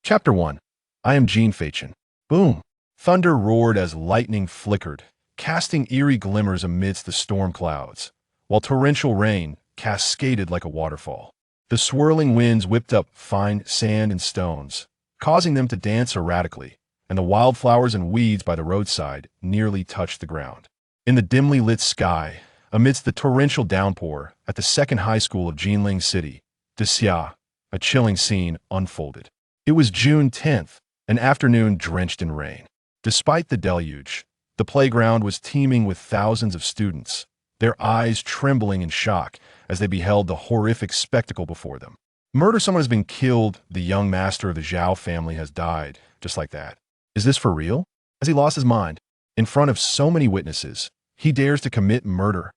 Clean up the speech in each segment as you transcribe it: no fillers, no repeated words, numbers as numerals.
Chapter 1. I am Jin Feichen. Boom! Thunder roared as lightning flickered, casting eerie glimmers amidst the storm clouds, while torrential rain cascaded like a waterfall. The swirling winds whipped up fine sand and stones, causing them to dance erratically, and the wildflowers and weeds by the roadside nearly touched the ground. In the dimly lit sky, amidst the torrential downpour at the second high school of Jinling City, Xia, a chilling scene unfolded. It was June 10th, an afternoon drenched in rain. Despite the deluge, the playground was teeming with thousands of students, their eyes trembling in shock as they beheld the horrific spectacle before them. Someone has been killed. The young master of the Zhao family has died, just like that. Is this for real? Has he lost his mind? In front of so many witnesses, he dares to commit murder.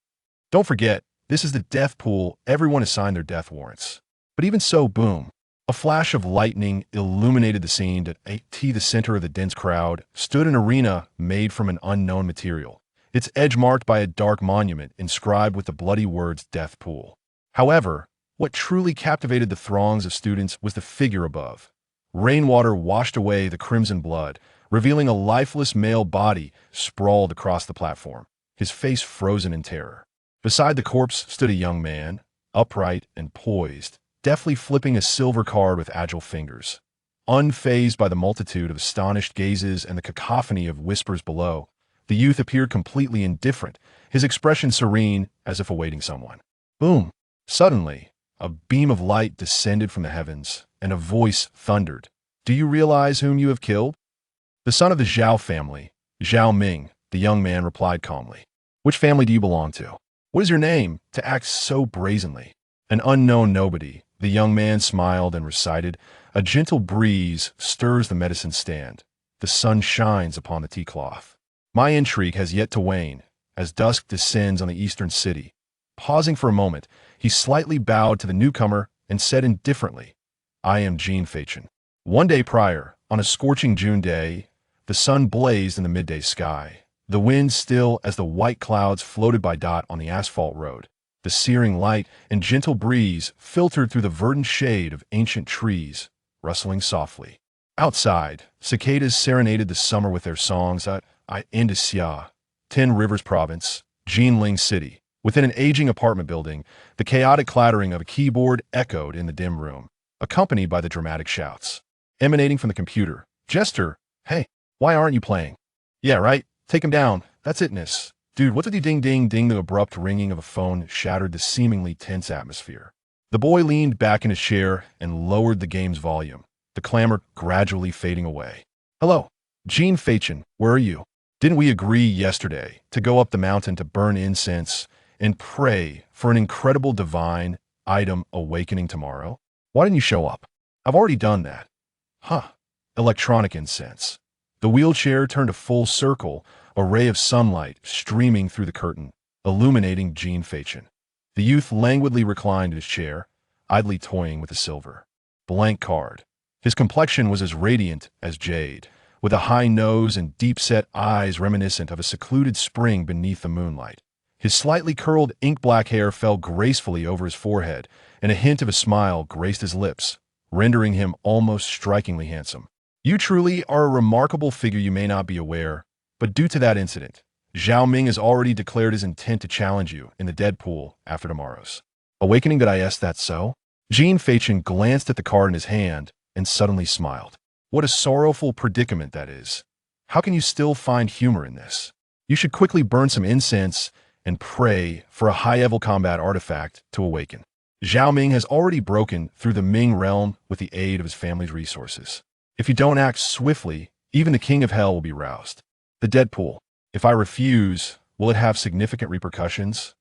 Don't forget, this is the death pool. Everyone has signed their death warrants. But even so, boom. A flash of lightning illuminated the scene. At the center of the dense crowd stood an arena made from an unknown material, its edge marked by a dark monument inscribed with the bloody words "Death Pool." However, what truly captivated the throngs of students was the figure above. Rainwater washed away the crimson blood, revealing a lifeless male body sprawled across the platform, his face frozen in terror. Beside the corpse stood a young man, upright and poised, deftly flipping a silver card with agile fingers. Unfazed by the multitude of astonished gazes and the cacophony of whispers below, the youth appeared completely indifferent, his expression serene as if awaiting someone. Boom! Suddenly, a beam of light descended from the heavens, and a voice thundered. "Do you realize whom you have killed?" "The son of the Zhao family, Zhao Ming," the young man replied calmly. "Which family do you belong to? What is your name, to act so brazenly?" "An unknown nobody," the young man smiled and recited. "A gentle breeze stirs the medicine stand. The sun shines upon the tea cloth. My intrigue has yet to wane, as dusk descends on the eastern city." Pausing for a moment, he slightly bowed to the newcomer and said indifferently, "I am Jin Feichen." One day prior, on a scorching June day, the sun blazed in the midday sky, the wind still as the white clouds floated by dot on the asphalt road. The searing light and gentle breeze filtered through the verdant shade of ancient trees, rustling softly. Outside, cicadas serenaded the summer with their songs in Xia, 10 Rivers Province, Jinling City. Within an aging apartment building, the chaotic clattering of a keyboard echoed in the dim room, accompanied by the dramatic shouts emanating from the computer. "Jester, hey, why aren't you playing?" "Yeah, right, take him down, that's itness." "Dude, what's with you ding ding ding?" The abrupt ringing of a phone shattered the seemingly tense atmosphere. The boy leaned back in his chair and lowered the game's volume, the clamor gradually fading away. "Hello, Jin Feichen, where are you? Didn't we agree yesterday to go up the mountain to burn incense and pray for an incredible divine item awakening tomorrow? Why didn't you show up?" "I've already done that." "Huh. Electronic incense." The wheelchair turned a full circle, a ray of sunlight streaming through the curtain, illuminating Jin Feichen. The youth languidly reclined in his chair, idly toying with a silver blank card. His complexion was as radiant as jade, with a high nose and deep-set eyes reminiscent of a secluded spring beneath the moonlight. His slightly curled ink-black hair fell gracefully over his forehead, and a hint of a smile graced his lips, rendering him almost strikingly handsome. "You truly are a remarkable figure. You may not be aware, but due to that incident, Zhao Ming has already declared his intent to challenge you in the dead pool after tomorrow's awakening." "Did I ask that so?" Jin Feichen glanced at the card in his hand and suddenly smiled. "What a sorrowful predicament that is. How can you still find humor in this? You should quickly burn some incense and pray for a high-level combat artifact to awaken. Zhao Ming has already broken through the Ming realm with the aid of his family's resources. If you don't act swiftly, even the King of Hell will be roused." "The dead pool. If I refuse, will it have significant repercussions?"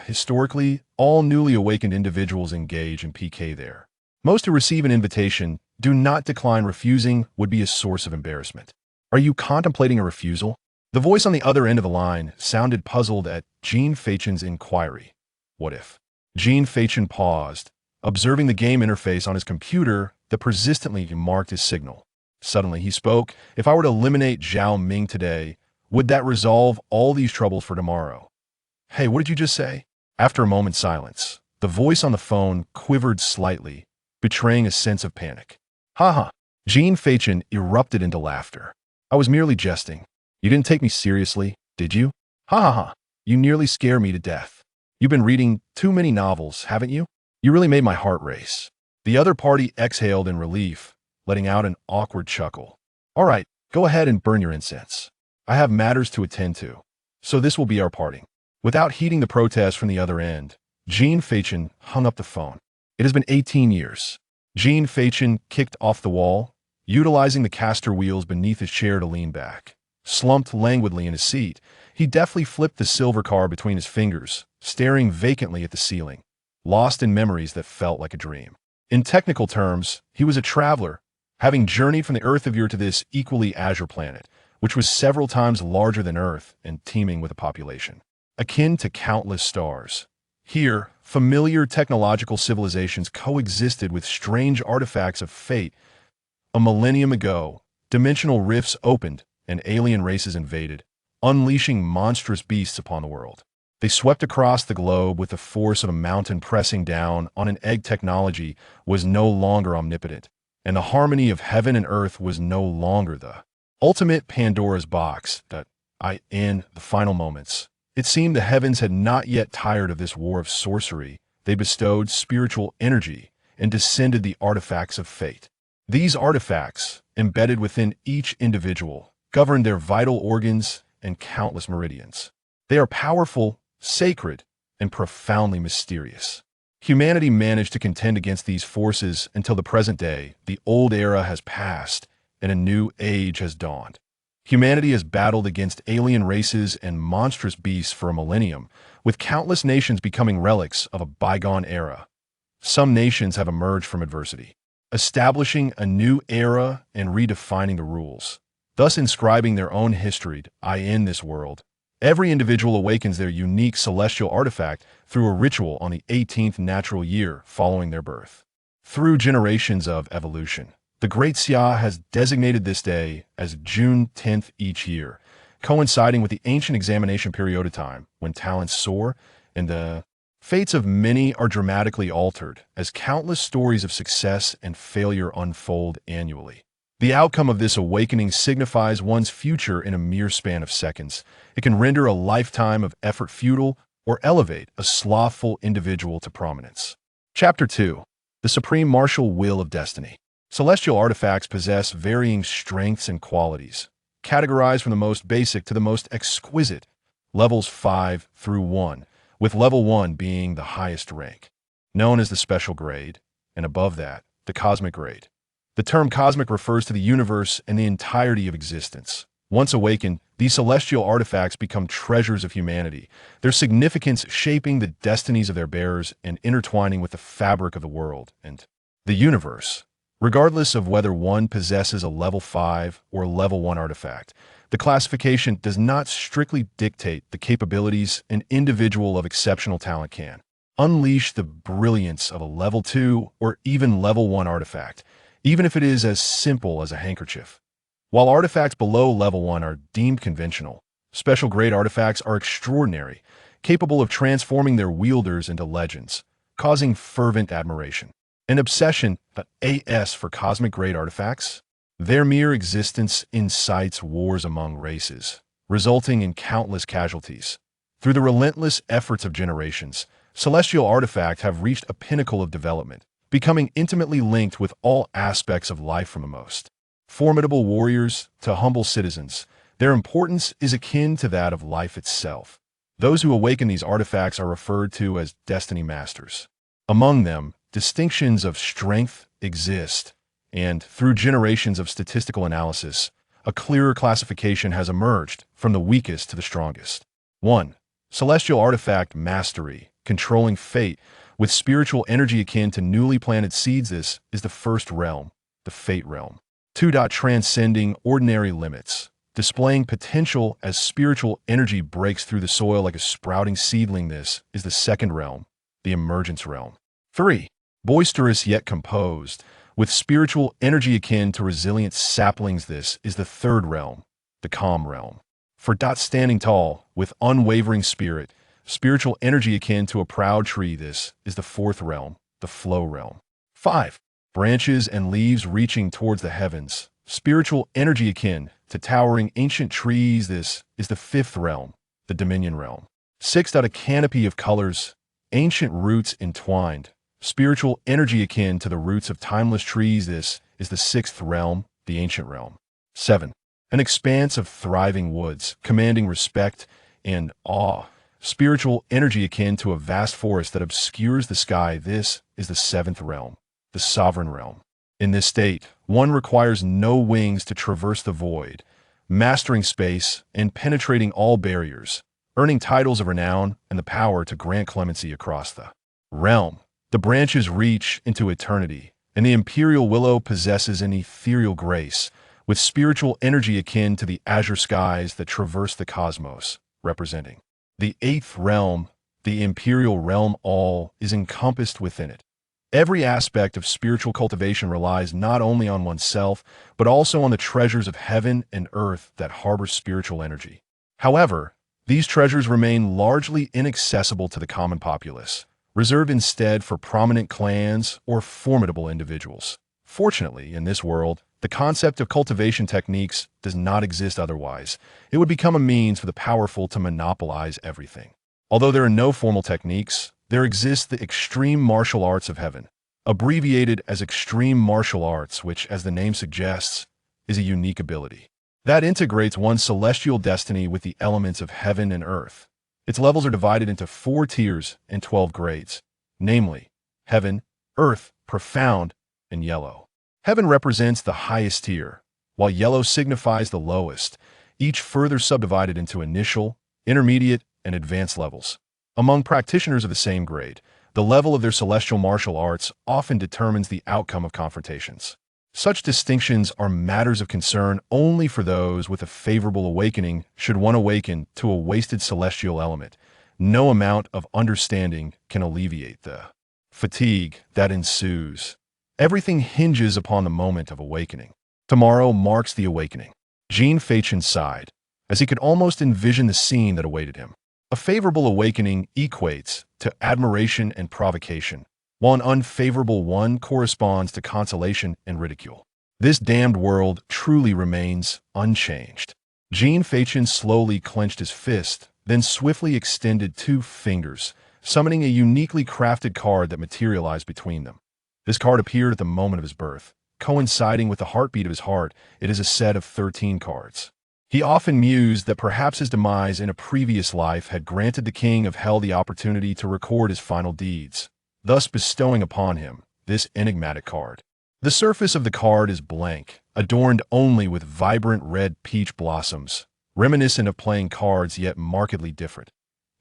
Historically, all newly awakened individuals engage in PK there. Most who receive an invitation do not decline. Refusing would be a source of embarrassment." "Are you contemplating a refusal?" The voice on the other end of the line sounded puzzled at Jin Feichen's inquiry. "What if?" Jin Feichen paused, observing the game interface on his computer that persistently marked his signal. Suddenly he spoke. "If I were to eliminate Zhao Ming today, would that resolve all these troubles for tomorrow?" "Hey, what did you just say?" After a moment's silence, the voice on the phone quivered slightly, betraying a sense of panic. Haha, Jin Feichen erupted into laughter. I was merely jesting. You didn't take me seriously, did you? Ha ha ha. You nearly scare me to death. You've been reading too many novels, haven't you? You really made my heart race. The other party exhaled in relief, letting out an awkward chuckle. All right, go ahead and burn your incense. I have matters to attend to. So this will be our parting. Without heeding the protest from the other end, Jin Feichen hung up the phone. It has been 18 years. Jin Feichen kicked off the wall, utilizing the caster wheels beneath his chair to lean back. Slumped languidly in his seat, he deftly flipped the silver car between his fingers, staring vacantly at the ceiling, lost in memories that felt like a dream. In technical terms, he was a traveler, having journeyed from the Earth of yore to this equally azure planet, which was several times larger than Earth and teeming with a population, akin to countless stars. Here, familiar technological civilizations coexisted with strange artifacts of fate. A millennium ago, dimensional rifts opened and alien races invaded, unleashing monstrous beasts upon the world. They swept across the globe with the force of a mountain pressing down on an egg. Technology was no longer omnipotent, and the harmony of heaven and earth was no longer the ultimate Pandora's box. In the final moments, it seemed the heavens had not yet tired of this war of sorcery. They bestowed spiritual energy and descended the artifacts of fate. These artifacts, embedded within each individual, govern their vital organs and countless meridians. They are powerful, sacred, and profoundly mysterious. Humanity managed to contend against these forces until the present day. The old era has passed, and a new age has dawned. Humanity has battled against alien races and monstrous beasts for a millennium, with countless nations becoming relics of a bygone era. Some nations have emerged from adversity, establishing a new era and redefining the rules, thus inscribing their own history in this world. Every individual awakens their unique celestial artifact through a ritual on the 18th natural year following their birth. Through generations of evolution, the Great Xia has designated this day as June 10th each year, coinciding with the ancient examination period of time when talents soar and the fates of many are dramatically altered as countless stories of success and failure unfold annually. The outcome of this awakening signifies one's future in a mere span of seconds. It can render a lifetime of effort futile or elevate a slothful individual to prominence. Chapter 2. The Supreme Martial Will of Destiny. Celestial artifacts possess varying strengths and qualities, categorized from the most basic to the most exquisite, levels 5 through 1, with level 1 being the highest rank, known as the special grade, and above that, the cosmic grade. The term cosmic refers to the universe and the entirety of existence. Once awakened, these celestial artifacts become treasures of humanity, their significance shaping the destinies of their bearers and intertwining with the fabric of the world and the universe. Regardless of whether one possesses a level 5 or level 1 artifact, the classification does not strictly dictate the capabilities an individual of exceptional talent can unleash. The brilliance of a level 2 or even level 1 artifact, even if it is as simple as a handkerchief. While artifacts below level 1 are deemed conventional, special grade artifacts are extraordinary, capable of transforming their wielders into legends, causing fervent admiration. An obsession, AS for cosmic grade artifacts, their mere existence incites wars among races, resulting in countless casualties. Through the relentless efforts of generations, celestial artifacts have reached a pinnacle of development, becoming intimately linked with all aspects of life from the most formidable warriors to humble citizens. Their importance is akin to that of life itself. Those who awaken these artifacts are referred to as destiny masters. Among them, distinctions of strength exist, and through generations of statistical analysis, a clearer classification has emerged from the weakest to the strongest. 1. Celestial Artifact Mastery, controlling fate with spiritual energy akin to newly planted seeds. This is the first realm, the fate realm. 2. Transcending ordinary limits, displaying potential as spiritual energy breaks through the soil like a sprouting seedling. This is the second realm, the emergence realm. 3. Boisterous yet composed, with spiritual energy akin to resilient saplings. This is the third realm, the calm realm. 4. Standing tall, with unwavering spirit, spiritual energy akin to a proud tree. This is the fourth realm, the flow realm. 5. branches and leaves reaching towards the heavens, spiritual energy akin to towering ancient trees. This is the fifth realm, the dominion realm. Sixth, out a canopy of colors, ancient roots entwined, spiritual energy akin to the roots of timeless trees. This is the sixth realm, the ancient realm. 7. An expanse of thriving woods, commanding respect and awe, spiritual energy akin to a vast forest that obscures the sky. This is the seventh realm, the sovereign realm. In this state, one requires no wings to traverse the void, mastering space and penetrating all barriers, earning titles of renown and the power to grant clemency across the realm. The branches reach into eternity, and the imperial willow possesses an ethereal grace, with spiritual energy akin to the azure skies that traverse the cosmos, representing the eighth realm, the imperial realm. All is encompassed within it. Every aspect of spiritual cultivation relies not only on oneself, but also on the treasures of heaven and earth that harbor spiritual energy. However, these treasures remain largely inaccessible to the common populace, reserved instead for prominent clans or formidable individuals. Fortunately, in this world, the concept of cultivation techniques does not exist otherwise. It would become a means for the powerful to monopolize everything. Although there are no formal techniques, there exists the extreme martial arts of heaven, abbreviated as extreme martial arts, which, as the name suggests, is a unique ability that integrates one's celestial destiny with the elements of heaven and earth. Its levels are divided into 4 tiers and 12 grades, namely heaven, earth, profound, and yellow. Heaven represents the highest tier, while yellow signifies the lowest, each further subdivided into initial, intermediate, and advanced levels. Among practitioners of the same grade, the level of their celestial martial arts often determines the outcome of confrontations. Such distinctions are matters of concern only for those with a favorable awakening. Should one awaken to a wasted celestial element, no amount of understanding can alleviate the fatigue that ensues. Everything hinges upon the moment of awakening. Tomorrow marks the awakening. Jin Feichen sighed, as he could almost envision the scene that awaited him. A favorable awakening equates to admiration and provocation, while an unfavorable one corresponds to consolation and ridicule. This damned world truly remains unchanged. Jin Feichen slowly clenched his fist, then swiftly extended 2 fingers, summoning a uniquely crafted card that materialized between them. This card appeared at the moment of his birth, coinciding with the heartbeat of his heart. It is a set of 13 cards. He often mused that perhaps his demise in a previous life had granted the king of hell the opportunity to record his final deeds, thus bestowing upon him this enigmatic card. The surface of the card is blank, adorned only with vibrant red peach blossoms, reminiscent of playing cards yet markedly different.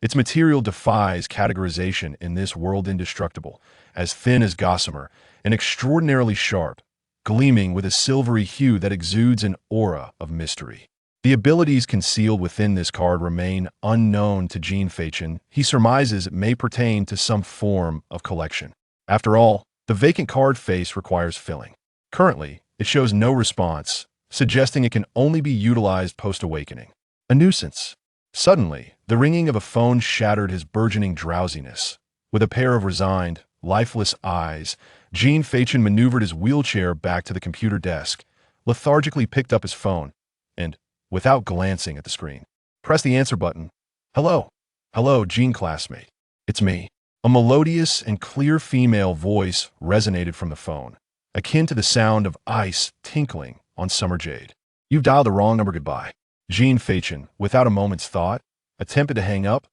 Its material defies categorization in this world, indestructible, as thin as gossamer, and extraordinarily sharp, gleaming with a silvery hue that exudes an aura of mystery. The abilities concealed within this card remain unknown to Jin Feichen. He surmises it may pertain to some form of collection. After all, the vacant card face requires filling. Currently, it shows no response, suggesting it can only be utilized post-awakening. A nuisance. Suddenly, the ringing of a phone shattered his burgeoning drowsiness. With a pair of resigned, lifeless eyes, Jin Feichen maneuvered his wheelchair back to the computer desk, lethargically picked up his phone, and, without glancing at the screen, pressed the answer button. Hello. Hello, Jin classmate. It's me. A melodious and clear female voice resonated from the phone, akin to the sound of ice tinkling on summer jade. You've dialed the wrong number. Goodbye. Jin Feichen, without a moment's thought, attempted to hang up.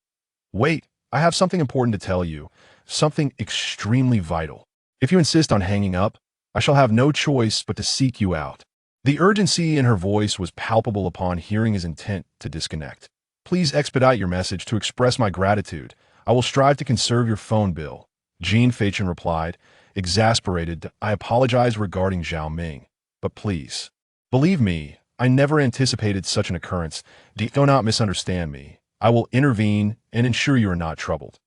Wait, I have something important to tell you, something extremely vital. If you insist on hanging up, I shall have no choice but to seek you out. The urgency in her voice was palpable upon hearing his intent to disconnect. Please expedite your message to express my gratitude. I will strive to conserve your phone bill. Jin Feichen replied, exasperated. I apologize regarding Zhao Ming, but please, believe me, I never anticipated such an occurrence. Do not misunderstand me. I will intervene and ensure you are not troubled.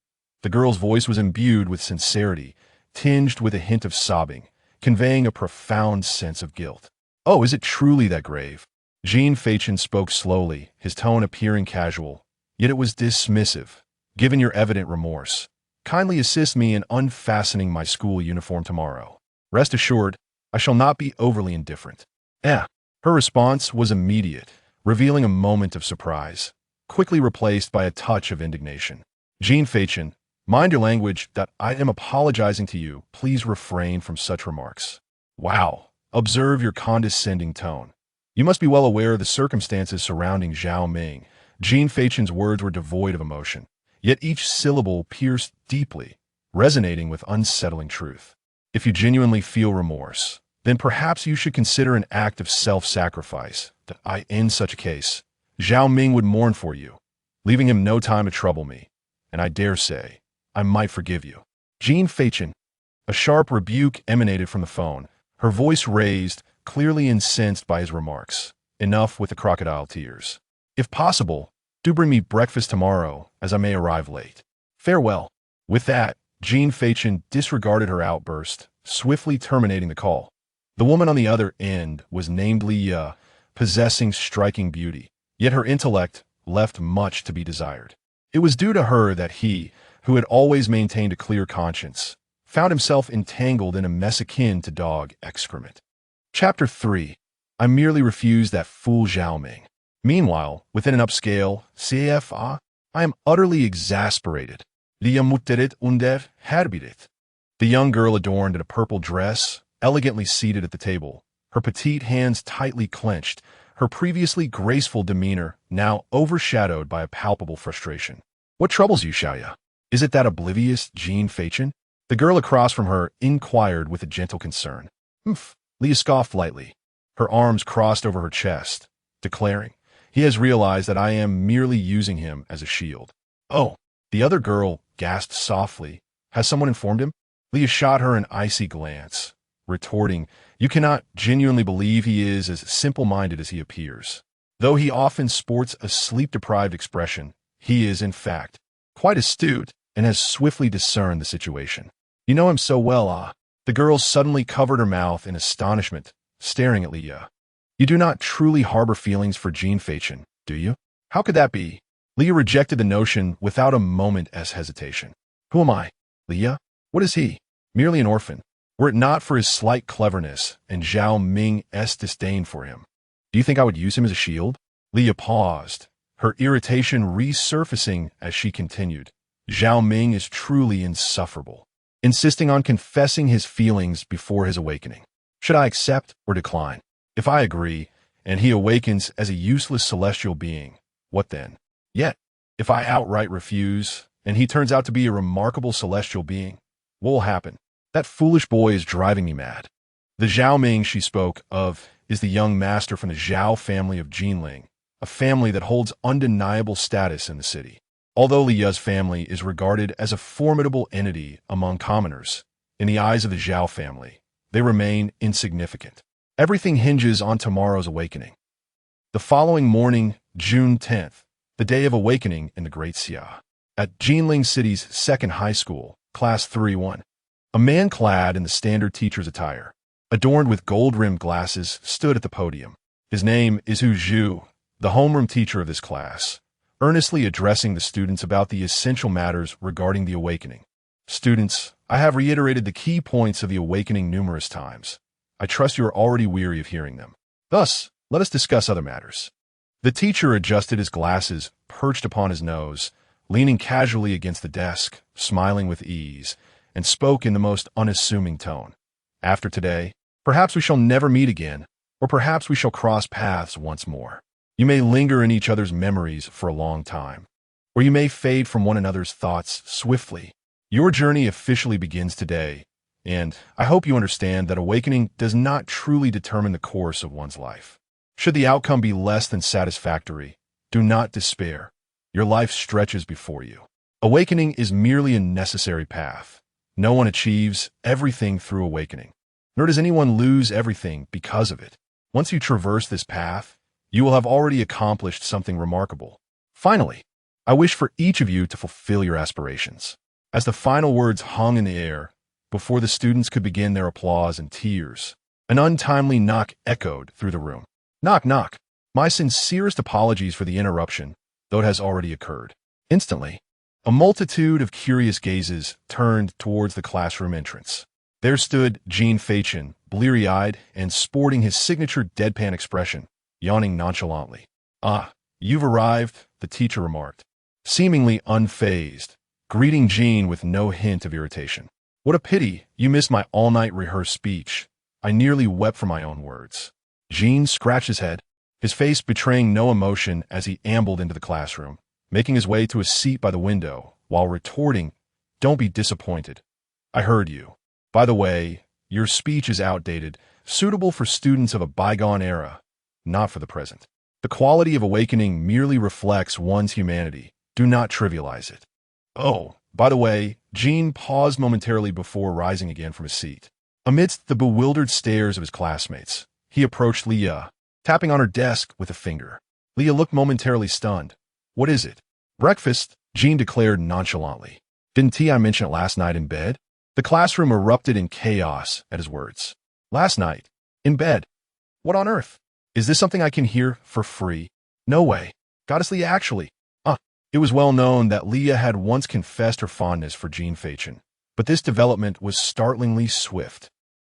The girl's voice was imbued with sincerity, tinged with a hint of sobbing, conveying a profound sense of guilt. Oh, is it truly that grave? Jin Feichen spoke slowly, his tone appearing casual, yet it was dismissive. Given your evident remorse, kindly assist me in unfastening my school uniform tomorrow. Rest assured, I shall not be overly indifferent. Eh. Her response was immediate, revealing a moment of surprise, quickly replaced by a touch of indignation. Jin Feichen, mind your language that I am apologizing to you. Please refrain from such remarks. Wow. Observe your condescending tone. You must be well aware of the circumstances surrounding Zhao Ming. Jin Feichen's words were devoid of emotion, yet each syllable pierced deeply, resonating with unsettling truth. If you genuinely feel remorse, then perhaps you should consider an act of self-sacrifice that in such a case, Zhao Ming would mourn for you, leaving him no time to trouble me, and I dare say, I might forgive you. Jin Feichen. A sharp rebuke emanated from the phone, her voice raised, clearly incensed by his remarks. Enough with the crocodile tears. If possible, do bring me breakfast tomorrow, as I may arrive late. Farewell. With that, Jin Feichen disregarded her outburst, swiftly terminating the call. The woman on the other end was named Li, possessing striking beauty, yet her intellect left much to be desired. It was due to her that he, who had always maintained a clear conscience, found himself entangled in a mess akin to dog excrement. Chapter 3. I merely refused that fool Zhao Ming. Meanwhile, within an upscale CFA, I am utterly exasperated. The young girl adorned in a purple dress, elegantly seated at the table, her petite hands tightly clenched, her previously graceful demeanor now overshadowed by a palpable frustration. What troubles you, Xiaoya? Is it that oblivious Jin Feichen? The girl across from her inquired with a gentle concern. Leah scoffed lightly, her arms crossed over her chest, declaring, he has realized that I am merely using him as a shield. Oh, the other girl gasped softly. Has someone informed him? Leah shot her an icy glance, retorting, you cannot genuinely believe he is as simple-minded as he appears. Though he often sports a sleep-deprived expression, he is, in fact, quite astute and has swiftly discerned the situation. You know him so well, The girl suddenly covered her mouth in astonishment, staring at Leah. You do not truly harbor feelings for Jin Feichen, do you? How could that be? Leah rejected the notion without a moment's hesitation. Who am I? Leah? What is he? Merely an orphan. Were it not for his slight cleverness and Zhao Ming's disdain for him. Do you think I would use him as a shield? Leah paused, her irritation resurfacing as she continued. Zhao Ming is truly insufferable, insisting on confessing his feelings before his awakening. Should I accept or decline? If I agree, and he awakens as a useless celestial being, what then? Yet, if I outright refuse, and he turns out to be a remarkable celestial being, what will happen? That foolish boy is driving me mad. The Zhao Ming she spoke of is the young master from the Zhao family of Jinling, a family that holds undeniable status in the city. Although Li Ya's family is regarded as a formidable entity among commoners, in the eyes of the Zhao family, they remain insignificant. Everything hinges on tomorrow's awakening. The following morning, June 10th, the day of awakening in the Great Xia, at Jinling City's second high school, Class 3-1, a man clad in the standard teacher's attire, adorned with gold-rimmed glasses, stood at the podium. His name is Hu Zhu, the homeroom teacher of this class, earnestly addressing the students about the essential matters regarding the awakening. Students, I have reiterated the key points of the awakening numerous times. I trust you are already weary of hearing them. Thus, let us discuss other matters. The teacher adjusted his glasses, perched upon his nose, leaning casually against the desk, smiling with ease, and spoke in the most unassuming tone. After today, perhaps we shall never meet again, or perhaps we shall cross paths once more. You may linger in each other's memories for a long time, or you may fade from one another's thoughts swiftly. Your journey officially begins today, and I hope you understand that awakening does not truly determine the course of one's life. Should the outcome be less than satisfactory, do not despair. Your life stretches before you. Awakening is merely a necessary path. No one achieves everything through awakening, nor does anyone lose everything because of it. Once you traverse this path, you will have already accomplished something remarkable. Finally, I wish for each of you to fulfill your aspirations. As the final words hung in the air, before the students could begin their applause and tears, an untimely knock echoed through the room. Knock, knock. My sincerest apologies for the interruption, though it has already occurred. Instantly, a multitude of curious gazes turned towards the classroom entrance. There stood Jin Feichen, bleary-eyed and sporting his signature deadpan expression, yawning nonchalantly. "Ah, you've arrived," the teacher remarked, seemingly unfazed, greeting Jean with no hint of irritation. "What a pity you missed my all-night rehearsed speech. I nearly wept for my own words." Jean scratched his head, his face betraying no emotion as he ambled into the classroom, making his way to a seat by the window, while retorting, "Don't be disappointed. I heard you. By the way, your speech is outdated, suitable for students of a bygone era, not for the present. The quality of awakening merely reflects one's humanity. Do not trivialize it." "Oh, by the way," Jean paused momentarily before rising again from his seat. Amidst the bewildered stares of his classmates, he approached Leah, tapping on her desk with a finger. Leah looked momentarily stunned. "What is it?" "Breakfast," Jean declared nonchalantly. "Didn't I mention it last night in bed?" The classroom erupted in chaos at his words. "Last night? In bed? What on earth? Is this something I can hear for free? No way. Goddess Leah actually." It was well known that Leah had once confessed her fondness for Jin Feichen, but this development was startlingly swift.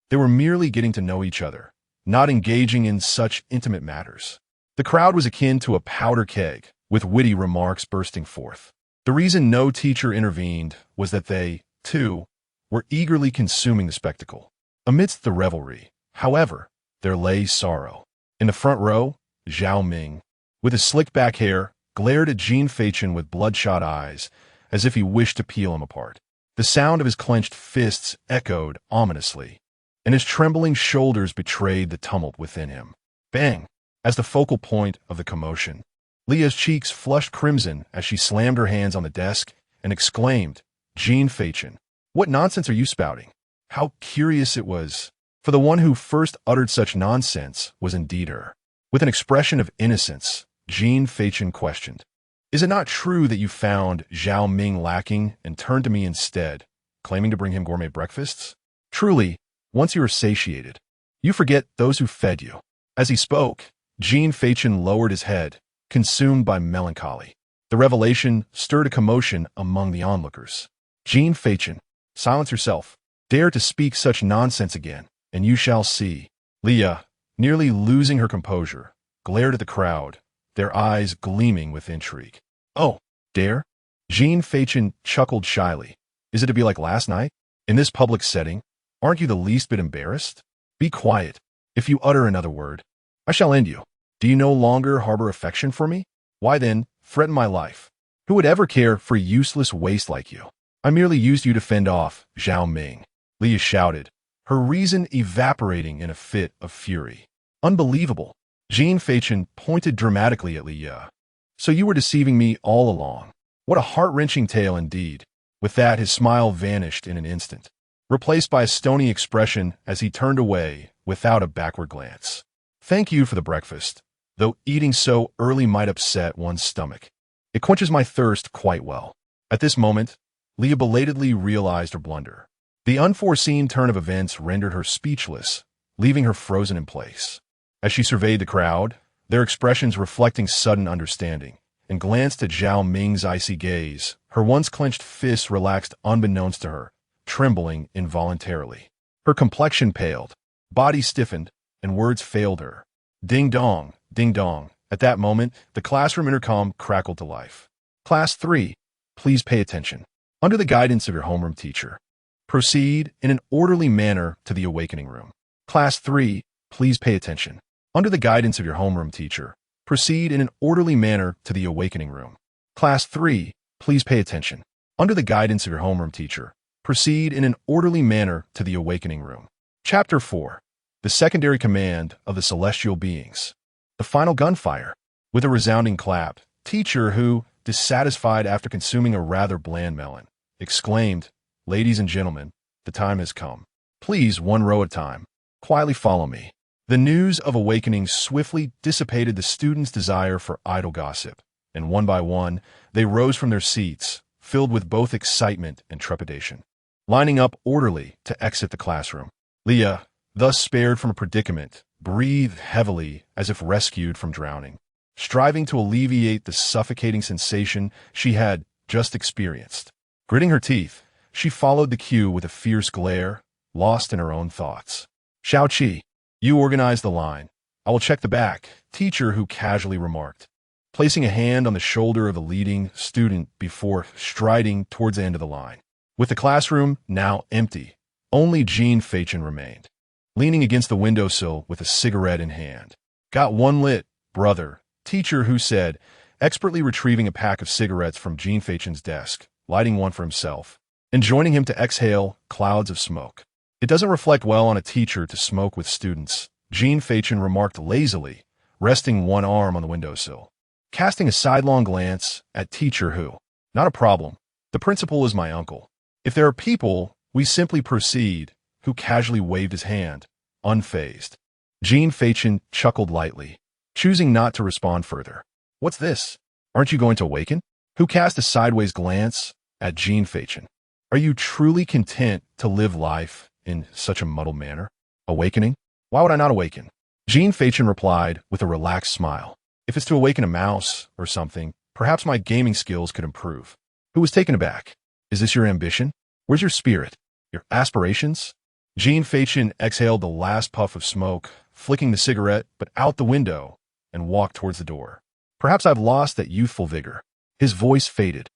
They were merely getting to know each other, not engaging in such intimate matters. The crowd was akin to a powder keg, with witty remarks bursting forth. The reason no teacher intervened was that they, too, were eagerly consuming the spectacle. Amidst the revelry, however, there lay sorrow. In the front row, Zhao Ming, with his slicked back hair, glared at Jin Feichen with bloodshot eyes, as if he wished to peel him apart. The sound of his clenched fists echoed ominously, and his trembling shoulders betrayed the tumult within him. Bang! As the focal point of the commotion, Leah's cheeks flushed crimson as she slammed her hands on the desk and exclaimed, "Jin Feichen, what nonsense are you spouting?" How curious it was, for the one who first uttered such nonsense was indeed her. With an expression of innocence, Jin Feichen questioned, "Is it not true that you found Zhao Ming lacking and turned to me instead, claiming to bring him gourmet breakfasts? Truly, once you are satiated, you forget those who fed you." As he spoke, Jin Feichen lowered his head, consumed by melancholy. The revelation stirred a commotion among the onlookers. "Jin Feichen, silence yourself. Dare to speak such nonsense again, and you shall see." Leah, nearly losing her composure, glared at the crowd, their eyes gleaming with intrigue. "Oh, dare?" Jin Feichen chuckled shyly. "Is it to be like last night? In this public setting, aren't you the least bit embarrassed? Be quiet. If you utter another word, I shall end you. Do you no longer harbor affection for me? Why then, threaten my life? Who would ever care for a useless waste like you? I merely used you to fend off Zhao Ming." Leah shouted, her reason evaporating in a fit of fury. "Unbelievable." Jin Feichen pointed dramatically at Leah. "So you were deceiving me all along. What a heart-wrenching tale indeed." With that, his smile vanished in an instant, replaced by a stony expression as he turned away without a backward glance. "Thank you for the breakfast, though eating so early might upset one's stomach. It quenches my thirst quite well." At this moment, Leah belatedly realized her blunder. The unforeseen turn of events rendered her speechless, leaving her frozen in place. As she surveyed the crowd, their expressions reflecting sudden understanding, and glanced at Zhao Ming's icy gaze, her once clenched fists relaxed unbeknownst to her, trembling involuntarily. Her complexion paled, body stiffened, and words failed her. Ding dong, ding dong. At that moment, the classroom intercom crackled to life. "Class 3, please pay attention. Under the guidance of your homeroom teacher, proceed in an orderly manner to the awakening room. Class 3, please pay attention. Under the guidance of your homeroom teacher, proceed in an orderly manner to the awakening room. Class 3, please pay attention. Under the guidance of your homeroom teacher, proceed in an orderly manner to the awakening room." Chapter 4. The Secondary Command of the Celestial Beings. The final gunfire. With a resounding clap, teacher who, dissatisfied after consuming a rather bland melon, exclaimed, "Ladies and gentlemen, the time has come. Please, one row at a time, quietly follow me." The news of awakening swiftly dissipated the students' desire for idle gossip, and one by one, they rose from their seats, filled with both excitement and trepidation, lining up orderly to exit the classroom. Leah, thus spared from a predicament, breathed heavily as if rescued from drowning, striving to alleviate the suffocating sensation she had just experienced. Gritting her teeth, she followed the cue with a fierce glare, lost in her own thoughts. Xiao-Qi, you organize the line. I will check the back, teacher Hu casually remarked, placing a hand on the shoulder of the leading student before striding towards the end of the line. With the classroom now empty, only Jin Feichen remained, leaning against the windowsill with a cigarette in hand. Got one lit, brother, teacher Hu said, expertly retrieving a pack of cigarettes from Jin Feichen's desk, lighting one for himself, and joining him to exhale clouds of smoke. It doesn't reflect well on a teacher to smoke with students, Jin Feichen remarked lazily, resting one arm on the windowsill. Casting a sidelong glance at teacher Hu. Not a problem. The principal is my uncle. If there are people, we simply proceed, Hu casually waved his hand, unfazed. Jin Feichen chuckled lightly, choosing not to respond further. What's this? Aren't you going to awaken? Hu cast a sideways glance at Jin Feichen. Are you truly content to live life in such a muddled manner? Awakening? Why would I not awaken? Jin Feichen replied with a relaxed smile. If it's to awaken a mouse or something, perhaps my gaming skills could improve. Hu was taken aback. Is this your ambition? Where's your spirit? Your aspirations? Jin Feichen exhaled the last puff of smoke, flicking the cigarette but out the window, and walked towards the door. Perhaps I've lost that youthful vigor. His voice faded.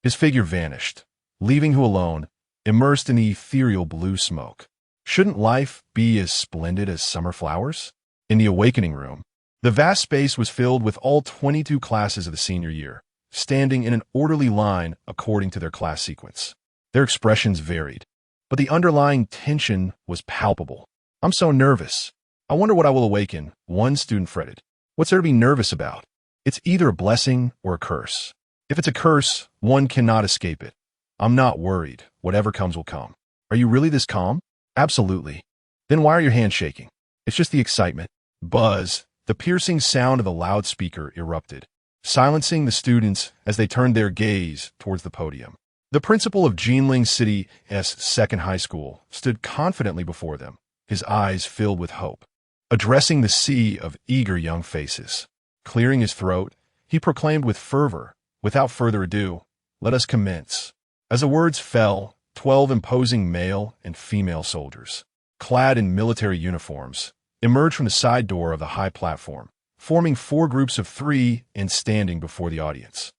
His figure vanished, leaving Hu alone, immersed in the ethereal blue smoke. Shouldn't life be as splendid as summer flowers? In the awakening room, the vast space was filled with all 22 classes of the senior year, standing in an orderly line according to their class sequence. Their expressions varied, but the underlying tension was palpable. I'm so nervous. I wonder what I will awaken, one student fretted. What's there to be nervous about? It's either a blessing or a curse. If it's a curse, one cannot escape it. I'm not worried. Whatever comes will come. Are you really this calm? Absolutely. Then why are your hands shaking? It's just the excitement. Buzz. The piercing sound of a loudspeaker erupted, silencing the students as they turned their gaze towards the podium. The principal of Jinling City's second high school stood confidently before them, his eyes filled with hope. Addressing the sea of eager young faces, clearing his throat, he proclaimed with fervor, without further ado, let us commence. As the words fell, 12 imposing male and female soldiers, clad in military uniforms, emerged from the side door of the high platform, forming 4 groups of 3 and standing before the audience.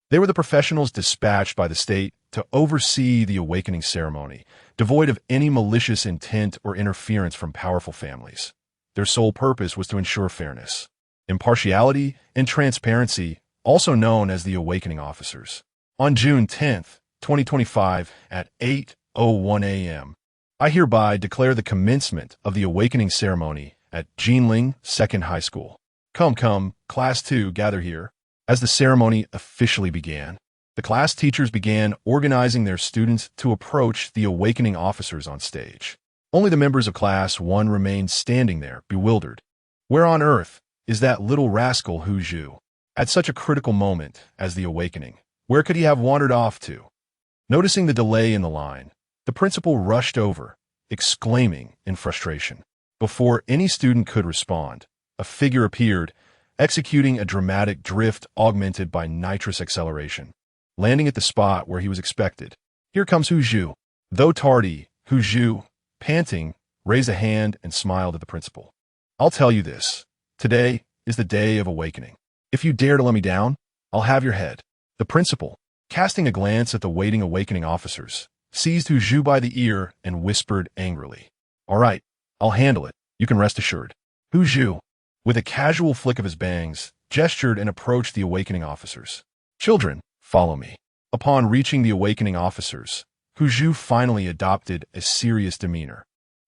They were the professionals dispatched by the state to oversee the awakening ceremony, devoid of any malicious intent or interference from powerful families. Their sole purpose was to ensure fairness, impartiality, and transparency, also known as the awakening officers. On June 10th, 2025, at 8:01 a.m., I hereby declare the commencement of the awakening ceremony at Jinling Second High School. Come, Class 2, gather here. As the ceremony officially began, the class teachers began organizing their students to approach the awakening officers on stage. Only the members of Class 1 remained standing there, bewildered. Where on earth is that little rascal Hu Zhu? At such a critical moment as the awakening, where could he have wandered off to? Noticing the delay in the line, the principal rushed over, exclaiming in frustration. Before any student could respond, a figure appeared, executing a dramatic drift augmented by nitrous acceleration, landing at the spot where he was expected. Here comes Hu Zhu. Though tardy, Hu Zhu, panting, raised a hand and smiled at the principal. I'll tell you this. Today is the day of awakening. If you dare to let me down, I'll have your head. The principal, casting a glance at the waiting awakening officers, seized Hu Zhu by the ear and whispered angrily. All right, I'll handle it. You can rest assured. Hu Zhu, with a casual flick of his bangs, gestured and approached the awakening officers. Children, follow me. Upon reaching the awakening officers, Hu Zhu finally adopted a serious demeanor,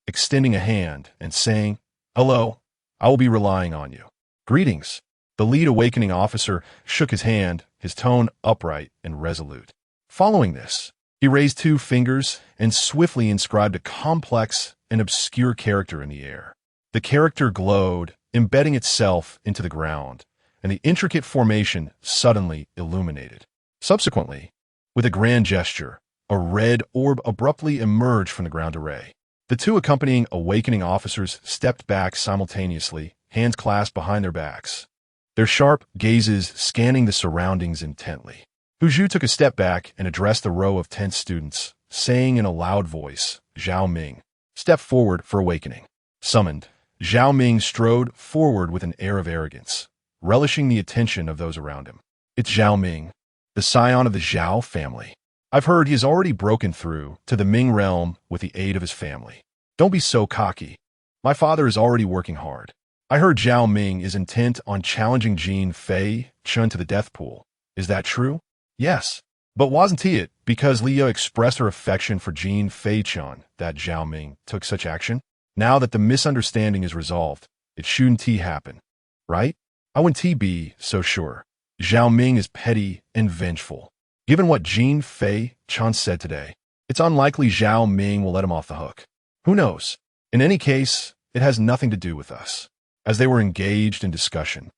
extending a hand and saying, Hello, I will be relying on you. Greetings. The lead awakening officer shook his hand, his tone upright and resolute. Following this, he raised 2 fingers and swiftly inscribed a complex and obscure character in the air. The character glowed, embedding itself into the ground, and the intricate formation suddenly illuminated. Subsequently, with a grand gesture, a red orb abruptly emerged from the ground array. The 2 accompanying awakening officers stepped back simultaneously, hands clasped behind their backs, their sharp gazes scanning the surroundings intently. Hu Zhu took a step back and addressed the row of tense students, saying in a loud voice, Zhao Ming, Step forward for awakening. Summoned, Zhao Ming strode forward with an air of arrogance, relishing the attention of those around him. It's Zhao Ming, the scion of the Zhao family. I've heard he has already broken through to the Ming realm with the aid of his family. Don't be so cocky. My father is already working hard. I heard Zhao Ming is intent on challenging Jin Feichen to the death pool. Is that true? Yes. But wasn't he it because Leah expressed her affection for Jin Feichen that Zhao Ming took such action? Now that the misunderstanding is resolved, it shouldn't happen, right? I wouldn't be so sure. Zhao Ming is petty and vengeful. Given what Jin Feichen said today, it's unlikely Zhao Ming will let him off the hook. Who knows? In any case, it has nothing to do with us. As they were engaged in discussion,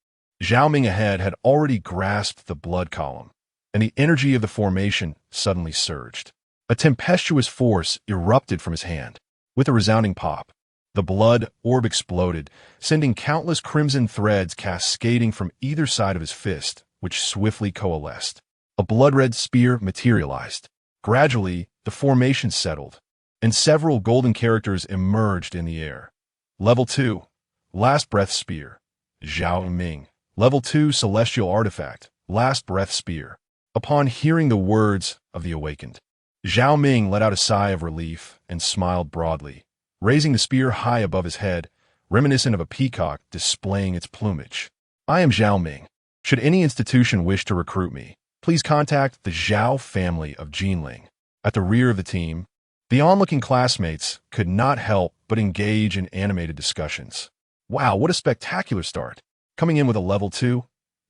Zhao Ming ahead had already grasped the blood column, and the energy of the formation suddenly surged. A tempestuous force erupted from his hand. With a resounding pop, the blood orb exploded, sending countless crimson threads cascading from either side of his fist, which swiftly coalesced. A blood-red spear materialized. Gradually, the formation settled, and several golden characters emerged in the air. Level 2, Last Breath Spear. Zhao Ming. Level 2, Celestial Artifact. Last Breath Spear. Upon hearing the words of the awakened, Zhao Ming let out a sigh of relief and smiled broadly, raising the spear high above his head, reminiscent of a peacock displaying its plumage. I am Zhao Ming. Should any institution wish to recruit me, please contact the Zhao family of Jinling. At the rear of the team, the onlooking classmates could not help but engage in animated discussions. Wow, what a spectacular start. Coming in with a level 2,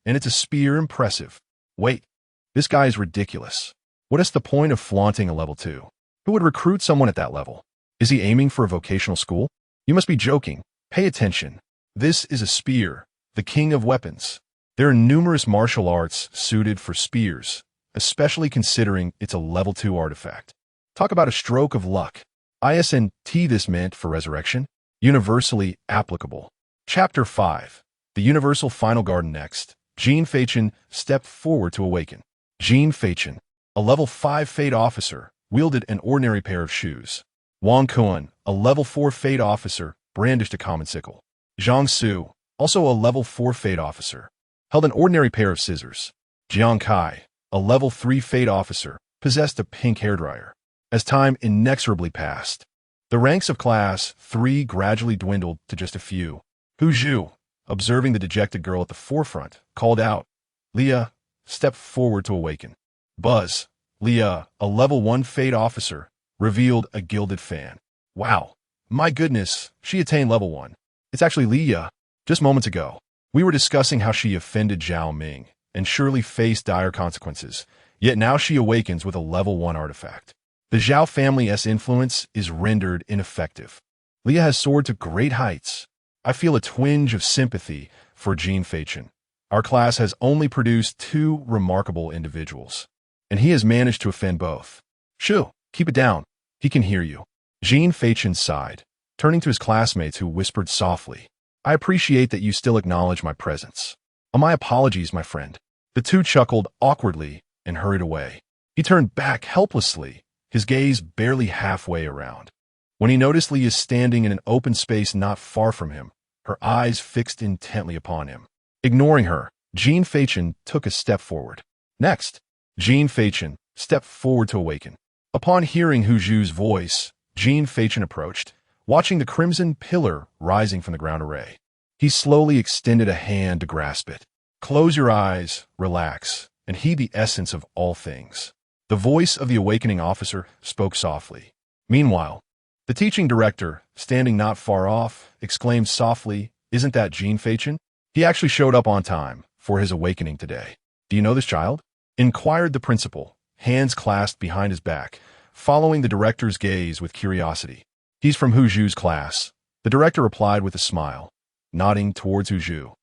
and it's a spear. Impressive. Wait, this guy is ridiculous. What is the point of flaunting a level 2? Who would recruit someone at that level? Is he aiming for a vocational school? You must be joking. Pay attention. This is a spear, the king of weapons. There are numerous martial arts suited for spears, especially considering it's a level 2 artifact. Talk about a stroke of luck. ISNT this meant for resurrection. Universally applicable. Chapter 5. The Universal Final Garden. Next, Jin Feichen stepped forward to awaken. Jin Feichen, a level 5 Fate officer, wielded an ordinary pair of shoes. Wang Kuan, a level 4 Fate officer, brandished a common sickle. Zhang Su, also a level 4 Fate officer, held an ordinary pair of scissors. Jiang Kai, a level 3 Fate officer, possessed a pink hairdryer. As time inexorably passed, the ranks of Class 3 gradually dwindled to just a few. Hu Zhu, observing the dejected girl at the forefront, called out. Leah stepped forward to awaken. Buzz, Leah, a level 1 Fate officer, revealed a gilded fan. Wow, my goodness, she attained level 1. It's actually Leah. Just moments ago, we were discussing how she offended Zhao Ming and surely faced dire consequences, yet now she awakens with a level 1 artifact. The Zhao family's influence is rendered ineffective. Leah has soared to great heights. I feel a twinge of sympathy for Jin Feichen. Our class has only produced 2 remarkable individuals, and he has managed to offend both. Shoo, keep it down. He can hear you. Jin Feichen sighed, turning to his classmates who whispered softly. I appreciate that you still acknowledge my presence. My apologies, my friend. The 2 chuckled awkwardly and hurried away. He turned back helplessly, his gaze barely halfway around. When he noticed Leah standing in an open space not far from him, her eyes fixed intently upon him. Ignoring her, Jin Feichen took a step forward. Next, Jin Feichen stepped forward to awaken. Upon hearing Hu Zhu's voice, Jin Feichen approached, watching the crimson pillar rising from the ground array. He slowly extended a hand to grasp it. Close your eyes, relax, and heed the essence of all things. The voice of the awakening officer spoke softly. Meanwhile, the teaching director, standing not far off, exclaimed softly, Isn't that Jin Feichen? He actually showed up on time for his awakening today. Do you know this child? Inquired the principal, hands clasped behind his back, following the director's gaze with curiosity. He's from Hu Zhu's class. The director replied with a smile, nodding towards Hu Zhu.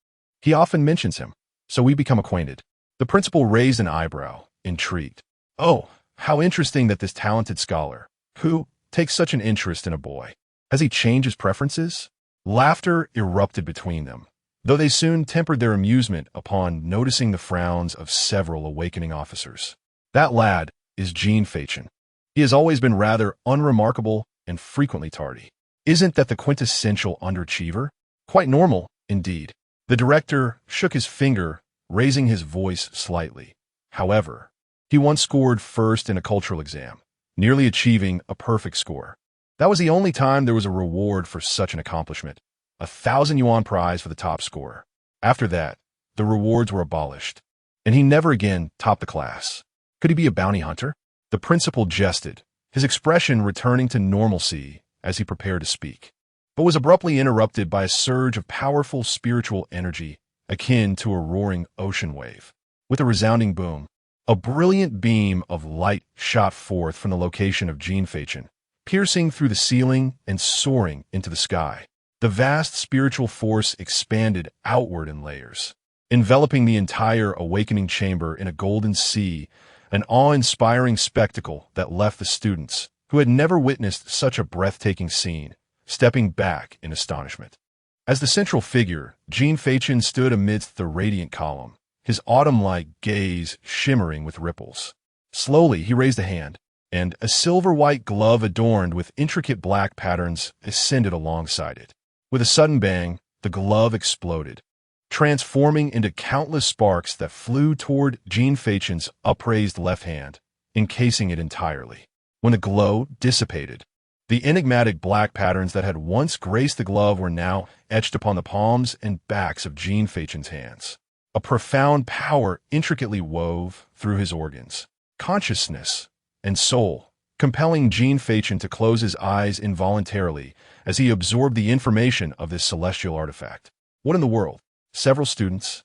He often mentions him, so we become acquainted. The principal raised an eyebrow, intrigued. Oh, how interesting that this talented scholar, who takes such an interest in a boy, has he changed his preferences? Laughter erupted between them, though they soon tempered their amusement upon noticing the frowns of several awakening officers. That lad is Jin Feichen. He has always been rather unremarkable and frequently tardy. Isn't that the quintessential underachiever? Quite normal, indeed. The director shook his finger, raising his voice slightly. However, he once scored first in a cultural exam, nearly achieving a perfect score. That was the only time there was a reward for such an accomplishment, a 1,000 yuan prize for the top scorer. After that, the rewards were abolished, and he never again topped the class. Could he be a bounty hunter? The principal jested, his expression returning to normalcy as he prepared to speak, but was abruptly interrupted by a surge of powerful spiritual energy akin to a roaring ocean wave. With a resounding boom, a brilliant beam of light shot forth from the location of Jin Feichen, piercing through the ceiling and soaring into the sky. The vast spiritual force expanded outward in layers, enveloping the entire awakening chamber in a golden sea, an awe-inspiring spectacle that left the students, who had never witnessed such a breathtaking scene, stepping back in astonishment. As the central figure, Jin Feichen stood amidst the radiant column, his autumn-like gaze shimmering with ripples. Slowly, he raised a hand, and a silver-white glove adorned with intricate black patterns ascended alongside it. With a sudden bang, the glove exploded, transforming into countless sparks that flew toward Jin Feichen's upraised left hand, encasing it entirely. When the glow dissipated, the enigmatic black patterns that had once graced the glove were now etched upon the palms and backs of Jin Feichen's hands. A profound power intricately wove through his organs, consciousness, and soul, compelling Jin Feichen to close his eyes involuntarily as he absorbed the information of this celestial artifact. What in the world? Several students,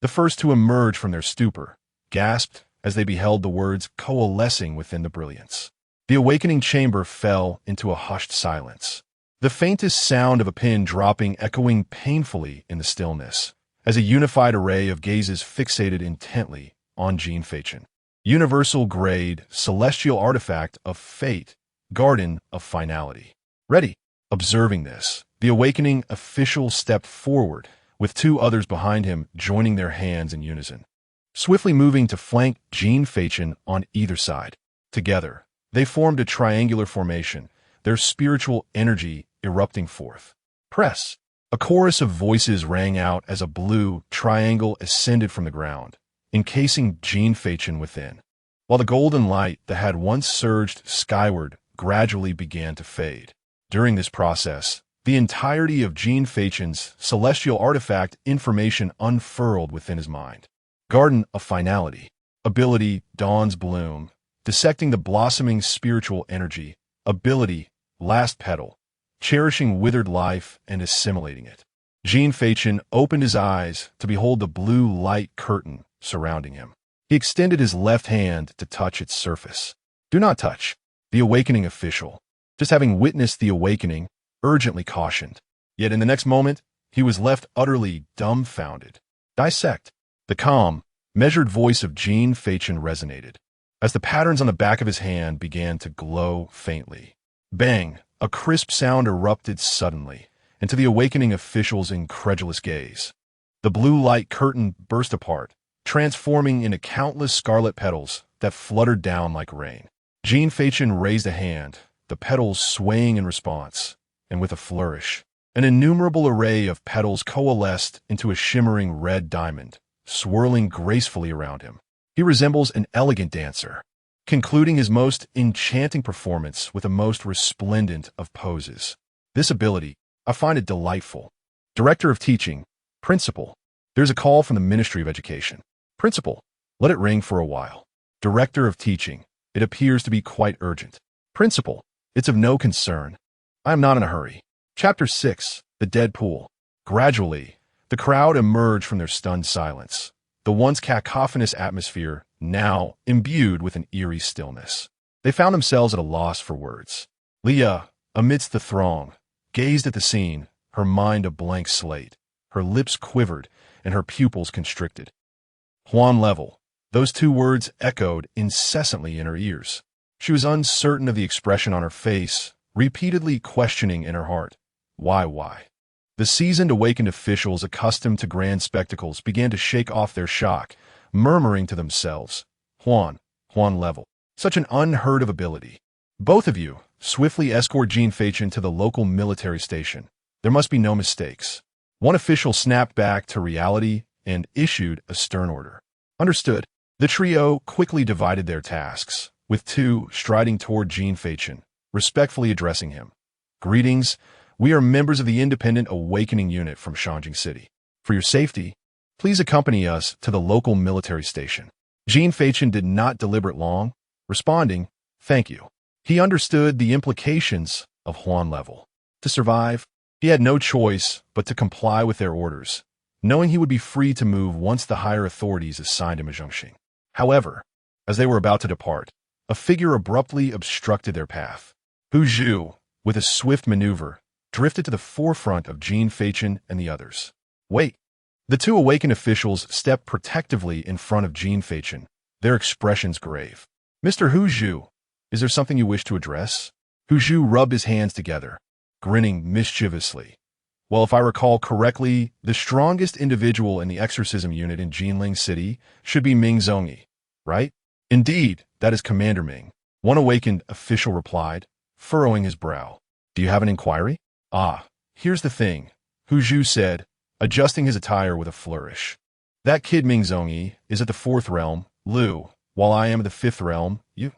the first to emerge from their stupor, gasped as they beheld the words coalescing within the brilliance. The awakening chamber fell into a hushed silence, the faintest sound of a pin dropping echoing painfully in the stillness, as a unified array of gazes fixated intently on Jin Feichen. Universal grade, celestial artifact of fate, garden of finality. Ready. Observing this, the awakening official stepped forward, with two others behind him joining their hands in unison, swiftly moving to flank Jin Feichen on either side. Together, they formed a triangular formation, their spiritual energy erupting forth. Press! A chorus of voices rang out as a blue triangle ascended from the ground, encasing Jin Feichen within, while the golden light that had once surged skyward gradually began to fade. During this process, the entirety of Jin Feichen's celestial artifact information unfurled within his mind. Garden of Finality. Ability, Dawn's Bloom. Dissecting the blossoming spiritual energy. Ability, Last Petal. Cherishing withered life and assimilating it. Jin Feichen opened his eyes to behold the blue light curtain surrounding him. He extended his left hand to touch its surface. Do not touch. The awakening official, just having witnessed the awakening, urgently cautioned. Yet in the next moment, he was left utterly dumbfounded. Dissect. The calm, measured voice of Jin Feichen resonated, as the patterns on the back of his hand began to glow faintly. Bang! A crisp sound erupted suddenly, into the awakening official's incredulous gaze. The blue light curtain burst apart, transforming into countless scarlet petals that fluttered down like rain. Jin Feichen raised a hand, the petals swaying in response, and with a flourish, an innumerable array of petals coalesced into a shimmering red diamond, swirling gracefully around him. He resembles an elegant dancer, concluding his most enchanting performance with a most resplendent of poses. This ability, I find it delightful. Director of Teaching, Principal. There's a call from the Ministry of Education. Principal, let it ring for a while. Director of Teaching. It appears to be quite urgent. Principal, it's of no concern. I am not in a hurry. Chapter 6, The Dead Pool. Gradually, the crowd emerged from their stunned silence, the once cacophonous atmosphere now imbued with an eerie stillness. They found themselves at a loss for words. Leah, amidst the throng, gazed at the scene, her mind a blank slate. Her lips quivered, and her pupils constricted. Huan level. Those two words echoed incessantly in her ears. She was uncertain of the expression on her face, repeatedly questioning in her heart. Why? The seasoned awakened officials accustomed to grand spectacles began to shake off their shock, murmuring to themselves, Huan level. Such an unheard of ability. Both of you, swiftly escort Jin Feichen to the local military station. There must be no mistakes. One official snapped back to reality and issued a stern order. Understood. The trio quickly divided their tasks, with two striding toward Jin Feichen, respectfully addressing him. Greetings. We are members of the Independent Awakening Unit from Shanjing City. For your safety, please accompany us to the local military station. Jin Feichen did not deliberate long, responding, "Thank you." He understood the implications of Huan level. To survive, he had no choice but to comply with their orders, knowing he would be free to move once the higher authorities assigned him a Zhongxing. However, as they were about to depart, a figure abruptly obstructed their path. Hu Zhu, with a swift maneuver, drifted to the forefront of Jin Feichen and the others. Wait. The two awakened officials stepped protectively in front of Jin Feichen, their expressions grave. "Mr. Hu Zhu, is there something you wish to address?" Hu Zhu rubbed his hands together, grinning mischievously. "Well, if I recall correctly, the strongest individual in the exorcism unit in Jinling City should be Ming Zongyi, right?" "Indeed, that is Commander Ming," one awakened official replied, furrowing his brow. "Do you have an inquiry?" "Ah, here's the thing," Hu Zhu said, adjusting his attire with a flourish. "That kid Ming Zongyi is at the 4th realm, Lu, while I am at the 5th realm, Yu.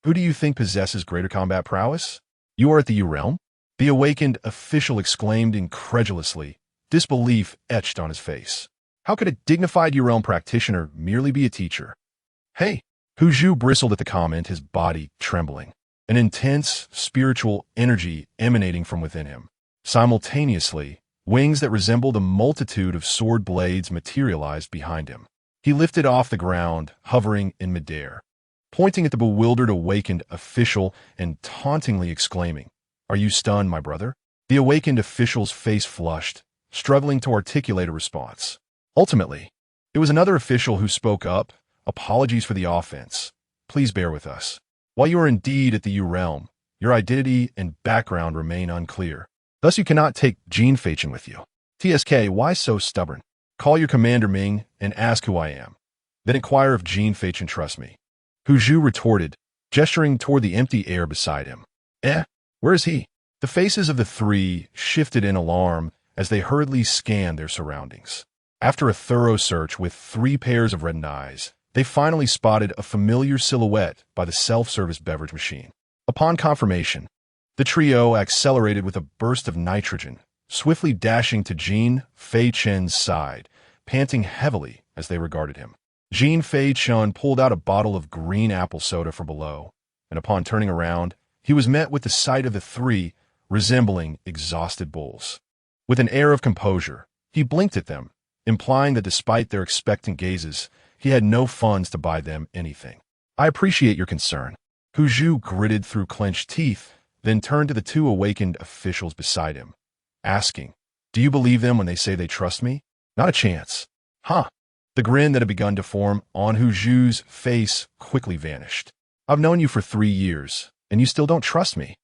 Who do you think possesses greater combat prowess?" "You are at the Yu realm?" The awakened official exclaimed incredulously, disbelief etched on his face. How could a dignified Yu realm practitioner merely be a teacher? "Hey!" Hu Zhu bristled at the comment, his body trembling, an intense spiritual energy emanating from within him. Simultaneously, wings that resembled a multitude of sword blades materialized behind him. He lifted off the ground, hovering in midair, pointing at the bewildered awakened official and tauntingly exclaiming, "Are you stunned, my brother?" The awakened official's face flushed, struggling to articulate a response. Ultimately, it was another official who spoke up, "Apologies for the offense. Please bear with us. While you are indeed at the Yu realm, your identity and background remain unclear. Thus you cannot take Jin Feichen with you. TSK, why so stubborn? Call your Commander Ming and ask who I am. Then inquire if Jin Feichen trusts me." Hu Zhu retorted, gesturing toward the empty air beside him. Where is he?" The faces of the three shifted in alarm as they hurriedly scanned their surroundings. After a thorough search with 3 pairs of reddened eyes, they finally spotted a familiar silhouette by the self-service beverage machine. Upon confirmation, the trio accelerated with a burst of nitrogen, swiftly dashing to Jin Feichen's side, panting heavily as they regarded him. Jin Feichen pulled out a bottle of green apple soda from below, and upon turning around, he was met with the sight of the three resembling exhausted bulls. With an air of composure, he blinked at them, implying that despite their expectant gazes, he had no funds to buy them anything. "I appreciate your concern." Hu Zhu gritted through clenched teeth, then turned to the 2 awakened officials beside him, asking, "Do you believe them when they say they trust me?" "Not a chance." "Huh." The grin that had begun to form on Hu Zhu's face quickly vanished. "I've known you for 3 years, and you still don't trust me.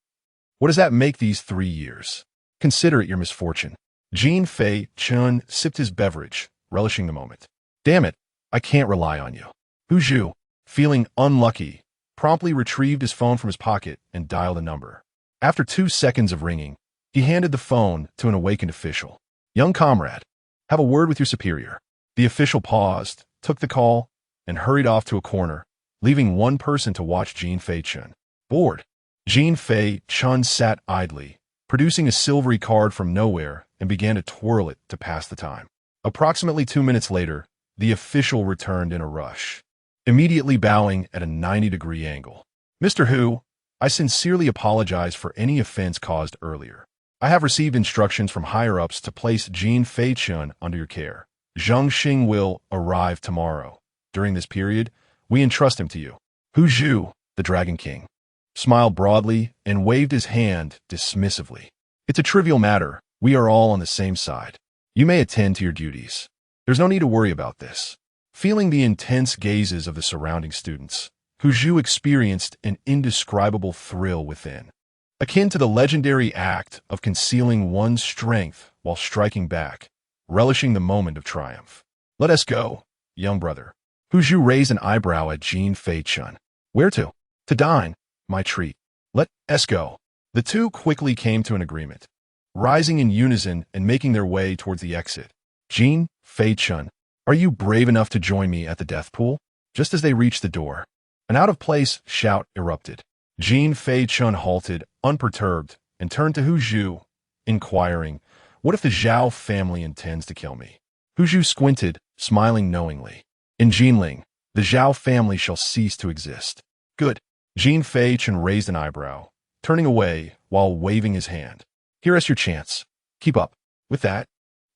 What does that make these 3 years? Consider it your misfortune." Jin Feichen sipped his beverage, relishing the moment. "Damn it, I can't rely on you." Hu Zhu, feeling unlucky, promptly retrieved his phone from his pocket and dialed a number. After 2 seconds of ringing, he handed the phone to an awakened official. "Young comrade, have a word with your superior." The official paused, took the call, and hurried off to a corner, leaving one person to watch Jin Feichen. Bored, Jin Feichen sat idly, producing a silvery card from nowhere, and began to twirl it to pass the time. Approximately 2 minutes later, the official returned in a rush, immediately bowing at a 90-degree angle. "Mr. Hu, I sincerely apologize for any offense caused earlier. I have received instructions from higher-ups to place Jin Feichen under your care. Zhongxing will arrive tomorrow. During this period, we entrust him to you." Hu Zhu, the Dragon King, smiled broadly and waved his hand dismissively. "It's a trivial matter. We are all on the same side. You may attend to your duties. There's no need to worry about this." Feeling the intense gazes of the surrounding students, Hu Zhu experienced an indescribable thrill within, akin to the legendary act of concealing one's strength while striking back, relishing the moment of triumph. "Let us go, young brother." Hu Zhu raised an eyebrow at Jin Feichen. "Where to?" "To dine. My treat." Let's go. The two quickly came to an agreement, rising in unison and making their way towards the exit. Jin Feichen, are you brave enough to join me at the death pool? Just as they reached the door, an out-of-place shout erupted. Jin Feichen halted, unperturbed, and turned to Hu Zhu, inquiring, "What if the Zhao family intends to kill me?" Hu Zhu squinted, smiling knowingly. "In Jinling, the Zhao family shall cease to exist." "Good." Jin Feichen raised an eyebrow, turning away while waving his hand. "Here's your chance. Keep up." With that,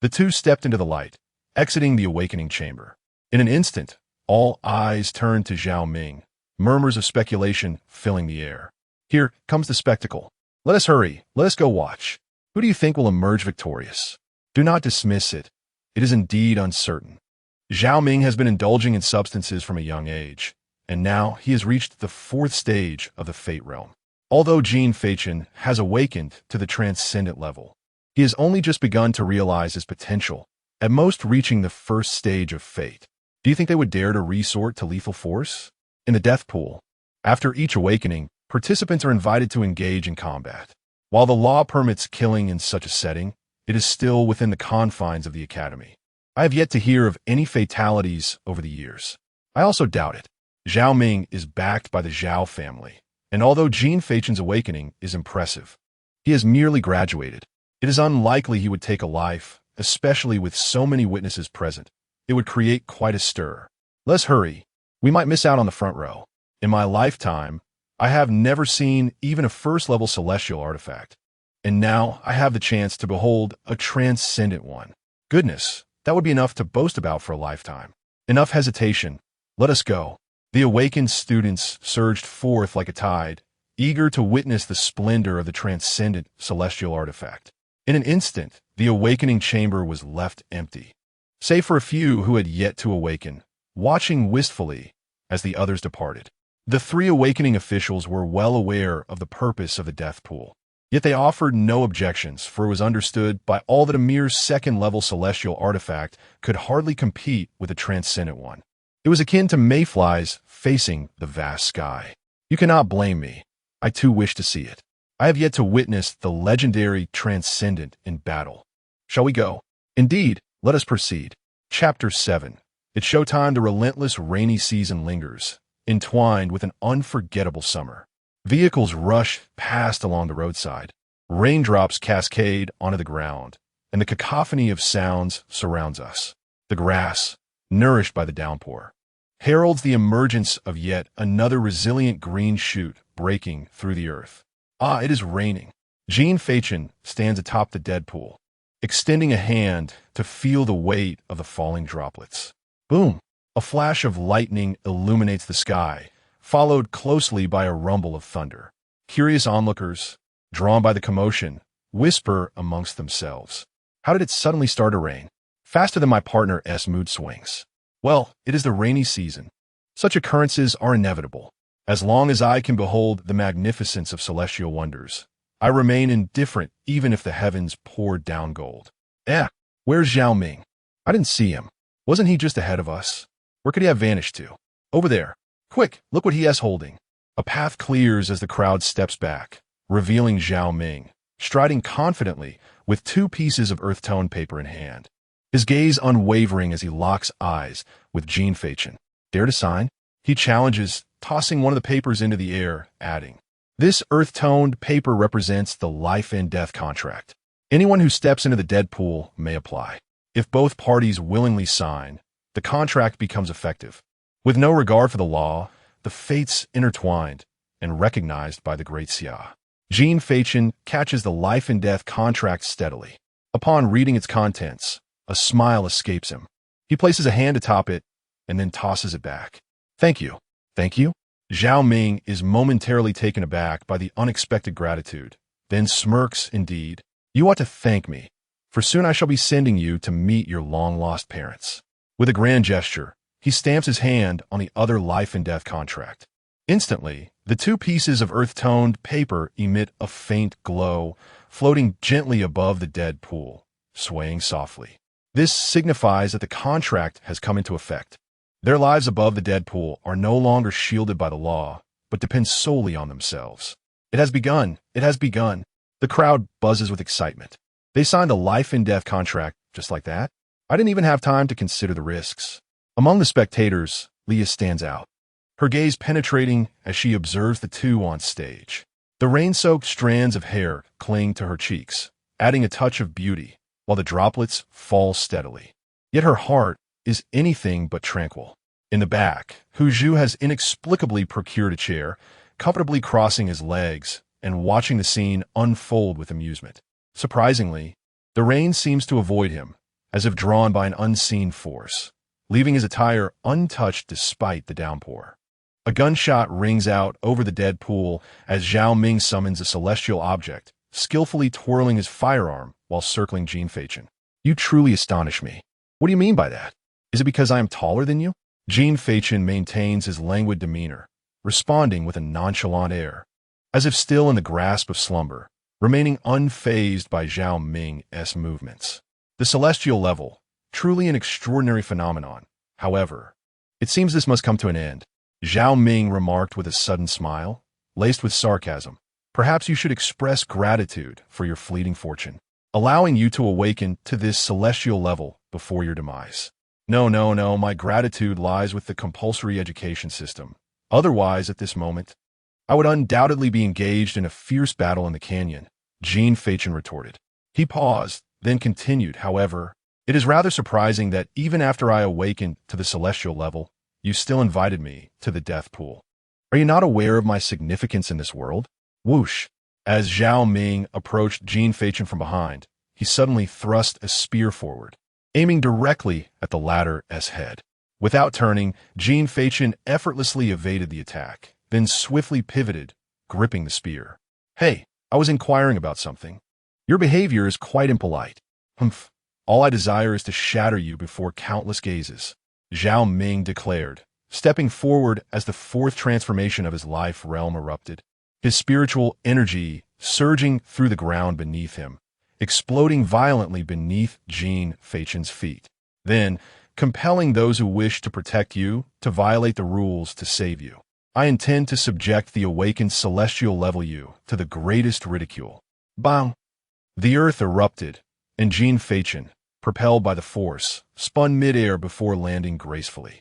the two stepped into the light, exiting the awakening chamber. In an instant, all eyes turned to Zhao Ming, murmurs of speculation filling the air. "Here comes the spectacle. Let us hurry. Let us go watch. Who do you think will emerge victorious? Do not dismiss it. It is indeed uncertain." Zhao Ming has been indulging in substances from a young age, and now he has reached the fourth stage of the fate realm. Although Jin Feichen has awakened to the transcendent level, he has only just begun to realize his potential, at most reaching the first stage of fate. Do you think they would dare to resort to lethal force? In the death pool, after each awakening, participants are invited to engage in combat. While the law permits killing in such a setting, it is still within the confines of the academy. I have yet to hear of any fatalities over the years. I also doubt it. Zhao Ming is backed by the Zhao family, and although Jin Feichen's awakening is impressive, he has merely graduated. It is unlikely he would take a life, especially with so many witnesses present. It would create quite a stir. Let's hurry. We might miss out on the front row. In my lifetime, I have never seen even a first-level celestial artifact, and now I have the chance to behold a transcendent one. Goodness, that would be enough to boast about for a lifetime. Enough hesitation. Let us go. The awakened students surged forth like a tide, eager to witness the splendor of the transcendent celestial artifact. In an instant, the awakening chamber was left empty, save for a few who had yet to awaken, watching wistfully as the others departed. The three awakening officials were well aware of the purpose of the death pool, yet they offered no objections, for it was understood by all that a mere second-level celestial artifact could hardly compete with a transcendent one. It was akin to mayflies facing the vast sky. You cannot blame me. I too wish to see it. I have yet to witness the legendary transcendent in battle. Shall we go? Indeed, let us proceed. Chapter 7. It's showtime. The relentless rainy season lingers, entwined with an unforgettable summer. Vehicles rush past along the roadside. Raindrops cascade onto the ground, and the cacophony of sounds surrounds us. The grass, nourished by the downpour, heralds the emergence of yet another resilient green shoot breaking through the earth. Ah, it is raining. Jin Feichen stands atop the dead pool, extending a hand to feel the weight of the falling droplets. Boom! A flash of lightning illuminates the sky, followed closely by a rumble of thunder. Curious onlookers, drawn by the commotion, whisper amongst themselves. How did it suddenly start to rain? Faster than my partner's mood swings. Well, it is the rainy season. Such occurrences are inevitable. As long as I can behold the magnificence of celestial wonders, I remain indifferent even if the heavens pour down gold. Where's Zhao Ming? I didn't see him. Wasn't he just ahead of us? Where could he have vanished to? Over there. Quick, look what he has holding. A path clears as the crowd steps back, revealing Zhao Ming, striding confidently with 2 pieces of earth-tone paper in hand. His gaze unwavering as he locks eyes with Jin Feichen. Dare to sign? He challenges, tossing one of the papers into the air, adding, "This earth-toned paper represents the life and death contract. Anyone who steps into the dead pool may apply. If both parties willingly sign, the contract becomes effective. With no regard for the law, the fates intertwined and recognized by the Great Xia." Jin Feichen catches the life and death contract steadily. Upon reading its contents, a smile escapes him. He places a hand atop it and then tosses it back. Thank you. Thank you? Zhao Ming is momentarily taken aback by the unexpected gratitude, then smirks, "Indeed, you ought to thank me, for soon I shall be sending you to meet your long-lost parents." With a grand gesture, he stamps his hand on the other life and death contract. Instantly, the 2 pieces of earth-toned paper emit a faint glow, floating gently above the dead pool, swaying softly. This signifies that the contract has come into effect. Their lives above the dead pool are no longer shielded by the law, but depend solely on themselves. It has begun. It has begun. The crowd buzzes with excitement. They signed a life-and-death contract just like that. I didn't even have time to consider the risks. Among the spectators, Leah stands out, her gaze penetrating as she observes the two on stage. The rain-soaked strands of hair cling to her cheeks, adding a touch of beauty, while the droplets fall steadily. Yet her heart is anything but tranquil. In the back, Hu Zhu has inexplicably procured a chair, comfortably crossing his legs and watching the scene unfold with amusement. Surprisingly, the rain seems to avoid him, as if drawn by an unseen force, leaving his attire untouched despite the downpour. A gunshot rings out over the dead pool as Zhao Ming summons a celestial object, skillfully twirling his firearm while circling Jin Feichen. You truly astonish me. What do you mean by that? Is it because I am taller than you? Jin Feichen maintains his languid demeanor, responding with a nonchalant air, as if still in the grasp of slumber, remaining unfazed by Zhao Ming's movements. The celestial level, truly an extraordinary phenomenon. However, it seems this must come to an end. Zhao Ming remarked with a sudden smile, laced with sarcasm. Perhaps you should express gratitude for your fleeting fortune, allowing you to awaken to this celestial level before your demise. No, my gratitude lies with the compulsory education system. Otherwise, at this moment, I would undoubtedly be engaged in a fierce battle in the canyon, Jin Feichen retorted. He paused, then continued, however, it is rather surprising that even after I awakened to the celestial level, you still invited me to the death pool. Are you not aware of my significance in this world? Whoosh! As Zhao Ming approached Jin Feichen from behind, he suddenly thrust a spear forward, aiming directly at the latter's head. Without turning, Jin Feichen effortlessly evaded the attack, then swiftly pivoted, gripping the spear. Hey, I was inquiring about something. Your behavior is quite impolite. Humph. All I desire is to shatter you before countless gazes, Zhao Ming declared, stepping forward as the fourth transformation of his life realm erupted, his spiritual energy surging through the ground beneath him, exploding violently beneath Jin Feichen's feet. Then, compelling those who wish to protect you to violate the rules to save you. I intend to subject the awakened celestial level you to the greatest ridicule. Bang! The earth erupted, and Jin Feichen, propelled by the force, spun midair before landing gracefully.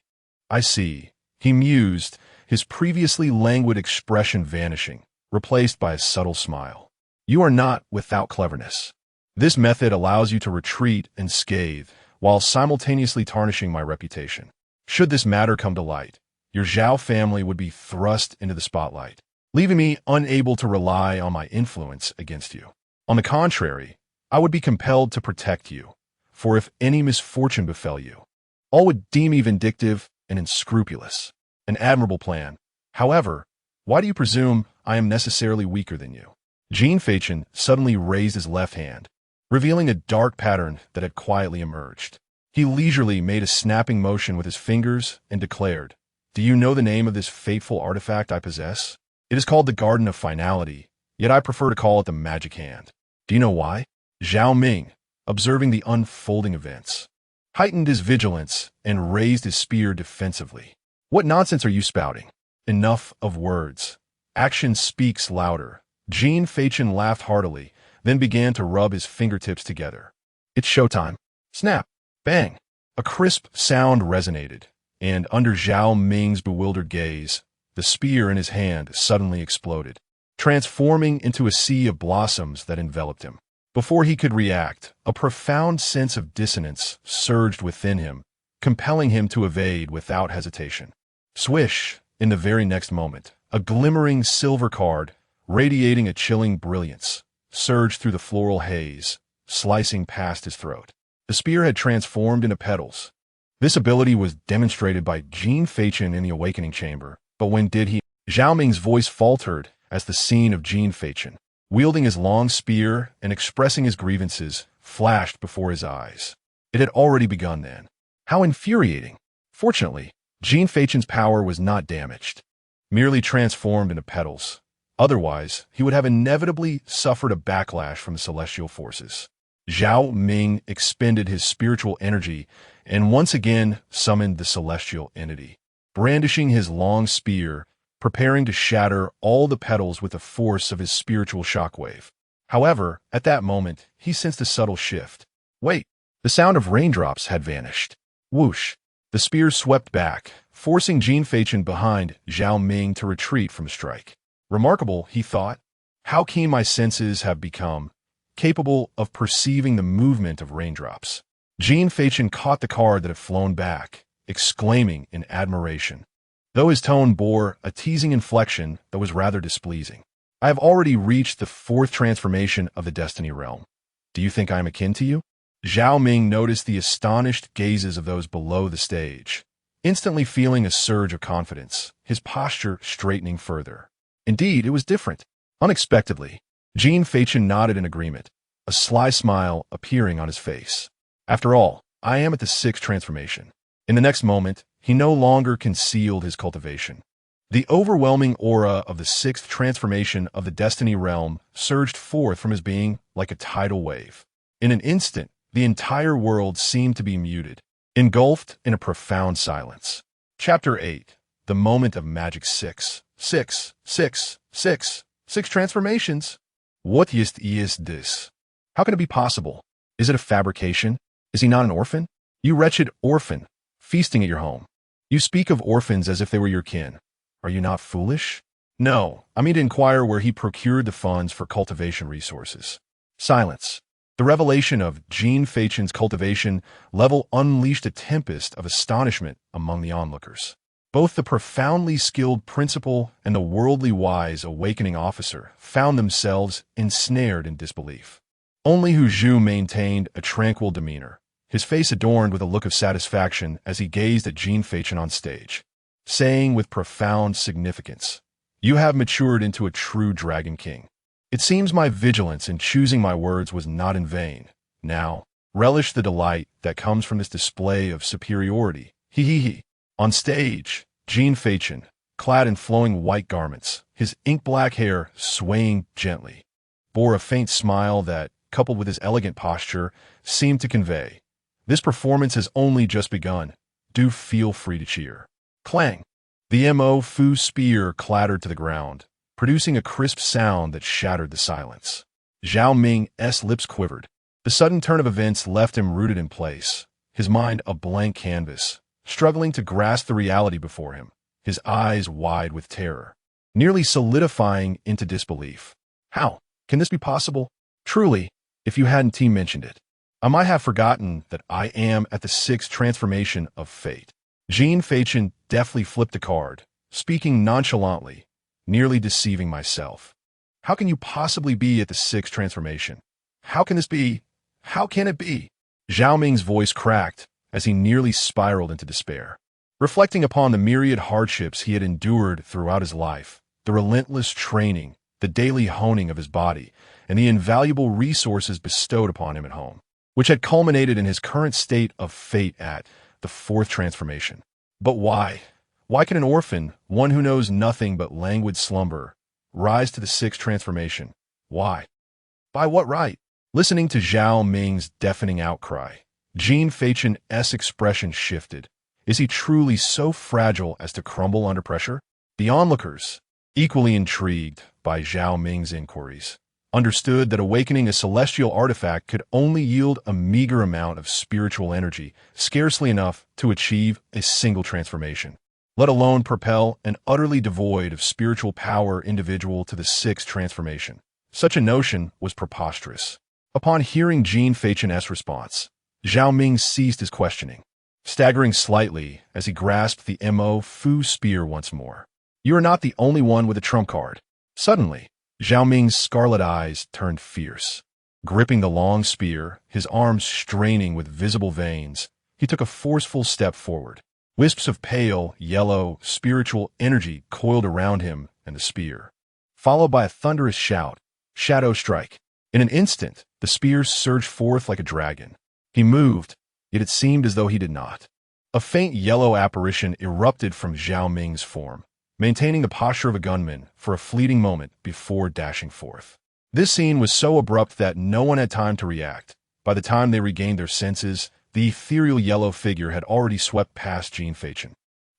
I see, he mused, his previously languid expression vanishing, replaced by a subtle smile. You are not without cleverness. This method allows you to retreat unscathed, while simultaneously tarnishing my reputation. Should this matter come to light, your Zhao family would be thrust into the spotlight, leaving me unable to rely on my influence against you. On the contrary, I would be compelled to protect you, for if any misfortune befell you, all would deem me vindictive and unscrupulous. An admirable plan. However, why do you presume I am necessarily weaker than you? Jin Feichen suddenly raised his left hand, revealing a dark pattern that had quietly emerged. He leisurely made a snapping motion with his fingers and declared, Do you know the name of this fateful artifact I possess? It is called the Garden of Finality, yet I prefer to call it the Magic Hand. Do you know why? Zhao Ming, observing the unfolding events, heightened his vigilance and raised his spear defensively. What nonsense are you spouting? Enough of words. Action speaks louder. Jin Feichen laughed heartily, then began to rub his fingertips together. It's showtime. Snap. Bang. A crisp sound resonated, and under Zhao Ming's bewildered gaze, the spear in his hand suddenly exploded, transforming into a sea of blossoms that enveloped him. Before he could react, a profound sense of dissonance surged within him, compelling him to evade without hesitation. Swish! In the very next moment, a glimmering silver card, radiating a chilling brilliance, surged through the floral haze, slicing past his throat. The spear had transformed into petals. This ability was demonstrated by Jin Feichen in the awakening chamber, but when did he? Zhao Ming's voice faltered as the scene of Jin Feichen, wielding his long spear and expressing his grievances, flashed before his eyes. It had already begun then. How infuriating! Fortunately, Jin Feichen's power was not damaged, merely transformed into petals. Otherwise, he would have inevitably suffered a backlash from the celestial forces. Zhao Ming expended his spiritual energy and once again summoned the celestial entity. Brandishing his long spear, preparing to shatter all the petals with the force of his spiritual shockwave. However, at that moment, he sensed a subtle shift. Wait, the sound of raindrops had vanished. Whoosh! The spear swept back, forcing Jin Feichen behind Zhao Ming to retreat from the strike. Remarkable, he thought. How keen my senses have become, capable of perceiving the movement of raindrops. Jin Feichen caught the card that had flown back, exclaiming in admiration, though his tone bore a teasing inflection that was rather displeasing. I have already reached the 4th transformation of the Destiny Realm. Do you think I am akin to you? Zhao Ming noticed the astonished gazes of those below the stage, instantly feeling a surge of confidence, his posture straightening further. Indeed, it was different. Unexpectedly, Jin Feichen nodded in agreement, a sly smile appearing on his face. After all, I am at the 6th transformation. In the next moment, he no longer concealed his cultivation. The overwhelming aura of the 6th transformation of the Destiny Realm surged forth from his being like a tidal wave. In an instant, the entire world seemed to be muted, engulfed in a profound silence. Chapter 8. The Moment of Magic 6. 6 transformations. What is this? How can it be possible? Is it a fabrication? Is he not an orphan? You wretched orphan, feasting at your home. You speak of orphans as if they were your kin. Are you not foolish? No, I mean to inquire where he procured the funds for cultivation resources. Silence. The revelation of Jin Feichen's cultivation level unleashed a tempest of astonishment among the onlookers. Both the profoundly skilled principal and the worldly wise awakening officer found themselves ensnared in disbelief. Only Hu Zhu maintained a tranquil demeanor, his face adorned with a look of satisfaction as he gazed at Jin Feichen on stage, saying with profound significance, "You have matured into a true Dragon King. It seems my vigilance in choosing my words was not in vain. Now, relish the delight that comes from this display of superiority. He. On stage, Jin Feichen, clad in flowing white garments, his ink-black hair swaying gently, bore a faint smile that, coupled with his elegant posture, seemed to convey, "This performance has only just begun. Do feel free to cheer." Clang! The Mo Fu spear clattered to the ground, producing a crisp sound that shattered the silence. Zhao Ming's lips quivered. The sudden turn of events left him rooted in place, his mind a blank canvas, struggling to grasp the reality before him, his eyes wide with terror, nearly solidifying into disbelief. How can this be possible? Truly, if you hadn't mentioned it, I might have forgotten that I am at the 6th transformation of fate. Jin Feichen deftly flipped a card, speaking nonchalantly, nearly deceiving myself. How can you possibly be at the 6th transformation? How can this be? How can it be? Zhao Ming's voice cracked as he nearly spiraled into despair. Reflecting upon the myriad hardships he had endured throughout his life, the relentless training, the daily honing of his body, and the invaluable resources bestowed upon him at home, which had culminated in his current state of fate at the 4th transformation. But why? Why can an orphan, one who knows nothing but languid slumber, rise to the 6th transformation? Why? By what right? Listening to Zhao Ming's deafening outcry, Jin Feichen's expression shifted. Is he truly so fragile as to crumble under pressure? The onlookers, equally intrigued by Zhao Ming's inquiries, understood that awakening a celestial artifact could only yield a meager amount of spiritual energy, scarcely enough to achieve a single transformation, let alone propel an utterly devoid of spiritual power individual to the 6th transformation. Such a notion was preposterous. Upon hearing Jin Feichen's response, Zhao Ming ceased his questioning, staggering slightly as he grasped the Mo Fu spear once more. You are not the only one with a trump card. Suddenly, Zhao Ming's scarlet eyes turned fierce. Gripping the long spear, his arms straining with visible veins, he took a forceful step forward. Wisps of pale, yellow, spiritual energy coiled around him and the spear, followed by a thunderous shout, "Shadow Strike!" In an instant, the spear surged forth like a dragon. He moved, yet it seemed as though he did not. A faint yellow apparition erupted from Zhao Ming's form, maintaining the posture of a gunman for a fleeting moment before dashing forth. This scene was so abrupt that no one had time to react. By the time they regained their senses, the ethereal yellow figure had already swept past Jin Feichen.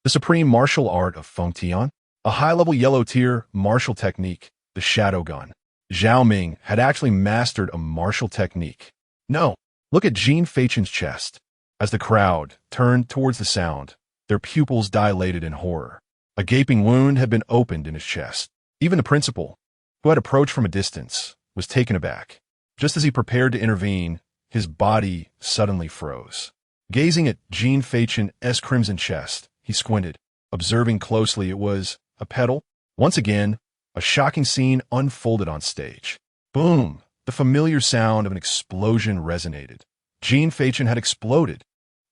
The supreme martial art of Feng Tian? A high-level yellow-tier martial technique, the shadow gun. Zhao Ming had actually mastered a martial technique. No, look at Jin Feichen's chest. As the crowd turned towards the sound, their pupils dilated in horror. A gaping wound had been opened in his chest. Even the principal, who had approached from a distance, was taken aback. Just as he prepared to intervene, his body suddenly froze. Gazing at Jin Feichen's crimson chest, he squinted. Observing closely, it was a petal. Once again, a shocking scene unfolded on stage. Boom! The familiar sound of an explosion resonated. Jin Feichen had exploded.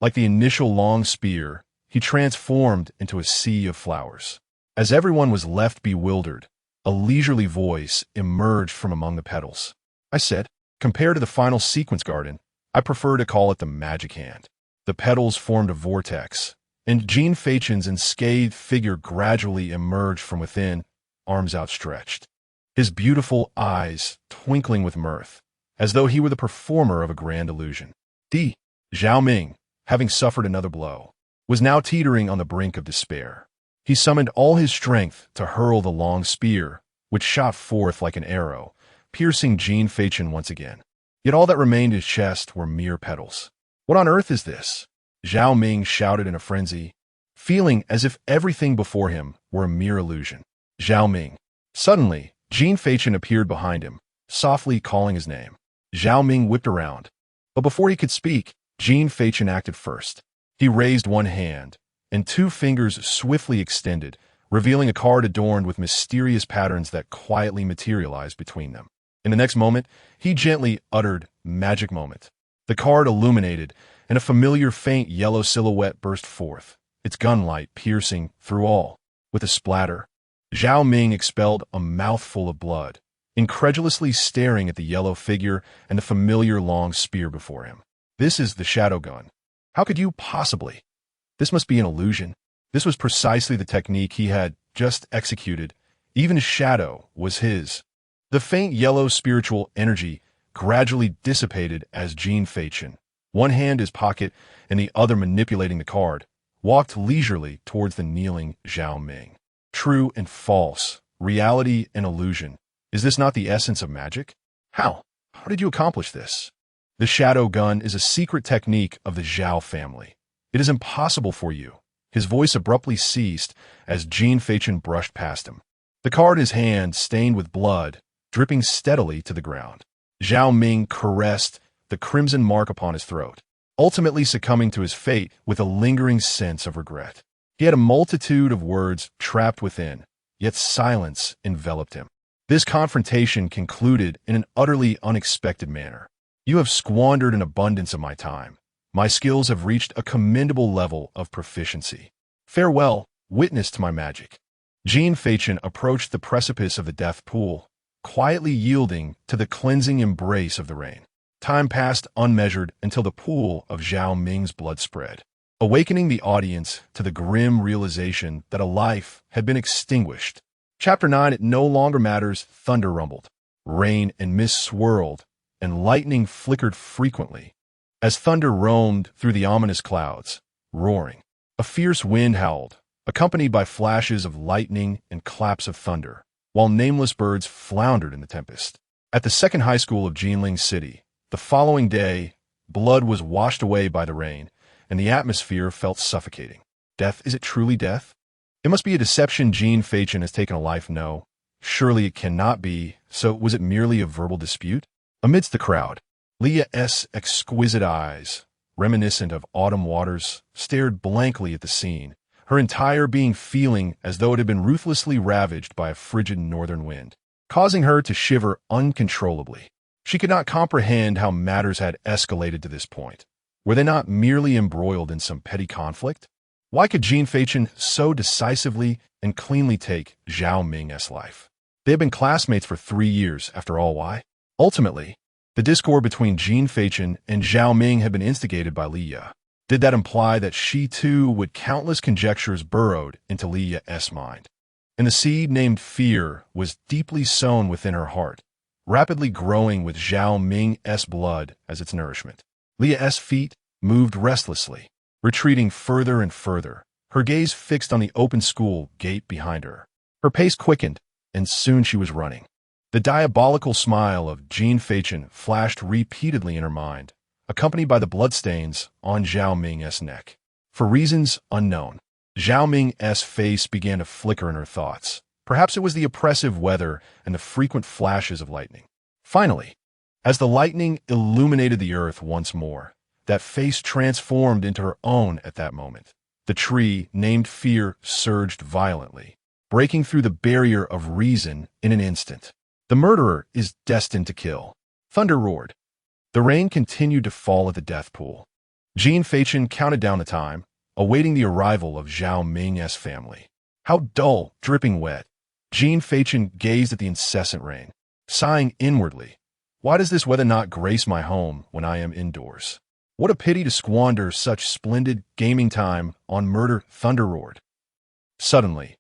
Like the initial long spear, he transformed into a sea of flowers. As everyone was left bewildered, a leisurely voice emerged from among the petals. I said, compared to the final sequence garden, I prefer to call it the magic hand. The petals formed a vortex, and Jin Feichen's unscathed figure gradually emerged from within, arms outstretched. His beautiful eyes twinkling with mirth, as though he were the performer of a grand illusion. Zhao Ming, having suffered another blow, was now teetering on the brink of despair. He summoned all his strength to hurl the long spear, which shot forth like an arrow, piercing Jin Feichen once again. Yet all that remained in his chest were mere petals. What on earth is this? Zhao Ming shouted in a frenzy, feeling as if everything before him were a mere illusion. Zhao Ming. Suddenly, Jin Feichen appeared behind him, softly calling his name. Zhao Ming whipped around. But before he could speak, Jin Feichen acted first. He raised one hand, and two fingers swiftly extended, revealing a card adorned with mysterious patterns that quietly materialized between them. In the next moment, he gently uttered, "Magic moment." The card illuminated, and a familiar faint yellow silhouette burst forth, its gunlight piercing through all. With a splatter, Zhao Ming expelled a mouthful of blood, incredulously staring at the yellow figure and the familiar long spear before him. This is the shadow gun. How could you possibly? This must be an illusion. This was precisely the technique he had just executed. Even his shadow was his. The faint yellow spiritual energy gradually dissipated as Jin Feichen, one hand in his pocket and the other manipulating the card, walked leisurely towards the kneeling Zhao Ming. True and false, reality and illusion. Is this not the essence of magic? How? How did you accomplish this? The shadow gun is a secret technique of the Zhao family. It is impossible for you. His voice abruptly ceased as Jin Feichen brushed past him. The card in his hand, stained with blood, dripping steadily to the ground. Zhao Ming caressed the crimson mark upon his throat, ultimately succumbing to his fate with a lingering sense of regret. He had a multitude of words trapped within, yet silence enveloped him. This confrontation concluded in an utterly unexpected manner. You have squandered an abundance of my time. My skills have reached a commendable level of proficiency. Farewell, witness to my magic. Jin Feichen approached the precipice of the death pool, quietly yielding to the cleansing embrace of the rain. Time passed unmeasured until the pool of Zhao Ming's blood spread, awakening the audience to the grim realization that a life had been extinguished. Chapter 9, It No Longer Matters. Thunder rumbled. Rain and mist swirled, and lightning flickered frequently, as thunder roamed through the ominous clouds, roaring. A fierce wind howled, accompanied by flashes of lightning and claps of thunder, while nameless birds floundered in the tempest. At the second high school of Jinling City, the following day, blood was washed away by the rain, and the atmosphere felt suffocating. Death? Is it truly death? It must be a deception. Jin Feichen has taken a life. No, surely it cannot be. So was it merely a verbal dispute? Amidst the crowd, Leah's exquisite eyes, reminiscent of autumn waters, stared blankly at the scene, her entire being feeling as though it had been ruthlessly ravaged by a frigid northern wind, causing her to shiver uncontrollably. She could not comprehend how matters had escalated to this point. Were they not merely embroiled in some petty conflict? Why could Jin Feichen so decisively and cleanly take Zhao Ming's life? They had been classmates for 3 years, after all. Why? Ultimately, the discord between Jin Feichen and Zhao Ming had been instigated by Leah. Did that imply that she too would? Countless conjectures burrowed into Leah's mind, and the seed named fear was deeply sown within her heart, rapidly growing with Zhao Ming's blood as its nourishment. Leah's feet moved restlessly, retreating further and further, her gaze fixed on the open school gate behind her. Her pace quickened, and soon she was running. The diabolical smile of Jin Feichen flashed repeatedly in her mind, accompanied by the bloodstains on Zhao Ming's neck. For reasons unknown, Zhao Ming's face began to flicker in her thoughts. Perhaps it was the oppressive weather and the frequent flashes of lightning. Finally, as the lightning illuminated the earth once more, that face transformed into her own at that moment. The tree, named Fear, surged violently, breaking through the barrier of reason in an instant. The murderer is destined to kill. Thunder roared. The rain continued to fall at the death pool. Jin Feichen counted down the time, awaiting the arrival of Zhao Ming's family. How dull, dripping wet. Jin Feichen gazed at the incessant rain, sighing inwardly. Why does this weather not grace my home when I am indoors? What a pity to squander such splendid gaming time on murder. Thunder roared. Suddenly,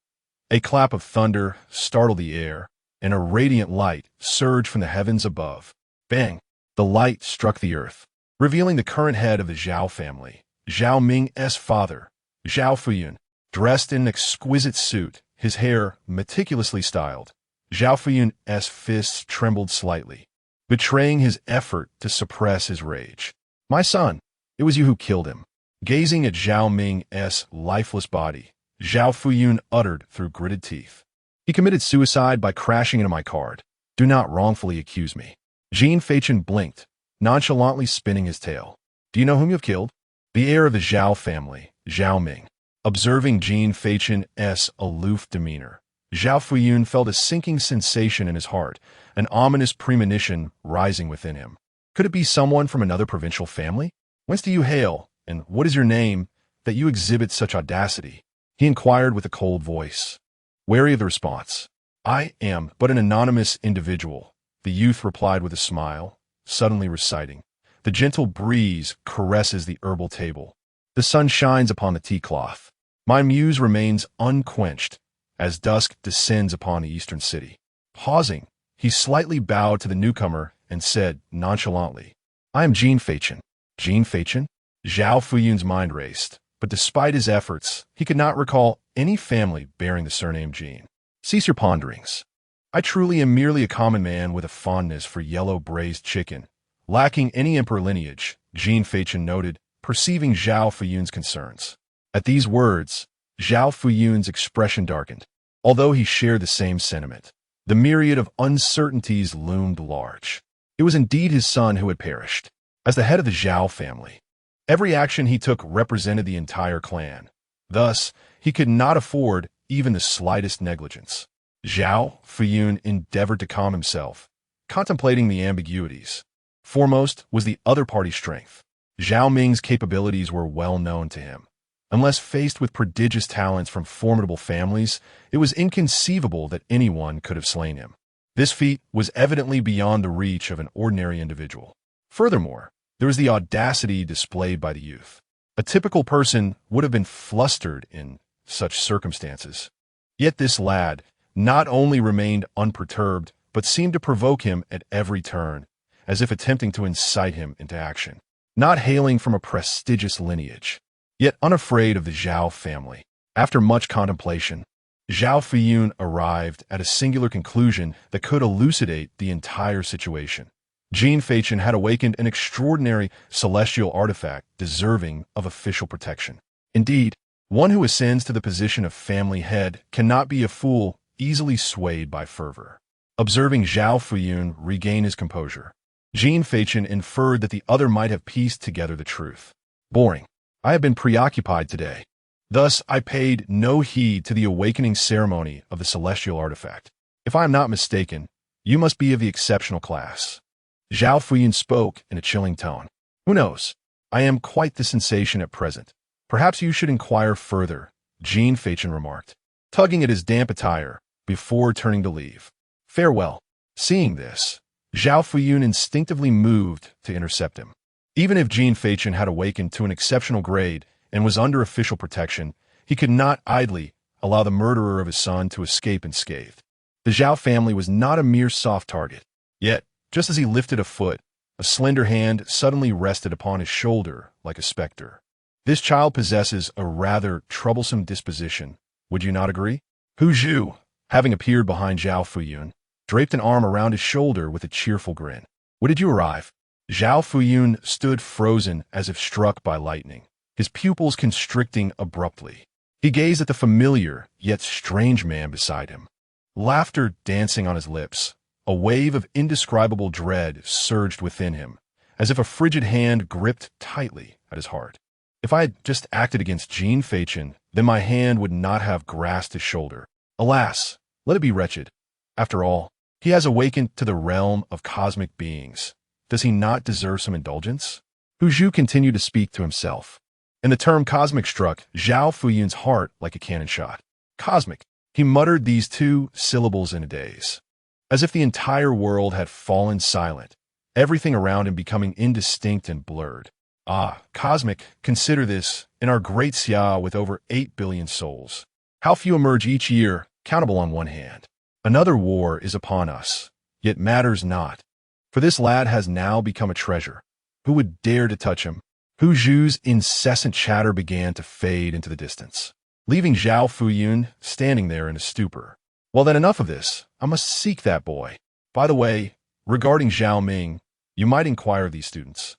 a clap of thunder startled the air, and a radiant light surged from the heavens above. Bang! The light struck the earth, revealing the current head of the Zhao family, Zhao Ming's father, Zhao Fuyun, dressed in an exquisite suit, his hair meticulously styled. Zhao Fuyun's fists trembled slightly, betraying his effort to suppress his rage. My son, it was you who killed him. Gazing at Zhao Ming's lifeless body, Zhao Fuyun uttered through gritted teeth. He committed suicide by crashing into my cart. Do not wrongfully accuse me. Jin Feichen blinked, nonchalantly spinning his tail. Do you know whom you have killed? The heir of the Zhao family, Zhao Ming. Observing Jin Feichen's aloof demeanor, Zhao Fuyun felt a sinking sensation in his heart, an ominous premonition rising within him. Could it be someone from another provincial family? Whence do you hail, and what is your name, that you exhibit such audacity? He inquired with a cold voice. Wary of the response. I am but an anonymous individual, the youth replied with a smile, suddenly reciting. The gentle breeze caresses the herbal table. The sun shines upon the tea cloth. My muse remains unquenched as dusk descends upon the eastern city. Pausing, he slightly bowed to the newcomer and said nonchalantly, I am Jin Feichen. Jin Feichen? Zhao Fuyun's mind raced, but despite his efforts, he could not recall any family bearing the surname Jin. Cease your ponderings. I truly am merely a common man with a fondness for yellow braised chicken, lacking any emperor lineage, Jin Feichen noted, perceiving Zhao Fuyun's concerns. At these words, Zhao Fuyun's expression darkened. Although he shared the same sentiment, the myriad of uncertainties loomed large. It was indeed his son who had perished. As the head of the Zhao family, every action he took represented the entire clan. Thus, he could not afford even the slightest negligence. Zhao Fuyun endeavored to calm himself, contemplating the ambiguities. Foremost was the other party's strength. Zhao Ming's capabilities were well known to him. Unless faced with prodigious talents from formidable families, it was inconceivable that anyone could have slain him. This feat was evidently beyond the reach of an ordinary individual. Furthermore, there was the audacity displayed by the youth. A typical person would have been flustered in such circumstances. Yet this lad not only remained unperturbed, but seemed to provoke him at every turn, as if attempting to incite him into action. Not hailing from a prestigious lineage, yet unafraid of the Zhao family. After much contemplation, Zhao Fuyun arrived at a singular conclusion that could elucidate the entire situation. Jin Feichen had awakened an extraordinary celestial artifact deserving of official protection. Indeed, one who ascends to the position of family head cannot be a fool easily swayed by fervor. Observing Zhao Fuyun regain his composure, Jin Feichen inferred that the other might have pieced together the truth. Boring. I have been preoccupied today. Thus, I paid no heed to the awakening ceremony of the celestial artifact. If I am not mistaken, you must be of the exceptional class. Zhao Fuyun spoke in a chilling tone. Who knows? I am quite the sensation at present. Perhaps you should inquire further, Jin Feichen remarked, tugging at his damp attire before turning to leave. Farewell. Seeing this, Zhao Fuyun instinctively moved to intercept him. Even if Jin Feichen had awakened to an exceptional grade and was under official protection, he could not idly allow the murderer of his son to escape unscathed. The Zhao family was not a mere soft target. Yet, just as he lifted a foot, a slender hand suddenly rested upon his shoulder like a specter. This child possesses a rather troublesome disposition, would you not agree? Hu Zhu, having appeared behind Zhao Fuyun, draped an arm around his shoulder with a cheerful grin. "When did you arrive?" Zhao Fuyun stood frozen as if struck by lightning, his pupils constricting abruptly. He gazed at the familiar, yet strange man beside him. Laughter dancing on his lips, a wave of indescribable dread surged within him, as if a frigid hand gripped tightly at his heart. If I had just acted against Jin Feichen, then my hand would not have grasped his shoulder. Alas, let it be wretched. After all, he has awakened to the realm of cosmic beings. Does he not deserve some indulgence? Hu Zhu continued to speak to himself. And the term cosmic struck Zhao Fuyun's heart like a cannon shot. Cosmic. He muttered these two syllables in a daze. As if the entire world had fallen silent, everything around him becoming indistinct and blurred. Ah, cosmic, consider this, in our great Xia with over 8 billion souls. How few emerge each year, countable on one hand. Another war is upon us, yet matters not. For this lad has now become a treasure. Who would dare to touch him? Hu Zhu's incessant chatter began to fade into the distance, leaving Zhao Fuyun standing there in a stupor. Well then, enough of this. I must seek that boy. By the way, regarding Zhao Ming, you might inquire of these students.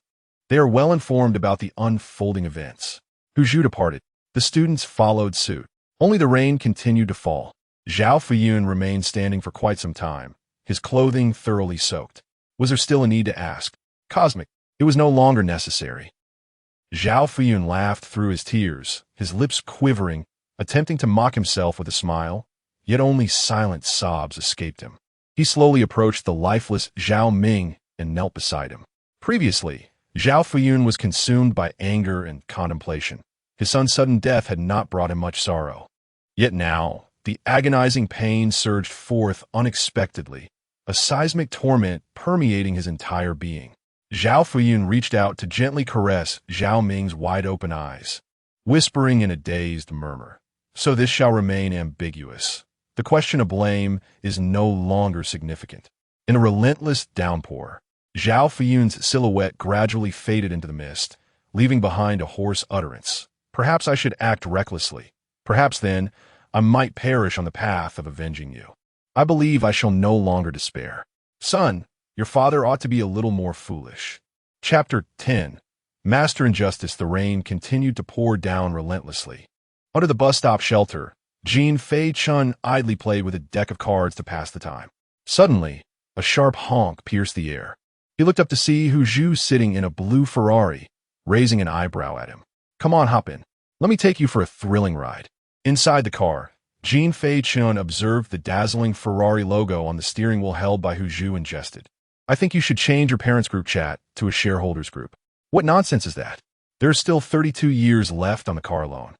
They are well informed about the unfolding events. Hu Zhu departed. The students followed suit. Only the rain continued to fall. Zhao Fuyun remained standing for quite some time, his clothing thoroughly soaked. Was there still a need to ask? Cosmic. It was no longer necessary. Zhao Fuyun laughed through his tears, his lips quivering, attempting to mock himself with a smile, yet only silent sobs escaped him. He slowly approached the lifeless Zhao Ming and knelt beside him. Previously, Zhao Fuyun was consumed by anger and contemplation. His son's sudden death had not brought him much sorrow. Yet now, the agonizing pain surged forth unexpectedly, a seismic torment permeating his entire being. Zhao Fuyun reached out to gently caress Zhao Ming's wide-open eyes, whispering in a dazed murmur, "So this shall remain ambiguous. The question of blame is no longer significant." In a relentless downpour, Zhao Fuyun's silhouette gradually faded into the mist, leaving behind a hoarse utterance. "Perhaps I should act recklessly. Perhaps then I might perish on the path of avenging you. I believe I shall no longer despair. Son, your father ought to be a little more foolish." Chapter 10. Master Injustice. The rain continued to pour down relentlessly. Under the bus stop shelter, Jin Feichen idly played with a deck of cards to pass the time. Suddenly, a sharp honk pierced the air. He looked up to see Hu Zhu sitting in a blue Ferrari, raising an eyebrow at him. "Come on, hop in. Let me take you for a thrilling ride." Inside the car, Jin Feichen observed the dazzling Ferrari logo on the steering wheel held by Hu Zhu and jested. "I think you should change your parents' group chat to a shareholders group." "What nonsense is that? There's still 32 years left on the car loan.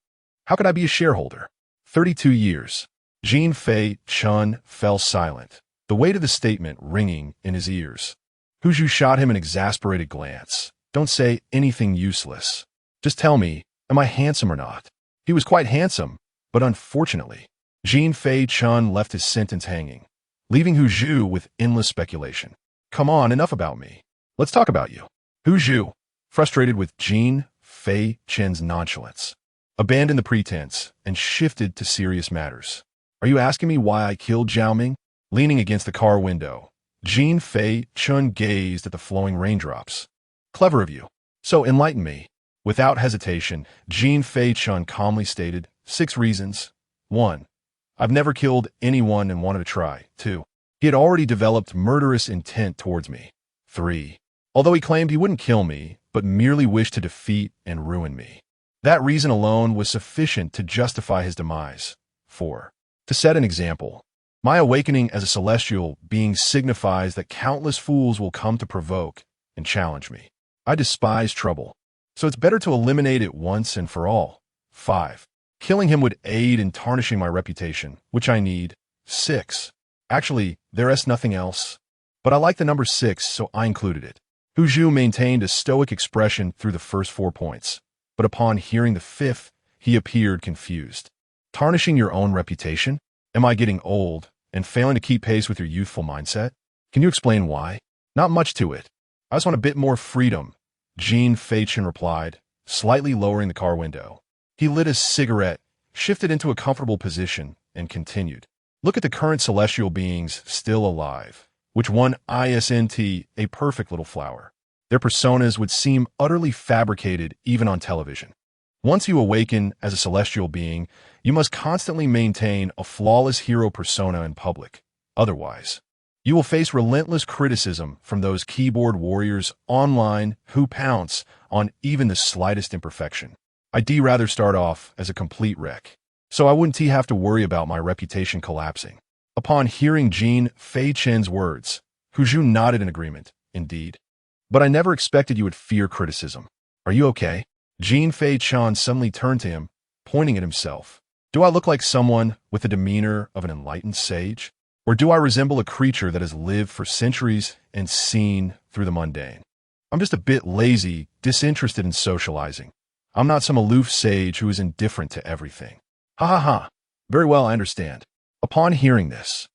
How could I be a shareholder?" 32 years. Jin Feichen fell silent, the weight of the statement ringing in his ears. Hu Zhu shot him an exasperated glance. "Don't say anything useless. Just tell me, am I handsome or not?" He was quite handsome, but unfortunately, Jin Feichen left his sentence hanging, leaving Hu Zhu with endless speculation. "Come on, enough about me. Let's talk about you." Hu Zhu, frustrated with Jin Feichen's nonchalance, abandoned the pretense and shifted to serious matters. "Are you asking me why I killed Zhao Ming?" Leaning against the car window, Jin Feichen gazed at the flowing raindrops. "Clever of you. So enlighten me." Without hesitation, Jin Feichen calmly stated, 6 reasons. 1. I've never killed anyone and wanted to try. 2. He had already developed murderous intent towards me. 3. Although he claimed he wouldn't kill me, but merely wished to defeat and ruin me. That reason alone was sufficient to justify his demise. 4. To set an example. My awakening as a celestial being signifies that countless fools will come to provoke and challenge me. I despise trouble, so it's better to eliminate it once and for all. 5. Killing him would aid in tarnishing my reputation, which I need. 6. Actually, there is nothing else. But I like the number 6, so I included it. Hu Zhu maintained a stoic expression through the first 4 points, but upon hearing the 5th, he appeared confused. Tarnishing your own reputation? Am I getting old and failing to keep pace with your youthful mindset? Can you explain why? Not much to it. I just want a bit more freedom, Jin Feichen replied, slightly lowering the car window. He lit a cigarette, shifted into a comfortable position, and continued. Look at the current celestial beings still alive, which one isn't a perfect little flower. Their personas would seem utterly fabricated even on television. Once you awaken as a celestial being, you must constantly maintain a flawless hero persona in public. Otherwise, you will face relentless criticism from those keyboard warriors online who pounce on even the slightest imperfection. I'd rather start off as a complete wreck, so I wouldn't have to worry about my reputation collapsing. Upon hearing Jin Feichen's words, Huzhu nodded in agreement. Indeed. But I never expected you would fear criticism. Are you okay? Jin Feichen suddenly turned to him, pointing at himself. Do I look like someone with the demeanor of an enlightened sage? Or do I resemble a creature that has lived for centuries and seen through the mundane? I'm just a bit lazy, disinterested in socializing. I'm not some aloof sage who is indifferent to everything. Ha ha ha. Very well, I understand. Upon hearing this,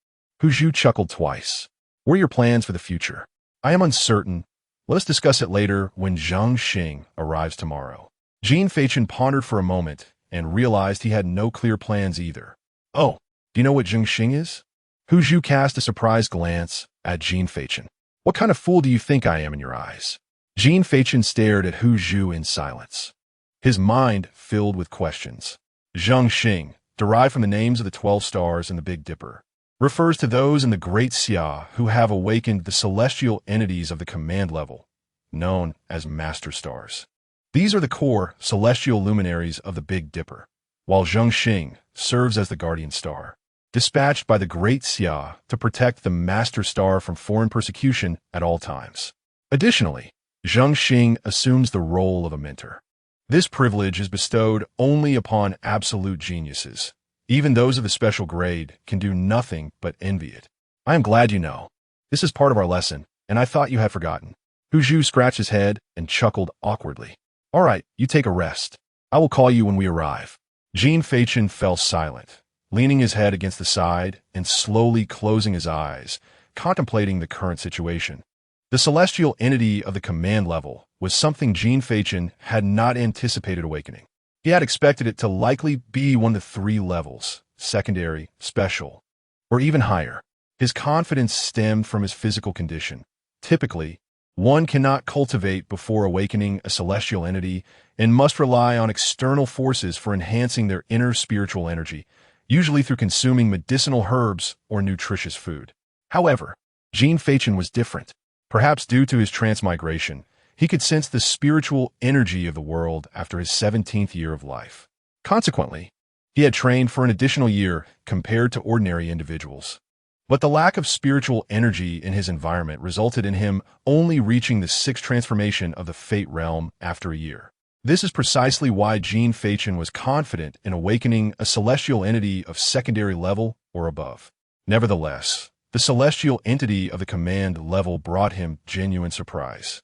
Huzhu chuckled twice. What are your plans for the future? I am uncertain. Let us discuss it later when Zhang Xing arrives tomorrow. Jin Feichen pondered for a moment and realized he had no clear plans either. Oh, do you know what Zhang Xing is? Huzhu cast a surprised glance at Jin Feichen. What kind of fool do you think I am in your eyes? Jin Feichen stared at Huzhu in silence, his mind filled with questions. Zhang Xing, derived from the names of the 12 stars in the Big Dipper, refers to those in the Great Xia who have awakened the celestial entities of the command level, known as Master Stars. These are the core celestial luminaries of the Big Dipper, while Zhang Xing serves as the guardian star, dispatched by the Great Xia to protect the Master Star from foreign persecution at all times. Additionally, Zhang Xing assumes the role of a mentor. This privilege is bestowed only upon absolute geniuses. Even those of the special grade can do nothing but envy it. I am glad you know. This is part of our lesson, and I thought you had forgotten. Huzhu scratched his head and chuckled awkwardly. All right, you take a rest. I will call you when we arrive. Jin Feichen fell silent, leaning his head against the side and slowly closing his eyes, contemplating the current situation. The celestial entity of the command level was something Jin Feichen had not anticipated awakening. He had expected it to likely be one of the 3 levels, secondary, special, or even higher. His confidence stemmed from his physical condition. Typically, one cannot cultivate before awakening a celestial entity and must rely on external forces for enhancing their inner spiritual energy, usually through consuming medicinal herbs or nutritious food. However, Jin Feichen was different. Perhaps due to his transmigration, he could sense the spiritual energy of the world after his 17th year of life. Consequently, he had trained for an additional year compared to ordinary individuals. But the lack of spiritual energy in his environment resulted in him only reaching the 6th transformation of the Fate Realm after a year. This is precisely why Jin Feichen was confident in awakening a celestial entity of secondary level or above. Nevertheless, the celestial entity of the command level brought him genuine surprise.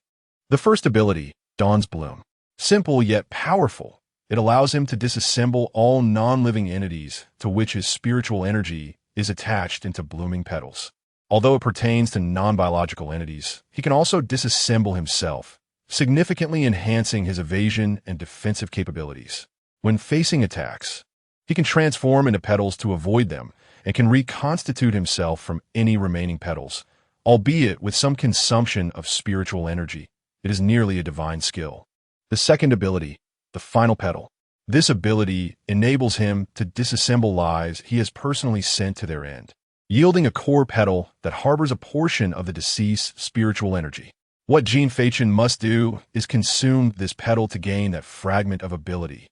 The first ability, Dawn's Bloom. Simple yet powerful, it allows him to disassemble all non-living entities to which his spiritual energy is attached into blooming petals. Although it pertains to non-biological entities, he can also disassemble himself, significantly enhancing his evasion and defensive capabilities. When facing attacks, he can transform into petals to avoid them and can reconstitute himself from any remaining petals, albeit with some consumption of spiritual energy. It is nearly a divine skill. The second ability, the final petal. This ability enables him to disassemble lives he has personally sent to their end, yielding a core petal that harbors a portion of the deceased's spiritual energy. What Jin Feichen must do is consume this petal to gain that fragment of ability.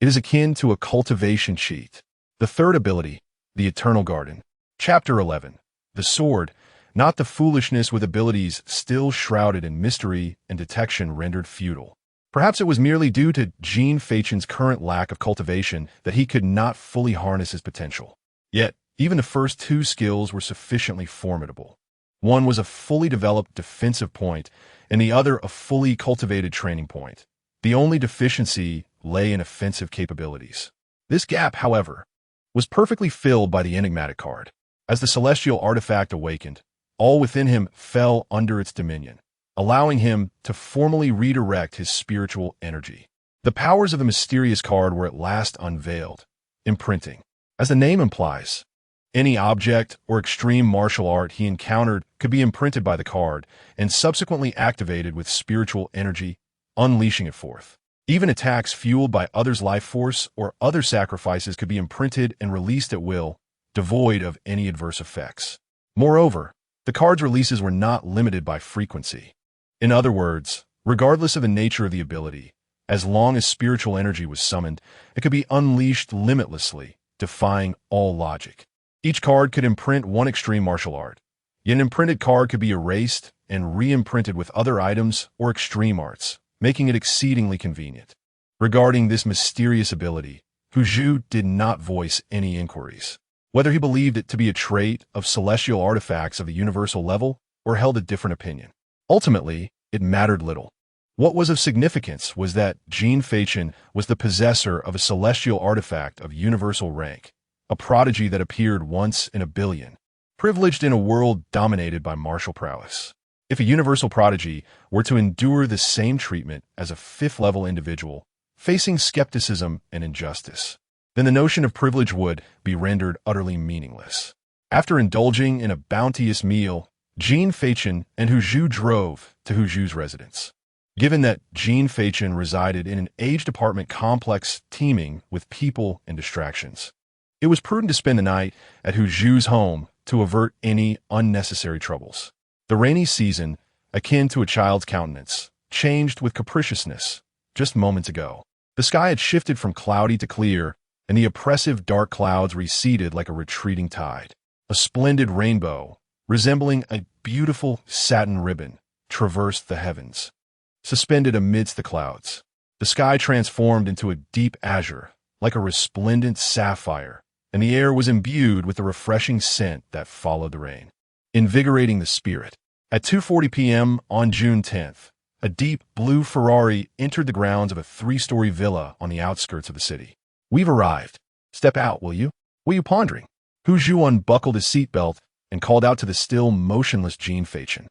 It is akin to a cultivation cheat. The third ability, the Eternal Garden. Chapter 11. The Sword, not the foolishness with abilities still shrouded in mystery and detection rendered futile. Perhaps it was merely due to Jin Feichen's current lack of cultivation that he could not fully harness his potential. Yet, even the first 2 skills were sufficiently formidable. One was a fully developed defensive point, and the other a fully cultivated training point. The only deficiency lay in offensive capabilities. This gap, however, was perfectly filled by the enigmatic card. As the celestial artifact awakened, all within him fell under its dominion, allowing him to formally redirect his spiritual energy. The powers of the mysterious card were at last unveiled, imprinting. As the name implies, Any object or extreme martial art he encountered could be imprinted by the card and subsequently activated with spiritual energy, unleashing it forth. Even attacks fueled by others' life force or other sacrifices could be imprinted and released at will, devoid of any adverse effects. Moreover, the card's releases were not limited by frequency. In other words, regardless of the nature of the ability, as long as spiritual energy was summoned, it could be unleashed limitlessly, defying all logic. Each card could imprint one extreme martial art, yet an imprinted card could be erased and re-imprinted with other items or extreme arts, making it exceedingly convenient. Regarding this mysterious ability, Hu Zhu did not voice any inquiries. Whether he believed it to be a trait of celestial artifacts of the universal level or held a different opinion. Ultimately, it mattered little. What was of significance was that Jin Feichen was the possessor of a celestial artifact of universal rank, a prodigy that appeared once in a billion, privileged in a world dominated by martial prowess. If a universal prodigy were to endure the same treatment as a fifth-level individual, facing skepticism and injustice, then the notion of privilege would be rendered utterly meaningless. After indulging in a bounteous meal, Jin Feichen and Hu Zhu drove to Hu Zhu's residence. Given that Jin Feichen resided in an aged apartment complex teeming with people and distractions, it was prudent to spend the night at Hu Zhu's home to avert any unnecessary troubles. The rainy season, akin to a child's countenance, changed with capriciousness just moments ago. The sky had shifted from cloudy to clear, and the oppressive dark clouds receded like a retreating tide. A splendid rainbow, resembling a beautiful satin ribbon, traversed the heavens. Suspended amidst the clouds, the sky transformed into a deep azure, like a resplendent sapphire, and the air was imbued with the refreshing scent that followed the rain, invigorating the spirit. At 2:40 p.m. on June 10th, a deep blue Ferrari entered the grounds of a 3-story villa on the outskirts of the city. "We've arrived. Step out, will you? What are you pondering?" Hu Zhu unbuckled his seatbelt and called out to the still motionless Jin Feichen.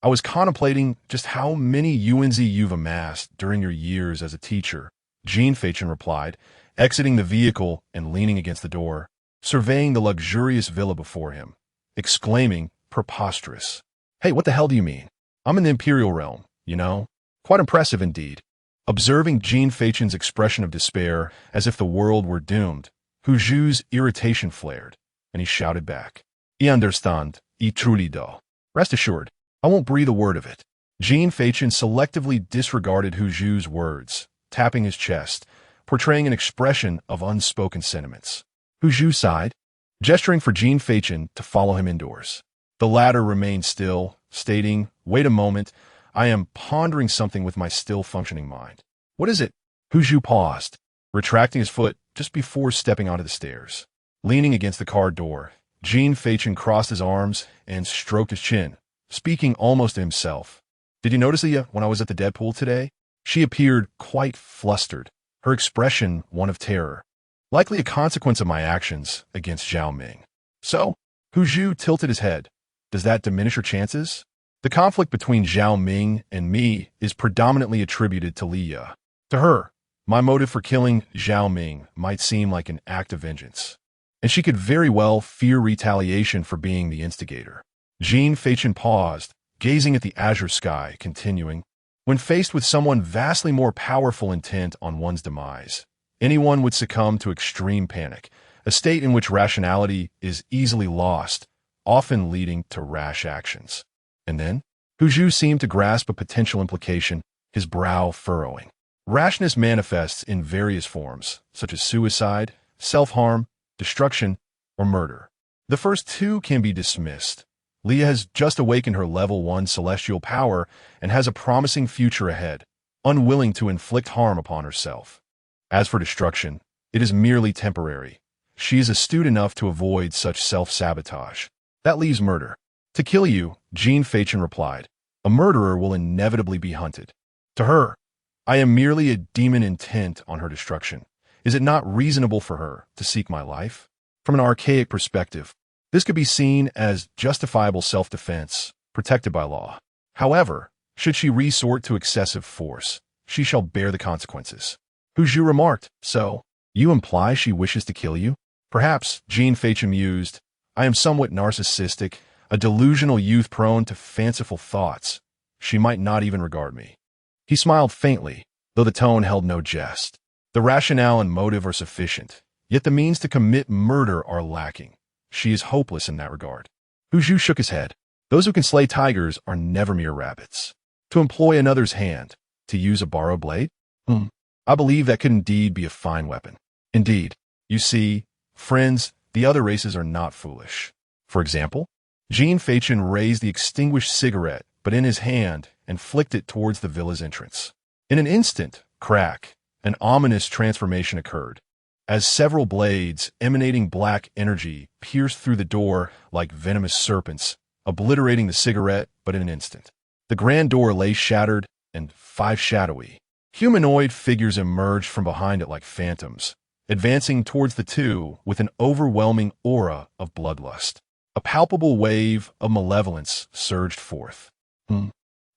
"I was contemplating just how many yuanzi you've amassed during your years as a teacher," Jin Feichen replied, exiting the vehicle and leaning against the door, surveying the luxurious villa before him, exclaiming, "Preposterous. Hey, what the hell do you mean? I'm in the Imperial realm, you know? Quite impressive indeed." Observing Jin Feichen's expression of despair as if the world were doomed, Hu Zhu's irritation flared, and he shouted back, "I understand, I truly do. Rest assured, I won't breathe a word of it." Jin Feichen selectively disregarded Hu Zhu's words, tapping his chest, portraying an expression of unspoken sentiments. Hu Zhu sighed, gesturing for Jin Feichen to follow him indoors. The latter remained still, stating, "Wait a moment, I am pondering something with my still functioning mind." "What is it?" Hu Zhu paused, retracting his foot just before stepping onto the stairs. Leaning against the car door, Jin Feichen crossed his arms and stroked his chin, speaking almost to himself. "Did you notice Leah when I was at the dead pool today? She appeared quite flustered, her expression one of terror, likely a consequence of my actions against Zhao Ming." "So?" Hu Zhu tilted his head. "Does that diminish her chances?" "The conflict between Zhao Ming and me is predominantly attributed to Leah. To her, my motive for killing Zhao Ming might seem like an act of vengeance, and she could very well fear retaliation for being the instigator." Jin Feichen paused, gazing at the azure sky, continuing, "When faced with someone vastly more powerful intent on one's demise, anyone would succumb to extreme panic, a state in which rationality is easily lost, often leading to rash actions." And then, Hu Zhu seemed to grasp a potential implication, his brow furrowing. "Rashness manifests in various forms, such as suicide, self-harm, destruction, or murder. The first two can be dismissed. Leah has just awakened her level 1 celestial power and has a promising future ahead, unwilling to inflict harm upon herself. As for destruction, it is merely temporary. She is astute enough to avoid such self-sabotage. That leaves murder. To kill you," Jin Feichen replied, "a murderer will inevitably be hunted. To her, I am merely a demon intent on her destruction. Is it not reasonable for her to seek my life? From an archaic perspective, this could be seen as justifiable self-defense, protected by law. However, should she resort to excessive force, she shall bear the consequences." Hu Zhu remarked, "So, you imply she wishes to kill you?" "Perhaps," Jin Feichen mused, I am somewhat narcissistic, a delusional youth prone to fanciful thoughts. She might not even regard me. He smiled faintly, though the tone held no jest. The rationale and motive are sufficient, yet the means to commit murder are lacking. She is hopeless in that regard. Hu Zhu shook his head. Those who can slay tigers are never mere rabbits. To employ another's hand, to use a borrowed blade? I believe that could indeed be a fine weapon. Indeed. You see, friends, the other races are not foolish. For example, Jin Feichen raised the extinguished cigarette, but in his hand, and flicked it towards the villa's entrance. In an instant, crack, an ominous transformation occurred, as several blades emanating black energy pierced through the door like venomous serpents, obliterating the cigarette but in an instant. The grand door lay shattered, and 5 shadowy, humanoid figures emerged from behind it like phantoms, advancing towards the two with an overwhelming aura of bloodlust. A palpable wave of malevolence surged forth.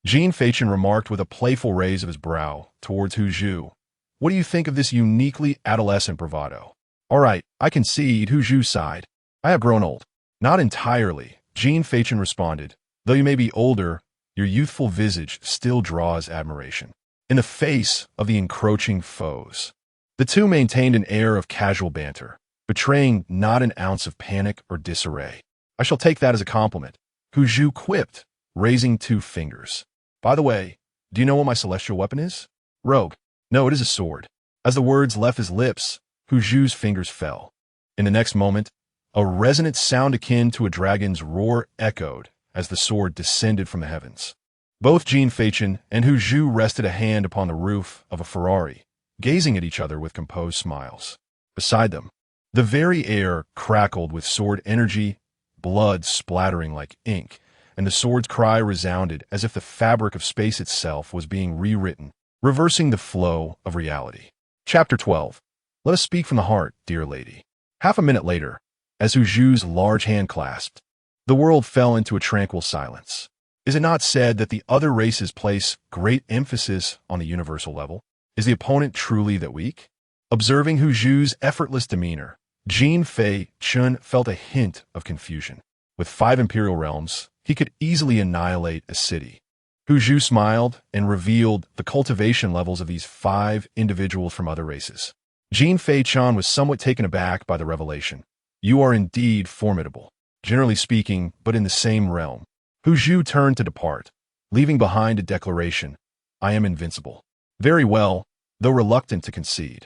Jin Feichen remarked with a playful raise of his brow towards Hu Zhu. What do you think of this uniquely adolescent bravado? All right, I concede, Hu Zhu sighed. I have grown old. Not entirely, Jin Feichen responded. Though you may be older, your youthful visage still draws admiration. In the face of the encroaching foes, the two maintained an air of casual banter, betraying not an ounce of panic or disarray. I shall take that as a compliment, Hu Zhu quipped, raising 2 fingers. By the way, do you know what my celestial weapon is? Rogue. No, it is a sword. As the words left his lips, Hu Zhu's fingers fell. In the next moment, a resonant sound akin to a dragon's roar echoed as the sword descended from the heavens. Both Jin Feichen and Hu Zhu rested a hand upon the roof of a Ferrari, gazing at each other with composed smiles. Beside them, the very air crackled with sword energy, blood splattering like ink, and the sword's cry resounded as if the fabric of space itself was being rewritten, reversing the flow of reality. Chapter 12. Let us speak from the heart, dear lady. Half a minute later, as Hu Zhu's large hand clasped, the world fell into a tranquil silence. Is it not said that the other races place great emphasis on the universal level? Is the opponent truly that weak? Observing Hu Zhu's effortless demeanor, Jin Feichen felt a hint of confusion. With 5 imperial realms, he could easily annihilate a city. Hu Zhu smiled and revealed the cultivation levels of these 5 individuals from other races. Jin Feichen was somewhat taken aback by the revelation. You are indeed formidable, generally speaking, but in the same realm. Hu Zhu turned to depart, leaving behind a declaration. I am invincible. Very well, though reluctant to concede.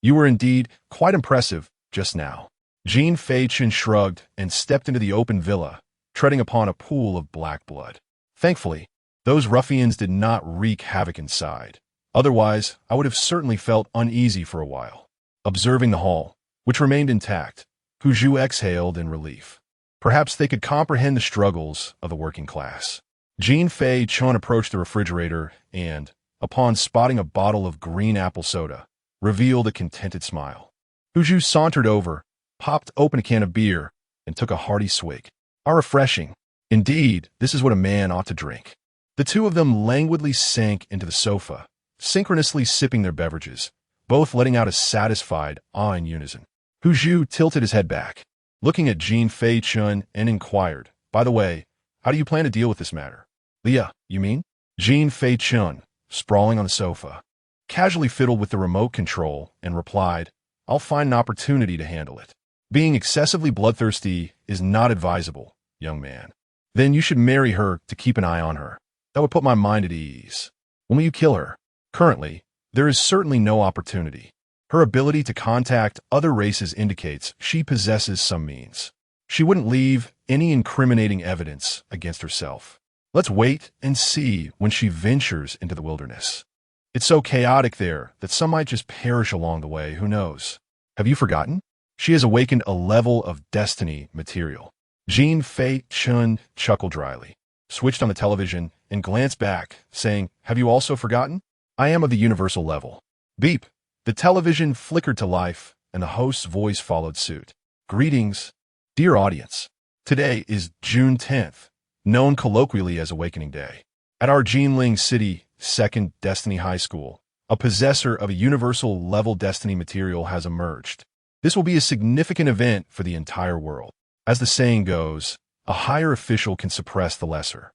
You were indeed quite impressive just now. Jin Feichen shrugged and stepped into the open villa, treading upon a pool of black blood. Thankfully, those ruffians did not wreak havoc inside. Otherwise, I would have certainly felt uneasy for a while. Observing the hall, which remained intact, Hu Zhu exhaled in relief. Perhaps they could comprehend the struggles of the working class. Jin Feichen approached the refrigerator and, upon spotting a bottle of green apple soda, revealed a contented smile. Hu Zhu sauntered over, popped open a can of beer, and took a hearty swig. How refreshing. Indeed, this is what a man ought to drink. The two of them languidly sank into the sofa, synchronously sipping their beverages, both letting out a satisfied ah in unison. Hu Zhu tilted his head back, looking at Jin Feichen, and inquired, By the way, how do you plan to deal with this matter? Leah, you mean? Jin Feichen, sprawling on the sofa, casually fiddled with the remote control and replied, I'll find an opportunity to handle it. Being excessively bloodthirsty is not advisable, young man. Then you should marry her to keep an eye on her. That would put my mind at ease. When will you kill her? Currently, there is certainly no opportunity. Her ability to contact other races indicates she possesses some means. She wouldn't leave any incriminating evidence against herself. Let's wait and see when she ventures into the wilderness. It's so chaotic there that some might just perish along the way, who knows? Have you forgotten? She has awakened a level of destiny material. Jin Feichen chuckled dryly, switched on the television, and glanced back, saying, Have you also forgotten? I am of the universal level. Beep. The television flickered to life, and the host's voice followed suit. Greetings, dear audience. Today is June 10th, known colloquially as Awakening Day. At our Jinling City 2nd Destiny High School, a possessor of a universal level destiny material has emerged. This will be a significant event for the entire world. As the saying goes, a higher official can suppress the lesser.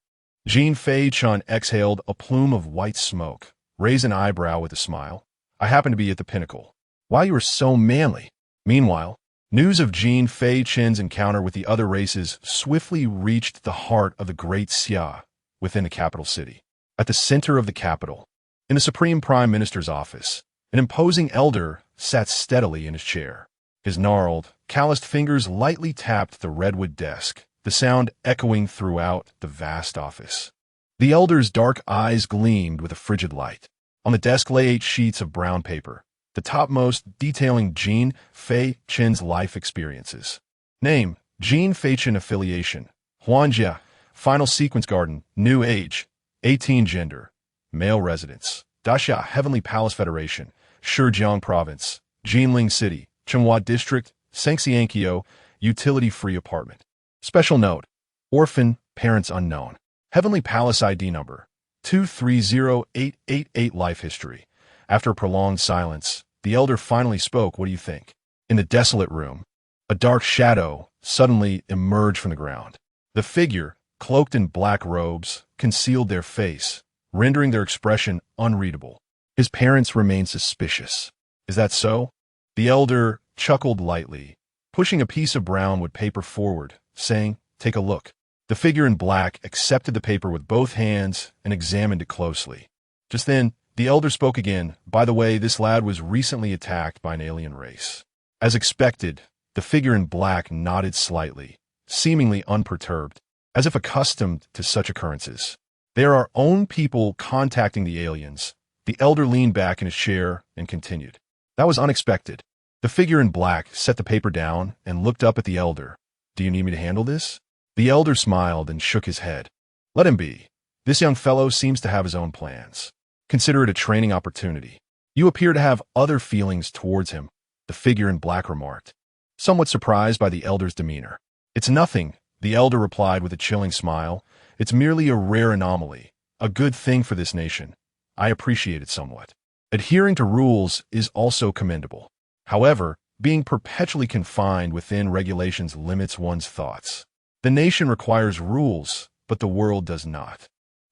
Jin Feichen exhaled a plume of white smoke, raised an eyebrow with a smile. I happen to be at the pinnacle. Why you are so manly? Meanwhile, news of Jin Feichen's encounter with the other races swiftly reached the heart of the great Xia within the capital city. At the center of the capital, in the Supreme Prime Minister's office, an imposing elder sat steadily in his chair. His gnarled, calloused fingers lightly tapped the redwood desk, the sound echoing throughout the vast office. The elder's dark eyes gleamed with a frigid light. On the desk lay 8 sheets of brown paper, the topmost detailing Jin Feichen's life experiences. Name, Jin Feichen. Affiliation, Huanjia. Final sequence garden, new age, 18. Gender, male. Residence, Dasha Heavenly Palace Federation, Shijiang Province, Jinling City, Chenghua District, Sangxiankyo, utility-free apartment. Special note, orphan, parents unknown. Heavenly Palace ID number, 230888. Life history. After a prolonged silence, the elder finally spoke. What do you think? In the desolate room, a dark shadow suddenly emerged from the ground. The figure, cloaked in black robes, concealed their face, rendering their expression unreadable. His parents remained suspicious. Is that so? The elder chuckled lightly, pushing a piece of brownwood paper forward, saying, take a look. The figure in black accepted the paper with both hands and examined it closely. Just then, the elder spoke again. By the way, this lad was recently attacked by an alien race. As expected, the figure in black nodded slightly, seemingly unperturbed, as if accustomed to such occurrences. They are our own people contacting the aliens. The elder leaned back in his chair and continued. That was unexpected. The figure in black set the paper down and looked up at the elder. Do you need me to handle this? The elder smiled and shook his head. Let him be. This young fellow seems to have his own plans. Consider it a training opportunity. You appear to have other feelings towards him, the figure in black remarked, somewhat surprised by the elder's demeanor. It's nothing, the elder replied with a chilling smile. It's merely a rare anomaly, a good thing for this nation. I appreciate it somewhat. Adhering to rules is also commendable. However, being perpetually confined within regulations limits one's thoughts. The nation requires rules, but the world does not.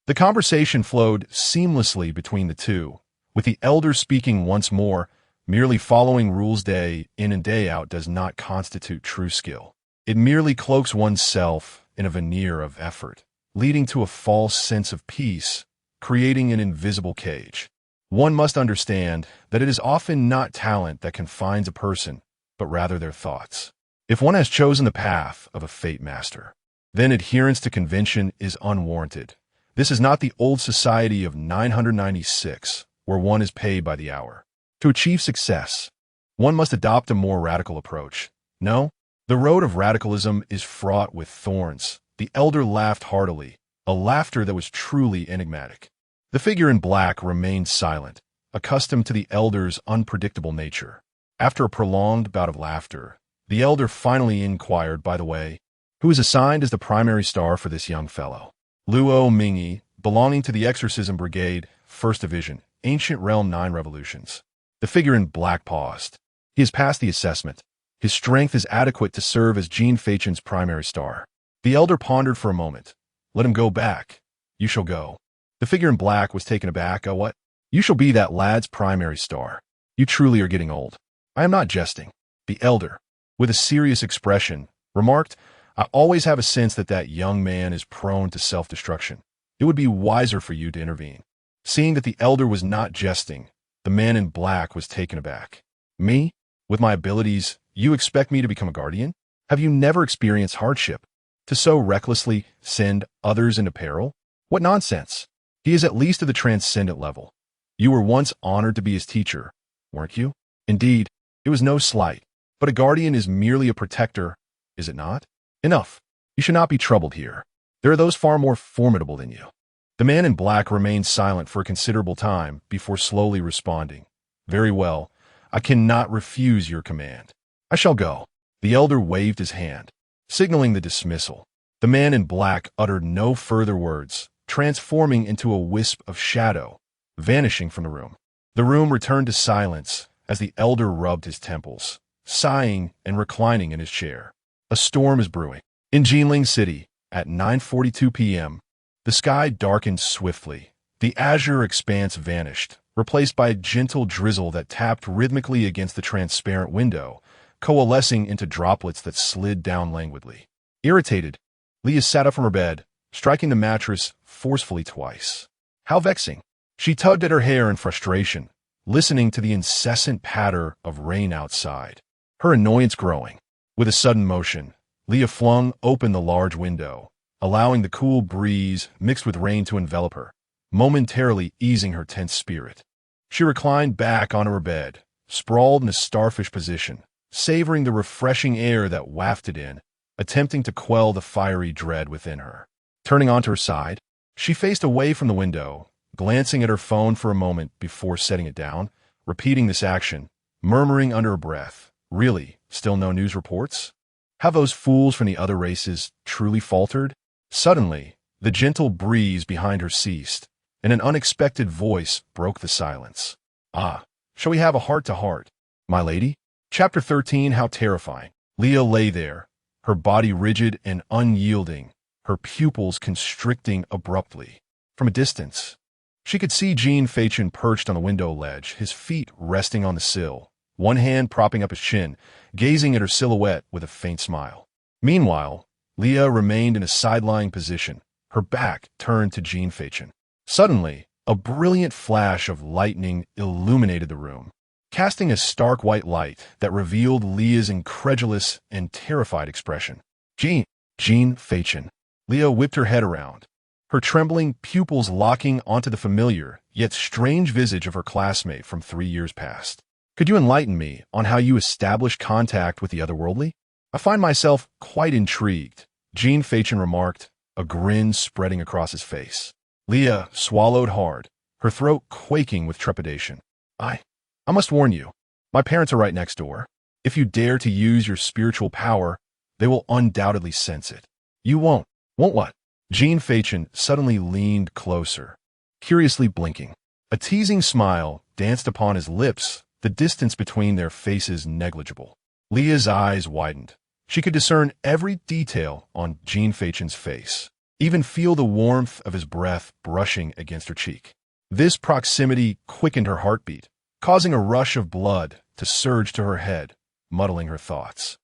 The conversation flowed seamlessly between the two, with the elder speaking once more. Merely following rules day in and day out does not constitute true skill. It merely cloaks oneself in a veneer of effort, leading to a false sense of peace, creating an invisible cage. One must understand that it is often not talent that confines a person, but rather their thoughts. If one has chosen the path of a fate master, then adherence to convention is unwarranted. This is not the old society of 996, where one is paid by the hour. To achieve success, one must adopt a more radical approach. No, the road of radicalism is fraught with thorns. The elder laughed heartily, a laughter that was truly enigmatic. The figure in black remained silent, accustomed to the elder's unpredictable nature. After a prolonged bout of laughter, the elder finally inquired, by the way, who is assigned as the primary star for this young fellow? Luo Mingyi, belonging to the Exorcism Brigade, 1st Division, Ancient Realm 9 Revolutions. The figure in black paused. He has passed the assessment. His strength is adequate to serve as Jin Feichen's primary star. The elder pondered for a moment. Let him go back. You shall go. The figure in black was taken aback. Oh, what? You shall be that lad's primary star. You truly are getting old. I am not jesting. The elder, with a serious expression, remarked, I always have a sense that that young man is prone to self-destruction. It would be wiser for you to intervene. Seeing that the elder was not jesting, the man in black was taken aback. Me? With my abilities, you expect me to become a guardian? Have you never experienced hardship? To so recklessly send others into peril? What nonsense! He is at least at the transcendent level. You were once honored to be his teacher, weren't you? Indeed, it was no slight, but a guardian is merely a protector, is it not? Enough. You should not be troubled here. There are those far more formidable than you. The man in black remained silent for a considerable time before slowly responding. Very well. I cannot refuse your command. I shall go. The elder waved his hand, signaling the dismissal. The man in black uttered no further words, transforming into a wisp of shadow, vanishing from the room. The room returned to silence as the elder rubbed his temples, sighing and reclining in his chair. A storm is brewing. In Jinling City, at 9:42 p.m., the sky darkened swiftly. The azure expanse vanished, replaced by a gentle drizzle that tapped rhythmically against the transparent window, coalescing into droplets that slid down languidly. Irritated, Leah sat up from her bed, striking the mattress forcefully twice. How vexing. She tugged at her hair in frustration, listening to the incessant patter of rain outside, her annoyance growing. With a sudden motion, Leah flung open the large window, allowing the cool breeze mixed with rain to envelop her, momentarily easing her tense spirit. She reclined back onto her bed, sprawled in a starfish position, savoring the refreshing air that wafted in, attempting to quell the fiery dread within her. Turning onto her side, she faced away from the window, glancing at her phone for a moment before setting it down, repeating this action, murmuring under her breath, "Really, still no news reports? Have those fools from the other races truly faltered?" Suddenly, the gentle breeze behind her ceased, and an unexpected voice broke the silence. "Ah, shall we have a heart-to-heart, my lady?" Chapter 13, How Terrifying. Leah lay there, her body rigid and unyielding, her pupils constricting abruptly. From a distance, she could see Jin Feichen perched on the window ledge, his feet resting on the sill, one hand propping up his chin, gazing at her silhouette with a faint smile. Meanwhile, Leah remained in a side-lying position, her back turned to Jin Feichen. Suddenly, a brilliant flash of lightning illuminated the room, casting a stark white light that revealed Leah's incredulous and terrified expression. Jin Feichen. Leah whipped her head around, her trembling pupils locking onto the familiar, yet strange visage of her classmate from 3 years past. "Could you enlighten me on how you established contact with the otherworldly? I find myself quite intrigued," Jin Feichen remarked, a grin spreading across his face. Leah swallowed hard, her throat quaking with trepidation. I must warn you, my parents are right next door. If you dare to use your spiritual power, they will undoubtedly sense it." "You won't what?" Jin Feichen suddenly leaned closer, curiously blinking. A teasing smile danced upon his lips, the distance between their faces negligible. Leah's eyes widened. She could discern every detail on Jin Feichen's face, even feel the warmth of his breath brushing against her cheek. This proximity quickened her heartbeat, causing a rush of blood to surge to her head, muddling her thoughts.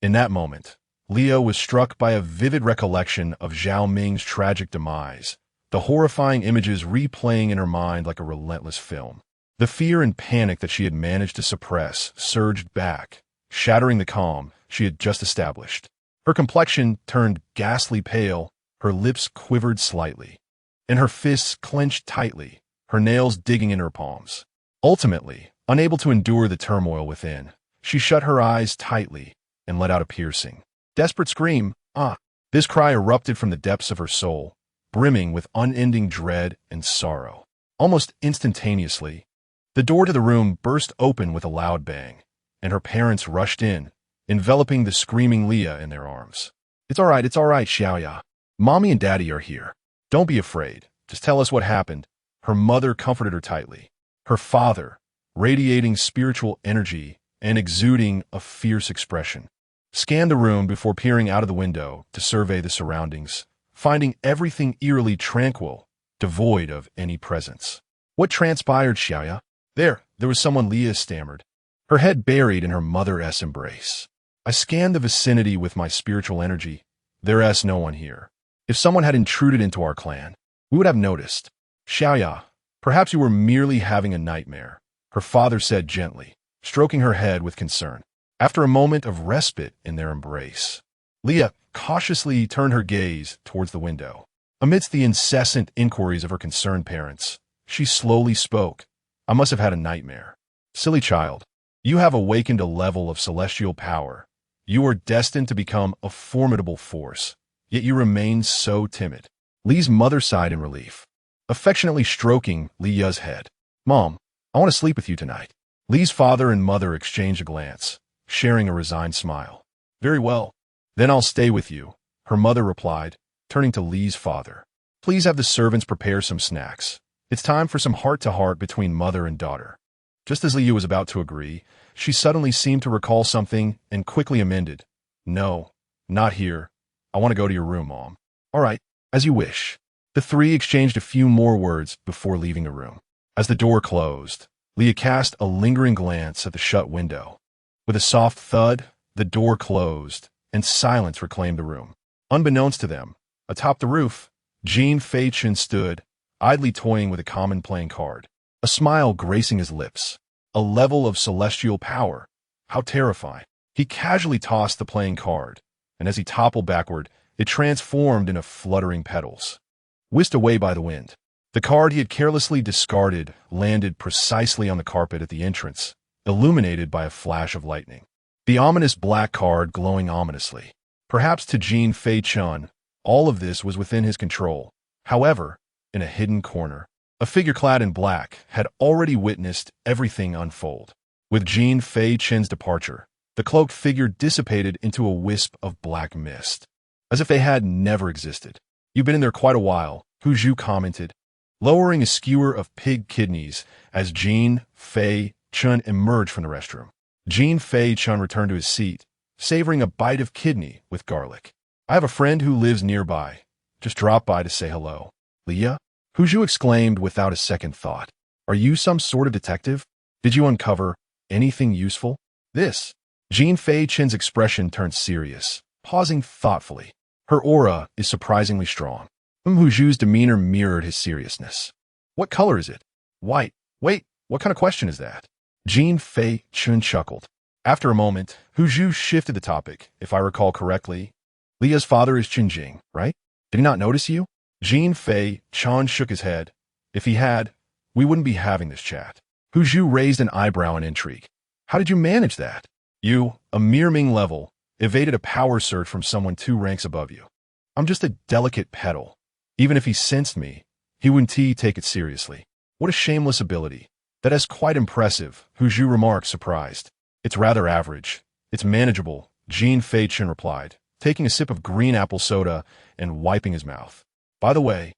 In that moment, Leah was struck by a vivid recollection of Zhao Ming's tragic demise, the horrifying images replaying in her mind like a relentless film. The fear and panic that she had managed to suppress surged back, shattering the calm she had just established. Her complexion turned ghastly pale, her lips quivered slightly, and her fists clenched tightly, her nails digging into her palms. Ultimately, unable to endure the turmoil within, she shut her eyes tightly and let out a piercing, desperate scream. This cry erupted from the depths of her soul, brimming with unending dread and sorrow. Almost instantaneously, the door to the room burst open with a loud bang, and her parents rushed in, enveloping the screaming Leah in their arms. It's all right, Xiaoya. Mommy and Daddy are here. Don't be afraid. Just tell us what happened." Her mother comforted her tightly. Her father, radiating spiritual energy and exuding a fierce expression, scanned the room before peering out of the window to survey the surroundings, finding everything eerily tranquil, devoid of any presence. "What transpired, Xiaoya?" There was someone," Leah stammered, her head buried in her mother-s embrace. "I scanned the vicinity with my spiritual energy. There's no one here. If someone had intruded into our clan, we would have noticed." "Xiaoya, perhaps you were merely having a nightmare," her father said gently, stroking her head with concern. After a moment of respite in their embrace, Leah cautiously turned her gaze towards the window. Amidst the incessant inquiries of her concerned parents, she slowly spoke. "I must have had a nightmare. Silly child, you have awakened a level of celestial power. You are destined to become a formidable force, yet you remain so timid." Lee's mother sighed in relief, affectionately stroking Leah's head. "Mom, I want to sleep with you tonight." Lee's father and mother exchanged a glance, sharing a resigned smile. "Very well, then I'll stay with you," her mother replied, turning to Lee's father. "Please have the servants prepare some snacks. It's time for some heart-to-heart between mother and daughter." Just as Leah was about to agree, she suddenly seemed to recall something and quickly amended. "No, Not here. I want to go to your room, Mom. All right, as you wish. The three exchanged a few more words before leaving the room. As the door closed, Leah cast a lingering glance at the shut window. With a soft thud, the door closed, and silence reclaimed the room. Unbeknownst to them, atop the roof, Jin Feichen stood, idly toying with a common playing card, a smile gracing his lips. A level of celestial power. How terrifying. He casually tossed the playing card, and as he toppled backward, it transformed into fluttering petals, whisked away by the wind. The card he had carelessly discarded landed precisely on the carpet at the entrance, illuminated by a flash of lightning. The ominous black card glowing ominously. Perhaps to Jin Feichen, all of this was within his control. However, in a hidden corner, a figure clad in black had already witnessed everything unfold. With Jin Feichen's departure, the cloaked figure dissipated into a wisp of black mist, as if they had never existed. You've been in there quite a while, Hu Zhu commented, lowering a skewer of pig kidneys as Jin Feichen emerged from the restroom. Jin Feichen returned to his seat, savoring a bite of kidney with garlic. I have a friend who lives nearby. Just dropped by to say hello. Leah? Hu Zhu exclaimed without a second thought. Are you some sort of detective? Did you uncover anything useful? This. Jin Feichen's expression turned serious, pausing thoughtfully. Her aura is surprisingly strong. Hu Zhu's demeanor mirrored his seriousness. What color is it? White. Wait, what kind of question is that? Jin Feichen chuckled. After a moment, Hu Zhu shifted the topic. If I recall correctly, Leah's father is Qinjing, right? Did he not notice you? Jin Feichen shook his head. If he had, we wouldn't be having this chat. Hu Zhu raised an eyebrow in intrigue. How did you manage that? You, a mere Ming level, evaded a power surge from someone 2 ranks above you. I'm just a delicate petal. Even if he sensed me, he wouldn't take it seriously. What a shameless ability. That is quite impressive, Hu Zhu remarked, surprised. It's rather average. It's manageable, Jin Feichen replied, taking a sip of green apple soda and wiping his mouth. By the way,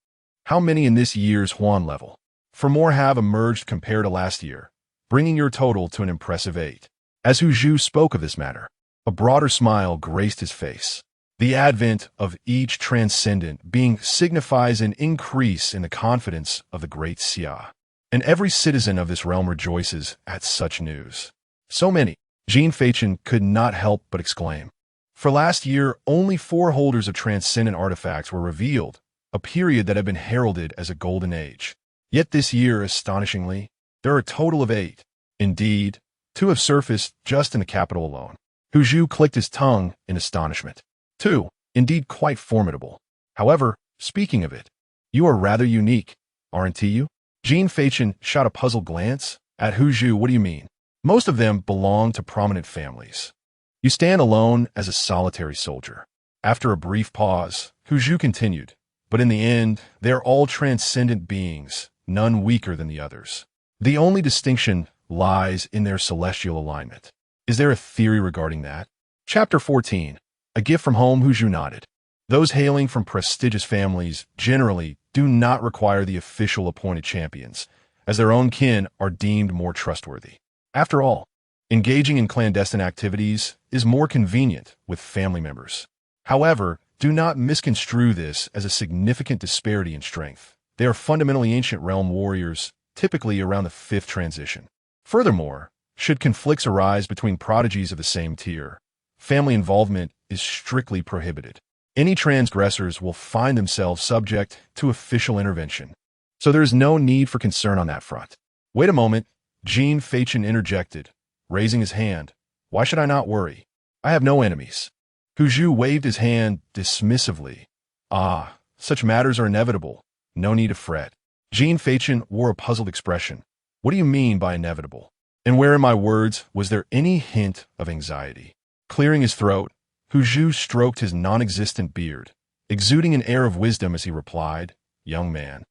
how many in this year's Huan level? 4 more have emerged compared to last year, bringing your total to an impressive 8. As Hu Zhu spoke of this matter, a broader smile graced his face. The advent of each transcendent being signifies an increase in the confidence of the great Xia, and every citizen of this realm rejoices at such news. So many, Jin Feichen could not help but exclaim. For last year, only 4 holders of transcendent artifacts were revealed, a period that had been heralded as a golden age. Yet this year, astonishingly, there are a total of 8. Indeed, 2 have surfaced just in the capital alone. Hu Zhu clicked his tongue in astonishment. 2, indeed quite formidable. However, speaking of it, you are rather unique, aren't you? Jin Feichen shot a puzzled glance at Hu Zhu. What do you mean? Most of them belong to prominent families. You stand alone as a solitary soldier. After a brief pause, Hu Zhu continued, but in the end, they are all transcendent beings, none weaker than the others. The only distinction lies in their celestial alignment. Is there a theory regarding that? Chapter 14. A gift from home. Hu Zhu nodded. Those hailing from prestigious families generally do not require the official appointed champions, as their own kin are deemed more trustworthy. After all, engaging in clandestine activities is more convenient with family members. However, do not misconstrue this as a significant disparity in strength. They are fundamentally ancient realm warriors, typically around the 5th transition. Furthermore, should conflicts arise between prodigies of the same tier, family involvement is strictly prohibited. Any transgressors will find themselves subject to official intervention. So there is no need for concern on that front. Wait a moment, Jin Feichen interjected, raising his hand. Why should I not worry? I have no enemies. Hu Zhu waved his hand dismissively. Ah, such matters are inevitable. No need to fret. Jin Feichen wore a puzzled expression. What do you mean by inevitable? And where in my words was there any hint of anxiety? Clearing his throat, Hu Zhu stroked his non-existent beard, exuding an air of wisdom as he replied, Young man,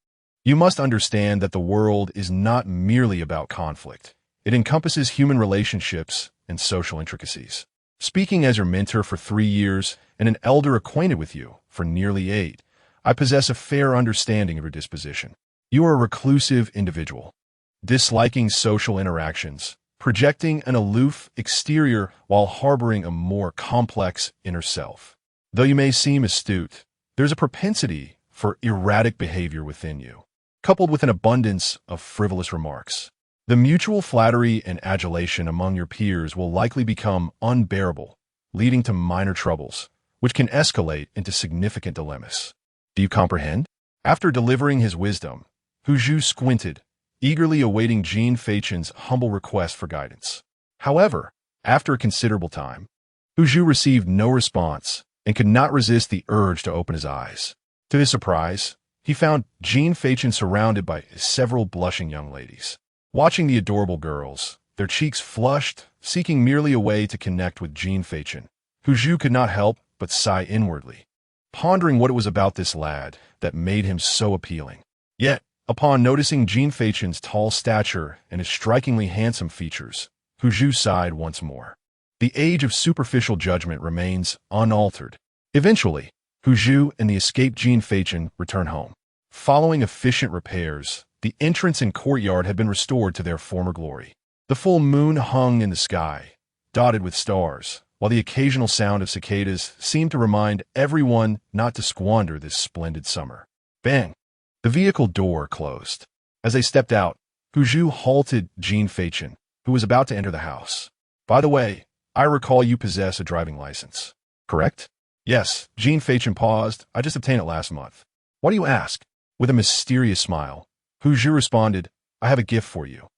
you must understand that the world is not merely about conflict. It encompasses human relationships and social intricacies. Speaking as your mentor for 3 years and an elder acquainted with you for nearly 8, I possess a fair understanding of your disposition. You are a reclusive individual, disliking social interactions, projecting an aloof exterior while harboring a more complex inner self. Though you may seem astute, there's a propensity for erratic behavior within you, coupled with an abundance of frivolous remarks. The mutual flattery and adulation among your peers will likely become unbearable, leading to minor troubles, which can escalate into significant dilemmas. Do you comprehend? After delivering his wisdom, Hu Zhu squinted, eagerly awaiting Jin Feichen's humble request for guidance. However, after a considerable time, Hu Zhu received no response and could not resist the urge to open his eyes. To his surprise, he found Jin Feichen surrounded by several blushing young ladies. Watching the adorable girls, their cheeks flushed, seeking merely a way to connect with Jin Feichen, Hu Zhu could not help but sigh inwardly, pondering what it was about this lad that made him so appealing. Yet, upon noticing Jin Feichen's tall stature and his strikingly handsome features, Hu Zhu sighed once more. The age of superficial judgment remains unaltered. Eventually, Hu Zhu and the escaped Jin Feichen return home. Following efficient repairs, the entrance and courtyard had been restored to their former glory. The full moon hung in the sky, dotted with stars, while the occasional sound of cicadas seemed to remind everyone not to squander this splendid summer. Bang! The vehicle door closed. As they stepped out, Hu Zhu halted Jin Feichen, who was about to enter the house. By the way, I recall you possess a driving license, correct? Yes, Jin Feichen paused. I just obtained it last month. Why do you ask? With a mysterious smile, Hu Zhu responded, I have a gift for you.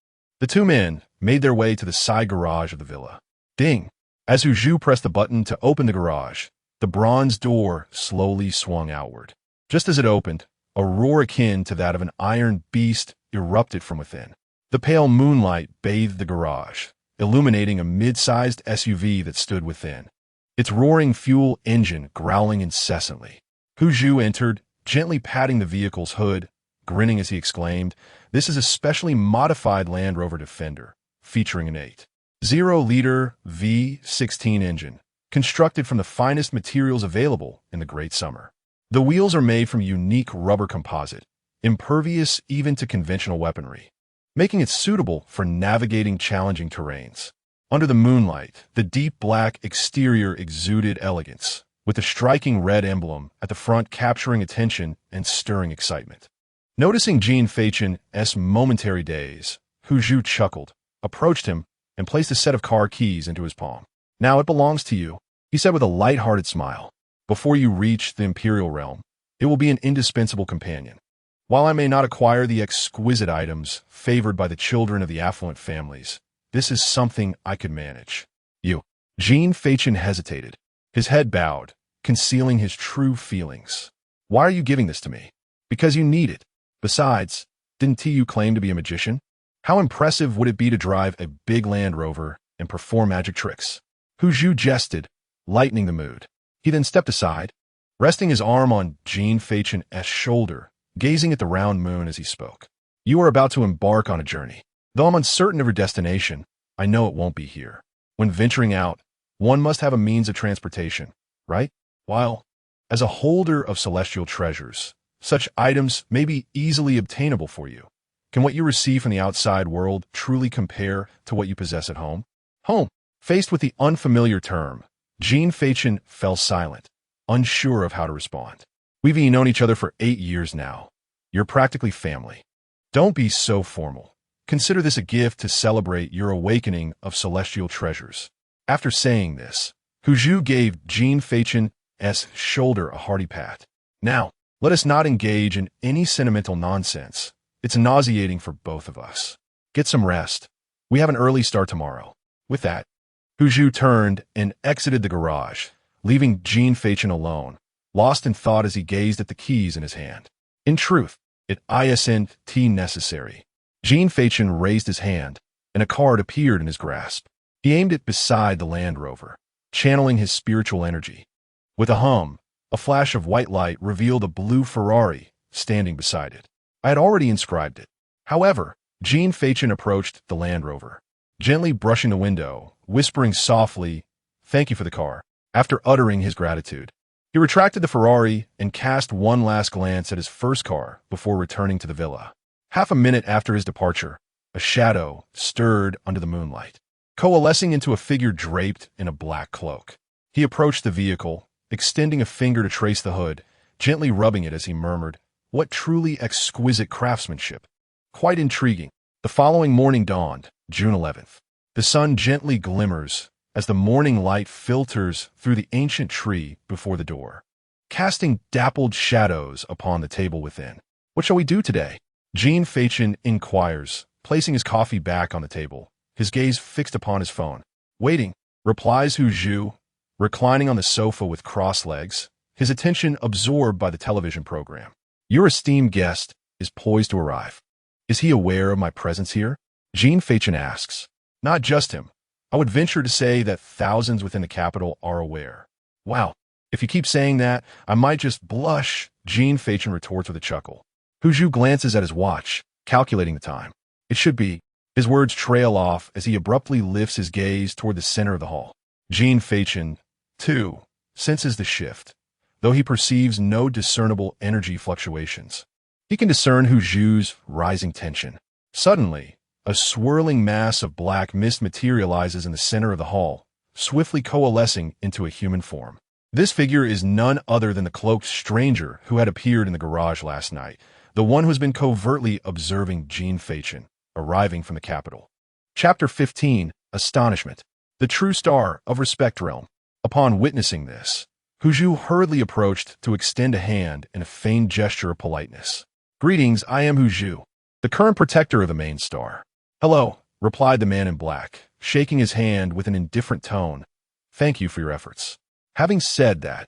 The two men made their way to the side garage of the villa. Ding! As Hu Zhu pressed the button to open the garage, the bronze door slowly swung outward. Just as it opened, a roar akin to that of an iron beast erupted from within. The pale moonlight bathed the garage, illuminating a mid-sized SUV that stood within, its roaring fuel engine growling incessantly. Hu Zhu entered, gently patting the vehicle's hood, grinning as he exclaimed, This is a specially modified Land Rover Defender, featuring an 8.0-liter V16 engine, constructed from the finest materials available in the great summer. The wheels are made from unique rubber composite, impervious even to conventional weaponry, making it suitable for navigating challenging terrains. Under the moonlight, the deep black exterior exuded elegance, with the striking red emblem at the front capturing attention and stirring excitement. Noticing Jin Feichen's momentary daze, Hu Zhu chuckled, approached him, and placed a set of car keys into his palm. Now it belongs to you, he said with a light-hearted smile. Before you reach the Imperial realm, it will be an indispensable companion. While I may not acquire the exquisite items favored by the children of the affluent families, this is something I could manage. You. Jin Feichen hesitated, his head bowed, concealing his true feelings. Why are you giving this to me? Because you need it. Besides, didn't you claim to be a magician? How impressive would it be to drive a big Land Rover and perform magic tricks? Hu Zhu jested, lightening the mood. He then stepped aside, resting his arm on Jin Feichen's shoulder, gazing at the round moon as he spoke. You are about to embark on a journey. Though I'm uncertain of your destination, I know it won't be here. When venturing out, one must have a means of transportation, right? While, as a holder of celestial treasures, such items may be easily obtainable for you. Can what you receive from the outside world truly compare to what you possess at home? Home. Faced with the unfamiliar term, Jin Feichen fell silent, unsure of how to respond. We've known each other for 8 years now. You're practically family. Don't be so formal. Consider this a gift to celebrate your awakening of celestial treasures. After saying this, Hu Zhu gave Jin Feichen's shoulder a hearty pat. Now, let us not engage in any sentimental nonsense. It's nauseating for both of us. Get some rest. We have an early start tomorrow. With that, Hu Zhu turned and exited the garage, leaving Jin Feichen alone, lost in thought as he gazed at the keys in his hand. In truth, it isn't necessary. Jin Feichen raised his hand, and a card appeared in his grasp. He aimed it beside the Land Rover, channeling his spiritual energy. With a hum, a flash of white light revealed a blue Ferrari standing beside it. I had already inscribed it. However, Jin Feichen approached the Land Rover, gently brushing the window, whispering softly, "Thank you for the car." After uttering his gratitude, he retracted the Ferrari and cast one last glance at his first car before returning to the villa. Half a minute after his departure, a shadow stirred under the moonlight, coalescing into a figure draped in a black cloak. He approached the vehicle, extending a finger to trace the hood, gently rubbing it as he murmured, "What truly exquisite craftsmanship. Quite intriguing." The following morning dawned, June 11th. The sun gently glimmers as the morning light filters through the ancient tree before the door, casting dappled shadows upon the table within. "What shall we do today?" Jin Feichen inquires, placing his coffee back on the table, his gaze fixed upon his phone. "Waiting," replies Hu Zhu, reclining on the sofa with crossed legs, his attention absorbed by the television program. "Your esteemed guest is poised to arrive. Is he aware of my presence here?" Jin Feichen asks. "Not just him. I would venture to say that thousands within the capital are aware." "Wow, if you keep saying that, I might just blush," Jin Feichen retorts with a chuckle. Hu Zhu glances at his watch, calculating the time. "It should be." His words trail off as he abruptly lifts his gaze toward the center of the hall. Jin Feichen, too, senses the shift, though he perceives no discernible energy fluctuations. He can discern Hu Zhu's rising tension. Suddenly, a swirling mass of black mist materializes in the center of the hall, swiftly coalescing into a human form. This figure is none other than the cloaked stranger who had appeared in the garage last night, the one who has been covertly observing Jin Feichen, arriving from the capital. Chapter 15, Astonishment. The true star of Respect Realm. Upon witnessing this, Hu Zhu hurriedly approached to extend a hand in a feigned gesture of politeness. "Greetings, I am Hu Zhu, the current protector of the main star." "Hello," replied the man in black, shaking his hand with an indifferent tone. "Thank you for your efforts." Having said that,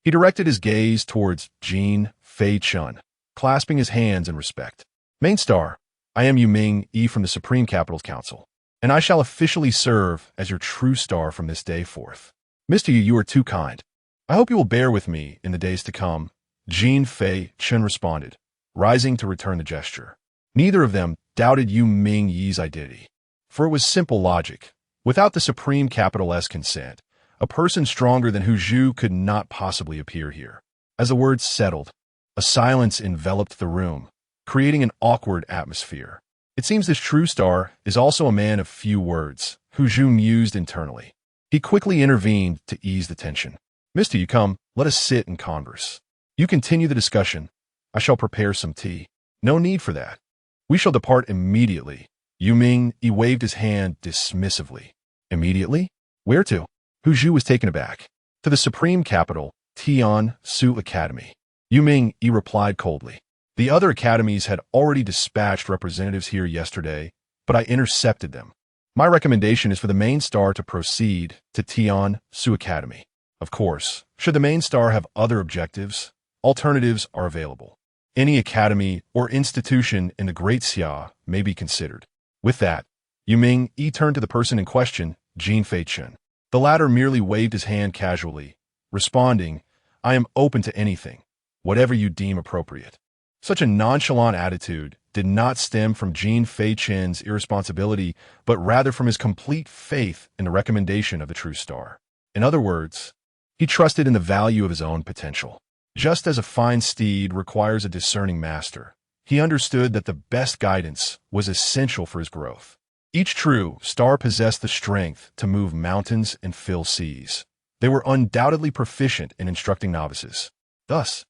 he directed his gaze towards Jin Feichen, clasping his hands in respect. "Main star, I am Yu Ming Yi from the Supreme Capitals Council, and I shall officially serve as your true star from this day forth." "Mr. Yu, you are too kind. I hope you will bear with me in the days to come," Jin Feichen responded, rising to return the gesture. Neither of them doubted Yu Ming Yi's identity, for it was simple logic. Without the Supreme Capital's consent, a person stronger than Hu Zhu could not possibly appear here. As the words settled, a silence enveloped the room, creating an awkward atmosphere. It seems this true star is also a man of few words, Hu Zhu mused internally. He quickly intervened to ease the tension. "Mr. Yu, come, let us sit and converse. You continue the discussion. I shall prepare some tea." "No need for that. We shall depart immediately." Yu Ming Yi waved his hand dismissively. "Immediately? Where to?" Hu Zhu was taken aback. "To the Supreme Capital, Tian Su Academy." Yu Ming Yi replied coldly. "The other academies had already dispatched representatives here yesterday, but I intercepted them. My recommendation is for the main star to proceed to Tian Su Academy. Of course, should the main star have other objectives, alternatives are available. Any academy or institution in the Great Xia may be considered." With that, Yu Ming Yi turned to the person in question, Jin Feichen. The latter merely waved his hand casually, responding, "I am open to anything, whatever you deem appropriate." Such a nonchalant attitude did not stem from Jin Feichen's irresponsibility, but rather from his complete faith in the recommendation of the true star. In other words, he trusted in the value of his own potential. Just as a fine steed requires a discerning master, he understood that the best guidance was essential for his growth. Each true star possessed the strength to move mountains and fill seas. They were undoubtedly proficient in instructing novices. Thus,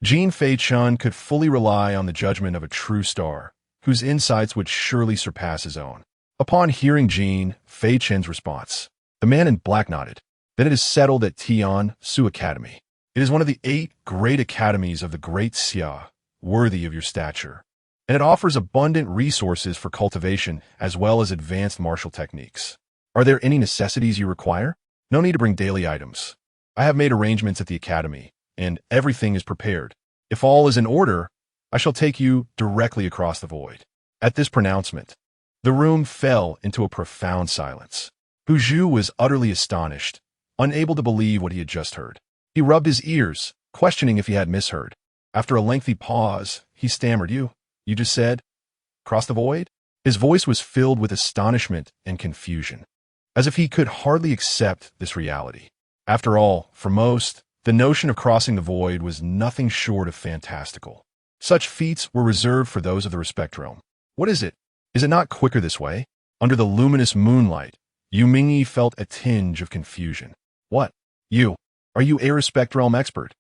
Jin Feichen could fully rely on the judgment of a true star, whose insights would surely surpass his own. Upon hearing Jin Feichen's response, the man in black nodded. "Then it is settled at Tian Su Academy. It is one of the 8 great academies of the Great Xia, worthy of your stature, and it offers abundant resources for cultivation as well as advanced martial techniques. Are there any necessities you require?" "No need to bring daily items. I have made arrangements at the academy, and everything is prepared. If all is in order, I shall take you directly across the void." At this pronouncement, the room fell into a profound silence. Hu Zhu was utterly astonished, unable to believe what he had just heard. He rubbed his ears, questioning if he had misheard. After a lengthy pause, he stammered, You just said, cross the void?" His voice was filled with astonishment and confusion, as if he could hardly accept this reality. After all, for most, the notion of crossing the void was nothing short of fantastical. Such feats were reserved for those of the Respect Realm. "What is it? Is it not quicker this way?" Under the luminous moonlight, Yu Mingyi felt a tinge of confusion. "What? You?" Are you a Respect Realm expert?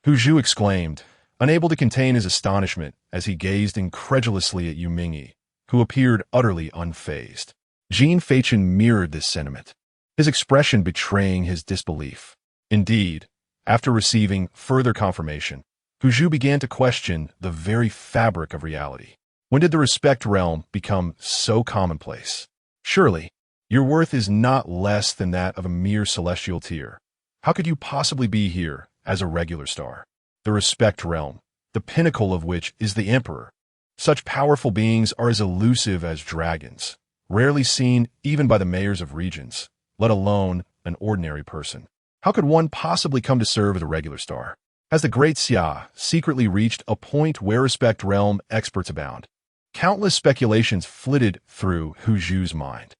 Hu Zhu exclaimed, unable to contain his astonishment as he gazed incredulously at Yu Mingyi, who appeared utterly unfazed. Jin Feichen mirrored this sentiment, his expression betraying his disbelief. Indeed, after receiving further confirmation, Hu Zhu began to question the very fabric of reality. When did the Respect Realm become so commonplace? Surely, your worth is not less than that of a mere celestial tier. How could you possibly be here as a regular star? The Respect Realm, the pinnacle of which is the Emperor. Such powerful beings are as elusive as dragons, rarely seen even by the mayors of regions, let alone an ordinary person. How could one possibly come to serve as a regular star? Has the Great Xia secretly reached a point where Respect Realm experts abound? Countless speculations flitted through Hu Zhu's mind.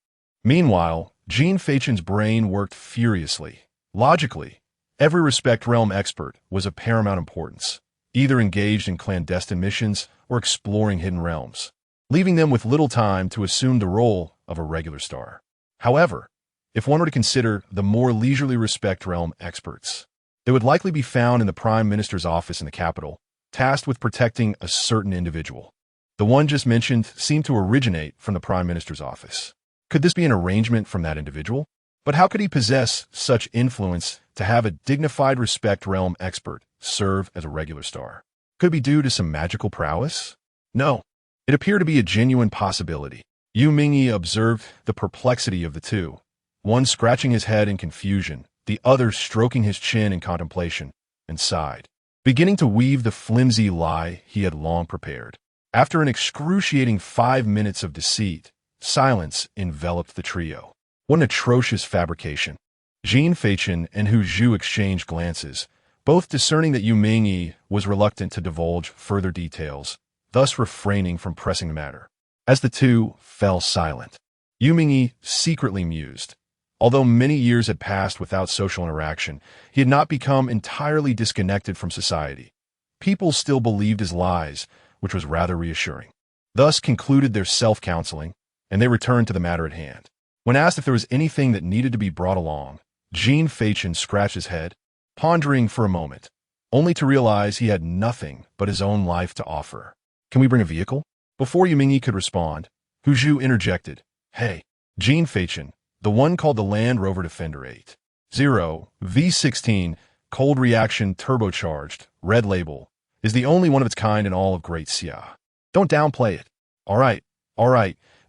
Meanwhile, Jin Feichen's brain worked furiously. Logically, every Respect Realm expert was of paramount importance, either engaged in clandestine missions or exploring hidden realms, leaving them with little time to assume the role of a regular star. However, if one were to consider the more leisurely Respect Realm experts, they would likely be found in the Prime Minister's office in the capital, tasked with protecting a certain individual. The one just mentioned seemed to originate from the Prime Minister's office. Could this be an arrangement from that individual? But how could he possess such influence to have a dignified Respect Realm expert serve as a regular star? Could it be due to some magical prowess? No, it appeared to be a genuine possibility. Yu Mingyi observed the perplexity of the two, one scratching his head in confusion, the other stroking his chin in contemplation, and sighed, beginning to weave the flimsy lie he had long prepared. After an excruciating 5 minutes of deceit, silence enveloped the trio. What an atrocious fabrication. Jin Feichen and Hu Zhu exchanged glances, both discerning that Yu Mingyi was reluctant to divulge further details, thus refraining from pressing the matter. As the two fell silent, Yu Mingyi secretly mused. Although many years had passed without social interaction, he had not become entirely disconnected from society. People still believed his lies, which was rather reassuring. Thus concluded their self-counseling, and they returned to the matter at hand. When asked if there was anything that needed to be brought along, Jin Feichen scratched his head, pondering for a moment, only to realize he had nothing but his own life to offer. Can we bring a vehicle? Before Yu Mingyi could respond, Hu Zhu interjected, Hey, Jin Feichen, the one called the Land Rover Defender 8.0 V16 cold reaction turbocharged, red label, is the only one of its kind in all of Great Xia. Don't downplay it. All right,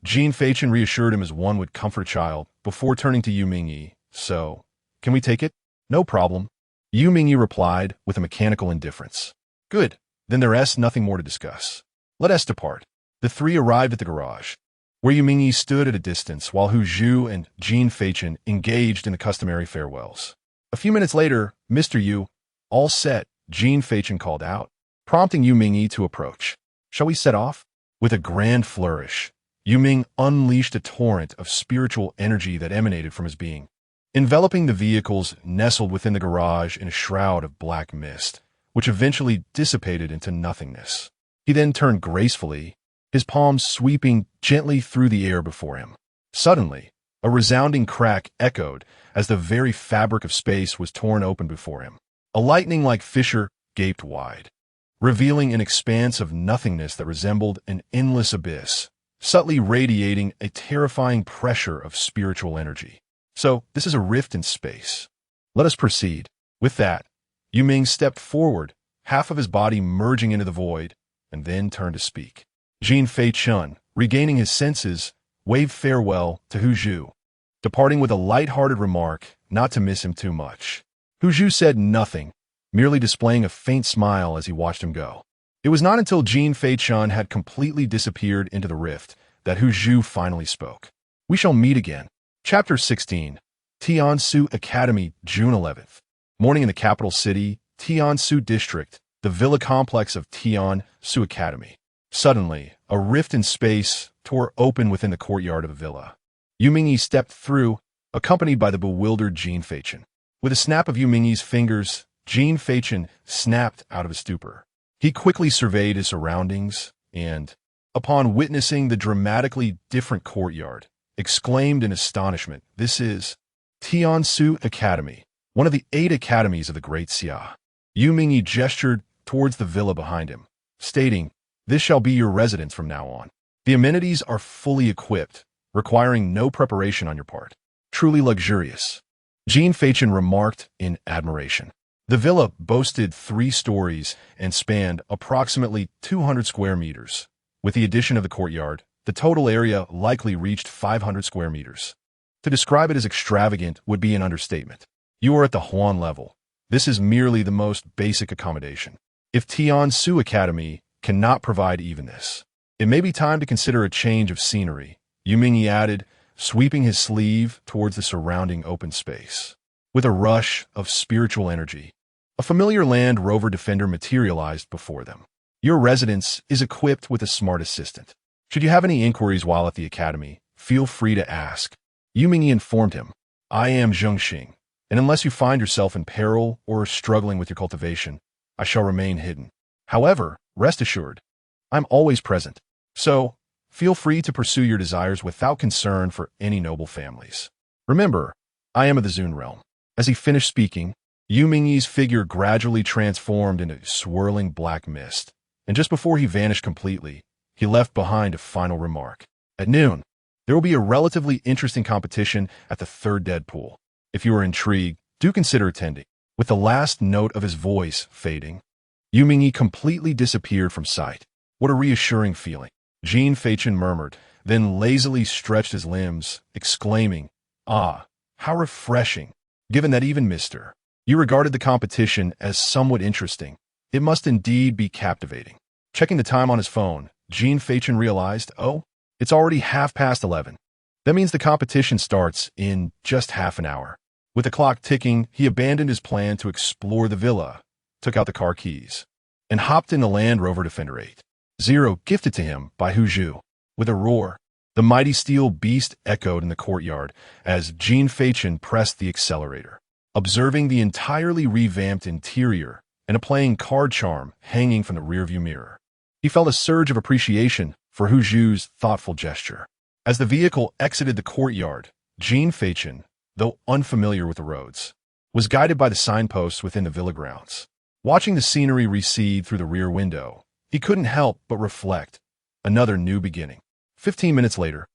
Jin Feichen reassured him as one would comfort a child before turning to Yu Mingyi. So, can we take it? No problem. Yu Mingyi replied with a mechanical indifference. Good, then there's nothing more to discuss. Let us depart. The three arrived at the garage, where Yu Mingyi stood at a distance while Hu Zhu and Jin Feichen engaged in the customary farewells. A few minutes later, Mr. Yu, all set, Jin Feichen called out, prompting Yu Mingyi to approach. Shall we set off? With a grand flourish, Yu Ming unleashed a torrent of spiritual energy that emanated from his being, enveloping the vehicles nestled within the garage in a shroud of black mist, which eventually dissipated into nothingness. He then turned gracefully, his palms sweeping gently through the air before him. Suddenly, a resounding crack echoed as the very fabric of space was torn open before him. A lightning-like fissure gaped wide, revealing an expanse of nothingness that resembled an endless abyss, subtly radiating a terrifying pressure of spiritual energy. So, this is a rift in space. Let us proceed. With that, Yu Ming stepped forward, half of his body merging into the void, and then turned to speak. Jin Feichen, regaining his senses, waved farewell to Hu Zhu, departing with a light-hearted remark not to miss him too much. Hu Zhu said nothing, merely displaying a faint smile as he watched him go. It was not until Jin Feichen had completely disappeared into the rift that Hu Zhu finally spoke. We shall meet again. Chapter 16. Tiansu Academy, June 11th. Morning in the capital city, Tiansu District, the villa complex of Tiansu Academy. Suddenly, a rift in space tore open within the courtyard of the villa. Yu Mingyi stepped through, accompanied by the bewildered Jin Feichen. With a snap of Yu Mingyi's fingers, Jin Feichen snapped out of his stupor. He quickly surveyed his surroundings and, upon witnessing the dramatically different courtyard, exclaimed in astonishment, This is Tiansu Academy. one of the 8 academies of the Great Xia. Yu Mingyi gestured towards the villa behind him, stating, "This shall be your residence from now on. The amenities are fully equipped, requiring no preparation on your part. Truly luxurious." Jin Feichen remarked in admiration. The villa boasted 3 stories and spanned approximately 200 square meters. With the addition of the courtyard, the total area likely reached 500 square meters. To describe it as extravagant would be an understatement. You are at the Huan level. This is merely the most basic accommodation. If Tiansu Academy cannot provide even this, it may be time to consider a change of scenery, Yu Mingyi added, sweeping his sleeve towards the surrounding open space. With a rush of spiritual energy, a familiar Land Rover Defender materialized before them. Your residence is equipped with a smart assistant. Should you have any inquiries while at the academy, feel free to ask. Yu Mingyi informed him, "I am Zhengxing, and unless you find yourself in peril or are struggling with your cultivation, I shall remain hidden. However, rest assured, I'm always present. So, feel free to pursue your desires without concern for any noble families. Remember, I am of the Zun realm." As he finished speaking, Yu Mingyi's figure gradually transformed into swirling black mist, and just before he vanished completely, he left behind a final remark. "At noon, there will be a relatively interesting competition at the 3rd dead pool. If you are intrigued, do consider attending." With the last note of his voice fading, Yu Mingyi completely disappeared from sight. What a reassuring feeling, Jin Feichen murmured, then lazily stretched his limbs, exclaiming, "Ah, how refreshing! Given that even Mr. You regarded the competition as somewhat interesting, it must indeed be captivating." Checking the time on his phone, Jin Feichen realized, oh, it's already 11:30. That means the competition starts in just half an hour. With the clock ticking, he abandoned his plan to explore the villa, took out the car keys, and hopped in the Land Rover Defender 8.0 gifted to him by Hu Zhu. With a roar, the mighty steel beast echoed in the courtyard as Jin Feichen pressed the accelerator. Observing the entirely revamped interior and a playing card charm hanging from the rearview mirror, he felt a surge of appreciation for Hu Zhu's thoughtful gesture. As the vehicle exited the courtyard, Jin Feichen, though unfamiliar with the roads, was guided by the signposts within the villa grounds. Watching the scenery recede through the rear window, he couldn't help but reflect. Another new beginning. 15 minutes later,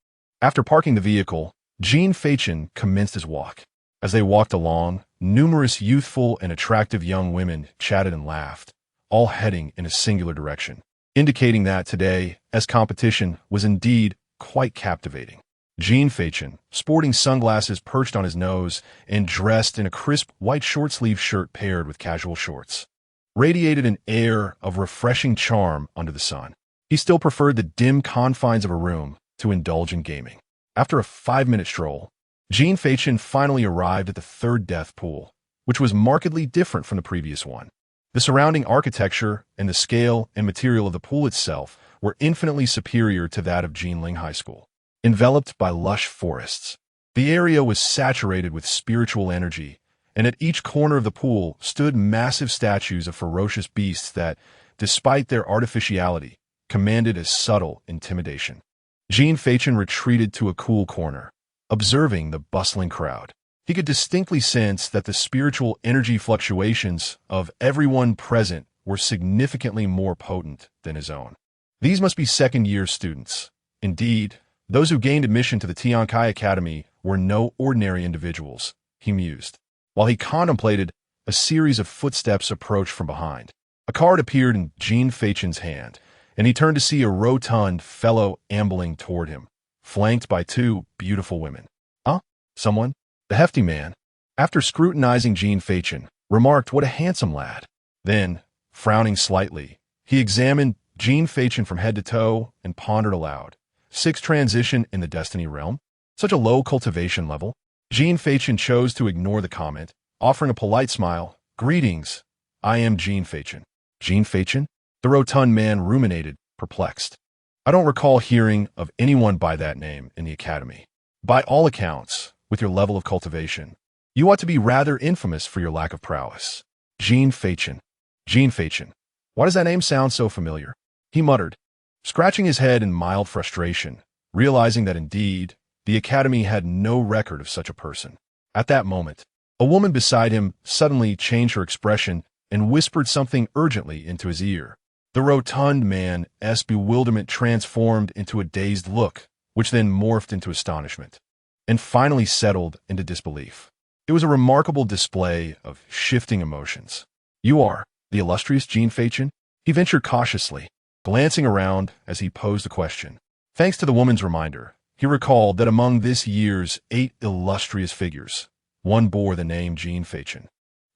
after parking the vehicle, Jin Feichen commenced his walk. As they walked along, numerous youthful and attractive young women chatted and laughed, all heading in a singular direction, indicating that today, as competition, was indeed quite captivating. Jin Feichen, sporting sunglasses perched on his nose and dressed in a crisp white short-sleeve shirt paired with casual shorts, radiated an air of refreshing charm under the sun. He still preferred the dim confines of a room to indulge in gaming. After a 5-minute stroll, Jin Feichen finally arrived at the 3rd death pool, which was markedly different from the previous one. The surrounding architecture and the scale and material of the pool itself were infinitely superior to that of Jinling High School. Enveloped by lush forests, the area was saturated with spiritual energy, and at each corner of the pool stood massive statues of ferocious beasts that, despite their artificiality, commanded a subtle intimidation. Jin Feichen retreated to a cool corner, observing the bustling crowd. He could distinctly sense that the spiritual energy fluctuations of everyone present were significantly more potent than his own. These must be second-year students. Indeed, those who gained admission to the Tiankai Academy were no ordinary individuals, he mused, while he contemplated a series of footsteps approach from behind. A card appeared in Jin Feichen's hand, and he turned to see a rotund fellow ambling toward him, flanked by 2 beautiful women. "Huh? Someone?" The hefty man, after scrutinizing Jin Feichen, remarked, "What a handsome lad." Then, frowning slightly, he examined Jin Feichen from head to toe and pondered aloud. 6 transition in the Destiny realm? Such a low cultivation level? Jin Feichen chose to ignore the comment, offering a polite smile. "Greetings. I am Jin Feichen." "Jin Feichen?" The rotund man ruminated, perplexed. "I don't recall hearing of anyone by that name in the academy. By all accounts, with your level of cultivation, you ought to be rather infamous for your lack of prowess." Jin Feichen. Jin Feichen. Why does that name sound so familiar? He muttered, scratching his head in mild frustration, realizing that indeed, the academy had no record of such a person. At that moment, A woman beside him suddenly changed her expression and whispered something urgently into his ear. The rotund man's bewilderment transformed into a dazed look, which then morphed into astonishment, and finally settled into disbelief. It was a remarkable display of shifting emotions. "You are the illustrious Jin Feichen?" he ventured cautiously, glancing around as he posed the question. Thanks to the woman's reminder, he recalled that among this year's 8 illustrious figures, one bore the name Jin Feichen.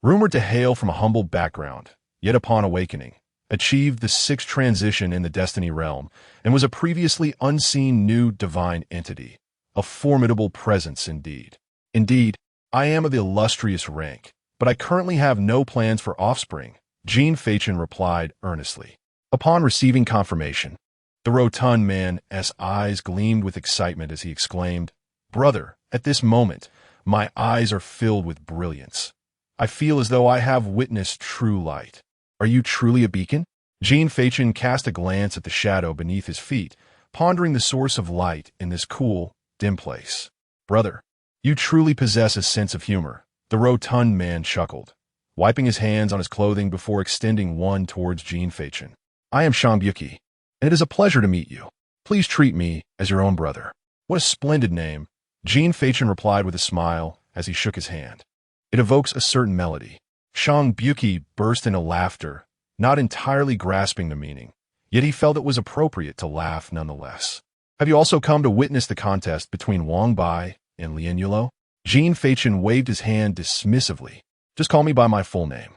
Rumored to hail from a humble background, yet upon awakening, achieved the 6th transition in the Destiny realm, and was a previously unseen new divine entity. A formidable presence indeed. "Indeed, I am of the illustrious rank, but I currently have no plans for offspring," Jin Feichen replied earnestly. Upon receiving confirmation, the rotund man's eyes gleamed with excitement as he exclaimed, "Brother, at this moment, my eyes are filled with brilliance. I feel as though I have witnessed true light. Are you truly a beacon?" Jin Feichen cast a glance at the shadow beneath his feet, pondering the source of light in this cool, dim place. "Brother, you truly possess a sense of humor," the rotund man chuckled, wiping his hands on his clothing before extending one towards Jin Feichen. "I am Shangbyuki, and it is a pleasure to meet you. Please treat me as your own brother." "What a splendid name," Jin Feichen replied with a smile as he shook his hand. "It evokes a certain melody." Shangbyuki burst into laughter, not entirely grasping the meaning, yet he felt it was appropriate to laugh nonetheless. "Have you also come to witness the contest between Wang Bai and Lian Yulo?" Jin Feichen waved his hand dismissively. "Just call me by my full name.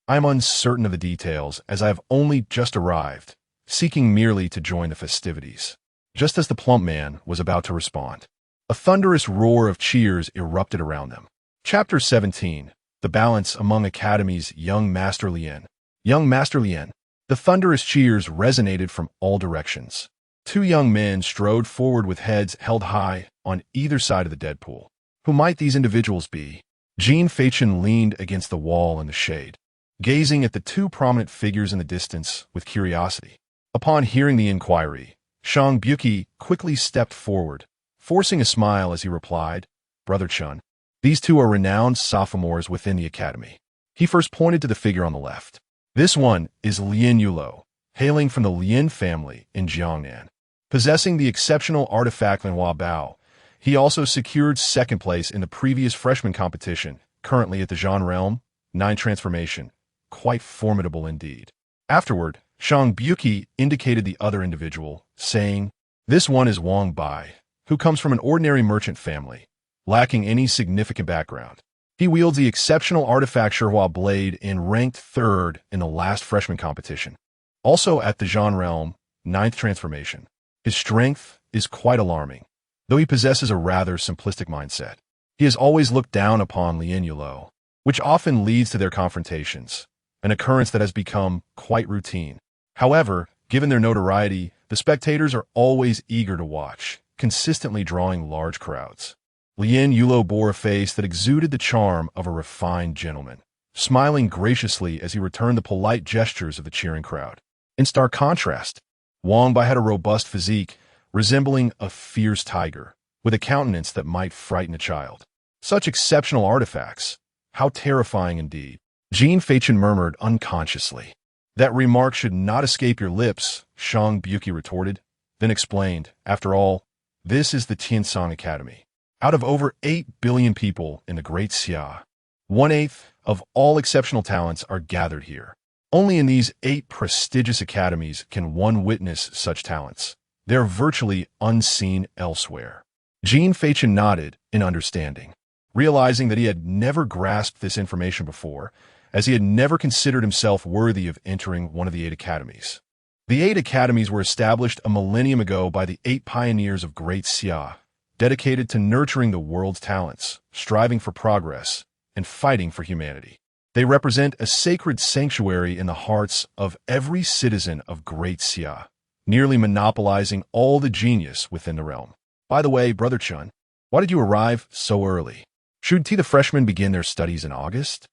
I am uncertain of the details, as I have only just arrived, seeking merely to join the festivities." Just as the plump man was about to respond, a thunderous roar of cheers erupted around them. Chapter 17. The Balance Among Academy's Young Master Lian. Young Master Lian. The thunderous cheers resonated from all directions. 2 young men strode forward with heads held high on either side of the dead pool. Who might these individuals be? Jin Feichen leaned against the wall in the shade, gazing at the 2 prominent figures in the distance with curiosity. Upon hearing the inquiry, Shangbyuki quickly stepped forward, forcing a smile as he replied, "Brother Chun, these 2 are renowned sophomores within the academy." He first pointed to the figure on the left. "This one is Lian Yulo, hailing from the Lian family in Jiangnan. Possessing the exceptional artifact Linhua Bao, he also secured 2nd place in the previous freshman competition, currently at the Zhan realm, 9 transformation. Quite formidable indeed." Afterward, Shangbyuki indicated the other individual, saying, "This one is Wang Bai, who comes from an ordinary merchant family, lacking any significant background. He wields the exceptional artifact Shihua blade and ranked 3rd in the last freshman competition. Also at the Zhan realm, 9th transformation. His strength is quite alarming, though he possesses a rather simplistic mindset. He has always looked down upon Lian Yulo, which often leads to their confrontations, an occurrence that has become quite routine. However, given their notoriety, the spectators are always eager to watch, consistently drawing large crowds. Lian Yulo bore a face that exuded the charm of a refined gentleman, smiling graciously as he returned the polite gestures of the cheering crowd. In stark contrast, Wang Bai had a robust physique, resembling a fierce tiger, with a countenance that might frighten a child. Such exceptional artifacts, how terrifying indeed, Jin Feichen murmured unconsciously. "That remark should not escape your lips," Shangbyuki retorted, then explained, "After all, this is the Tiansong Academy. Out of over 8 billion people in the Great Xia, 1/8 of all exceptional talents are gathered here. Only in these 8 prestigious academies can one witness such talents. They're virtually unseen elsewhere." Jin Feichen nodded in understanding, realizing that he had never grasped this information before, as he had never considered himself worthy of entering one of the 8 academies. The 8 academies were established a millennium ago by the 8 pioneers of Great Xia, dedicated to nurturing the world's talents, striving for progress, and fighting for humanity. They represent a sacred sanctuary in the hearts of every citizen of Great Xia, nearly monopolizing all the genius within the realm. "By the way, Brother Chun, why did you arrive so early? Shouldn't the freshmen begin their studies in August?"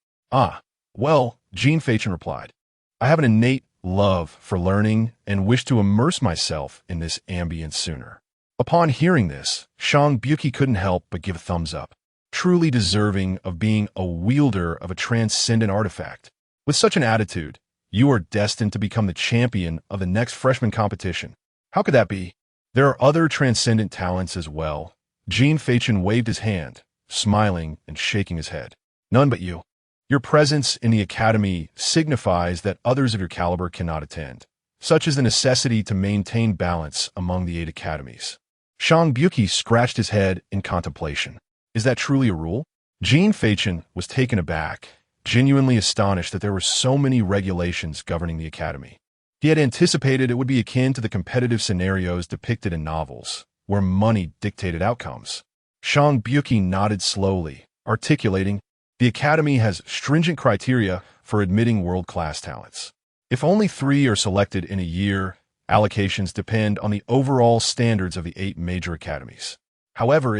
Well, Jin Feichen replied, "I have an innate love for learning and wish to immerse myself in this ambience sooner." Upon hearing this, Shangbyuki couldn't help but give a thumbs up. truly deserving of being a wielder of a transcendent artifact. With such an attitude, you are destined to become the champion of the next freshman competition. How could that be? There are other transcendent talents as well. Jin Feichen waved his hand, smiling and shaking his head. None but you. Your presence in the academy signifies that others of your caliber cannot attend. Such is the necessity to maintain balance among the 8 academies. Shang Buki scratched his head in contemplation. Is that truly a rule? Jin Feichen was taken aback, genuinely astonished that there were so many regulations governing the academy. He had anticipated it would be akin to the competitive scenarios depicted in novels, where money dictated outcomes. Shang Buki nodded slowly, articulating, the academy has stringent criteria for admitting world-class talents. If only 3 are selected in a year, allocations depend on the overall standards of the 8 major academies. However,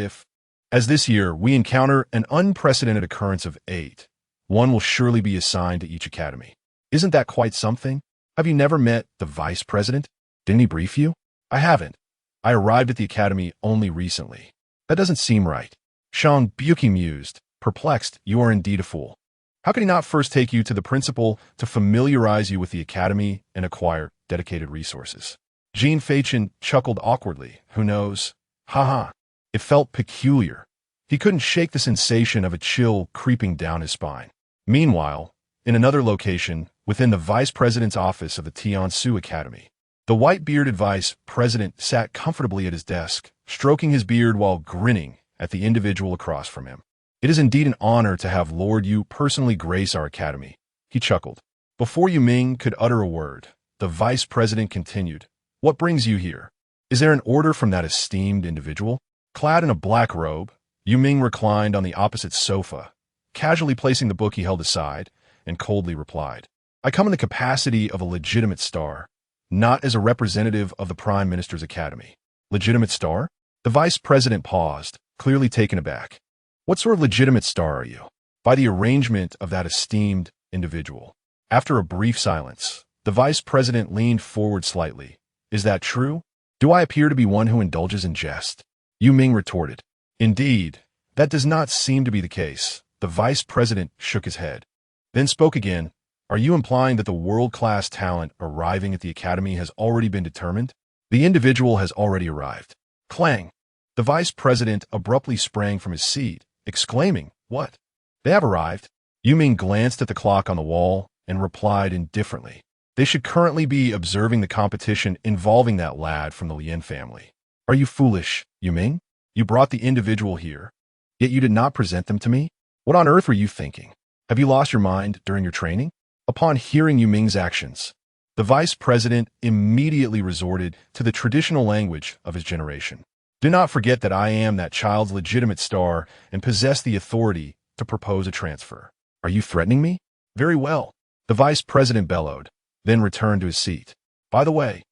as this year, we encounter an unprecedented occurrence of 8, one will surely be assigned to each academy. Isn't that quite something? Have you never met the vice president? Didn't he brief you? I haven't. I arrived at the academy only recently. That doesn't seem right. Shang Buki mused, perplexed. You are indeed a fool. How could he not first take you to the principal to familiarize you with the academy and acquire dedicated resources? Jin Feichen chuckled awkwardly. Who knows? Haha. It felt peculiar. He couldn't shake the sensation of a chill creeping down his spine. Meanwhile, in another location, within the vice president's office of the Tiansu Academy, the white-bearded vice president sat comfortably at his desk, stroking his beard while grinning at the individual across from him. It is indeed an honor to have Lord Yu personally grace our academy, he chuckled. Before Yu Ming could utter a word, the vice president continued, What brings you here? Is there an order from that esteemed individual? Clad in a black robe, Yu Ming reclined on the opposite sofa, casually placing the book he held aside, and coldly replied, I come in the capacity of a legitimate star, not as a representative of the Prime Minister's Academy. Legitimate star? The vice president paused, clearly taken aback. What sort of legitimate star are you? By the arrangement of that esteemed individual. After a brief silence, the vice president leaned forward slightly. Is that true? Do I appear to be one who indulges in jest? Yu Ming retorted. Indeed, that does not seem to be the case. The vice president shook his head. Then spoke again. Are you implying that the world-class talent arriving at the academy has already been determined? The individual has already arrived. Clang! The vice president abruptly sprang from his seat, exclaiming, What? They have arrived? Yu Ming glanced at the clock on the wall and replied indifferently. They should currently be observing the competition involving that lad from the Lien family. Are you foolish, Yu Ming? You brought the individual here, yet you did not present them to me? What on earth were you thinking? Have you lost your mind during your training? Upon hearing Yu Ming's actions, the vice president immediately resorted to the traditional language of his generation. Do not forget that I am that child's legitimate star and possess the authority to propose a transfer. Are you threatening me? Very well, the vice president bellowed, then returned to his seat. By the way,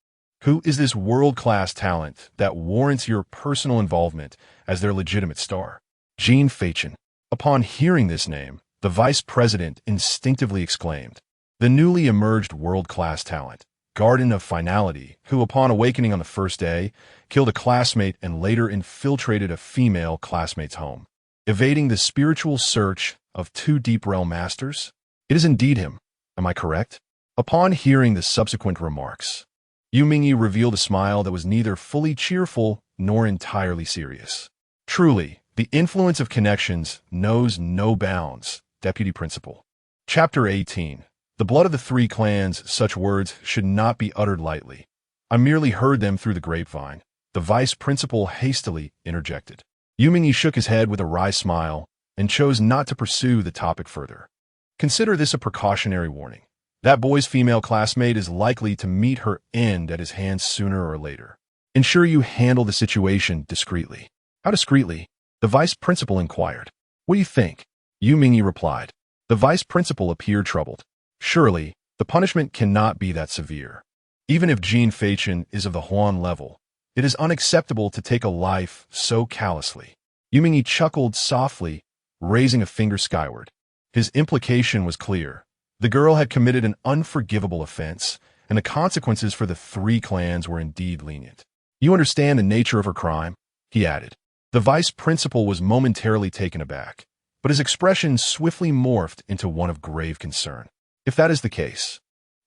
who is this world-class talent that warrants your personal involvement as their legitimate star? Jin Feichen. Upon hearing this name, the vice president instinctively exclaimed, the newly emerged world-class talent, Garden of Finality, who upon awakening on the first day, killed a classmate and later infiltrated a female classmate's home, evading the spiritual search of 2 Deep Realm masters? It is indeed him. Am I correct? Upon hearing the subsequent remarks, Yu Mingyi revealed a smile that was neither fully cheerful nor entirely serious. Truly, the influence of connections knows no bounds, Deputy Principal. Chapter 18. The blood of the 3 clans, such words should not be uttered lightly. I merely heard them through the grapevine. The vice principal hastily interjected. Yu Mingyi shook his head with a wry smile and chose not to pursue the topic further. Consider this a precautionary warning. That boy's female classmate is likely to meet her end at his hands sooner or later. Ensure you handle the situation discreetly. How discreetly? The vice principal inquired. What do you think? Yu Mingyi replied. The vice principal appeared troubled. Surely, the punishment cannot be that severe. Even if Jin Feichen is of the Huan level, it is unacceptable to take a life so callously. Yu Mingyi chuckled softly, raising a finger skyward. His implication was clear. The girl had committed an unforgivable offense, and the consequences for the 3 clans were indeed lenient. You understand the nature of her crime? He added. The vice principal was momentarily taken aback, but his expression swiftly morphed into one of grave concern. If that is the case,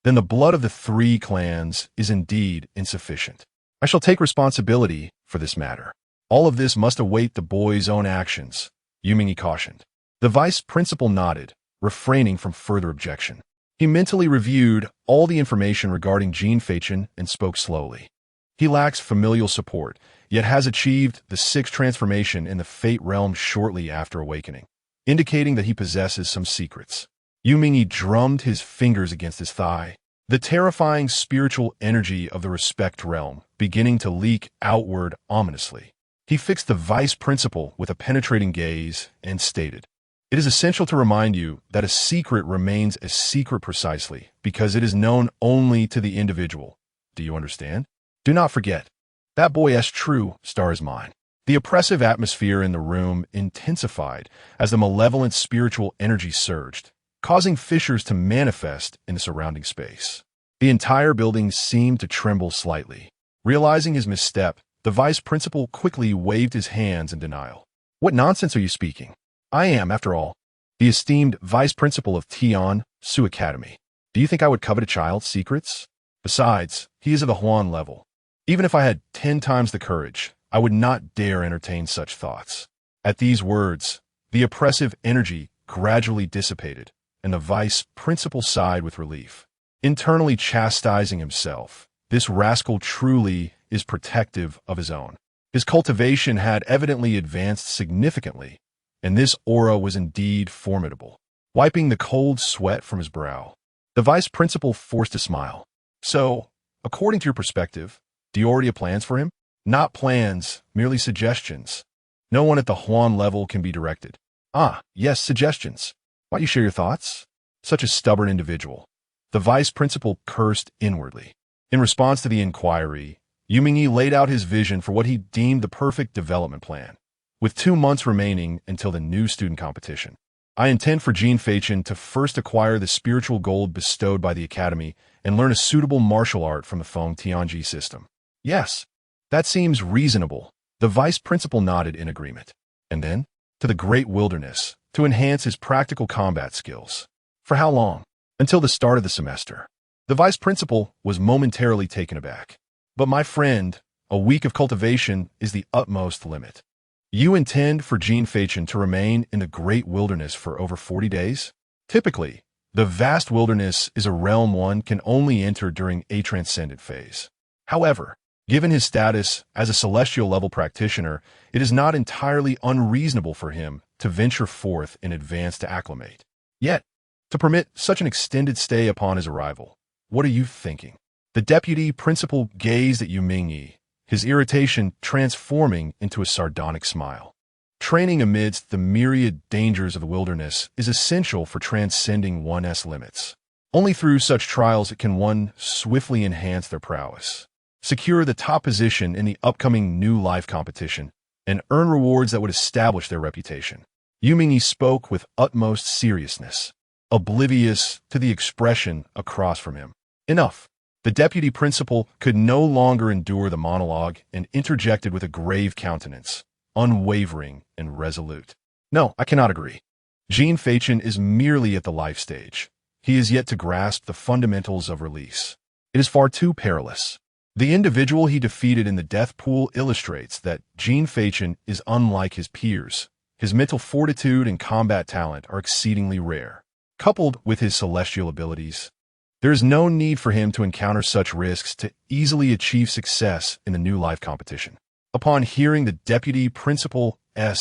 then the blood of the 3 clans is indeed insufficient. I shall take responsibility for this matter. All of this must await the boy's own actions, Yu Mingyi cautioned. The vice principal nodded, refraining from further objection. He mentally reviewed all the information regarding Jin Feichen and spoke slowly. He lacks familial support, yet has achieved the 6th transformation in the Fate realm shortly after awakening, indicating that he possesses some secrets. Yu Mingyi drummed his fingers against his thigh, the terrifying spiritual energy of the Respect realm beginning to leak outward ominously. He fixed the vice principal with a penetrating gaze and stated, "It is essential to remind you that a secret remains a secret precisely because it is known only to the individual. Do you understand? Do not forget. That boy is true star is mine." The oppressive atmosphere in the room intensified as the malevolent spiritual energy surged, causing fissures to manifest in the surrounding space. The entire building seemed to tremble slightly. Realizing his misstep, the vice principal quickly waved his hands in denial. "What nonsense are you speaking? I am, after all, the esteemed vice principal of Tian Su Academy. Do you think I would covet a child's secrets? Besides, he is of the Huan level. Even if I had 10 times the courage, I would not dare entertain such thoughts." At these words, the oppressive energy gradually dissipated, and the vice principal sighed with relief. Internally chastising himself, this rascal truly is protective of his own. His cultivation had evidently advanced significantly, and this aura was indeed formidable. Wiping the cold sweat from his brow, the vice principal forced a smile. "So, according to your perspective, do you already have plans for him?" "Not plans, merely suggestions. No one at the Huan level can be directed." "Ah, yes, suggestions. Why don't you share your thoughts?" Such a stubborn individual. The vice principal cursed inwardly. In response to the inquiry, Yu Mingyi laid out his vision for what he deemed the perfect development plan. With 2 months remaining until the new student competition, I intend for Jin Feichen to first acquire the spiritual gold bestowed by the Academy and learn a suitable martial art from the Feng Tianji system. "Yes, that seems reasonable." The vice principal nodded in agreement. "And then, to the great wilderness, to enhance his practical combat skills." "For how long?" "Until the start of the semester." The vice principal was momentarily taken aback. "But my friend, a week of cultivation is the utmost limit. You intend for Jin Feichen to remain in the great wilderness for over 40 days? Typically, the vast wilderness is a realm one can only enter during a transcendent phase. However, given his status as a celestial level practitioner, it is not entirely unreasonable for him to venture forth in advance to acclimate. Yet, to permit such an extended stay upon his arrival, what are you thinking?" The deputy principal gazed at Yu Mingyi, his irritation transforming into a sardonic smile. Training amidst the myriad dangers of the wilderness is essential for transcending one's limits. Only through such trials can one swiftly enhance their prowess, secure the top position in the upcoming new life competition, and earn rewards that would establish their reputation. Yu Mingyi spoke with utmost seriousness, oblivious to the expression across from him. Enough. The deputy principal could no longer endure the monologue and interjected with a grave countenance, unwavering and resolute. "No, I cannot agree. Jin Feichen is merely at the life stage. He is yet to grasp the fundamentals of release. It is far too perilous. The individual he defeated in the death pool illustrates that Jin Feichen is unlike his peers. His mental fortitude and combat talent are exceedingly rare. Coupled with his celestial abilities, there is no need for him to encounter such risks to easily achieve success in the new life competition." Upon hearing the deputy principal's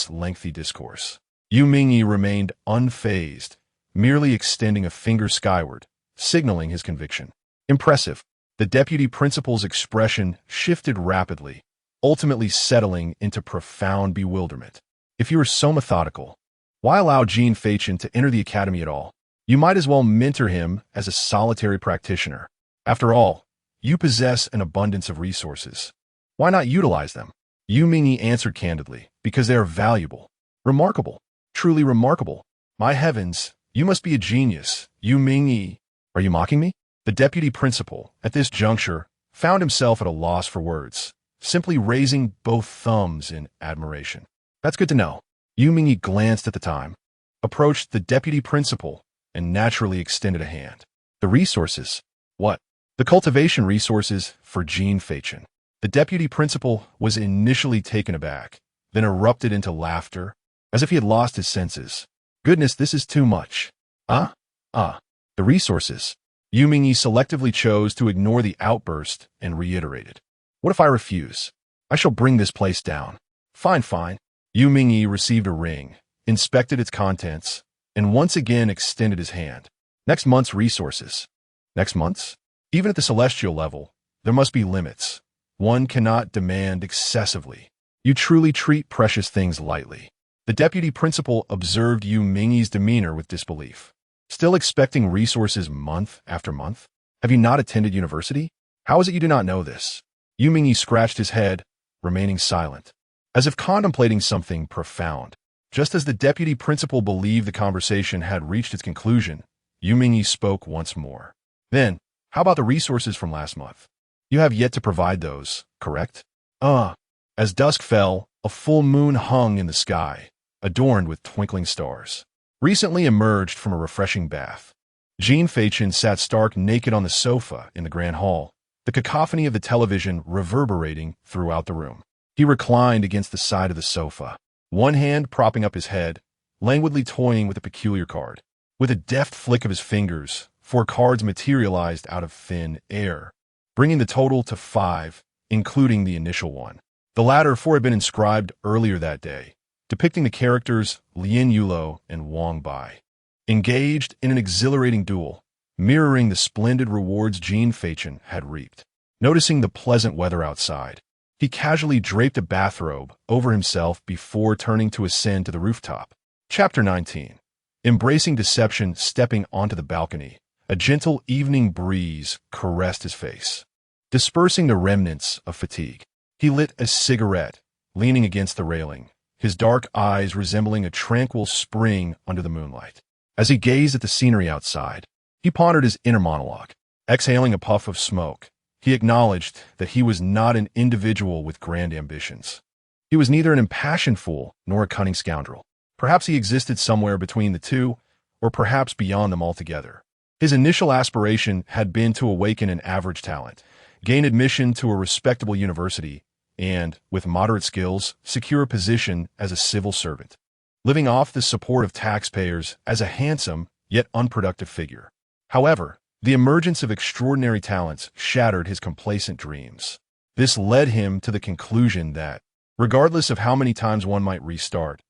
lengthy discourse, Yu Mingyi remained unfazed, merely extending a finger skyward, signaling his conviction. Impressive. The deputy principal's expression shifted rapidly, ultimately settling into profound bewilderment. "If you are so methodical, why allow Jin Feichen to enter the academy at all? You might as well mentor him as a solitary practitioner. After all, you possess an abundance of resources. Why not utilize them?" Yu Mingyi answered candidly, "Because they are valuable. Remarkable. Truly remarkable. My heavens, you must be a genius, Yu Mingyi. Are you mocking me?" The deputy principal, at this juncture, found himself at a loss for words, simply raising both thumbs in admiration. That's good to know. Yu Mingyi glanced at the time, approached the deputy principal, and naturally extended a hand. The resources? What? The cultivation resources for Jin Feichen. The deputy principal was initially taken aback, then erupted into laughter, as if he had lost his senses. Goodness, this is too much. The resources. Yu Mingyi selectively chose to ignore the outburst and reiterated. What if I refuse? I shall bring this place down. Fine, fine. Yu Mingyi received a ring, inspected its contents, and once again extended his hand. Next month's resources. Next month's? Even at the celestial level, there must be limits. One cannot demand excessively. You truly treat precious things lightly. The deputy principal observed Yu Mingyi's demeanor with disbelief. Still expecting resources month after month? Have you not attended university? How is it you do not know this? Yu Mingyi scratched his head, remaining silent, as if contemplating something profound. Just as the deputy principal believed the conversation had reached its conclusion, Yu Mingyi spoke once more. Then, how about the resources from last month? You have yet to provide those, correct? As dusk fell, a full moon hung in the sky, adorned with twinkling stars. Recently emerged from a refreshing bath, Jin Feichen sat stark naked on the sofa in the grand hall, the cacophony of the television reverberating throughout the room. He reclined against the side of the sofa, one hand propping up his head, languidly toying with a peculiar card. With a deft flick of his fingers, 4 cards materialized out of thin air, bringing the total to 5, including the initial one. The latter 4 had been inscribed earlier that day, depicting the characters Lin Yulo and Wang Bai, engaged in an exhilarating duel, mirroring the splendid rewards Jin Feichen had reaped. Noticing the pleasant weather outside, he casually draped a bathrobe over himself before turning to ascend to the rooftop. Chapter 19. Embracing deception, stepping onto the balcony, a gentle evening breeze caressed his face, dispersing the remnants of fatigue. He lit a cigarette, leaning against the railing, his dark eyes resembling a tranquil spring under the moonlight. As he gazed at the scenery outside, he pondered his inner monologue. Exhaling a puff of smoke, he acknowledged that he was not an individual with grand ambitions. He was neither an impassioned fool nor a cunning scoundrel. Perhaps he existed somewhere between the two, or perhaps beyond them altogether. His initial aspiration had been to awaken an average talent, gain admission to a respectable university, and, with moderate skills, secure a position as a civil servant, living off the support of taxpayers as a handsome yet unproductive figure. However, the emergence of extraordinary talents shattered his complacent dreams. This led him to the conclusion that, regardless of how many times one might restart,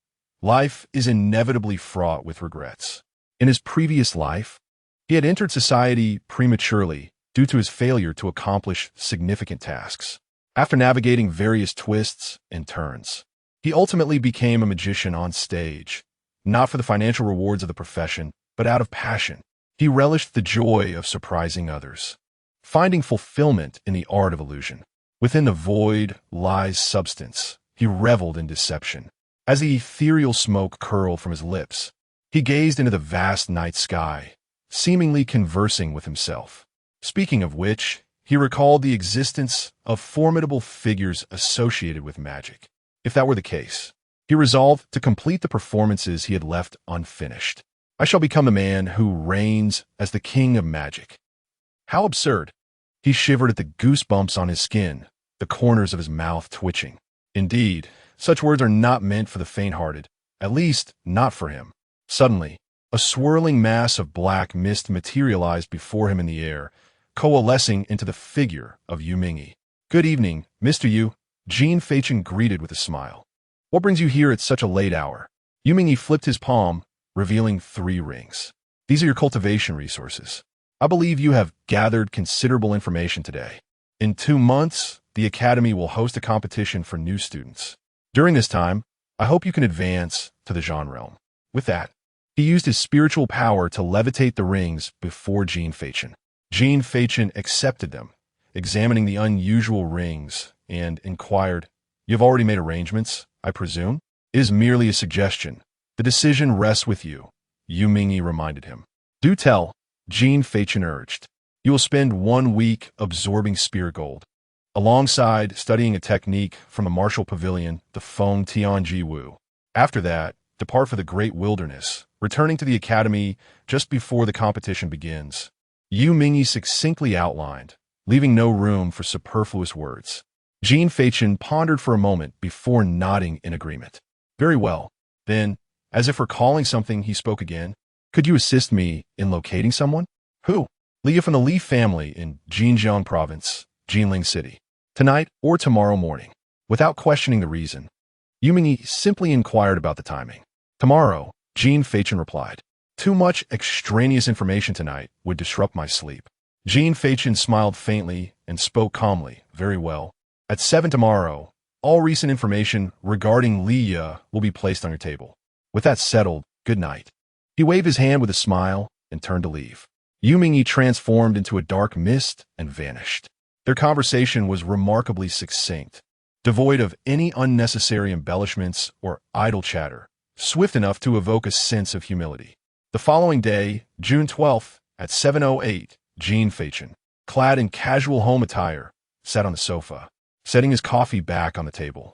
life is inevitably fraught with regrets. In his previous life, he had entered society prematurely due to his failure to accomplish significant tasks. After navigating various twists and turns, he ultimately became a magician on stage, not for the financial rewards of the profession, but out of passion. He relished the joy of surprising others, finding fulfillment in the art of illusion. Within the void lies substance. He reveled in deception. As the ethereal smoke curled from his lips, he gazed into the vast night sky, seemingly conversing with himself. Speaking of which, he recalled the existence of formidable figures associated with magic. If that were the case, he resolved to complete the performances he had left unfinished. I shall become the man who reigns as the king of magic. How absurd! He shivered at the goosebumps on his skin, the corners of his mouth twitching. Indeed, such words are not meant for the faint-hearted, at least not for him. Suddenly, a swirling mass of black mist materialized before him in the air, coalescing into the figure of Yu Mingyi. Good evening, Mr. Yu, Jin Feichen greeted with a smile. What brings you here at such a late hour? Yu Mingyi flipped his palm, revealing 3 rings. These are your cultivation resources. I believe you have gathered considerable information today. In 2 months, the Academy will host a competition for new students. During this time, I hope you can advance to the Zhan realm. With that, he used his spiritual power to levitate the rings before Jin Feichen. Jin Feichen accepted them, examining the unusual rings, and inquired, You have already made arrangements, I presume? It is merely a suggestion. The decision rests with you, Yu Mingyi reminded him. Do tell, Jin Feichen urged. You will spend 1 week absorbing spirit gold, alongside studying a technique from the martial pavilion, the Feng Tianji Wu. After that, depart for the great wilderness, returning to the academy just before the competition begins. Yu Mingyi succinctly outlined, leaving no room for superfluous words. Jin Feichen pondered for a moment before nodding in agreement. Very well. Then, as if recalling something, he spoke again. Could you assist me in locating someone? Who? Leah from the Li family in Jinjiang province, Jinling City. Tonight or tomorrow morning. Without questioning the reason, Yu Mingyi simply inquired about the timing. Tomorrow, Jin Feichen replied. Too much extraneous information tonight would disrupt my sleep. Jin Feichen smiled faintly and spoke calmly. Very well. At 7 tomorrow, all recent information regarding Leah will be placed on your table. With that settled, good night. He waved his hand with a smile and turned to leave. Yu Mingyi transformed into a dark mist and vanished. Their conversation was remarkably succinct, devoid of any unnecessary embellishments or idle chatter, swift enough to evoke a sense of humility. The following day, June 12th, at 7:08, Jin Feichen, clad in casual home attire, sat on the sofa, setting his coffee back on the table.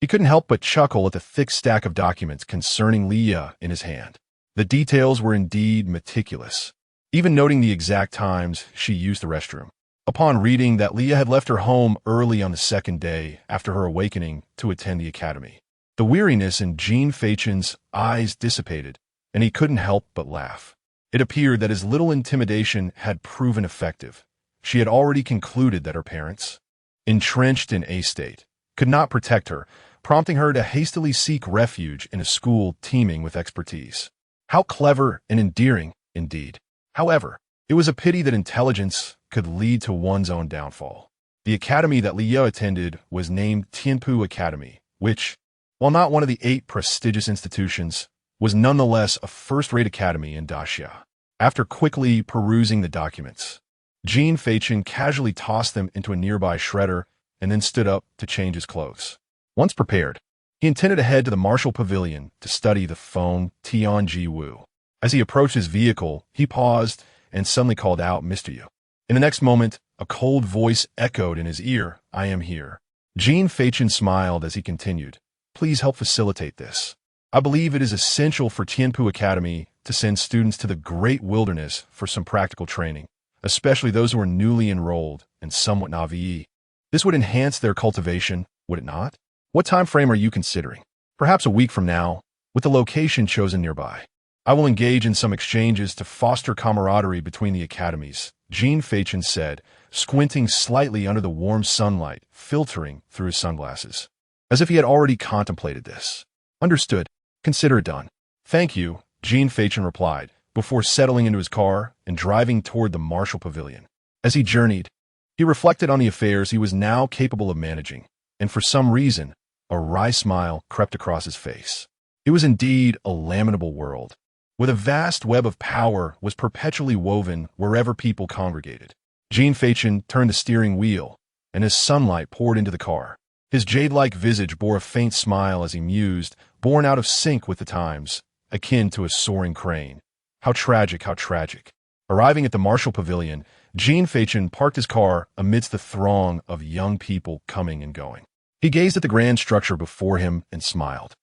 He couldn't help but chuckle at the thick stack of documents concerning Leah in his hand. The details were indeed meticulous, even noting the exact times she used the restroom. Upon reading that Leah had left her home early on the second day after her awakening to attend the academy, the weariness in Jin Feichen's eyes dissipated, and he couldn't help but laugh. It appeared that his little intimidation had proven effective. She had already concluded that her parents, entrenched in a state, could not protect her, prompting her to hastily seek refuge in a school teeming with expertise. How clever and endearing, indeed. However, it was a pity that intelligence could lead to one's own downfall. The academy that Leah attended was named Tianpu Academy, which, while not one of the 8 prestigious institutions, was nonetheless a first-rate academy in Daxia. After quickly perusing the documents, Jin Feichen casually tossed them into a nearby shredder and then stood up to change his clothes. Once prepared, he intended to head to the Martial Pavilion to study the phone Tianji Wu. As he approached his vehicle, he paused and suddenly called out, "Mr. Yu." In the next moment, a cold voice echoed in his ear, "I am here." Jin Feichen smiled as he continued, "Please help facilitate this. I believe it is essential for Tianpu Academy to send students to the great wilderness for some practical training, especially those who are newly enrolled and somewhat naive. This would enhance their cultivation, would it not? What time frame are you considering? Perhaps a week from now, with the location chosen nearby. I will engage in some exchanges to foster camaraderie between the academies," Jin Feichen said, squinting slightly under the warm sunlight filtering through his sunglasses, as if he had already contemplated this. "Understood. Consider it done." "Thank you," Jin Feichen replied, before settling into his car and driving toward the Martial Pavilion. As he journeyed, he reflected on the affairs he was now capable of managing, and for some reason, a wry smile crept across his face. It was indeed a lamentable world, where a vast web of power was perpetually woven wherever people congregated. Jin Feichen turned the steering wheel, and as sunlight poured into the car, his jade-like visage bore a faint smile as he mused, born out of sync with the times, akin to a soaring crane. How tragic, how tragic. Arriving at the Martial Pavilion, Jin Feichen parked his car amidst the throng of young people coming and going. He gazed at the grand structure before him and smiled.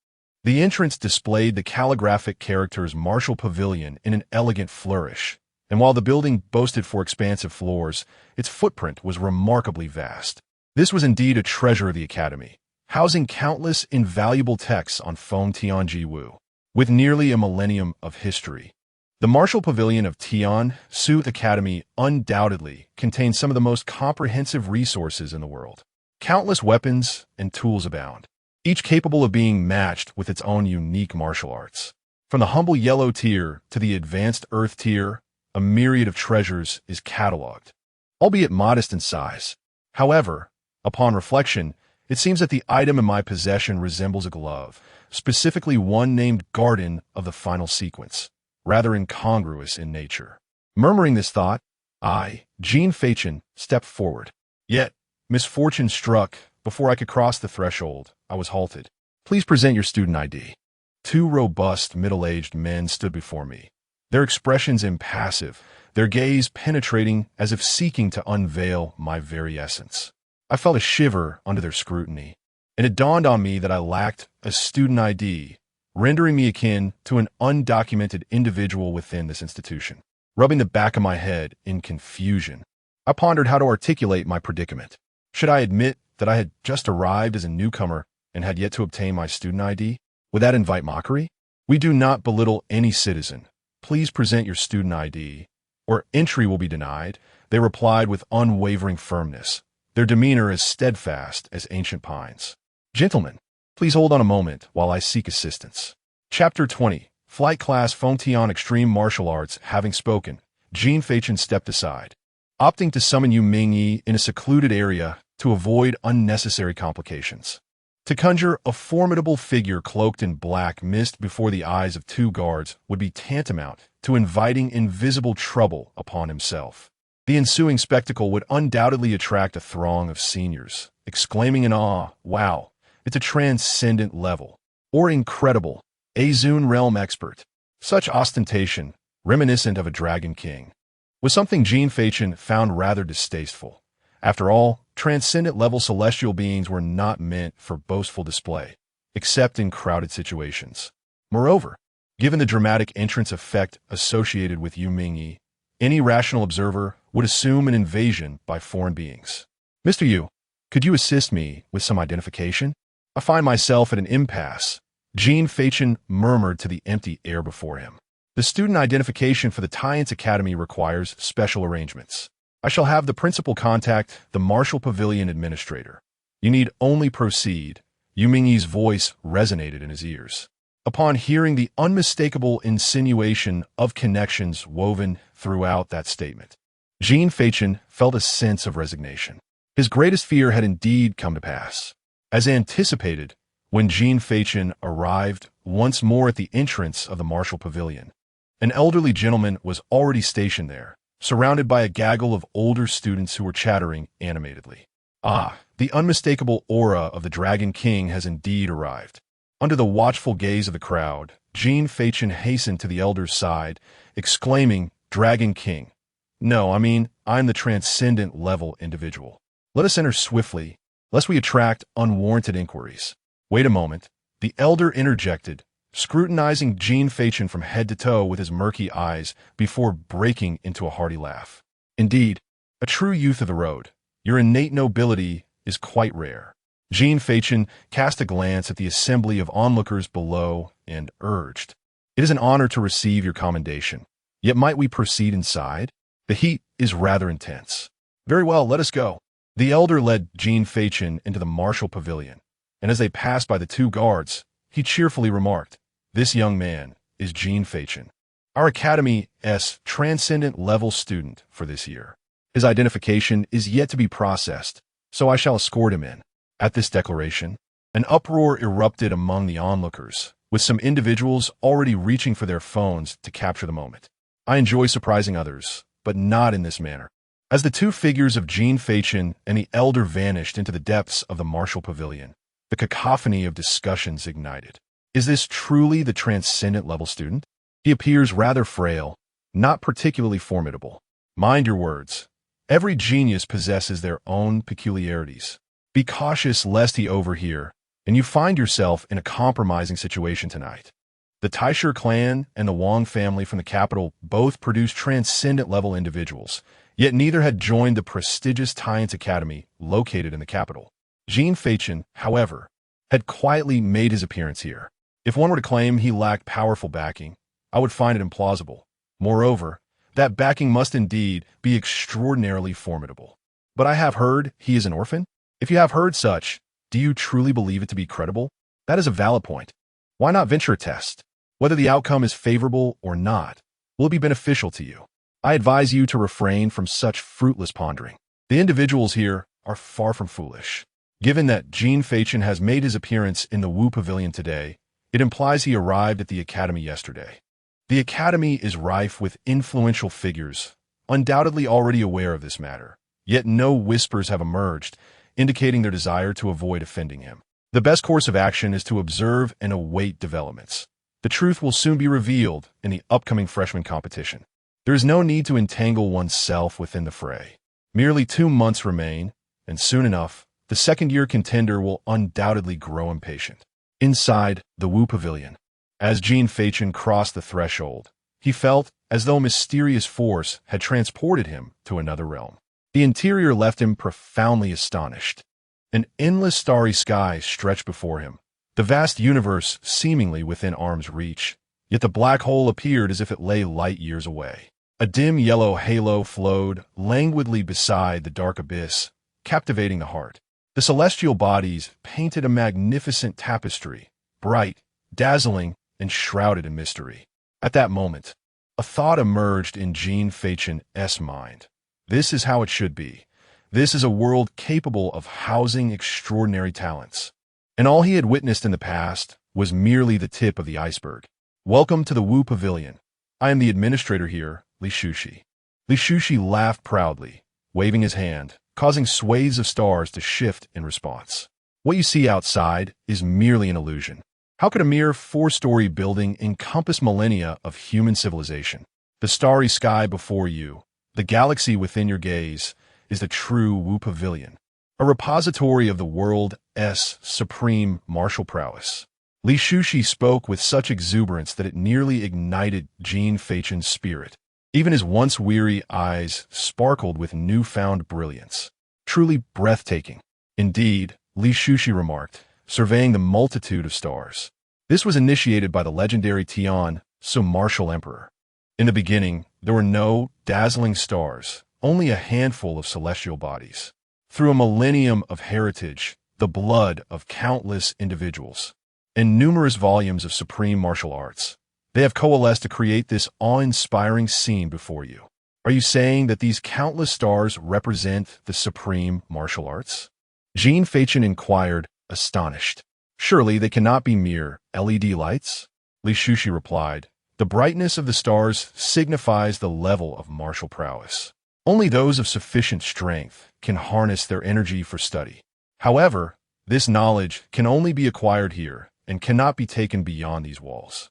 The entrance displayed the calligraphic characters Martial Pavilion in an elegant flourish, and while the building boasted 4 expansive floors, its footprint was remarkably vast. This was indeed a treasure of the academy, housing countless invaluable texts on Feng Tianji Wu, with nearly a millennium of history. The Martial Pavilion of Tian Su Academy undoubtedly contains some of the most comprehensive resources in the world. Countless weapons and tools abound, each capable of being matched with its own unique martial arts. From the humble yellow tier to the advanced earth tier, a myriad of treasures is cataloged, albeit modest in size. However, upon reflection, it seems that the item in my possession resembles a glove, specifically one named Garden of the Final Sequence, rather incongruous in nature. Murmuring this thought, I, Jin Feichen, stepped forward. Yet, misfortune struck. Before I could cross the threshold, I was halted. "Please present your student ID." 2 robust, middle-aged men stood before me, their expressions impassive, their gaze penetrating as if seeking to unveil my very essence. I felt a shiver under their scrutiny, and it dawned on me that I lacked a student ID, rendering me akin to an undocumented individual within this institution. Rubbing the back of my head in confusion, I pondered how to articulate my predicament. Should I admit that I had just arrived as a newcomer and had yet to obtain my student ID? Would that invite mockery? We do not belittle any citizen. Please present your student ID, or entry will be denied, they replied with unwavering firmness, their demeanor as steadfast as ancient pines. Gentlemen, please hold on a moment while I seek assistance. Chapter 20. Flight Class Fontion Extreme Martial Arts. Having spoken, Jin Feichen stepped aside, opting to summon Yu Mingyi in a secluded area to avoid unnecessary complications. To conjure a formidable figure cloaked in black mist before the eyes of two guards would be tantamount to inviting invisible trouble upon himself. The ensuing spectacle would undoubtedly attract a throng of seniors, exclaiming in awe, "Wow, it's a transcendent level," or "Incredible, Azun realm expert." Such ostentation, reminiscent of a dragon king, was something Jin Feichen found rather distasteful. After all, transcendent-level celestial beings were not meant for boastful display, except in crowded situations. Moreover, given the dramatic entrance effect associated with Yu Mingyi, any rational observer would assume an invasion by foreign beings. "Mr. Yu, could you assist me with some identification? I find myself at an impasse," Jin Feichen murmured to the empty air before him. "The student identification for the Science Academy requires special arrangements. I shall have the principal contact the Martial Pavilion administrator. You need only proceed." Yu Mingyi's voice resonated in his ears. Upon hearing the unmistakable insinuation of connections woven throughout that statement, Jin Feichen felt a sense of resignation. His greatest fear had indeed come to pass. As anticipated, when Jin Feichen arrived once more at the entrance of the Martial Pavilion, an elderly gentleman was already stationed there, surrounded by a gaggle of older students who were chattering animatedly. Ah, the unmistakable aura of the Dragon King has indeed arrived. Under the watchful gaze of the crowd, Jin Feichen hastened to the elder's side, exclaiming, "Dragon King. No, I'm the transcendent-level individual. Let us enter swiftly, lest we attract unwarranted inquiries." "Wait a moment," the elder interjected, scrutinizing Jin Feichen from head to toe with his murky eyes before breaking into a hearty laugh. "Indeed, a true youth of the road. Your innate nobility is quite rare." Jin Feichen cast a glance at the assembly of onlookers below and urged, "It is an honor to receive your commendation. Yet might we proceed inside? The heat is rather intense." "Very well, let us go." The elder led Jin Feichen into the Martial Pavilion, and as they passed by the two guards, he cheerfully remarked, "This young man is Jin Feichen, our Academy's transcendent-level student for this year. His identification is yet to be processed, so I shall escort him in." At this declaration, an uproar erupted among the onlookers, with some individuals already reaching for their phones to capture the moment. I enjoy surprising others, but not in this manner. As the two figures of Jin Feichen and the elder vanished into the depths of the Martial Pavilion, the cacophony of discussions ignited. Is this truly the transcendent-level student? He appears rather frail, not particularly formidable. Mind your words. Every genius possesses their own peculiarities. Be cautious lest he overhear, and you find yourself in a compromising situation tonight. The Taisher clan and the Wang family from the capital both produced transcendent-level individuals, yet neither had joined the prestigious Science Academy located in the capital. Jin Feichen, however, had quietly made his appearance here. If one were to claim he lacked powerful backing, I would find it implausible. Moreover, that backing must indeed be extraordinarily formidable. But I have heard he is an orphan? If you have heard such, do you truly believe it to be credible? That is a valid point. Why not venture a test? Whether the outcome is favorable or not, will it be beneficial to you? I advise you to refrain from such fruitless pondering. The individuals here are far from foolish. Given that Jin Feichen has made his appearance in the Wu Pavilion today, it implies he arrived at the Academy yesterday. The Academy is rife with influential figures, undoubtedly already aware of this matter, yet no whispers have emerged, indicating their desire to avoid offending him. The best course of action is to observe and await developments. The truth will soon be revealed in the upcoming freshman competition. There is no need to entangle oneself within the fray. Merely 2 months remain, and soon enough, the second-year contender will undoubtedly grow impatient. Inside the Wu Pavilion, As Jin Feichen crossed the threshold, he felt as though a mysterious force had transported him to another realm. The interior left him profoundly astonished. An endless starry sky stretched before him, the vast universe seemingly within arm's reach, yet the black hole appeared as if it lay light years away. A dim yellow halo flowed languidly beside the dark abyss, captivating the heart. The celestial bodies painted a magnificent tapestry, bright, dazzling, and shrouded in mystery. At that moment, a thought emerged in Jin Feichen's mind. This is how it should be. This is a world capable of housing extraordinary talents. And all he had witnessed in the past was merely the tip of the iceberg. Welcome to the Wu Pavilion. I am the administrator here, Li Shushi. Li Shushi laughed proudly, waving his hand, causing swathes of stars to shift in response. What you see outside is merely an illusion. How could a mere 4-story building encompass millennia of human civilization? The starry sky before you, the galaxy within your gaze, is the true Wu Pavilion, a repository of the world's supreme martial prowess. Li Shushi spoke with such exuberance that it nearly ignited Jin Feichen's spirit. Even his once weary eyes sparkled with newfound brilliance. Truly breathtaking. Indeed, Li Shushi remarked, surveying the multitude of stars. This was initiated by the legendary Tian, so martial emperor. In the beginning, there were no dazzling stars, only a handful of celestial bodies. Through a millennium of heritage, the blood of countless individuals, and numerous volumes of supreme martial arts, they have coalesced to create this awe-inspiring scene before you. Are you saying that these countless stars represent the supreme martial arts? Jin Feichen inquired, astonished. Surely they cannot be mere LED lights? Li Shushi replied, the brightness of the stars signifies the level of martial prowess. Only those of sufficient strength can harness their energy for study. However, this knowledge can only be acquired here and cannot be taken beyond these walls.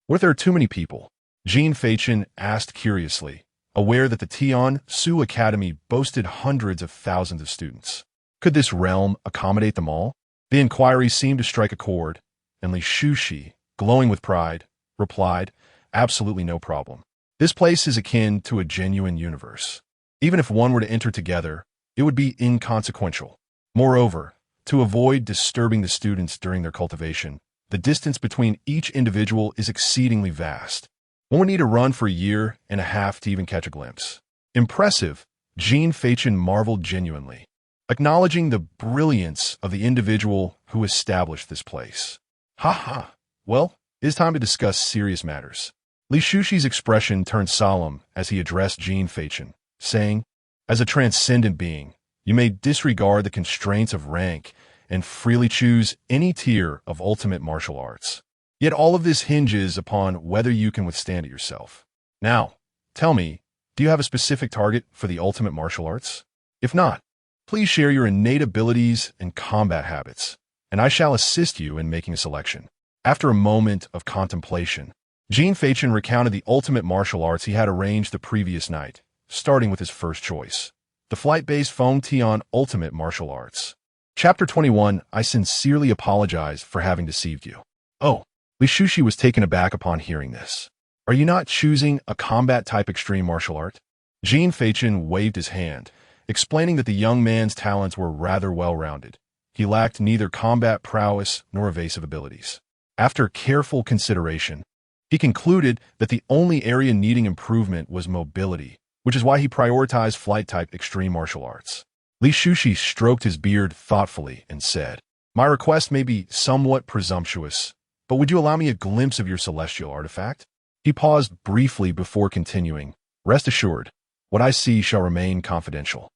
Were there too many people? Jin Feichen asked curiously, aware that the Tian Su Academy boasted hundreds of thousands of students. Could this realm accommodate them all? The inquiry seemed to strike a chord, and Li Shushi, glowing with pride, replied, absolutely no problem. This place is akin to a genuine universe. Even if one were to enter together, it would be inconsequential. Moreover, to avoid disturbing the students during their cultivation, the distance between each individual is exceedingly vast. One would need to run for a year and a half to even catch a glimpse. Impressive, Jin Feichen marveled genuinely, acknowledging the brilliance of the individual who established this place. Ha ha! Well, it is time to discuss serious matters. Li Shushi's expression turned solemn as he addressed Jin Feichen, saying, as a transcendent being, you may disregard the constraints of rank and freely choose any tier of ultimate martial arts. Yet all of this hinges upon whether you can withstand it yourself. Now, tell me, do you have a specific target for the ultimate martial arts? If not, please share your innate abilities and combat habits, and I shall assist you in making a selection. After a moment of contemplation, Jin Feichen recounted the ultimate martial arts he had arranged the previous night, starting with his first choice, the flight-based Feng Tian Ultimate Martial Arts. Chapter 21, I sincerely apologize for having deceived you. Oh, Li Shushi was taken aback upon hearing this. Are you not choosing a combat-type extreme martial art? Jin Feichen waved his hand, explaining that the young man's talents were rather well-rounded. He lacked neither combat prowess nor evasive abilities. After careful consideration, he concluded that the only area needing improvement was mobility, which is why he prioritized flight-type extreme martial arts. Li Shushi stroked his beard thoughtfully and said, my request may be somewhat presumptuous, but would you allow me a glimpse of your celestial artifact? He paused briefly before continuing, rest assured, what I see shall remain confidential.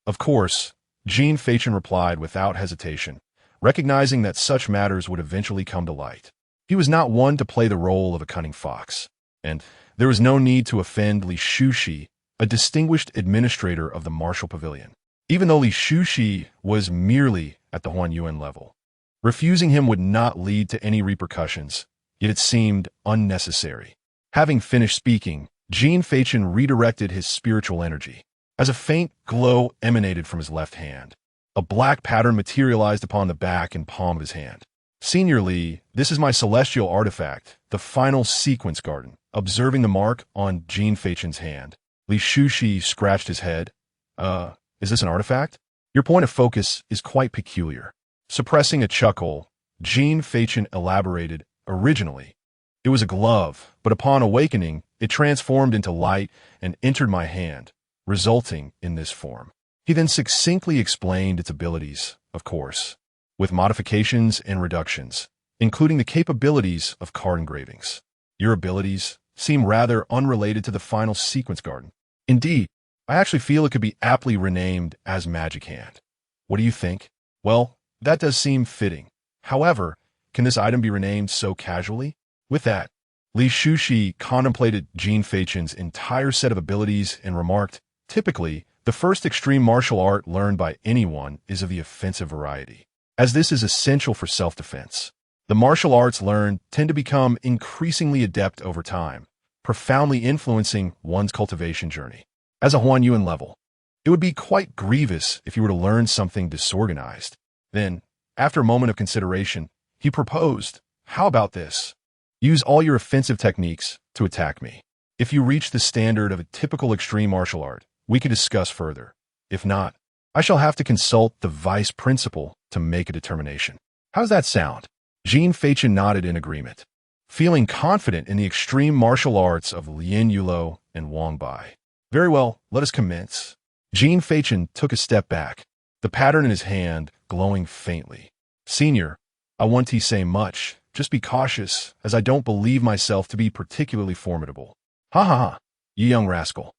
Of course, Jin Feichen replied without hesitation, recognizing that such matters would eventually come to light. He was not one to play the role of a cunning fox, and there was no need to offend Li Shushi, a distinguished administrator of the martial pavilion. Even though Li Shushi was merely at the Huanyuan level, refusing him would not lead to any repercussions, yet it seemed unnecessary. Having finished speaking, Jin Feichen redirected his spiritual energy. As a faint glow emanated from his left hand, a black pattern materialized upon the back and palm of his hand. Senior Li, this is my celestial artifact, the final sequence garden. Observing the mark on Jin Feichen's hand, Li Shushi scratched his head. Is this an artifact? Your point of focus is quite peculiar. Suppressing a chuckle, Jin Feichen elaborated, originally, it was a glove, but upon awakening, it transformed into light and entered my hand, resulting in this form. He then succinctly explained its abilities, of course, with modifications and reductions, including the capabilities of card engravings. Your abilities seem rather unrelated to the final sequence garden. Indeed, I actually feel it could be aptly renamed as Magic Hand. What do you think? Well, that does seem fitting. However, can this item be renamed so casually? With that, Li Shushi contemplated Jin Feichen's entire set of abilities and remarked, typically, the first extreme martial art learned by anyone is of the offensive variety, as this is essential for self-defense. The martial arts learned tend to become increasingly adept over time, profoundly influencing one's cultivation journey. As a Huan Yuan level, it would be quite grievous if you were to learn something disorganized. Then, after a moment of consideration, he proposed, how about this? Use all your offensive techniques to attack me. If you reach the standard of a typical extreme martial art, we could discuss further. If not, I shall have to consult the vice principal to make a determination. How's that sound? Jin Feichen nodded in agreement, feeling confident in the extreme martial arts of Lin Yulo and Wang Bai. Very well, let us commence. Jin Feichen took a step back, the pattern in his hand glowing faintly. Senior, I won't say much, just be cautious, as I don't believe myself to be particularly formidable. Ha ha ha, you young rascal.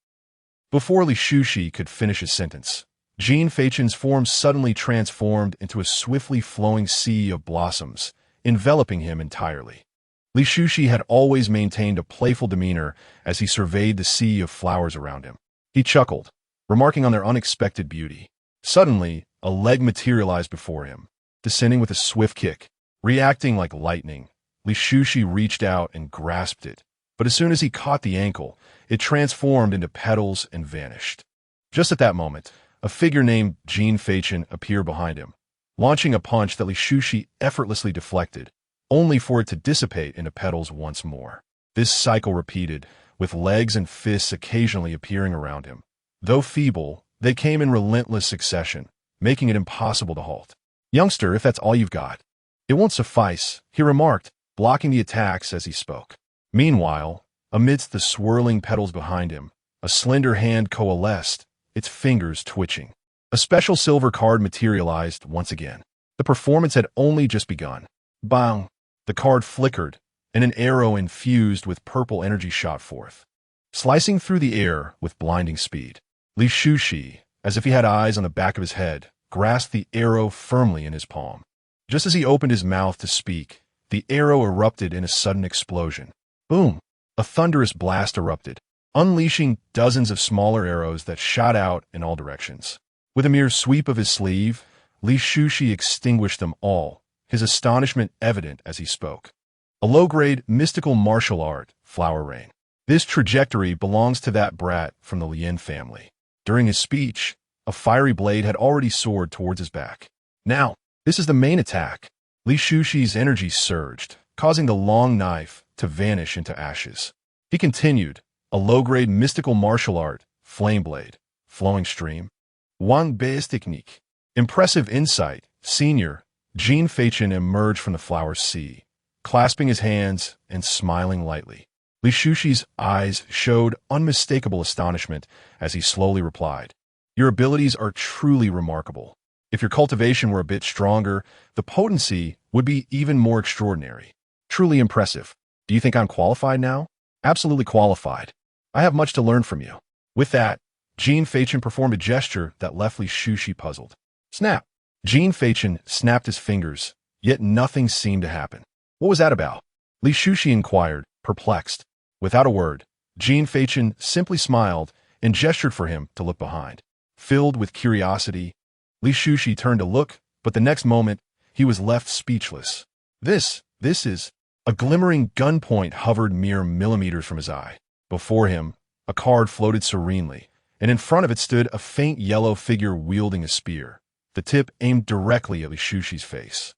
Before Li Shushi could finish his sentence, Jin Feichen's form suddenly transformed into a swiftly flowing sea of blossoms, enveloping him entirely. Li Shushi had always maintained a playful demeanor as he surveyed the sea of flowers around him. He chuckled, remarking on their unexpected beauty. Suddenly, a leg materialized before him, descending with a swift kick. Reacting like lightning, Li Shushi reached out and grasped it, but as soon as he caught the ankle, it transformed into petals and vanished. Just at that moment, a figure named Jin Feichen appeared behind him, launching a punch that Li Shushi effortlessly deflected, only for it to dissipate into petals once more. This cycle repeated, with legs and fists occasionally appearing around him. Though feeble, they came in relentless succession, making it impossible to halt. Youngster, if that's all you've got. It won't suffice, he remarked, blocking the attacks as he spoke. Meanwhile, amidst the swirling petals behind him, a slender hand coalesced, its fingers twitching. A special silver card materialized once again. The performance had only just begun. Bang! The card flickered, and an arrow infused with purple energy shot forth, slicing through the air with blinding speed. Li Shushi, as if he had eyes on the back of his head, grasped the arrow firmly in his palm. Just as he opened his mouth to speak, the arrow erupted in a sudden explosion. Boom! A thunderous blast erupted, unleashing dozens of smaller arrows that shot out in all directions. With a mere sweep of his sleeve, Li Shushi extinguished them all, his astonishment evident as he spoke. A low-grade mystical martial art, Flower Rain. This trajectory belongs to that brat from the Lin family. During his speech, a fiery blade had already soared towards his back. Now, this is the main attack. Li Shushi's energy surged, causing the long knife to vanish into ashes. He continued, a low-grade mystical martial art, Flame Blade, Flowing Stream. Wang Bai's technique. Impressive insight, Senior. Jin Feichen emerged from the flower sea, clasping his hands and smiling lightly. Li Shushi's eyes showed unmistakable astonishment as he slowly replied, your abilities are truly remarkable. If your cultivation were a bit stronger, the potency would be even more extraordinary. Truly impressive. Do you think I'm qualified now? Absolutely qualified. I have much to learn from you. With that, Jin Feichen performed a gesture that left Li Shushi puzzled. Snap! Jin Feichen snapped his fingers, yet nothing seemed to happen. What was that about? Li Shushi inquired, perplexed. Without a word, Jin Feichen simply smiled and gestured for him to look behind. Filled with curiosity, Li Shushi turned to look, but the next moment, he was left speechless. This is... A glimmering gunpoint hovered mere millimeters from his eye. Before him, a card floated serenely, and in front of it stood a faint yellow figure wielding a spear, the tip aimed directly at Li Shushi's face.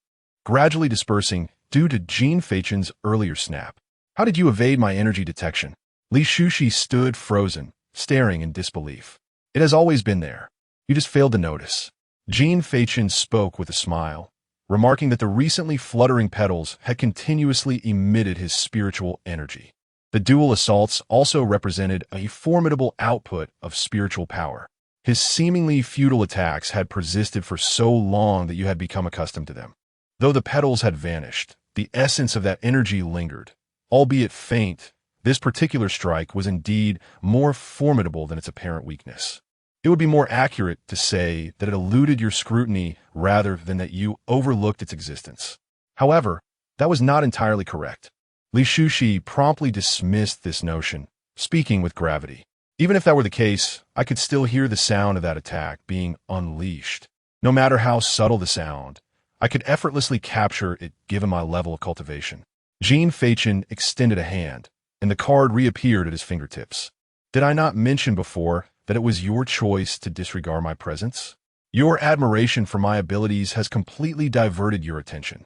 gradually dispersing due to Jin Feichen's earlier snap. How did you evade my energy detection? Li Shushi stood frozen, staring in disbelief. It has always been there. You just failed to notice. Jin Feichen spoke with a smile, remarking that the recently fluttering petals had continuously emitted his spiritual energy. The dual assaults also represented a formidable output of spiritual power. His seemingly futile attacks had persisted for so long that you had become accustomed to them. Though the petals had vanished, the essence of that energy lingered. Albeit faint, this particular strike was indeed more formidable than its apparent weakness. It would be more accurate to say that it eluded your scrutiny rather than that you overlooked its existence. However, that was not entirely correct. Li Shushi promptly dismissed this notion, speaking with gravity. Even if that were the case, I could still hear the sound of that attack being unleashed. No matter how subtle the sound, I could effortlessly capture it given my level of cultivation. Jin Feichen extended a hand, and the card reappeared at his fingertips. Did I not mention before that it was your choice to disregard my presence? Your admiration for my abilities has completely diverted your attention.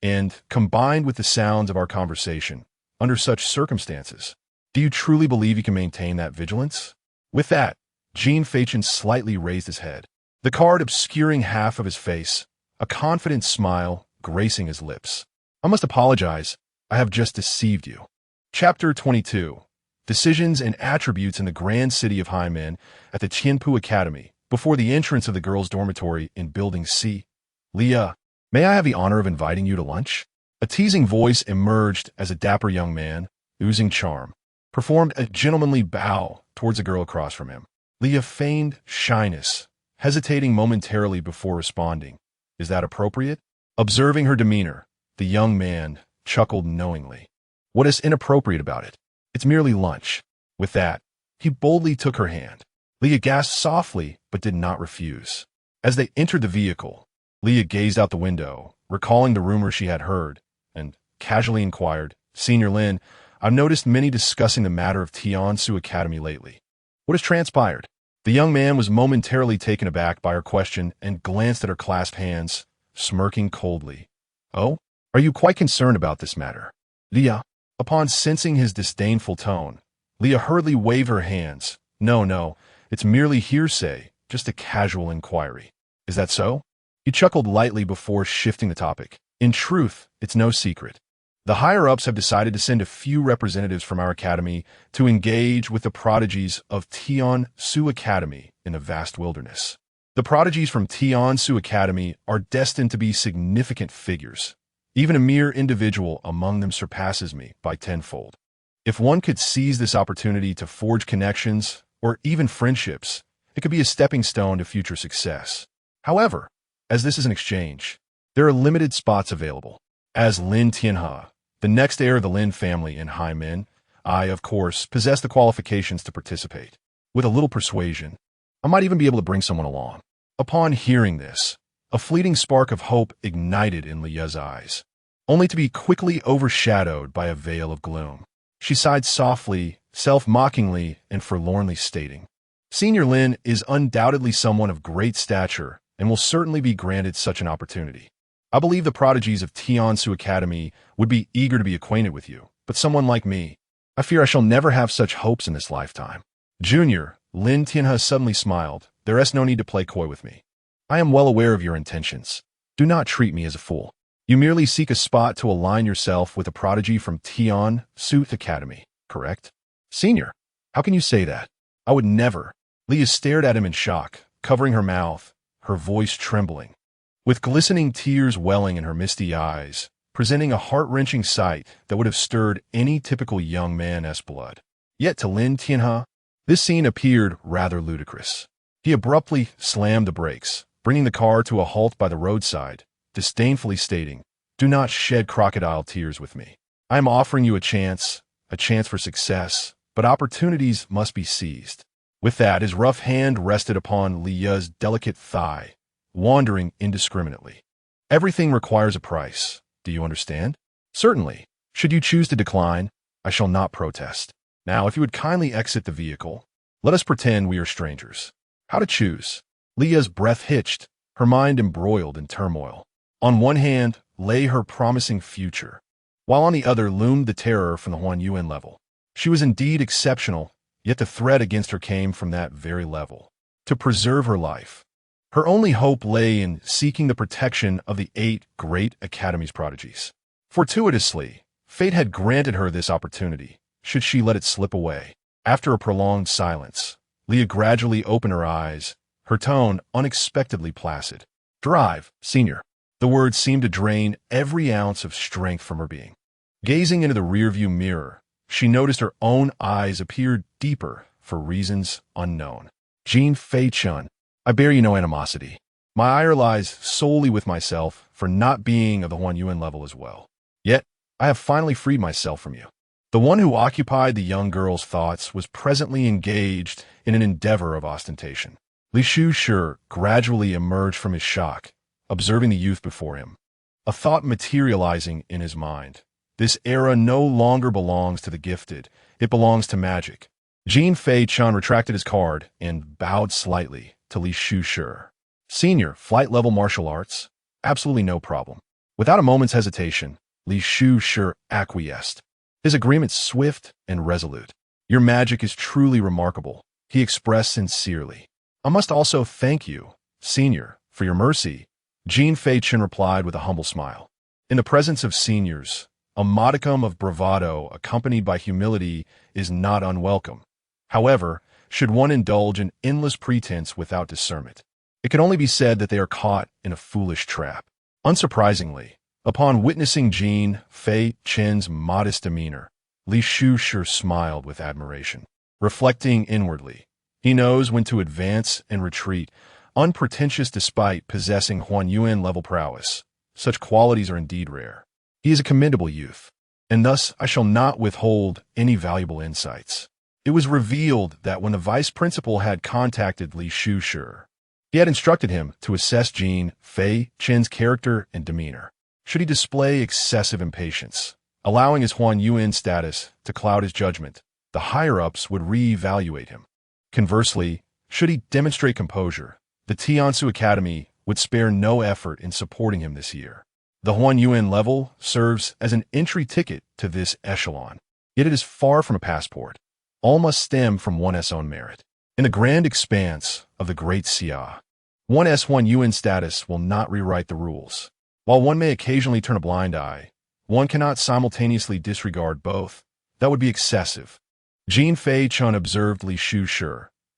And, combined with the sounds of our conversation, under such circumstances, do you truly believe you can maintain that vigilance? With that, Jin Feichen slightly raised his head, the card obscuring half of his face, a confident smile gracing his lips. I must apologize. I have just deceived you. Chapter 22. Decisions and Attributes in the Grand City of Haimen at the Tianpu Academy, before the entrance of the girls' dormitory in Building C. Leah, may I have the honor of inviting you to lunch? A teasing voice emerged as a dapper young man, oozing charm, performed a gentlemanly bow towards a girl across from him. Leah feigned shyness, hesitating momentarily before responding. Is that appropriate? Observing her demeanor, the young man chuckled knowingly. What is inappropriate about it? It's merely lunch. With that, he boldly took her hand. Leah gasped softly, but did not refuse. As they entered the vehicle, Leah gazed out the window, recalling the rumor she had heard, and casually inquired, Senior Lin, I've noticed many discussing the matter of Tiansu Academy lately. What has transpired? The young man was momentarily taken aback by her question and glanced at her clasped hands, smirking coldly. Oh? Are you quite concerned about this matter? Leah, upon sensing his disdainful tone, Leah hurriedly waved her hands. No, it's merely hearsay, just a casual inquiry. Is that so? He chuckled lightly before shifting the topic. In truth, it's no secret. The higher-ups have decided to send a few representatives from our academy to engage with the prodigies of Tiansu Academy in the vast wilderness. The prodigies from Tiansu Academy are destined to be significant figures. Even a mere individual among them surpasses me by tenfold. If one could seize this opportunity to forge connections, or even friendships, it could be a stepping stone to future success. However, as this is an exchange, there are limited spots available. As Lin Tianhe, the next heir of the Lin family in Haimen, I, of course, possess the qualifications to participate. With a little persuasion, I might even be able to bring someone along. Upon hearing this, a fleeting spark of hope ignited in Leah's eyes, only to be quickly overshadowed by a veil of gloom. She sighed softly, self-mockingly, and forlornly stating, Senior Lin is undoubtedly someone of great stature and will certainly be granted such an opportunity. I believe the prodigies of Tiansu Academy would be eager to be acquainted with you, but someone like me, I fear I shall never have such hopes in this lifetime. Junior, Lin Tianhe suddenly smiled. There is no need to play coy with me. I am well aware of your intentions. Do not treat me as a fool. You merely seek a spot to align yourself with a prodigy from Tiansu Academy, correct? Senior, how can you say that? I would never. Leah stared at him in shock, covering her mouth, her voice trembling. With glistening tears welling in her misty eyes, presenting a heart-wrenching sight that would have stirred any typical young man's blood. Yet to Lin Tianhe, this scene appeared rather ludicrous. He abruptly slammed the brakes, bringing the car to a halt by the roadside, disdainfully stating, Do not shed crocodile tears with me. I am offering you a chance for success, but opportunities must be seized. With that, his rough hand rested upon Leah's delicate thigh, wandering indiscriminately. Everything requires a price. Do you understand? Certainly. Should you choose to decline, I shall not protest. Now, if you would kindly exit the vehicle, let us pretend we are strangers. How to choose? Leah's breath hitched, her mind embroiled in turmoil. On one hand, lay her promising future, while on the other loomed the terror from the Huan Yuan level. She was indeed exceptional, yet the threat against her came from that very level. To preserve her life, her only hope lay in seeking the protection of the 8 great Academy's prodigies. Fortuitously, fate had granted her this opportunity, should she let it slip away. After a prolonged silence, Leah gradually opened her eyes, her tone unexpectedly placid. "Drive, senior." The words seemed to drain every ounce of strength from her being. Gazing into the rearview mirror, she noticed her own eyes appeared deeper for reasons unknown. "Jin Feichen, I bear you no animosity. My ire lies solely with myself for not being of the Huan Yuan level as well. Yet, I have finally freed myself from you." The one who occupied the young girl's thoughts was presently engaged in an endeavor of ostentation. Li Shu gradually emerged from his shock, observing the youth before him. A thought materializing in his mind. This era no longer belongs to the gifted, it belongs to magic. Jin Feichen retracted his card and bowed slightly to Li Shu. "Senior, flight level martial arts? Absolutely no problem." Without a moment's hesitation, Li Shu acquiesced. His agreement swift and resolute. "Your magic is truly remarkable," he expressed sincerely. "I must also thank you, senior, for your mercy," Jin Feichen replied with a humble smile. In the presence of seniors, a modicum of bravado accompanied by humility is not unwelcome. However, should one indulge in endless pretense without discernment, it can only be said that they are caught in a foolish trap. Unsurprisingly, upon witnessing Jin Feichen's modest demeanor, Li Shu smiled with admiration. Reflecting inwardly, he knows when to advance and retreat, unpretentious despite possessing Huan Yuan level prowess. Such qualities are indeed rare. He is a commendable youth, and thus I shall not withhold any valuable insights. It was revealed that when the vice principal had contacted Li Shu, he had instructed him to assess Jin Feichen's character and demeanor. Should he display excessive impatience, allowing his Huan Yuan status to cloud his judgment, the higher-ups would re-evaluate him. Conversely, should he demonstrate composure, the Tiansu Academy would spare no effort in supporting him this year. The Huan Yuan level serves as an entry ticket to this echelon, yet it is far from a passport. All must stem from one's own merit. In the grand expanse of the Great Xia, one's Huan Yuan status will not rewrite the rules. While one may occasionally turn a blind eye, one cannot simultaneously disregard both. That would be excessive. Jin Feichen observed Li Shu,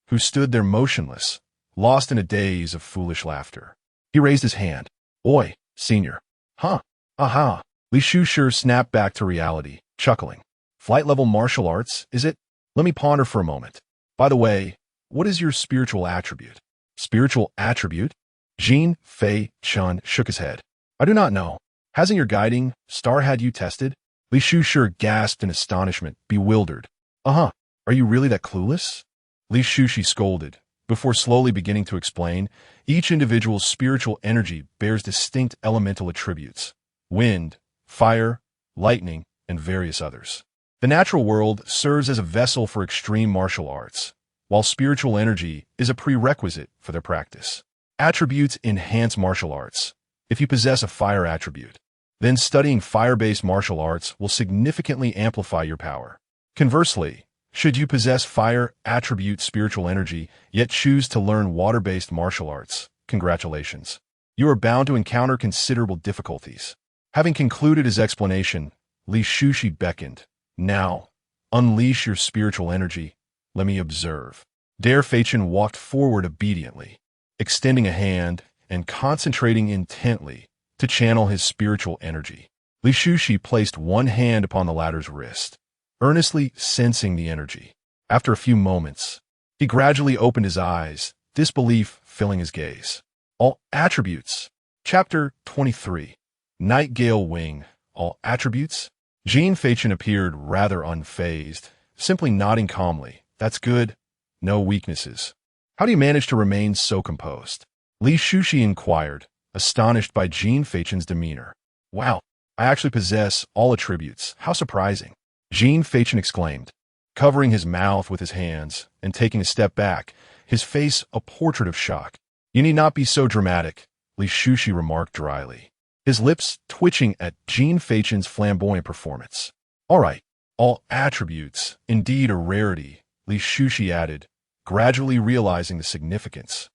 who stood there motionless, lost in a daze of foolish laughter. He raised his hand. "Oi, senior." "Huh? Aha." Li Shu snapped back to reality, chuckling. "Flight-level martial arts, is it? Let me ponder for a moment. By the way, what is your spiritual attribute?" "Spiritual attribute?" Jin Feichen shook his head. "I do not know. Hasn't your guiding star had you tested?" Li Shu gasped in astonishment, bewildered. "Uh-huh. Are you really that clueless?" Li Shu scolded. Before slowly beginning to explain, each individual's spiritual energy bears distinct elemental attributes: wind, fire, lightning, and various others. The natural world serves as a vessel for extreme martial arts, while spiritual energy is a prerequisite for their practice. Attributes enhance martial arts. If you possess a fire attribute, then studying fire-based martial arts will significantly amplify your power. Conversely, should you possess fire attribute spiritual energy, yet choose to learn water-based martial arts, congratulations. You are bound to encounter considerable difficulties. Having concluded his explanation, Li Shu beckoned. "Now, unleash your spiritual energy. Let me observe." Dare Feichen walked forward obediently, extending a hand and concentrating intently to channel his spiritual energy. Li Shu placed one hand upon the latter's wrist, earnestly sensing the energy. After a few moments, he gradually opened his eyes, disbelief filling his gaze. All attributes. Chapter 23. Nightingale Wing. All attributes? Jin Feichen appeared rather unfazed, simply nodding calmly. "That's good. No weaknesses." "How do you manage to remain so composed?" Li Shu inquired, astonished by Jin Feichen's demeanor. "Wow, I actually possess all attributes. How surprising." Jin Feichen exclaimed, covering his mouth with his hands and taking a step back, his face a portrait of shock. "You need not be so dramatic," Li Shu remarked dryly. his lips twitching at Jin Feichen's flamboyant performance. All right, all attributes, indeed a rarity, Li Shushi added, gradually realizing the significance.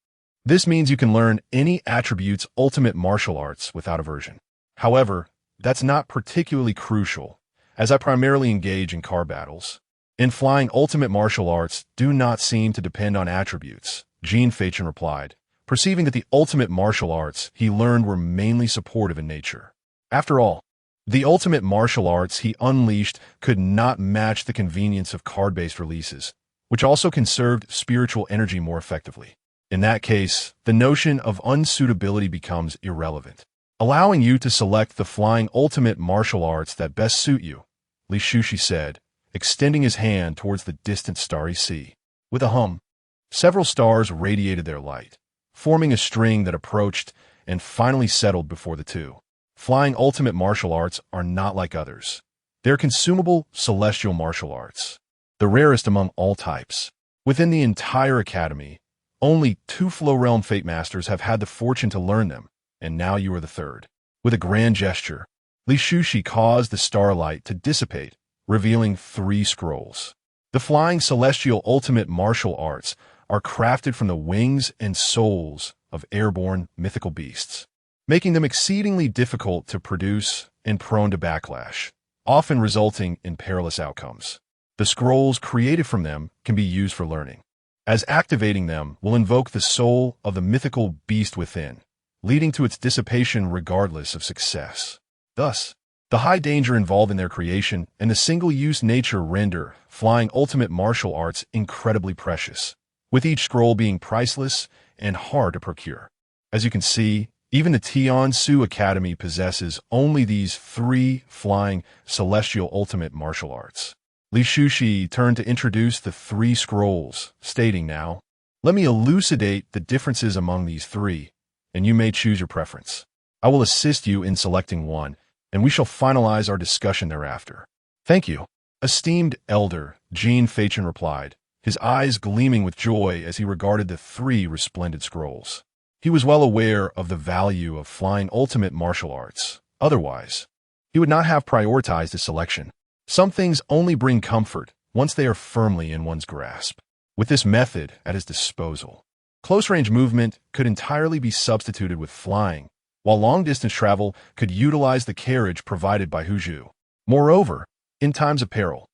This means you can learn any attribute's ultimate martial arts without aversion. However, that's not particularly crucial, as I primarily engage in car battles. In flying, ultimate martial arts do not seem to depend on attributes, Jin Feichen replied, perceiving that the ultimate martial arts he learned were mainly supportive in nature. After all, the ultimate martial arts he unleashed could not match the convenience of card-based releases, which also conserved spiritual energy more effectively. In that case, the notion of unsuitability becomes irrelevant, allowing you to select the flying ultimate martial arts that best suit you, Li Shushi said, extending his hand towards the distant starry sea. With a hum, several stars radiated their light, forming a string that approached and finally settled before the two. Flying ultimate martial arts are not like others. They're consumable celestial martial arts, the rarest among all types. Within the entire academy, only 2 Flow Realm Fate Masters have had the fortune to learn them, and now you are the third. With a grand gesture, Li Shushi caused the starlight to dissipate, revealing 3 scrolls. The flying celestial ultimate martial arts are crafted from the wings and souls of airborne mythical beasts, making them exceedingly difficult to produce and prone to backlash, often resulting in perilous outcomes. The scrolls created from them can be used for learning, as activating them will invoke the soul of the mythical beast within, leading to its dissipation regardless of success. Thus, the high danger involved in their creation and the single-use nature render flying ultimate martial arts incredibly precious, with each scroll being priceless and hard to procure. As you can see, even the Tian Su Academy possesses only these 3 flying celestial ultimate martial arts. Li Shushi turned to introduce the 3 scrolls, stating now, "Let me elucidate the differences among these 3, and you may choose your preference. I will assist you in selecting one, and we shall finalize our discussion thereafter." "Thank you, esteemed elder," Jin Feichen replied, his eyes gleaming with joy as he regarded the 3 resplendent scrolls. He was well aware of the value of flying ultimate martial arts. Otherwise, he would not have prioritized his selection. Some things only bring comfort once they are firmly in one's grasp. With this method at his disposal, close-range movement could entirely be substituted with flying, while long-distance travel could utilize the carriage provided by Huzhu. Moreover, in times of peril,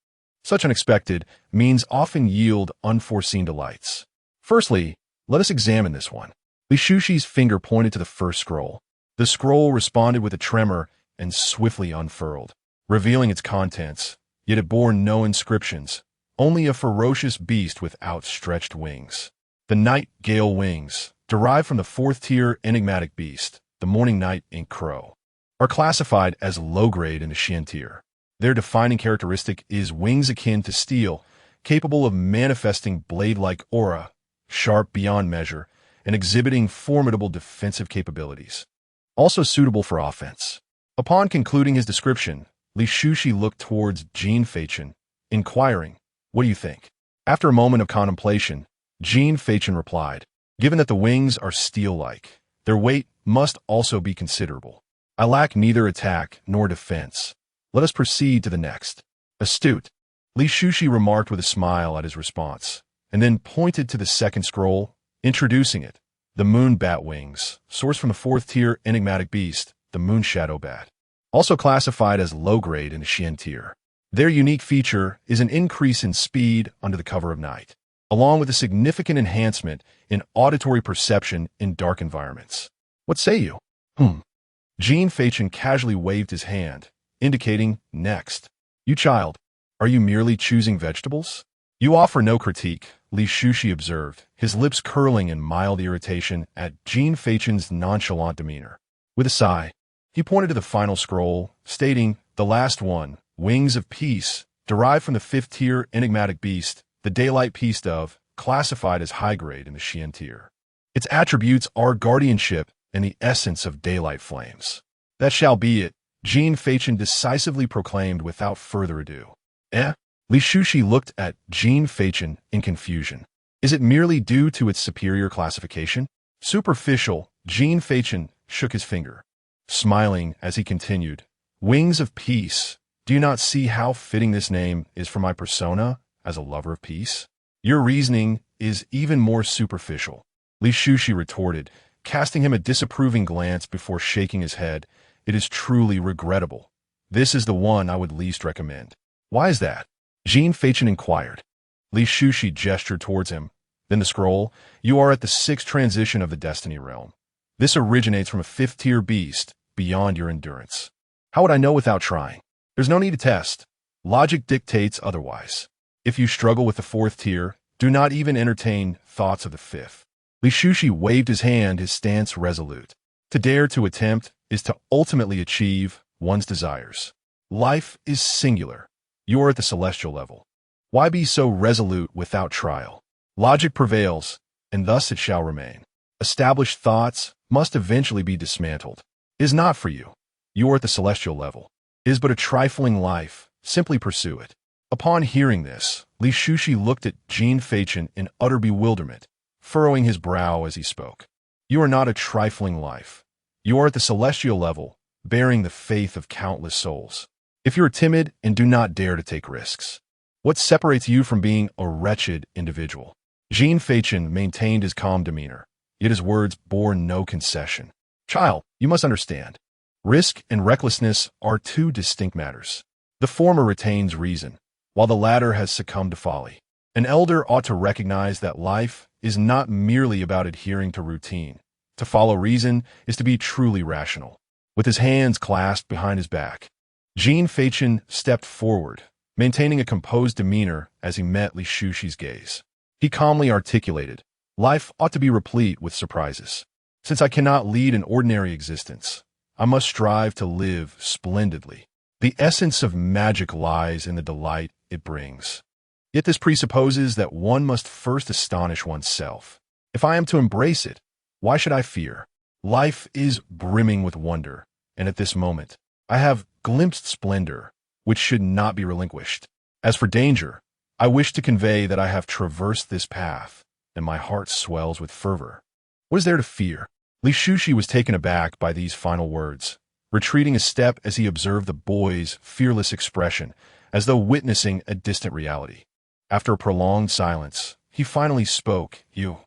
such unexpected means often yield unforeseen delights. Firstly, let us examine this one. Li Shushi's finger pointed to the first scroll. The scroll responded with a tremor and swiftly unfurled, revealing its contents, yet it bore no inscriptions, only a ferocious beast with outstretched wings. The night-gale wings, derived from the 4th-tier enigmatic beast, the morning night ink crow, are classified as low-grade in the Xian tier. Their defining characteristic is wings akin to steel, capable of manifesting blade-like aura, sharp beyond measure, and exhibiting formidable defensive capabilities. Also suitable for offense. Upon concluding his description, Li Shushi looked towards Jin Feichen, inquiring, "What do you think?" After a moment of contemplation, Jin Feichen replied, "Given that the wings are steel-like, their weight must also be considerable. I lack neither attack nor defense. Let us proceed to the next." "Astute," Li Shushi remarked with a smile at his response, and then pointed to the second scroll, introducing it, the Moon Bat Wings, sourced from the 4th-tier enigmatic beast, the Moon Shadow Bat, also classified as low-grade in the Xian tier. Their unique feature is an increase in speed under the cover of night, along with a significant enhancement in auditory perception in dark environments. "What say you?" Jin Feichen casually waved his hand, indicating next. "You child, are you merely choosing vegetables?" "You offer no critique," Li Shushi observed, his lips curling in mild irritation at Jin Feichen's nonchalant demeanor. With a sigh, he pointed to the final scroll, stating, "The last one, Wings of Peace, derived from the 5th-tier enigmatic beast, the Daylight Peace Dove, classified as high-grade in the Xian tier. Its attributes are guardianship and the essence of daylight flames." "That shall be it," Jin Feichen decisively proclaimed without further ado. "Eh?" Li Shushi looked at Jin Feichen in confusion. "Is it merely due to its superior classification?" "Superficial," Jin Feichen shook his finger. smiling as he continued. Wings of peace. Do you not see how fitting this name is for my persona as a lover of peace? Your reasoning is even more superficial, Li Shushi retorted, casting him a disapproving glance before shaking his head. It is truly regrettable. This is the one I would least recommend. Why is that? Jin Feichen inquired. Li Shushi gestured towards him. Then the scroll. You are at the 6th transition of the Destiny Realm. This originates from a 5th-tier beast, beyond your endurance. How would I know without trying? There's no need to test. Logic dictates otherwise. If you struggle with the 4th tier, do not even entertain thoughts of the 5th. Li Shushi waved his hand, his stance resolute. To dare to attempt is to ultimately achieve one's desires. Life is singular. You are at the celestial level. Why be so resolute without trial? Logic prevails, and thus it shall remain. Established thoughts must eventually be dismantled. It is not for you. You are at the celestial level. It is but a trifling life. Simply pursue it. Upon hearing this, Li Shushi looked at Jin Feichen in utter bewilderment, furrowing his brow as he spoke. You are not a trifling life. You are at the celestial level, bearing the faith of countless souls. If you are timid and do not dare to take risks, what separates you from being a wretched individual? Jin Feichen maintained his calm demeanor, yet his words bore no concession. Child, you must understand. Risk and recklessness are two distinct matters. The former retains reason, while the latter has succumbed to folly. An elder ought to recognize that life is not merely about adhering to routine. To follow reason is to be truly rational. With his hands clasped behind his back, Jin Feichen stepped forward, maintaining a composed demeanor as he met Li Shushi's gaze. He calmly articulated, life ought to be replete with surprises. Since I cannot lead an ordinary existence, I must strive to live splendidly. The essence of magic lies in the delight it brings. Yet this presupposes that one must first astonish oneself. If I am to embrace it, why should I fear? Life is brimming with wonder, and at this moment, I have glimpsed splendor, which should not be relinquished. As for danger, I wish to convey that I have traversed this path, and my heart swells with fervor. What is there to fear? Li Shushi was taken aback by these final words, retreating a step as he observed the boy's fearless expression, as though witnessing a distant reality. After a prolonged silence, he finally spoke. You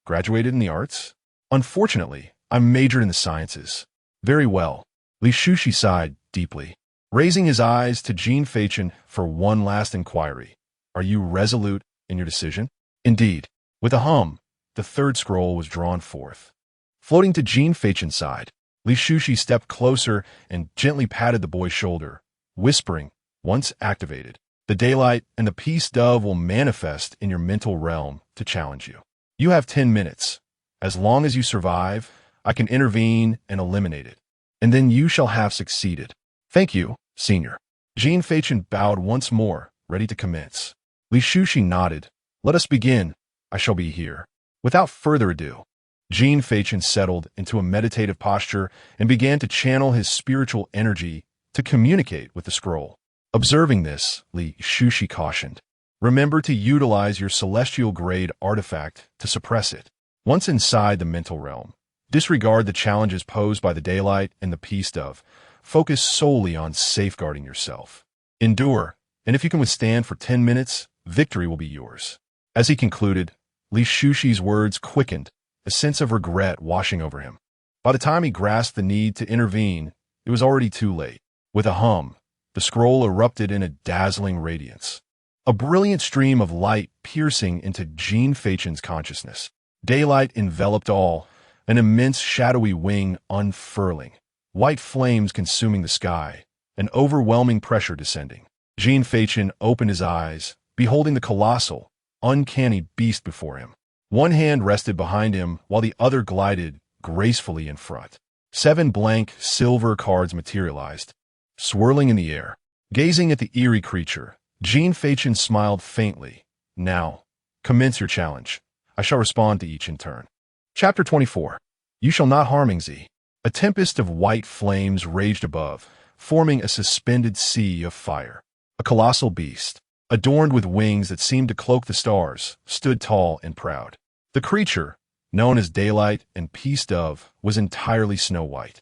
graduated in the arts? Unfortunately, I majored in the sciences. Very well. Li Shushi sighed deeply, raising his eyes to Jin Feichen for one last inquiry. Are you resolute in your decision? Indeed. With a hum, the 3rd scroll was drawn forth. Floating to Jin Feichen's side, Li Shushi stepped closer and gently patted the boy's shoulder, whispering, once activated, the daylight and the peace dove will manifest in your mental realm to challenge you. You have 10 minutes. As long as you survive, I can intervene and eliminate it. And then you shall have succeeded. Thank you, Senior. Jin Feichen bowed once more, ready to commence. Li Shushi nodded. Let us begin. I shall be here. Without further ado, Jin Feichen settled into a meditative posture and began to channel his spiritual energy to communicate with the scroll. Observing this, Li Shushi cautioned, remember to utilize your celestial-grade artifact to suppress it. Once inside the mental realm, disregard the challenges posed by the daylight and the peace dove. Focus solely on safeguarding yourself. Endure, and if you can withstand for 10 minutes, victory will be yours. As he concluded, Li Shushi's words quickened, a sense of regret washing over him. By the time he grasped the need to intervene, it was already too late. With a hum, the scroll erupted in a dazzling radiance, a brilliant stream of light piercing into Jin Feichen's consciousness. Daylight enveloped all, an immense shadowy wing unfurling, white flames consuming the sky, an overwhelming pressure descending. Jin Feichen opened his eyes, beholding the colossal, uncanny beast before him. One hand rested behind him while the other glided gracefully in front. 7 blank silver cards materialized, swirling in the air. Gazing at the eerie creature, Jin Feichen smiled faintly. Now, commence your challenge. I shall respond to each in turn. Chapter 24. You shall not harm Z. A tempest of white flames raged above, forming a suspended sea of fire. A colossal beast, adorned with wings that seemed to cloak the stars, stood tall and proud. The creature, known as Daylight and Peace Dove, was entirely snow white.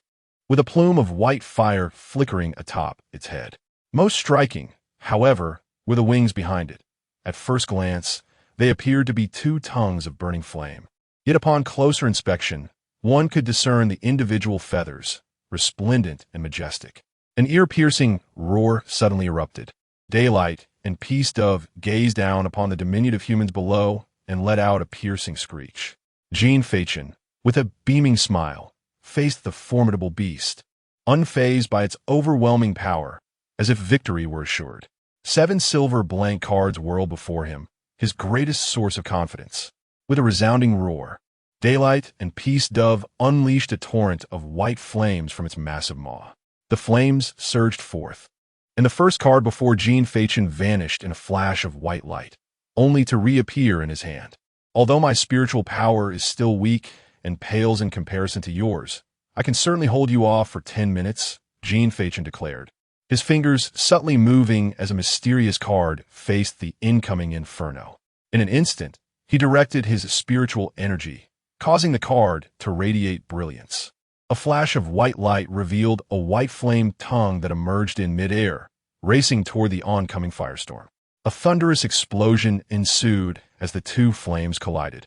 with a plume of white fire flickering atop its head. Most striking, however, were the wings behind it. At first glance, they appeared to be two tongues of burning flame. Yet upon closer inspection, one could discern the individual feathers, resplendent and majestic. An ear-piercing roar suddenly erupted. Daylight and Peace Dove gazed down upon the diminutive humans below and let out a piercing screech. Jin Feichen, with a beaming smile, faced the formidable beast, unfazed by its overwhelming power, as if victory were assured. 7 silver blank cards whirled before him, his greatest source of confidence. With a resounding roar, Daylight and Peace Dove unleashed a torrent of white flames from its massive maw. The flames surged forth, and the first card before Jin Feichen vanished in a flash of white light, only to reappear in his hand. Although my spiritual power is still weak and pales in comparison to yours, I can certainly hold you off for 10 minutes, Jin Feichen declared, his fingers subtly moving as a mysterious card faced the incoming inferno. In an instant, he directed his spiritual energy, causing the card to radiate brilliance. A flash of white light revealed a white flame tongue that emerged in midair, racing toward the oncoming firestorm. A thunderous explosion ensued as the two flames collided,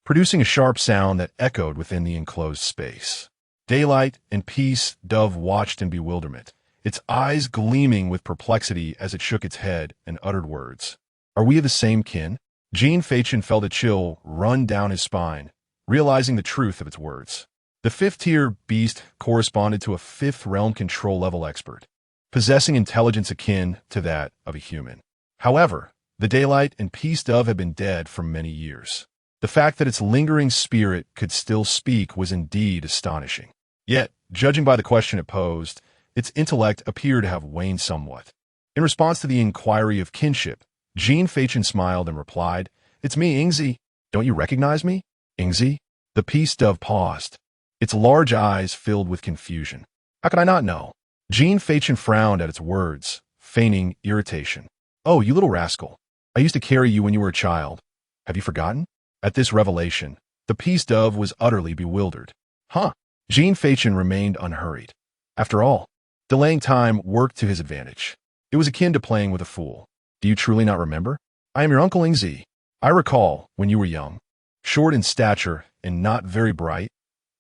producing a sharp sound that echoed within the enclosed space. Daylight and Peace Dove watched in bewilderment, its eyes gleaming with perplexity as it shook its head and uttered words. "Are we of the same kin?" Jin Feichen felt a chill run down his spine, realizing the truth of its words. The 5th-tier beast corresponded to a 5th realm control level expert, possessing intelligence akin to that of a human. However, the Daylight and Peace Dove had been dead for many years. The fact that its lingering spirit could still speak was indeed astonishing. Yet, judging by the question it posed, its intellect appeared to have waned somewhat. In response to the inquiry of kinship, Jin Feichen smiled and replied, "It's me, Ingzi. Don't you recognize me?" "Ingzi?" The Peace Dove paused, its large eyes filled with confusion. "How could I not know?" Jin Feichen frowned at its words, feigning irritation. "Oh, you little rascal. I used to carry you when you were a child. Have you forgotten?" At this revelation, the Peace Dove was utterly bewildered. "Huh?" Jin Feichen remained unhurried. After all, delaying time worked to his advantage. It was akin to playing with a fool. "Do you truly not remember? I am your Uncle Ingzi. I recall when you were young, short in stature and not very bright.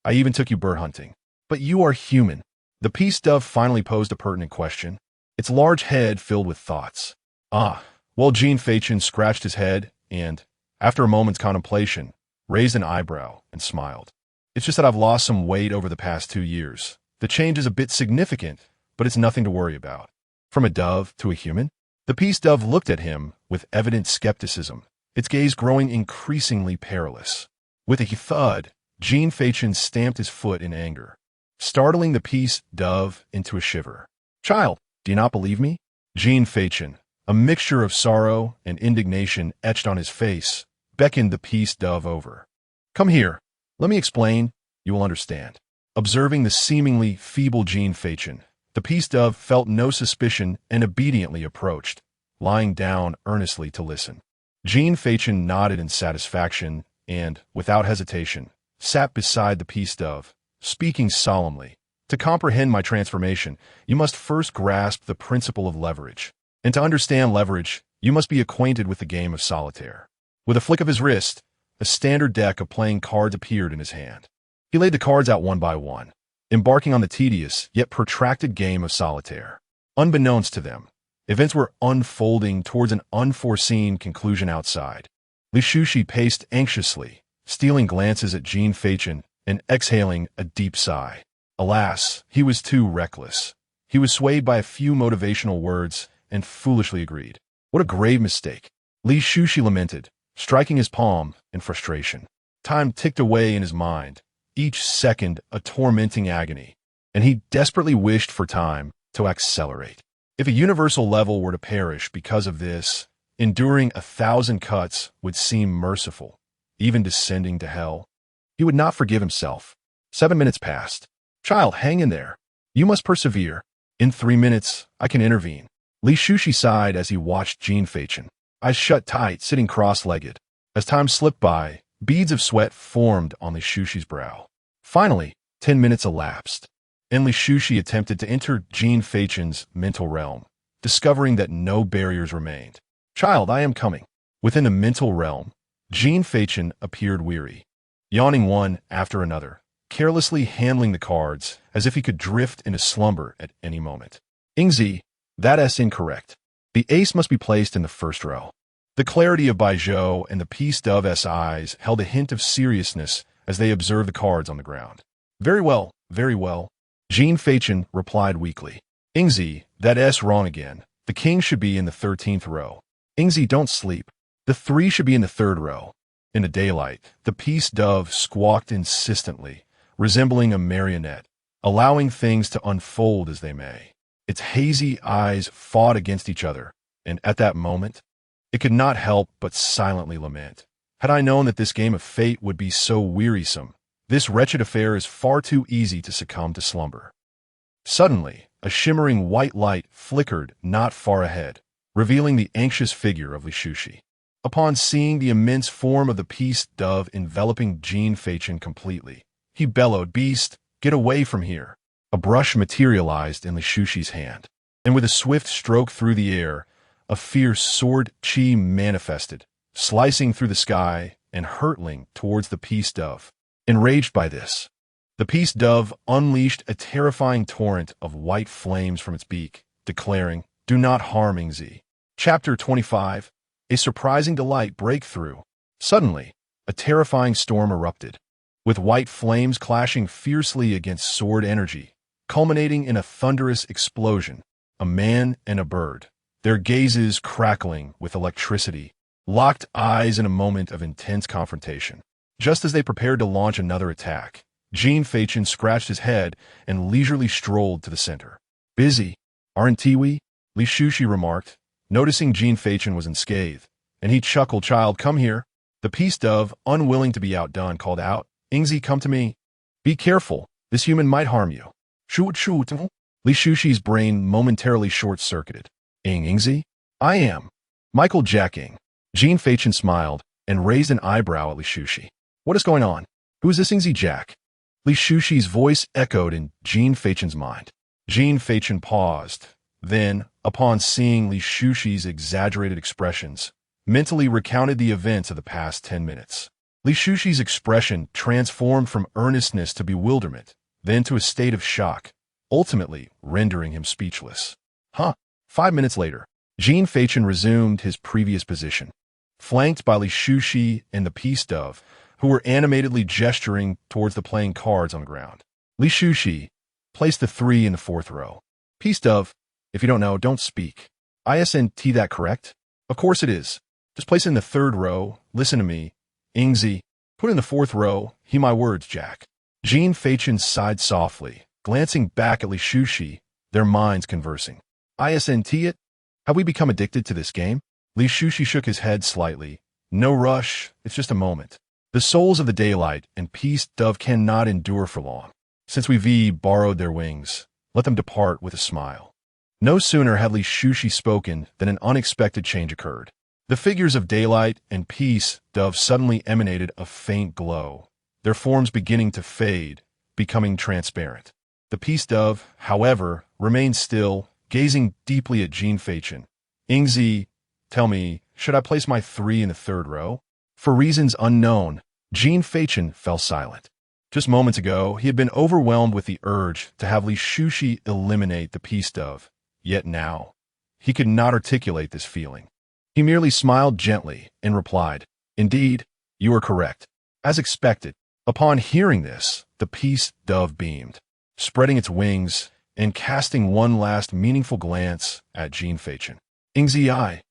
I even took you bird hunting. But you are human." The Peace Dove finally posed a pertinent question, its large head filled with thoughts. "Ah." Well, Jin Feichen scratched his head and, after a moment's contemplation, raised an eyebrow and smiled. "It's just that I've lost some weight over the past 2 years. The change is a bit significant, but it's nothing to worry about." "From a dove to a human?" The Peace Dove looked at him with evident skepticism, its gaze growing increasingly perilous. With a thud, Jin Feichen stamped his foot in anger, startling the Peace Dove into a shiver. "Child, do you not believe me?" Jin Feichen, a mixture of sorrow and indignation etched on his face, beckoned the Peace Dove over. "Come here. Let me explain. You will understand." Observing the seemingly feeble Jin Feichen, the Peace Dove felt no suspicion and obediently approached, lying down earnestly to listen. Jin Feichen nodded in satisfaction and, without hesitation, sat beside the Peace Dove, speaking solemnly. "To comprehend my transformation, you must first grasp the principle of leverage. And to understand leverage, you must be acquainted with the game of solitaire." With a flick of his wrist, a standard deck of playing cards appeared in his hand. He laid the cards out one by one, embarking on the tedious yet protracted game of solitaire. Unbeknownst to them, events were unfolding towards an unforeseen conclusion outside. Li Shushi paced anxiously, stealing glances at Jin Feichen and exhaling a deep sigh. Alas, he was too reckless. He was swayed by a few motivational words and foolishly agreed. What a grave mistake. Li Shushi lamented, striking his palm in frustration. Time ticked away in his mind, each second a tormenting agony, and he desperately wished for time to accelerate. If a universal level were to perish because of this, enduring 1,000 cuts would seem merciful, even descending to hell. He would not forgive himself. 7 minutes passed. "Child, hang in there. You must persevere. In 3 minutes, I can intervene." Li Shushi sighed as he watched Jin Feichen, eyes shut tight, sitting cross-legged. As time slipped by, beads of sweat formed on Li Shushi's brow. Finally, 10 minutes elapsed. and Li Shushi attempted to enter Jin Feichen's mental realm, discovering that no barriers remained. "Child, I am coming." Within the mental realm, Jin Feichen appeared weary, yawning one after another, carelessly handling the cards as if he could drift into slumber at any moment. "Ingzi, that's incorrect. The ace must be placed in the first row." The clarity of Baijiu and the peace dove's eyes held a hint of seriousness as they observed the cards on the ground. Very well, very well," Jin Feichen replied weakly. "Ingzi, that's wrong again. The king should be in the 13th row. Ingzi, don't sleep. The 3 should be in the 3rd row." In the daylight, the peace dove squawked insistently, resembling a marionette, allowing things to unfold as they may. Its hazy eyes fought against each other, and at that moment, it could not help but silently lament. "Had I known that this game of fate would be so wearisome, this wretched affair is far too easy to succumb to slumber." Suddenly, a shimmering white light flickered not far ahead, revealing the anxious figure of Li Shushi. Upon seeing the immense form of the peace dove enveloping Jin Feichen completely, he bellowed, "Beast, get away from here." A brush materialized in Li Shushi's hand, and with a swift stroke through the air, a fierce sword chi manifested, slicing through the sky and hurtling towards the peace dove. Enraged by this, the peace dove unleashed a terrifying torrent of white flames from its beak, declaring, "Do not harm Ingzi." Chapter 25. A surprising delight breakthrough. Suddenly, a terrifying storm erupted, with white flames clashing fiercely against sword energy, culminating in a thunderous explosion. A man and a bird, their gazes crackling with electricity, locked eyes in a moment of intense confrontation. Just as they prepared to launch another attack, Jin Feichen scratched his head and leisurely strolled to the center. "Busy, aren't we?" Li Shushi remarked, noticing Jin Feichen was unscathed, and he chuckled. "Child, come here." The peace dove, unwilling to be outdone, called out, "Ingzi, come to me. Be careful, this human might harm you." "Shoot, shoot." Li Shushi's brain momentarily short-circuited. "Ingzi? I am Michael Jacking." Jin Feichen smiled and raised an eyebrow at Li Shushi. "What is going on? Who is this Ingzi Jack?" Li Shushi's voice echoed in Jin Feichen's mind. Jin Feichen paused, then, upon seeing Li Shushi's exaggerated expressions, mentally recounted the events of the past 10 minutes. Li Shushi's expression transformed from earnestness to bewilderment, then to a state of shock, ultimately rendering him speechless. 5 minutes later, Jin Feichen resumed his previous position, flanked by Li Shushi and the peace dove, who were animatedly gesturing towards the playing cards on the ground. Li Shushi placed the 3 in the 4th row. "Peace dove, if you don't know, don't speak. Isn't that correct?" "Of course it is. Just place it in the 3rd row. Listen to me. Ingzi, put in the 4th row. Heed my words, Jack." Jin Feichen sighed softly, glancing back at Li Shushi, their minds conversing. "Isn't it? Have we become addicted to this game?" Li Shushi shook his head slightly. "No rush, it's just a moment. The souls of the daylight and peace dove cannot endure for long. Since we've borrowed their wings, let them depart with a smile." No sooner had Li Shushi spoken than an unexpected change occurred. The figures of daylight and peace dove suddenly emanated a faint glow, their forms beginning to fade, becoming transparent. The peace dove, however, remained still, gazing deeply at Jin Feichen. "Ingzi, tell me, should I place my 3 in the 3rd row?" For reasons unknown, Jin Feichen fell silent. Just moments ago, he had been overwhelmed with the urge to have Li Shushi eliminate the peace dove, yet now, he could not articulate this feeling. He merely smiled gently and replied, "Indeed, you are correct." As expected, upon hearing this, the peace dove beamed, spreading its wings and casting one last meaningful glance at Jin Feichen. "Ingzi."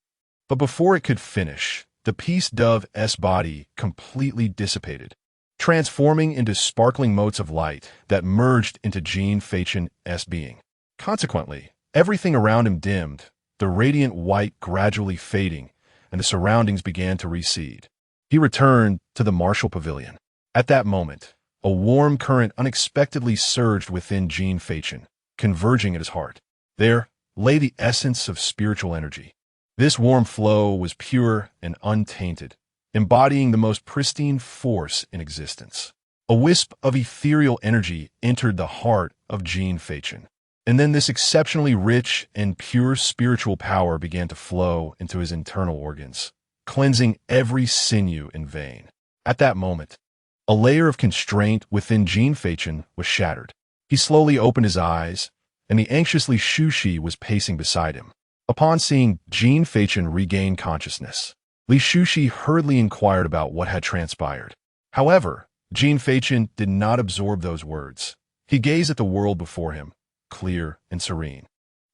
But before it could finish, the peace dove's body completely dissipated, transforming into sparkling motes of light that merged into Jin Feichen's being. Consequently, everything around him dimmed, the radiant white gradually fading, and the surroundings began to recede. He returned to the martial pavilion. At that moment, a warm current unexpectedly surged within Jin Feichen, converging at his heart. There lay the essence of spiritual energy. This warm flow was pure and untainted, embodying the most pristine force in existence. A wisp of ethereal energy entered the heart of Jin Feichen. And then this exceptionally rich and pure spiritual power began to flow into his internal organs, cleansing every sinew and vein. At that moment, a layer of constraint within Jin Feichen was shattered. He slowly opened his eyes, and the anxiously Shushi was pacing beside him. Upon seeing Jin Feichen regain consciousness, Li Shushi hurriedly inquired about what had transpired. However, Jin Feichen did not absorb those words. He gazed at the world before him, clear and serene.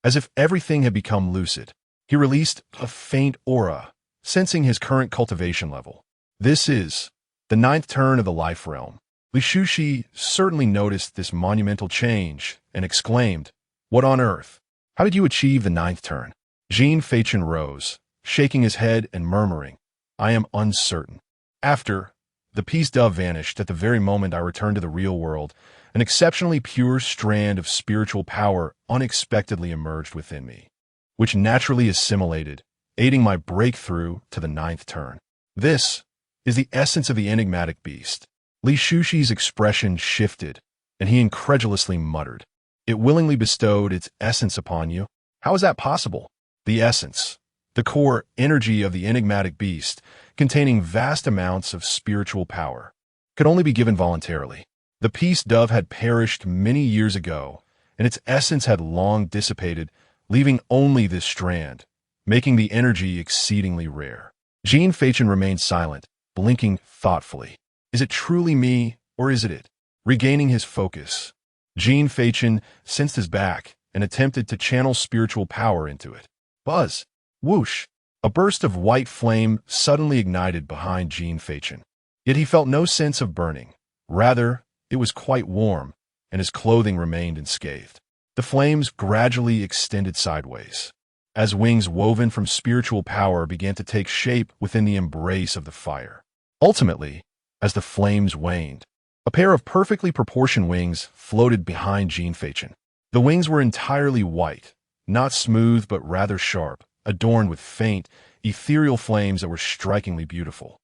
As if everything had become lucid, he released a faint aura, sensing his current cultivation level. This is the 9th turn of the life realm. Li Shushi certainly noticed this monumental change and exclaimed, "What on earth? How did you achieve the 9th turn?" Jin Feichen rose, shaking his head and murmuring, "I am uncertain." After the peace dove vanished at the very moment I returned to the real world, an exceptionally pure strand of spiritual power unexpectedly emerged within me, which naturally assimilated, aiding my breakthrough to the 9th turn. This is the essence of the enigmatic beast. Li Shushi's expression shifted, and he incredulously muttered, "It willingly bestowed its essence upon you? How is that possible?" The essence, the core energy of the enigmatic beast, containing vast amounts of spiritual power, could only be given voluntarily. The peace dove had perished many years ago, and its essence had long dissipated, leaving only this strand, making the energy exceedingly rare. Jin Feichen remained silent, blinking thoughtfully. Is it truly me, or is it? Regaining his focus, Jin Feichen sensed his back and attempted to channel spiritual power into it. Buzz! Whoosh! A burst of white flame suddenly ignited behind Jin Feichen. Yet he felt no sense of burning. Rather, it was quite warm, and his clothing remained unscathed. The flames gradually extended sideways, as wings woven from spiritual power began to take shape within the embrace of the fire. Ultimately, as the flames waned, a pair of perfectly proportioned wings floated behind Jin Feichen. The wings were entirely white, not smooth but rather sharp, adorned with faint, ethereal flames that were strikingly beautiful.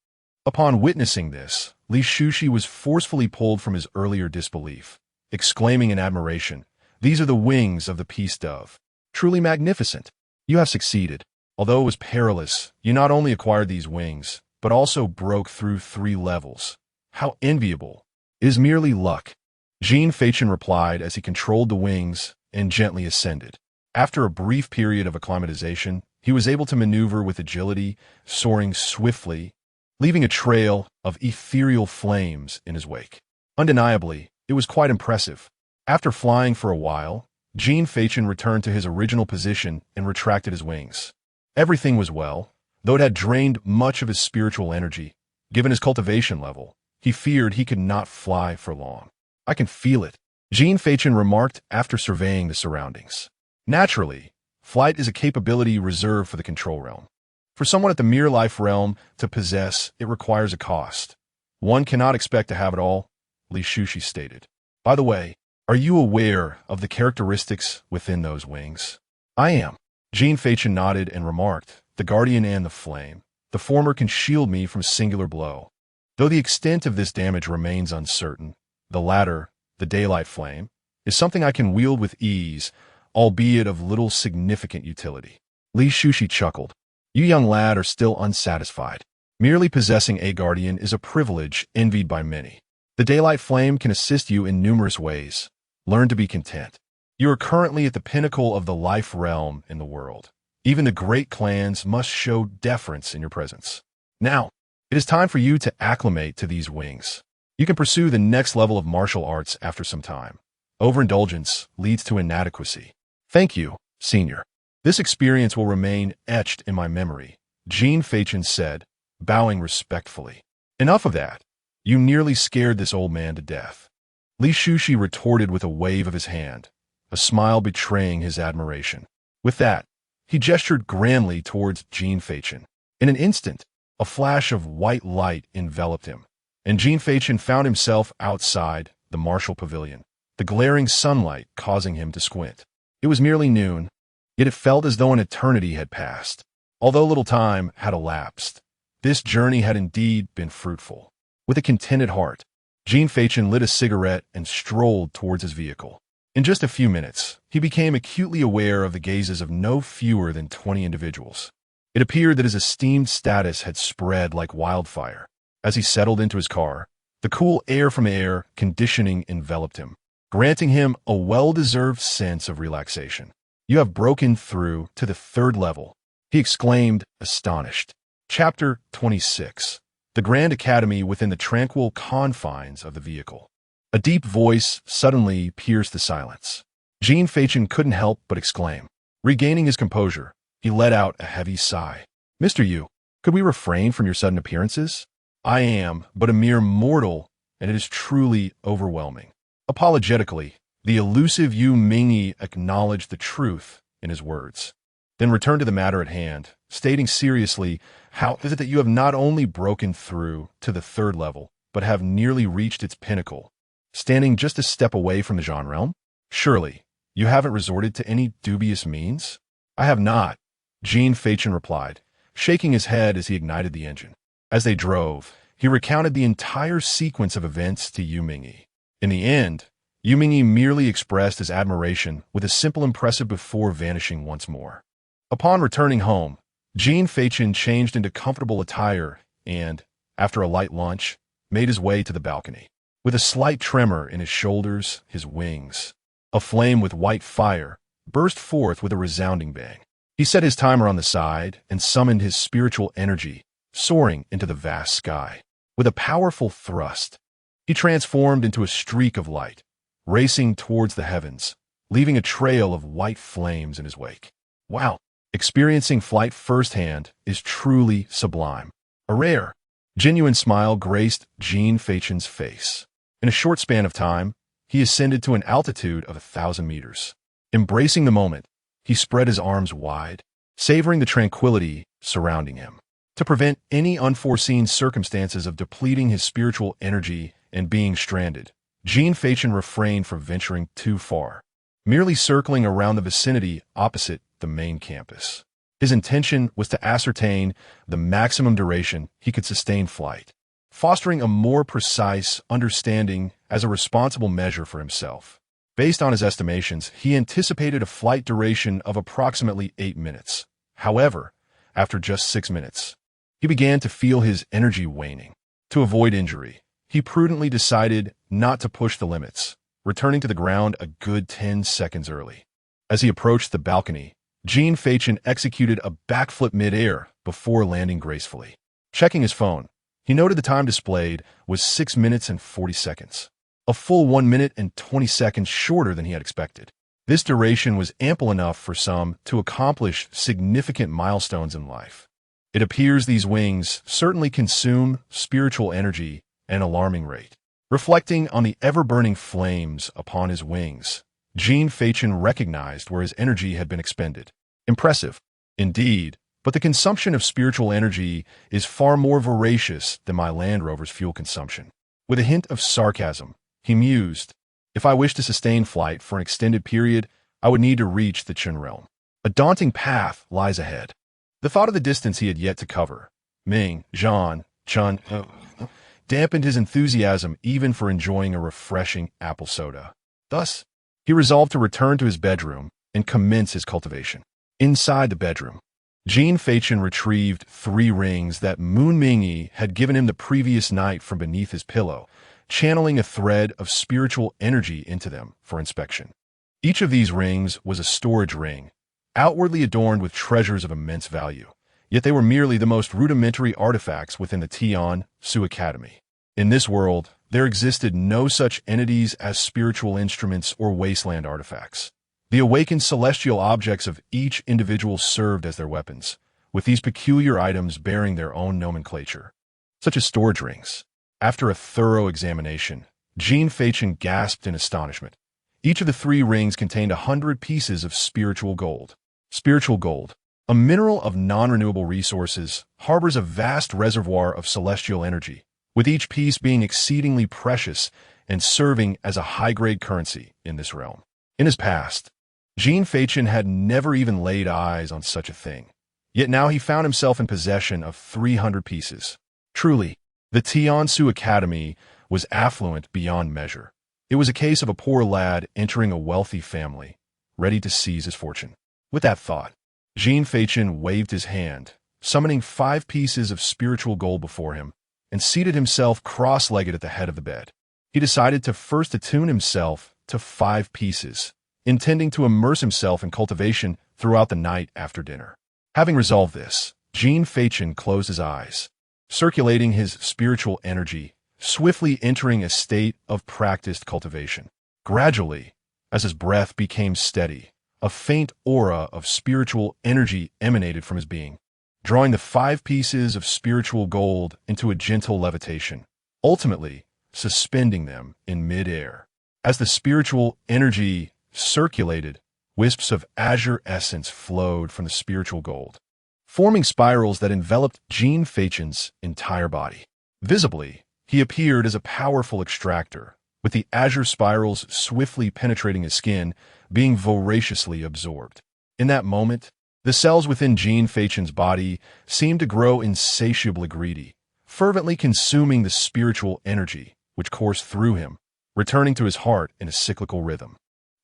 Upon witnessing this, Li Shushi was forcefully pulled from his earlier disbelief, exclaiming in admiration, "These are the wings of the peace dove. Truly magnificent. You have succeeded. Although it was perilous, you not only acquired these wings, but also broke through 3 levels. How enviable. It is merely luck." Jin Feichen replied as he controlled the wings and gently ascended. After a brief period of acclimatization, he was able to maneuver with agility, soaring swiftly, leaving a trail of ethereal flames in his wake. Undeniably, it was quite impressive. After flying for a while, Jin Feichen returned to his original position and retracted his wings. Everything was well, though it had drained much of his spiritual energy. Given his cultivation level, he feared he could not fly for long. "I can feel it," Jin Feichen remarked after surveying the surroundings. Naturally, flight is a capability reserved for the control realm. For someone at the mere life realm to possess, it requires a cost. One cannot expect to have it all, Li Shushi stated. "By the way, are you aware of the characteristics within those wings?" "I am." Jin Feichen nodded and remarked, "The guardian and the flame. The former can shield me from a singular blow. Though the extent of this damage remains uncertain, the latter, the daylight flame, is something I can wield with ease, albeit of little significant utility." Li Shushi chuckled. "You young lad are still unsatisfied. Merely possessing a guardian is a privilege envied by many. The daylight flame can assist you in numerous ways. Learn to be content. You are currently at the pinnacle of the life realm in the world. Even the great clans must show deference in your presence. Now, it is time for you to acclimate to these wings. You can pursue the next level of martial arts after some time. Overindulgence leads to inadequacy." "Thank you, senior. This experience will remain etched in my memory," Jin Feichen said, bowing respectfully. "Enough of that. You nearly scared this old man to death." Li Shushi retorted with a wave of his hand, a smile betraying his admiration. With that, he gestured grandly towards Jin Feichen. In an instant, a flash of white light enveloped him, and Jin Feichen found himself outside the martial pavilion, the glaring sunlight causing him to squint. It was merely noon, yet it felt as though an eternity had passed. Although little time had elapsed, this journey had indeed been fruitful. With a contented heart, Jin Feichen lit a cigarette and strolled towards his vehicle. In just a few minutes, he became acutely aware of the gazes of no fewer than 20 individuals. It appeared that his esteemed status had spread like wildfire. As he settled into his car, the cool air from air conditioning enveloped him, granting him a well-deserved sense of relaxation. "You have broken through to the third level," he exclaimed, astonished. Chapter 26. The Grand Academy within the tranquil confines of the vehicle. A deep voice suddenly pierced the silence. Jin Feichen couldn't help but exclaim. Regaining his composure, he let out a heavy sigh. "Mr. Yu, could we refrain from your sudden appearances? I am but a mere mortal, and it is truly overwhelming." Apologetically, the elusive Yu Mingyi acknowledged the truth in his words, then returned to the matter at hand, stating seriously, "How is it that you have not only broken through to the third level, but have nearly reached its pinnacle, standing just a step away from the Zhan realm? Surely, you haven't resorted to any dubious means?" "I have not," Jin Feichen replied, shaking his head as he ignited the engine. As they drove, he recounted the entire sequence of events to Yu Mingyi. In the end, Yu Mingyi merely expressed his admiration with a simple impressive before vanishing once more. Upon returning home, Jin Feichen changed into comfortable attire and, after a light lunch, made his way to the balcony. With a slight tremor in his shoulders, his wings, aflame with white fire, burst forth with a resounding bang. He set his timer on the side and summoned his spiritual energy, soaring into the vast sky. With a powerful thrust, he transformed into a streak of light, racing towards the heavens, leaving a trail of white flames in his wake. Wow! Experiencing flight firsthand is truly sublime. A rare, genuine smile graced Jin Feichen's face. In a short span of time, he ascended to an altitude of 1,000 meters. Embracing the moment, he spread his arms wide, savoring the tranquility surrounding him. To prevent any unforeseen circumstances of depleting his spiritual energy and being stranded, Jin Feichen refrained from venturing too far, merely circling around the vicinity opposite the main campus. His intention was to ascertain the maximum duration he could sustain flight, fostering a more precise understanding as a responsible measure for himself. Based on his estimations, he anticipated a flight duration of approximately 8 minutes. However, after just 6 minutes, he began to feel his energy waning. To avoid injury, he prudently decided not to push the limits, returning to the ground a good 10 seconds early. As he approached the balcony, Jin Feichen executed a backflip mid-air before landing gracefully. Checking his phone, he noted the time displayed was 6 minutes and 40 seconds, a full 1 minute and 20 seconds shorter than he had expected. This duration was ample enough for some to accomplish significant milestones in life. It appears these wings certainly consume spiritual energy at an alarming rate. Reflecting on the ever-burning flames upon his wings, Jin Feichen recognized where his energy had been expended. Impressive, indeed, but the consumption of spiritual energy is far more voracious than my Land Rover's fuel consumption. With a hint of sarcasm, he mused, "If I wish to sustain flight for an extended period, I would need to reach the Chen realm. A daunting path lies ahead." The thought of the distance he had yet to cover, Ming, Zhan, Chun, dampened his enthusiasm even for enjoying a refreshing apple soda. Thus, he resolved to return to his bedroom and commence his cultivation. Inside the bedroom, Jin Feichen retrieved 3 rings that Moon Mingyi had given him the previous night from beneath his pillow, channeling a thread of spiritual energy into them for inspection. Each of these rings was a storage ring, outwardly adorned with treasures of immense value, yet they were merely the most rudimentary artifacts within the Tian Su Academy. In this world, there existed no such entities as spiritual instruments or wasteland artifacts. The awakened celestial objects of each individual served as their weapons, with these peculiar items bearing their own nomenclature, such as storage rings. After a thorough examination, Jin Feichen gasped in astonishment. Each of the 3 rings contained 100 pieces of spiritual gold. Spiritual gold, a mineral of non-renewable resources, harbors a vast reservoir of celestial energy, with each piece being exceedingly precious and serving as a high-grade currency in this realm. In his past, Jin Feichen had never even laid eyes on such a thing, yet now he found himself in possession of 300 pieces. Truly, the Tiansu Academy was affluent beyond measure. It was a case of a poor lad entering a wealthy family, ready to seize his fortune. With that thought, Jin Feichen waved his hand, summoning 5 pieces of spiritual gold before him, and seated himself cross-legged at the head of the bed. He decided to first attune himself to 5 pieces, intending to immerse himself in cultivation throughout the night after dinner. Having resolved this, Jin Feichen closed his eyes, circulating his spiritual energy, swiftly entering a state of practiced cultivation. Gradually, as his breath became steady, a faint aura of spiritual energy emanated from his being, drawing the 5 pieces of spiritual gold into a gentle levitation, ultimately suspending them in mid-air. As the spiritual energy circulated, wisps of azure essence flowed from the spiritual gold, forming spirals that enveloped Jin Feichen's entire body. Visibly, he appeared as a powerful extractor, with the azure spirals swiftly penetrating his skin, being voraciously absorbed. In that moment, the cells within Jin Feichen's body seemed to grow insatiably greedy, fervently consuming the spiritual energy which coursed through him, returning to his heart in a cyclical rhythm.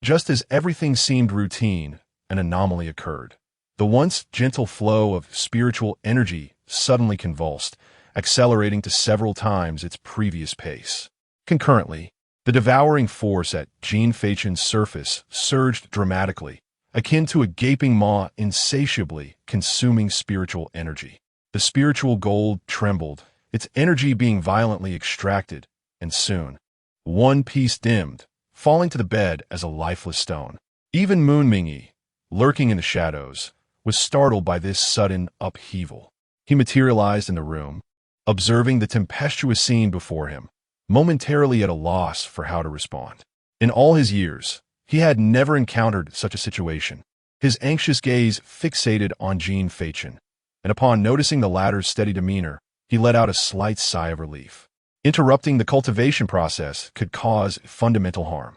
Just as everything seemed routine, an anomaly occurred. The once gentle flow of spiritual energy suddenly convulsed, accelerating to several times its previous pace. Concurrently, the devouring force at Jin Feichen's surface surged dramatically, akin to a gaping maw insatiably consuming spiritual energy. The spiritual gold trembled, its energy being violently extracted, and soon, one piece dimmed, falling to the bed as a lifeless stone. Even Moon Mingyi, lurking in the shadows, was startled by this sudden upheaval. He materialized in the room, observing the tempestuous scene before him, momentarily at a loss for how to respond. In all his years, he had never encountered such a situation. His anxious gaze fixated on Jin Feichen, and upon noticing the latter's steady demeanor, he let out a slight sigh of relief. Interrupting the cultivation process could cause fundamental harm.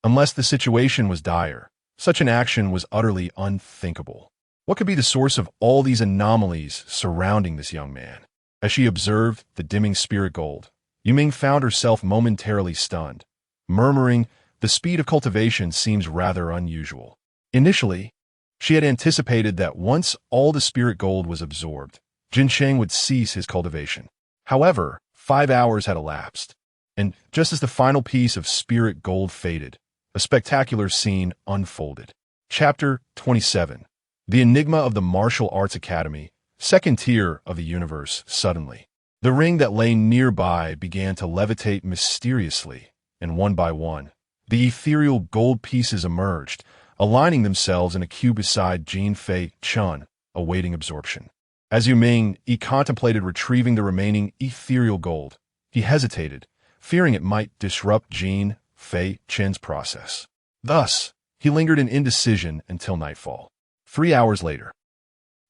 Unless the situation was dire, such an action was utterly unthinkable. What could be the source of all these anomalies surrounding this young man? As she observed the dimming spirit gold, Yuming found herself momentarily stunned, murmuring, "The speed of cultivation seems rather unusual." Initially, she had anticipated that once all the spirit gold was absorbed, Jin Sheng would cease his cultivation. However, 5 hours had elapsed, and just as the final piece of spirit gold faded, a spectacular scene unfolded. Chapter 27. The Enigma of the Martial Arts Academy, second tier of the universe. Suddenly, the ring that lay nearby began to levitate mysteriously, and one by one, the ethereal gold pieces emerged, aligning themselves in a queue beside Jin Feichen, awaiting absorption. As Yuming contemplated retrieving the remaining ethereal gold, he hesitated, fearing it might disrupt Jin Feichen's process. Thus, he lingered in indecision until nightfall. 3 hours later,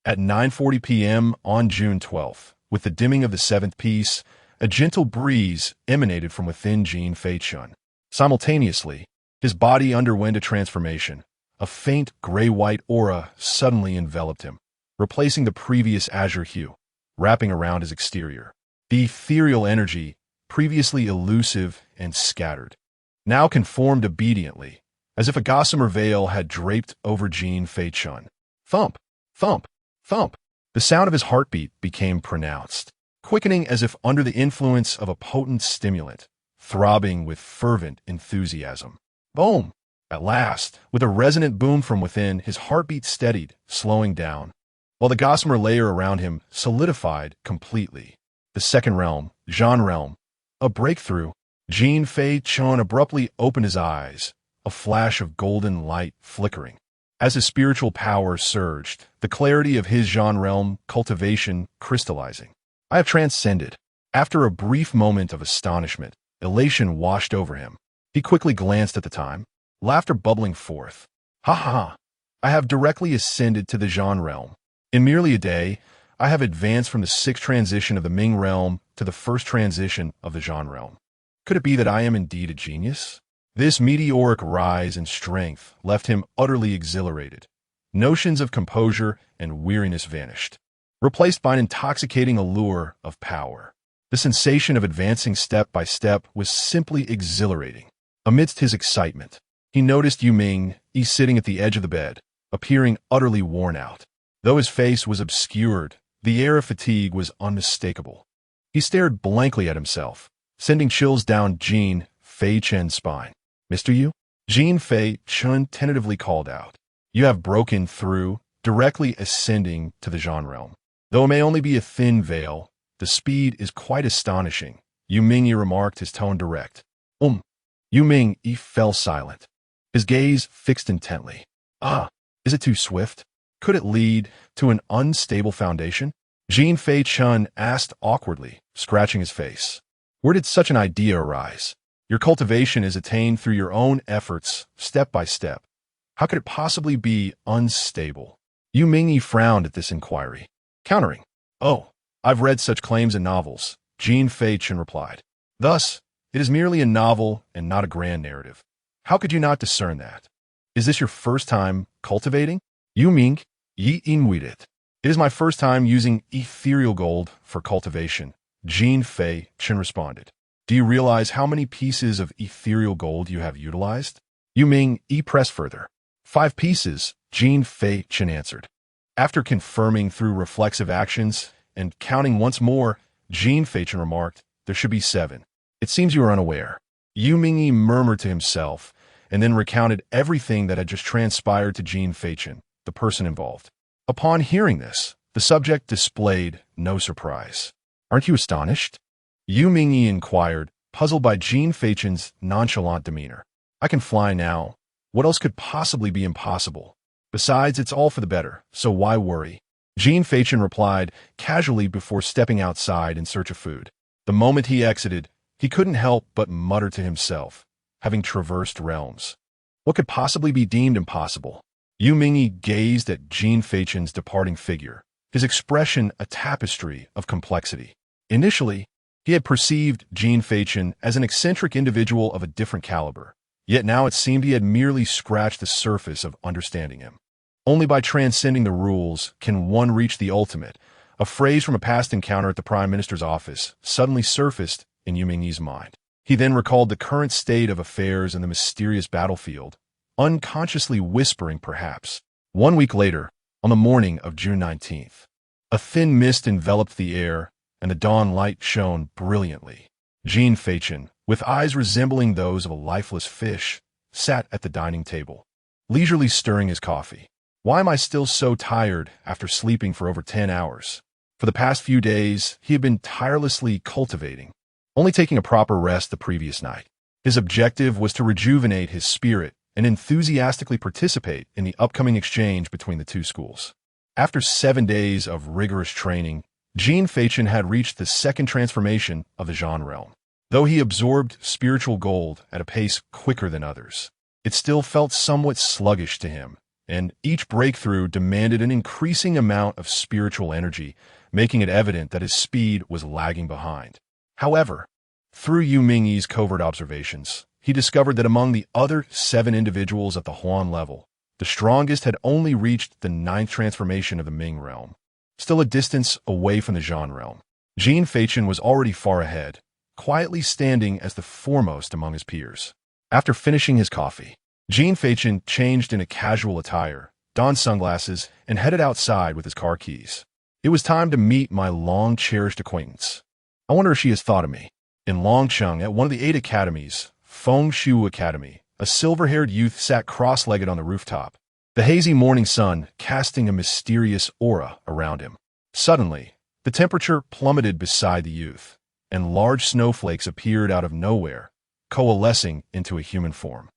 at 9:40 p.m. on June 12th, with the dimming of the 7th piece, a gentle breeze emanated from within Jin Feichen. Simultaneously, his body underwent a transformation. A faint gray-white aura suddenly enveloped him, replacing the previous azure hue, wrapping around his exterior. The ethereal energy, previously elusive and scattered, now conformed obediently, as if a gossamer veil had draped over Jin Feichen. Thump, thump, thump. The sound of his heartbeat became pronounced, quickening as if under the influence of a potent stimulant, throbbing with fervent enthusiasm. Boom! At last, with a resonant boom from within, his heartbeat steadied, slowing down, while the gossamer layer around him solidified completely. The second realm, Zhan realm. A breakthrough. Jin Feichen abruptly opened his eyes, a flash of golden light flickering. As his spiritual power surged, the clarity of his Zhan realm cultivation crystallizing. I have transcended. After a brief moment of astonishment, elation washed over him. He quickly glanced at the time, laughter bubbling forth. Ha ha ha! I have directly ascended to the Zhan realm. In merely a day, I have advanced from the 6th transition of the Ming realm to the 1st transition of the Zhan realm. Could it be that I am indeed a genius? This meteoric rise in strength left him utterly exhilarated. Notions of composure and weariness vanished, replaced by an intoxicating allure of power. The sensation of advancing step by step was simply exhilarating. Amidst his excitement, he noticed Yu Ming sitting at the edge of the bed, appearing utterly worn out. Though his face was obscured, the air of fatigue was unmistakable. He stared blankly at himself, sending chills down Jin Feichen's spine. "Mr. Yu?" Jin Feichen tentatively called out. "You have broken through, directly ascending to the Zhan realm. Though it may only be a thin veil, the speed is quite astonishing," Yu Ming remarked, his tone direct. Yu Ming fell silent, his gaze fixed intently. Is it too swift? Could it lead to an unstable foundation? Jin Feichen asked awkwardly, scratching his face. "Where did such an idea arise? Your cultivation is attained through your own efforts, step by step. How could it possibly be unstable?" Yu Ming frowned at this inquiry, countering. "Oh, I've read such claims in novels," Jin Feichen replied. "Thus, it is merely a novel and not a grand narrative. How could you not discern that? Is this your first time cultivating?" Yu Ming it. "It is my first time using ethereal gold for cultivation," Jin Feichen responded. "Do you realize how many pieces of ethereal gold you have utilized?" Yu Ming pressed further. 5 pieces, Jin Feichen answered. After confirming through reflexive actions and counting once more, Jin Feichen remarked, "There should be 7. It seems you are unaware." Yu Ming murmured to himself and then recounted everything that had just transpired to Jin Feichen, the person involved. Upon hearing this, the subject displayed no surprise. "Aren't you astonished?" Yu Ming inquired, puzzled by Jin Feichen's nonchalant demeanor. "I can fly now. What else could possibly be impossible? Besides, it's all for the better, so why worry?" Jin Feichen replied casually before stepping outside in search of food. The moment he exited, he couldn't help but mutter to himself, having traversed realms. What could possibly be deemed impossible? Yu Ming gazed at Jin Feichen's departing figure, his expression a tapestry of complexity. Initially, he had perceived Jin Feichen as an eccentric individual of a different caliber, yet now it seemed he had merely scratched the surface of understanding him. Only by transcending the rules can one reach the ultimate. A phrase from a past encounter at the Prime Minister's office suddenly surfaced in Yu Ming's mind. He then recalled the current state of affairs in the mysterious battlefield, unconsciously whispering perhaps. 1 week later, on the morning of June 19th, a thin mist enveloped the air, and the dawn light shone brilliantly. Jin Feichen, with eyes resembling those of a lifeless fish, sat at the dining table, leisurely stirring his coffee. "Why am I still so tired after sleeping for over 10 hours? For the past few days, he had been tirelessly cultivating, only taking a proper rest the previous night. His objective was to rejuvenate his spirit and enthusiastically participate in the upcoming exchange between the two schools. After 7 days of rigorous training, Jin Feichen had reached the second transformation of the Zhan realm. Though he absorbed spiritual gold at a pace quicker than others, it still felt somewhat sluggish to him, and each breakthrough demanded an increasing amount of spiritual energy, making it evident that his speed was lagging behind. However, through Yu Ming's covert observations, he discovered that among the other 7 individuals at the Huan level, the strongest had only reached the 9th transformation of the Ming realm, still a distance away from the Zhan realm. Jin Feichen was already far ahead, quietly standing as the foremost among his peers. After finishing his coffee, Jin Feichen changed in a casual attire, donned sunglasses, and headed outside with his car keys. It was time to meet my long-cherished acquaintance. I wonder if she has thought of me. In Longcheng, at one of the 8 academies, Fengshu Academy, a silver-haired youth sat cross-legged on the rooftop, the hazy morning sun casting a mysterious aura around him. Suddenly, the temperature plummeted beside the youth, and large snowflakes appeared out of nowhere, coalescing into a human form.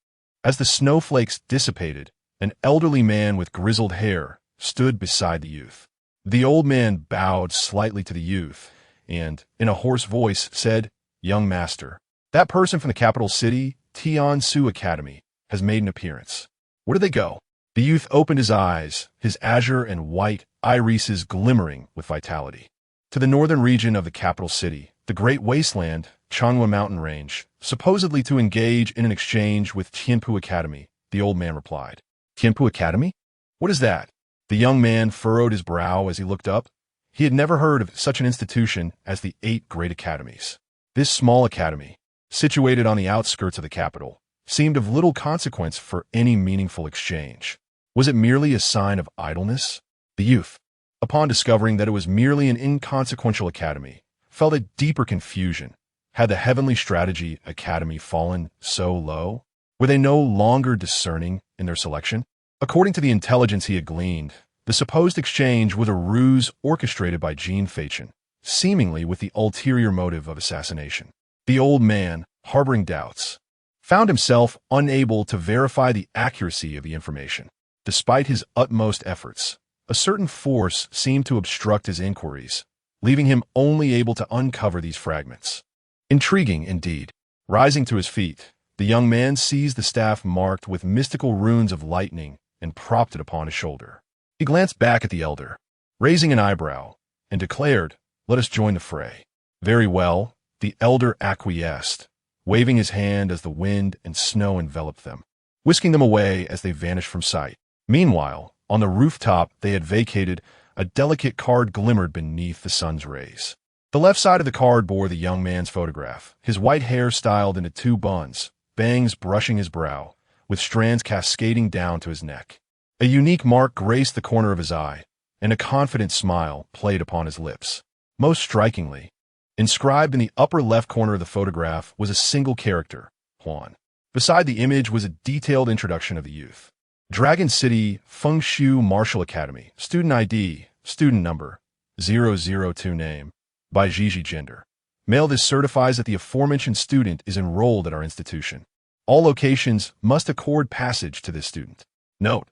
As the snowflakes dissipated, an elderly man with grizzled hair stood beside the youth. The old man bowed slightly to the youth and, in a hoarse voice, said, "Young master, that person from the capital city, Tiansu Academy, has made an appearance. Where did they go?" The youth opened his eyes, his azure and white irises glimmering with vitality. "To the northern region of the capital city, the great wasteland, Changhua mountain range, supposedly to engage in an exchange with Tianpu Academy," the old man replied. "Tianpu Academy? What is that?" The young man furrowed his brow as he looked up. He had never heard of such an institution as the 8 great academies. This small academy, situated on the outskirts of the capital, seemed of little consequence for any meaningful exchange. Was it merely a sign of idleness? The youth, upon discovering that it was merely an inconsequential academy, felt a deeper confusion. Had the Heavenly Strategy Academy fallen so low? Were they no longer discerning in their selection? According to the intelligence he had gleaned, the supposed exchange was a ruse orchestrated by Jin Feichen, seemingly with the ulterior motive of assassination. The old man, harboring doubts, found himself unable to verify the accuracy of the information. Despite his utmost efforts, a certain force seemed to obstruct his inquiries, leaving him only able to uncover these fragments. Intriguing, indeed. Rising to his feet, the young man seized the staff marked with mystical runes of lightning and propped it upon his shoulder. He glanced back at the elder, raising an eyebrow, and declared, "Let us join the fray." "Very well," the elder acquiesced, waving his hand as the wind and snow enveloped them, whisking them away as they vanished from sight. Meanwhile, on the rooftop they had vacated, a delicate card glimmered beneath the sun's rays. The left side of the card bore the young man's photograph, his white hair styled into two buns, bangs brushing his brow, with strands cascading down to his neck. A unique mark graced the corner of his eye, and a confident smile played upon his lips. Most strikingly, inscribed in the upper left corner of the photograph was a single character, Huan. Beside the image was a detailed introduction of the youth. Dragon City Feng Shu Martial Academy, student ID, student number, 002 name, by Gigi gender. Male. This certifies that the aforementioned student is enrolled at our institution. All locations must accord passage to this student. Note,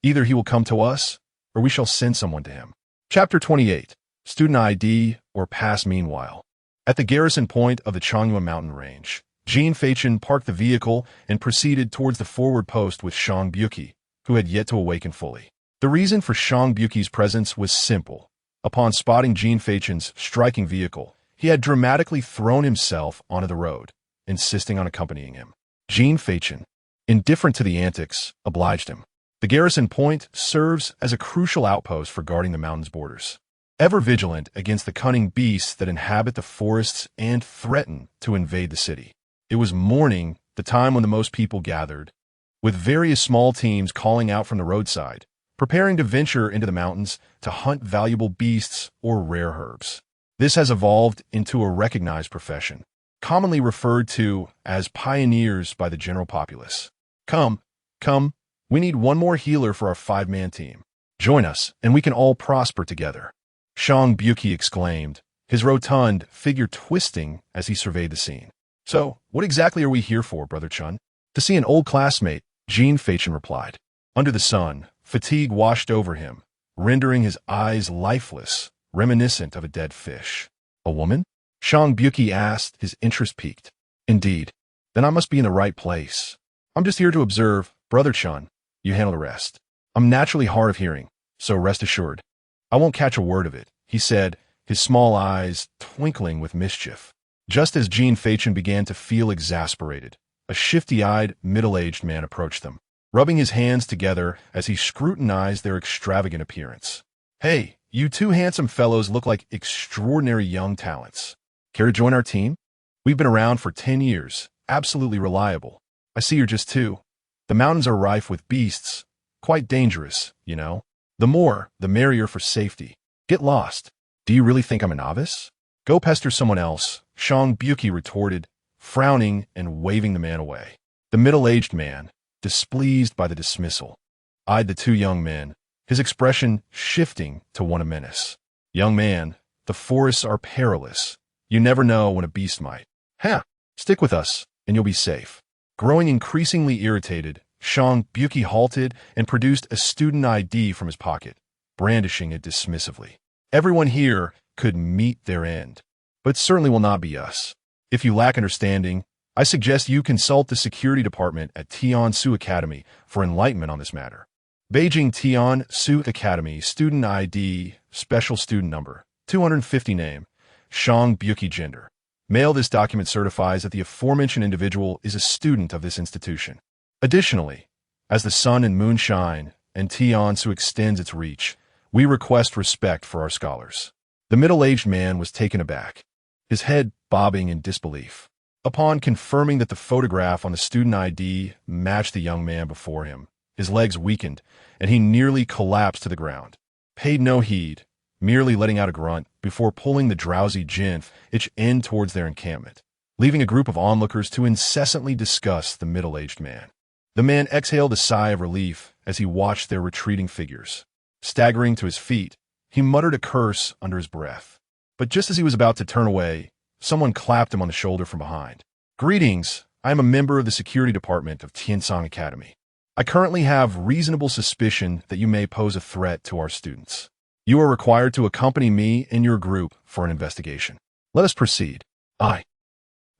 either he will come to us, or we shall send someone to him. Chapter 28, Student ID or Pass. Meanwhile, at the garrison point of the Changyuan mountain range, Jin Feichen parked the vehicle and proceeded towards the forward post with Shang Buki, who had yet to awaken fully. The reason for Shang Buki's presence was simple. Upon spotting Jin Feichen's striking vehicle, he had dramatically thrown himself onto the road, insisting on accompanying him. Jin Feichen, indifferent to the antics, obliged him. The garrison point serves as a crucial outpost for guarding the mountain's borders, ever vigilant against the cunning beasts that inhabit the forests and threaten to invade the city. It was morning, the time when the most people gathered, with various small teams calling out from the roadside, preparing to venture into the mountains to hunt valuable beasts or rare herbs. This has evolved into a recognized profession, commonly referred to as pioneers by the general populace. Come, we need one more healer for our 5-man team. Join us, and we can all prosper together. Shang Buki exclaimed, his rotund figure twisting as he surveyed the scene. So, what exactly are we here for, Brother Chun? To see an old classmate, Jin Feichen replied. Under the sun, fatigue washed over him, rendering his eyes lifeless, reminiscent of a dead fish. A woman? Shang Buki asked, his interest piqued. Indeed. Then I must be in the right place. I'm just here to observe. Brother Chun, you handle the rest. I'm naturally hard of hearing, so rest assured. I won't catch a word of it, he said, his small eyes twinkling with mischief. Just as Jin Feichen began to feel exasperated, a shifty-eyed, middle-aged man approached them, rubbing his hands together as he scrutinized their extravagant appearance. Hey, you two handsome fellows look like extraordinary young talents. Care to join our team? We've been around for 10 years, absolutely reliable. I see you're just two. The mountains are rife with beasts, quite dangerous, you know. The more, the merrier for safety. Get lost. Do you really think I'm a novice? Go pester someone else, Shang Buki retorted, frowning and waving the man away. The middle-aged man, displeased by the dismissal, eyed the two young men, his expression shifting to one of menace. Young man, the forests are perilous. You never know when a beast might. Stick with us, and you'll be safe. Growing increasingly irritated, Shang Buki halted and produced a student ID from his pocket, brandishing it dismissively. Everyone here could meet their end, but certainly will not be us. If you lack understanding, I suggest you consult the security department at Tian Su Academy for enlightenment on this matter. Beijing Tian Su Academy, student ID, special student number, 250 name, Shang Buki gender. Male. This document certifies that the aforementioned individual is a student of this institution. Additionally, as the sun and moon shine and Tian Su extends its reach, we request respect for our scholars. The middle-aged man was taken aback, his head bobbing in disbelief. Upon confirming that the photograph on the student ID matched the young man before him, his legs weakened, and he nearly collapsed to the ground. Paid no heed, merely letting out a grunt before pulling the drowsy Jin Feichen towards their encampment, leaving a group of onlookers to incessantly discuss the middle-aged man. The man exhaled a sigh of relief as he watched their retreating figures. Staggering to his feet, he muttered a curse under his breath. But just as he was about to turn away, someone clapped him on the shoulder from behind. "Greetings, I am a member of the security department of Tiansong Academy. I currently have reasonable suspicion that you may pose a threat to our students. You are required to accompany me and your group for an investigation. Let us proceed." "Aye.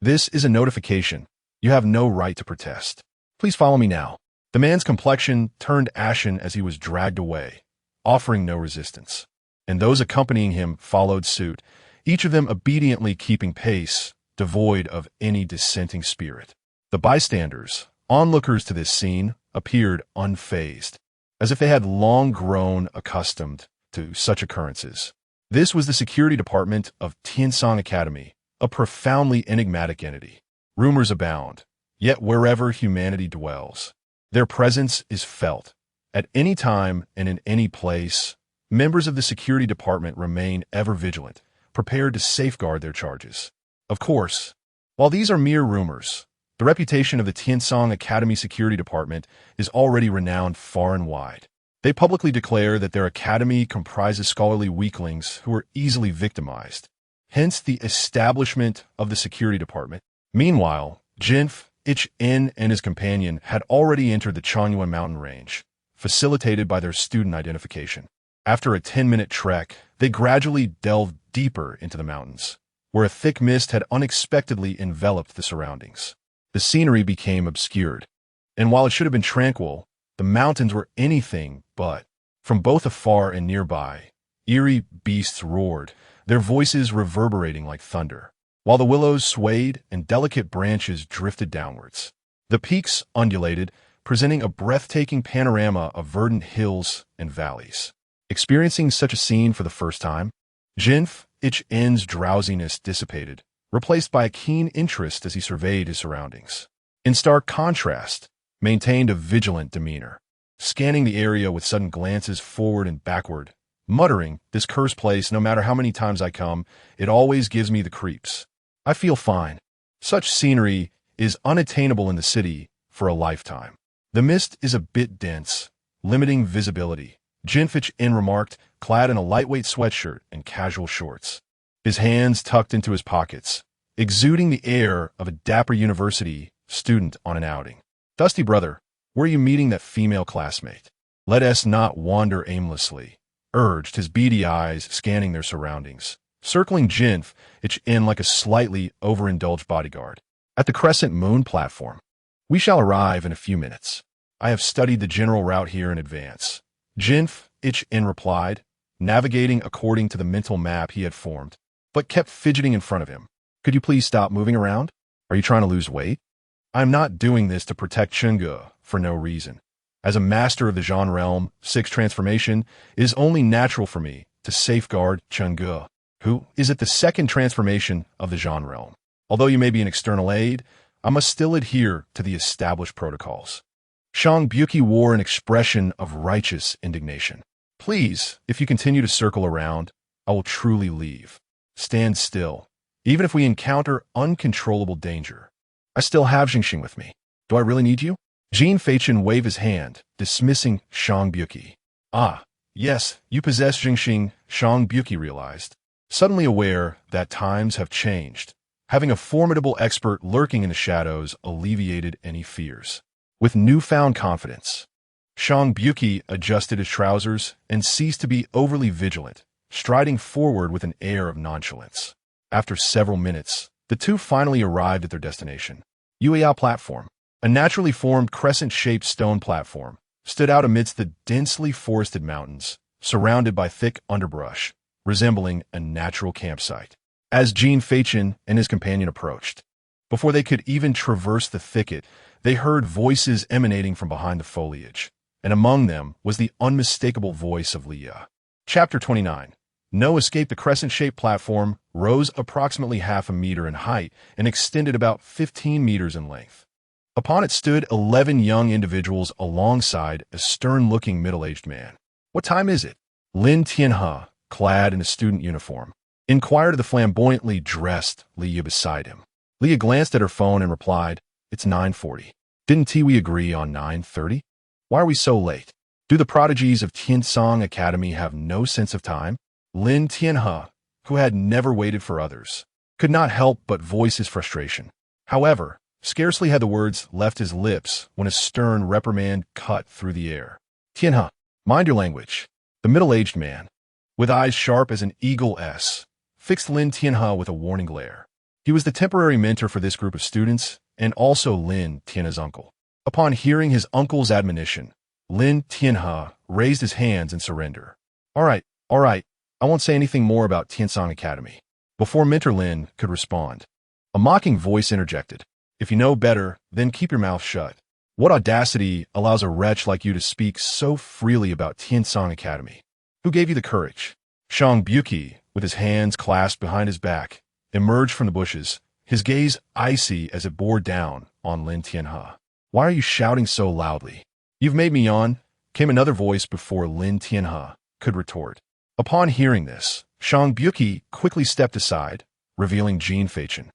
This is a notification. You have no right to protest. Please follow me now." The man's complexion turned ashen as he was dragged away, offering no resistance. And those accompanying him followed suit, each of them obediently keeping pace, devoid of any dissenting spirit. The bystanders, onlookers to this scene, appeared unfazed, as if they had long grown accustomed to such occurrences. This was the security department of Tiansong Academy, a profoundly enigmatic entity. Rumors abound, yet wherever humanity dwells, their presence is felt. At any time and in any place, members of the security department remain ever vigilant, prepared to safeguard their charges. Of course, while these are mere rumors, the reputation of the Tiansong Academy Security Department is already renowned far and wide. They publicly declare that their academy comprises scholarly weaklings who are easily victimized, hence the establishment of the security department. Meanwhile, Jin Feichen and his companion had already entered the Chanyuan mountain range, facilitated by their student identification. After a 10-minute trek, they gradually delved deeper into the mountains, where a thick mist had unexpectedly enveloped the surroundings. The scenery became obscured, and while it should have been tranquil, the mountains were anything but. From both afar and nearby, eerie beasts roared, their voices reverberating like thunder, while the willows swayed and delicate branches drifted downwards. The peaks undulated, presenting a breathtaking panorama of verdant hills and valleys. Experiencing such a scene for the first time, Jin Feichen's drowsiness dissipated, replaced by a keen interest as he surveyed his surroundings. In stark contrast, maintained a vigilant demeanor, scanning the area with sudden glances forward and backward, muttering, "This cursed place, no matter how many times I come, it always gives me the creeps. I feel fine." Such scenery is unattainable in the city for a lifetime. "The mist is a bit dense, limiting visibility," Jin Feichen remarked, clad in a lightweight sweatshirt and casual shorts, his hands tucked into his pockets, exuding the air of a dapper university student on an outing. "Dusty brother, where are you meeting that female classmate? Let us not wander aimlessly," urged, his beady eyes scanning their surroundings, circling Jin Feichen like a slightly overindulged bodyguard. "At the Crescent Moon platform. We shall arrive in a few minutes. I have studied the general route here in advance," Jin Feichen replied, navigating according to the mental map he had formed, but kept fidgeting in front of him. "Could you please stop moving around? Are you trying to lose weight?" "I'm not doing this to protect Chunge for no reason. As a master of the Zhan realm, 6 transformation, it is only natural for me to safeguard Chunge, who is at the 2nd transformation of the Zhan realm. Although you may be an external aid, I must still adhere to the established protocols." Shang Buki wore an expression of righteous indignation. "Please, if you continue to circle around, I will truly leave. Stand still, even if we encounter uncontrollable danger. I still have Xingxing with me. Do I really need you?" Jin Feichen waved his hand, dismissing Shang Buki. "Ah, yes, you possess Xingxing," Shang Buki realized, suddenly aware that times have changed. Having a formidable expert lurking in the shadows alleviated any fears. With newfound confidence, Shang Buki adjusted his trousers and ceased to be overly vigilant, striding forward with an air of nonchalance. After several minutes, the two finally arrived at their destination. Yueyao platform, a naturally formed crescent-shaped stone platform, stood out amidst the densely forested mountains, surrounded by thick underbrush, resembling a natural campsite. As Jin Feichen and his companion approached, before they could even traverse the thicket, they heard voices emanating from behind the foliage, and among them was the unmistakable voice of Leah. Chapter 29. No escape. The crescent-shaped platform rose approximately half a meter in height and extended about 15 meters in length. Upon it stood 11 young individuals alongside a stern-looking middle-aged man. "What time is it?" Lin Tianhe, clad in a student uniform, inquired of the flamboyantly dressed Leah beside him. Leah glanced at her phone and replied, "It's 9:40. Didn't we agree on 9:30? Why are we so late? Do the prodigies of Tiansong Academy have no sense of time?" Lin Tianhe, who had never waited for others, could not help but voice his frustration. However, scarcely had the words left his lips when a stern reprimand cut through the air. "Tianhe, mind your language." The middle-aged man, with eyes sharp as an eagle's, fixed Lin Tianhe with a warning glare. He was the temporary mentor for this group of students and also Lin Tianhe's uncle. Upon hearing his uncle's admonition, Lin Tianhe raised his hands in surrender. All right, I won't say anything more about Tiansong Academy." Before Mentor Lin could respond, a mocking voice interjected. "If you know better, then keep your mouth shut. What audacity allows a wretch like you to speak so freely about Tiansong Academy? Who gave you the courage?" Shang Buki, with his hands clasped behind his back, emerged from the bushes, his gaze icy as it bore down on Lin Tianhe. "Why are you shouting so loudly?" "You've made me yawn," came another voice before Lin Tianhe could retort. Upon hearing this, Shang Buki quickly stepped aside, revealing Jin Feichen,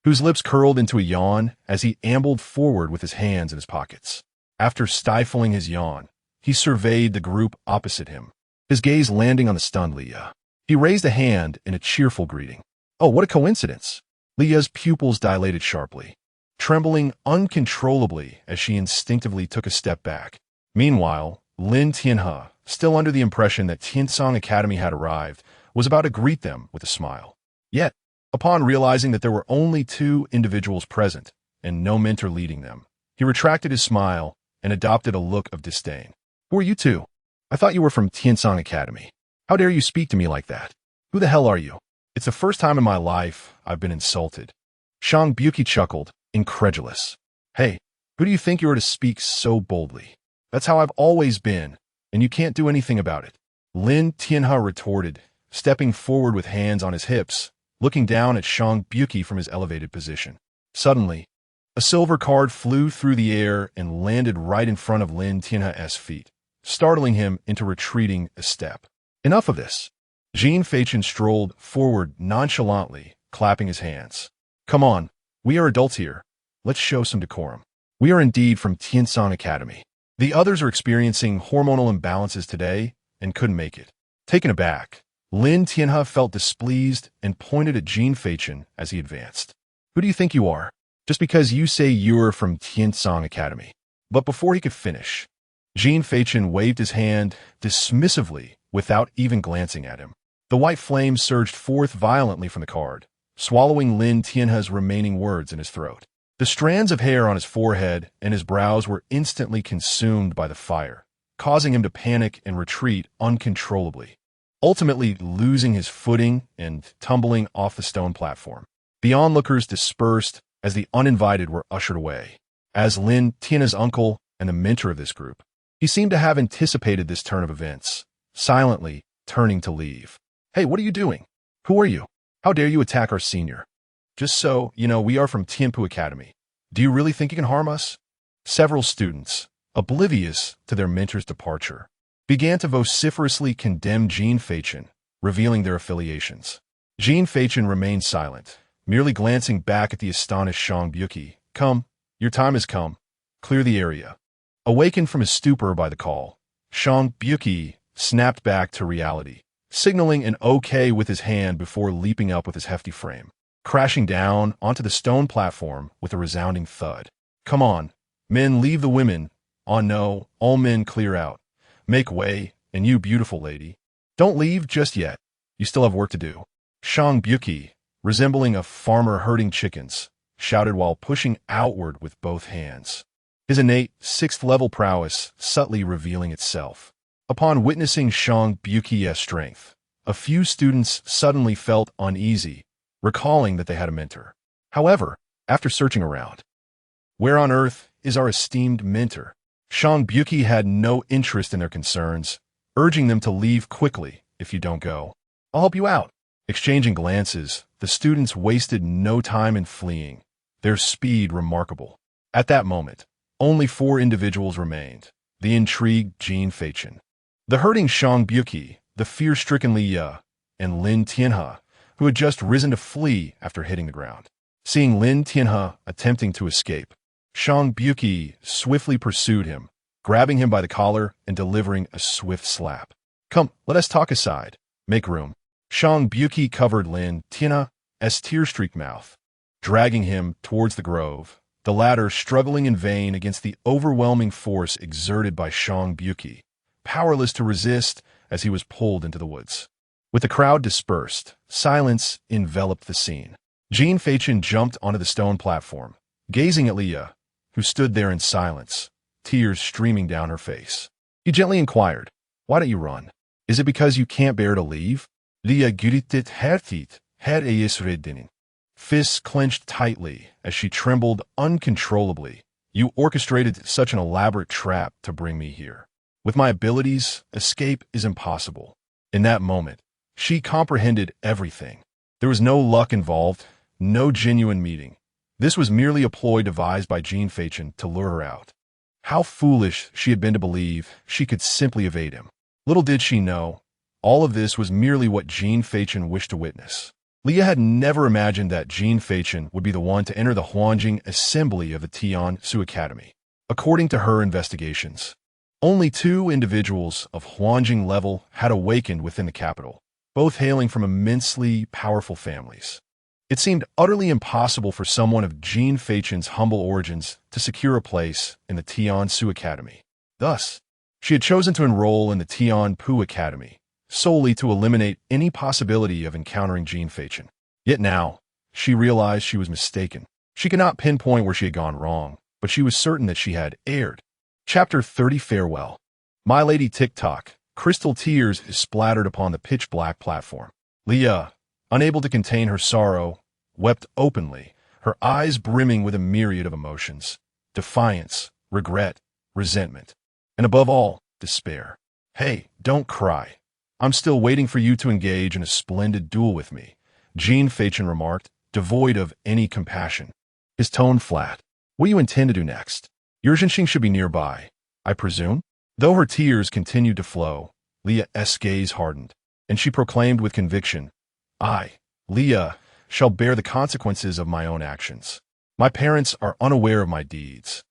whose lips curled into a yawn as he ambled forward with his hands in his pockets. After stifling his yawn, he surveyed the group opposite him, his gaze landing on the stunned Leah. He raised a hand in a cheerful greeting. "Oh, what a coincidence!" Leah's pupils dilated sharply, trembling uncontrollably as she instinctively took a step back. Meanwhile, Lin Tianhe, still under the impression that Tiansong Academy had arrived, was about to greet them with a smile. Yet, upon realizing that there were only 2 individuals present and no mentor leading them, he retracted his smile and adopted a look of disdain. "Who are you 2? I thought you were from Tiansong Academy. How dare you speak to me like that? Who the hell are you?" "It's the first time in my life I've been insulted." Shang Buki chuckled, incredulous. "Hey, who do you think you are to speak so boldly? That's how I've always been, and you can't do anything about it." Lin Tianhe retorted, stepping forward with hands on his hips, looking down at Shang Buki from his elevated position. Suddenly, a silver card flew through the air and landed right in front of Lin Tianhe's feet, startling him into retreating a step. "Enough of this." Jin Feichen strolled forward nonchalantly, clapping his hands. "Come on, we are adults here. Let's show some decorum. We are indeed from Tiansong Academy. The others are experiencing hormonal imbalances today and couldn't make it." Taken aback, Lin Tianhe felt displeased and pointed at Jin Feichen as he advanced. "Who do you think you are? Just because you say you're from Tiansong Academy." But before he could finish, Jin Feichen waved his hand dismissively without even glancing at him. The white flame surged forth violently from the card, swallowing Lin Tianhe's remaining words in his throat. The strands of hair on his forehead and his brows were instantly consumed by the fire, causing him to panic and retreat uncontrollably, ultimately losing his footing and tumbling off the stone platform. The onlookers dispersed as the uninvited were ushered away. As Lin Tianhe's uncle and the mentor of this group, he seemed to have anticipated this turn of events, silently turning to leave. "Hey, what are you doing? Who are you? How dare you attack our senior? Just so you know, we are from Tianpu Academy. Do you really think you can harm us?" Several students, oblivious to their mentor's departure, began to vociferously condemn Jin Feichen, revealing their affiliations. Jin Feichen remained silent, merely glancing back at the astonished Shang Buki. "Come, your time has come. Clear the area." Awakened from his stupor by the call, Shang Buki snapped back to reality, signaling an okay with his hand before leaping up with his hefty frame, crashing down onto the stone platform with a resounding thud. "Come on, men, leave the women. Oh no, all men clear out. Make way, and you beautiful lady. Don't leave just yet. You still have work to do." Shang Buki, resembling a farmer herding chickens, shouted while pushing outward with both hands, his innate 6th-level prowess subtly revealing itself. Upon witnessing Shang Buki's strength, a few students suddenly felt uneasy, recalling that they had a mentor. However, after searching around, where on earth is our esteemed mentor? Shang Buki had no interest in their concerns, urging them to leave quickly if you don't go. I'll help you out. Exchanging glances, the students wasted no time in fleeing, their speed remarkable. At that moment, only 4 individuals remained, the intrigued Jin Feichen, the hurting Shang Buki, the fear-stricken Li Ye, and Lin Tianhe, who had just risen to flee after hitting the ground. Seeing Lin Tianhe attempting to escape, Shang Buki swiftly pursued him, grabbing him by the collar and delivering a swift slap. Come, let us talk aside. Make room. Shang Buki covered Lin Tianhe's tear-streaked mouth, dragging him towards the grove, the latter struggling in vain against the overwhelming force exerted by Shang Buki, powerless to resist as he was pulled into the woods. With the crowd dispersed, silence enveloped the scene. Jin Feichen jumped onto the stone platform, gazing at Li Ye, who stood there in silence, tears streaming down her face. He gently inquired, "Why don't you run? Is it because you can't bear to leave?" Li Ye gritted her teeth, her eyes reddening. Fists clenched tightly as she trembled uncontrollably. "You orchestrated such an elaborate trap to bring me here. With my abilities, escape is impossible." In that moment, she comprehended everything. There was no luck involved, no genuine meeting. This was merely a ploy devised by Jin Feichen to lure her out. How foolish she had been to believe she could simply evade him. Little did she know, all of this was merely what Jin Feichen wished to witness. Li Ye had never imagined that Jin Feichen would be the one to enter the Huanjing assembly of the Tiansu Academy. According to her investigations, only 2 individuals of Huanjing level had awakened within the capital, both hailing from immensely powerful families. It seemed utterly impossible for someone of Jin Feichen's humble origins to secure a place in the Tiansu Academy. Thus, she had chosen to enroll in the Tianpu Academy, solely to eliminate any possibility of encountering Jin Feichen. Yet now, she realized she was mistaken. She could not pinpoint where she had gone wrong, but she was certain that she had erred. Chapter 30 Farewell. My Lady Tick-Tock, crystal tears splattered upon the pitch-black platform. Li Ye, unable to contain her sorrow, wept openly, her eyes brimming with a myriad of emotions: defiance, regret, resentment, and above all, despair. "Hey, don't cry. I'm still waiting for you to engage in a splendid duel with me," Jin Feichen remarked, devoid of any compassion. His tone flat. "What do you intend to do next? Your Zhenxing should be nearby, I presume?" Though her tears continued to flow, Li Ye's gaze hardened, and she proclaimed with conviction, "I, Li Ye, shall bear the consequences of my own actions. My parents are unaware of my deeds,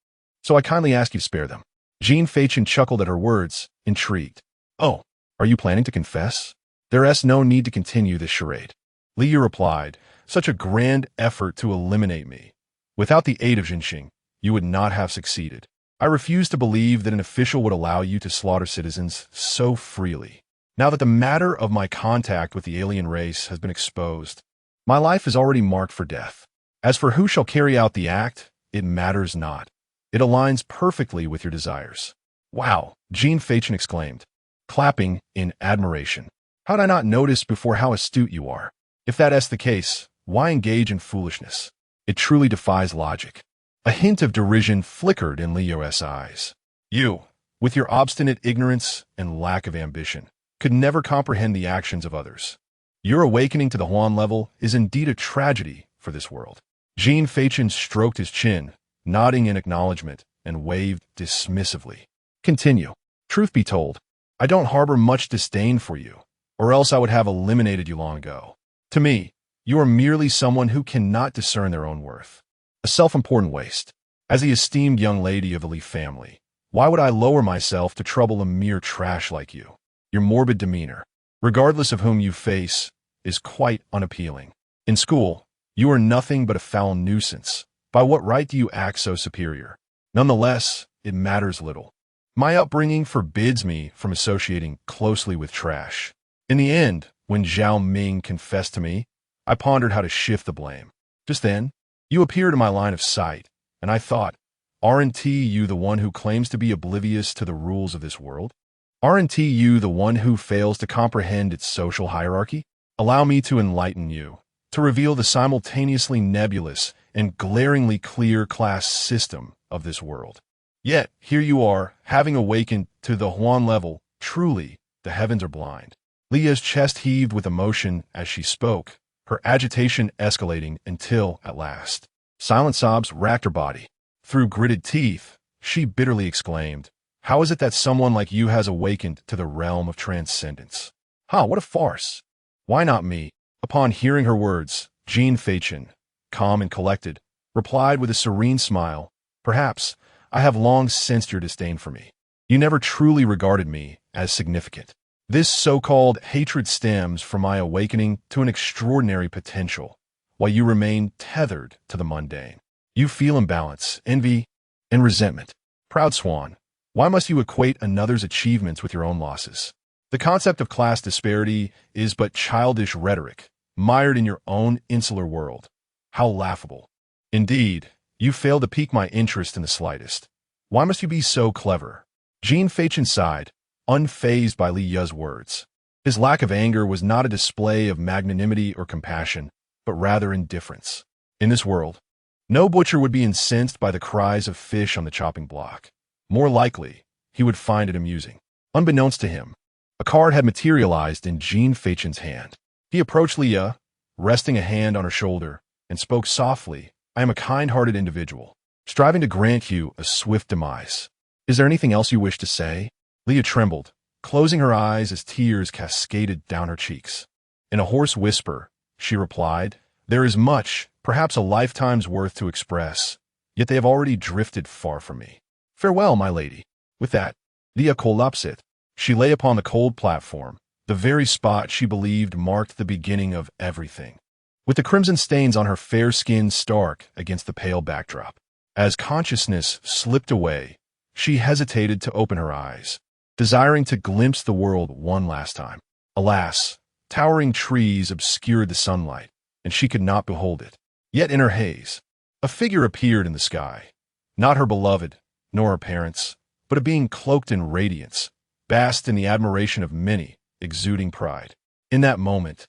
so I kindly ask you to spare them." Jin Feichen chuckled at her words, intrigued. "Oh, are you planning to confess? There's no need to continue this charade." Li Ye replied, "Such a grand effort to eliminate me. Without the aid of Zhenxing, you would not have succeeded. I refuse to believe that an official would allow you to slaughter citizens so freely. Now that the matter of my contact with the alien race has been exposed, my life is already marked for death. As for who shall carry out the act, it matters not. It aligns perfectly with your desires." "Wow," Jin Feichen exclaimed, clapping in admiration. "How did I not notice before how astute you are? If that is the case, why engage in foolishness? It truly defies logic." A hint of derision flickered in Li Ye's eyes. "You, with your obstinate ignorance and lack of ambition, could never comprehend the actions of others. Your awakening to the Huan level is indeed a tragedy for this world." Jin Feichen stroked his chin, nodding in acknowledgement, and waved dismissively. "Continue. Truth be told, I don't harbor much disdain for you, or else I would have eliminated you long ago. To me, you are merely someone who cannot discern their own worth. A self-important waste. As the esteemed young lady of the Li family, why would I lower myself to trouble a mere trash like you? Your morbid demeanor, regardless of whom you face, is quite unappealing. In school, you are nothing but a foul nuisance. By what right do you act so superior? Nonetheless, it matters little. My upbringing forbids me from associating closely with trash." In the end, when Zhao Ming confessed to me, I pondered how to shift the blame. Just then, you appeared in my line of sight, and I thought, aren't you the one who claims to be oblivious to the rules of this world? Aren't you the one who fails to comprehend its social hierarchy? Allow me to enlighten you, to reveal the simultaneously nebulous and glaringly clear class system of this world. Yet, here you are, having awakened to the Huan level. Truly, the heavens are blind. Leah's chest heaved with emotion as she spoke, her agitation escalating until, at last, silent sobs racked her body. Through gritted teeth, she bitterly exclaimed, "How is it that someone like you has awakened to the realm of transcendence? What a farce! Why not me?" Upon hearing her words, Jin Feichen, calm and collected, replied with a serene smile, "Perhaps I have long sensed your disdain for me. You never truly regarded me as significant. This so-called hatred stems from my awakening to an extraordinary potential, while you remain tethered to the mundane. You feel imbalance, envy, and resentment. Proud swan, why must you equate another's achievements with your own losses? The concept of class disparity is but childish rhetoric, mired in your own insular world. How laughable. Indeed, you fail to pique my interest in the slightest. Why must you be so clever?" Jin Feichen sighed, unfazed by Li Ye's words. His lack of anger was not a display of magnanimity or compassion, but rather indifference. In this world, no butcher would be incensed by the cries of fish on the chopping block. More likely, he would find it amusing. Unbeknownst to him, a card had materialized in Jin Feichen's hand. He approached Leah, resting a hand on her shoulder, and spoke softly, "I am a kind-hearted individual, striving to grant you a swift demise. Is there anything else you wish to say?" Leah trembled, closing her eyes as tears cascaded down her cheeks. In a hoarse whisper, she replied, "There is much, perhaps a lifetime's worth to express, yet they have already drifted far from me. Farewell, my lady." With that, Leah collapsed. She lay upon the cold platform, the very spot she believed marked the beginning of everything, with the crimson stains on her fair skin stark against the pale backdrop. As consciousness slipped away, she hesitated to open her eyes, desiring to glimpse the world one last time. Alas, towering trees obscured the sunlight, and she could not behold it. Yet in her haze, a figure appeared in the sky, not her beloved, nor her parents, but a being cloaked in radiance, basked in the admiration of many, exuding pride. In that moment,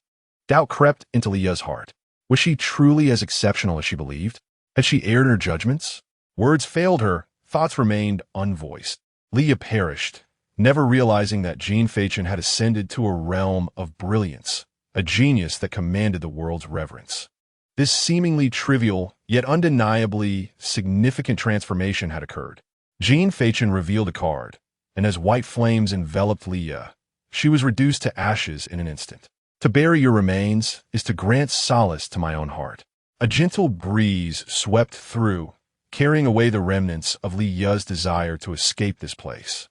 doubt crept into Leah's heart. Was she truly as exceptional as she believed? Had she erred in her judgments? Words failed her, thoughts remained unvoiced. Leah perished, never realizing that Jin Feichen had ascended to a realm of brilliance, a genius that commanded the world's reverence. This seemingly trivial, yet undeniably significant transformation had occurred. Jin Feichen revealed a card, and as white flames enveloped Leah, she was reduced to ashes in an instant. "To bury your remains is to grant solace to my own heart." A gentle breeze swept through, carrying away the remnants of Li Ye's desire to escape this place.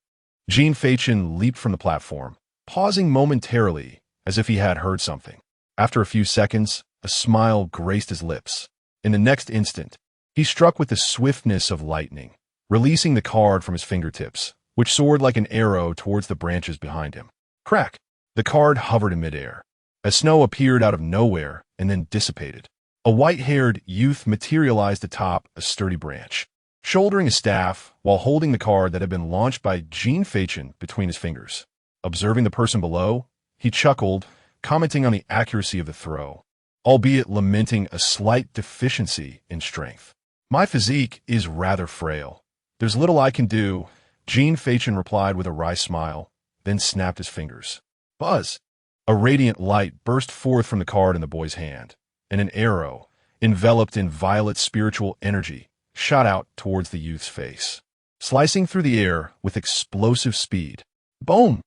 Jin Feichen leaped from the platform, pausing momentarily as if he had heard something. After a few seconds, a smile graced his lips. In the next instant, he struck with the swiftness of lightning, releasing the card from his fingertips, which soared like an arrow towards the branches behind him. Crack! The card hovered in midair. As snow appeared out of nowhere and then dissipated, a white-haired youth materialized atop a sturdy branch, shouldering a staff while holding the card that had been launched by Jin Feichen between his fingers. Observing the person below, he chuckled, commenting on the accuracy of the throw, albeit lamenting a slight deficiency in strength. "My physique is rather frail. There's little I can do," Jin Feichen replied with a wry smile, then snapped his fingers. Buzz! A radiant light burst forth from the card in the boy's hand, and an arrow, enveloped in violet spiritual energy, shot out towards the youth's face, slicing through the air with explosive speed. Boom!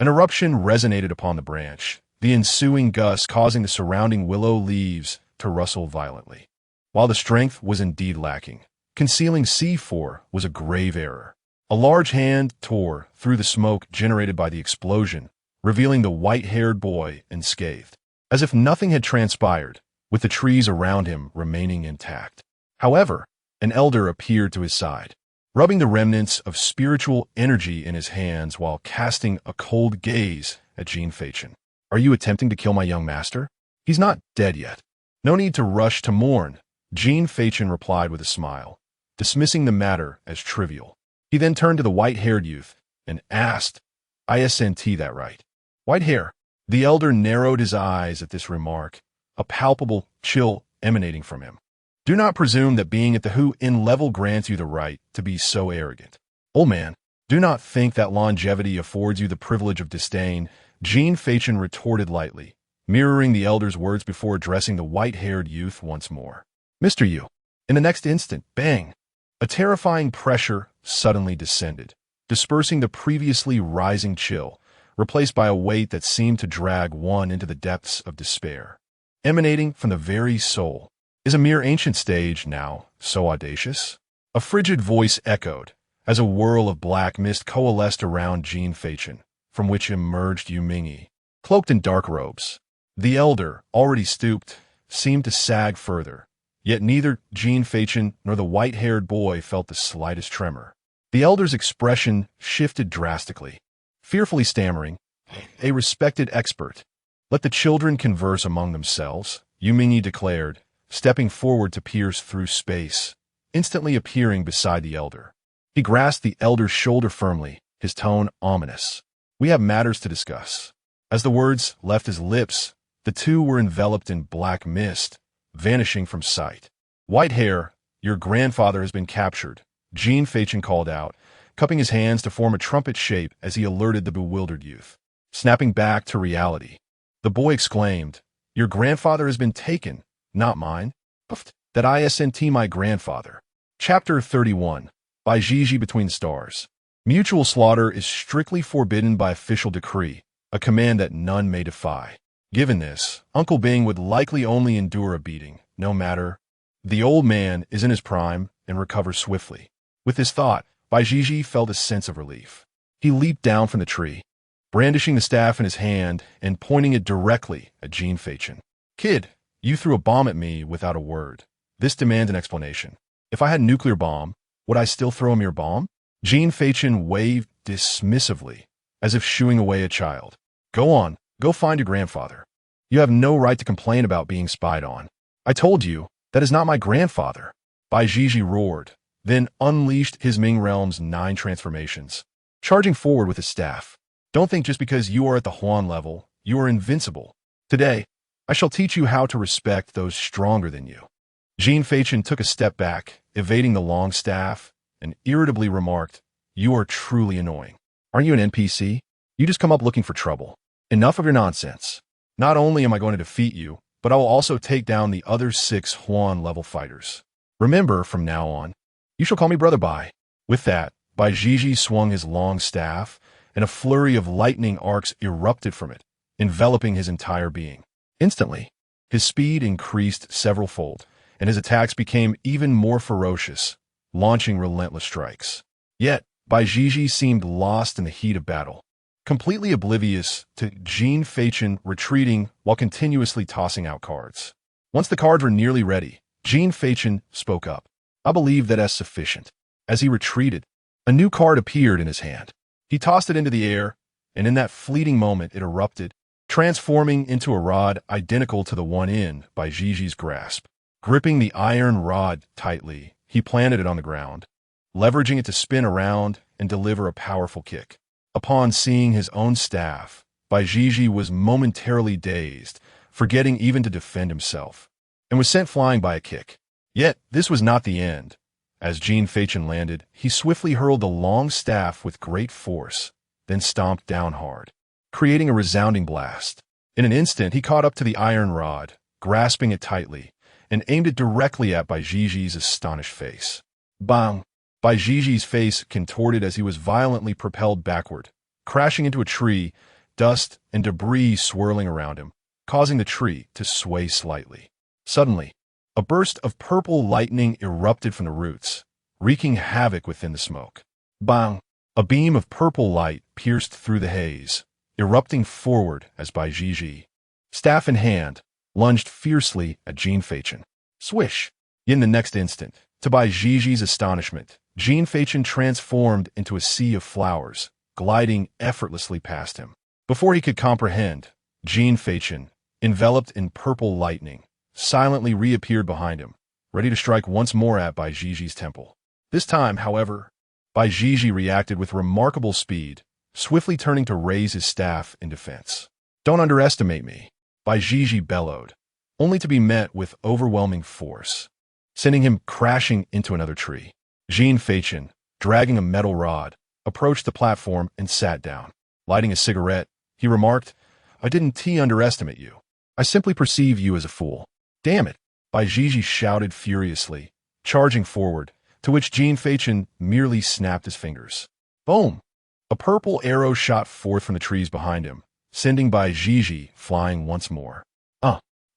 An eruption resonated upon the branch, the ensuing gust causing the surrounding willow leaves to rustle violently. While the strength was indeed lacking, concealing C4 was a grave error. A large hand tore through the smoke generated by the explosion, revealing the white-haired boy unscathed, as if nothing had transpired, with the trees around him remaining intact. However, an elder appeared to his side, rubbing the remnants of spiritual energy in his hands while casting a cold gaze at Jin Feichen. "Are you attempting to kill my young master? He's not dead yet. No need to rush to mourn," Jin Feichen replied with a smile, dismissing the matter as trivial. He then turned to the white-haired youth and asked, "Isn't that right?" "White hair." The elder narrowed his eyes at this remark, a palpable chill emanating from him. "Do not presume that being at the Hu-In level grants you the right to be so arrogant. Old man, do not think that longevity affords you the privilege of disdain. Jin Feichen retorted lightly, mirroring the elder's words before addressing the white-haired youth once more. Mr. Yu. In the next instant, bang! A terrifying pressure suddenly descended, dispersing the previously rising chill, replaced by a weight that seemed to drag one into the depths of despair. Emanating from the very soul. Is a mere ancient stage now so audacious? A frigid voice echoed, as a whirl of black mist coalesced around Jin Feichen, from which emerged Yu Mingyi, cloaked in dark robes. The elder, already stooped, seemed to sag further, yet neither Jin Feichen nor the white-haired boy felt the slightest tremor. The elder's expression shifted drastically, fearfully stammering, "A respected expert. Let the children converse among themselves," Yu Mingyi declared, stepping forward to pierce through space, instantly appearing beside the elder. He grasped the elder's shoulder firmly, his tone ominous. "We have matters to discuss." As the words left his lips, the two were enveloped in black mist, vanishing from sight. "White hair, your grandfather has been captured," Jin Feichen called out, cupping his hands to form a trumpet shape as he alerted the bewildered youth. Snapping back to reality, the boy exclaimed, "Your grandfather has been taken, not mine. Puffed. That isn't my grandfather." Chapter 31. By Gigi Between Stars. Mutual slaughter is strictly forbidden by official decree, a command that none may defy. Given this, Uncle Bing would likely only endure a beating, no matter. The old man is in his prime and recovers swiftly. With this thought, Bai Gigi felt a sense of relief. He leaped down from the tree, brandishing the staff in his hand and pointing it directly at Jin Feichen. "Kid, you threw a bomb at me without a word. This demands an explanation. If I had a nuclear bomb, would I still throw a mere bomb?" Jin Feichen waved dismissively, as if shooing away a child. "Go on, go find your grandfather. You have no right to complain about being spied on. I told you, that is not my grandfather." Bai Gigi roared, then unleashed his Ming Realm's 9 transformations, charging forward with his staff. "Don't think just because you are at the Huan level, you are invincible. Today, I shall teach you how to respect those stronger than you." Jin Feichen took a step back, evading the long staff, and irritably remarked, "You are truly annoying. Aren't you an NPC? You just come up looking for trouble. Enough of your nonsense. Not only am I going to defeat you, but I will also take down the other 6 Huan-level fighters. Remember, from now on, you shall call me Brother Bai." With that, Bai Gigi swung his long staff, and a flurry of lightning arcs erupted from it, enveloping his entire being. Instantly, his speed increased several-fold, and his attacks became even more ferocious, launching relentless strikes. Yet, Bai Gigi seemed lost in the heat of battle, completely oblivious to Jin Feichen retreating while continuously tossing out cards. Once the cards were nearly ready, Jin Feichen spoke up. "I believe that is sufficient." As he retreated, a new card appeared in his hand. He tossed it into the air, and in that fleeting moment it erupted, transforming into a rod identical to the one in Bai Gigi's grasp. Gripping the iron rod tightly, he planted it on the ground, leveraging it to spin around and deliver a powerful kick. Upon seeing his own staff, Bai Gigi was momentarily dazed, forgetting even to defend himself, and was sent flying by a kick. Yet, this was not the end. As Jin Feichen landed, he swiftly hurled the long staff with great force, then stomped down hard, creating a resounding blast. In an instant, he caught up to the iron rod, grasping it tightly, and aimed it directly at Bai Gigi's astonished face. Bang! Bai Gigi's face contorted as he was violently propelled backward, crashing into a tree, dust and debris swirling around him, causing the tree to sway slightly. Suddenly, a burst of purple lightning erupted from the roots, wreaking havoc within the smoke. Bang! A beam of purple light pierced through the haze, erupting forward as Bai Gigi, staff in hand, lunged fiercely at Jin Feichen. Swish! In the next instant, to Bai Gigi's astonishment, Jin Feichen transformed into a sea of flowers, gliding effortlessly past him. Before he could comprehend, Jin Feichen, enveloped in purple lightning, silently reappeared behind him, ready to strike once more at Bai Gigi's temple. This time, however, Bai Gigi reacted with remarkable speed, swiftly turning to raise his staff in defense. "Don't underestimate me," Bai Gigi bellowed, only to be met with overwhelming force, sending him crashing into another tree. Jin Feichen, dragging a metal rod, approached the platform and sat down. Lighting a cigarette, he remarked. I didn't underestimate you. I simply perceive you as a fool. Damn it, Bai Jiji shouted furiously, charging forward, to which Jin Feichen merely snapped his fingers. Boom! A purple arrow shot forth from the trees behind him, sending Bai Jiji flying once more.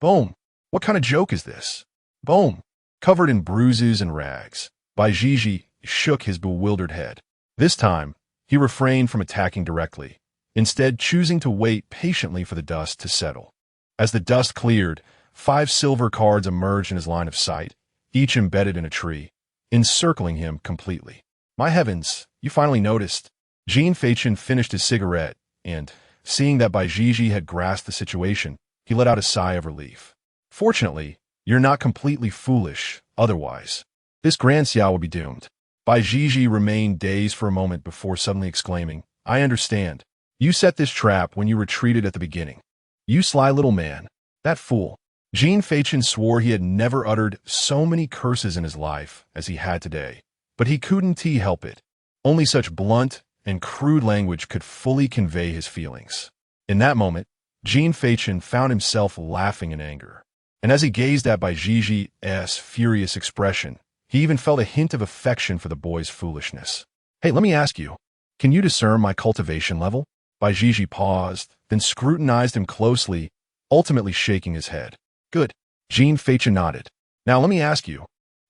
Boom! What kind of joke is this? Boom! Covered in bruises and rags, Bai Jiji shook his bewildered head. This time, he refrained from attacking directly, instead choosing to wait patiently for the dust to settle. As the dust cleared, 5 silver cards emerged in his line of sight, each embedded in a tree, encircling him completely. My heavens, you finally noticed. Jin Feichen finished his cigarette, and, seeing that Bai Jiji had grasped the situation, he let out a sigh of relief. Fortunately, you're not completely foolish, otherwise. This Grand Xiao would be doomed. Bai Jiji remained dazed for a moment before suddenly exclaiming, I understand. You set this trap when you retreated at the beginning. You sly little man. That fool. Jin Feichen swore he had never uttered so many curses in his life as he had today, but he couldn't help it. Only such blunt and crude language could fully convey his feelings. In that moment, Jin Feichen found himself laughing in anger. And as he gazed at Bai Jiji's furious expression, he even felt a hint of affection for the boy's foolishness. Hey, let me ask you, can you discern my cultivation level? Bai Jiji paused, then scrutinized him closely, ultimately shaking his head. Good. Jin Feichen nodded. Now let me ask you,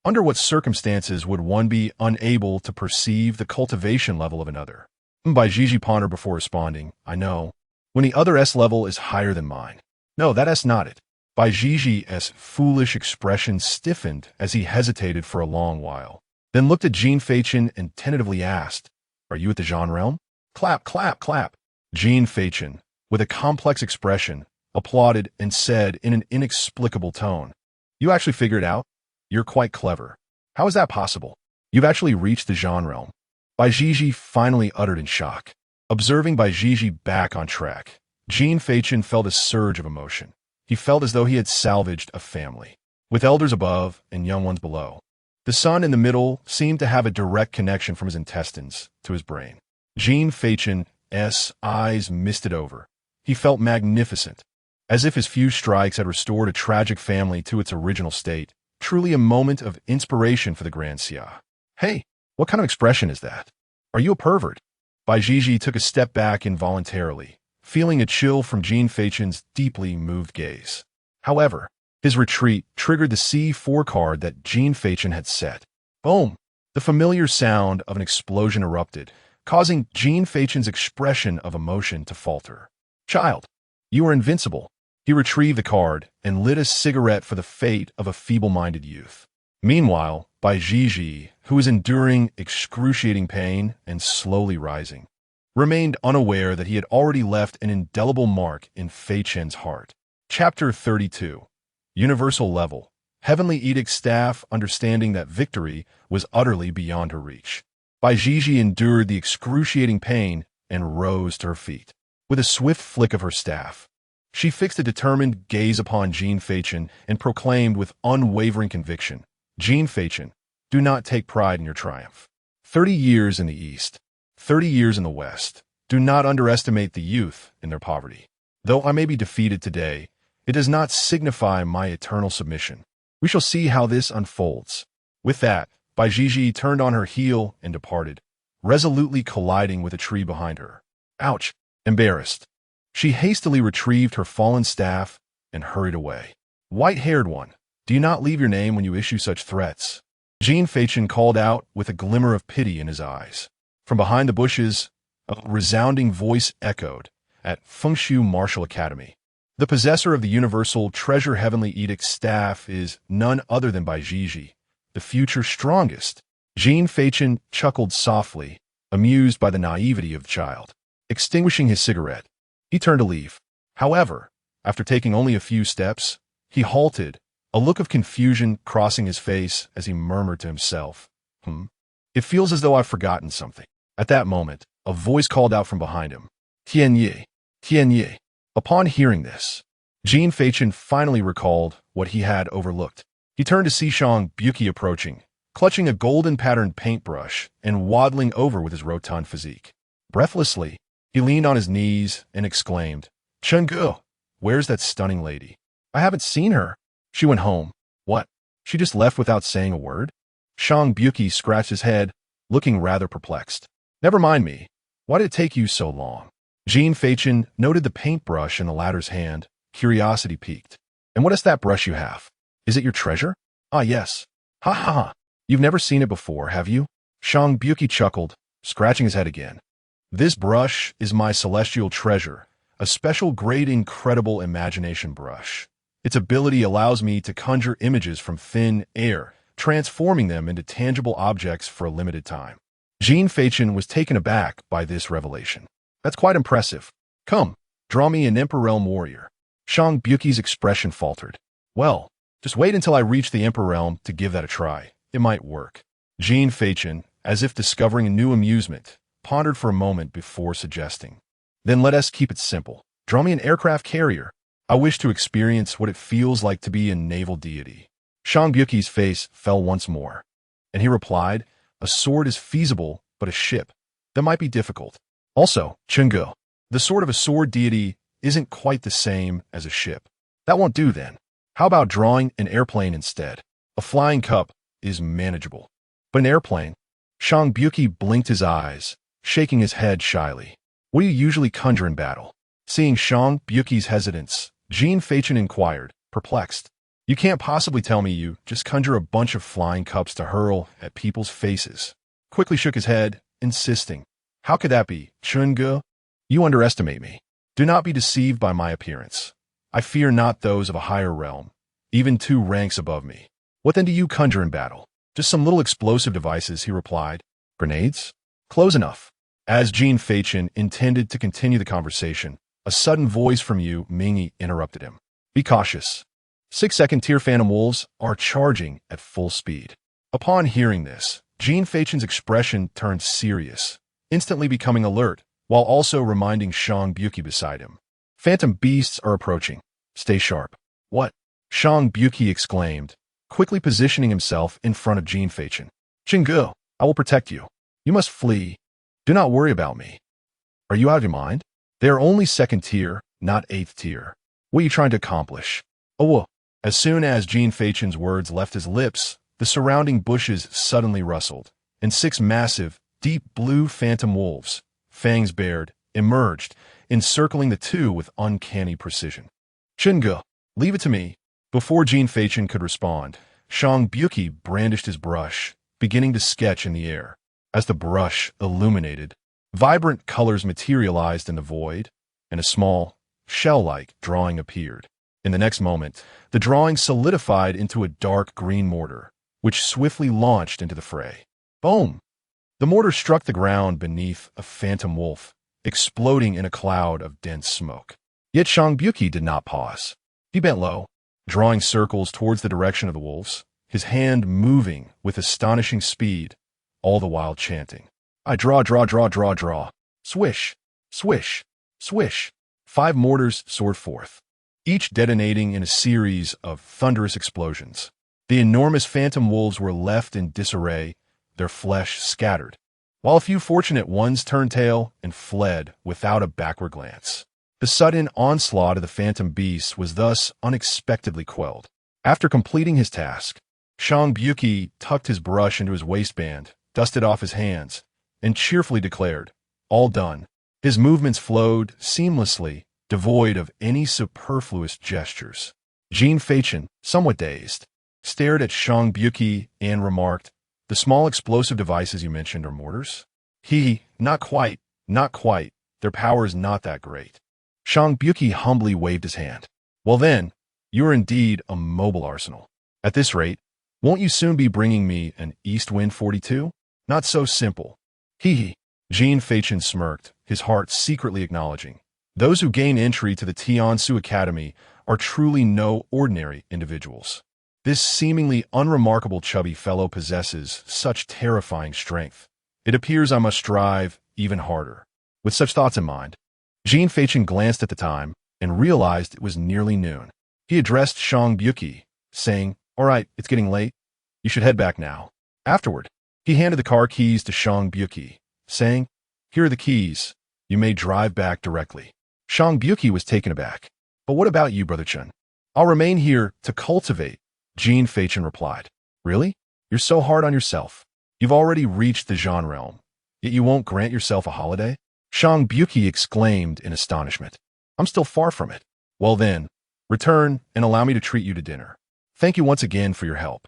under what circumstances would one be unable to perceive the cultivation level of another? Bai Jiji pondered before responding, I know. When the other S level is higher than mine. No, that S nodded. Bai Jiji's foolish expression stiffened as he hesitated for a long while, then looked at Jin Feichen and tentatively asked, Are you at the Zhan realm? Clap, clap, clap. Jin Feichen, with a complex expression, applauded and said in an inexplicable tone, You actually figured it out? You're quite clever. How is that possible? You've actually reached the Zhan realm. Bai Jiji finally uttered in shock. Observing Bai Jiji back on track, Jin Feichen felt a surge of emotion. He felt as though he had salvaged a family, with elders above and young ones below. The sun in the middle seemed to have a direct connection from his intestines to his brain. Jin Feichen's eyes misted over. He felt magnificent, as if his few strikes had restored a tragic family to its original state. Truly a moment of inspiration for the Grand Xia. Hey, what kind of expression is that? Are you a pervert? Bai Jiji took a step back involuntarily, feeling a chill from Jin Feichen's deeply moved gaze. However, his retreat triggered the C4 card that Jin Feichen had set. Boom! The familiar sound of an explosion erupted, causing Jin Feichen's expression of emotion to falter. Child, you are invincible. He retrieved the card and lit a cigarette for the fate of a feeble-minded youth. Meanwhile, Bai Jiji, who was enduring excruciating pain and slowly rising, remained unaware that he had already left an indelible mark in Feichen's heart. Chapter 32. Universal Level. Heavenly Edict staff understanding that victory was utterly beyond her reach. Bai Jiji endured the excruciating pain and rose to her feet. With a swift flick of her staff, she fixed a determined gaze upon Jin Feichen and proclaimed with unwavering conviction, Jin Feichen, do not take pride in your triumph. 30 years in the East, 30 years in the West. Do not underestimate the youth in their poverty. Though I may be defeated today, it does not signify my eternal submission. We shall see how this unfolds. With that, Bai Jiji turned on her heel and departed, resolutely colliding with a tree behind her. Ouch! Embarrassed, she hastily retrieved her fallen staff and hurried away. White-haired one, do you not leave your name when you issue such threats? Jin Feichen called out with a glimmer of pity in his eyes. From behind the bushes, a resounding voice echoed at Fengshu Martial Academy. The possessor of the Universal Treasure Heavenly Edict staff is none other than Bai Jiji, the future strongest. Jin Feichen chuckled softly, amused by the naivety of the child. Extinguishing his cigarette, he turned to leave. However, after taking only a few steps, he halted, a look of confusion crossing his face as he murmured to himself, It feels as though I've forgotten something. At that moment, a voice called out from behind him. Tianyi, Tianyi. Upon hearing this, Jin Feichen finally recalled what he had overlooked. He turned to see Shang Buki approaching, clutching a golden-patterned paintbrush and waddling over with his rotund physique. Breathlessly, He leaned on his knees and exclaimed, Chungu, where's that stunning lady? I haven't seen her. She went home. What? She just left without saying a word? Shang Buki scratched his head, looking rather perplexed. Never mind me. Why did it take you so long? Jin Feichen noted the paintbrush in the latter's hand. Curiosity piqued. And what is that brush you have? Is it your treasure? Ah, yes. Ha ha ha. You've never seen it before, have you? Shang Buki chuckled, scratching his head again. This brush is my celestial treasure, a special grade incredible imagination brush. Its ability allows me to conjure images from thin air, transforming them into tangible objects for a limited time. Jin Feichen was taken aback by this revelation. That's quite impressive. Come, draw me an Emperor Realm warrior. Shang Buki's expression faltered. Well, just wait until I reach the Emperor Realm to give that a try. It might work. Jin Feichen, as if discovering a new amusement, pondered for a moment before suggesting. Then let us keep it simple. Draw me an aircraft carrier. I wish to experience what it feels like to be a naval deity. Shang Buki's face fell once more, and he replied, a sword is feasible, but a ship, that might be difficult. Also, Chungu, the sword of a sword deity isn't quite the same as a ship. That won't do then. How about drawing an airplane instead? A flying cup is manageable. But an airplane? Shang Buki blinked his eyes, shaking his head shyly. What do you usually conjure in battle? Seeing Shang Buki's hesitance, Jin Feichen inquired, perplexed. You can't possibly tell me you just conjure a bunch of flying cups to hurl at people's faces. Quickly shook his head, insisting. How could that be, Chungu? You underestimate me. Do not be deceived by my appearance. I fear not those of a higher realm, even 2 ranks above me. What then do you conjure in battle? Just some little explosive devices, he replied. Grenades? Close enough. As Jin Feichen intended to continue the conversation, a sudden voice from Yu Mingyi interrupted him. Be cautious. 6th tier Phantom Wolves are charging at full speed. Upon hearing this, Jin Feichen's expression turned serious, instantly becoming alert, while also reminding Shang Buki beside him. Phantom beasts are approaching. Stay sharp. What? Shang Buki exclaimed, quickly positioning himself in front of Jin Feichen. Chungu, I will protect you. You must flee. Do not worry about me. Are you out of your mind? They are only 2nd tier, not 8th tier. What are you trying to accomplish? Oh, as soon as Jin Feichen's words left his lips, the surrounding bushes suddenly rustled, and 6 massive, deep blue phantom wolves, fangs bared, emerged, encircling the 2 with uncanny precision. Chungu, leave it to me. Before Jin Feichen could respond, Shang Buki brandished his brush, beginning to sketch in the air. As the brush illuminated, vibrant colors materialized in the void, and a small, shell-like drawing appeared. In the next moment, the drawing solidified into a dark green mortar, which swiftly launched into the fray. Boom! The mortar struck the ground beneath a phantom wolf, exploding in a cloud of dense smoke. Yet Shang Buki did not pause. He bent low, drawing circles towards the direction of the wolves, his hand moving with astonishing speed, all the while chanting. I draw, draw, draw, draw, draw. Swish, swish, swish. 5 mortars soared forth, each detonating in a series of thunderous explosions. The enormous phantom wolves were left in disarray, their flesh scattered, while a few fortunate ones turned tail and fled without a backward glance. The sudden onslaught of the phantom beasts was thus unexpectedly quelled. After completing his task, Shang Buki tucked his brush into his waistband, dusted off his hands, and cheerfully declared, all done. His movements flowed seamlessly, devoid of any superfluous gestures. Jin Feichen, somewhat dazed, stared at Shang Buki and remarked, the small explosive devices you mentioned are mortars? Not quite, not quite. Their power is not that great. Shang Buki humbly waved his hand. Well then, you are indeed a mobile arsenal. At this rate, won't you soon be bringing me an East Wind 42? Not so simple. Jin Feichen smirked, his heart secretly acknowledging. Those who gain entry to the Tiansu Academy are truly no ordinary individuals. This seemingly unremarkable chubby fellow possesses such terrifying strength. It appears I must strive even harder. With such thoughts in mind, Jin Feichen glanced at the time and realized it was nearly noon. He addressed Shang Buki, saying, all right, it's getting late. You should head back now. Afterward, he handed the car keys to Shang Buki, saying, here are the keys. You may drive back directly. Shang Buki was taken aback. But what about you, Brother Chen? I'll remain here to cultivate, Jin Feichen replied. Really? You're so hard on yourself. You've already reached the Zhan realm, yet you won't grant yourself a holiday? Shang Buki exclaimed in astonishment. I'm still far from it. Well then, return and allow me to treat you to dinner. Thank you once again for your help.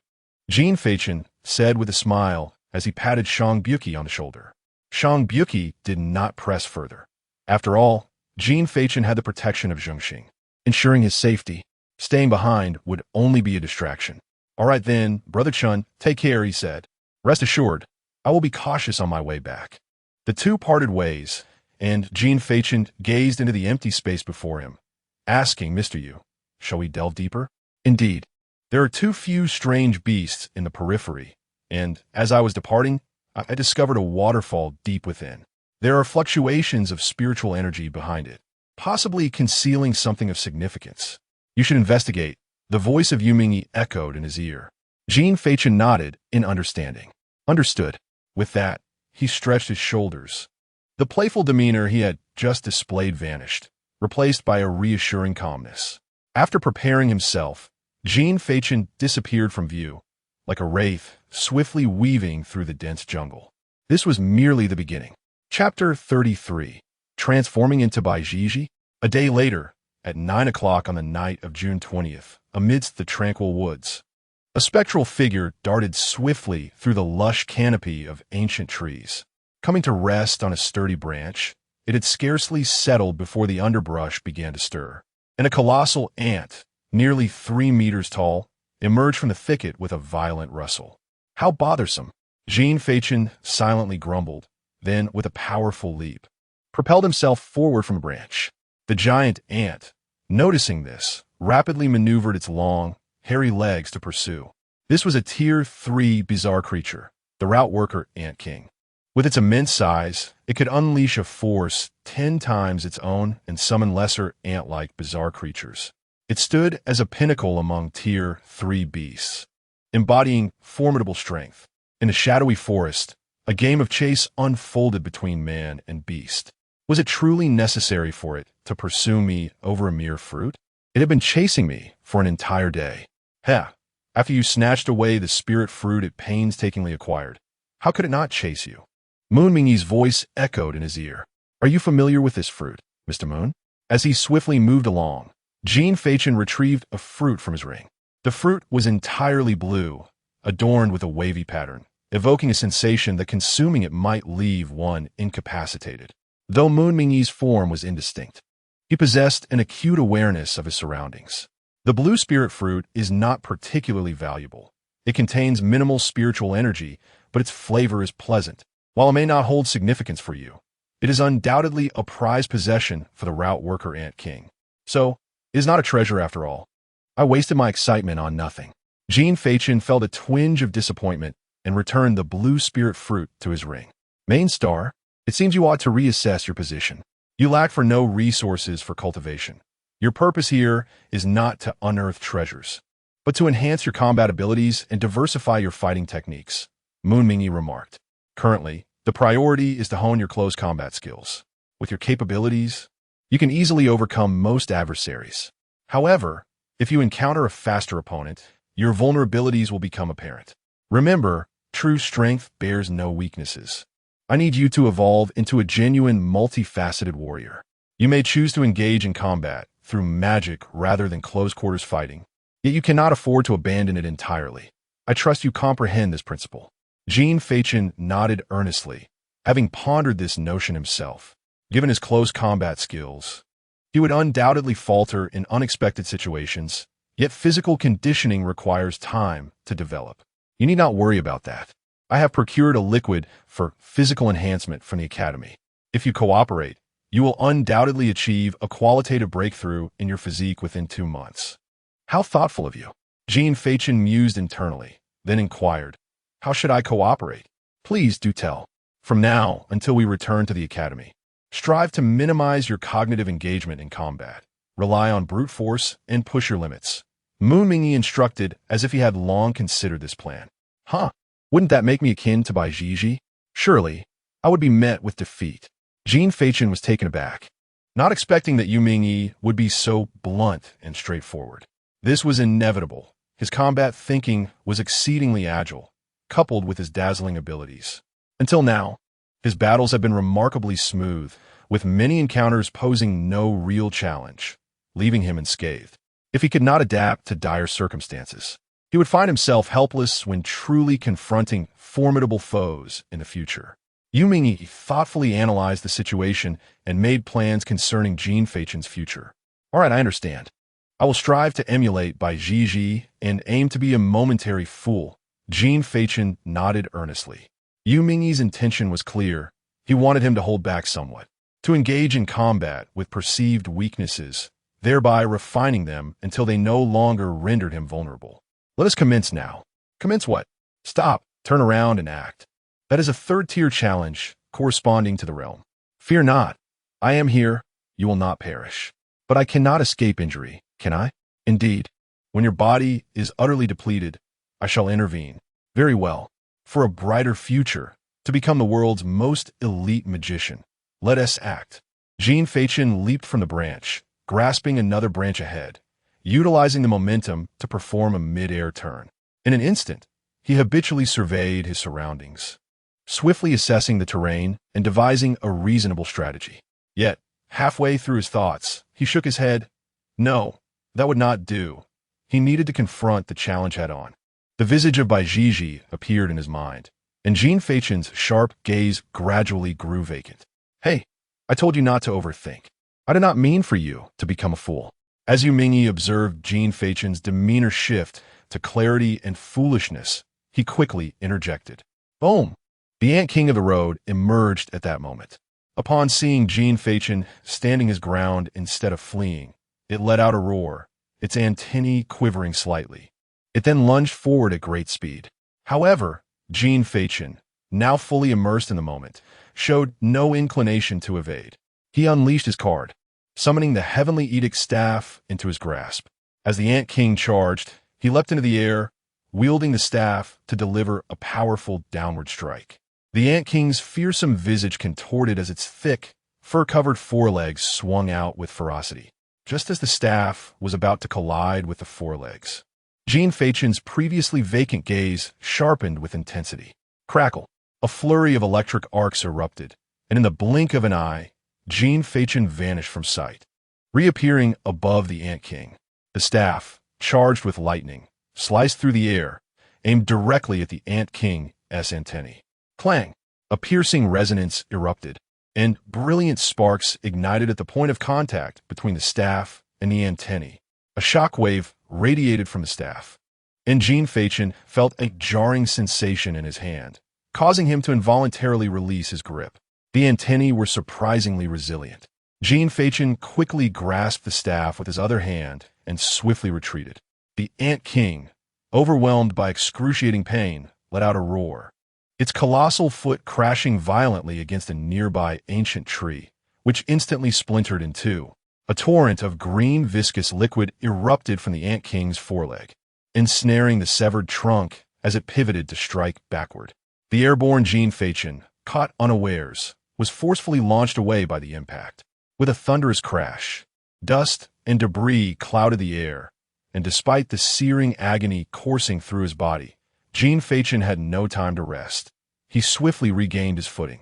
Jin Feichen said with a smile as he patted Shang Buki on the shoulder. Shang Buki did not press further. After all, Jin Feichen had the protection of Zhengxing, ensuring his safety. Staying behind would only be a distraction. All right then, Brother Chun, take care, he said. Rest assured, I will be cautious on my way back. The two parted ways, and Jin Feichen gazed into the empty space before him, asking Mr. Yu, shall we delve deeper? Indeed, there are too few strange beasts in the periphery, and as I was departing, I discovered a waterfall deep within. There are fluctuations of spiritual energy behind it, possibly concealing something of significance. You should investigate. The voice of Yu Mingyi echoed in his ear. Jin Feichen nodded in understanding. Understood. With that, he stretched his shoulders. The playful demeanor he had just displayed vanished, replaced by a reassuring calmness. After preparing himself, Jin Feichen disappeared from view, like a wraith swiftly weaving through the dense jungle. This was merely the beginning. Chapter 33. Transforming into Baijiji. A day later, at 9 o'clock on the night of June 20th, amidst the tranquil woods, a spectral figure darted swiftly through the lush canopy of ancient trees. Coming to rest on a sturdy branch, it had scarcely settled before the underbrush began to stir, and a colossal ant, nearly 3 meters tall, emerged from the thicket with a violent rustle. How bothersome! Jin Feichen silently grumbled, then, with a powerful leap, propelled himself forward from a branch. The giant ant, noticing this, rapidly maneuvered its long, hairy legs to pursue. This was a Tier 3 bizarre creature, the route worker ant king. With its immense size, it could unleash a force 10 times its own and summon lesser ant-like bizarre creatures. It stood as a pinnacle among Tier 3 beasts, embodying formidable strength. In the shadowy forest, a game of chase unfolded between man and beast. Was it truly necessary for it to pursue me over a mere fruit? It had been chasing me for an entire day. Heh, after you snatched away the spirit fruit it painstakingly acquired, how could it not chase you? Moon Mingyi's voice echoed in his ear. Are you familiar with this fruit, Mr. Moon? As he swiftly moved along, Jin Feichen retrieved a fruit from his ring. The fruit was entirely blue, adorned with a wavy pattern, evoking a sensation that consuming it might leave one incapacitated. Though Moon Mingyi's form was indistinct, he possessed an acute awareness of his surroundings. The blue spirit fruit is not particularly valuable. It contains minimal spiritual energy, but its flavor is pleasant. While it may not hold significance for you, it is undoubtedly a prized possession for the route worker ant king. So, it is not a treasure after all. I wasted my excitement on nothing. Jin Feichen felt a twinge of disappointment and returned the blue spirit fruit to his ring. Main star, it seems you ought to reassess your position. You lack for no resources for cultivation. Your purpose here is not to unearth treasures, but to enhance your combat abilities and diversify your fighting techniques, Moon Mingyi remarked. Currently, the priority is to hone your close combat skills. With your capabilities, you can easily overcome most adversaries. However, if you encounter a faster opponent, your vulnerabilities will become apparent. Remember, true strength bears no weaknesses. I need you to evolve into a genuine, multifaceted warrior. You may choose to engage in combat through magic rather than close-quarters fighting, yet you cannot afford to abandon it entirely. I trust you comprehend this principle. Jin Feichen nodded earnestly, having pondered this notion himself. Given his close combat skills, he would undoubtedly falter in unexpected situations, yet physical conditioning requires time to develop. You need not worry about that. I have procured a liquid for physical enhancement from the Academy. If you cooperate, you will undoubtedly achieve a qualitative breakthrough in your physique within 2 months. How thoughtful of you. Jin Feichen mused internally, then inquired, how should I cooperate? Please do tell. From now until we return to the Academy, strive to minimize your cognitive engagement in combat. Rely on brute force and push your limits. Moon Mingyi instructed as if he had long considered this plan. Huh? Wouldn't that make me akin to Baijiji? Surely, I would be met with defeat. Jin Feichen was taken aback, not expecting that Yu Mingyi would be so blunt and straightforward. This was inevitable. His combat thinking was exceedingly agile, coupled with his dazzling abilities. Until now, his battles have been remarkably smooth, with many encounters posing no real challenge, leaving him unscathed. If he could not adapt to dire circumstances, he would find himself helpless when truly confronting formidable foes in the future. Yu Mingyi thoughtfully analyzed the situation and made plans concerning Jin Feichen's future. All right, I understand. I will strive to emulate Bai Zhiji and aim to be a momentary fool. Jin Feichen nodded earnestly. Yu Mingyi's intention was clear. He wanted him to hold back somewhat, to engage in combat with perceived weaknesses, thereby refining them until they no longer rendered him vulnerable. Let us commence now. Commence what? Stop, turn around, and act. That is a third-tier challenge corresponding to the realm. Fear not. I am here. You will not perish. But I cannot escape injury, can I? Indeed. When your body is utterly depleted, I shall intervene. Very well. For a brighter future, to become the world's most elite magician, let us act. Jin Feichen leaped from the branch, grasping another branch ahead, utilizing the momentum to perform a mid-air turn. In an instant, he habitually surveyed his surroundings, swiftly assessing the terrain and devising a reasonable strategy. Yet, halfway through his thoughts, he shook his head. No, that would not do. He needed to confront the challenge head-on. The visage of Bai Zhiji appeared in his mind, and Jin Feichen's sharp gaze gradually grew vacant. Hey, I told you not to overthink. I did not mean for you to become a fool. As Yu Mingyi observed Jin Feichen's demeanor shift to clarity and foolishness, he quickly interjected. Boom! The Ant King of the Road emerged at that moment. Upon seeing Jin Feichen standing his ground instead of fleeing, it let out a roar, its antennae quivering slightly. It then lunged forward at great speed. However, Jin Feichen, now fully immersed in the moment, showed no inclination to evade. He unleashed his card, summoning the Heavenly Edict staff into his grasp. As the Ant King charged, he leapt into the air, wielding the staff to deliver a powerful downward strike. The Ant King's fearsome visage contorted as its thick, fur-covered forelegs swung out with ferocity. Just as the staff was about to collide with the forelegs, Jin Feichen's previously vacant gaze sharpened with intensity. Crackle! A flurry of electric arcs erupted, and in the blink of an eye, Jin Feichen vanished from sight, reappearing above the Ant King. The staff, charged with lightning, sliced through the air, aimed directly at the Ant King's antennae. Clang! A piercing resonance erupted, and brilliant sparks ignited at the point of contact between the staff and the antennae. A shockwave radiated from the staff, and Jin Feichen felt a jarring sensation in his hand, causing him to involuntarily release his grip. The antennae were surprisingly resilient. Jin Feichen quickly grasped the staff with his other hand and swiftly retreated. The Ant King, overwhelmed by excruciating pain, let out a roar, its colossal foot crashing violently against a nearby ancient tree, which instantly splintered in two. A torrent of green viscous liquid erupted from the Ant King's foreleg, ensnaring the severed trunk as it pivoted to strike backward. The airborne Jin Feichen, caught unawares, was forcefully launched away by the impact. With a thunderous crash, dust and debris clouded the air, and despite the searing agony coursing through his body, Jin Feichen had no time to rest. He swiftly regained his footing.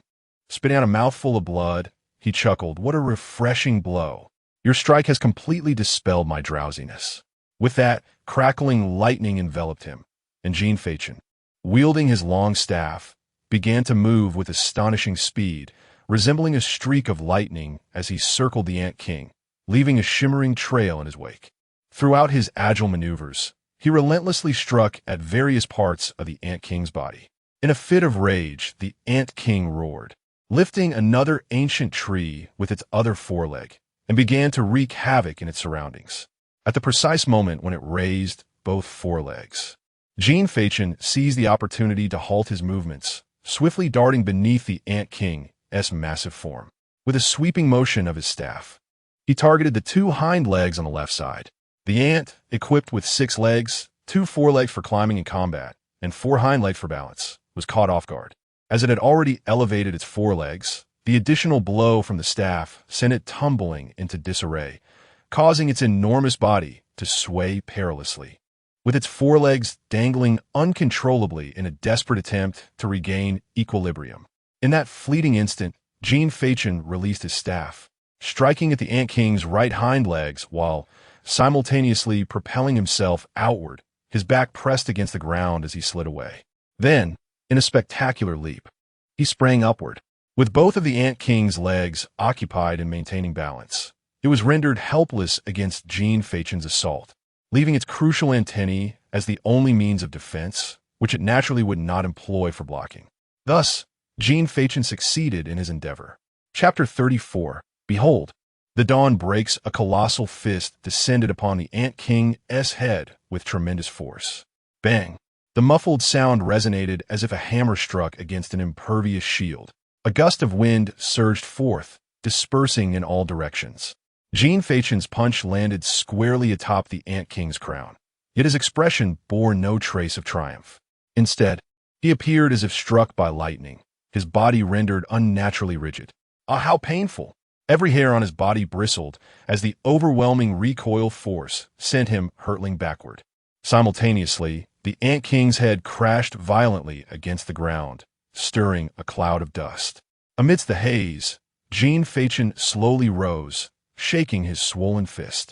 Spitting out a mouthful of blood, he chuckled, "What a refreshing blow. Your strike has completely dispelled my drowsiness." With that, crackling lightning enveloped him, and Jin Feichen, wielding his long staff, began to move with astonishing speed, resembling a streak of lightning as he circled the Ant King, leaving a shimmering trail in his wake. Throughout his agile maneuvers, he relentlessly struck at various parts of the Ant King's body. In a fit of rage, the Ant King roared, lifting another ancient tree with its other foreleg, and began to wreak havoc in its surroundings. At the precise moment when it raised both forelegs, Jin Feichen seized the opportunity to halt his movements, swiftly darting beneath the Ant King's massive form. With a sweeping motion of his staff, he targeted the two hind legs on the left side. The ant, equipped with 6 legs, 2 forelegs for climbing and combat, and 4 hind legs for balance, was caught off guard. As it had already elevated its forelegs, The additional blow from the staff sent it tumbling into disarray, causing its enormous body to sway perilously, with its forelegs dangling uncontrollably in a desperate attempt to regain equilibrium. In that fleeting instant, Jin Feichen released his staff, striking at the Ant King's right hind legs while simultaneously propelling himself outward, his back pressed against the ground as he slid away. Then, in a spectacular leap, he sprang upward, with both of the Ant King's legs occupied in maintaining balance. It was rendered helpless against Jin Feichen's assault, leaving its crucial antennae as the only means of defense, which it naturally would not employ for blocking. Thus, Jin Feichen succeeded in his endeavor. Chapter 34. Behold, the dawn breaks. A colossal fist descended upon the Ant King's head with tremendous force. Bang! The muffled sound resonated as if a hammer struck against an impervious shield. A gust of wind surged forth, dispersing in all directions. Jin Feichen's punch landed squarely atop the Ant King's crown, yet his expression bore no trace of triumph. Instead, he appeared as if struck by lightning, his body rendered unnaturally rigid. Ah, how painful! Every hair on his body bristled as the overwhelming recoil force sent him hurtling backward. Simultaneously, the Ant King's head crashed violently against the ground, stirring a cloud of dust. Amidst the haze, Jin Feichen slowly rose, shaking his swollen fist.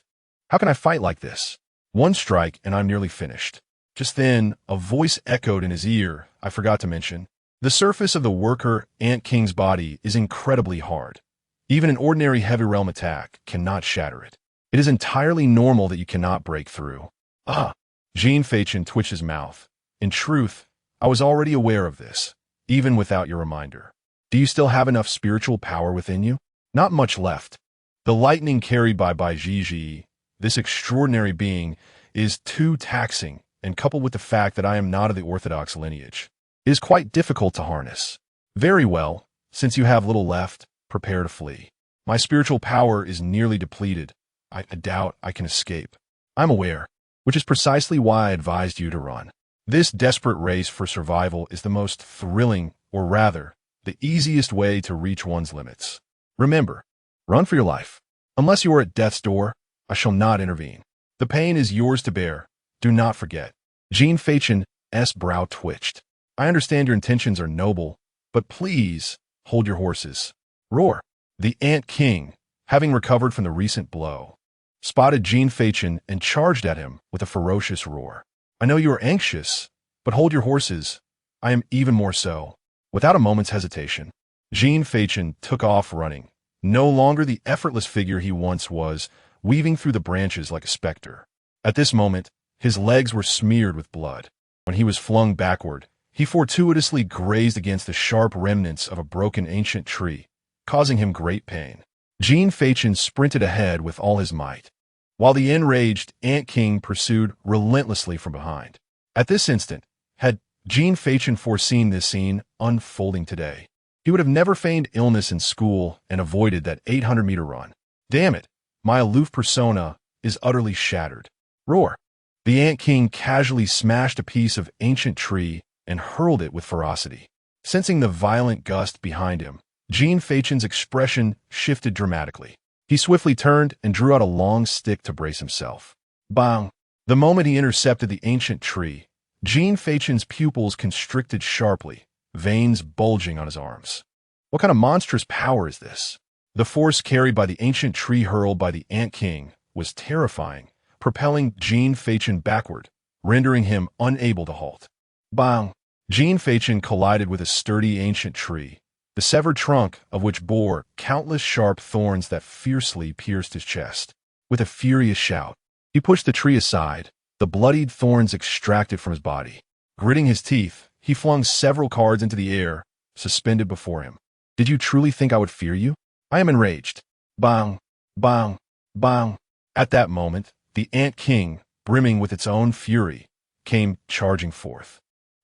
How can I fight like this? One strike and I'm nearly finished. Just then, a voice echoed in his ear. I forgot to mention, the surface of the worker Ant King's body is incredibly hard. Even an ordinary heavy realm attack cannot shatter it. It is entirely normal that you cannot break through. Ah! Jin Feichen twitched his mouth. In truth, I was already aware of this, even without your reminder. Do you still have enough spiritual power within you? Not much left. The lightning carried by Baizhi, this extraordinary being, is too taxing, and coupled with the fact that I am not of the orthodox lineage, it is quite difficult to harness. Very well, since you have little left, prepare to flee. My spiritual power is nearly depleted. I doubt I can escape. I'm aware, which is precisely why I advised you to run. This desperate race for survival is the most thrilling, or rather, the easiest way to reach one's limits. Remember, run for your life. Unless you are at death's door, I shall not intervene. The pain is yours to bear. Do not forget. Jin Feichen's brow twitched. I understand your intentions are noble, but please hold your horses. Roar. The Ant King, having recovered from the recent blow, spotted Jin Feichen and charged at him with a ferocious roar. I know you are anxious, but hold your horses. I am even more so. Without a moment's hesitation, Jin Feichen took off running, no longer the effortless figure he once was, weaving through the branches like a specter. At this moment, his legs were smeared with blood. When he was flung backward, he fortuitously grazed against the sharp remnants of a broken ancient tree, causing him great pain. Jin Feichen sprinted ahead with all his might, while the enraged Ant King pursued relentlessly from behind. At this instant, had Jin Feichen foreseen this scene unfolding today, he would have never feigned illness in school and avoided that 800-meter run. Damn it, my aloof persona is utterly shattered. Roar. The Ant King casually smashed a piece of ancient tree and hurled it with ferocity. Sensing the violent gust behind him, Jin Feichen's expression shifted dramatically. He swiftly turned and drew out a long stick to brace himself. Bang! The moment he intercepted the ancient tree, Jin Feichen's pupils constricted sharply, veins bulging on his arms. What kind of monstrous power is this? The force carried by the ancient tree hurled by the Ant King was terrifying, propelling Jin Feichen backward, rendering him unable to halt. Bang! Jin Feichen collided with a sturdy ancient tree, the severed trunk of which bore countless sharp thorns that fiercely pierced his chest. With a furious shout, he pushed the tree aside, the bloodied thorns extracted from his body. Gritting his teeth, he flung several cards into the air, suspended before him. Did you truly think I would fear you? I am enraged. Bang! Bang! Bang! At that moment, the Ant King, brimming with its own fury, came charging forth.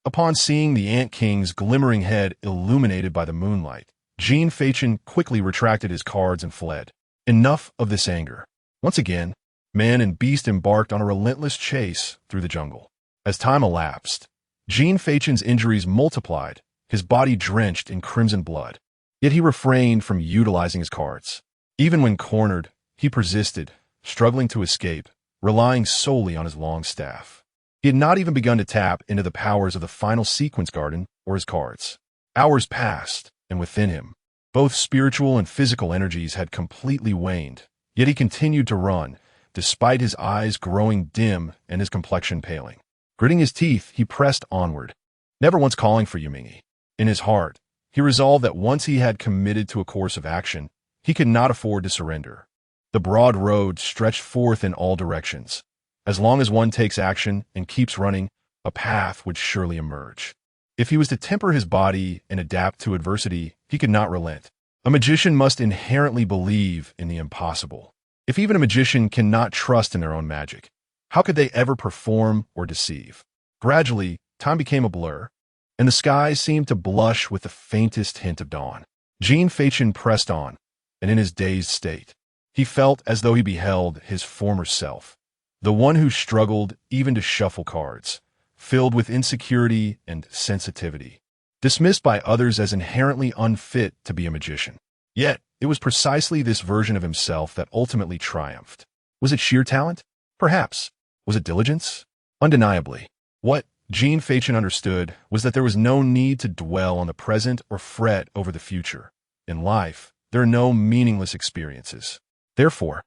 Upon seeing the Ant King's glimmering head illuminated by the moonlight, Jin Feichen quickly retracted his cards and fled. Enough of this anger. Once again, man and beast embarked on a relentless chase through the jungle. As time elapsed, Jin Feichen's injuries multiplied, his body drenched in crimson blood. Yet he refrained from utilizing his cards. Even when cornered, he persisted, struggling to escape, relying solely on his long staff. He had not even begun to tap into the powers of the final sequence garden or his cards. Hours passed, and within him, both spiritual and physical energies had completely waned, yet he continued to run, despite his eyes growing dim and his complexion paling. Gritting his teeth, he pressed onward, never once calling for Yumingi. In his heart, he resolved that once he had committed to a course of action, he could not afford to surrender. The broad road stretched forth in all directions. As long as one takes action and keeps running, a path would surely emerge. If he was to temper his body and adapt to adversity, he could not relent. A magician must inherently believe in the impossible. If even a magician cannot trust in their own magic, how could they ever perform or deceive? Gradually, time became a blur, and the sky seemed to blush with the faintest hint of dawn. Jin Feichen pressed on, and in his dazed state, he felt as though he beheld his former self, the one who struggled even to shuffle cards, filled with insecurity and sensitivity, dismissed by others as inherently unfit to be a magician. Yet, it was precisely this version of himself that ultimately triumphed. Was it sheer talent? Perhaps. Was it diligence? Undeniably. What Jin Feichen understood was that there was no need to dwell on the present or fret over the future. In life, there are no meaningless experiences. Therefore,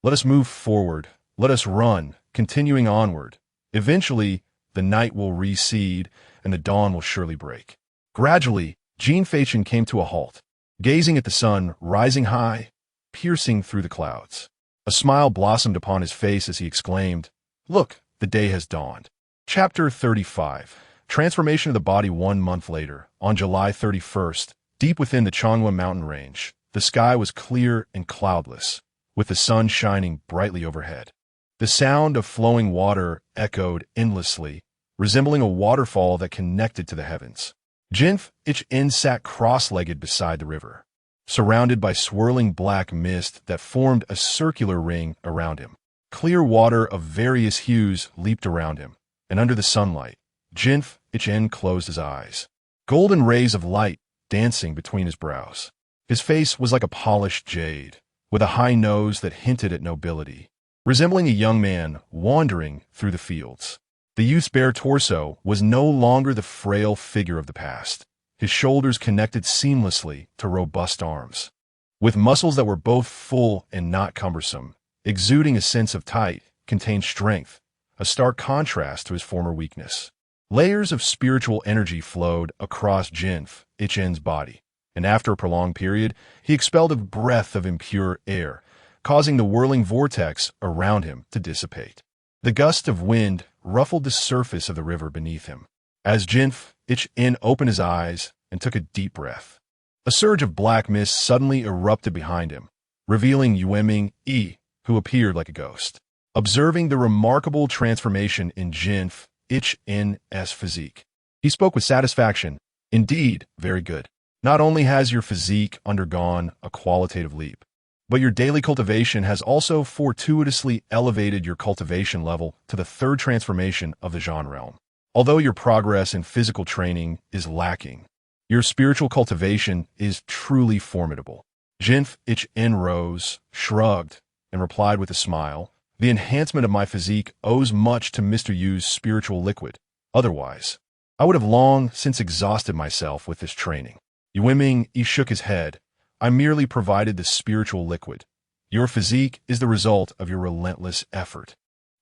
let us move forward, let us run, continuing onward. Eventually, the night will recede, and the dawn will surely break. Gradually, Jin Feichen came to a halt, gazing at the sun rising high, piercing through the clouds. A smile blossomed upon his face as he exclaimed, "Look, the day has dawned." Chapter 35. Transformation of the body 1 month later, on July 31st, deep within the Changwa mountain range, the sky was clear and cloudless, with the sun shining brightly overhead. The sound of flowing water echoed endlessly, resembling a waterfall that connected to the heavens. Jin Feichen sat cross-legged beside the river, surrounded by swirling black mist that formed a circular ring around him. Clear water of various hues leaped around him, and under the sunlight, Jin Feichen closed his eyes, golden rays of light dancing between his brows. His face was like a polished jade, with a high nose that hinted at nobility, resembling a young man wandering through the fields. The youth's bare torso was no longer the frail figure of the past. His shoulders connected seamlessly to robust arms, with muscles that were both full and not cumbersome, exuding a sense of tight, contained strength, a stark contrast to his former weakness. Layers of spiritual energy flowed across Jin Feichen's body, and after a prolonged period, he expelled a breath of impure air, causing the whirling vortex around him to dissipate. The gust of wind ruffled the surface of the river beneath him. As Jin Feichen opened his eyes and took a deep breath, a surge of black mist suddenly erupted behind him, revealing Yumingi, who appeared like a ghost. Observing the remarkable transformation in Jin Feichen's physique, he spoke with satisfaction. "Indeed, very good. Not only has your physique undergone a qualitative leap, but your daily cultivation has also fortuitously elevated your cultivation level to the third transformation of the Zhan realm. Although your progress in physical training is lacking, your spiritual cultivation is truly formidable." Jin Feichen rose, shrugged, and replied with a smile, "The enhancement of my physique owes much to Mr. Yu's spiritual liquid. Otherwise, I would have long since exhausted myself with this training." Yumingi shook his head. "I merely provided the spiritual liquid. Your physique is the result of your relentless effort.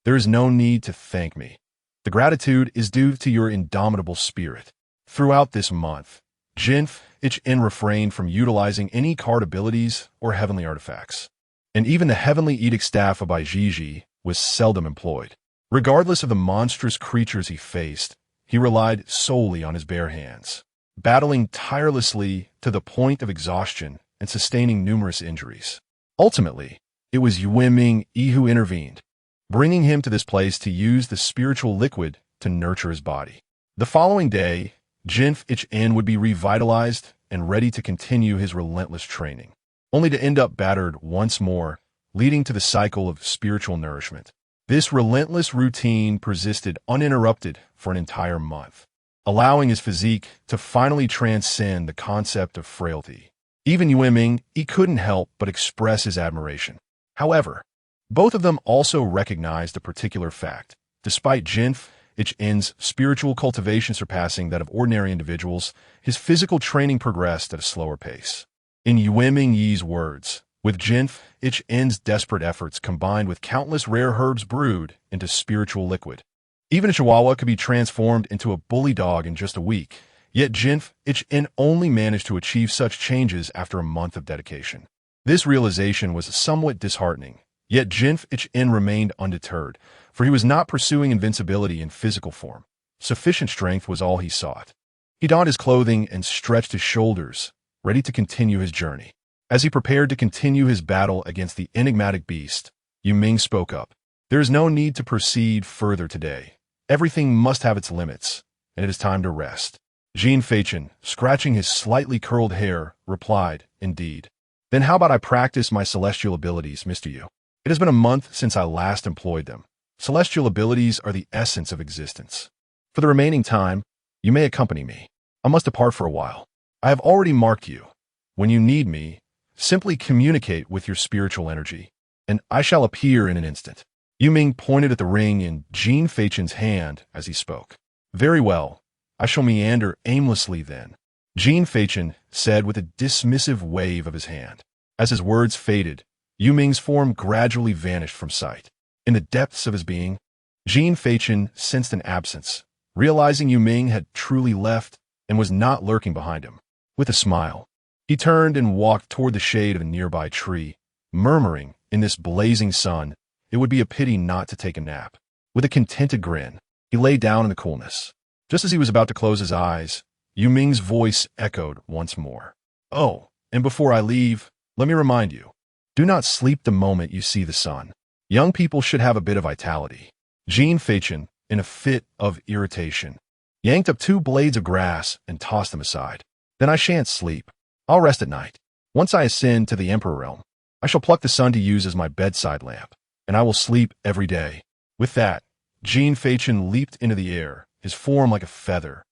There is no need to thank me. The gratitude is due to your indomitable spirit." Throughout this month, Jin Feichen refrained from utilizing any card abilities or heavenly artifacts, and even the heavenly edict staff of Baijiji was seldom employed. Regardless of the monstrous creatures he faced, he relied solely on his bare hands, battling tirelessly to the point of exhaustion and sustaining numerous injuries. Ultimately, it was Yumingi who intervened, bringing him to this place to use the spiritual liquid to nurture his body. The following day, Jin Feichen would be revitalized and ready to continue his relentless training, only to end up battered once more, leading to the cycle of spiritual nourishment. This relentless routine persisted uninterrupted for an entire month, allowing his physique to finally transcend the concept of frailty. Even Yue he couldn't help but express his admiration. However, both of them also recognized a particular fact. Despite Jin Feichen's spiritual cultivation surpassing that of ordinary individuals, his physical training progressed at a slower pace. In Yue Mingyi's words, with Jin Feichen's desperate efforts combined with countless rare herbs brewed into spiritual liquid, even a chihuahua could be transformed into a bully dog in just a week, yet Jin Feichen only managed to achieve such changes after a month of dedication. This realization was somewhat disheartening, yet Jin Feichen remained undeterred, for he was not pursuing invincibility in physical form. Sufficient strength was all he sought. He donned his clothing and stretched his shoulders, ready to continue his journey. As he prepared to continue his battle against the enigmatic beast, Yue spoke up. There is no need to proceed further today. Everything must have its limits, and it is time to rest. Jin Feichen, scratching his slightly curled hair, replied, Indeed. Then how about I practice my celestial abilities, Mr. Yu? It has been a month since I last employed them. Celestial abilities are the essence of existence. For the remaining time, you may accompany me. I must depart for a while. I have already marked you. When you need me, simply communicate with your spiritual energy, and I shall appear in an instant. Yue pointed at the ring in Jin Feichen's hand as he spoke. Very well. I shall meander aimlessly then, Jin Feichen said with a dismissive wave of his hand. As his words faded, Yue's form gradually vanished from sight. In the depths of his being, Jin Feichen sensed an absence, realizing Yue had truly left and was not lurking behind him. With a smile, he turned and walked toward the shade of a nearby tree, murmuring, in this blazing sun, it would be a pity not to take a nap. With a contented grin, he lay down in the coolness. Just as he was about to close his eyes, Yue's voice echoed once more. Oh, and before I leave, let me remind you, do not sleep the moment you see the sun. Young people should have a bit of vitality. Jin Feichen, in a fit of irritation, yanked up 2 blades of grass and tossed them aside. Then I shan't sleep. I'll rest at night. Once I ascend to the Emperor realm, I shall pluck the sun to use as my bedside lamp, and I will sleep every day. With that, Jin Feichen leaped into the air, his form like a feather,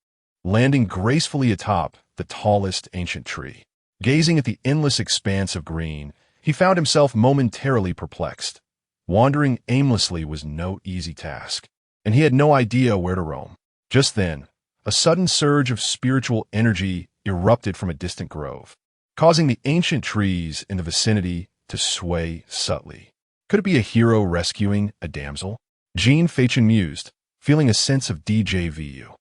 landing gracefully atop the tallest ancient tree. Gazing at the endless expanse of green, he found himself momentarily perplexed. Wandering aimlessly was no easy task, and he had no idea where to roam. Just then, a sudden surge of spiritual energy erupted from a distant grove, causing the ancient trees in the vicinity to sway subtly. Could it be a hero rescuing a damsel? Jin Feichen mused, feeling a sense of déjà vu.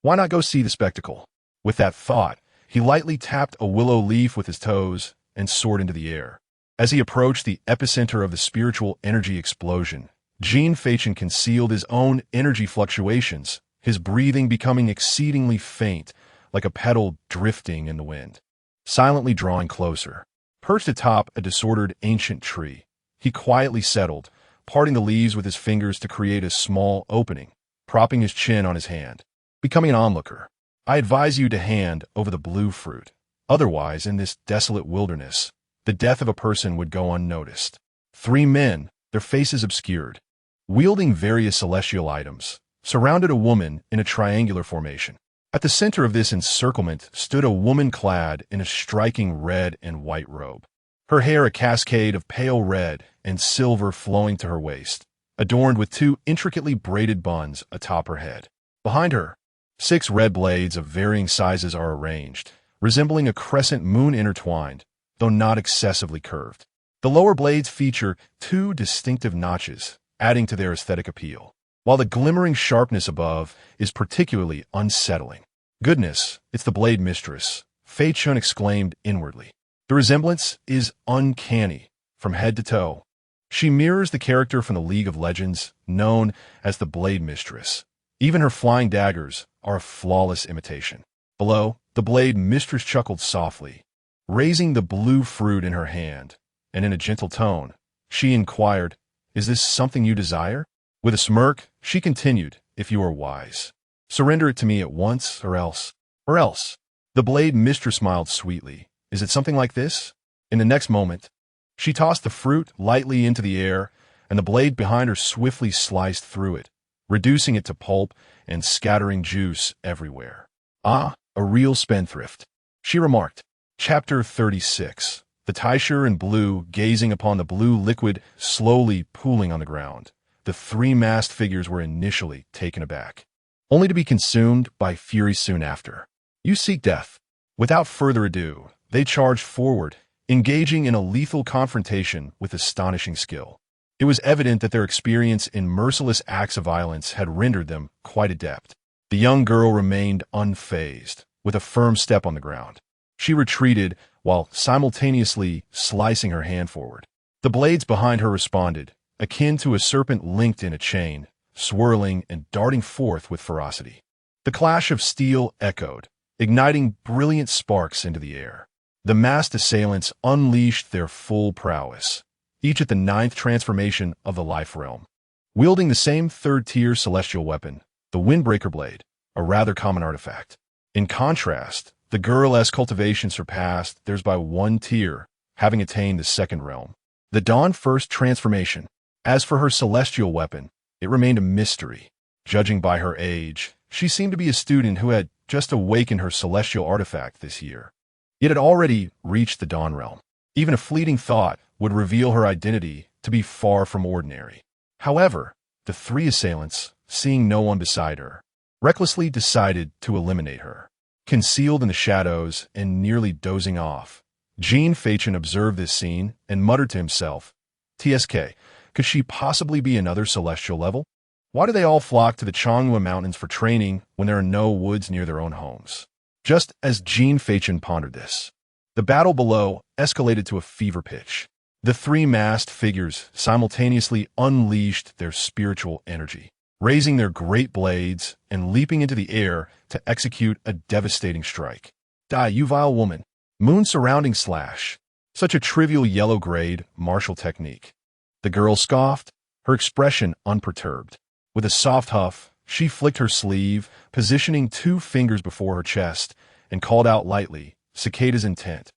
Why not go see the spectacle? With that thought, he lightly tapped a willow leaf with his toes and soared into the air. As he approached the epicenter of the spiritual energy explosion, Jin Feichen concealed his own energy fluctuations, his breathing becoming exceedingly faint, like a petal drifting in the wind. Silently drawing closer, perched atop a disordered ancient tree, he quietly settled, parting the leaves with his fingers to create a small opening, propping his chin on his hand. Becoming an onlooker, I advise you to hand over the blue fruit. Otherwise, in this desolate wilderness, the death of a person would go unnoticed. 3 men, their faces obscured, wielding various celestial items, surrounded a woman in a triangular formation. At the center of this encirclement stood a woman clad in a striking red and white robe. Her hair a cascade of pale red and silver flowing to her waist, adorned with 2 intricately braided buns atop her head. Behind her, 6 red blades of varying sizes are arranged, resembling a crescent moon intertwined, though not excessively curved. The lower blades feature 2 distinctive notches, adding to their aesthetic appeal, while the glimmering sharpness above is particularly unsettling. Goodness, it's the blade mistress, Feichen exclaimed inwardly. The resemblance is uncanny, from head to toe. She mirrors the character from the League of Legends, known as the Blade Mistress. Even her flying daggers are a flawless imitation. Below, the Blade Mistress chuckled softly, raising the blue fruit in her hand, and in a gentle tone, she inquired, Is this something you desire? With a smirk, she continued, If you are wise, surrender it to me at once, or else. The Blade Mistress smiled sweetly. Is it something like this? In the next moment, she tossed the fruit lightly into the air, and the blade behind her swiftly sliced through it, reducing it to pulp and scattering juice everywhere. A real spendthrift, she remarked. Chapter 36. The Taisher in blue, gazing upon the blue liquid slowly pooling on the ground. The three masked figures were initially taken aback, only to be consumed by fury soon after. You seek death. Without further ado, they charged forward, engaging in a lethal confrontation with astonishing skill. It was evident that their experience in merciless acts of violence had rendered them quite adept. The young girl remained unfazed, with a firm step on the ground. She retreated while simultaneously slicing her hand forward. The blades behind her responded, akin to a serpent linked in a chain, swirling and darting forth with ferocity. The clash of steel echoed, igniting brilliant sparks into the air. The masked assailants unleashed their full prowess, each at the 9th transformation of the life realm. Wielding the same third-tier celestial weapon, the Windbreaker Blade, a rather common artifact. In contrast, the girl's cultivation surpassed theirs by 1 tier, having attained the 2nd realm. The Dawn First transformation. As for her celestial weapon, it remained a mystery. Judging by her age, she seemed to be a student who had just awakened her celestial artifact this year. It had already reached the Dawn realm. Even a fleeting thought would reveal her identity to be far from ordinary. However, the 3 assailants, seeing no one beside her, recklessly decided to eliminate her. Concealed in the shadows and nearly dozing off, Jin Feichen observed this scene and muttered to himself, TSK, could she possibly be another celestial level? Why do they all flock to the Changhua Mountains for training when there are no woods near their own homes? Just as Jin Feichen pondered this, the battle below escalated to a fever pitch. The 3 masked figures simultaneously unleashed their spiritual energy, raising their great blades and leaping into the air to execute a devastating strike. Die, you vile woman! Moon surrounding slash. Such a trivial yellow-grade martial technique. The girl scoffed, her expression unperturbed. With a soft huff, she flicked her sleeve, positioning 2 fingers before her chest, and called out lightly, Cicada's intent.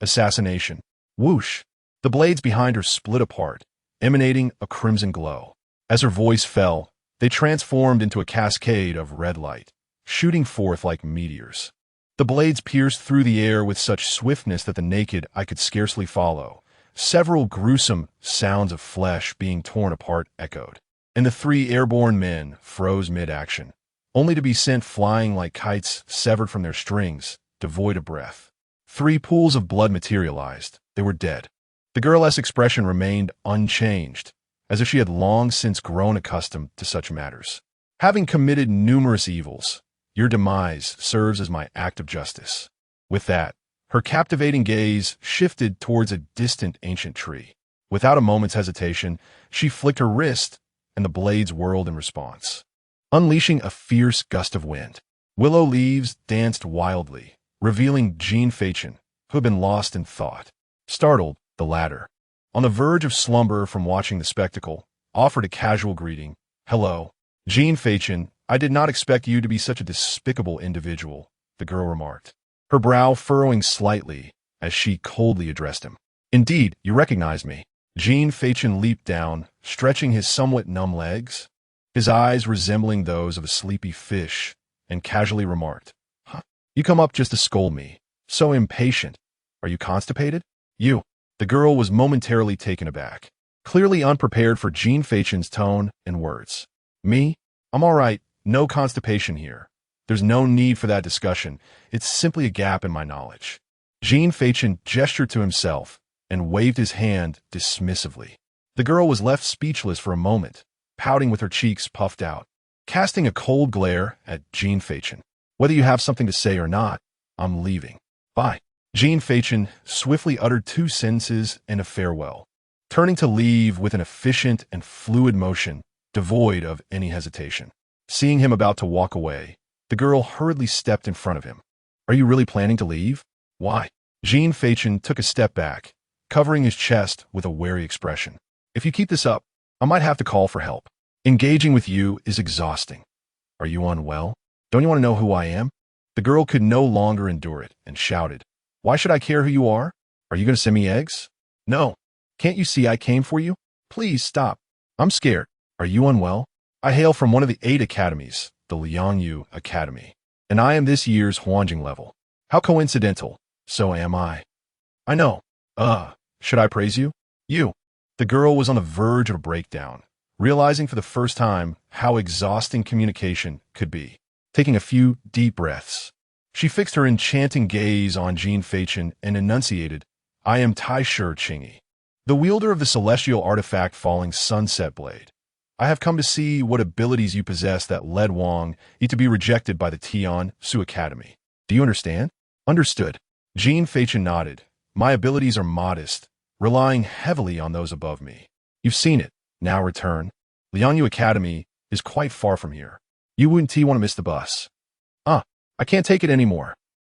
Assassination. Whoosh! The blades behind her split apart, emanating a crimson glow. As her voice fell, they transformed into a cascade of red light, shooting forth like meteors. The blades pierced through the air with such swiftness that the naked eye could scarcely follow. Several gruesome sounds of flesh being torn apart echoed, and the 3 airborne men froze mid-action, only to be sent flying like kites severed from their strings, devoid of breath. 3 pools of blood materialized. They were dead. The girl's expression remained unchanged, as if she had long since grown accustomed to such matters. Having committed numerous evils, your demise serves as my act of justice. With that, her captivating gaze shifted towards a distant ancient tree. Without a moment's hesitation, she flicked her wrist, and the blades whirled in response, unleashing a fierce gust of wind. Willow leaves danced wildly, revealing Jin Feichen, who had been lost in thought. Startled, the latter, on the verge of slumber from watching the spectacle, offered a casual greeting. Hello. Jin Feichen, I did not expect you to be such a despicable individual, the girl remarked, her brow furrowing slightly as she coldly addressed him. Indeed, you recognize me. Jin Feichen leaped down, stretching his somewhat numb legs, his eyes resembling those of a sleepy fish, and casually remarked, Huh? You come up just to scold me. So impatient. Are you constipated? You. The girl was momentarily taken aback, clearly unprepared for Jin Feichen's tone and words. Me? I'm all right. No constipation here. There's no need for that discussion. It's simply a gap in my knowledge. Jin Feichen gestured to himself and waved his hand dismissively. The girl was left speechless for a moment, pouting with her cheeks puffed out, casting a cold glare at Jin Feichen. Whether you have something to say or not, I'm leaving. Bye. Jin Feichen swiftly uttered 2 sentences and a farewell, turning to leave with an efficient and fluid motion, devoid of any hesitation. Seeing him about to walk away, the girl hurriedly stepped in front of him. Are you really planning to leave? Why? Jin Feichen took a step back, covering his chest with a wary expression. If you keep this up, I might have to call for help. Engaging with you is exhausting. Are you unwell? Don't you want to know who I am? The girl could no longer endure it and shouted, Why should I care who you are? Are you going to send me eggs? No. Can't you see I came for you? Please stop. I'm scared. Are you unwell? I hail from one of the 8 academies, the Liangyu Academy, and I am this year's Huanjing level. How coincidental. So am I. I know. Should I praise you? You. The girl was on the verge of a breakdown, realizing for the first time how exhausting communication could be. Taking a few deep breaths, she fixed her enchanting gaze on Jin Feichen and enunciated, I am Tai Shi, the wielder of the celestial artifact Falling Sunset Blade. I have come to see what abilities you possess that led Wang Yi to be rejected by the Tian Su Academy. Do you understand? Understood. Jin Feichen nodded. My abilities are modest, relying heavily on those above me. You've seen it. Now return. Liangyu Academy is quite far from here. You wouldn't want to miss the bus. I can't take it anymore.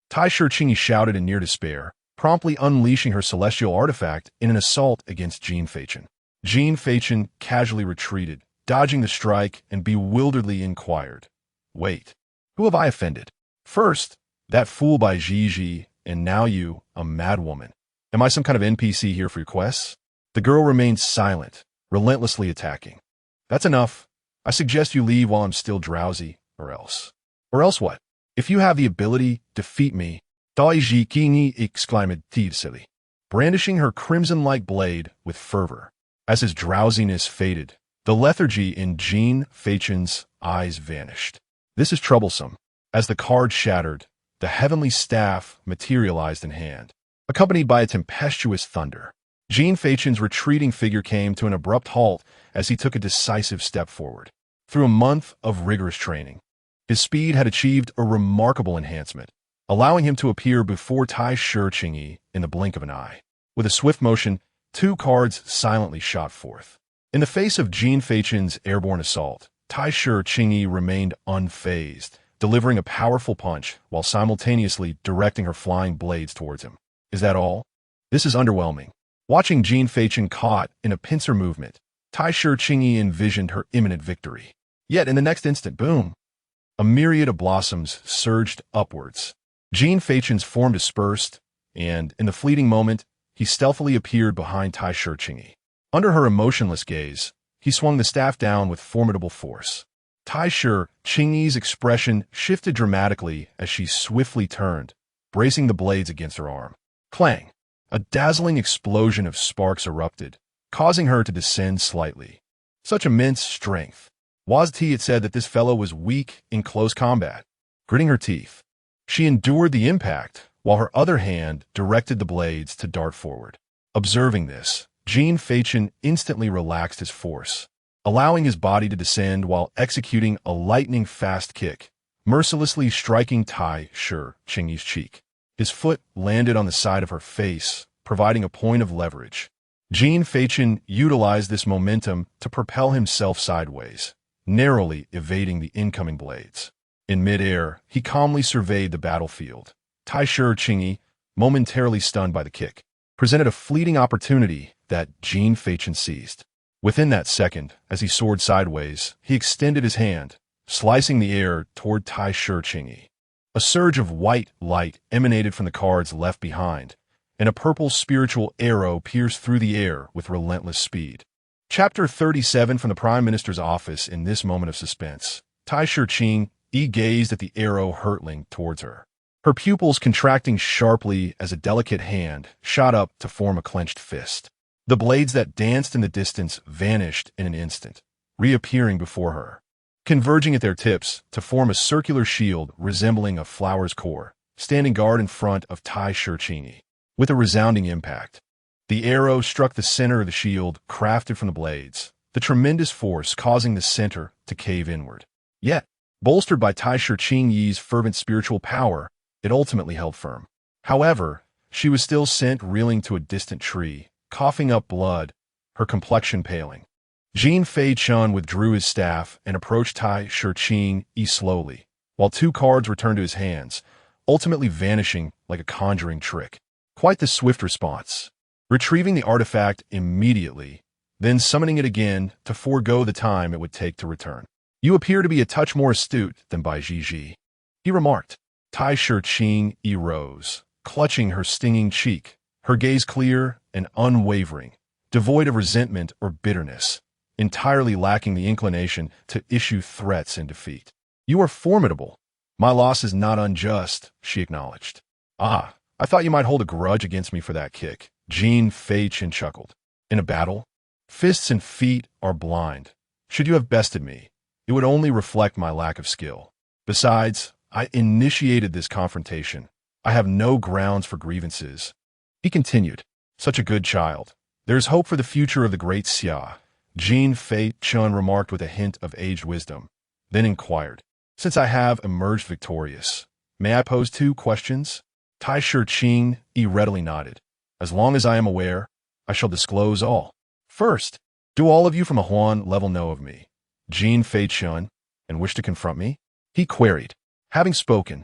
Tai Shi shouted in near despair, promptly unleashing her celestial artifact in an assault against Jin Feichen. Jin Feichen casually retreated, dodging the strike and bewilderedly inquired, Wait, who have I offended? First, that fool by Ji, and now you, a madwoman. Am I some kind of NPC here for your quests? The girl remained silent, relentlessly attacking. That's enough. I suggest you leave while I'm still drowsy, or else. Or else what? If you have the ability, defeat me. Daiji Kini exclaimed tediously, brandishing her crimson-like blade with fervor. As his drowsiness faded, the lethargy in Jin Feichen's eyes vanished. This is troublesome. As the card shattered, the heavenly staff materialized in hand, accompanied by a tempestuous thunder. Jin Feichen's retreating figure came to an abrupt halt as he took a decisive step forward. Through a month of rigorous training, his speed had achieved a remarkable enhancement, allowing him to appear before Tai Shi in the blink of an eye. With a swift motion, two cards silently shot forth. In the face of Jin Feichen's airborne assault, Tai Shi remained unfazed, delivering a powerful punch while simultaneously directing her flying blades towards him. Is that all? This is underwhelming. Watching Jin Feichen caught in a pincer movement, Tai Shi envisioned her imminent victory. Yet in the next instant, boom! A myriad of blossoms surged upwards. Jin Feichen's form dispersed, and, in the fleeting moment, he stealthily appeared behind Tai Shi. Under her emotionless gaze, he swung the staff down with formidable force. Tai Shi's expression shifted dramatically as she swiftly turned, bracing the blades against her arm. Clang! A dazzling explosion of sparks erupted, causing her to descend slightly. Such immense strength. Wazti had said that this fellow was weak in close combat. Gritting her teeth, she endured the impact, while her other hand directed the blades to dart forward. Observing this, Jin Feichen instantly relaxed his force, allowing his body to descend while executing a lightning-fast kick, mercilessly striking Tai Shi's cheek. His foot landed on the side of her face, providing a point of leverage. Jin Feichen utilized this momentum to propel himself sideways, narrowly evading the incoming blades. In midair, he calmly surveyed the battlefield. Tai Shi, momentarily stunned by the kick, presented a fleeting opportunity that Jin Feichen seized. Within that second, as he soared sideways, he extended his hand, slicing the air toward Tai Shi. A surge of white light emanated from the cards left behind, and a purple spiritual arrow pierced through the air with relentless speed. Chapter 37 from the Prime Minister's office. In this moment of suspense, Tai Shi gazed at the arrow hurtling towards her, her pupils contracting sharply as a delicate hand shot up to form a clenched fist. The blades that danced in the distance vanished in an instant, reappearing before her, converging at their tips to form a circular shield resembling a flower's core, standing guard in front of Tai Shi. With a resounding impact, the arrow struck the center of the shield crafted from the blades, the tremendous force causing the center to cave inward. Yet, bolstered by Tai Shi's fervent spiritual power, it ultimately held firm. However, she was still sent reeling to a distant tree, coughing up blood, her complexion paling. Jin Feichen withdrew his staff and approached Tai Shi slowly, while two cards returned to his hands, ultimately vanishing like a conjuring trick. Quite the swift response. Retrieving the artifact immediately, then summoning it again to forego the time it would take to return. You appear to be a touch more astute than by Ji, he remarked. Tai Shi rose, clutching her stinging cheek, her gaze clear and unwavering, devoid of resentment or bitterness, entirely lacking the inclination to issue threats in defeat. You are formidable. My loss is not unjust, she acknowledged. I thought you might hold a grudge against me for that kick. Jin Feichen chuckled. In a battle, fists and feet are blind. Should you have bested me, it would only reflect my lack of skill. Besides, I initiated this confrontation. I have no grounds for grievances. He continued. Such a good child. There's hope for the future of the great Xia. Jin Feichen remarked with a hint of aged wisdom, then inquired, since I have emerged victorious, may I pose 2 questions? Tai Shi readily nodded. As long as I am aware, I shall disclose all. First, do all of you from a Huan level know of me, Jin Feichen, and wish to confront me? He queried. Having spoken,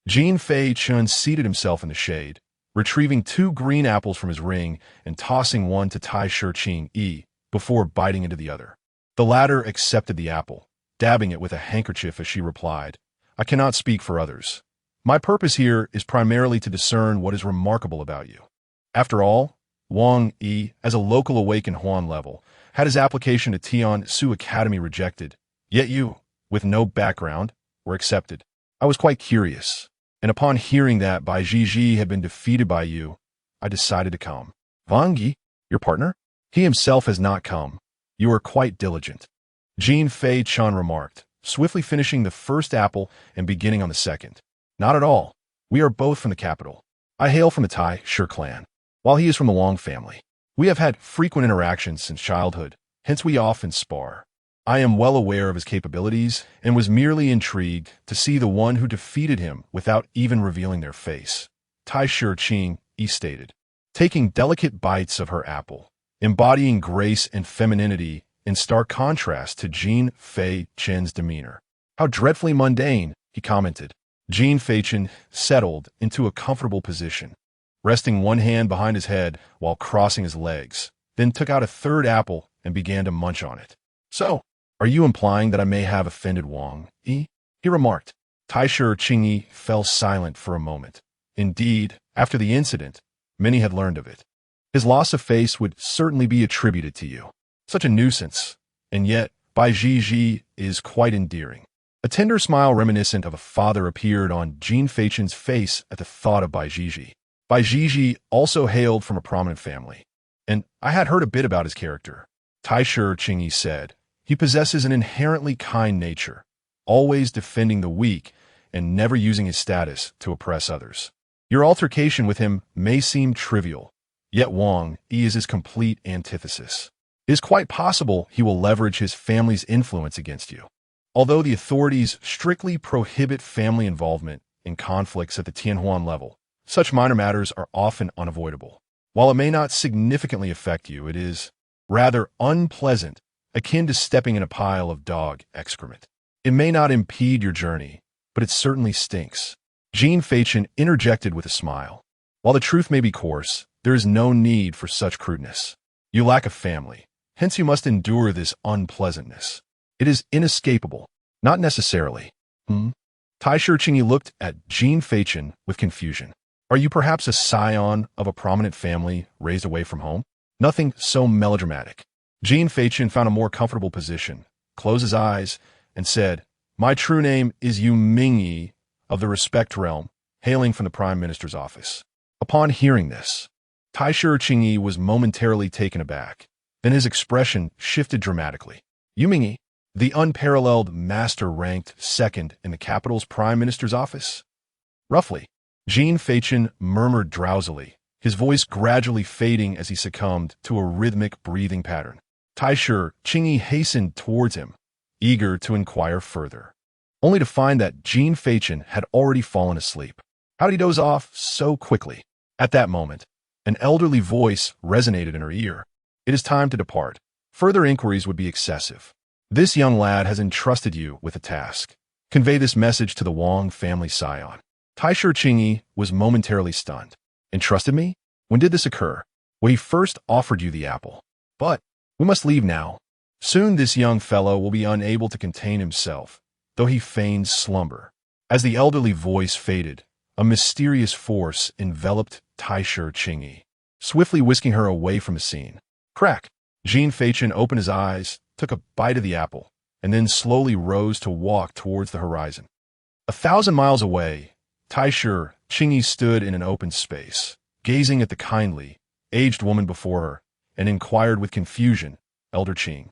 Jin Feichen seated himself in the shade, retrieving 2 green apples from his ring and tossing one to Tai Shi before biting into the other. The latter accepted the apple, dabbing it with a handkerchief as she replied, I cannot speak for others. My purpose here is primarily to discern what is remarkable about you. After all, Wang Yi, as a local awakened Huan level, had his application to Tian Su Academy rejected, yet you, with no background, were accepted. I was quite curious, and upon hearing that Bai Zhizhi had been defeated by you, I decided to come. Wang Yi, your partner? He himself has not come. You are quite diligent. Jin Feichen remarked, swiftly finishing the first apple and beginning on the second. Not at all. We are both from the capital. I hail from the Tai Shi clan, while he is from the Wang family. We have had frequent interactions since childhood, hence we often spar. I am well aware of his capabilities and was merely intrigued to see the one who defeated him without even revealing their face. Tai Shi stated, taking delicate bites of her apple, embodying grace and femininity in stark contrast to Jin Feichen's demeanor. How dreadfully mundane, he commented. Jin Feichen settled into a comfortable position, resting one hand behind his head while crossing his legs, then took out a 3rd apple and began to munch on it. So, are you implying that I may have offended Wang Yi? He remarked. Tai Shi fell silent for a moment. Indeed, after the incident, many had learned of it. His loss of face would certainly be attributed to you. Such a nuisance, and yet Bai Zhizhi is quite endearing. A tender smile reminiscent of a father appeared on Jin Feichen's face at the thought of Bai Zhizhi. Bai Zhizhi also hailed from a prominent family, and I had heard a bit about his character. Tai Shi said, he possesses an inherently kind nature, always defending the weak and never using his status to oppress others. Your altercation with him may seem trivial, yet Wang Yi is his complete antithesis. It is quite possible he will leverage his family's influence against you. Although the authorities strictly prohibit family involvement in conflicts at the Tianhuan level, such minor matters are often unavoidable. While it may not significantly affect you, it is rather unpleasant, akin to stepping in a pile of dog excrement. It may not impede your journey, but it certainly stinks. Jin Feichen interjected with a smile. While the truth may be coarse, there is no need for such crudeness. You lack a family, hence you must endure this unpleasantness. It is inescapable, not necessarily. Tai Shi looked at Jin Feichen with confusion. Are you perhaps a scion of a prominent family raised away from home? Nothing so melodramatic. Jin Feichen found a more comfortable position, closed his eyes, and said, my true name is Yu Mingyi of the Respect Realm, hailing from the Prime Minister's office. Upon hearing this, Tai Shi was momentarily taken aback. Then his expression shifted dramatically. Yu Mingyi, the unparalleled master ranked 2nd in the capital's Prime Minister's office? Roughly. Jin Feichen murmured drowsily, his voice gradually fading as he succumbed to a rhythmic breathing pattern. Tai Shi hastened towards him, eager to inquire further, only to find that Jin Feichen had already fallen asleep. How did he doze off so quickly? At that moment, an elderly voice resonated in her ear. It is time to depart. Further inquiries would be excessive. This young lad has entrusted you with a task. Convey this message to the Wang family scion. Tai Shi was momentarily stunned. Entrusted me? When did this occur? Well, he first offered you the apple. But we must leave now. Soon this young fellow will be unable to contain himself, though he feigns slumber. As the elderly voice faded, a mysterious force enveloped Tai Shi, swiftly whisking her away from the scene. Crack! Jin Feichen opened his eyes, took a bite of the apple, and then slowly rose to walk towards the horizon. 1,000 miles away, Tai Shi Qingyi stood in an open space, gazing at the kindly, aged woman before her, and inquired with confusion, Elder Qing.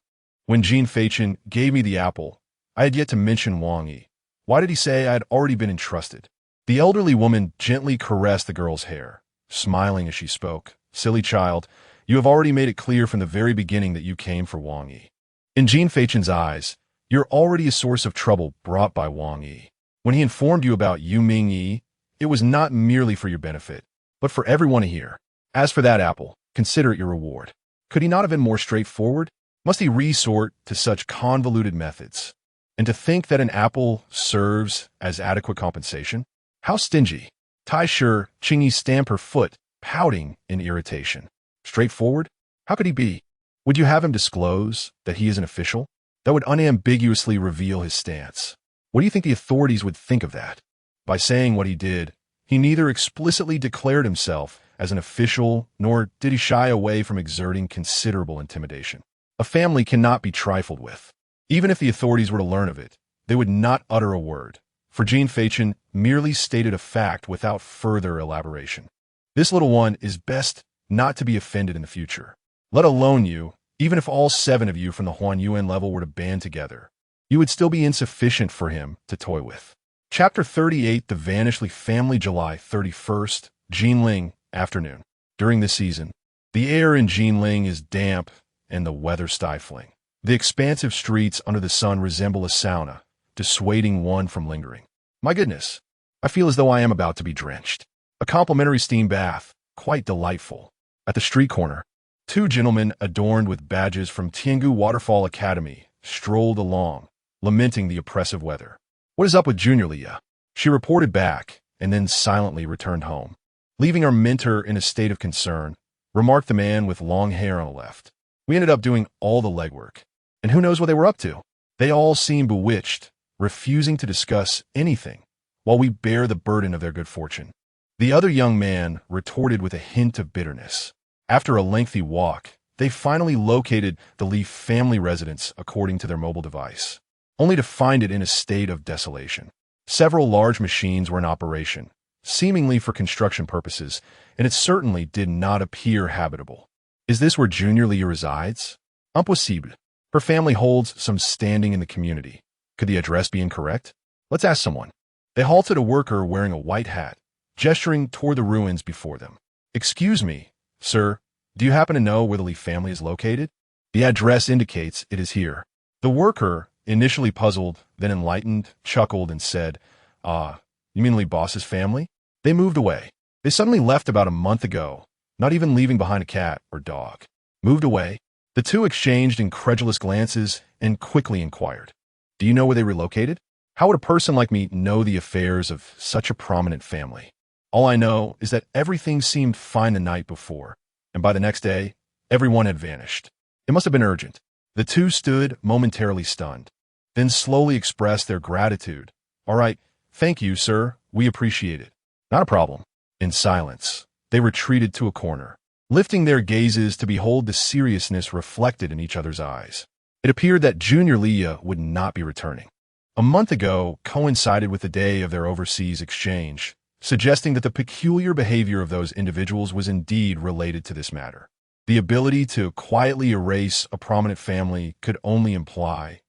When Jin Feichen gave me the apple, I had yet to mention Wang Yi. Why did he say I had already been entrusted? The elderly woman gently caressed the girl's hair, smiling as she spoke. Silly child, you have already made it clear from the very beginning that you came for Wang Yi. In Jin Feichen's eyes, you're already a source of trouble brought by Wang Yi. When he informed you about Yu Mingyi, it was not merely for your benefit, but for everyone to hear. As for that apple, consider it your reward. Could he not have been more straightforward? Must he resort to such convoluted methods? And to think that an apple serves as adequate compensation? How stingy! Tai Shi Qingyi stamped her foot, pouting in irritation. Straightforward? How could he be? Would you have him disclose that he is an official? That would unambiguously reveal his stance. What do you think the authorities would think of that? By saying what he did, he neither explicitly declared himself as an official, nor did he shy away from exerting considerable intimidation. A family cannot be trifled with. Even if the authorities were to learn of it, they would not utter a word, for Jin Feichen merely stated a fact without further elaboration. This little one is best not to be offended in the future. Let alone you, even if all 7 of you from the Huan Yuan level were to band together, you would still be insufficient for him to toy with. Chapter 38, The Vanishly Family, July 31st, Jinling, afternoon. During this season, the air in Jinling is damp and the weather stifling. The expansive streets under the sun resemble a sauna, dissuading one from lingering. My goodness, I feel as though I am about to be drenched. A complimentary steam bath, quite delightful. At the street corner, 2 gentlemen adorned with badges from Tiangu Waterfall Academy strolled along, lamenting the oppressive weather. What is up with Junior Leah? She reported back, and then silently returned home. Leaving our mentor in a state of concern, remarked the man with long hair on the left. We ended up doing all the legwork, and who knows what they were up to. They all seem bewitched, refusing to discuss anything, while we bear the burden of their good fortune. The other young man retorted with a hint of bitterness. After a lengthy walk, they finally located the Li family residence according to their mobile device, only to find it in a state of desolation. Several large machines were in operation, seemingly for construction purposes, and it certainly did not appear habitable. Is this where Junior Li resides? Impossible. Her family holds some standing in the community. Could the address be incorrect? Let's ask someone. They halted a worker wearing a white hat, gesturing toward the ruins before them. Excuse me, sir, do you happen to know where the Li family is located? The address indicates it is here. The worker, initially puzzled, then enlightened, chuckled and said, Ah, you mean Li boss's family? They moved away. They suddenly left about a month ago, not even leaving behind a cat or dog. Moved away? The 2 exchanged incredulous glances and quickly inquired, Do you know where they relocated? How would a person like me know the affairs of such a prominent family? All I know is that everything seemed fine the night before, and by the next day, everyone had vanished. It must have been urgent. The 2 stood momentarily stunned, then slowly expressed their gratitude. All right, thank you, sir. We appreciate it. Not a problem. In silence, they retreated to a corner, lifting their gazes to behold the seriousness reflected in each other's eyes. It appeared that Junior Leah would not be returning. A month ago coincided with the day of their overseas exchange, suggesting that the peculiar behavior of those individuals was indeed related to this matter. The ability to quietly erase a prominent family could only imply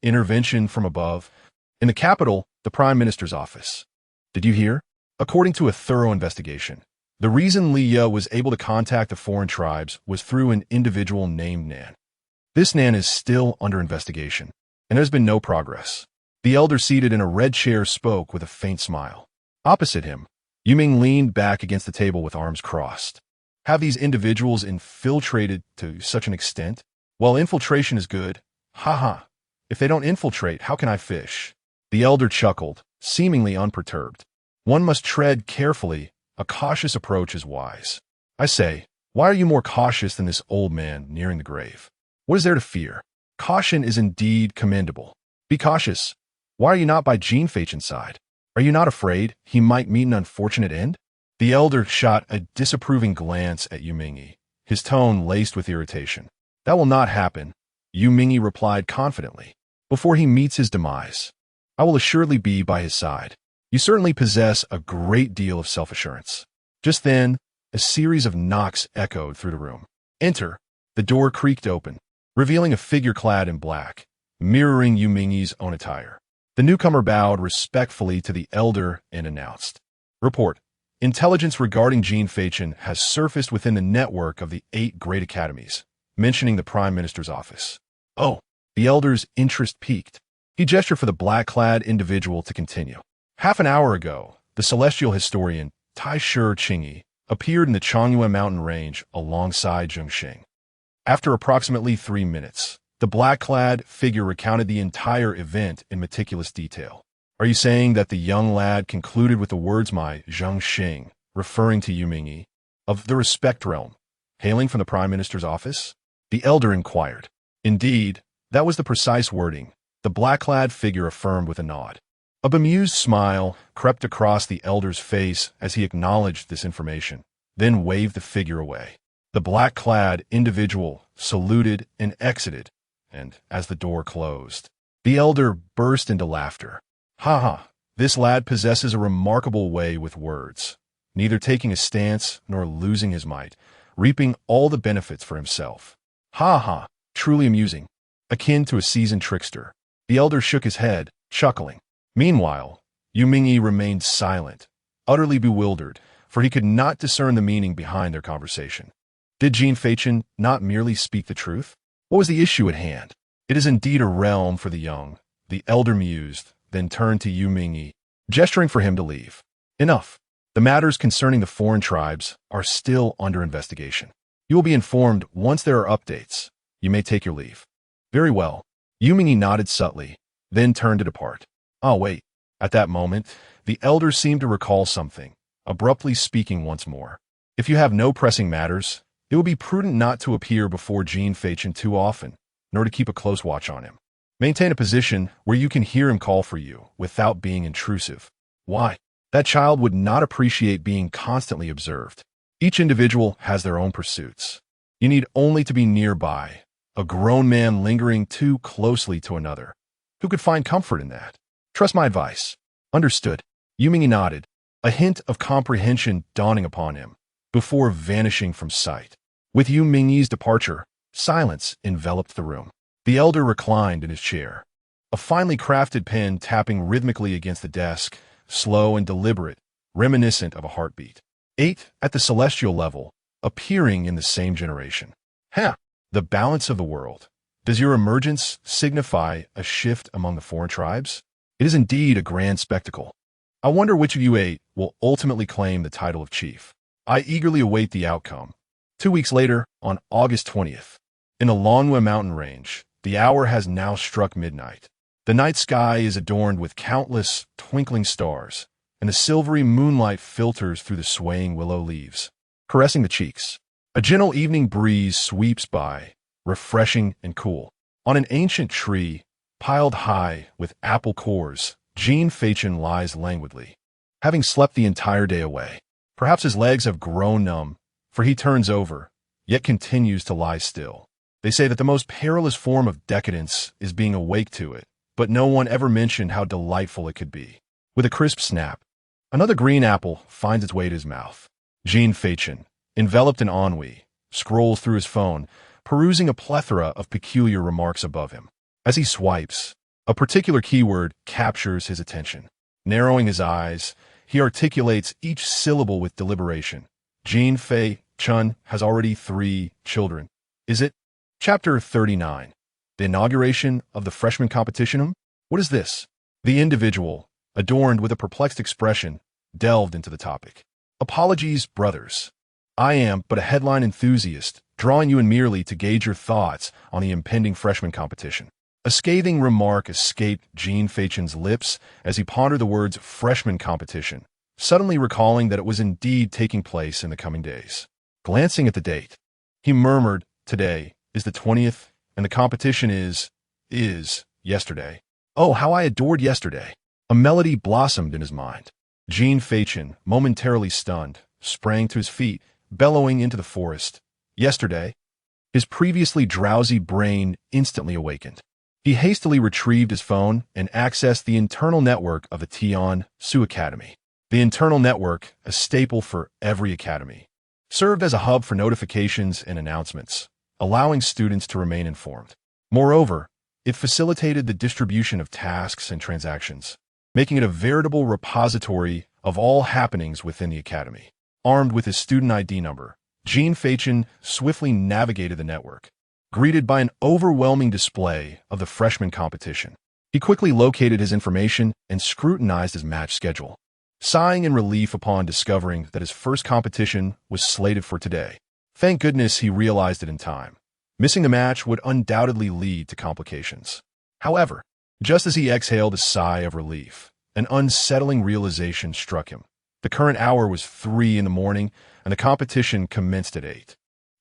intervention from above. In the capital, the Prime Minister's office. Did you hear? According to a thorough investigation, the reason Leah was able to contact the foreign tribes was through an individual named Nan. This Nan is still under investigation, and there's been no progress. The elder seated in a red chair spoke with a faint smile. Opposite him, Yuming leaned back against the table with arms crossed. Have these individuals infiltrated to such an extent? Well, infiltration is good. Ha. If they don't infiltrate, how can I fish? The elder chuckled, seemingly unperturbed. One must tread carefully. A cautious approach is wise. I say, why are you more cautious than this old man nearing the grave? What is there to fear? Caution is indeed commendable. Be cautious. Why are you not by Jin Feichen's side? Are you not afraid he might meet an unfortunate end? The elder shot a disapproving glance at Yu Mingyi, his tone laced with irritation. That will not happen, Yu Mingyi replied confidently. Before he meets his demise, I will assuredly be by his side. You certainly possess a great deal of self-assurance. Just then, a series of knocks echoed through the room. Enter. The door creaked open, revealing a figure clad in black, mirroring Yu Mingyi's own attire. The newcomer bowed respectfully to the elder and announced, "Report. Intelligence regarding Jin Feichen has surfaced within the network of the 8 great academies, mentioning the Prime Minister's office." Oh, the elder's interest piqued. He gestured for the black-clad individual to continue. Half an hour ago, the celestial historian Tai Shi Qingyi appeared in the Changyue mountain range alongside Zheng Xing. After approximately 3 minutes, the black-clad figure recounted the entire event in meticulous detail. Are you saying that the young lad concluded with the words "my Zheng Xing," referring to Yu Mingyi, of the Respect Realm, hailing from the Prime Minister's office? The elder inquired. Indeed, that was the precise wording, the black-clad figure affirmed with a nod. A bemused smile crept across the elder's face as he acknowledged this information, then waved the figure away. The black-clad individual saluted and exited, and as the door closed, the elder burst into laughter. "Ha ha, this lad possesses a remarkable way with words, neither taking a stance nor losing his might, reaping all the benefits for himself. Ha ha, truly amusing, akin to a seasoned trickster." The elder shook his head, chuckling. Meanwhile, Yu Mingyi remained silent, utterly bewildered, for he could not discern the meaning behind their conversation. Did Jin Feichen not merely speak the truth? What was the issue at hand? It is indeed a realm for the young, the elder mused, then turned to Yu Mingyi, gesturing for him to leave. Enough. The matters concerning the foreign tribes are still under investigation. You will be informed once there are updates. You may take your leave. Very well. Yu Mingyi nodded subtly, then turned to depart. Oh, wait. At that moment, the elder seemed to recall something, abruptly speaking once more. If you have no pressing matters, it would be prudent not to appear before Jin Feichen too often, nor to keep a close watch on him. Maintain a position where you can hear him call for you without being intrusive. Why? That child would not appreciate being constantly observed. Each individual has their own pursuits. You need only to be nearby, a grown man lingering too closely to another. Who could find comfort in that? Trust my advice. Understood. Yu Mingyi nodded, a hint of comprehension dawning upon him, before vanishing from sight. With Yu Mingyi's departure, silence enveloped the room. The elder reclined in his chair, a finely crafted pen tapping rhythmically against the desk, slow and deliberate, reminiscent of a heartbeat. 8 at the celestial level, appearing in the same generation. The balance of the world. Does your emergence signify a shift among the foreign tribes? It is indeed a grand spectacle. I wonder which of you 8 will ultimately claim the title of chief. I eagerly await the outcome. 2 weeks later, on August 20th, in the Longwe mountain range, the hour has now struck midnight. The night sky is adorned with countless twinkling stars, and the silvery moonlight filters through the swaying willow leaves, caressing the cheeks. A gentle evening breeze sweeps by, refreshing and cool. On an ancient tree, piled high with apple cores, Jin Feichen lies languidly, having slept the entire day away. Perhaps his legs have grown numb, for he turns over, yet continues to lie still. They say that the most perilous form of decadence is being awake to it, but no one ever mentioned how delightful it could be. With a crisp snap, another green apple finds its way to his mouth. Jin Feichen, enveloped in ennui, scrolls through his phone, perusing a plethora of peculiar remarks above him. As he swipes, a particular keyword captures his attention. Narrowing his eyes, he articulates each syllable with deliberation. Jin Feichen has already 3 children. Is it? Chapter 39. The inauguration of the freshman competition? What is this? The individual, adorned with a perplexed expression, delved into the topic. Apologies, brothers. I am but a headline enthusiast, drawing you in merely to gauge your thoughts on the impending freshman competition. A scathing remark escaped Jin Feichen's lips as he pondered the words freshman competition, suddenly recalling that it was indeed taking place in the coming days. Glancing at the date, he murmured, "Today is the 20th, and the competition is yesterday. Oh, how I adored yesterday." A melody blossomed in his mind. Jin Feichen, momentarily stunned, sprang to his feet, bellowing into the forest. Yesterday? His previously drowsy brain instantly awakened. He hastily retrieved his phone and accessed the internal network of the Tian-Su Academy. The internal network, a staple for every academy, served as a hub for notifications and announcements, allowing students to remain informed. Moreover, it facilitated the distribution of tasks and transactions, making it a veritable repository of all happenings within the academy. Armed with his student ID number, Jin Feichen swiftly navigated the network, greeted by an overwhelming display of the freshman competition. He quickly located his information and scrutinized his match schedule, sighing in relief upon discovering that his first competition was slated for today. Thank goodness he realized it in time. Missing the match would undoubtedly lead to complications. However, just as he exhaled a sigh of relief, an unsettling realization struck him. The current hour was 3 in the morning, and the competition commenced at 8.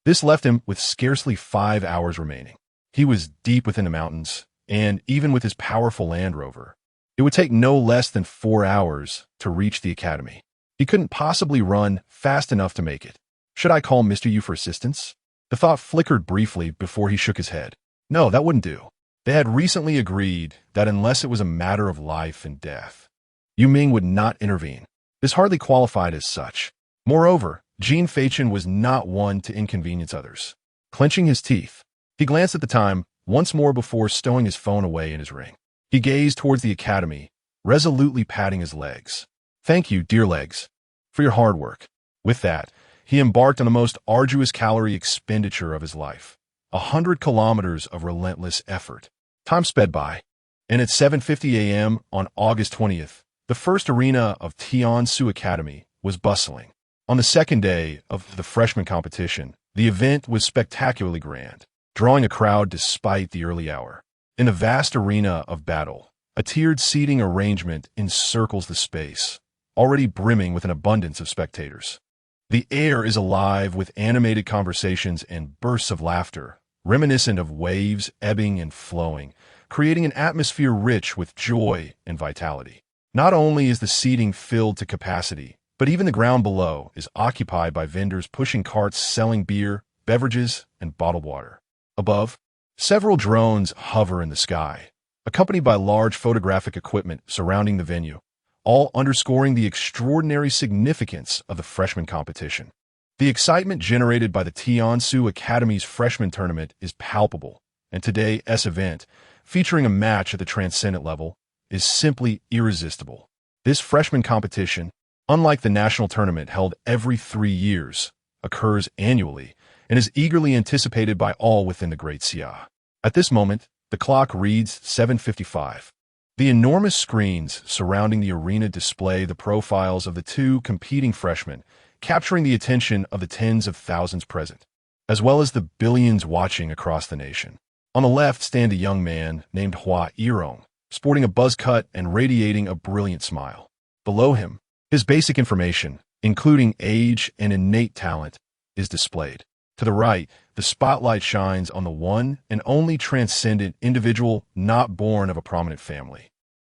This left him with scarcely 5 hours remaining. He was deep within the mountains, and even with his powerful Land Rover, it would take no less than 4 hours to reach the academy. He couldn't possibly run fast enough to make it. Should I call Mr. Yu for assistance? The thought flickered briefly before he shook his head. No, that wouldn't do. They had recently agreed that unless it was a matter of life and death, Yu Ming would not intervene. This hardly qualified as such. Moreover, Jin Feichen was not one to inconvenience others. Clenching his teeth, he glanced at the time once more before stowing his phone away in his ring. He gazed towards the academy, resolutely patting his legs. Thank you, dear legs, for your hard work. With that, he embarked on the most arduous calorie expenditure of his life. 100 kilometers of relentless effort. Time sped by, and at 7:50 a.m. on August 20th, the first arena of Tian-Su Academy was bustling. On the second day of the freshman competition, the event was spectacularly grand, drawing a crowd despite the early hour. In the vast arena of battle, a tiered seating arrangement encircles the space, already brimming with an abundance of spectators. The air is alive with animated conversations and bursts of laughter, reminiscent of waves ebbing and flowing, creating an atmosphere rich with joy and vitality. Not only is the seating filled to capacity, but even the ground below is occupied by vendors pushing carts selling beer, beverages, and bottled water. Above, several drones hover in the sky, accompanied by large photographic equipment surrounding the venue, all underscoring the extraordinary significance of the freshman competition. The excitement generated by the Tian-Su Academy's freshman tournament is palpable, and today's event, featuring a match at the transcendent level, is simply irresistible. This freshman competition, unlike the national tournament held every 3 years, occurs annually and is eagerly anticipated by all within the Great Xia. At this moment, the clock reads 7:55. The enormous screens surrounding the arena display the profiles of the 2 competing freshmen, capturing the attention of the tens of thousands present, as well as the billions watching across the nation. On the left stand a young man named Hua Yirong, sporting a buzz cut and radiating a brilliant smile. Below him, his basic information, including age and innate talent, is displayed. To the right, the spotlight shines on the one and only transcendent individual not born of a prominent family.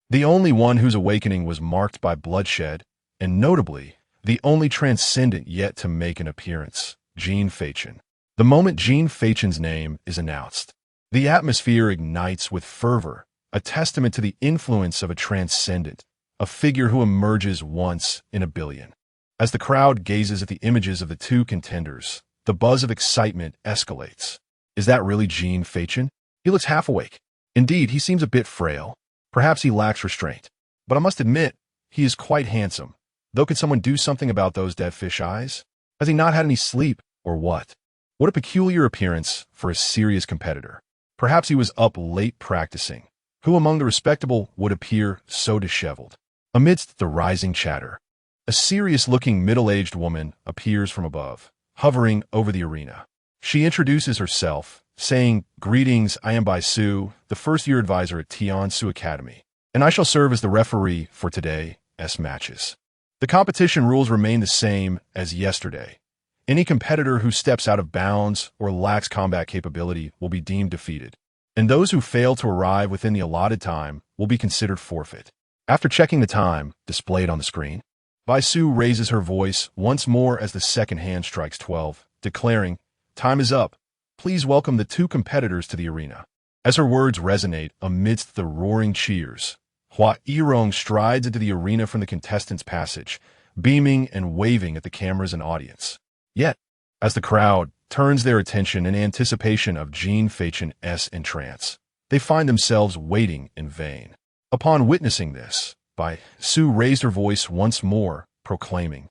The only one whose awakening was marked by bloodshed, and notably, the only transcendent yet to make an appearance, Jin Feichen. The moment Jin Feichen's name is announced, the atmosphere ignites with fervor, a testament to the influence of a transcendent, a figure who emerges once in a billion. As the crowd gazes at the images of the 2 contenders, the buzz of excitement escalates. Is that really Jin Feichen? He looks half awake. Indeed, he seems a bit frail. Perhaps he lacks restraint. But I must admit, he is quite handsome. Though could someone do something about those dead fish eyes? Has he not had any sleep, or what? What a peculiar appearance for a serious competitor. Perhaps he was up late practicing. Who among the respectable would appear so disheveled? Amidst the rising chatter, a serious-looking middle-aged woman appears from above, hovering over the arena. She introduces herself, saying, "Greetings, I am Bai Su, the first-year advisor at Tian-Su Academy, and I shall serve as the referee for today's matches." The competition rules remain the same as yesterday. Any competitor who steps out of bounds or lacks combat capability will be deemed defeated, and those who fail to arrive within the allotted time will be considered forfeit. After checking the time displayed on the screen, Bai Su raises her voice once more as the second hand strikes 12, declaring, "Time is up. Please welcome the 2 competitors to the arena." As her words resonate amidst the roaring cheers, Hua Yirong strides into the arena from the contestants' passage, beaming and waving at the cameras and audience. Yet, as the crowd turns their attention in anticipation of Jin Feichen's entrance, they find themselves waiting in vain. Upon witnessing this, Bai Su raised her voice once more, proclaiming,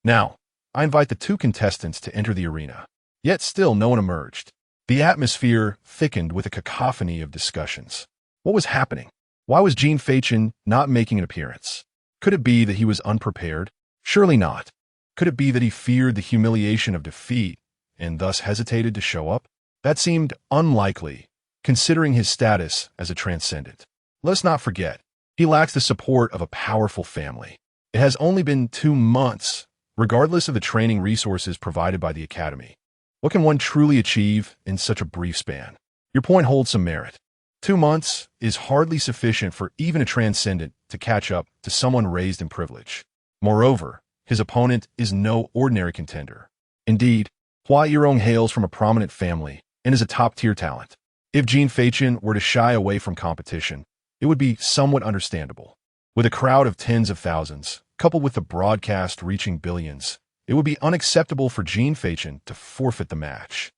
"Now, I invite the two contestants to enter the arena." Yet still no one emerged. The atmosphere thickened with a cacophony of discussions. What was happening? Why was Jin Feichen not making an appearance? Could it be that he was unprepared? Surely not. Could it be that he feared the humiliation of defeat and thus hesitated to show up? That seemed unlikely, considering his status as a transcendent. Let's not forget, he lacks the support of a powerful family. It has only been 2 months, regardless of the training resources provided by the Academy. What can one truly achieve in such a brief span? Your point holds some merit. 2 months is hardly sufficient for even a transcendent to catch up to someone raised in privilege. Moreover, his opponent is no ordinary contender. Indeed, Hua Yirong hails from a prominent family and is a top-tier talent. If Jin Feichen were to shy away from competition, it would be somewhat understandable. With a crowd of tens of thousands, coupled with the broadcast reaching billions, it would be unacceptable for Jin Feichen to forfeit the match.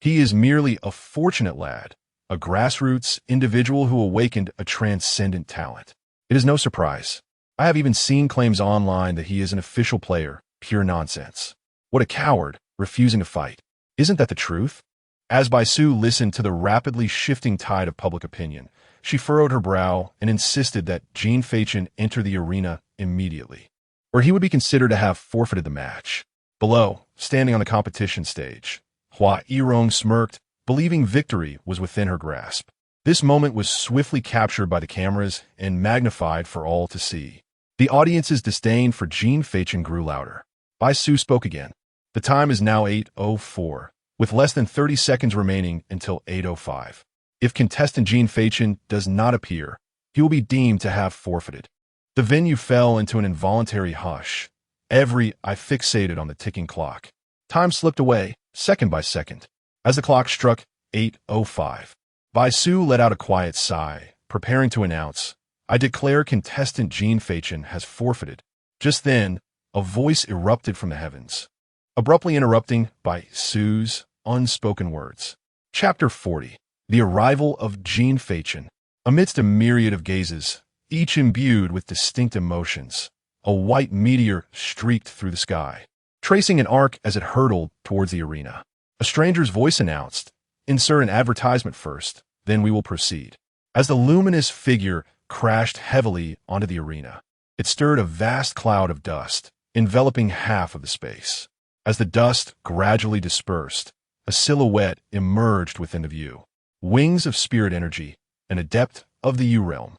He is merely a fortunate lad, a grassroots individual who awakened a transcendent talent. It is no surprise. I have even seen claims online that he is an official player, pure nonsense. What a coward, refusing to fight. Isn't that the truth? As Bai Su listened to the rapidly shifting tide of public opinion, she furrowed her brow and insisted that Jin Feichen enter the arena immediately, or he would be considered to have forfeited the match. Below, standing on the competition stage, Hua Yirong smirked, believing victory was within her grasp. This moment was swiftly captured by the cameras and magnified for all to see. The audience's disdain for Jin Feichen grew louder. Bai Su spoke again. The time is now 8:04, with less than 30 seconds remaining until 8:05. If contestant Jin Feichen does not appear, he will be deemed to have forfeited. The venue fell into an involuntary hush. Every eye fixated on the ticking clock. Time slipped away, second by second. As the clock struck 8:05, Bai Su let out a quiet sigh, preparing to announce, "I declare contestant Jin Feichen has forfeited." Just then, a voice erupted from the heavens, abruptly interrupting Bai Su's unspoken words. Chapter 40. The Arrival of Jin Feichen. Amidst a myriad of gazes, each imbued with distinct emotions, a white meteor streaked through the sky, tracing an arc as it hurtled towards the arena. A stranger's voice announced, "Insert an advertisement first, then we will proceed." As the luminous figure crashed heavily onto the arena, it stirred a vast cloud of dust, enveloping half of the space. As the dust gradually dispersed, a silhouette emerged within the view. Wings of spirit energy, an adept of the U-realm.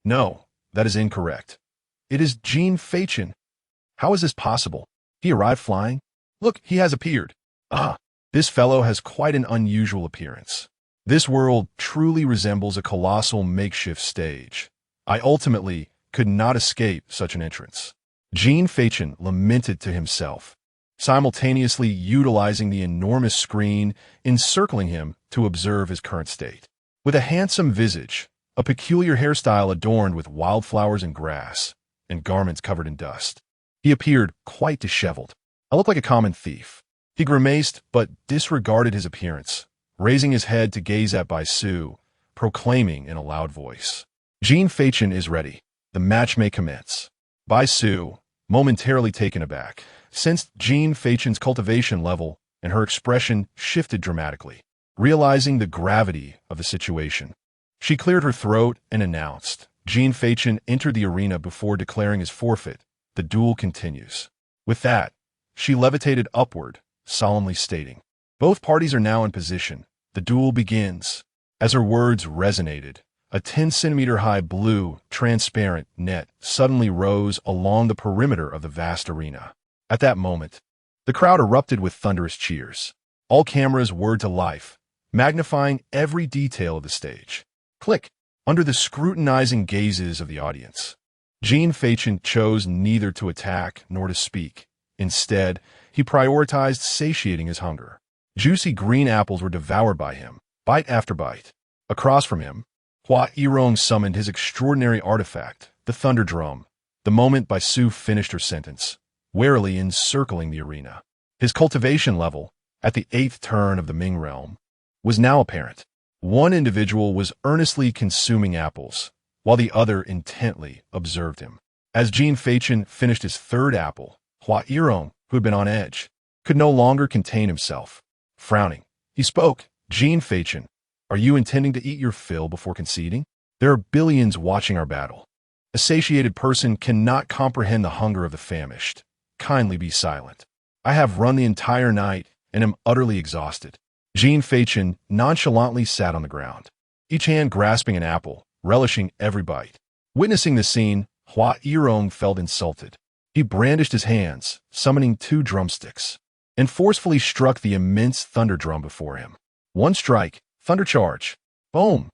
No, that is incorrect. It is Jin Feichen. How is this possible? He arrived flying? Look, he has appeared. This fellow has quite an unusual appearance. This world truly resembles a colossal makeshift stage. I ultimately could not escape such an entrance. Jin Feichen lamented to himself, simultaneously utilizing the enormous screen encircling him to observe his current state. With a handsome visage, a peculiar hairstyle adorned with wildflowers and grass, and garments covered in dust, he appeared quite disheveled. I look like a common thief. He grimaced but disregarded his appearance, raising his head to gaze at Bai Su, proclaiming in a loud voice, "Jin Feichen is ready. The match may commence." Bai Su, momentarily taken aback, sensed Jin Feichen's cultivation level, and her expression shifted dramatically. Realizing the gravity of the situation, she cleared her throat and announced, "Jin Feichen entered the arena before declaring his forfeit. The duel continues." With that, she levitated upward, solemnly stating, "Both parties are now in position. The duel begins." As her words resonated, a 10-centimeter-high blue, transparent net suddenly rose along the perimeter of the vast arena. At that moment, the crowd erupted with thunderous cheers. All cameras whirred to life, magnifying every detail of the stage. Click! Under the scrutinizing gazes of the audience, Jin Feichen chose neither to attack nor to speak. Instead, he prioritized satiating his hunger. Juicy green apples were devoured by him, bite after bite. Across from him, Hua Yirong summoned his extraordinary artifact, the Thunder Drum, the moment Bai Su finished her sentence, warily encircling the arena. His cultivation level, at the 8th turn of the Ming realm, was now apparent. One individual was earnestly consuming apples, while the other intently observed him. As Jin Feichen finished his 3rd apple, Hua Yirong, who had been on edge, could no longer contain himself. Frowning, he spoke. Jin Feichen, are you intending to eat your fill before conceding? There are billions watching our battle. A satiated person cannot comprehend the hunger of the famished. Kindly be silent. I have run the entire night and am utterly exhausted. Jin Feichen nonchalantly sat on the ground, each hand grasping an apple, relishing every bite. Witnessing the scene, Hua Yirong felt insulted. He brandished his hands, summoning 2 drumsticks, and forcefully struck the immense thunder drum before him. One strike, thunder charge. Boom!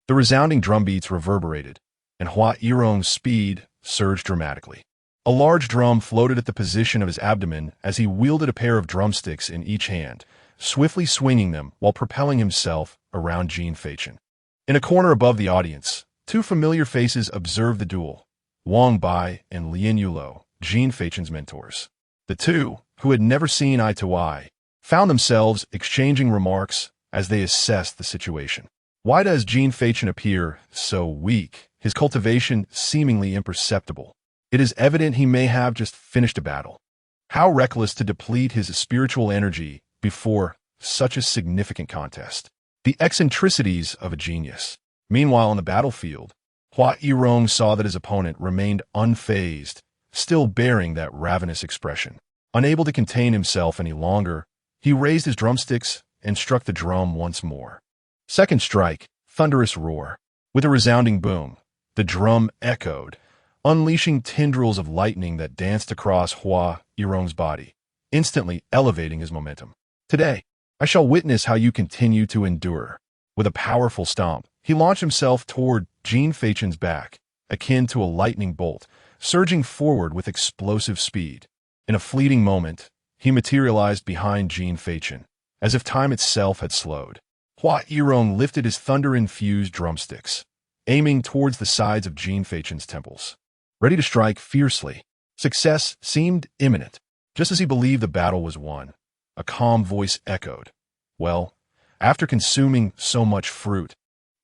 The resounding drumbeats reverberated, and Hua Yirong's speed surged dramatically. A large drum floated at the position of his abdomen as he wielded a pair of drumsticks in each hand, swiftly swinging them while propelling himself around Jin Feichen. In a corner above the audience, 2 familiar faces observed the duel, Wang Bai and Lien Yulo, Jin Feichen's mentors. The 2, who had never seen eye to eye, found themselves exchanging remarks as they assessed the situation. Why does Jin Feichen appear so weak, his cultivation seemingly imperceptible? It is evident he may have just finished a battle. How reckless to deplete his spiritual energy before such a significant contest. The eccentricities of a genius. Meanwhile, on the battlefield, Hua Yirong saw that his opponent remained unfazed, still bearing that ravenous expression. Unable to contain himself any longer, he raised his drumsticks and struck the drum once more. Second strike, thunderous roar. With a resounding boom, the drum echoed, unleashing tendrils of lightning that danced across Hua Yirong's body, instantly elevating his momentum. Today, I shall witness how you continue to endure. With a powerful stomp, he launched himself toward Jin Feichen's back, akin to a lightning bolt, surging forward with explosive speed. In a fleeting moment, he materialized behind Jin Feichen, as if time itself had slowed. Hua Yirong lifted his thunder-infused drumsticks, aiming towards the sides of Jin Feichen's temples, ready to strike fiercely. Success seemed imminent. Just as he believed the battle was won, a calm voice echoed, "Well, after consuming so much fruit,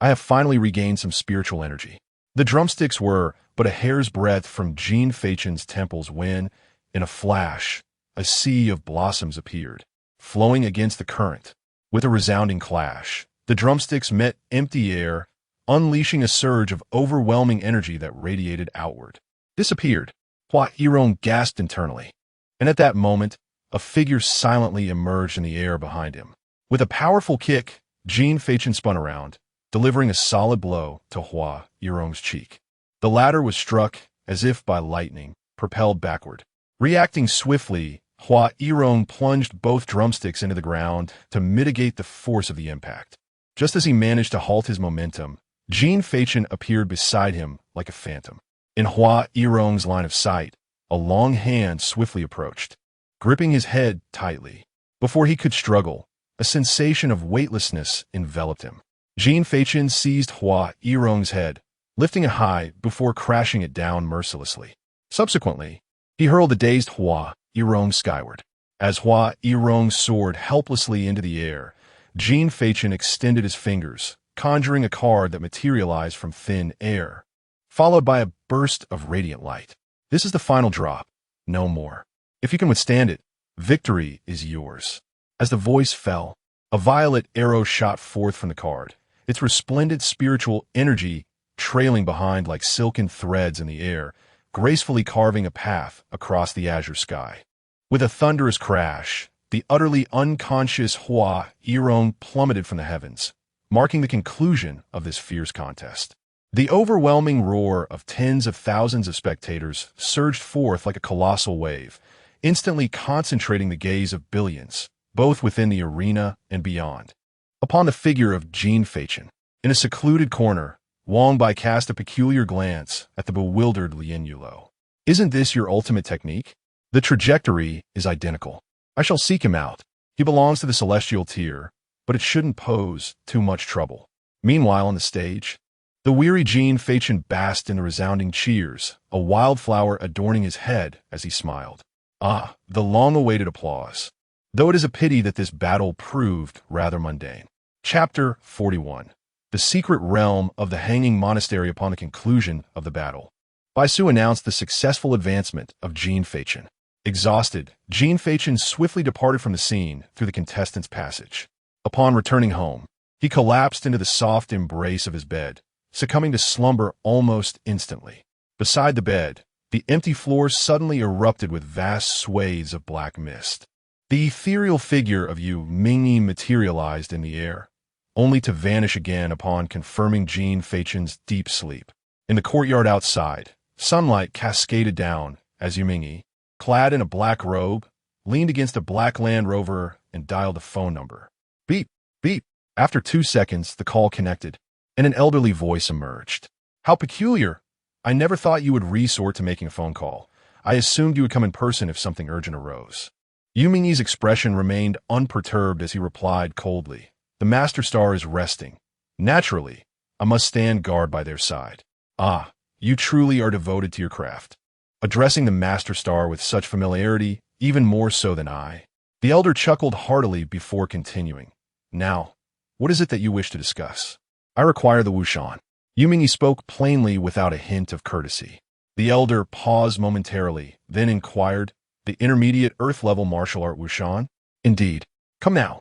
I have finally regained some spiritual energy." The drumsticks were but a hair's breadth from Jin Feichen's temples when, in a flash, a sea of blossoms appeared, flowing against the current. With a resounding clash, the drumsticks met empty air, unleashing a surge of overwhelming energy that radiated outward. Disappeared. Hua Yirong gasped internally, and at that moment, a figure silently emerged in the air behind him. With a powerful kick, Jin Feichen spun around, delivering a solid blow to Hua Yirong's cheek. The latter was struck, as if by lightning, propelled backward. Reacting swiftly, Hua Yirong plunged both drumsticks into the ground to mitigate the force of the impact. Just as he managed to halt his momentum, Jin Feichen appeared beside him like a phantom. In Hua Yirong's line of sight, a long hand swiftly approached, gripping his head tightly. Before he could struggle, a sensation of weightlessness enveloped him. Jin Feichen seized Hua Yirong's head, lifting it high before crashing it down mercilessly. Subsequently, he hurled the dazed Hua Yirong skyward. As Hua Yirong soared helplessly into the air, Jin Feichen extended his fingers, conjuring a card that materialized from thin air, followed by a burst of radiant light. This is the final drop, no more. If you can withstand it, victory is yours. As the voice fell, a violet arrow shot forth from the card, its resplendent spiritual energy trailing behind like silken threads in the air, gracefully carving a path across the azure sky. With a thunderous crash, the utterly unconscious Hua Yirong plummeted from the heavens, marking the conclusion of this fierce contest. The overwhelming roar of tens of thousands of spectators surged forth like a colossal wave, instantly concentrating the gaze of billions, both within the arena and beyond, upon the figure of Jin Feichen. In a secluded corner, Wang Bai cast a peculiar glance at the bewildered Lien Yulo. "Isn't this your ultimate technique? The trajectory is identical. I shall seek him out. He belongs to the celestial tier, but it shouldn't pose too much trouble." Meanwhile, on the stage, the weary Jin Feichen basked in the resounding cheers, a wildflower adorning his head as he smiled. Ah, the long-awaited applause. Though it is a pity that this battle proved rather mundane. Chapter 41. The Secret Realm of the Hanging Monastery. Upon the conclusion of the battle, Baisu announced the successful advancement of Jin Feichen. Exhausted, Jin Feichen swiftly departed from the scene through the contestants' passage. Upon returning home, he collapsed into the soft embrace of his bed, succumbing to slumber almost instantly. Beside the bed, the empty floor suddenly erupted with vast swathes of black mist. The ethereal figure of Yu Mingyi materialized in the air, only to vanish again upon confirming Jin Feichen's deep sleep. In the courtyard outside, sunlight cascaded down as Yu Mingyi, clad in a black robe, leaned against a black Land Rover and dialed a phone number. Beep, beep. After 2 seconds, the call connected, and an elderly voice emerged. How peculiar. I never thought you would resort to making a phone call. I assumed you would come in person if something urgent arose. Yu Mingyi's expression remained unperturbed as he replied coldly. The Master Star is resting. Naturally, I must stand guard by their side. Ah, you truly are devoted to your craft. Addressing the Master Star with such familiarity, even more so than I. The elder chuckled heartily before continuing. Now, what is it that you wish to discuss? I require the Wushan. Yu Mingyi spoke plainly without a hint of courtesy. The elder paused momentarily, then inquired, the intermediate earth-level martial art Wushan? Indeed. Come now.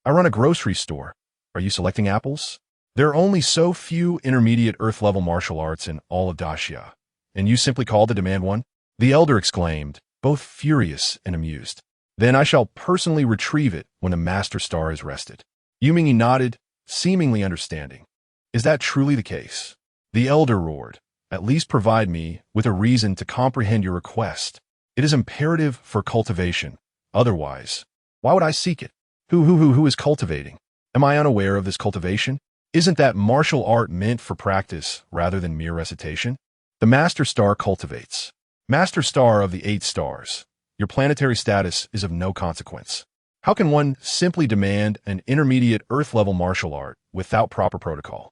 I run a grocery store. Are you selecting apples? There are only so few intermediate earth-level martial arts in all of Daxia, and you simply call the demand one? The elder exclaimed, both furious and amused. Then I shall personally retrieve it when the Master Star is rested. Yu Mingyi nodded, seemingly understanding. Is that truly the case? The elder roared. At least provide me with a reason to comprehend your request. It is imperative for cultivation. Otherwise, why would I seek it? Who is cultivating? Am I unaware of this cultivation? Isn't that martial art meant for practice rather than mere recitation? The Master Star cultivates. Master Star of the 8 stars. Your planetary status is of no consequence. How can one simply demand an intermediate Earth-level martial art without proper protocol?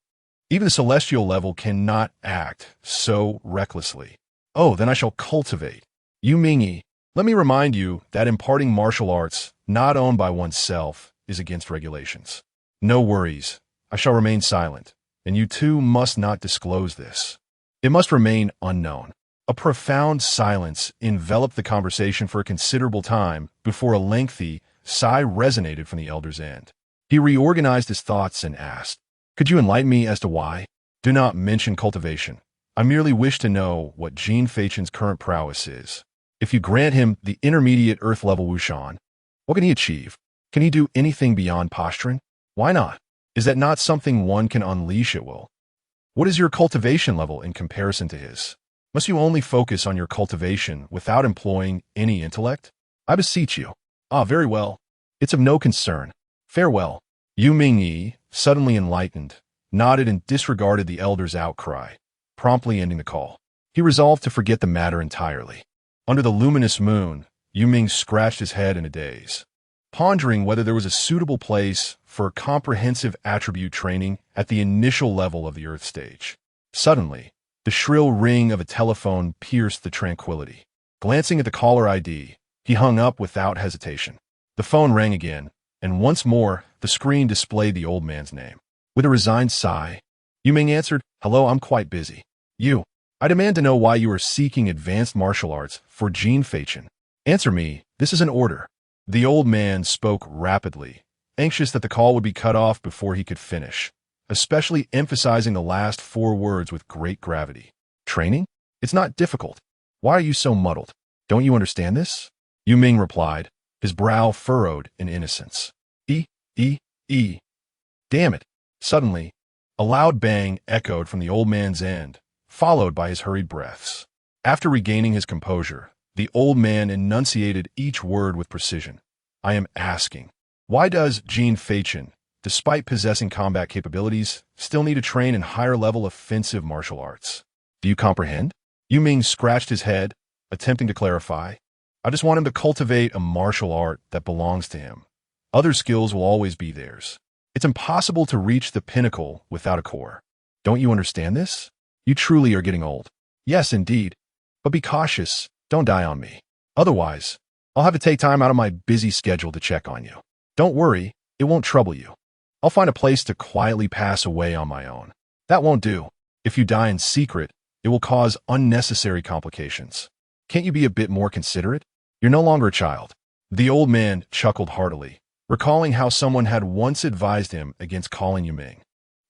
Even the celestial level cannot act so recklessly. Oh, then I shall cultivate. Yu Mingyi, let me remind you that imparting martial arts not owned by oneself is against regulations. No worries. I shall remain silent, and you too must not disclose this. It must remain unknown. A profound silence enveloped the conversation for a considerable time before a lengthy sigh resonated from the elder's end. He reorganized his thoughts and asked, could you enlighten me as to why? Do not mention cultivation. I merely wish to know what Jin Feichen's current prowess is. If you grant him the intermediate Earth-level Wushan, what can he achieve? Can he do anything beyond posturing? Why not? Is that not something one can unleash at will? What is your cultivation level in comparison to his? Must you only focus on your cultivation without employing any intellect? I beseech you. Ah, very well. It's of no concern. Farewell. Yu Mingyi, suddenly enlightened, nodded and disregarded the elder's outcry, promptly ending the call. He resolved to forget the matter entirely. Under the luminous moon, Yu Ming scratched his head in a daze, pondering whether there was a suitable place for comprehensive attribute training at the initial level of the Earth stage. Suddenly, the shrill ring of a telephone pierced the tranquility. Glancing at the caller ID, he hung up without hesitation. The phone rang again, and once more, the screen displayed the old man's name. With a resigned sigh, Yu Ming answered, hello, I'm quite busy. I demand to know why you are seeking advanced martial arts for Jin Feichen. Answer me, this is an order. The old man spoke rapidly, anxious that the call would be cut off before he could finish, especially emphasizing the last 4 words with great gravity. Training? It's not difficult. Why are you so muddled? Don't you understand this? Yu Ming replied, his brow furrowed in innocence. Damn it. Suddenly, a loud bang echoed from the old man's end, followed by his hurried breaths. After regaining his composure, the old man enunciated each word with precision. I am asking, why does Jin Feichen, despite possessing combat capabilities, still need to train in higher-level offensive martial arts? Do you comprehend? Yu Ming scratched his head, attempting to clarify. I just want him to cultivate a martial art that belongs to him. Other skills will always be theirs. It's impossible to reach the pinnacle without a core. Don't you understand this? You truly are getting old. Yes, indeed. But be cautious. Don't die on me. Otherwise, I'll have to take time out of my busy schedule to check on you. Don't worry, it won't trouble you. I'll find a place to quietly pass away on my own. That won't do. If you die in secret, it will cause unnecessary complications. Can't you be a bit more considerate? You're no longer a child. The old man chuckled heartily, recalling how someone had once advised him against calling you Ming.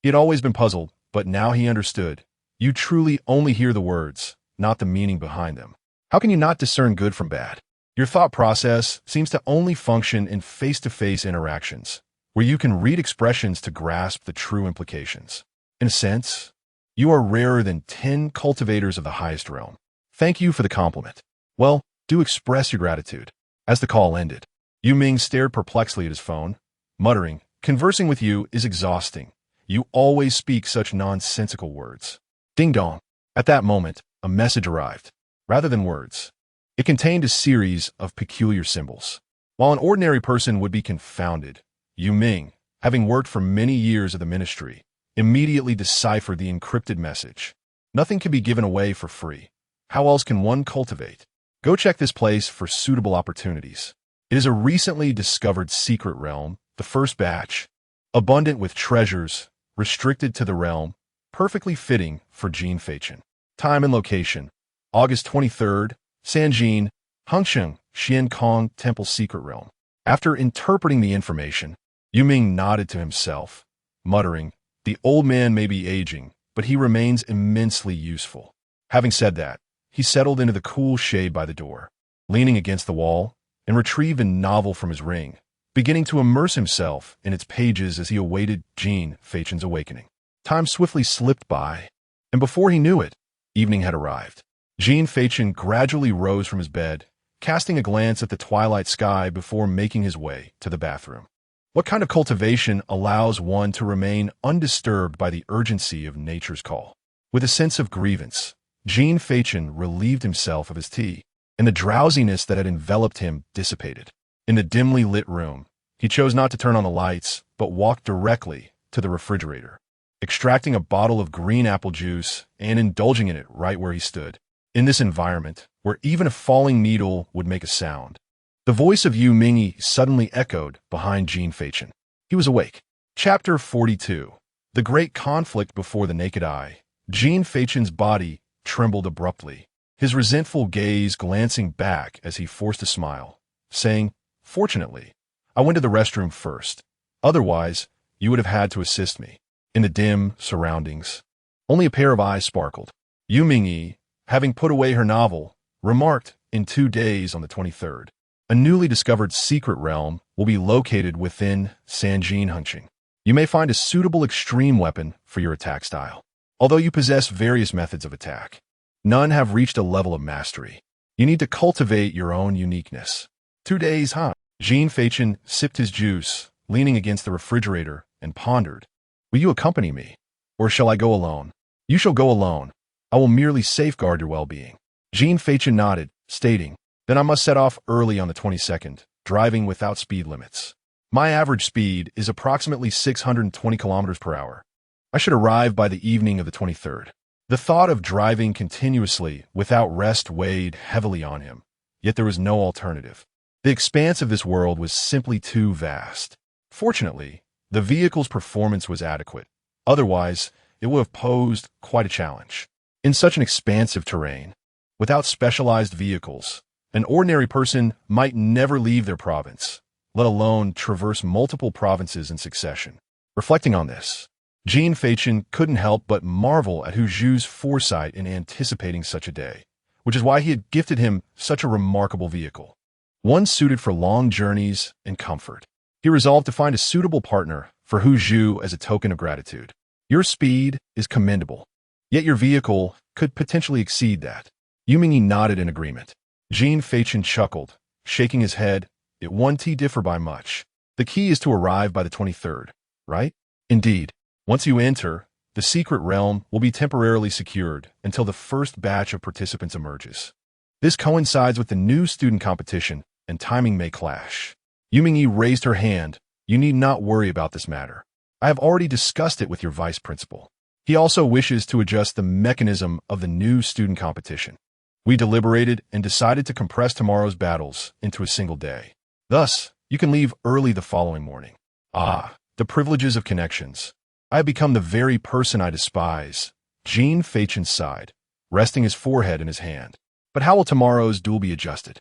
He had always been puzzled, but now he understood. You truly only hear the words, not the meaning behind them. How can you not discern good from bad? Your thought process seems to only function in face-to-face interactions, where you can read expressions to grasp the true implications. In a sense, you are rarer than 10 cultivators of the highest realm. Thank you for the compliment. Well, do express your gratitude. As the call ended, Yu Ming stared perplexedly at his phone, muttering, "Conversing with you is exhausting. You always speak such nonsensical words." Ding dong. At that moment, a message arrived. Rather than words, it contained a series of peculiar symbols. While an ordinary person would be confounded, Yu Ming, having worked for many years at the ministry, immediately deciphered the encrypted message. Nothing can be given away for free. How else can one cultivate? Go check this place for suitable opportunities. It is a recently discovered secret realm, the first batch, abundant with treasures, restricted to the realm, perfectly fitting for Jin Feichen. Time and location, August 23rd, Sanjin, Hengsheng, Xiankong Temple Secret Realm. After interpreting the information, Yu Ming nodded to himself, muttering, "The old man may be aging, but he remains immensely useful." Having said that, he settled into the cool shade by the door, leaning against the wall, and retrieved a novel from his ring, beginning to immerse himself in its pages as he awaited Jin Feichen's awakening. Time swiftly slipped by, and before he knew it, evening had arrived. Jin Feichen gradually rose from his bed, casting a glance at the twilight sky before making his way to the bathroom. What kind of cultivation allows one to remain undisturbed by the urgency of nature's call? With a sense of grievance, Jin Feichen relieved himself of his tea, and the drowsiness that had enveloped him dissipated. In the dimly lit room, he chose not to turn on the lights, but walked directly to the refrigerator, extracting a bottle of green apple juice and indulging in it right where he stood. In this environment, where even a falling needle would make a sound, the voice of Yu Ming suddenly echoed behind Jin Feichen. He was awake. Chapter 42. The Great Conflict Before the Naked Eye. Jin Feichen's body trembled abruptly, his resentful gaze glancing back as he forced a smile, saying, "Fortunately, I went to the restroom first. Otherwise, you would have had to assist me." In the dim surroundings, only a pair of eyes sparkled. Yu Ming, having put away her novel, remarked, "In 2 days on the 23rd, a newly discovered secret realm will be located within Sanjin Hengsheng. You may find a suitable extreme weapon for your attack style. Although you possess various methods of attack, none have reached a level of mastery. You need to cultivate your own uniqueness." 2 days, huh? Jin Feichen sipped his juice, leaning against the refrigerator, and pondered. "Will you accompany me? Or shall I go alone?" "You shall go alone. I will merely safeguard your well-being." Jin Feichen nodded, stating, "Then I must set off early on the 22nd, driving without speed limits. My average speed is approximately 620 kilometers per hour. I should arrive by the evening of the 23rd. The thought of driving continuously without rest weighed heavily on him, yet there was no alternative. The expanse of this world was simply too vast. Fortunately, the vehicle's performance was adequate. Otherwise, it would have posed quite a challenge. In such an expansive terrain, without specialized vehicles, an ordinary person might never leave their province, let alone traverse multiple provinces in succession. Reflecting on this, Jin Feichen couldn't help but marvel at Hu Zhu's foresight in anticipating such a day, which is why he had gifted him such a remarkable vehicle, one suited for long journeys and comfort. He resolved to find a suitable partner for Hu Zhu as a token of gratitude. "Your speed is commendable, yet your vehicle could potentially exceed that." Yu Ming nodded in agreement. Jin Feichen chuckled, shaking his head. "It won't differ by much. The key is to arrive by the 23rd, right?" "Indeed. Once you enter, the secret realm will be temporarily secured until the first batch of participants emerges. This coincides with the new student competition, and timing may clash." Yu Ming raised her hand. "You need not worry about this matter. I have already discussed it with your vice principal. He also wishes to adjust the mechanism of the new student competition. We deliberated and decided to compress tomorrow's battles into a single day. Thus, you can leave early the following morning. Ah, the privileges of connections. I have become the very person I despise. Jin Feichen sighed, resting his forehead in his hand. But how will tomorrow's duel be adjusted?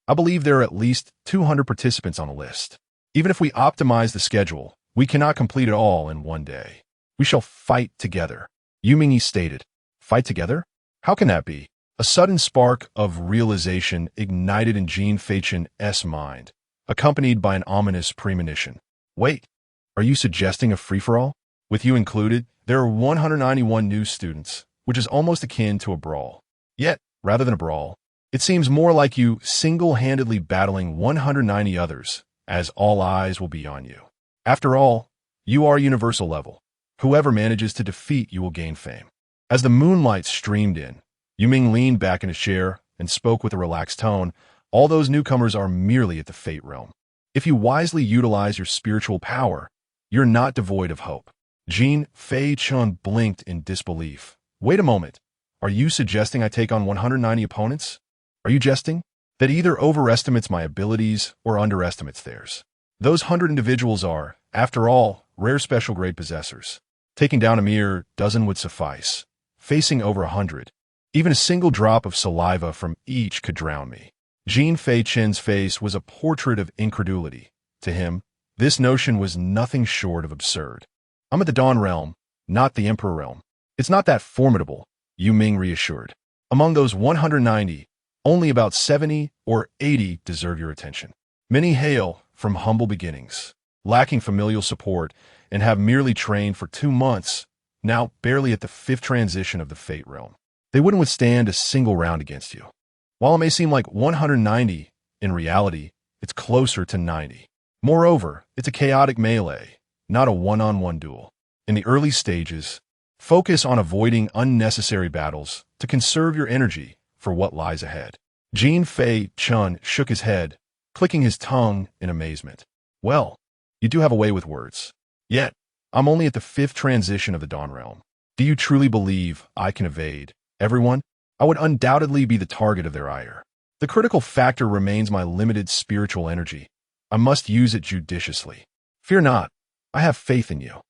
I believe there are at least 200 participants on the list. Even if we optimize the schedule, we cannot complete it all in one day. We shall fight together. Yu Mingyi stated. Fight together? How can that be? A sudden spark of realization ignited in Jin Feichen's mind, accompanied by an ominous premonition. Wait, are you suggesting a free-for-all? With you included, there are 191 new students, which is almost akin to a brawl. Yet, rather than a brawl, it seems more like you single-handedly battling 190 others, as all eyes will be on you. After all, you are universal level. Whoever manages to defeat you will gain fame. As the moonlight streamed in, Yu Ming leaned back in his chair and spoke with a relaxed tone. All those newcomers are merely at the fate realm. If you wisely utilize your spiritual power, you're not devoid of hope. Jin Feichen blinked in disbelief. Wait a moment. Are you suggesting I take on 190 opponents? Are you jesting? That either overestimates my abilities or underestimates theirs. Those 100 individuals are, after all, rare special grade possessors. Taking down a mere dozen would suffice. Facing over 100, even a single drop of saliva from each could drown me. Jin Feichen's face was a portrait of incredulity. To him, this notion was nothing short of absurd. I'm at the Dawn realm, not the Emperor realm. It's not that formidable, Yu Ming reassured. Among those 190, only about 70 or 80 deserve your attention. Many hail from humble beginnings, lacking familial support, and have merely trained for 2 months, now barely at the 5th transition of the Fate realm. They wouldn't withstand a single round against you. While it may seem like 190, in reality, it's closer to 90. Moreover, it's a chaotic melee, not a one-on-one duel. In the early stages, focus on avoiding unnecessary battles to conserve your energy for what lies ahead. Jin Feichen shook his head, clicking his tongue in amazement. Well, you do have a way with words. Yet, I'm only at the 5th transition of the Dawn realm. Do you truly believe I can evade everyone? I would undoubtedly be the target of their ire. The critical factor remains my limited spiritual energy. I must use it judiciously. Fear not, I have faith in you,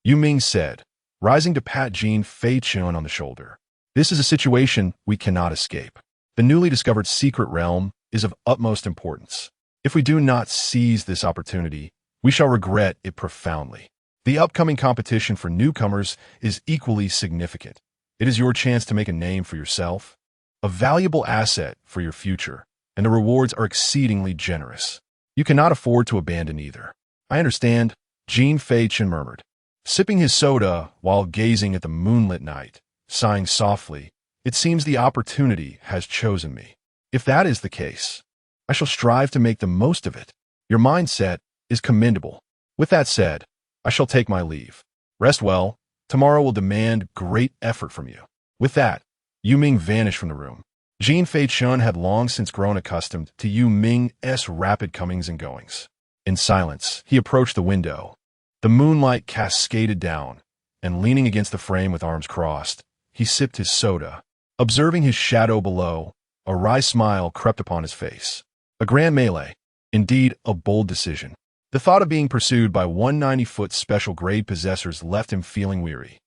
Yu Ming said, rising to pat Jin Feichen on the shoulder. This is a situation we cannot escape. The newly discovered secret realm is of utmost importance. If we do not seize this opportunity, we shall regret it profoundly. The upcoming competition for newcomers is equally significant. It is your chance to make a name for yourself, a valuable asset for your future, and the rewards are exceedingly generous. You cannot afford to abandon either. I understand, Jin Feichen murmured, sipping his soda while gazing at the moonlit night, sighing softly. It seems the opportunity has chosen me. If that is the case, I shall strive to make the most of it. Your mindset is commendable. With that said, I shall take my leave. Rest well. Tomorrow will demand great effort from you. With that, Yu Ming vanished from the room. Jin Feichen had long since grown accustomed to Yu Ming's rapid comings and goings. In silence, he approached the window. The moonlight cascaded down, and leaning against the frame with arms crossed, he sipped his soda. Observing his shadow below, a wry smile crept upon his face. A grand melee. Indeed, a bold decision. The thought of being pursued by 190-foot special grade possessors left him feeling weary.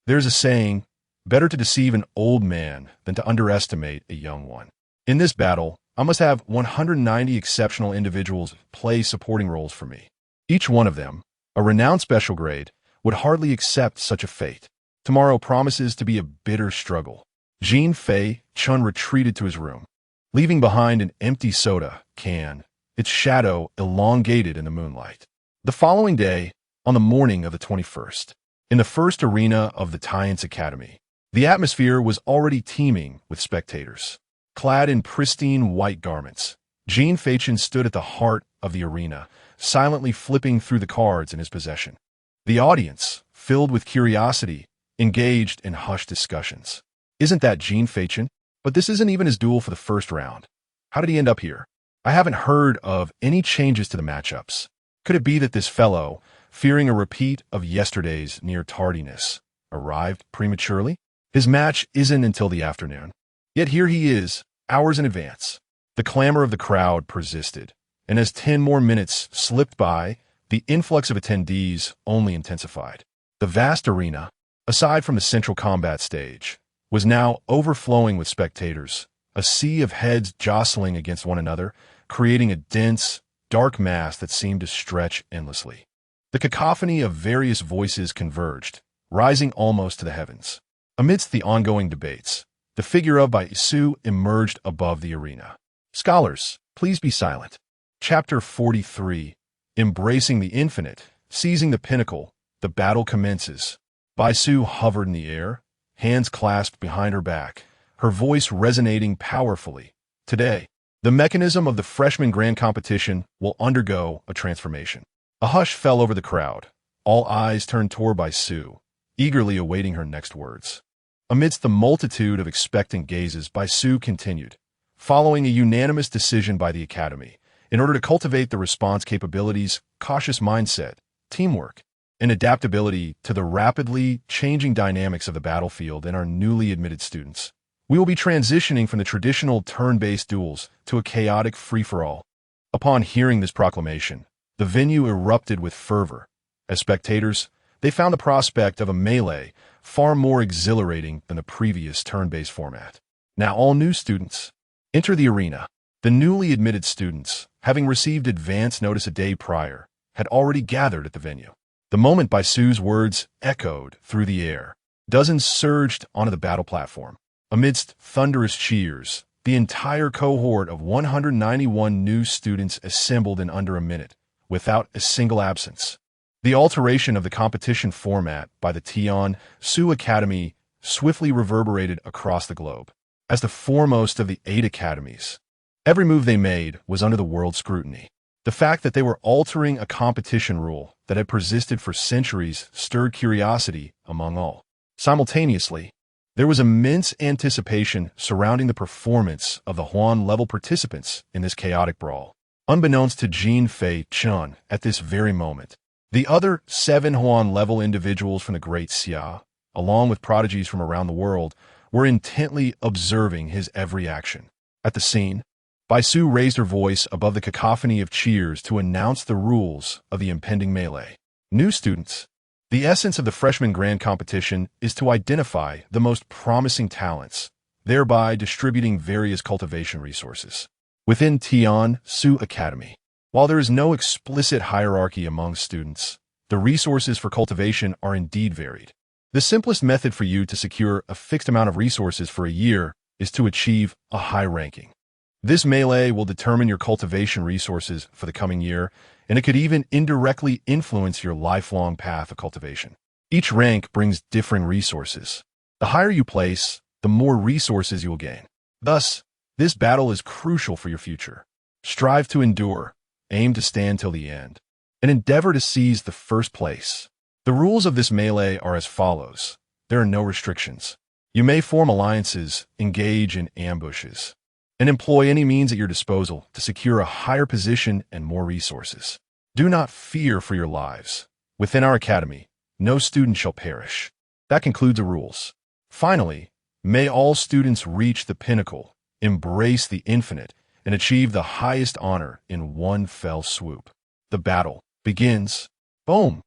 There's a saying, better to deceive an old man than to underestimate a young one. In this battle, I must have 190 exceptional individuals play supporting roles for me. Each one of them, a renowned special grade, would hardly accept such a fate. Tomorrow promises to be a bitter struggle. Jin Feichen retreated to his room, leaving behind an empty soda can, its shadow elongated in the moonlight. The following day, on the morning of the 21st, in the first arena of the Tian's Academy, the atmosphere was already teeming with spectators. Clad in pristine white garments, Jin Feichen stood at the heart of the arena, silently flipping through the cards in his possession. The audience, filled with curiosity, engaged in hushed discussions. Isn't that Jin Feichen? But this isn't even his duel for the first round. How did he end up here? I haven't heard of any changes to the matchups. Could it be that this fellow, fearing a repeat of yesterday's near tardiness, arrived prematurely. His match isn't until the afternoon. Yet here he is, hours in advance. The clamor of the crowd persisted, and as 10 more minutes slipped by, the influx of attendees only intensified. The vast arena, aside from the central combat stage, was now overflowing with spectators, a sea of heads jostling against one another, creating a dense, dark mass that seemed to stretch endlessly. The cacophony of various voices converged, rising almost to the heavens. Amidst the ongoing debates, the figure of Baisu emerged above the arena. Scholars, please be silent. Chapter 43. Embracing the infinite, seizing the pinnacle, the battle commences. Baisu hovered in the air, hands clasped behind her back, her voice resonating powerfully. Today, the mechanism of the freshman grand competition will undergo a transformation. A hush fell over the crowd. All eyes turned toward Baisu, eagerly awaiting her next words. Amidst the multitude of expectant gazes, Baisu continued, following a unanimous decision by the Academy, in order to cultivate the response capabilities, cautious mindset, teamwork, and adaptability to the rapidly changing dynamics of the battlefield and our newly admitted students. We will be transitioning from the traditional turn-based duels to a chaotic free-for-all. Upon hearing this proclamation, the venue erupted with fervor. As spectators, they found the prospect of a melee far more exhilarating than the previous turn-based format. Now all new students enter the arena. The newly admitted students, having received advance notice a day prior, had already gathered at the venue. The moment Baisu's words echoed through the air, dozens surged onto the battle platform. Amidst thunderous cheers, the entire cohort of 191 new students assembled in under a minute, without a single absence. The alteration of the competition format by the Tian-Su Academy swiftly reverberated across the globe. As the foremost of the 8 academies, every move they made was under the world's scrutiny. The fact that they were altering a competition rule that had persisted for centuries stirred curiosity among all. Simultaneously, there was immense anticipation surrounding the performance of the Huan-level participants in this chaotic brawl. Unbeknownst to Jin Feichen at this very moment, the other 7 Huan-level individuals from the Great Xia, along with prodigies from around the world, were intently observing his every action. At the scene, Baisu raised her voice above the cacophony of cheers to announce the rules of the impending melee. New students, the essence of the freshman grand competition is to identify the most promising talents, thereby distributing various cultivation resources. Within Tian-Su Academy, while there is no explicit hierarchy among students, the resources for cultivation are indeed varied. The simplest method for you to secure a fixed amount of resources for a year is to achieve a high ranking. This melee will determine your cultivation resources for the coming year, and it could even indirectly influence your lifelong path of cultivation. Each rank brings differing resources. The higher you place, the more resources you will gain. Thus, this battle is crucial for your future. Strive to endure, aim to stand till the end, and endeavor to seize the first place. The rules of this melee are as follows. There are no restrictions. You may form alliances, engage in ambushes, and employ any means at your disposal to secure a higher position and more resources. Do not fear for your lives. Within our academy, no student shall perish. That concludes the rules. Finally, may all students reach the pinnacle, embrace the infinite, and achieve the highest honor in one fell swoop. The battle begins. Boom!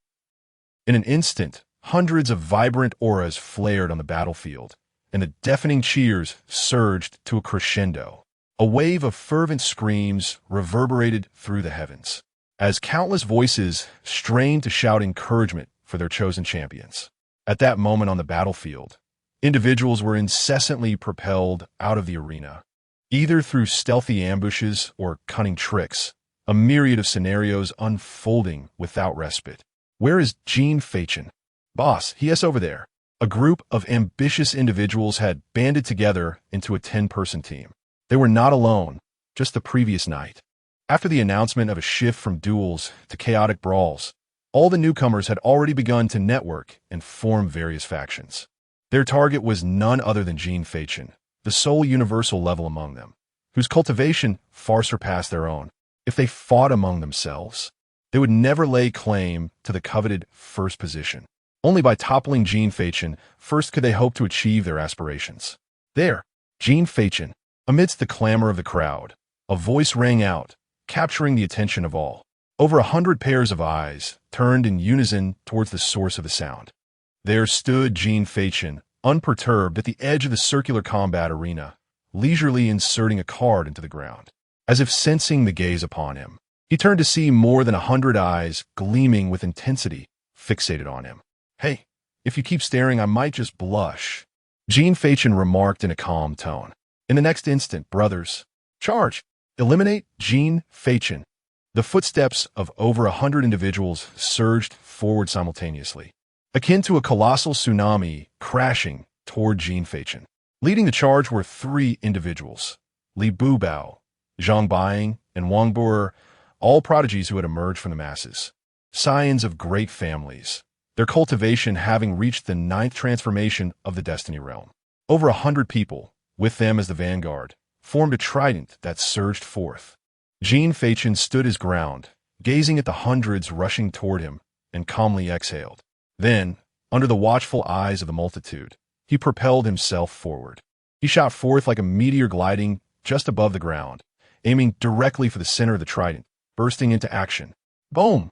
In an instant, hundreds of vibrant auras flared on the battlefield, and the deafening cheers surged to a crescendo. A wave of fervent screams reverberated through the heavens, as countless voices strained to shout encouragement for their chosen champions. At that moment on the battlefield, individuals were incessantly propelled out of the arena, either through stealthy ambushes or cunning tricks, a myriad of scenarios unfolding without respite. Where is Jin Feichen? Boss, he is over there. A group of ambitious individuals had banded together into a 10-person team. They were not alone, just the previous night. After the announcement of a shift from duels to chaotic brawls, all the newcomers had already begun to network and form various factions. Their target was none other than Jin Feichen, the sole universal level among them, whose cultivation far surpassed their own. If they fought among themselves, They would never lay claim to the coveted first position. Only by toppling Jin Feichen first could they hope to achieve their aspirations. There, Jin Feichen, amidst the clamor of the crowd, a voice rang out, capturing the attention of all. Over 100 pairs of eyes turned in unison towards the source of the sound. There stood Jin Feichen, unperturbed at the edge of the circular combat arena, leisurely inserting a card into the ground. As if sensing the gaze upon him, he turned to see more than 100 eyes gleaming with intensity, fixated on him. "Hey, if you keep staring, I might just blush," Jin Feichen remarked in a calm tone. In the next instant, brothers, charge! Eliminate Jin Feichen. The footsteps of over 100 individuals surged forward simultaneously, akin to a colossal tsunami crashing toward Jin Feichen. Leading the charge were 3 individuals, Li Bubao, Zhang Baiing, and Wang Boer, all prodigies who had emerged from the masses. Scions of great families, their cultivation having reached the 9th transformation of the Destiny Realm. Over 100 people, with them as the vanguard, formed a trident that surged forth. Jin Feichen stood his ground, gazing at the hundreds rushing toward him, and calmly exhaled. Then, under the watchful eyes of the multitude, he propelled himself forward. He shot forth like a meteor gliding just above the ground, aiming directly for the center of the trident, bursting into action. Boom!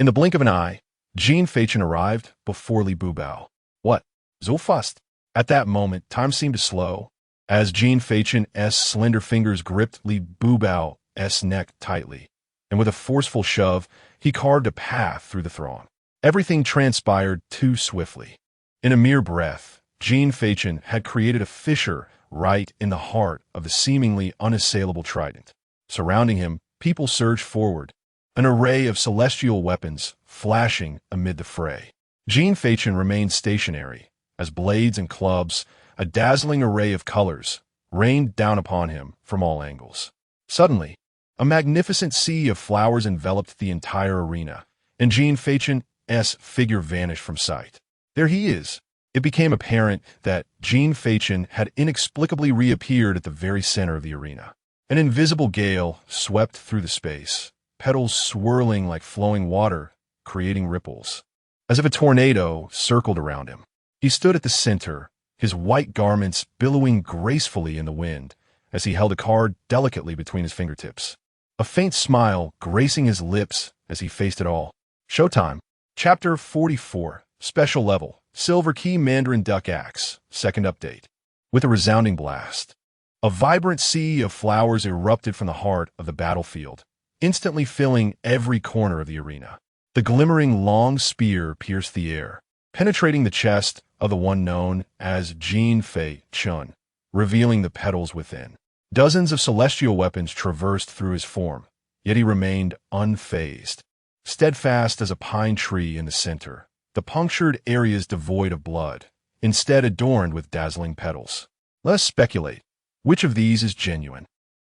In the blink of an eye, Jin Feichen arrived before Li Bubao. What? So fast? At that moment, time seemed to slow, as Jin Feichen's slender fingers gripped Li Bubao's neck tightly, and with a forceful shove, he carved a path through the throng. Everything transpired too swiftly. In a mere breath, Jin Feichen had created a fissure right in the heart of the seemingly unassailable trident. Surrounding him, people surged forward, an array of celestial weapons flashing amid the fray. Jin Feichen remained stationary, as blades and clubs, a dazzling array of colors, rained down upon him from all angles. Suddenly, a magnificent sea of flowers enveloped the entire arena, and Jin Feichen's figure vanished from sight. There he is. It became apparent that Jin Feichen had inexplicably reappeared at the very center of the arena. An invisible gale swept through the space, petals swirling like flowing water, creating ripples. As if a tornado circled around him. He stood at the center, his white garments billowing gracefully in the wind as he held a card delicately between his fingertips. A faint smile gracing his lips as he faced it all. Showtime. Chapter 44. Special Level. Silver Key Mandarin Duck Axe. Second update. With a resounding blast, a vibrant sea of flowers erupted from the heart of the battlefield, instantly filling every corner of the arena. The glimmering long spear pierced the air, penetrating the chest of the one known as Jin Feichen, revealing the petals within. Dozens of celestial weapons traversed through his form, yet he remained unfazed, steadfast as a pine tree in the center, the punctured areas devoid of blood, instead adorned with dazzling petals. Let us speculate. Which of these is genuine?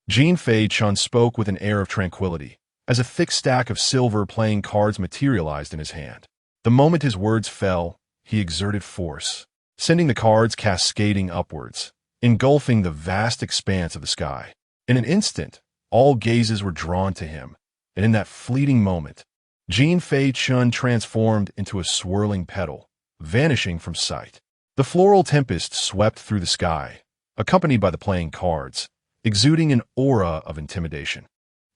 Jin Feichen spoke with an air of tranquility, as a thick stack of silver playing cards materialized in his hand. The moment his words fell, he exerted force, sending the cards cascading upwards, engulfing the vast expanse of the sky. In an instant, all gazes were drawn to him, and in that fleeting moment, Jin Feichen transformed into a swirling petal, vanishing from sight. The floral tempest swept through the sky, accompanied by the playing cards, exuding an aura of intimidation.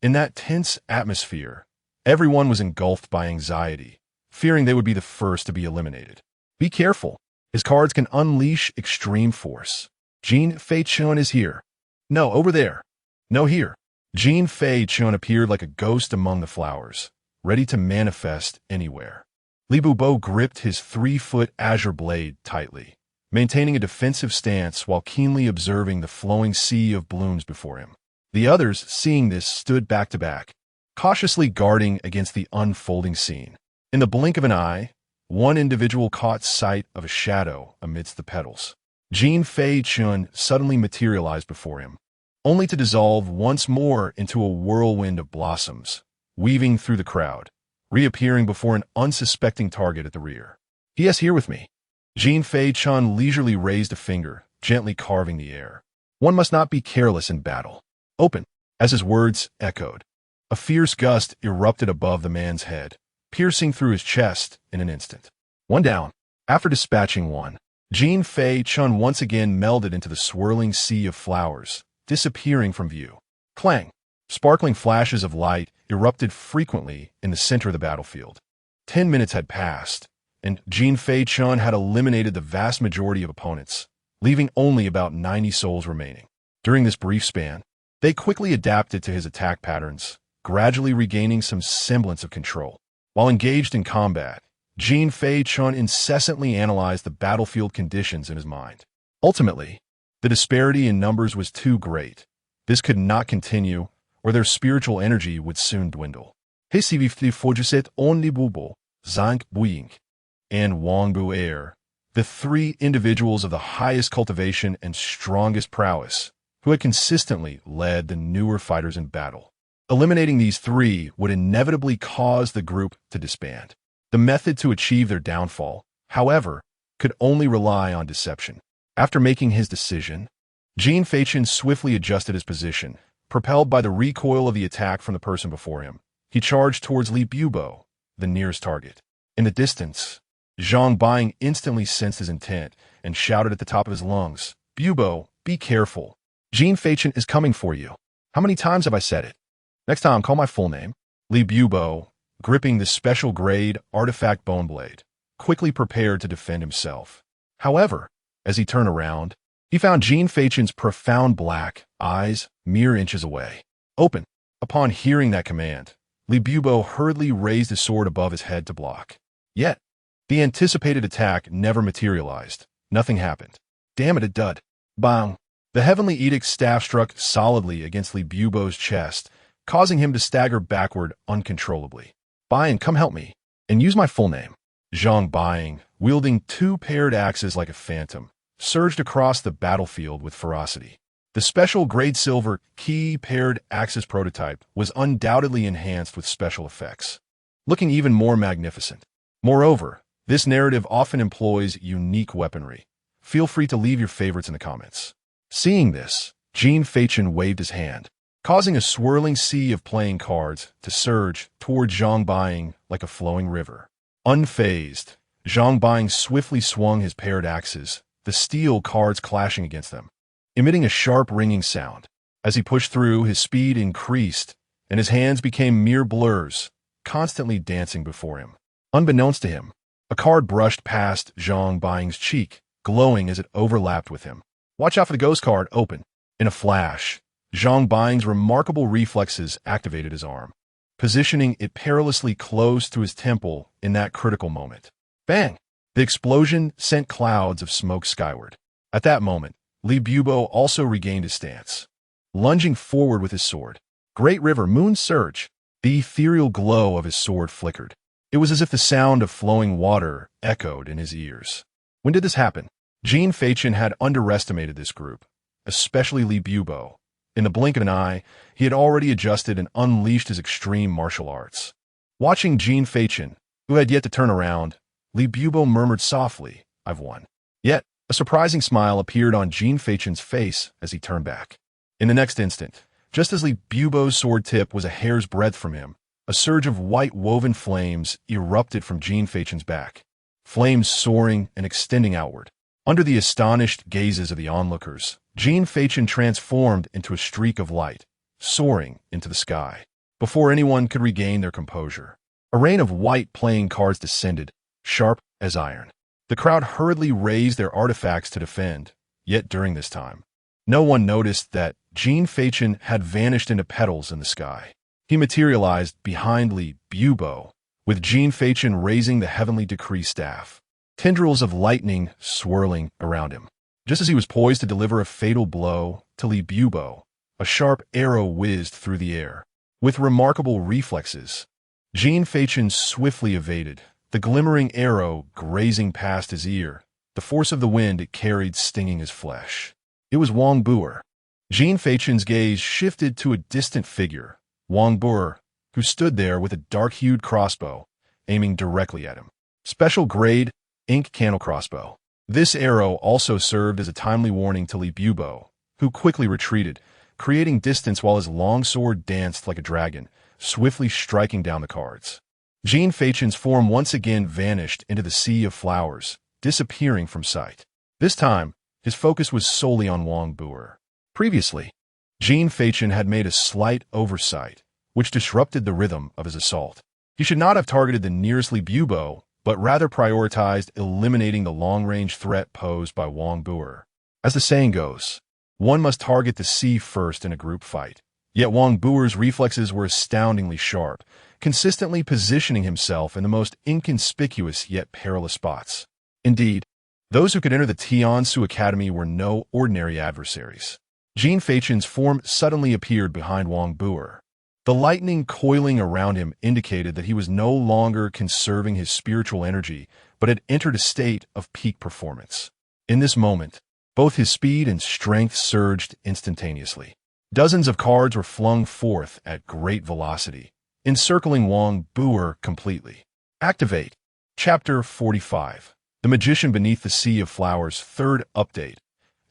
In that tense atmosphere, everyone was engulfed by anxiety, fearing they would be the first to be eliminated. Be careful. His cards can unleash extreme force. Jin Feichen is here. No, over there. No, here. Jin Feichen appeared like a ghost among the flowers, ready to manifest anywhere. Li Bubao gripped his 3-foot azure blade tightly, maintaining a defensive stance while keenly observing the flowing sea of blooms before him. The others, seeing this, stood back to back, cautiously guarding against the unfolding scene. In the blink of an eye, one individual caught sight of a shadow amidst the petals. Jin Feichen suddenly materialized before him, only to dissolve once more into a whirlwind of blossoms, weaving through the crowd, reappearing before an unsuspecting target at the rear. He is here with me. Jin Feichen leisurely raised a finger, gently carving the air. One must not be careless in battle. Open, as his words echoed. A A fierce gust erupted above the man's head, piercing through his chest in an instant. One down. After dispatching one, Jin Feichen once again melded into the swirling sea of flowers, disappearing from view. Clang! Sparkling flashes of light erupted frequently in the center of the battlefield. 10 minutes had passed, and Jin Feichen had eliminated the vast majority of opponents, leaving only about 90 souls remaining. During this brief span, they quickly adapted to his attack patterns, gradually regaining some semblance of control. While engaged in combat, Jin Feichen incessantly analyzed the battlefield conditions in his mind. Ultimately, the disparity in numbers was too great. This could not continue, or their spiritual energy would soon dwindle. And Wangbu Air, the three individuals of the highest cultivation and strongest prowess, who had consistently led the newer fighters in battle. Eliminating these three would inevitably cause the group to disband. The method to achieve their downfall, however, could only rely on deception. After making his decision, Jin Feichen swiftly adjusted his position. Propelled by the recoil of the attack from the person before him, he charged towards Li Bubo, the nearest target. In the distance, Zhang Baiing instantly sensed his intent and shouted at the top of his lungs, "Bubo, be careful. Jin Feichen is coming for you. How many times have I said it? Next time, call my full name." Li Bubo, gripping the special grade artifact bone blade, quickly prepared to defend himself. However, as he turned around, he found Jin Feichen's profound black eyes mere inches away. Open! Upon hearing that command, Li Bubo hurriedly raised his sword above his head to block. Yet, the anticipated attack never materialized. Nothing happened. Damn it, a dud. Bang! The Heavenly Edict's staff struck solidly against Li Bubo's chest, causing him to stagger backward uncontrollably. Baiing, come help me, and use my full name. Zhang Baiing, wielding two paired axes like a phantom, surged across the battlefield with ferocity. The special grade silver key paired axis prototype was undoubtedly enhanced with special effects, looking even more magnificent. Moreover, this narrative often employs unique weaponry. Feel free to leave your favorites in the comments. Seeing this, Jin Feichen waved his hand, causing a swirling sea of playing cards to surge toward Zhang Baiing like a flowing river. Unfazed, Zhang Baiing swiftly swung his paired axes, the steel cards clashing against them, emitting a sharp ringing sound. As he pushed through, his speed increased, and his hands became mere blurs, constantly dancing before him. Unbeknownst to him, a card brushed past Zhang Baiing's cheek, glowing as it overlapped with him. Watch out for the ghost card, open. In a flash, Zhang Baiing's remarkable reflexes activated his arm, positioning it perilously close to his temple in that critical moment. Bang! The explosion sent clouds of smoke skyward. At that moment, Li Bubo also regained his stance, lunging forward with his sword. Great River Moon Surge. The ethereal glow of his sword flickered. It was as if the sound of flowing water echoed in his ears. When did this happen? Jin Feichen had underestimated this group, especially Li Bubo. In the blink of an eye, he had already adjusted and unleashed his extreme martial arts. Watching Jin Feichen, who had yet to turn around, Li Bubo murmured softly, "I've won." Yet, a surprising smile appeared on Jin Feichen's face as he turned back. In the next instant, just as Li Bubo's sword tip was a hair's breadth from him, a surge of white woven flames erupted from Jin Feichen's back, flames soaring and extending outward. Under the astonished gazes of the onlookers, Jin Feichen transformed into a streak of light, soaring into the sky. Before anyone could regain their composure, a rain of white playing cards descended, sharp as iron. The crowd hurriedly raised their artifacts to defend, yet during this time, no one noticed that Jin Feichen had vanished into petals in the sky. He materialized behind Li Bubo, with Jin Feichen raising the heavenly decree staff, tendrils of lightning swirling around him. Just as he was poised to deliver a fatal blow to Li Bubo, a sharp arrow whizzed through the air. With remarkable reflexes, Jin Feichen swiftly evaded, the glimmering arrow grazing past his ear, the force of the wind it carried stinging his flesh. It was Wang Buer. Jin Feichen's gaze shifted to a distant figure, Wang Buer, who stood there with a dark-hued crossbow, aiming directly at him. Special grade, ink candle crossbow. This arrow also served as a timely warning to Li Bubo, who quickly retreated, creating distance while his long sword danced like a dragon, swiftly striking down the cards. Jin Feichen's form once again vanished into the sea of flowers, disappearing from sight. This time, his focus was solely on Wang Buer. Previously, Jin Feichen had made a slight oversight, which disrupted the rhythm of his assault. He should not have targeted the nearest Li Bubo, but rather prioritized eliminating the long-range threat posed by Wang Buer. As the saying goes, one must target the sea first in a group fight. Yet Wang Buer's reflexes were astoundingly sharp, consistently positioning himself in the most inconspicuous yet perilous spots. Indeed, those who could enter the Tiansu Academy were no ordinary adversaries. Jin Feichen's form suddenly appeared behind Wang Buer. The lightning coiling around him indicated that he was no longer conserving his spiritual energy, but had entered a state of peak performance. In this moment, both his speed and strength surged instantaneously. Dozens of cards were flung forth at great velocity, encircling Wang Buer completely. Activate. Chapter 45. The Magician Beneath the Sea of Flowers. Third update.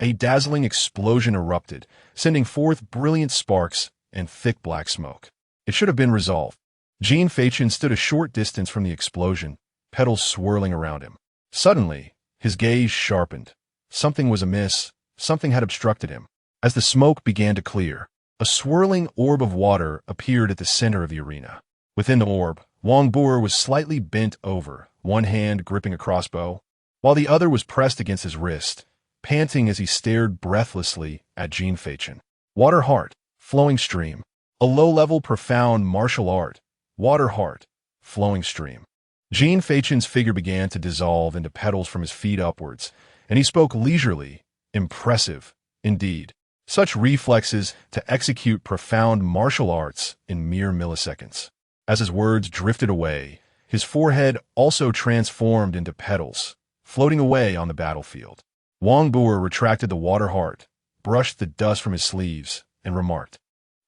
A dazzling explosion erupted, sending forth brilliant sparks and thick black smoke. It should have been resolved. Jin Feichen stood a short distance from the explosion, petals swirling around him. Suddenly, his gaze sharpened. Something was amiss, something had obstructed him. As the smoke began to clear, a swirling orb of water appeared at the center of the arena. Within the orb, Wang Buer was slightly bent over, one hand gripping a crossbow, while the other was pressed against his wrist, panting as he stared breathlessly at Jin Feichen. Water Heart, Flowing Stream. A low-level profound martial art. Water Heart, Flowing Stream. Jin Feichen's figure began to dissolve into petals from his feet upwards, and he spoke leisurely. Impressive, indeed. Such reflexes to execute profound martial arts in mere milliseconds. As his words drifted away, his forehead also transformed into petals, floating away on the battlefield. Wang Buer retracted the water heart, brushed the dust from his sleeves, and remarked,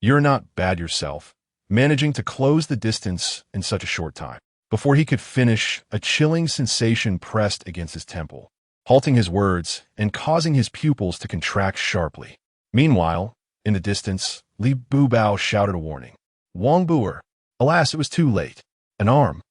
"You're not bad yourself," managing to close the distance in such a short time. Before he could finish, a chilling sensation pressed against his temple, halting his words and causing his pupils to contract sharply. Meanwhile, in the distance, Li Bubao shouted a warning. Wang Buer. Alas, it was too late. An arm,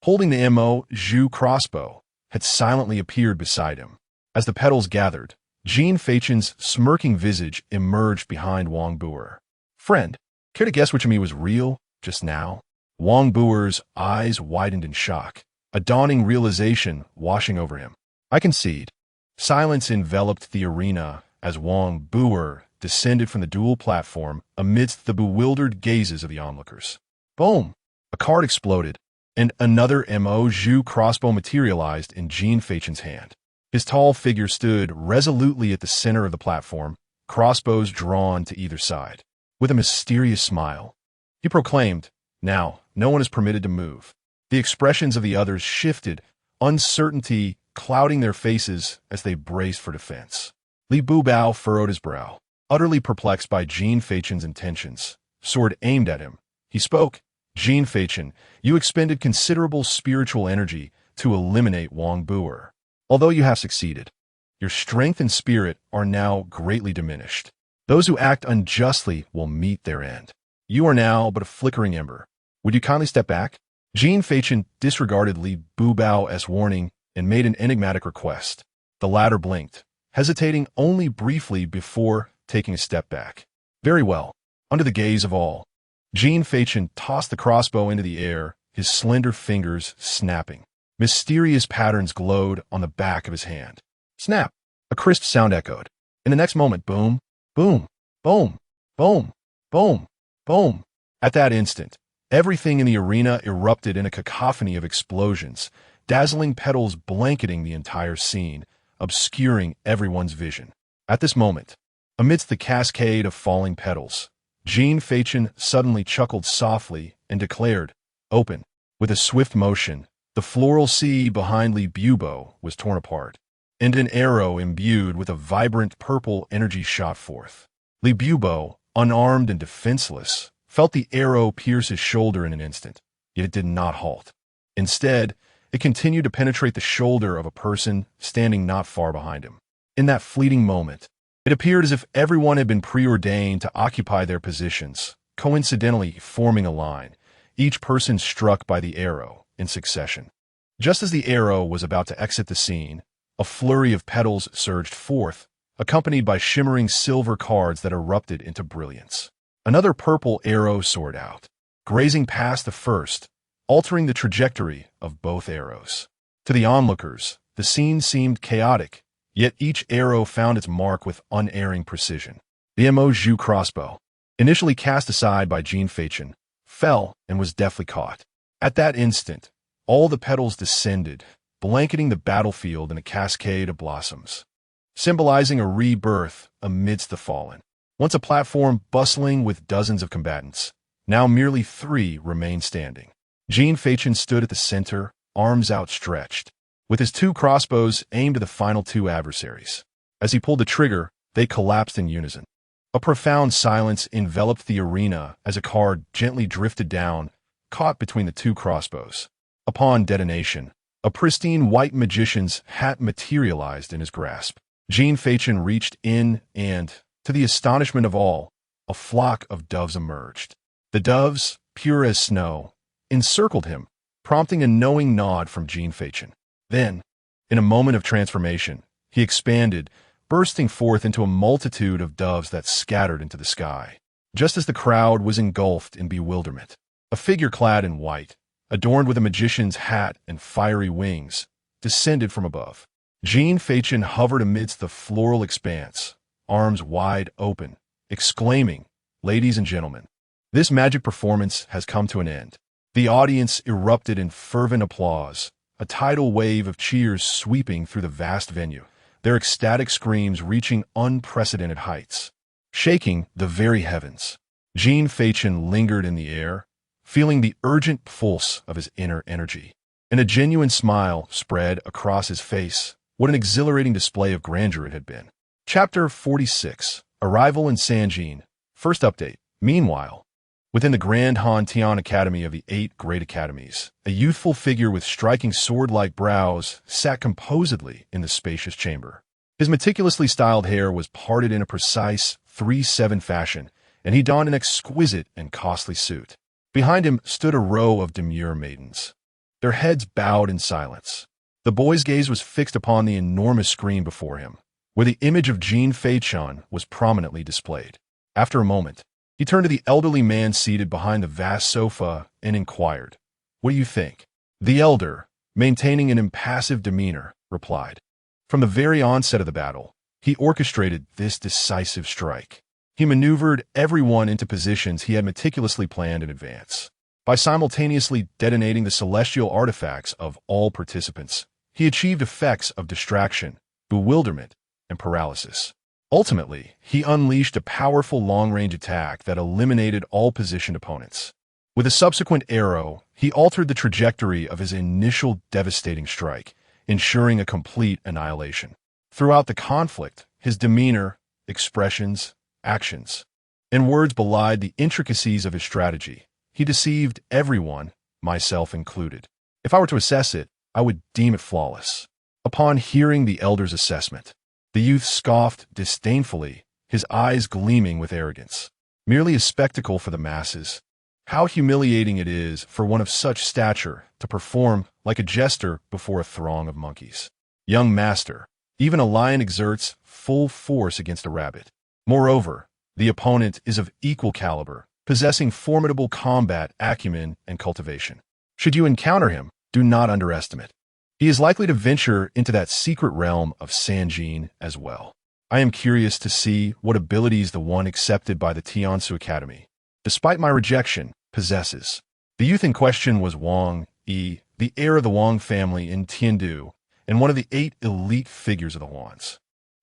holding the Mo Zhu crossbow, had silently appeared beside him. As the petals gathered, Jin Feichen's smirking visage emerged behind Wang Buer. "Friend, care to guess which of me was real just now?" Wang Buer's eyes widened in shock, a dawning realization washing over him. "I concede." Silence enveloped the arena as Wang Buer descended from the dual platform amidst the bewildered gazes of the onlookers. Boom! A card exploded, and another Mo Zhu crossbow materialized in Jin Feichen's hand. His tall figure stood resolutely at the center of the platform, crossbows drawn to either side. With a mysterious smile, he proclaimed, "Now, no one is permitted to move." The expressions of the others shifted, uncertainty clouding their faces as they braced for defense. Li Bubao furrowed his brow, utterly perplexed by Jin Feichen's intentions. Sword aimed at him, he spoke, "Jin Feichen, you expended considerable spiritual energy to eliminate Wang Buer. Although you have succeeded, your strength and spirit are now greatly diminished. Those who act unjustly will meet their end. You are now but a flickering ember. Would you kindly step back?" Jin Feichen disregarded Li Bubao as warning and made an enigmatic request. The latter blinked, hesitating only briefly before taking a step back. Very well. Under the gaze of all, Jin Feichen tossed the crossbow into the air, his slender fingers snapping. Mysterious patterns glowed on the back of his hand. Snap! A crisp sound echoed. In the next moment, boom, boom, boom, boom, boom, boom. At that instant, everything in the arena erupted in a cacophony of explosions, dazzling petals blanketing the entire scene, obscuring everyone's vision. At this moment, amidst the cascade of falling petals, Jin Feichen suddenly chuckled softly and declared, "Open." With a swift motion, the floral sea behind Li Bubo was torn apart, and an arrow imbued with a vibrant purple energy shot forth. Li Bubo, unarmed and defenseless, felt the arrow pierce his shoulder in an instant, yet it did not halt. Instead, it continued to penetrate the shoulder of a person standing not far behind him. In that fleeting moment, it appeared as if everyone had been preordained to occupy their positions, coincidentally forming a line, each person struck by the arrow in succession. Just as the arrow was about to exit the scene, a flurry of petals surged forth, accompanied by shimmering silver cards that erupted into brilliance. Another purple arrow soared out, grazing past the first, altering the trajectory of both arrows. To the onlookers, the scene seemed chaotic, yet each arrow found its mark with unerring precision. The Mo-Ju crossbow, initially cast aside by Jin Feichen, fell and was deftly caught. At that instant, all the petals descended, blanketing the battlefield in a cascade of blossoms, symbolizing a rebirth amidst the fallen. Once a platform bustling with dozens of combatants, now merely 3 remained standing. Jin Feichen stood at the center, arms outstretched, with his 2 crossbows aimed at the final 2 adversaries. As he pulled the trigger, they collapsed in unison. A profound silence enveloped the arena as a card gently drifted down, caught between the 2 crossbows. Upon detonation, a pristine white magician's hat materialized in his grasp. Jin Feichen reached in and, to the astonishment of all, a flock of doves emerged. The doves, pure as snow, encircled him, prompting a knowing nod from Jin Feichen. Then, in a moment of transformation, he expanded, bursting forth into a multitude of doves that scattered into the sky. Just as the crowd was engulfed in bewilderment, a figure clad in white, adorned with a magician's hat and fiery wings, descended from above. Jin Feichen hovered amidst the floral expanse, arms wide open, exclaiming, "Ladies and gentlemen, this magic performance has come to an end." The audience erupted in fervent applause, a tidal wave of cheers sweeping through the vast venue, their ecstatic screams reaching unprecedented heights, shaking the very heavens. Jin Feichen lingered in the air, feeling the urgent pulse of his inner energy, and a genuine smile spread across his face. What an exhilarating display of grandeur it had been. Chapter 46, Arrival in Sanjin. First update. Meanwhile, within the Grand Han Tian Academy of the 8 Great Academies, a youthful figure with striking sword-like brows sat composedly in the spacious chamber. His meticulously styled hair was parted in a precise 3/7 fashion, and he donned an exquisite and costly suit. Behind him stood a row of demure maidens, their heads bowed in silence. The boy's gaze was fixed upon the enormous screen before him, where the image of Jin Feichen was prominently displayed. After a moment, he turned to the elderly man seated behind the vast sofa and inquired, "What do you think?" The elder, maintaining an impassive demeanor, replied, "From the very onset of the battle, he orchestrated this decisive strike. He maneuvered everyone into positions he had meticulously planned in advance. By simultaneously detonating the celestial artifacts of all participants, he achieved effects of distraction, bewilderment, and paralysis. Ultimately, he unleashed a powerful long-range attack that eliminated all positioned opponents. With a subsequent arrow, he altered the trajectory of his initial devastating strike, ensuring a complete annihilation. Throughout the conflict, his demeanor, expressions, actions, and words belied the intricacies of his strategy. He deceived everyone, myself included. If I were to assess it, I would deem it flawless." Upon hearing the elder's assessment, the youth scoffed disdainfully, his eyes gleaming with arrogance. "Merely a spectacle for the masses. How humiliating it is for one of such stature to perform like a jester before a throng of monkeys. Young master, even a lion exerts full force against a rabbit. Moreover, the opponent is of equal caliber, possessing formidable combat acumen and cultivation. Should you encounter him, do not underestimate. He is likely to venture into that secret realm of Sanjin as well. I am curious to see what abilities the one accepted by the Tiansu Academy, despite my rejection, possesses." The youth in question was Wang Yi, the heir of the Wang family in Tiandu, and one of the 8 elite figures of the Huans.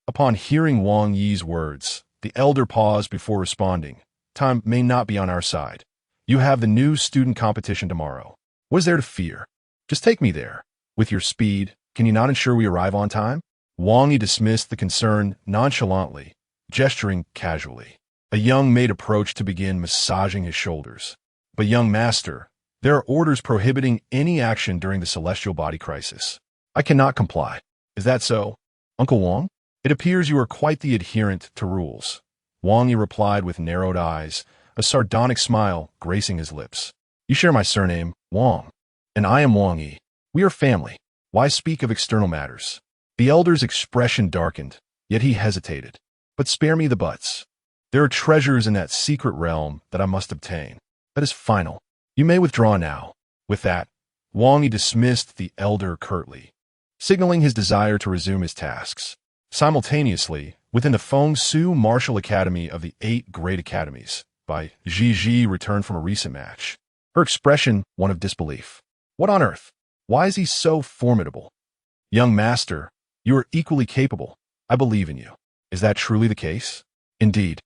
Upon hearing Wang Yi's words, the elder paused before responding. "Time may not be on our side. You have the new student competition tomorrow. What is there to fear? Just take me there. With your speed, can you not ensure we arrive on time?" Wang Yi dismissed the concern nonchalantly, gesturing casually. A young maid approached to begin massaging his shoulders. "But young master, there are orders prohibiting any action during the celestial body crisis. I cannot comply. Is that so, Uncle Wang? It appears you are quite the adherent to rules." Wang Yi replied with narrowed eyes, a sardonic smile gracing his lips. "You share my surname, Wang, and I am Wang Yi. We are family. Why speak of external matters?" The elder's expression darkened, yet he hesitated. "But spare me the buts. There are treasures in that secret realm that I must obtain. That is final. You may withdraw now." With that, Wang Yi dismissed the elder curtly, signaling his desire to resume his tasks. Simultaneously, within the Feng Su Martial Academy of the Eight Great Academies, Ji returned from a recent match. Her expression one of disbelief. "What on earth? Why is he so formidable?" "Young master, you are equally capable. I believe in you." "Is that truly the case?" "Indeed."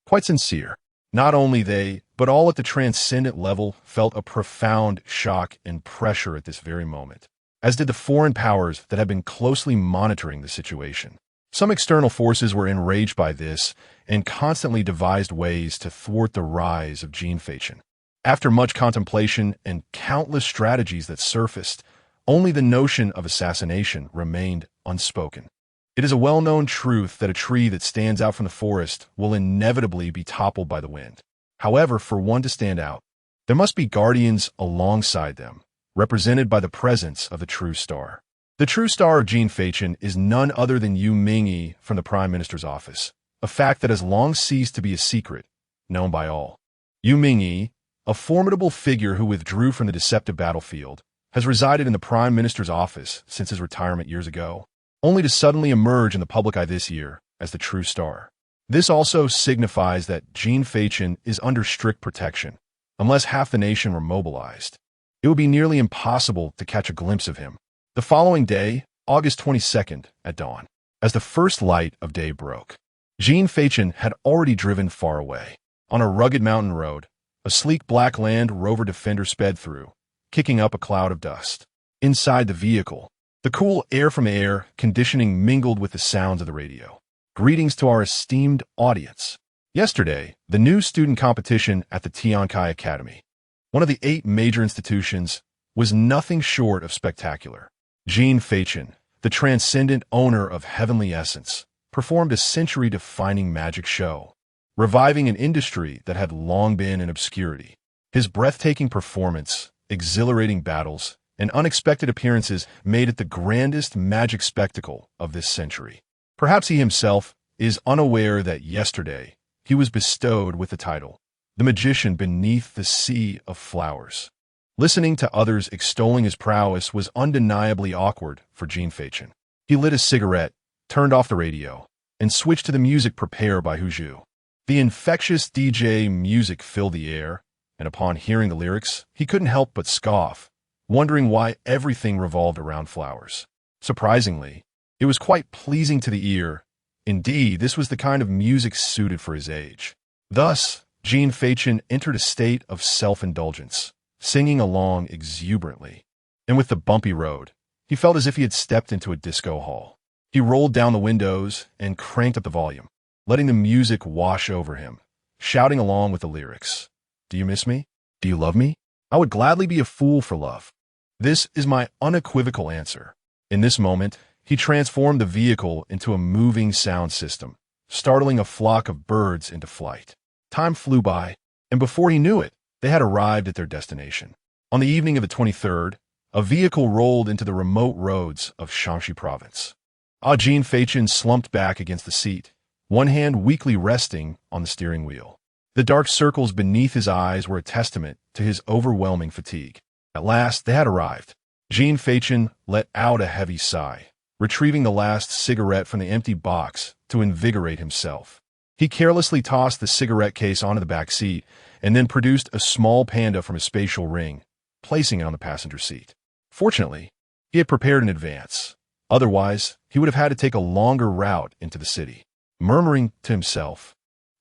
Quite sincere. Not only they, but all at the transcendent level felt a profound shock and pressure at this very moment, as did the foreign powers that had been closely monitoring the situation. Some external forces were enraged by this and constantly devised ways to thwart the rise of Jin Feichen. After much contemplation and countless strategies that surfaced, only the notion of assassination remained unspoken. It is a well-known truth that a tree that stands out from the forest will inevitably be toppled by the wind. However, for one to stand out, there must be guardians alongside them, represented by the presence of the true star. The true star of Jin Feichen is none other than Yu Mingyi from the Prime Minister's office, a fact that has long ceased to be a secret, known by all. Yu Mingyi, a formidable figure who withdrew from the deceptive battlefield, has resided in the Prime Minister's office since his retirement years ago, only to suddenly emerge in the public eye this year as the true star. This also signifies that Jin Feichen is under strict protection. Unless half the nation were mobilized, it would be nearly impossible to catch a glimpse of him. The following day, August 22nd, at dawn, as the first light of day broke, Jin Feichen had already driven far away. On a rugged mountain road, a sleek black Land Rover Defender sped through, kicking up a cloud of dust. Inside the vehicle, the cool air from air conditioning mingled with the sounds of the radio. "Greetings to our esteemed audience. Yesterday, the new student competition at the Tiankai Academy, one of the 8 major institutions, was nothing short of spectacular. Jin Feichen, the transcendent owner of Heavenly Essence, performed a century-defining magic show, reviving an industry that had long been in obscurity. His breathtaking performance, exhilarating battles, and unexpected appearances made it the grandest magic spectacle of this century. Perhaps he himself is unaware that yesterday he was bestowed with the title, the magician beneath the sea of flowers. Listening to others extolling his prowess was undeniably awkward for Jin Feichen. He lit a cigarette, turned off the radio, and switched to the music prepared by Huzhu. The infectious DJ music filled the air, and upon hearing the lyrics, he couldn't help but scoff, wondering why everything revolved around flowers. Surprisingly, it was quite pleasing to the ear. Indeed, this was the kind of music suited for his age. Thus, Jin Feichen entered a state of self-indulgence, singing along exuberantly. And with the bumpy road, he felt as if he had stepped into a disco hall. He rolled down the windows and cranked up the volume, letting the music wash over him, shouting along with the lyrics. "Do you miss me? Do you love me? I would gladly be a fool for love. This is my unequivocal answer." In this moment, he transformed the vehicle into a moving sound system, startling a flock of birds into flight. Time flew by, and before he knew it, they had arrived at their destination. On the evening of the 23rd, a vehicle rolled into the remote roads of Shaanxi province. Jin Feichen slumped back against the seat, one hand weakly resting on the steering wheel. The dark circles beneath his eyes were a testament to his overwhelming fatigue. At last, they had arrived. Jin Feichen let out a heavy sigh, retrieving the last cigarette from the empty box to invigorate himself. He carelessly tossed the cigarette case onto the back seat and then produced a small panda from his spatial ring, placing it on the passenger seat. Fortunately, he had prepared in advance. Otherwise, he would have had to take a longer route into the city. Murmuring to himself,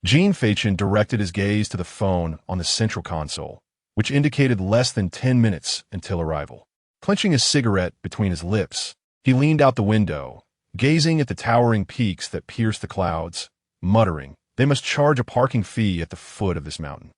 Jin Feichen directed his gaze to the phone on the central console, which indicated less than 10 minutes until arrival. Clenching his cigarette between his lips, he leaned out the window, gazing at the towering peaks that pierced the clouds, muttering, "They must charge a parking fee at the foot of this mountain."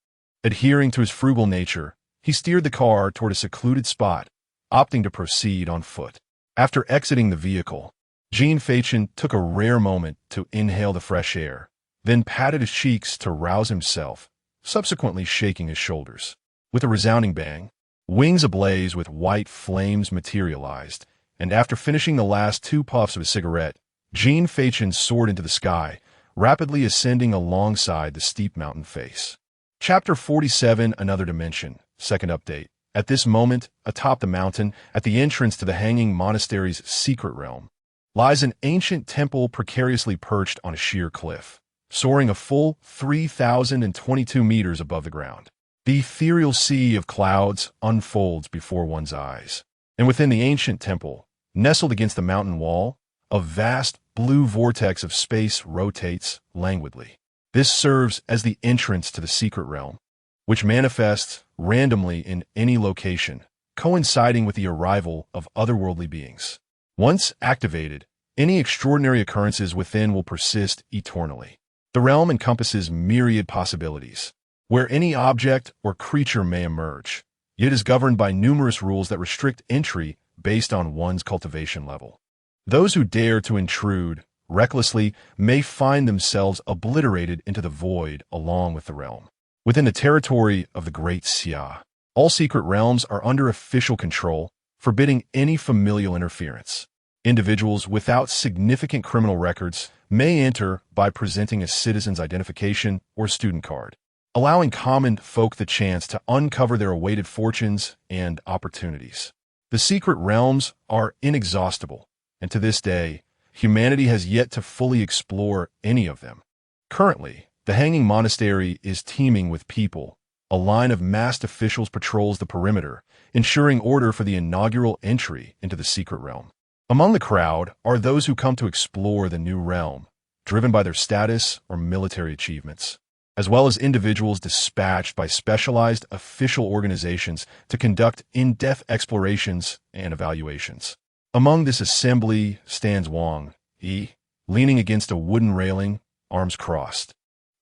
Adhering to his frugal nature, he steered the car toward a secluded spot, opting to proceed on foot. After exiting the vehicle, Jin Feichen took a rare moment to inhale the fresh air, then patted his cheeks to rouse himself subsequently shaking his shoulders. With a resounding bang, wings ablaze with white flames materialized, and after finishing the last 2 puffs of his cigarette, Jin Feichen soared into the sky, rapidly ascending alongside the steep mountain face. Chapter 47, Another Dimension, second update. At this moment, atop the mountain, at the entrance to the Hanging Monastery's secret realm, lies an ancient temple precariously perched on a sheer cliff, soaring a full 3,022 meters above the ground. The ethereal sea of clouds unfolds before one's eyes, and within the ancient temple, nestled against the mountain wall, a vast blue vortex of space rotates languidly. This serves as the entrance to the secret realm, which manifests randomly in any location, coinciding with the arrival of otherworldly beings. Once activated, any extraordinary occurrences within will persist eternally. The realm encompasses myriad possibilities, where any object or creature may emerge, yet is governed by numerous rules that restrict entry based on one's cultivation level. Those who dare to intrude recklessly may find themselves obliterated into the void along with the realm. Within the territory of the Great Xia, all secret realms are under official control, forbidding any familial interference. Individuals without significant criminal records may enter by presenting a citizen's identification or student card, allowing common folk the chance to uncover their awaited fortunes and opportunities. The secret realms are inexhaustible, and to this day, humanity has yet to fully explore any of them. Currently, the Hanging Monastery is teeming with people. A line of masked officials patrols the perimeter, ensuring order for the inaugural entry into the secret realm. Among the crowd are those who come to explore the new realm, driven by their status or military achievements, as well as individuals dispatched by specialized official organizations to conduct in-depth explorations and evaluations. Among this assembly stands Wang Yi, leaning against a wooden railing, arms crossed,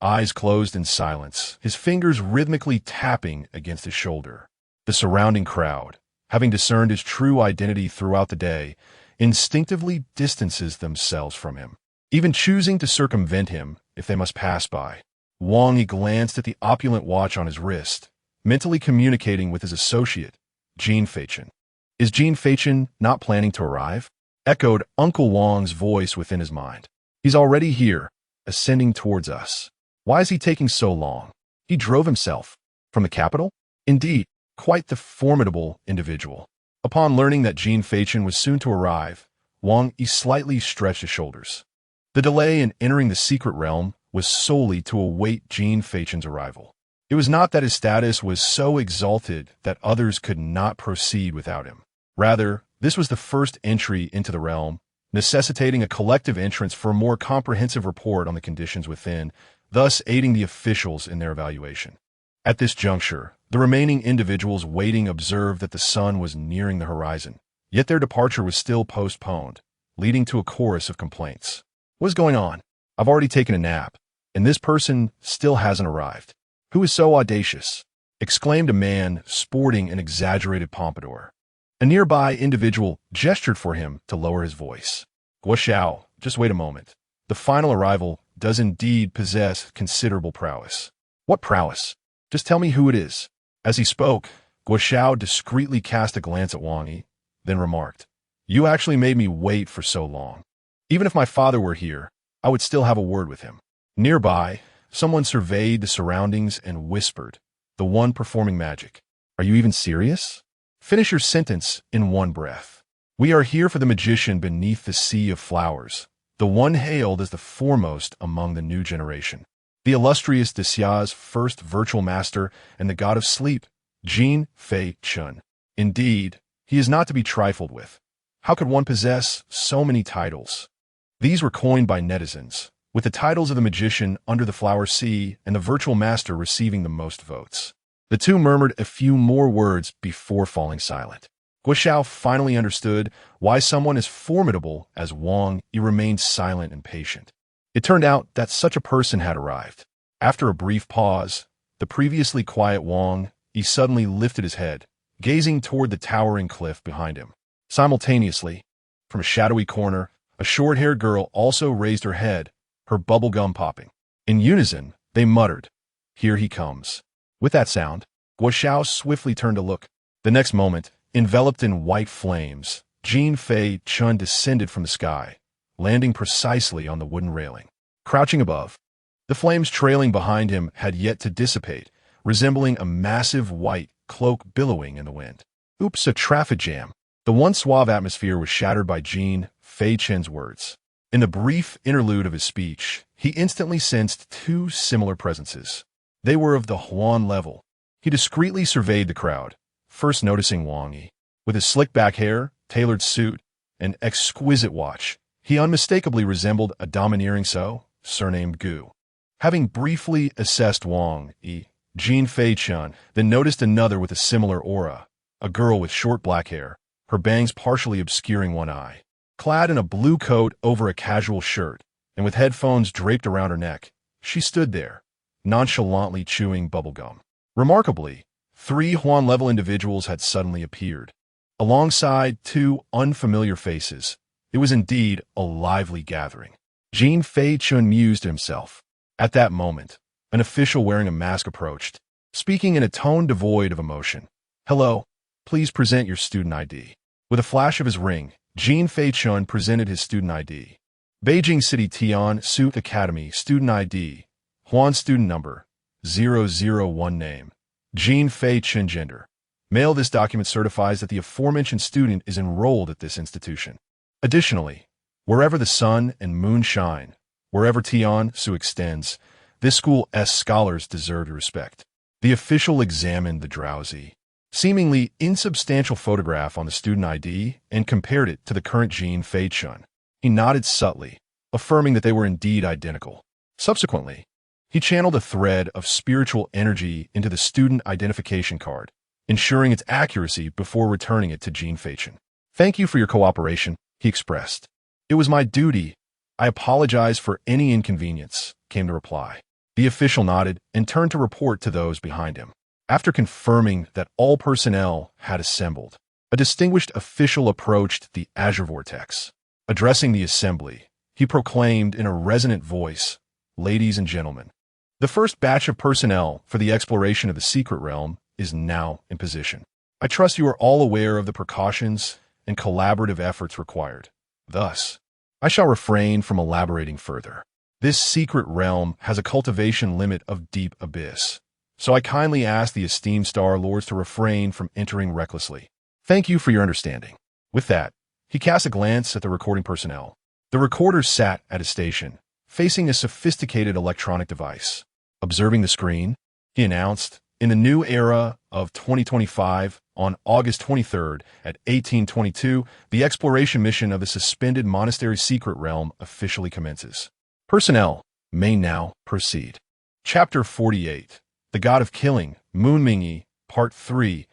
eyes closed in silence, his fingers rhythmically tapping against his shoulder. The surrounding crowd, having discerned his true identity throughout the day, instinctively distances themselves from him, even choosing to circumvent him if they must pass by. Wang Yi glanced at the opulent watch on his wrist, mentally communicating with his associate, Jin Feichen. Is Jin Feichen not planning to arrive? Echoed Uncle Wang's voice within his mind. He's already here, ascending towards us. Why is he taking so long? He drove himself. From the capital? Indeed, quite the formidable individual. Upon learning that Jin Feichen was soon to arrive, Wang Yi slightly stretched his shoulders. The delay in entering the secret realm was solely to await Jin Feichen's arrival. It was not that his status was so exalted that others could not proceed without him. Rather, this was the first entry into the realm, necessitating a collective entrance for a more comprehensive report on the conditions within, thus aiding the officials in their evaluation. At this juncture, the remaining individuals waiting observed that the sun was nearing the horizon, yet their departure was still postponed, leading to a chorus of complaints. What's going on? I've already taken a nap, and this person still hasn't arrived. Who is so audacious? Exclaimed a man sporting an exaggerated pompadour. A nearby individual gestured for him to lower his voice. Guo Xiao, just wait a moment. The final arrival does indeed possess considerable prowess. What prowess? Just tell me who it is. As he spoke, Guo Xiao discreetly cast a glance at Wang Yi, then remarked, You actually made me wait for so long. Even if my father were here, I would still have a word with him. Nearby, someone surveyed the surroundings and whispered, The one performing magic. Are you even serious? Finish your sentence in one breath. We are here for the magician beneath the sea of flowers, the one hailed as the foremost among the new generation. The illustrious Xia's first virtual master and the god of sleep, Jin Feichen. Indeed, he is not to be trifled with. How could one possess so many titles? These were coined by netizens, with the titles of the magician under the flower sea and the virtual master receiving the most votes. The two murmured a few more words before falling silent. Guo Xiao finally understood why someone as formidable as Wang Yi remained silent and patient. It turned out that such a person had arrived. After a brief pause, the previously quiet Wang Yi suddenly lifted his head, gazing toward the towering cliff behind him. Simultaneously, from a shadowy corner, a short-haired girl also raised her head, her bubble gum popping. In unison, they muttered, Here he comes. With that sound, Guo Xiao swiftly turned to look. The next moment, enveloped in white flames, Jin Feichen descended from the sky, landing precisely on the wooden railing. Crouching above, the flames trailing behind him had yet to dissipate, resembling a massive white cloak billowing in the wind. Oops, a traffic jam. The once suave atmosphere was shattered by Jin Feichen's words. In the brief interlude of his speech, he instantly sensed two similar presences. They were of the Huan level. He discreetly surveyed the crowd, first noticing Wang Yi. With his slick-back hair, tailored suit, and exquisite watch, he unmistakably resembled a domineering surnamed Gu. Having briefly assessed Wang Yi, Jin Feichen then noticed another with a similar aura, a girl with short black hair, her bangs partially obscuring one eye. Clad in a blue coat over a casual shirt, and with headphones draped around her neck, she stood there, nonchalantly chewing bubblegum. Remarkably, 3 Huan-level individuals had suddenly appeared. Alongside 2 unfamiliar faces, it was indeed a lively gathering. Jin Feichen mused to himself. At that moment, an official wearing a mask approached, speaking in a tone devoid of emotion. "Hello, please present your student ID." With a flash of his ring, Jin Feichen presented his student ID. Beijing City Tian Suit Academy Student ID, Huan Student Number, 001 Name, Jin Feichen Gender. Male. This document certifies that the aforementioned student is enrolled at this institution. Additionally, wherever the sun and moon shine, wherever Tian Su extends, this school's scholars deserve respect. The official examined the drowsy, seemingly insubstantial photograph on the student ID and compared it to the current Jin Feichen. He nodded subtly, affirming that they were indeed identical. Subsequently, he channeled a thread of spiritual energy into the student identification card, ensuring its accuracy before returning it to Jin Feichen. "Thank you for your cooperation," he expressed. "It was my duty. I apologize for any inconvenience," came the reply. The official nodded and turned to report to those behind him. After confirming that all personnel had assembled, a distinguished official approached the Azure Vortex. Addressing the assembly, he proclaimed in a resonant voice, "Ladies and gentlemen, the first batch of personnel for the exploration of the secret realm is now in position. I trust you are all aware of the precautions and collaborative efforts required. Thus, I shall refrain from elaborating further. This secret realm has a cultivation limit of deep abyss, so I kindly ask the esteemed Star Lords to refrain from entering recklessly. Thank you for your understanding." With that, he cast a glance at the recording personnel. The recorder sat at his station, facing a sophisticated electronic device. Observing the screen, he announced, "In the new era of 2025, on August 23rd at 1822, the exploration mission of the suspended monastery secret realm officially commences. Personnel may now proceed." Chapter 48, The God of Killing, Moon Mingyi, Part 3.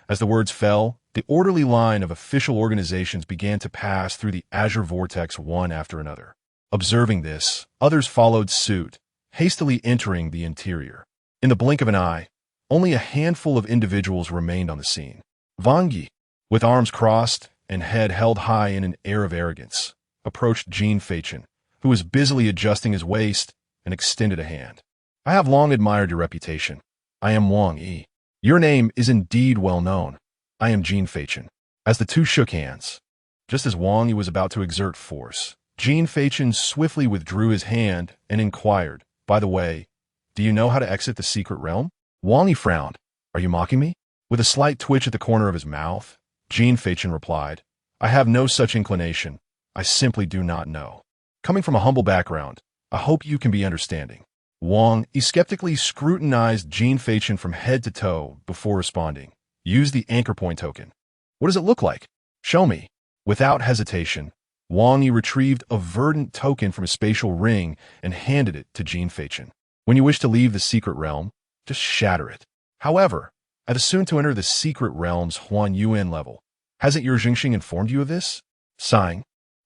As the words fell, the orderly line of official organizations began to pass through the Azure Vortex one after another. Observing this, others followed suit, hastily entering the interior. In the blink of an eye, only a handful of individuals remained on the scene. Wang Yi, with arms crossed and head held high in an air of arrogance, approached Jin Feichen, who was busily adjusting his waist, and extended a hand. "I have long admired your reputation. I am Wang Yi. Your name is indeed well known. I am Jin Feichen." As the two shook hands, just as Wang Yi was about to exert force, Jin Feichen swiftly withdrew his hand and inquired, "By the way, do you know how to exit the secret realm?" Wang Yi frowned. "Are you mocking me?" With a slight twitch at the corner of his mouth, Jin Feichen replied, "I have no such inclination. I simply do not know. Coming from a humble background, I hope you can be understanding." Wang Yi skeptically scrutinized Jin Feichen from head to toe before responding. "Use the anchor point token." "What does it look like? Show me." Without hesitation, Wang Yi retrieved a verdant token from a spatial ring and handed it to Jin Feichen. "When you wish to leave the secret realm, just shatter it. However, I have soon to enter the secret realm's Huan Yuan level. Hasn't your Jingxing informed you of this?" Sighing,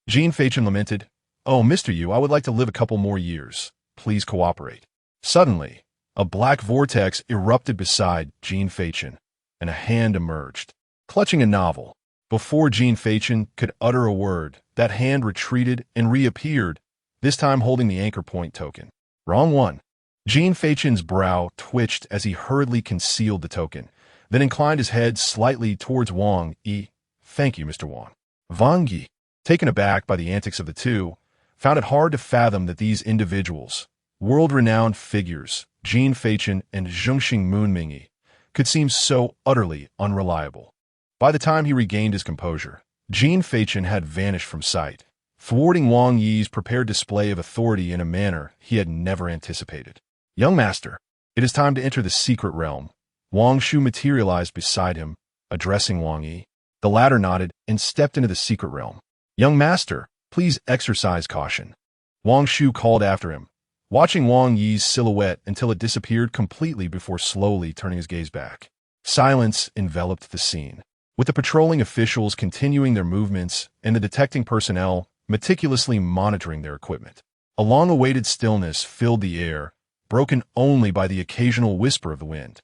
Jin Feichen lamented, "Oh, Mr. Yu, I would like to live a couple more years. Please cooperate." Suddenly, a black vortex erupted beside Jin Feichen, and a hand emerged, clutching a novel. Before Jin Feichen could utter a word, that hand retreated and reappeared, this time holding the anchor point token. "Wrong one." Jin Feichen's brow twitched as he hurriedly concealed the token, then inclined his head slightly towards Wang Yi. Thank you, Mr. Wang. Wang Yi, taken aback by the antics of the two, found it hard to fathom that these individuals, world-renowned figures, Jin Feichen and Zhongxing Moonmingyi, could seem so utterly unreliable. By the time he regained his composure, Jin Feichen had vanished from sight, thwarting Wang Yi's prepared display of authority in a manner he had never anticipated. Young master, it is time to enter the secret realm. Wang Shu materialized beside him, addressing Wang Yi. The latter nodded and stepped into the secret realm. Young master, please exercise caution. Wang Shu called after him, watching Wang Yi's silhouette until it disappeared completely before slowly turning his gaze back. Silence enveloped the scene, with the patrolling officials continuing their movements and the detecting personnel meticulously monitoring their equipment. A long-awaited stillness filled the air, broken only by the occasional whisper of the wind.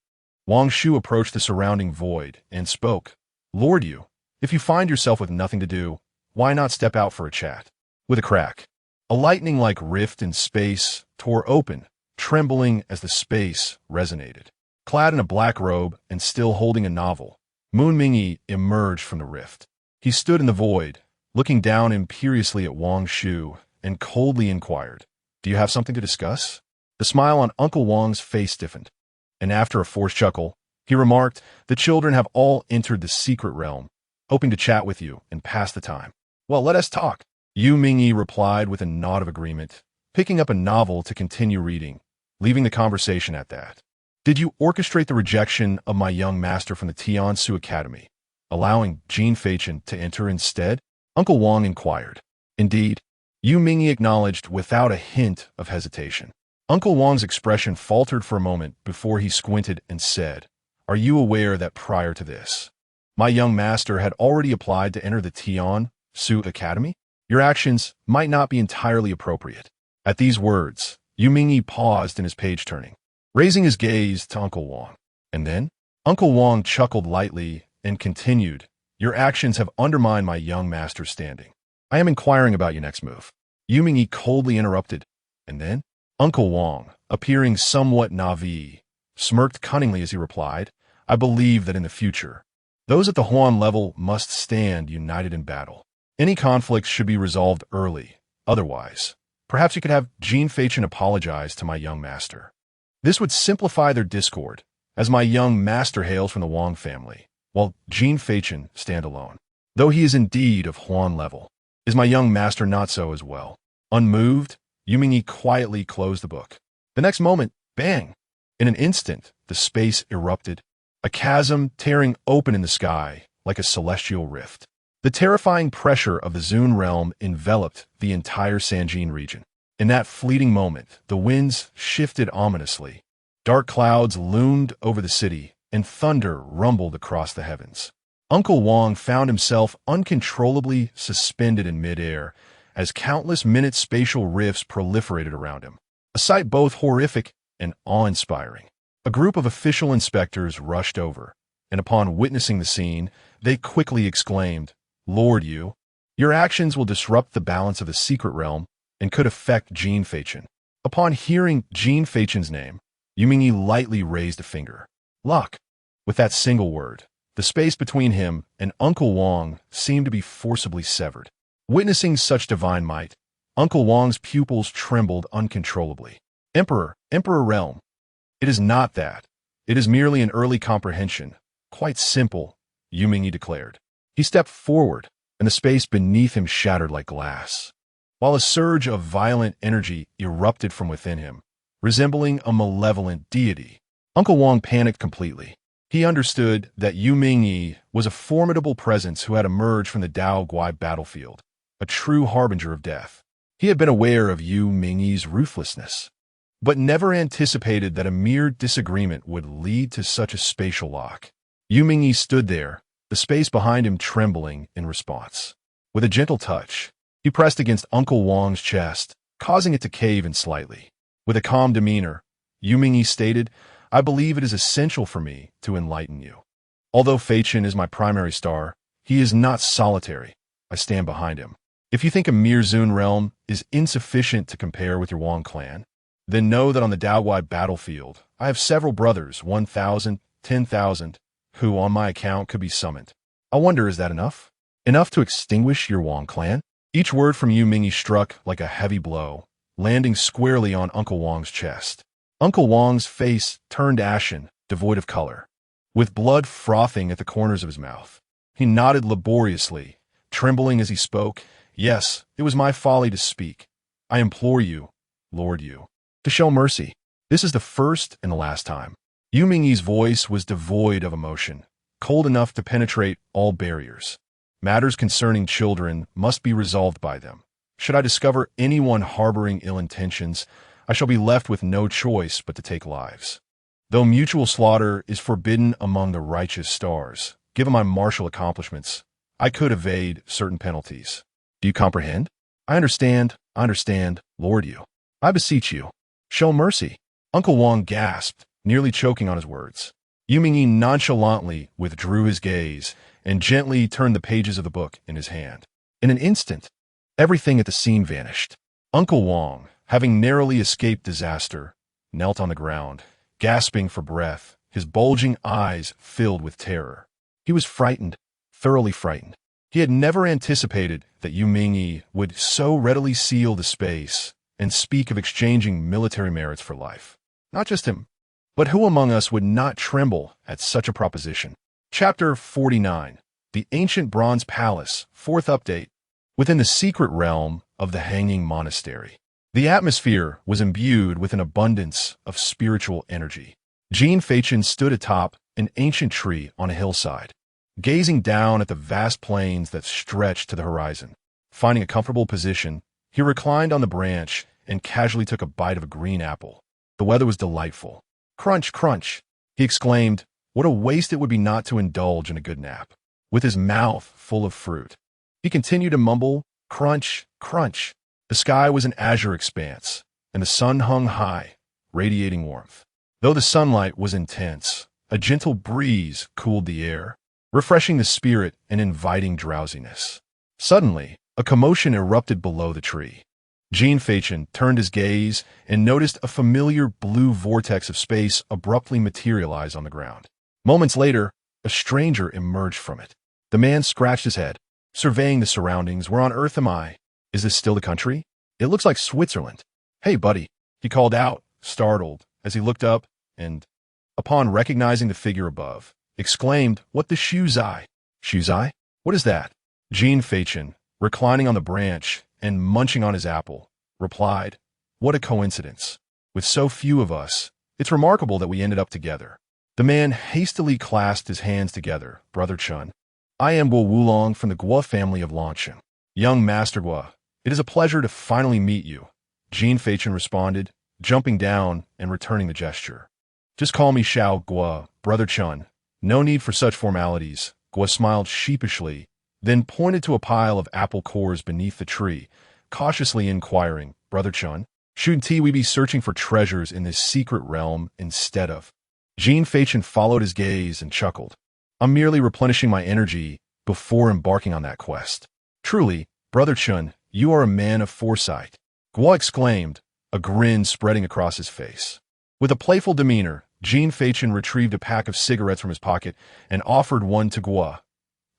Wang Shu approached the surrounding void and spoke. Lord Yu, if you find yourself with nothing to do, why not step out for a chat? With a crack, a lightning-like rift in space tore open, trembling as the space resonated. Clad in a black robe and still holding a novel, Moonmingyi emerged from the rift. He stood in the void, looking down imperiously at Wang Shu, and coldly inquired, Do you have something to discuss? The smile on Uncle Wang's face stiffened, and after a forced chuckle, he remarked, The children have all entered the secret realm, hoping to chat with you and pass the time. Well, let us talk. Yu Mingyi replied with a nod of agreement, picking up a novel to continue reading, leaving the conversation at that. Did you orchestrate the rejection of my young master from the Tiansu Academy, allowing Jin Feichen to enter instead? Uncle Wang inquired. Indeed, Yu Mingyi acknowledged without a hint of hesitation. Uncle Wang's expression faltered for a moment before he squinted and said, Are you aware that prior to this, my young master had already applied to enter the Tiansu Academy? Your actions might not be entirely appropriate. At these words, Yu Mingyi paused in his page-turning, raising his gaze to Uncle Wang. And then, Uncle Wang chuckled lightly and continued, Your actions have undermined my young master's standing. I am inquiring about your next move. Yu Mingyi coldly interrupted, and then, Uncle Wang, appearing somewhat naive, smirked cunningly as he replied, I believe that in the future, those at the Huan level must stand united in battle. Any conflicts should be resolved early. Otherwise, perhaps you could have Jin Feichen apologize to my young master. This would simplify their discord, as my young master hails from the Wang family, while Jin Feichen stand alone. Though he is indeed of Huan level, is my young master not so as well? Unmoved, Yu Mingyi quietly closed the book. The next moment, bang! In an instant, the space erupted, a chasm tearing open in the sky like a celestial rift. The terrifying pressure of the Zun realm enveloped the entire Sanjin region. In that fleeting moment, the winds shifted ominously. Dark clouds loomed over the city, and thunder rumbled across the heavens. Uncle Wang found himself uncontrollably suspended in midair as countless minute spatial rifts proliferated around him, a sight both horrific and awe-inspiring. A group of official inspectors rushed over, and upon witnessing the scene, they quickly exclaimed, Lord Yu, your actions will disrupt the balance of the secret realm and could affect Jin Feichen. Upon hearing Jin Feichen's name, Yu Mingyi lightly raised a finger. Luck. With that single word, the space between him and Uncle Wang seemed to be forcibly severed. Witnessing such divine might, Uncle Wang's pupils trembled uncontrollably. Emperor realm. It is not that. It is merely an early comprehension. Quite simple, Yu Mingyi declared. He stepped forward, and the space beneath him shattered like glass, while a surge of violent energy erupted from within him, resembling a malevolent deity. Uncle Wang panicked completely. He understood that Yu Mingyi was a formidable presence who had emerged from the Dao Guai battlefield, a true harbinger of death. He had been aware of Yu Mingyi's ruthlessness, but never anticipated that a mere disagreement would lead to such a spatial lock. Yu Mingyi stood there, the space behind him trembling in response. With a gentle touch, he pressed against Uncle Wang's chest, causing it to cave in slightly. With a calm demeanor, Yu Mingyi stated, I believe it is essential for me to enlighten you. Although Feichen is my primary star, he is not solitary. I stand behind him. If you think a mere Zun realm is insufficient to compare with your Wang clan, then know that on the Daowai battlefield, I have several brothers, 1,000, 10,000, who on my account could be summoned. I wonder, is that enough? Enough to extinguish your Wong clan? Each word from Yu Mingyi struck like a heavy blow, landing squarely on Uncle Wong's chest. Uncle Wong's face turned ashen, devoid of color, with blood frothing at the corners of his mouth. He nodded laboriously, trembling as he spoke. Yes, it was my folly to speak. I implore you, Lord Yu, to show mercy. This is the first and the last time. Yu Mingyi's voice was devoid of emotion, cold enough to penetrate all barriers. Matters concerning children must be resolved by them. Should I discover anyone harboring ill intentions, I shall be left with no choice but to take lives. Though mutual slaughter is forbidden among the righteous stars, given my martial accomplishments, I could evade certain penalties. Do you comprehend? I understand, Lord Yu. I beseech you, show mercy. Uncle Wong gasped, nearly choking on his words. Yu Mingyi nonchalantly withdrew his gaze and gently turned the pages of the book in his hand. In an instant, everything at the scene vanished. Uncle Wong, having narrowly escaped disaster, knelt on the ground, gasping for breath, his bulging eyes filled with terror. He was frightened, thoroughly frightened. He had never anticipated that Yu Mingyi would so readily seal the space and speak of exchanging military merits for life. Not just him, but who among us would not tremble at such a proposition? Chapter 49. The Ancient Bronze Palace, 4th update. Within the secret realm of the Hanging Monastery, the atmosphere was imbued with an abundance of spiritual energy. Jin Feichen stood atop an ancient tree on a hillside, gazing down at the vast plains that stretched to the horizon. Finding a comfortable position, he reclined on the branch and casually took a bite of a green apple. The weather was delightful. Crunch, crunch, he exclaimed. What a waste it would be not to indulge in a good nap. With his mouth full of fruit, he continued to mumble, crunch, crunch. The sky was an azure expanse, and the sun hung high, radiating warmth. Though the sunlight was intense, a gentle breeze cooled the air, refreshing the spirit and inviting drowsiness. Suddenly, a commotion erupted below the tree. Jin Feichen turned his gaze and noticed a familiar blue vortex of space abruptly materialize on the ground. Moments later, a stranger emerged from it. The man scratched his head, surveying the surroundings. Where on earth am I? Is this still the country? It looks like Switzerland. Hey, buddy, he called out, startled, as he looked up and, upon recognizing the figure above, exclaimed, What the Shuzai? Shuzai? What is that? Jin Feichen, reclining on the branch and munching on his apple, replied, What a coincidence. With so few of us, it's remarkable that we ended up together. The man hastily clasped his hands together. Brother Chun, I am Guo Wulong from the Guo family of Longchen. Young Master Guo, it is a pleasure to finally meet you. Jin Feichen responded, jumping down and returning the gesture. Just call me Xiao Guo, Brother Chun. No need for such formalities. Guo smiled sheepishly, then pointed to a pile of apple cores beneath the tree, cautiously inquiring, Brother Chun, shouldn't we be searching for treasures in this secret realm instead of? Jin Feichen followed his gaze and chuckled. I'm merely replenishing my energy before embarking on that quest. Truly, Brother Chun, you are a man of foresight. Guo exclaimed, a grin spreading across his face. With a playful demeanor, Jin Feichen retrieved a pack of cigarettes from his pocket and offered one to Guo,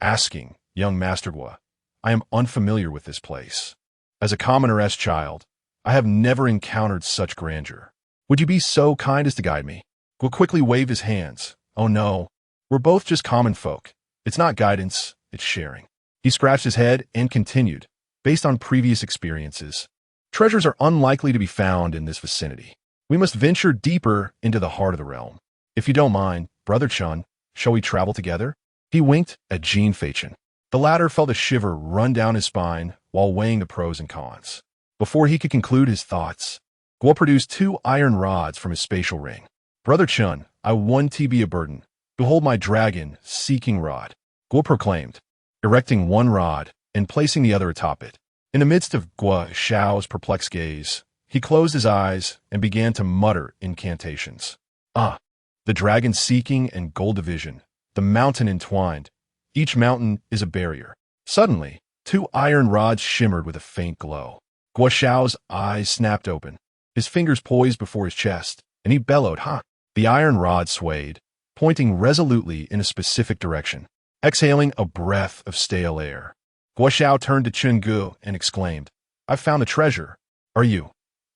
asking, Young Master Guo, I am unfamiliar with this place. As a commoner's child, I have never encountered such grandeur. Would you be so kind as to guide me? Guo quickly waved his hands. Oh no, we're both just common folk. It's not guidance, it's sharing. He scratched his head and continued, based on previous experiences. Treasures are unlikely to be found in this vicinity. We must venture deeper into the heart of the realm. If you don't mind, Brother Chun, shall we travel together? He winked at Jin Feichen. The latter felt a shiver run down his spine while weighing the pros and cons. Before he could conclude his thoughts, Guo produced 2 iron rods from his spatial ring. Brother Chun, I want to be a burden. Behold my dragon-seeking rod, Guo proclaimed, erecting one rod and placing the other atop it. In the midst of Guo Xiao's perplexed gaze, he closed his eyes and began to mutter incantations. The dragon seeking and gold division, the mountain entwined. Each mountain is a barrier. Suddenly, 2 iron rods shimmered with a faint glow. Guo Xiao's eyes snapped open. his fingers poised before his chest, and he bellowed, "Ha!" The iron rod swayed, pointing resolutely in a specific direction, exhaling a breath of stale air. Guo Xiao turned to Chen Gu and exclaimed, "I've found a treasure. Are you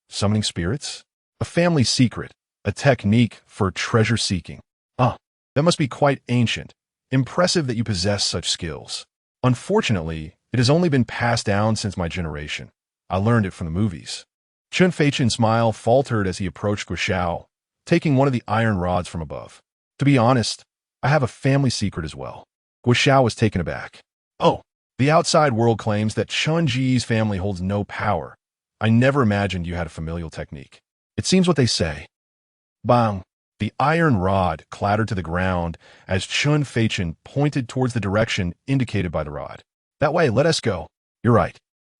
summoning spirits? A family secret, a technique for treasure seeking. Ah, that must be quite ancient. Impressive that you possess such skills. Unfortunately, it has only been passed down since my generation. I learned it from the movies." Jin Feichen's smile faltered as he approached Guo Xiao, taking one of the iron rods from above. "To be honest, I have a family secret as well." Guo Xiao was taken aback. "Oh, the outside world claims that Chun Ji's family holds no power. I never imagined you had a familial technique. It seems what they say." Bang! The iron rod clattered to the ground as Jin Feichen pointed towards the direction indicated by the rod. "That way, let us go." "You're right.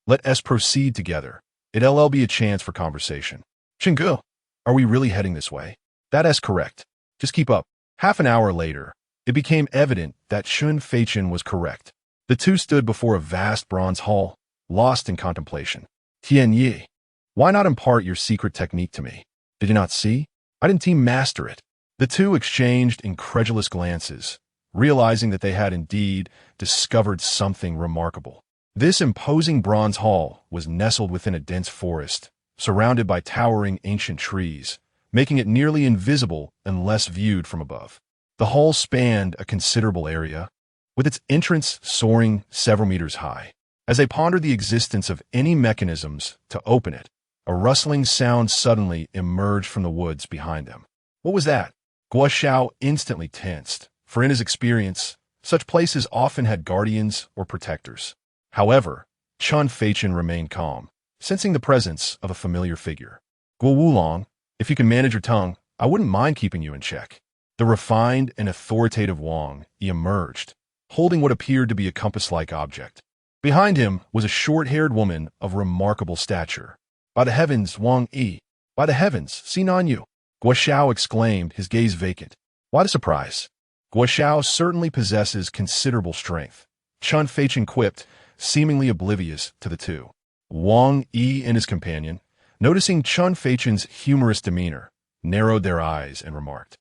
Let us proceed together. It'll be a chance for conversation." "Chenggu, are we really heading this way?" "That is correct. Just keep up." Half an hour later, it became evident that Jin Feichen was correct. The two stood before a vast bronze hall, lost in contemplation. "Tian Yi, why not impart your secret technique to me? Did you not see? I didn't master it." The two exchanged incredulous glances, realizing that they had indeed discovered something remarkable. This imposing bronze hall was nestled within a dense forest, surrounded by towering ancient trees, making it nearly invisible unless viewed from above. The hall spanned a considerable area, with its entrance soaring several meters high. As they pondered the existence of any mechanisms to open it, a rustling sound suddenly emerged from the woods behind them. What was that? Guo Xiao instantly tensed, for in his experience, such places often had guardians or protectors. However, Jin Feichen remained calm, sensing the presence of a familiar figure. "Guo Wulong, if you can manage your tongue, I wouldn't mind keeping you in check." The refined and authoritative Wang Yi emerged, holding what appeared to be a compass-like object. Behind him was a short-haired woman of remarkable stature. "By the heavens, Wang Yi! By the heavens, see Nan Yu!" Guo Xiao exclaimed, his gaze vacant. Why the surprise? Guo Xiao certainly possesses considerable strength. Jin Feichen quipped, seemingly oblivious to the two. Wang Yi and his companion, noticing Jin Feichen's humorous demeanor, narrowed their eyes and remarked,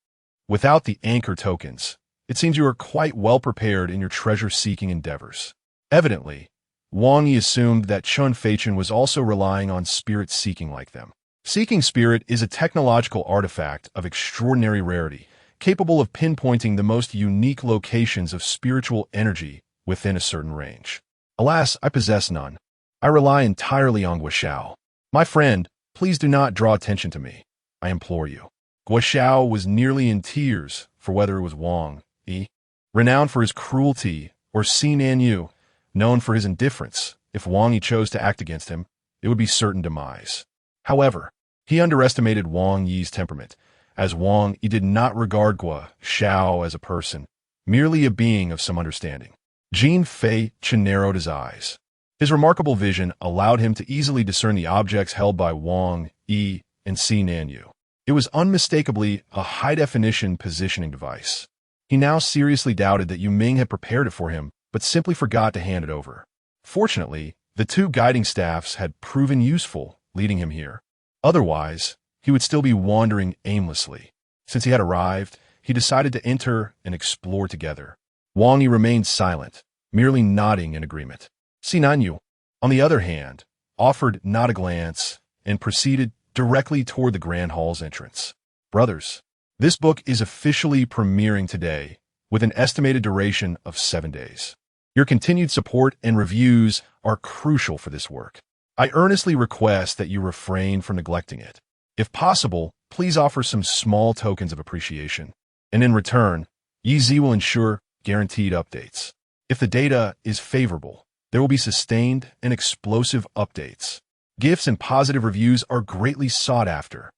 "Without the anchor tokens, it seems you are quite well prepared in your treasure-seeking endeavors." Evidently, Wang Yi assumed that Jin Feichen was also relying on spirit-seeking like them. Seeking spirit is a technological artifact of extraordinary rarity, capable of pinpointing the most unique locations of spiritual energy within a certain range. Alas, I possess none. I rely entirely on Guo Xiao. My friend, please do not draw attention to me. I implore you. Guo Xiao was nearly in tears for whether it was Wang Yi, renowned for his cruelty, or Nan Yu, known for his indifference. If Wang Yi chose to act against him, it would be certain demise. However, he underestimated Wang Yi's temperament, as Wang Yi did not regard Guo Xiao as a person, merely a being of some understanding. Jin Feichen narrowed his eyes. His remarkable vision allowed him to easily discern the objects held by Wang Yi and Nan Yu. It was unmistakably a high-definition positioning device. He now seriously doubted that Yu Ming had prepared it for him, but simply forgot to hand it over. Fortunately, the two guiding staffs had proven useful, leading him here. Otherwise, he would still be wandering aimlessly. Since he had arrived, he decided to enter and explore together. Wang Yi remained silent, merely nodding in agreement. Nan Yu, on the other hand, offered not a glance and proceeded directly toward the Grand Hall's entrance. Brothers, this book is officially premiering today, with an estimated duration of 7 days. Your continued support and reviews are crucial for this work. I earnestly request that you refrain from neglecting it. If possible, please offer some small tokens of appreciation. And in return, Yi will ensure guaranteed updates. If the data is favorable, there will be sustained and explosive updates. Gifts and positive reviews are greatly sought after.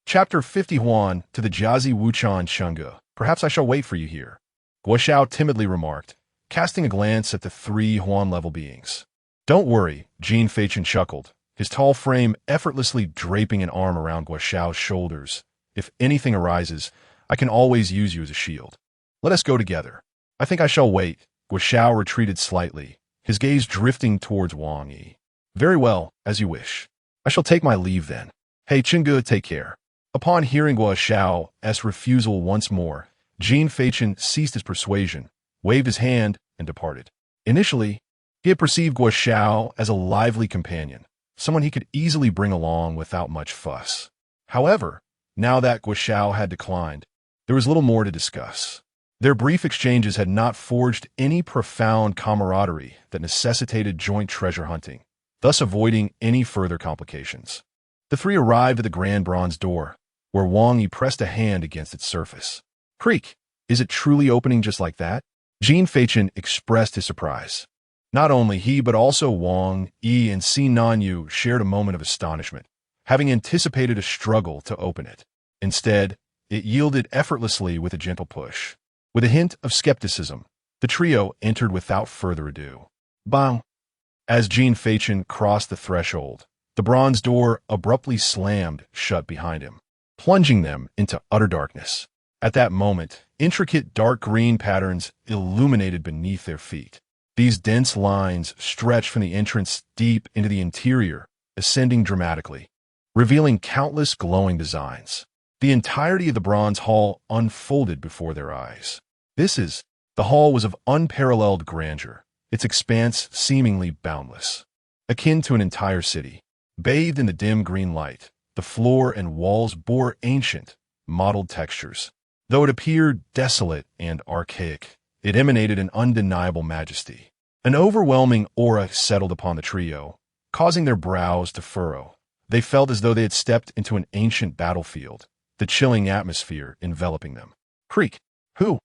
Chapter 51 to the Jiazi Wuchan Chenggu. Perhaps I shall wait for you here. Guo Xiao timidly remarked, casting a glance at the three Huan-level beings. Don't worry, Jin Feichen chuckled, his tall frame effortlessly draping an arm around Guo Xiao's shoulders. If anything arises, I can always use you as a shield. Let us go together. I think I shall wait. Guo Xiao retreated slightly, his gaze drifting towards Wang Yi. Very well, as you wish. I shall take my leave then. Hey, Chingu, take care. Upon hearing Guo Xiao's refusal once more, Jin Feichen ceased his persuasion, waved his hand, and departed. Initially, he had perceived Guo Xiao as a lively companion, someone he could easily bring along without much fuss. However, now that Guo Xiao had declined, there was little more to discuss. Their brief exchanges had not forged any profound camaraderie that necessitated joint treasure hunting, thus avoiding any further complications. The three arrived at the grand bronze door, where Wang Yi pressed a hand against its surface. Creak! Is it truly opening just like that? Jin Feichen expressed his surprise. Not only he but also Wang Yi and Si Nanyu shared a moment of astonishment, having anticipated a struggle to open it. Instead, it yielded effortlessly with a gentle push. With a hint of skepticism, the trio entered without further ado. Bang! As Jin Feichen crossed the threshold, the bronze door abruptly slammed shut behind him, plunging them into utter darkness. At that moment, intricate dark green patterns illuminated beneath their feet. These dense lines stretched from the entrance deep into the interior, ascending dramatically, revealing countless glowing designs. The entirety of the bronze hall unfolded before their eyes. The hall was of unparalleled grandeur, its expanse seemingly boundless. Akin to an entire city, bathed in the dim green light, the floor and walls bore ancient, mottled textures. Though it appeared desolate and archaic, it emanated an undeniable majesty. An overwhelming aura settled upon the trio, causing their brows to furrow. They felt as though they had stepped into an ancient battlefield, the chilling atmosphere enveloping them. Creak! Who?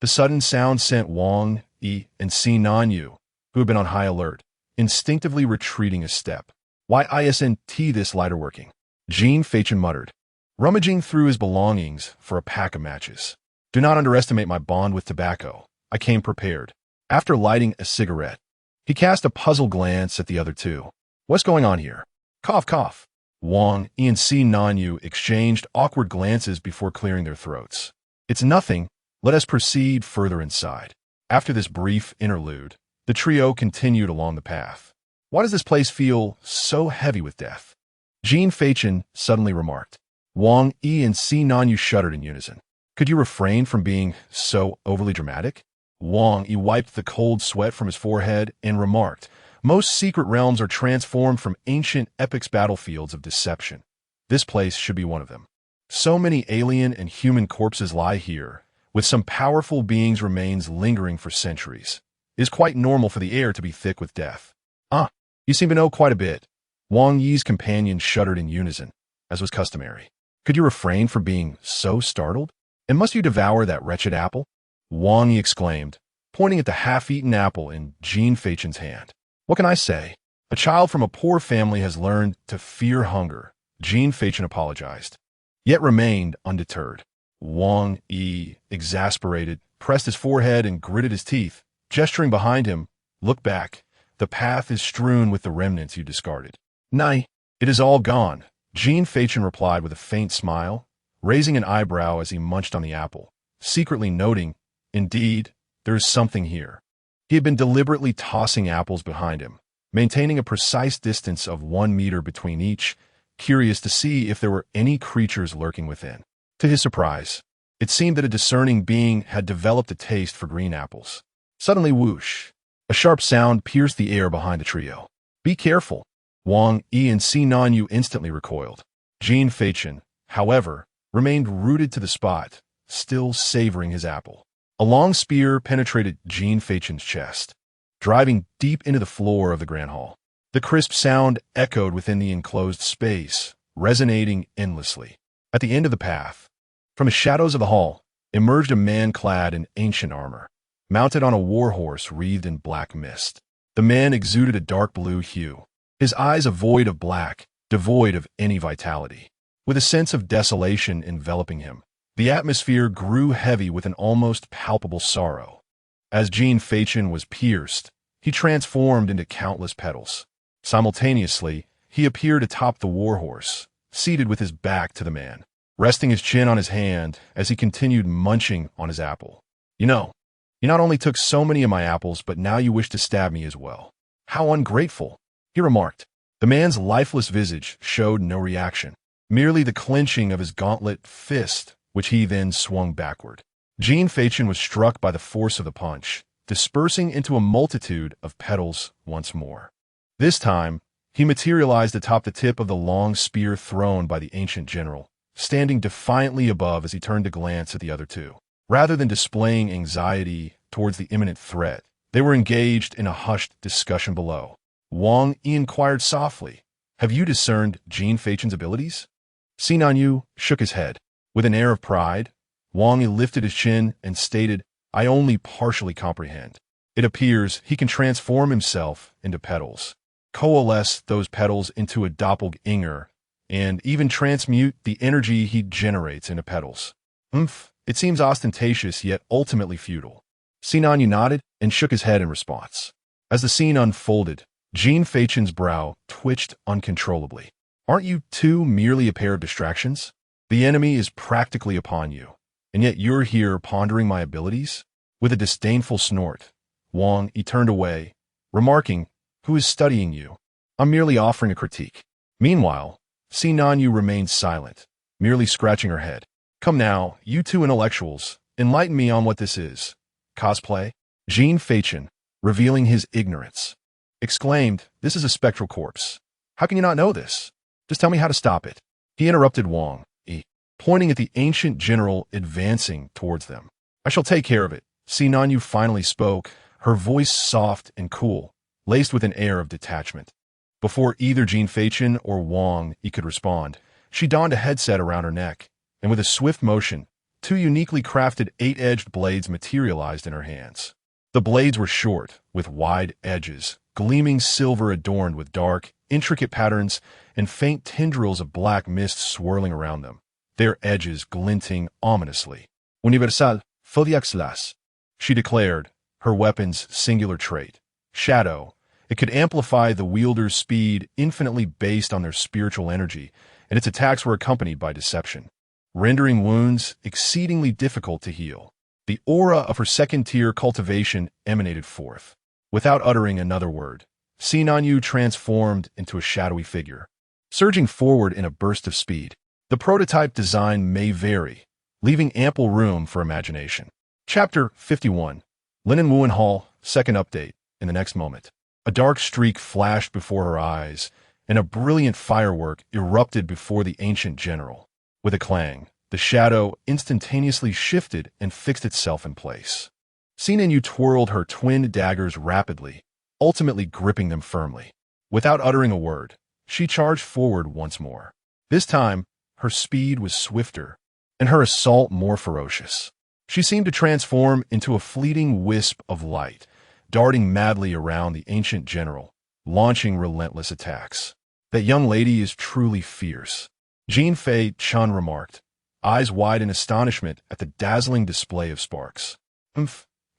The sudden sound sent Wang Yi and Si Nanyu, who had been on high alert, instinctively retreating a step. Why isn't this lighter working? Jin Feichen muttered, rummaging through his belongings for a pack of matches. Do not underestimate my bond with tobacco. I came prepared. After lighting a cigarette, he cast a puzzled glance at the other two. What's going on here? Cough, cough. Wang Yi and Si Nanyu exchanged awkward glances before clearing their throats. It's nothing. Let us proceed further inside. After this brief interlude, the trio continued along the path. Why does this place feel so heavy with death? Jin Feichen suddenly remarked. Wang Yi and Si Nanyu shuddered in unison. Could you refrain from being so overly dramatic? Wang Yi wiped the cold sweat from his forehead and remarked, most secret realms are transformed from ancient epics battlefields of deception. This place should be one of them. So many alien and human corpses lie here, with some powerful beings' remains lingering for centuries. It is quite normal for the air to be thick with death. Ah, you seem to know quite a bit. Wang Yi's companions shuddered in unison, as was customary. Could you refrain from being so startled? And must you devour that wretched apple? Wang Yi exclaimed, pointing at the half-eaten apple in Jin Feichen's hand. What can I say? A child from a poor family has learned to fear hunger. Jin Feichen apologized, yet remained undeterred. Wang Yi, exasperated, pressed his forehead and gritted his teeth, gesturing behind him. Look back. The path is strewn with the remnants you discarded. Nay, it is all gone. Jin Feichen replied with a faint smile, raising an eyebrow as he munched on the apple, secretly noting, indeed, there is something here. He had been deliberately tossing apples behind him, maintaining a precise distance of 1 meter between each, curious to see if there were any creatures lurking within. To his surprise, it seemed that a discerning being had developed a taste for green apples. Suddenly, whoosh! A sharp sound pierced the air behind the trio. Be careful! Wang Yi and Si Nanyu instantly recoiled. Jin Feichen, however, remained rooted to the spot, still savoring his apple. A long spear penetrated Jin Feichen's chest, driving deep into the floor of the grand hall. The crisp sound echoed within the enclosed space, resonating endlessly. At the end of the path, from the shadows of the hall, emerged a man clad in ancient armor, mounted on a war horse wreathed in black mist. The man exuded a dark blue hue, his eyes a void of black, devoid of any vitality. With a sense of desolation enveloping him, the atmosphere grew heavy with an almost palpable sorrow. As Jin Feichen was pierced, he transformed into countless petals. Simultaneously, he appeared atop the war horse, seated with his back to the man, resting his chin on his hand as he continued munching on his apple. You not only took so many of my apples, but now you wish to stab me as well. How ungrateful, he remarked. The man's lifeless visage showed no reaction. merely the clenching of his gauntlet fist, which he then swung backward. Jin Feichen was struck by the force of the punch, dispersing into a multitude of petals once more. This time, he materialized atop the tip of the long spear thrown by the ancient general, standing defiantly above as he turned to glance at the other two. Rather than displaying anxiety towards the imminent threat, they were engaged in a hushed discussion below. Wang Yi inquired softly, "Have you discerned Jin Feichen's abilities?" Sinan Yu shook his head. With an air of pride, Wang Yi lifted his chin and stated, "I only partially comprehend. It appears he can transform himself into petals, coalesce those petals into a doppelganger, and even transmute the energy he generates into petals. It seems ostentatious yet ultimately futile." Sinan Yu nodded and shook his head in response. As the scene unfolded, Jin Feichen's brow twitched uncontrollably. "Aren't you two merely a pair of distractions? The enemy is practically upon you, and yet you're here pondering my abilities?" With a disdainful snort, Wang Yi turned away, remarking, "Who is studying you? I'm merely offering a critique." Meanwhile, Sinan Yu remained silent, merely scratching her head. "Come now, you two intellectuals, enlighten me on what this is. Cosplay?" Jin Feichen, revealing his ignorance, exclaimed, "This is a spectral corpse. How can you not know this? Just tell me how to stop it." He interrupted Wang Yi, pointing at the ancient general advancing towards them. "I shall take care of it." Sinan Yu finally spoke, her voice soft and cool, laced with an air of detachment. Before either Jin Feichen or Wang Yi could respond, she donned a headset around her neck, and with a swift motion, two uniquely crafted 8-edged blades materialized in her hands. The blades were short, with wide edges, gleaming silver adorned with dark, intricate patterns and faint tendrils of black mist swirling around them, their edges glinting ominously. "Universal, Fodiaxlas," she declared, her weapon's singular trait, Shadow. It could amplify the wielder's speed infinitely based on their spiritual energy, and its attacks were accompanied by deception, rendering wounds exceedingly difficult to heal. The aura of her second-tier cultivation emanated forth. Without uttering another word, Sinan Yu transformed into a shadowy figure, surging forward in a burst of speed. The prototype design may vary, leaving ample room for imagination. Chapter 51. Linen Wuhan Hall, second update, in the next moment. A dark streak flashed before her eyes, and a brilliant firework erupted before the ancient general. With a clang, the shadow instantaneously shifted and fixed itself in place. Sinan Yu twirled her twin daggers rapidly, ultimately gripping them firmly. Without uttering a word, she charged forward once more. This time, her speed was swifter, and her assault more ferocious. She seemed to transform into a fleeting wisp of light, darting madly around the ancient general, launching relentless attacks. "That young lady is truly fierce," Jin Feichen remarked, eyes wide in astonishment at the dazzling display of sparks.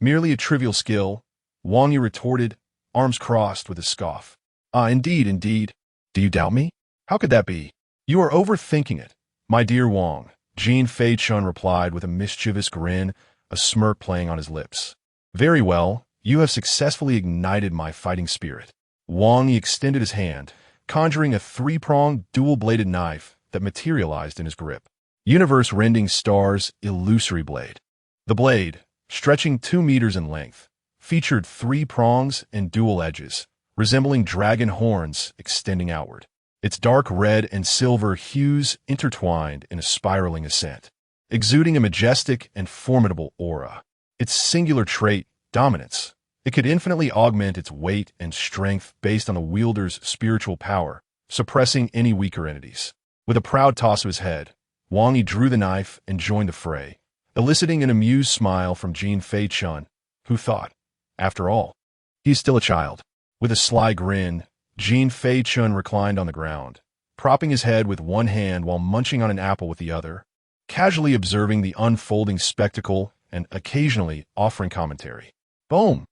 Merely a trivial skill," Wang Yi retorted, arms crossed with a scoff. Indeed. Do you doubt me? How could that be?" "You are overthinking it, my dear Wang," Jin Feichen replied with a mischievous grin, a smirk playing on his lips. "Very well, you have successfully ignited my fighting spirit." Wang Yi extended his hand, conjuring a three-pronged, dual-bladed knife that materialized in his grip. Universe-rending stars illusory blade. The blade, stretching 2 meters in length, featured 3 prongs and dual edges, resembling dragon horns extending outward. Its dark red and silver hues intertwined in a spiraling ascent, exuding a majestic and formidable aura. Its singular trait, dominance. It could infinitely augment its weight and strength based on the wielder's spiritual power, suppressing any weaker entities. With a proud toss of his head, Wang Yi drew the knife and joined the fray, eliciting an amused smile from Jin Feichen, who thought, after all, he's still a child. With a sly grin, Jin Feichen reclined on the ground, propping his head with one hand while munching on an apple with the other, casually observing the unfolding spectacle and occasionally offering commentary. Boom!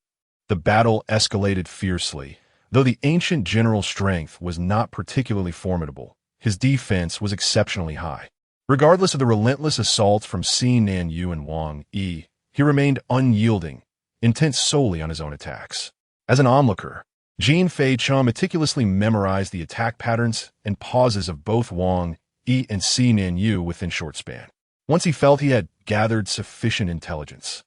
The battle escalated fiercely. Though the ancient general's strength was not particularly formidable, his defense was exceptionally high. Regardless of the relentless assaults from Sinan Yu and Wang Yi, he remained unyielding, intent solely on his own attacks. As an onlooker, Jin Feichen meticulously memorized the attack patterns and pauses of both Wang E and C Nan Yu within short span. Once he felt he had gathered sufficient intelligence,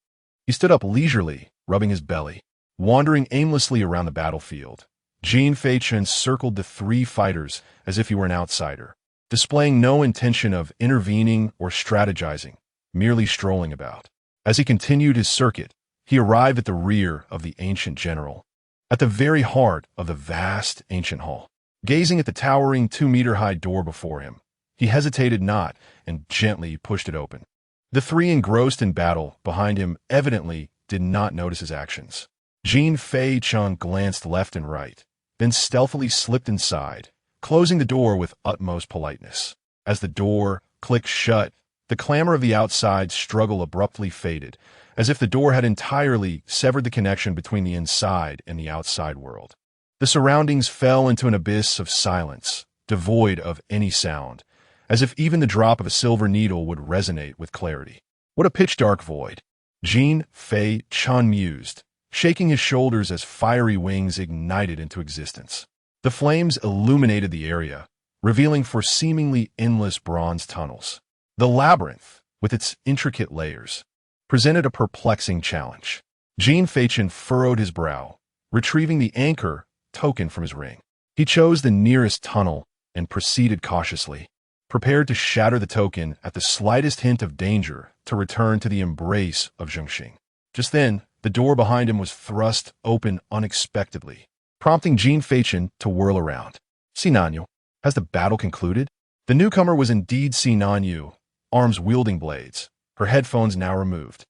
he stood up leisurely, rubbing his belly, wandering aimlessly around the battlefield. Jin Feichen circled the three fighters as if he were an outsider, displaying no intention of intervening or strategizing, merely strolling about. As he continued his circuit, he arrived at the rear of the ancient general, at the very heart of the vast ancient hall. Gazing at the towering 2-meter-high door before him, he hesitated not and gently pushed it open. The three engrossed in battle behind him evidently did not notice his actions. Jin Feichen glanced left and right, then stealthily slipped inside, closing the door with utmost politeness. As the door clicked shut, the clamor of the outside struggle abruptly faded, as if the door had entirely severed the connection between the inside and the outside world. The surroundings fell into an abyss of silence, devoid of any sound, as if even the drop of a silver needle would resonate with clarity. What a pitch-dark void! Jin Feichen mused, shaking his shoulders as fiery wings ignited into existence. The flames illuminated the area, revealing for seemingly endless bronze tunnels. The labyrinth, with its intricate layers, presented a perplexing challenge. Jin Feichen furrowed his brow, retrieving the anchor token from his ring. He chose the nearest tunnel and proceeded cautiously, prepared to shatter the token at the slightest hint of danger to return to the embrace of Zhengxing. Just then, the door behind him was thrust open unexpectedly, prompting Jin Feichen to whirl around. Sinanyu, has the battle concluded? The newcomer was indeed Sinanyu, arms wielding blades, her headphones now removed.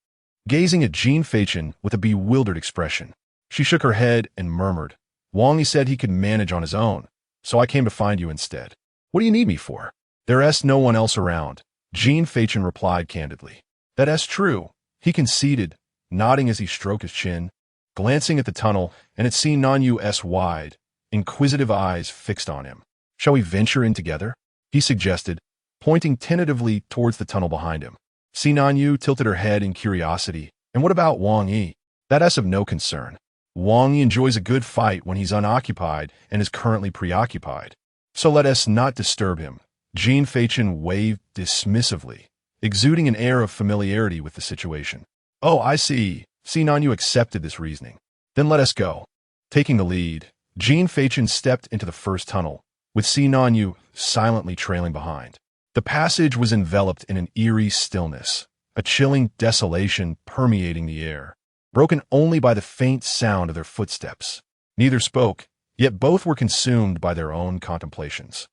Gazing at Jin Feichen with a bewildered expression, she shook her head and murmured, "Wang, he said he could manage on his own, so I came to find you instead." "What do you need me for?" "There's no one else around," Jin Feichen replied candidly. "That's true," he conceded, nodding as he stroked his chin, glancing at the tunnel and at Sinyanyu's wide, inquisitive eyes fixed on him. "Shall we venture in together?" he suggested, pointing tentatively towards the tunnel behind him. Sinanyu tilted her head in curiosity. "And what about Wang Yi?" "That's of no concern. Wang Yi enjoys a good fight when he's unoccupied and is currently preoccupied. So let us not disturb him." Jin Feichen waved dismissively, exuding an air of familiarity with the situation. "Oh, I see." Sinanyu accepted this reasoning. "Then let us go." Taking the lead, Jin Feichen stepped into the first tunnel, with Sinanyu silently trailing behind. The passage was enveloped in an eerie stillness, a chilling desolation permeating the air, broken only by the faint sound of their footsteps. Neither spoke, yet both were consumed by their own contemplations.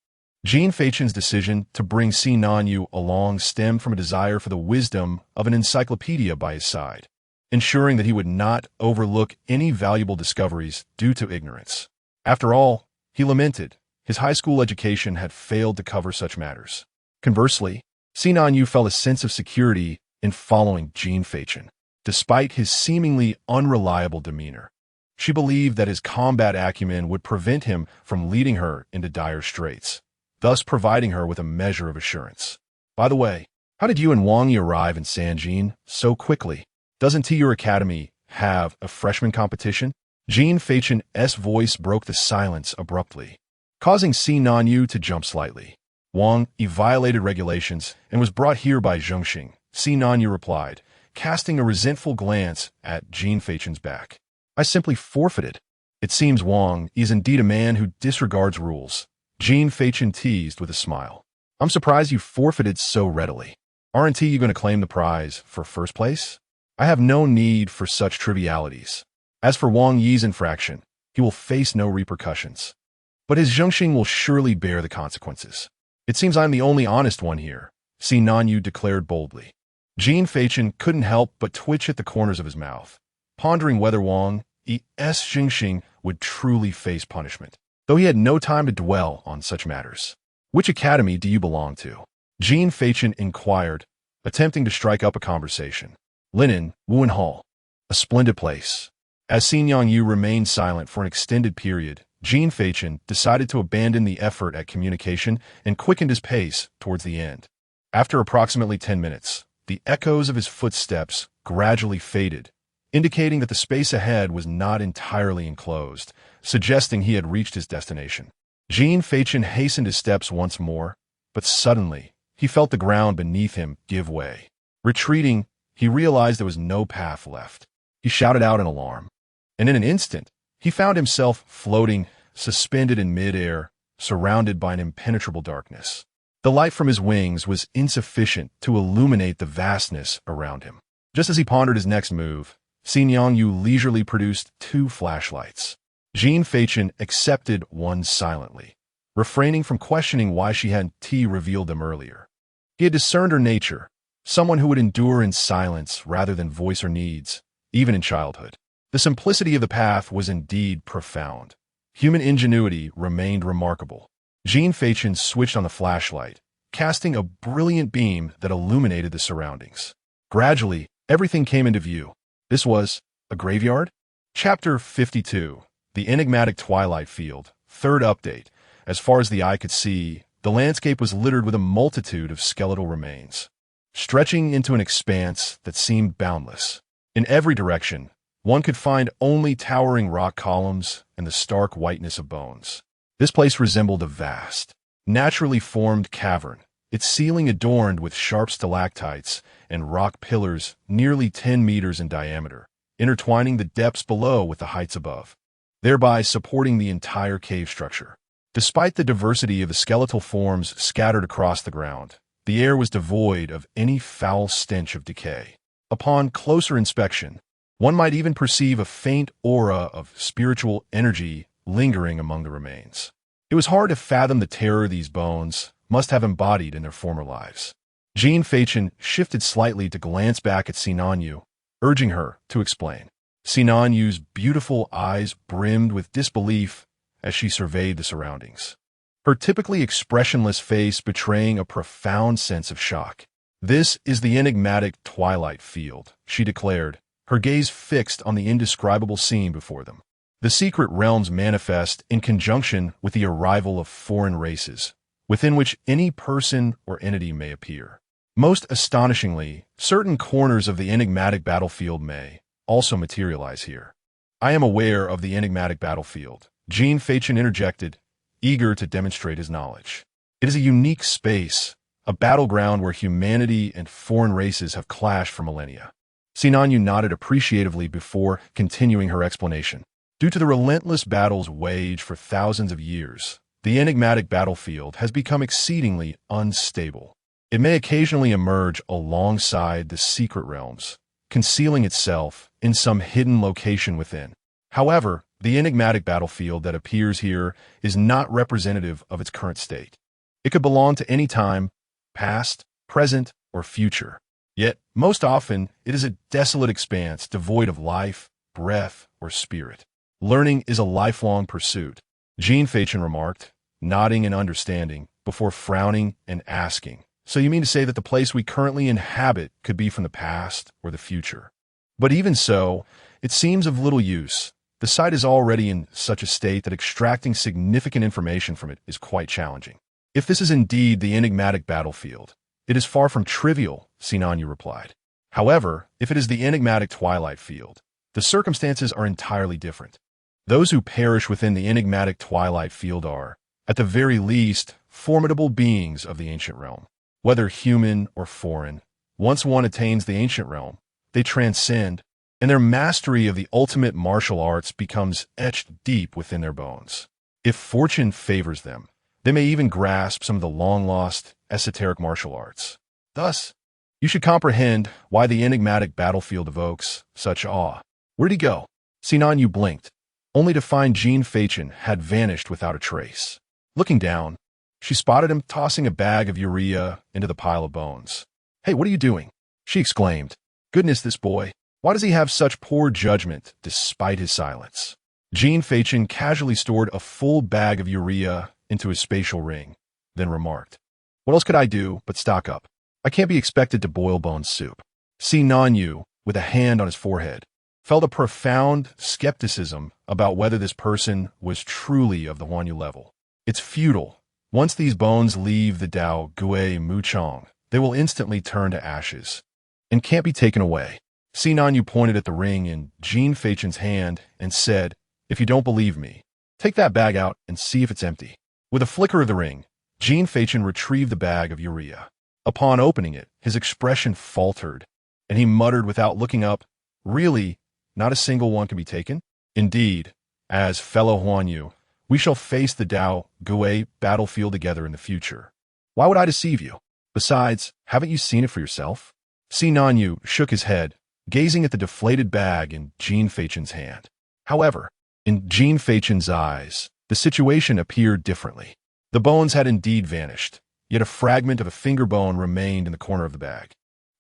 Jin Feichen's decision to bring Sinanyu along stemmed from a desire for the wisdom of an encyclopedia by his side, ensuring that he would not overlook any valuable discoveries due to ignorance. After all, he lamented, his high school education had failed to cover such matters. Conversely, Sinanyu felt a sense of security in following Jin Feichen, despite his seemingly unreliable demeanor. She believed that his combat acumen would prevent him from leading her into dire straits, thus providing her with a measure of assurance. "By the way, how did you and Wang Yi arrive in Sanjin so quickly? Doesn't your academy have a freshman competition?" Jin Feichen's voice broke the silence abruptly, causing Sinanyu to jump slightly. "Wang Yi violated regulations and was brought here by Zhengxing," Sinanyu replied, casting a resentful glance at Jin Feichen's back. "I simply forfeited." "It seems Wang is indeed a man who disregards rules," Jin Feichen teased with a smile. "I'm surprised you forfeited so readily. Aren't you going to claim the prize for first place?" "I have no need for such trivialities. As for Wang Yi's infraction, he will face no repercussions. But his Zhengxing will surely bear the consequences." "It seems I'm the only honest one here," Sinanyu declared boldly. Jin Feichen couldn't help but twitch at the corners of his mouth, pondering whether Wang Yi's Zhengxing would truly face punishment, though he had no time to dwell on such matters. "Which academy do you belong to?" Jin Feichen inquired, attempting to strike up a conversation. "Linen, Wuhan Hall. A splendid place." As Sinanyu remained silent for an extended period, Jin Feichen decided to abandon the effort at communication and quickened his pace towards the end. After approximately 10 minutes, the echoes of his footsteps gradually faded, indicating that the space ahead was not entirely enclosed, suggesting he had reached his destination. Jin Feichen hastened his steps once more, but suddenly, he felt the ground beneath him give way. Retreating, he realized there was no path left. He shouted out in alarm, and in an instant, he found himself floating, suspended in midair, surrounded by an impenetrable darkness. The light from his wings was insufficient to illuminate the vastness around him. Just as he pondered his next move, Xinyan Yu leisurely produced 2 flashlights. Jin Feichen accepted one silently, refraining from questioning why she hadn't revealed them earlier. He had discerned her nature, someone who would endure in silence rather than voice her needs, even in childhood. The simplicity of the path was indeed profound. Human ingenuity remained remarkable. Jin Feichen switched on the flashlight, casting a brilliant beam that illuminated the surroundings. Gradually, everything came into view. This was a graveyard? Chapter 52, The Enigmatic Twilight Field, 3rd update. As far as the eye could see, the landscape was littered with a multitude of skeletal remains, stretching into an expanse that seemed boundless. In every direction, one could find only towering rock columns and the stark whiteness of bones. This place resembled a vast, naturally formed cavern, its ceiling adorned with sharp stalactites and rock pillars nearly 10 meters in diameter, intertwining the depths below with the heights above, thereby supporting the entire cave structure. Despite the diversity of the skeletal forms scattered across the ground, the air was devoid of any foul stench of decay. Upon closer inspection, one might even perceive a faint aura of spiritual energy lingering among the remains. It was hard to fathom the terror these bones must have embodied in their former lives. Jin Feichen shifted slightly to glance back at Xinyan Yu, urging her to explain. Xinyan Yu's beautiful eyes brimmed with disbelief as she surveyed the surroundings, her typically expressionless face betraying a profound sense of shock. "This is the enigmatic twilight field," she declared, her gaze fixed on the indescribable scene before them. The secret realms manifest in conjunction with the arrival of foreign races, within which any person or entity may appear. Most astonishingly, certain corners of the enigmatic battlefield may also materialize here. "I am aware of the enigmatic battlefield," Jin Feichen interjected, eager to demonstrate his knowledge. "It is a unique space, a battleground where humanity and foreign races have clashed for millennia." Xinyan Yu nodded appreciatively before continuing her explanation. Due to the relentless battles waged for thousands of years, the enigmatic battlefield has become exceedingly unstable. It may occasionally emerge alongside the secret realms, concealing itself in some hidden location within. However, the enigmatic battlefield that appears here is not representative of its current state. It could belong to any time, past, present, or future. Yet, most often, it is a desolate expanse devoid of life, breath, or spirit. "Learning is a lifelong pursuit," Jin Feichen remarked, nodding in understanding, before frowning and asking, "So you mean to say that the place we currently inhabit could be from the past or the future?" But even so, it seems of little use. The site is already in such a state that extracting significant information from it is quite challenging. "If this is indeed the enigmatic battlefield, it is far from trivial," Xinyan Yu replied. "However, if it is the enigmatic twilight field, the circumstances are entirely different. Those who perish within the enigmatic twilight field are, at the very least, formidable beings of the ancient realm. Whether human or foreign, once one attains the ancient realm, they transcend, and their mastery of the ultimate martial arts becomes etched deep within their bones. If fortune favors them, they may even grasp some of the long-lost esoteric martial arts. Thus, you should comprehend why the enigmatic battlefield evokes such awe." "Where'd he go?" Xinyan Yu blinked, only to find Jin Feichen had vanished without a trace. Looking down, she spotted him tossing a bag of urea into the pile of bones. "Hey, what are you doing?" she exclaimed. "Goodness, this boy. Why does he have such poor judgment despite his silence?" Jin Feichen casually stored a full bag of urea into his spatial ring, then remarked, "What else could I do but stock up? I can't be expected to boil bone soup." Xinyan Yu, with a hand on his forehead, felt a profound skepticism about whether this person was truly of the Huanyu level. It's futile. Once these bones leave the Dao Gui Muchong, they will instantly turn to ashes, and can't be taken away. Xinyan Yu pointed at the ring in Jin Feichen's hand and said, "If you don't believe me, take that bag out and see if it's empty." With a flicker of the ring, Jin Feichen retrieved the bag of urea. Upon opening it, his expression faltered, and he muttered without looking up, "Really, not a single one can be taken? Indeed, as fellow Huanyu, we shall face the Dao Gui battlefield together in the future. Why would I deceive you? Besides, haven't you seen it for yourself?" Sinan Yu shook his head, gazing at the deflated bag in Jin Feichen's hand. However, in Jin Feichen's eyes, the situation appeared differently. The bones had indeed vanished, yet a fragment of a finger bone remained in the corner of the bag.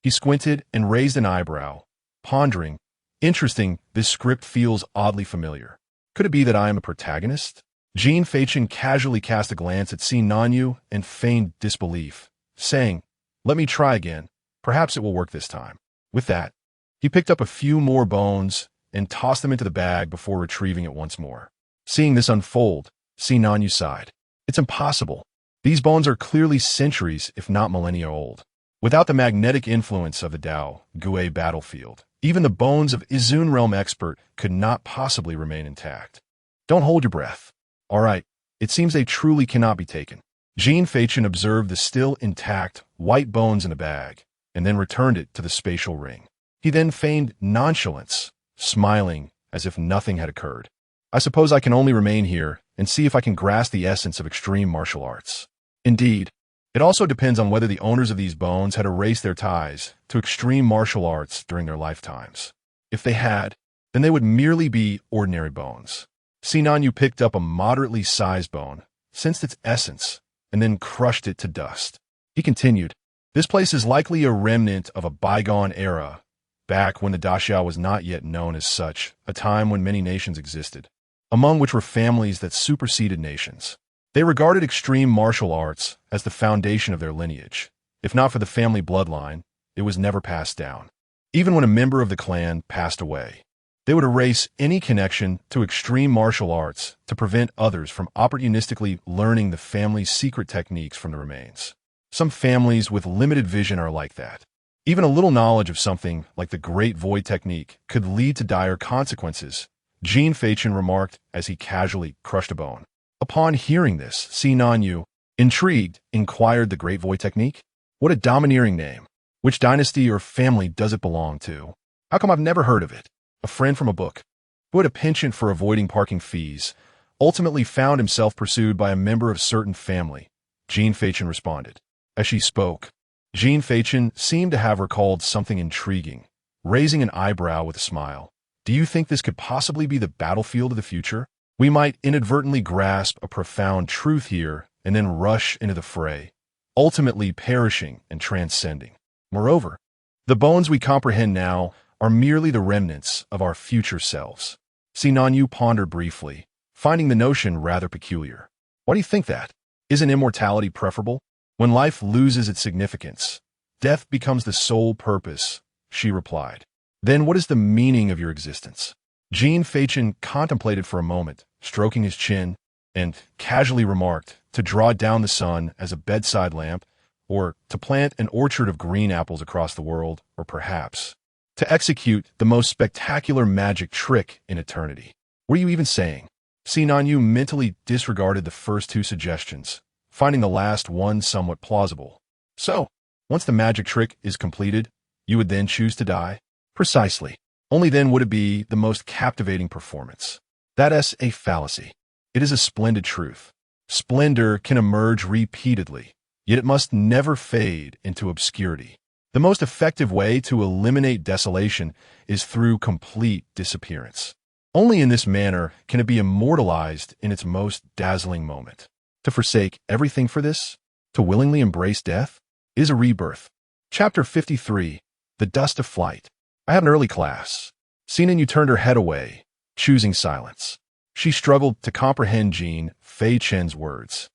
He squinted and raised an eyebrow, pondering, "Interesting, this script feels oddly familiar. Could it be that I am a protagonist?" Jin Feichen casually cast a glance at Sinan Yu and feigned disbelief, saying, "Let me try again. Perhaps it will work this time." With that, he picked up a few more bones and tossed them into the bag before retrieving it once more. Seeing this unfold, Sinan Yu sighed. "It's impossible. These bones are clearly centuries, if not millennia old. Without the magnetic influence of the Dao Gui battlefield, even the bones of Izun Realm expert could not possibly remain intact. Don't hold your breath. All right, it seems they truly cannot be taken." Jin Feichen observed the still intact white bones in the bag, and then returned it to the spatial ring. He then feigned nonchalance, smiling as if nothing had occurred. "I suppose I can only remain here and see if I can grasp the essence of extreme martial arts. Indeed, it also depends on whether the owners of these bones had erased their ties to extreme martial arts during their lifetimes. If they had, then they would merely be ordinary bones." Sinan Yu picked up a moderately sized bone, sensed its essence, and then crushed it to dust. He continued, "This place is likely a remnant of a bygone era, back when the Daxia was not yet known as such, a time when many nations existed, among which were families that superseded nations. They regarded extreme martial arts as the foundation of their lineage. If not for the family bloodline, it was never passed down. Even when a member of the clan passed away, they would erase any connection to extreme martial arts to prevent others from opportunistically learning the family's secret techniques from the remains. Some families with limited vision are like that. Even a little knowledge of something like the Great Void technique could lead to dire consequences," Jin Feichen remarked as he casually crushed a bone. Upon hearing this, Sinan Yu, intrigued, inquired, "The Great Void technique? What a domineering name. Which dynasty or family does it belong to? How come I've never heard of it?" A friend from a book, who had a penchant for avoiding parking fees, ultimately found himself pursued by a member of a certain family, Jin Feichen responded. As she spoke, Jin Feichen seemed to have recalled something intriguing, raising an eyebrow with a smile. "Do you think this could possibly be the battlefield of the future? We might inadvertently grasp a profound truth here and then rush into the fray, ultimately perishing and transcending. Moreover, the bones we comprehend now are merely the remnants of our future selves." Sinan Yu pondered briefly, finding the notion rather peculiar. "Why do you think that? Isn't immortality preferable? When life loses its significance, death becomes the sole purpose," she replied. "Then what is the meaning of your existence?" Jin Feichen contemplated for a moment, stroking his chin, and casually remarked, "To draw down the sun as a bedside lamp, or to plant an orchard of green apples across the world, or perhaps to execute the most spectacular magic trick in eternity." "What are you even saying?" Sinan Yu mentally disregarded the first two suggestions, finding the last one somewhat plausible. "So, once the magic trick is completed, you would then choose to die?" "Precisely. Only then would it be the most captivating performance." "That is a fallacy. It is a splendid truth. Splendor can emerge repeatedly, yet it must never fade into obscurity. The most effective way to eliminate desolation is through complete disappearance. Only in this manner can it be immortalized in its most dazzling moment. To forsake everything for this, to willingly embrace death, is a rebirth." Chapter 53, The Dust of Flight. "I have an early class." Sinan Yu turned her head away, choosing silence. She struggled to comprehend Jin Feichen's words.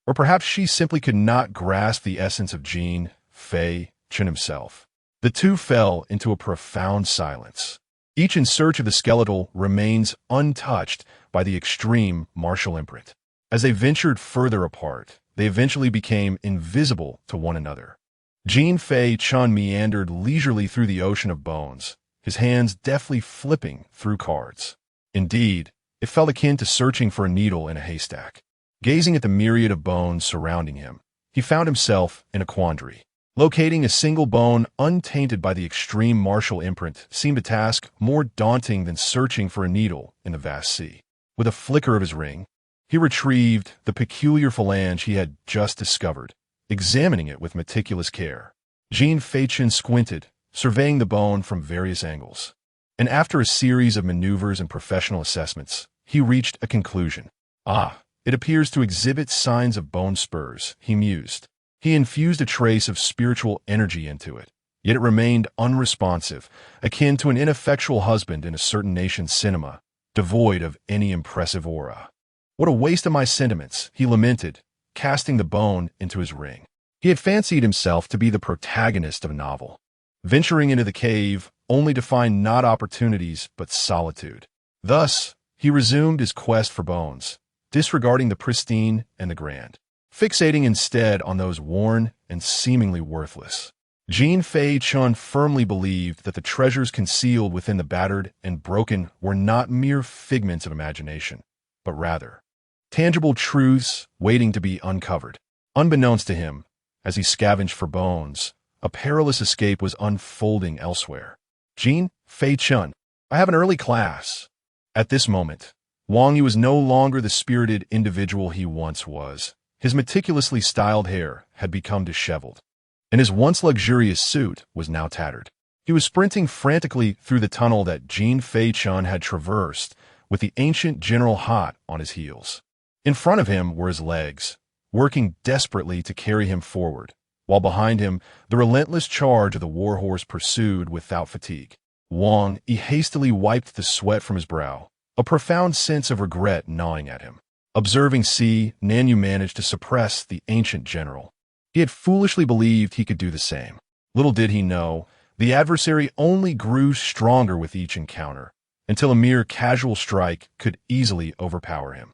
Or perhaps she simply could not grasp the essence of Jin Feichen himself. The two fell into a profound silence, each in search of the skeletal remains untouched by the extreme martial imprint. As they ventured further apart, they eventually became invisible to one another. Jin Feichen meandered leisurely through the ocean of bones, his hands deftly flipping through cards. Indeed, it felt akin to searching for a needle in a haystack. Gazing at the myriad of bones surrounding him, he found himself in a quandary. Locating a single bone untainted by the extreme martial imprint seemed a task more daunting than searching for a needle in the vast sea. With a flicker of his ring, he retrieved the peculiar phalange he had just discovered, examining it with meticulous care. Jin Feichen squinted, surveying the bone from various angles. And after a series of maneuvers and professional assessments, he reached a conclusion. It appears to exhibit signs of bone spurs, he mused. He infused a trace of spiritual energy into it, yet it remained unresponsive, akin to an ineffectual husband in a certain nation's cinema, devoid of any impressive aura. What a waste of my sentiments, he lamented, casting the bone into his ring. He had fancied himself to be the protagonist of a novel, venturing into the cave only to find not opportunities but solitude. Thus, he resumed his quest for bones, disregarding the pristine and the grand, fixating instead on those worn and seemingly worthless. Jin Feichen firmly believed that the treasures concealed within the battered and broken were not mere figments of imagination, but rather tangible truths waiting to be uncovered. Unbeknownst to him, as he scavenged for bones, a perilous escape was unfolding elsewhere. Jin Feichen, I have an early class. At this moment, Wang Yi was no longer the spirited individual he once was. His meticulously styled hair had become disheveled, and his once luxurious suit was now tattered. He was sprinting frantically through the tunnel that Jin Feichen had traversed, with the ancient general hot on his heels. In front of him were his legs, working desperately to carry him forward, while behind him the relentless charge of the warhorse pursued without fatigue. Wang Yi hastily wiped the sweat from his brow, a profound sense of regret gnawing at him. Observing Nanyu managed to suppress the ancient general. He had foolishly believed he could do the same. Little did he know, the adversary only grew stronger with each encounter, until a mere casual strike could easily overpower him.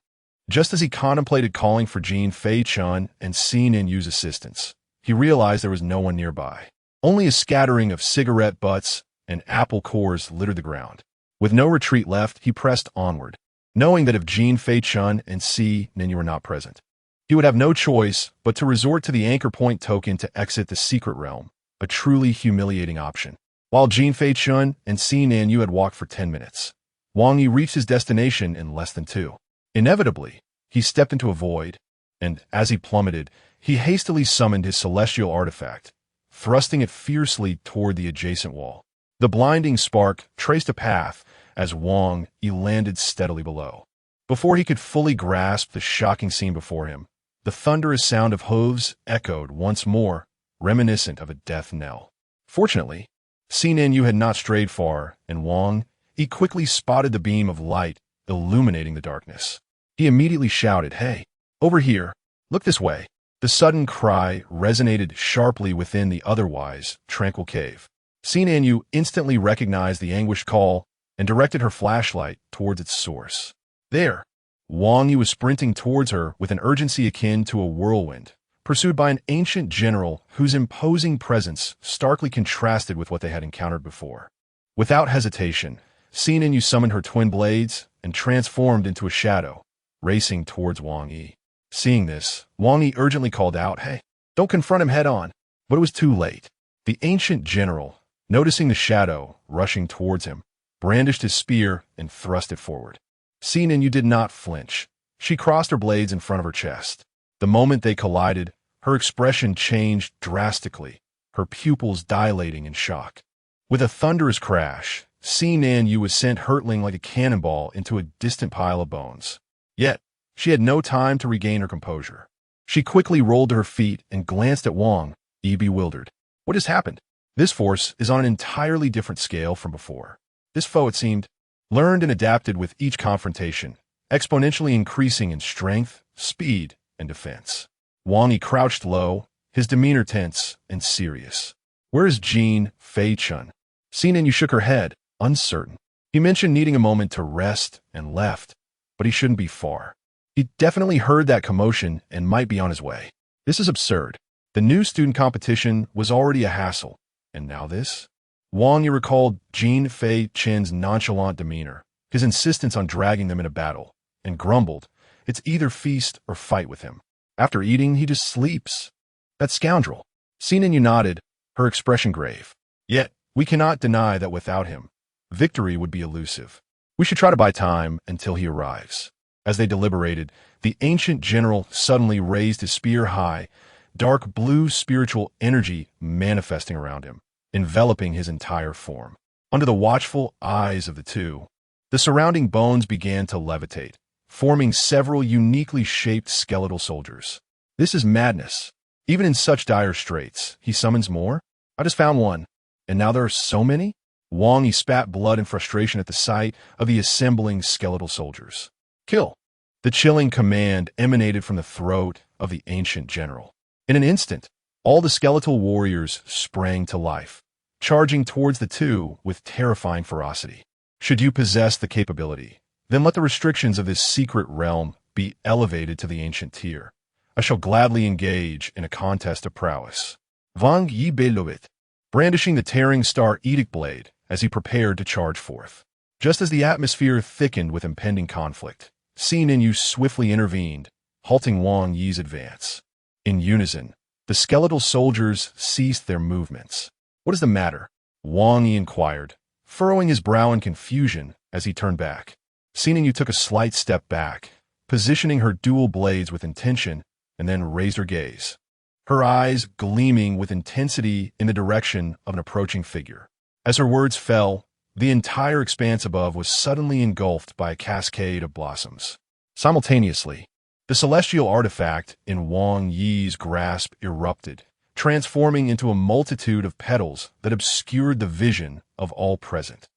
Just as he contemplated calling for Jin Feichen and Ninyu's assistance, he realized there was no one nearby. Only a scattering of cigarette butts and apple cores littered the ground. With no retreat left, he pressed onward, knowing that if Jin Feichen and Ninyu were not present, he would have no choice but to resort to the anchor point token to exit the secret realm, a truly humiliating option. While Jin Feichen and Ninyu had walked for 10 minutes, Wang Yi reached his destination in less than 2. Inevitably, he stepped into a void, and as he plummeted, he hastily summoned his celestial artifact, thrusting it fiercely toward the adjacent wall. The blinding spark traced a path as Wang Yi landed steadily below. Before he could fully grasp the shocking scene before him, the thunderous sound of hooves echoed once more, reminiscent of a death knell. Fortunately, Ninyu had not strayed far, and Wang Yi quickly spotted the beam of light illuminating the darkness. He immediately shouted, "Hey, over here, look this way." The sudden cry resonated sharply within the otherwise tranquil cave. Ninyu instantly recognized the anguished call and directed her flashlight towards its source. There, Wang Yi was sprinting towards her with an urgency akin to a whirlwind, pursued by an ancient general whose imposing presence starkly contrasted with what they had encountered before. Without hesitation, Ninyu summoned her twin blades and transformed into a shadow, racing towards Wang Yi. Seeing this, Wang Yi urgently called out, "Hey, don't confront him head-on." But it was too late. The ancient general, noticing the shadow rushing towards him, brandished his spear and thrust it forward. Ninyu did not flinch. She crossed her blades in front of her chest. The moment they collided, her expression changed drastically, her pupils dilating in shock. With a thunderous crash, Ninyu was sent hurtling like a cannonball into a distant pile of bones. Yet, she had no time to regain her composure. She quickly rolled to her feet and glanced at Wang Yi, bewildered. What has happened? This force is on an entirely different scale from before. This foe, it seemed, learned and adapted with each confrontation, exponentially increasing in strength, speed, and defense. Wang Yi crouched low, his demeanor tense and serious. "Where is Jin Feichen?" Ninyu shook her head, uncertain. He mentioned needing a moment to rest and left, but he shouldn't be far. He definitely heard that commotion and might be on his way. This is absurd. The new student competition was already a hassle, and now this? Wang Yi recalled Jin Feichen's nonchalant demeanor, his insistence on dragging them in a battle, and grumbled, It's either feast or fight with him. After eating, he just sleeps. That scoundrel. Sinan nodded, her expression grave. Yet, we cannot deny that without him, victory would be elusive. We should try to buy time until he arrives. As they deliberated, the ancient general suddenly raised his spear high, dark blue spiritual energy manifesting around him, enveloping his entire form. Under the watchful eyes of the two, the surrounding bones began to levitate, forming several uniquely shaped skeletal soldiers. This is madness. Even in such dire straits, he summons more? I just found one. And now there are so many? Wang spat blood in frustration at the sight of the assembling skeletal soldiers. Kill! The chilling command emanated from the throat of the ancient general. In an instant, all the skeletal warriors sprang to life, charging towards the two with terrifying ferocity. Should you possess the capability, then let the restrictions of this secret realm be elevated to the ancient tier. I shall gladly engage in a contest of prowess. Wang Yi Belovit, brandishing the tearing star edict blade as he prepared to charge forth. Just as the atmosphere thickened with impending conflict, Sinan Yu swiftly intervened, halting Wang Yi's advance. In unison, the skeletal soldiers ceased their movements. What is the matter? Wang Yi inquired, furrowing his brow in confusion as he turned back. Sinan Yu took a slight step back, positioning her dual blades with intention, and then raised her gaze, her eyes gleaming with intensity in the direction of an approaching figure. As her words fell, the entire expanse above was suddenly engulfed by a cascade of blossoms. Simultaneously, the celestial artifact in Wang Yi's grasp erupted, transforming into a multitude of petals that obscured the vision of all present.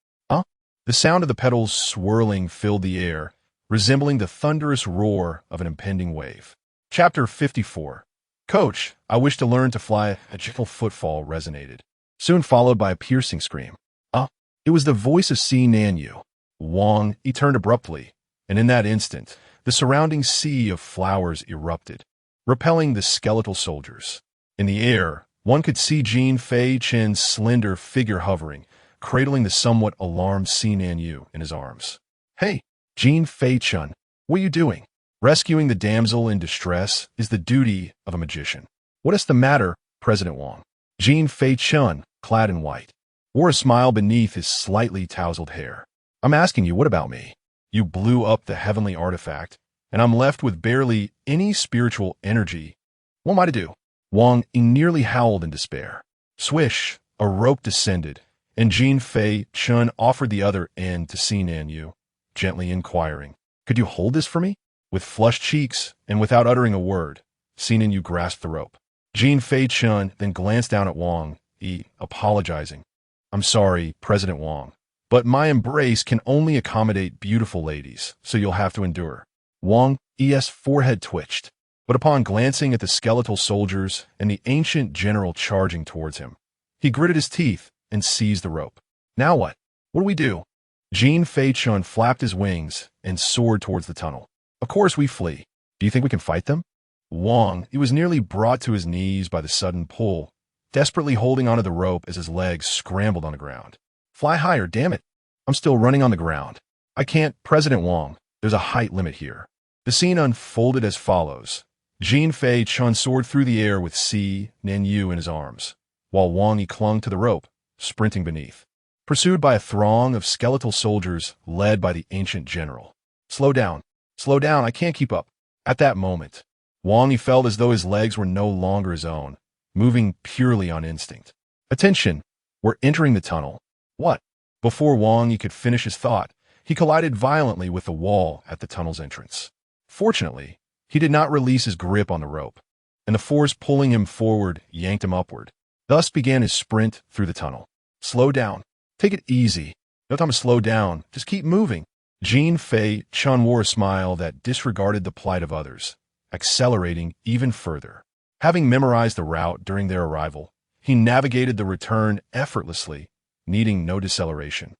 The sound of the petals swirling filled the air, resembling the thunderous roar of an impending wave. Chapter 54. Coach, I wish to learn to fly. A gentle footfall resonated, soon followed by a piercing scream. It was the voice of Sinan Yu. Wang, he turned abruptly, and in that instant, the surrounding sea of flowers erupted, repelling the skeletal soldiers. In the air, one could see Jin Feichen's slender figure hovering, cradling the somewhat alarmed Sinan Yu in his arms. Hey, Jin Feichen, what are you doing? Rescuing the damsel in distress is the duty of a magician. What is the matter, President Wang? Jin Feichen, clad in white, wore a smile beneath his slightly tousled hair. I'm asking you, what about me? You blew up the heavenly artifact, and I'm left with barely any spiritual energy. What am I to do? Wang nearly howled in despair. Swish, a rope descended, and Jin Feichen offered the other end to Sinan Yu, gently inquiring, Could you hold this for me? With flushed cheeks and without uttering a word, Sinan Yu grasped the rope. Jin Feichen then glanced down at Wang, apologizing. I'm sorry, President Wang, but my embrace can only accommodate beautiful ladies, so you'll have to endure. Wang's forehead twitched, but upon glancing at the skeletal soldiers and the ancient general charging towards him, he gritted his teeth and seized the rope. Now what? What do we do? Jin Feichen flapped his wings and soared towards the tunnel. Of course we flee. Do you think we can fight them? Wang, he was nearly brought to his knees by the sudden pull, desperately holding onto the rope as his legs scrambled on the ground. Fly higher, damn it. I'm still running on the ground. I can't, President Wang. There's a height limit here. The scene unfolded as follows. Jin Feichen soared through the air with Sinan Yu in his arms, while Wang clung to the rope, sprinting beneath, pursued by a throng of skeletal soldiers led by the ancient general. Slow down, I can't keep up. At that moment, Wang felt as though his legs were no longer his own, moving purely on instinct. Attention, we're entering the tunnel. What? Before Wang could finish his thought, he collided violently with the wall at the tunnel's entrance. Fortunately, he did not release his grip on the rope, and the force pulling him forward yanked him upward. Thus began his sprint through the tunnel. Slow down. Take it easy. No time to slow down. Just keep moving. Jin Feichen wore a smile that disregarded the plight of others, accelerating even further. Having memorized the route during their arrival, he navigated the return effortlessly, needing no deceleration.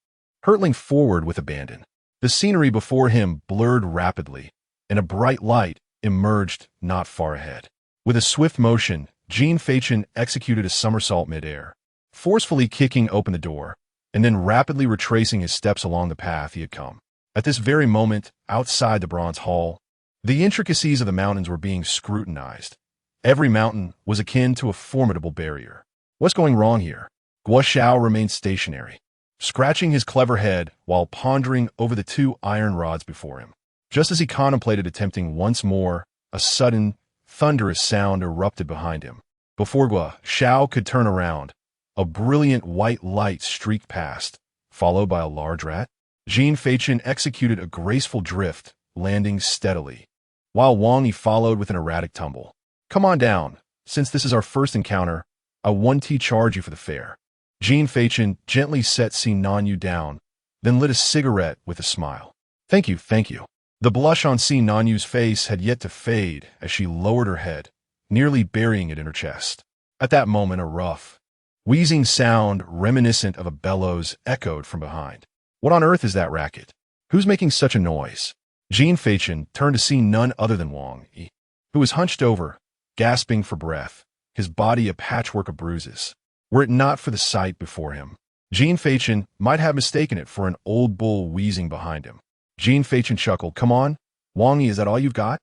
Hurtling forward with abandon, the scenery before him blurred rapidly, and a bright light emerged not far ahead. With a swift motion, Jin Feichen executed a somersault midair, forcefully kicking open the door, and then rapidly retracing his steps along the path he had come. At this very moment, outside the bronze hall, The intricacies of the mountains were being scrutinized. Every mountain was akin to a formidable barrier. What's going wrong here? Guo Xiao remained stationary, scratching his clever head while pondering over the two iron rods before him. Just as he contemplated attempting once more, a sudden, thunderous sound erupted behind him. Before Guo Xiao could turn around, a brilliant white light streaked past, followed by a large rat. Jin Feichen executed a graceful drift, landing steadily, while Wang Yi followed with an erratic tumble. Come on down. Since this is our first encounter, I 1T charge you for the fare. Jin Feichen gently set Si Nanyu down, then lit a cigarette with a smile. Thank you, thank you. The blush on Si Nanyu's face had yet to fade as she lowered her head, nearly burying it in her chest. At that moment, a rough, wheezing sound reminiscent of a bellows echoed from behind. What on earth is that racket? Who's making such a noise? Jin Feichen turned to see none other than Wang Yi, who was hunched over, gasping for breath, his body a patchwork of bruises. Were it not for the sight before him, Jin Feichen might have mistaken it for an old bull wheezing behind him. Jin Feichen chuckled. Come on, Wang Yi, is that all you've got?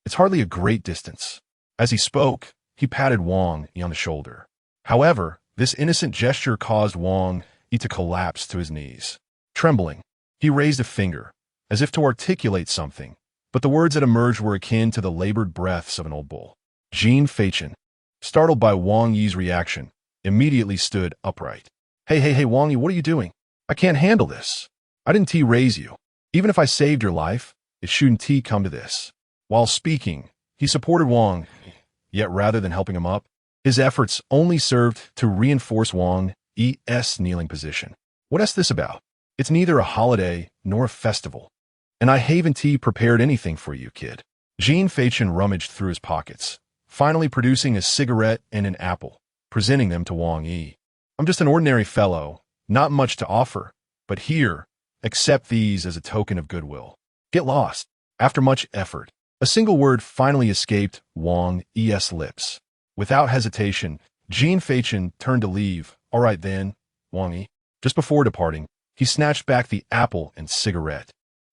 It's hardly a great distance. As he spoke, he patted Wang Yi on the shoulder. However, this innocent gesture caused Wang Yi to collapse to his knees. Trembling, he raised a finger, as if to articulate something, but the words that emerged were akin to the labored breaths of an old bull. Jin Feichen, startled by Wang Yi's reaction, immediately stood upright. Hey, Wang Yi, what are you doing? I can't handle this. I didn't raise you. Even if I saved your life, it shouldn't come to this. While speaking, he supported Wang, yet rather than helping him up, his efforts only served to reinforce Wang Yi's kneeling position. What's this about? It's neither a holiday nor a festival, and I haven't prepared anything for you, kid. Jin Feichen rummaged through his pockets, finally producing a cigarette and an apple, presenting them to Wang Yi. I'm just an ordinary fellow, not much to offer, but here, accept these as a token of goodwill. Get lost. After much effort, a single word finally escaped Wang Yi's lips. Without hesitation, Jin Feichen turned to leave. All right then, Wang Yi. Just before departing, he snatched back the apple and cigarette,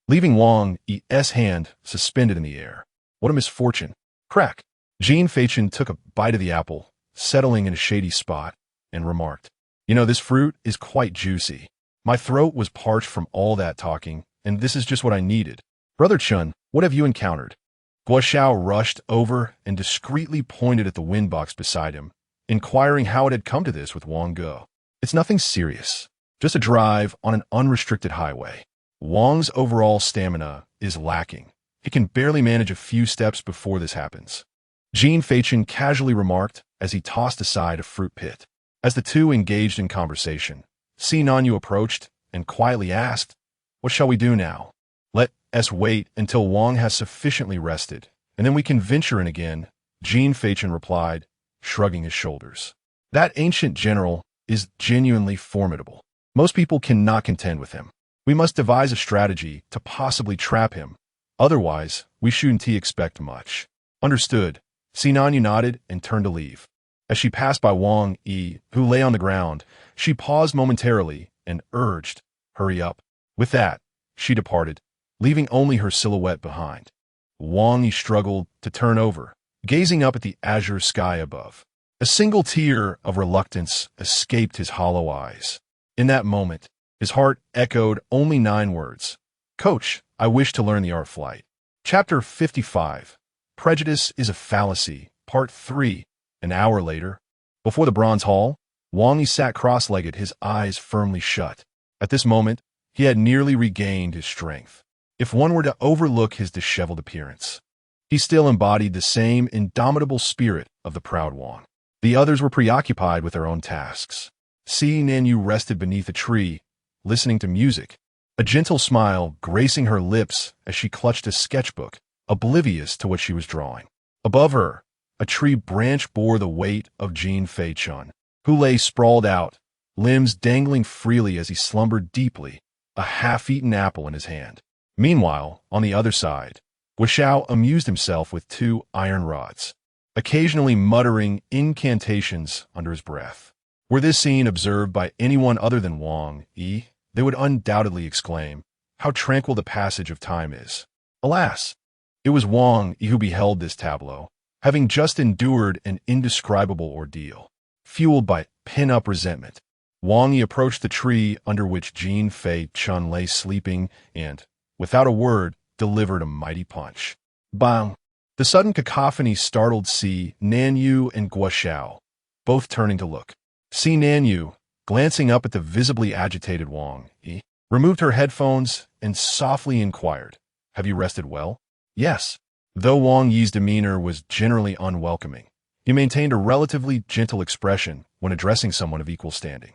leaving Wang Yi's hand suspended in the air. What a misfortune. Crack. Jin Feichen took a bite of the apple, settling in a shady spot, and remarked, this fruit is quite juicy. My throat was parched from all that talking, and this is just what I needed. Brother Chun, what have you encountered? Guo Xiao rushed over and discreetly pointed at the wind box beside him, inquiring how it had come to this with Wang Ge. It's nothing serious. Just a drive on an unrestricted highway. Wang's overall stamina is lacking. He can barely manage a few steps before this happens. Jin Feichen casually remarked as he tossed aside a fruit pit. As the two engaged in conversation, Si Nanyu approached and quietly asked, What shall we do now? Let us wait until Wang has sufficiently rested, and then we can venture in again, Jin Feichen replied, shrugging his shoulders. That ancient general is genuinely formidable. Most people cannot contend with him. We must devise a strategy to possibly trap him. Otherwise, we shouldn't expect much. Understood. Si Nanyu nodded and turned to leave. As she passed by Wang Yi, who lay on the ground, she paused momentarily and urged, Hurry up. With that, she departed, leaving only her silhouette behind. Wang Yi struggled to turn over, gazing up at the azure sky above. A single tear of reluctance escaped his hollow eyes. In that moment, his heart echoed only 9 words. Coach, I wish to learn the art flight. Chapter 55. Prejudice is a Fallacy, Part 3. An hour later, before the Bronze Hall, Wang Yi sat cross-legged, his eyes firmly shut. At this moment, he had nearly regained his strength. If one were to overlook his disheveled appearance, he still embodied the same indomitable spirit of the proud Wang. The others were preoccupied with their own tasks. Si Nanyu rested beneath a tree, listening to music, a gentle smile gracing her lips as she clutched a sketchbook, oblivious to what she was drawing. Above her, a tree branch bore the weight of Jin Feichen, who lay sprawled out, limbs dangling freely as he slumbered deeply, a half-eaten apple in his hand. Meanwhile, on the other side, Guo Xiao amused himself with 2 iron rods, occasionally muttering incantations under his breath. Were this scene observed by anyone other than Wang Yi, they would undoubtedly exclaim, How tranquil the passage of time is. Alas, It was Wang Yi who beheld this tableau, having just endured an indescribable ordeal. Fueled by pin-up resentment, Wang Yi approached the tree under which Jin Feichen lay sleeping and, without a word, delivered a mighty punch. Bang! The sudden cacophony startled Si Nanyu and Guo Xiao, both turning to look. Si Nanyu, glancing up at the visibly agitated Wang Yi, removed her headphones and softly inquired, "Have you rested well?" "Yes." Though Wang Yi's demeanor was generally unwelcoming, he maintained a relatively gentle expression when addressing someone of equal standing.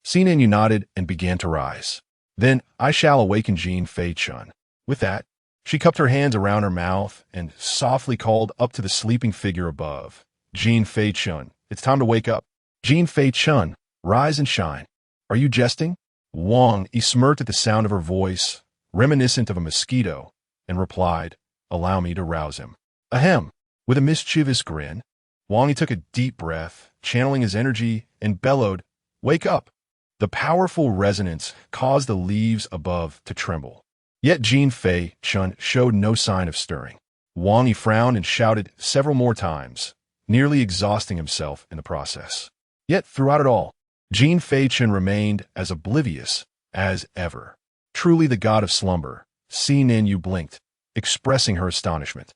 Si Nanyu nodded and began to rise. "Then I shall awaken Jin Feichen." With that, she cupped her hands around her mouth and softly called up to the sleeping figure above. "Jin Feichen, it's time to wake up. Jin Feichen, rise and shine." "Are you jesting?" Wang Yi smirked at the sound of her voice, reminiscent of a mosquito, and replied, "Allow me to rouse him." "Ahem." With a mischievous grin, Wang Yi took a deep breath, channeling his energy, and bellowed, "Wake up!" The powerful resonance caused the leaves above to tremble. Yet Jin Feichen showed no sign of stirring. Wang Yi frowned and shouted several more times, nearly exhausting himself in the process. Yet throughout it all, Jin Feichen remained as oblivious as ever. Truly the god of slumber, Si Nanyu blinked, expressing her astonishment.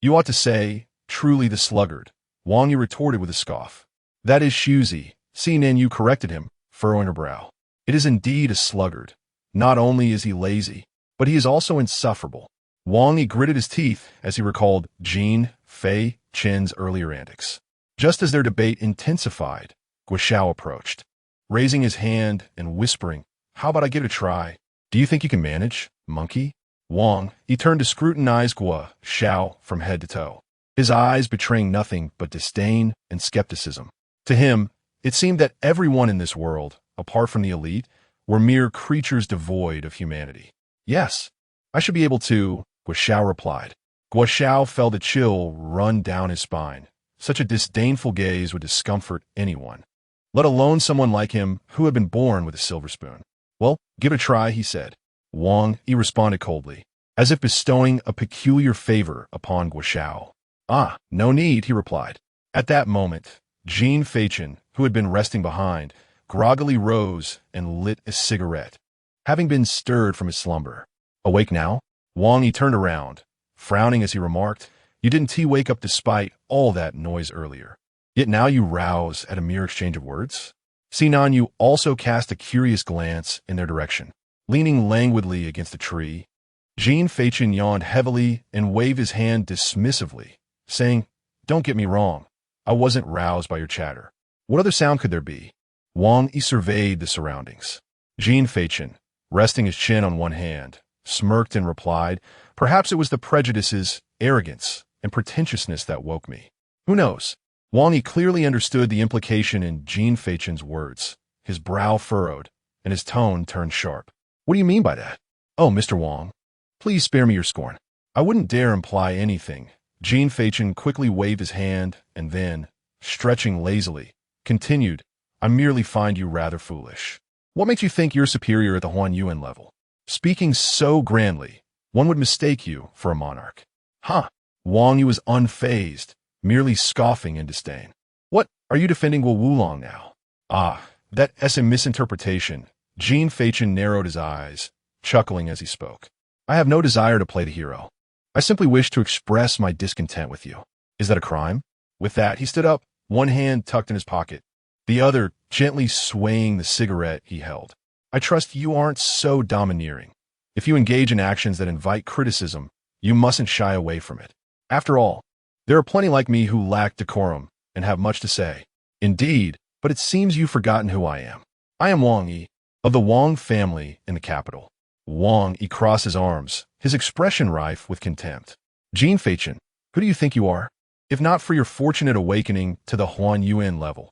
"You ought to say, truly the sluggard," Wang Yi retorted with a scoff. "That is Shuzi," Si Nanyu corrected him, furrowing her brow. "It is indeed a sluggard. Not only is he lazy, but he is also insufferable." Wang Yi gritted his teeth as he recalled Jin Feichen's earlier antics. Just as their debate intensified, Guo Xiao approached, raising his hand and whispering, "How about I give it a try? Do you think you can manage, monkey?" Wang Yi turned to scrutinize Guo Xiao from head to toe, his eyes betraying nothing but disdain and skepticism. To him, it seemed that everyone in this world, apart from the elite, were mere creatures devoid of humanity. "Yes, I should be able to," Guo Xiao replied. Guo Xiao felt a chill run down his spine. Such a disdainful gaze would discomfort anyone, let alone someone like him who had been born with a silver spoon. "Well, give it a try," he said. Wang Yi responded coldly, as if bestowing a peculiar favor upon Guo Xiao. "Ah, no need," he replied. At that moment, Jin Feichen, who had been resting behind, groggily rose and lit a cigarette, having been stirred from his slumber. "Awake now?" Wang Yi turned around, frowning as he remarked, "You didn't wake up despite all that noise earlier. Yet now you rouse at a mere exchange of words?" Si Nanyu also cast a curious glance in their direction. Leaning languidly against a tree, Jin Feichen yawned heavily and waved his hand dismissively, saying, "Don't get me wrong. I wasn't roused by your chatter. What other sound could there be?" Wang Yi surveyed the surroundings. Jin Feichen, resting his chin on one hand, smirked and replied, "Perhaps it was the prejudices, arrogance, and pretentiousness that woke me. Who knows?" Wang Yi clearly understood the implication in Jin Feichen's words. His brow furrowed, and his tone turned sharp. "What do you mean by that?" "Oh, Mr. Wang, please spare me your scorn. I wouldn't dare imply anything." Jin Feichen quickly waved his hand and then, stretching lazily, continued, "I merely find you rather foolish. What makes you think you're superior at the Huan Yuan level? Speaking so grandly, one would mistake you for a monarch." "Huh." Wang Yi was unfazed, merely scoffing in disdain. "What, are you defending Wu Wulong now?" "Ah, that is a misinterpretation." Jin Feichen narrowed his eyes, chuckling as he spoke. "I have no desire to play the hero. I simply wish to express my discontent with you." "Is that a crime?" With that, he stood up, one hand tucked in his pocket, the other gently swaying the cigarette he held. "I trust you aren't so domineering. If you engage in actions that invite criticism, you mustn't shy away from it. After all, there are plenty like me who lack decorum and have much to say." "Indeed, but it seems you've forgotten who I am. I am Wang Yi, of the Wang family in the capital." Wang Yi crossed his arms, his expression rife with contempt. "Jin Feichen, who do you think you are? If not for your fortunate awakening to the Huan Yuan level,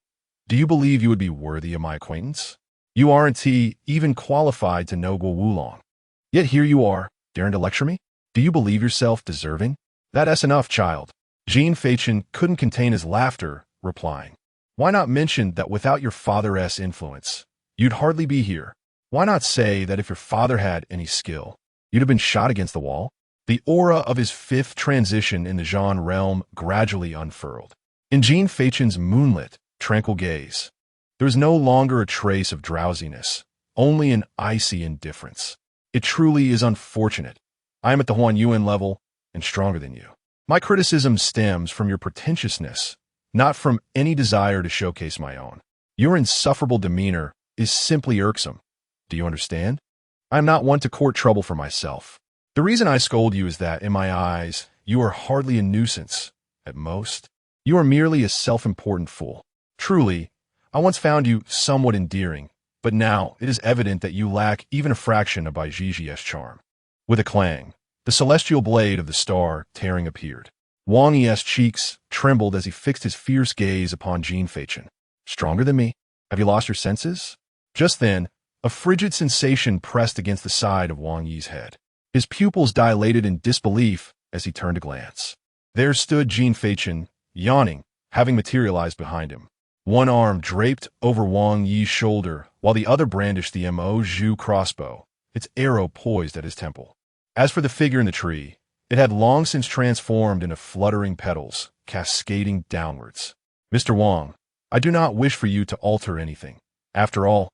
do you believe you would be worthy of my acquaintance? You aren't even qualified to know Guo Wulong. Yet here you are, daring to lecture me? Do you believe yourself deserving?" "That's enough, child." Jin Feichen couldn't contain his laughter, replying, "Why not mention that without your father's influence, you'd hardly be here? Why not say that if your father had any skill, you'd have been shot against the wall? The aura of his fifth transition in the Zhan realm gradually unfurled. In Jin Feichen's moonlit, tranquil gaze, there is no longer a trace of drowsiness, only an icy indifference. It truly is unfortunate. I am at the Huan Yuan level and stronger than you. My criticism stems from your pretentiousness, not from any desire to showcase my own. Your insufferable demeanor is simply irksome. Do you understand? I am not one to court trouble for myself. The reason I scold you is that, in my eyes, you are hardly a nuisance. At most, you are merely a self-important fool. Truly, I once found you somewhat endearing, but now it is evident that you lack even a fraction of Baiji's charm. With a clang, the celestial blade of the star tearing appeared. Wang Yi's cheeks trembled as he fixed his fierce gaze upon Jin Feichen. Stronger than me? Have you lost your senses? Just then, a frigid sensation pressed against the side of Wang Yi's head. His pupils dilated in disbelief as he turned to glance. There stood Jin Feichen, yawning, having materialized behind him. One arm draped over Wang Yi's shoulder, while the other brandished the Mo Zhu crossbow, its arrow poised at his temple. As for the figure in the tree, it had long since transformed into fluttering petals, cascading downwards. Mr. Wang, I do not wish for you to alter anything. After all,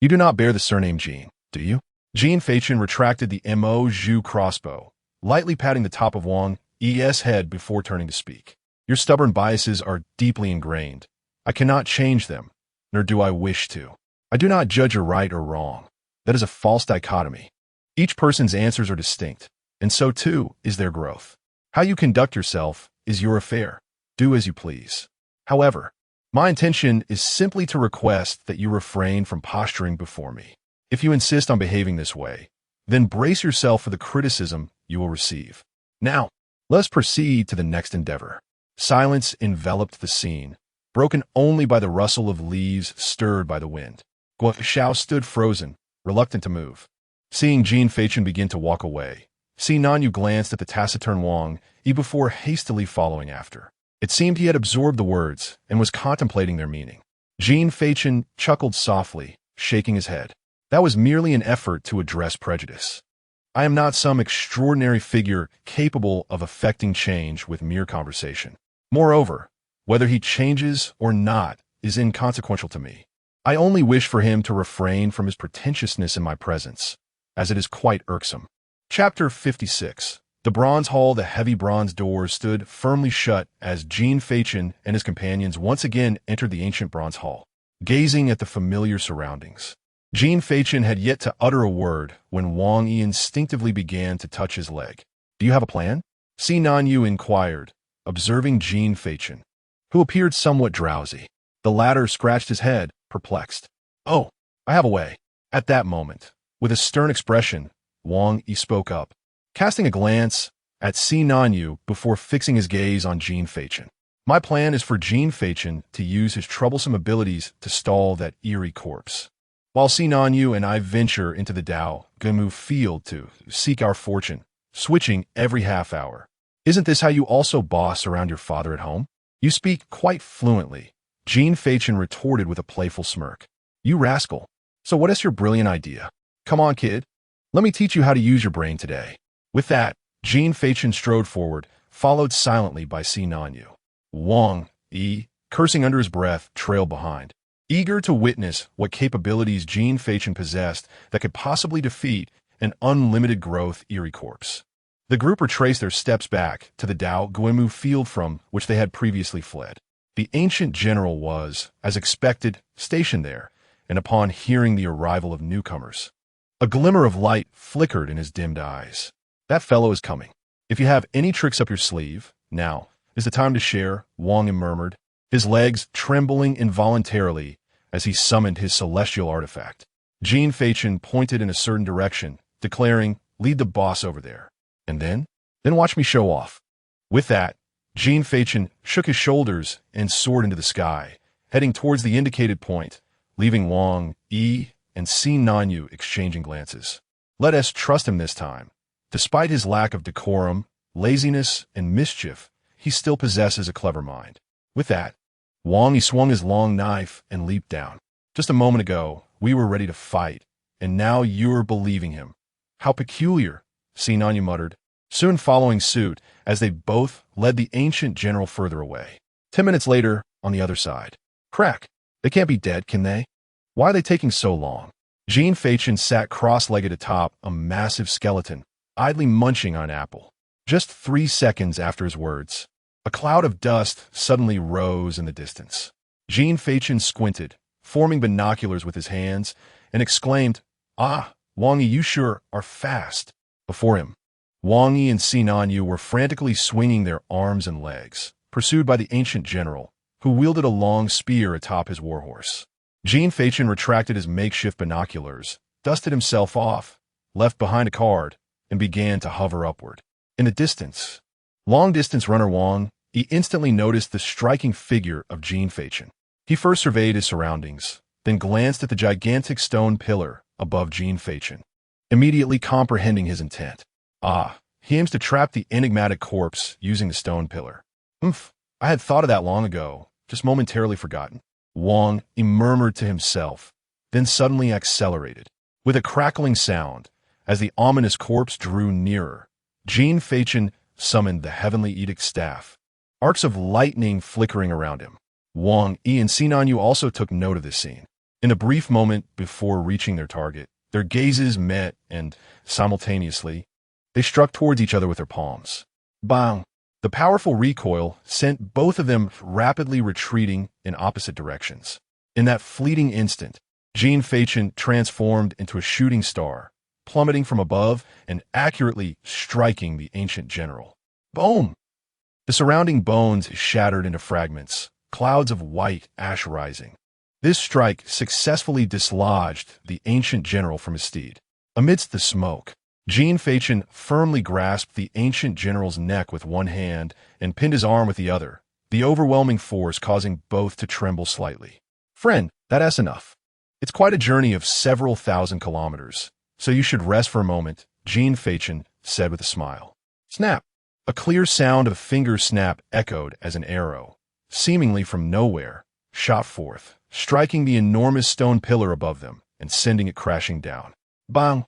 you do not bear the surname Jin, do you? Jin Feichen retracted the Mo Zhu crossbow, lightly patting the top of Wang Yi's head before turning to speak. Your stubborn biases are deeply ingrained. I cannot change them, nor do I wish to. I do not judge your right or wrong. That is a false dichotomy. Each person's answers are distinct, and so too is their growth. How you conduct yourself is your affair. Do as you please. However, my intention is simply to request that you refrain from posturing before me. If you insist on behaving this way, then brace yourself for the criticism you will receive. Now, let us proceed to the next endeavor. Silence enveloped the scene, broken only by the rustle of leaves stirred by the wind. Guo Xiao stood frozen, reluctant to move. Seeing Jin Feichen begin to walk away, Si Nanyu glanced at the taciturn Wang Yi before hastily following after. It seemed he had absorbed the words and was contemplating their meaning. Jin Feichen chuckled softly, shaking his head. That was merely an effort to address prejudice. I am not some extraordinary figure capable of effecting change with mere conversation. Moreover, whether he changes or not is inconsequential to me. I only wish for him to refrain from his pretentiousness in my presence, as it is quite irksome. Chapter 56. The bronze hall, the heavy bronze doors stood firmly shut as Jin Feichen and his companions once again entered the ancient bronze hall, gazing at the familiar surroundings. Jin Feichen had yet to utter a word when Wang Yi instinctively began to touch his leg. Do you have a plan? Si Nanyu inquired, observing Jin Feichen, who appeared somewhat drowsy. The latter scratched his head, perplexed. Oh, I have a way. At that moment, with a stern expression, Wang Yi spoke up, casting a glance at Si Nanyu before fixing his gaze on Jin Feichen. My plan is for Jin Feichen to use his troublesome abilities to stall that eerie corpse, while Si Nanyu and I venture into the Dao Gumu field to seek our fortune, switching every half hour. Isn't this how you also boss around your father at home? You speak quite fluently, Jin Feichen retorted with a playful smirk. You rascal. So what is your brilliant idea? Come on, kid. Let me teach you how to use your brain today. With that, Jin Feichen strode forward, followed silently by Si Nanyu. Wang Yi, cursing under his breath, trailed behind, eager to witness what capabilities Jin Feichen possessed that could possibly defeat an unlimited growth eerie corpse. The group retraced their steps back to the Dao Guimu field from which they had previously fled. The ancient general was, as expected, stationed there, and upon hearing the arrival of newcomers, a glimmer of light flickered in his dimmed eyes. That fellow is coming. If you have any tricks up your sleeve, now is the time to share, Wang Yi murmured, his legs trembling involuntarily as he summoned his celestial artifact. Jin Feichen pointed in a certain direction, declaring, lead the boss over there. And then watch me show off. With that, Jin Feichen shook his shoulders and soared into the sky, heading towards the indicated point, leaving Wang Yi and Si Nanyu exchanging glances. Let us trust him this time. Despite his lack of decorum, laziness, and mischief, he still possesses a clever mind. With that, Wang Yi swung his long knife and leaped down. Just a moment ago, we were ready to fight, and now you're believing him. How peculiar, Si Nanyu muttered. soon following suit as they both led the ancient general further away. 10 minutes later, on the other side. Crack. They can't be dead, can they? Why are they taking so long? Jin Feichen sat cross-legged atop a massive skeleton, idly munching on an apple. Just 3 seconds after his words, a cloud of dust suddenly rose in the distance. Jin Feichen squinted, forming binoculars with his hands, and exclaimed, "Ah, Wang Yi, you sure are fast." Before him, Wang Yi and Sinan Yu were frantically swinging their arms and legs, pursued by the ancient general, who wielded a long spear atop his warhorse. Jin Feichen retracted his makeshift binoculars, dusted himself off, left behind a card, and began to hover upward. In the distance, long-distance runner Wang Yi instantly noticed the striking figure of Jin Feichen. He first surveyed his surroundings, then glanced at the gigantic stone pillar above Jin Feichen, immediately comprehending his intent. Ah, he aims to trap the enigmatic corpse using the stone pillar. I had thought of that long ago, just momentarily forgotten. Wang Yi murmured to himself, then suddenly accelerated. With a crackling sound, as the ominous corpse drew nearer, Jin Feichen summoned the heavenly edict staff, arcs of lightning flickering around him. Wang Yi and Sinan Yu also took note of this scene. In a brief moment before reaching their target, their gazes met and, simultaneously, they struck towards each other with their palms. Bang! The powerful recoil sent both of them rapidly retreating in opposite directions. In that fleeting instant, Jin Feichen transformed into a shooting star, plummeting from above and accurately striking the ancient general. Boom! The surrounding bones shattered into fragments, clouds of white ash rising. This strike successfully dislodged the ancient general from his steed. Amidst the smoke, Jin Feichen firmly grasped the ancient general's neck with one hand and pinned his arm with the other, the overwhelming force causing both to tremble slightly. "Friend, that's enough. It's quite a journey of several thousand kilometers, so you should rest for a moment," Jin Feichen said with a smile. Snap! A clear sound of fingers snap echoed as an arrow, seemingly from nowhere, shot forth, striking the enormous stone pillar above them and sending it crashing down. Bang!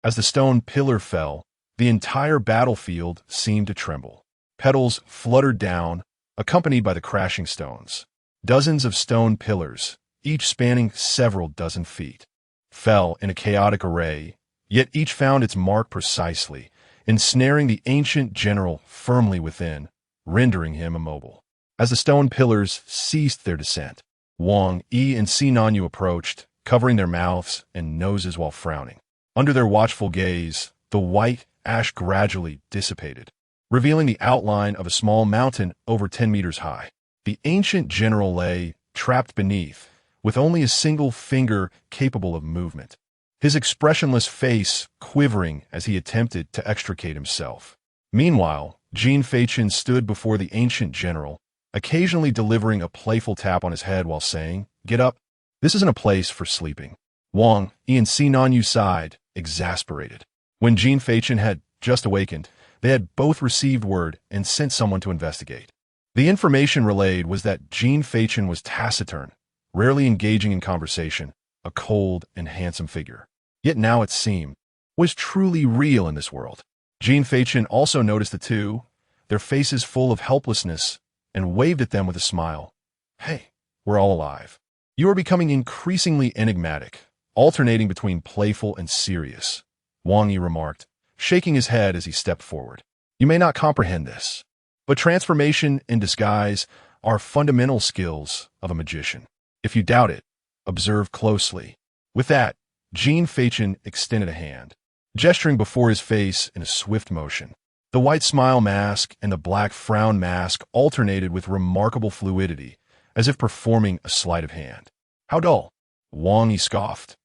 As the stone pillar fell, the entire battlefield seemed to tremble. Petals fluttered down, accompanied by the crashing stones. Dozens of stone pillars, each spanning several dozen feet, fell in a chaotic array, yet each found its mark precisely, ensnaring the ancient general firmly within, rendering him immobile. As the stone pillars ceased their descent, Wang Yi and Sinan Yu approached, covering their mouths and noses while frowning. Under their watchful gaze, the white ash gradually dissipated, revealing the outline of a small mountain over 10 meters high. The ancient general lay trapped beneath, with only a single finger capable of movement, his expressionless face quivering as he attempted to extricate himself. Meanwhile, Jin Feichen stood before the ancient general, occasionally delivering a playful tap on his head while saying, "Get up. This isn't a place for sleeping." Wang Yi and Sinan Yu sighed, exasperated. When Jin Feichen had just awakened, they had both received word and sent someone to investigate. The information relayed was that Jin Feichen was taciturn, rarely engaging in conversation, a cold and handsome figure. Yet now it seemed, was truly real in this world. Jin Feichen also noticed the two, their faces full of helplessness, and waved at them with a smile. "Hey, we're all alive." "You are becoming increasingly enigmatic, alternating between playful and serious," Wang Yi remarked, shaking his head as he stepped forward. "You may not comprehend this, but transformation and disguise are fundamental skills of a magician. If you doubt it, observe closely." With that, Jin Feichen extended a hand, gesturing before his face in a swift motion. The white smile mask and the black frown mask alternated with remarkable fluidity, as if performing a sleight of hand. "How dull," Wang Yi scoffed,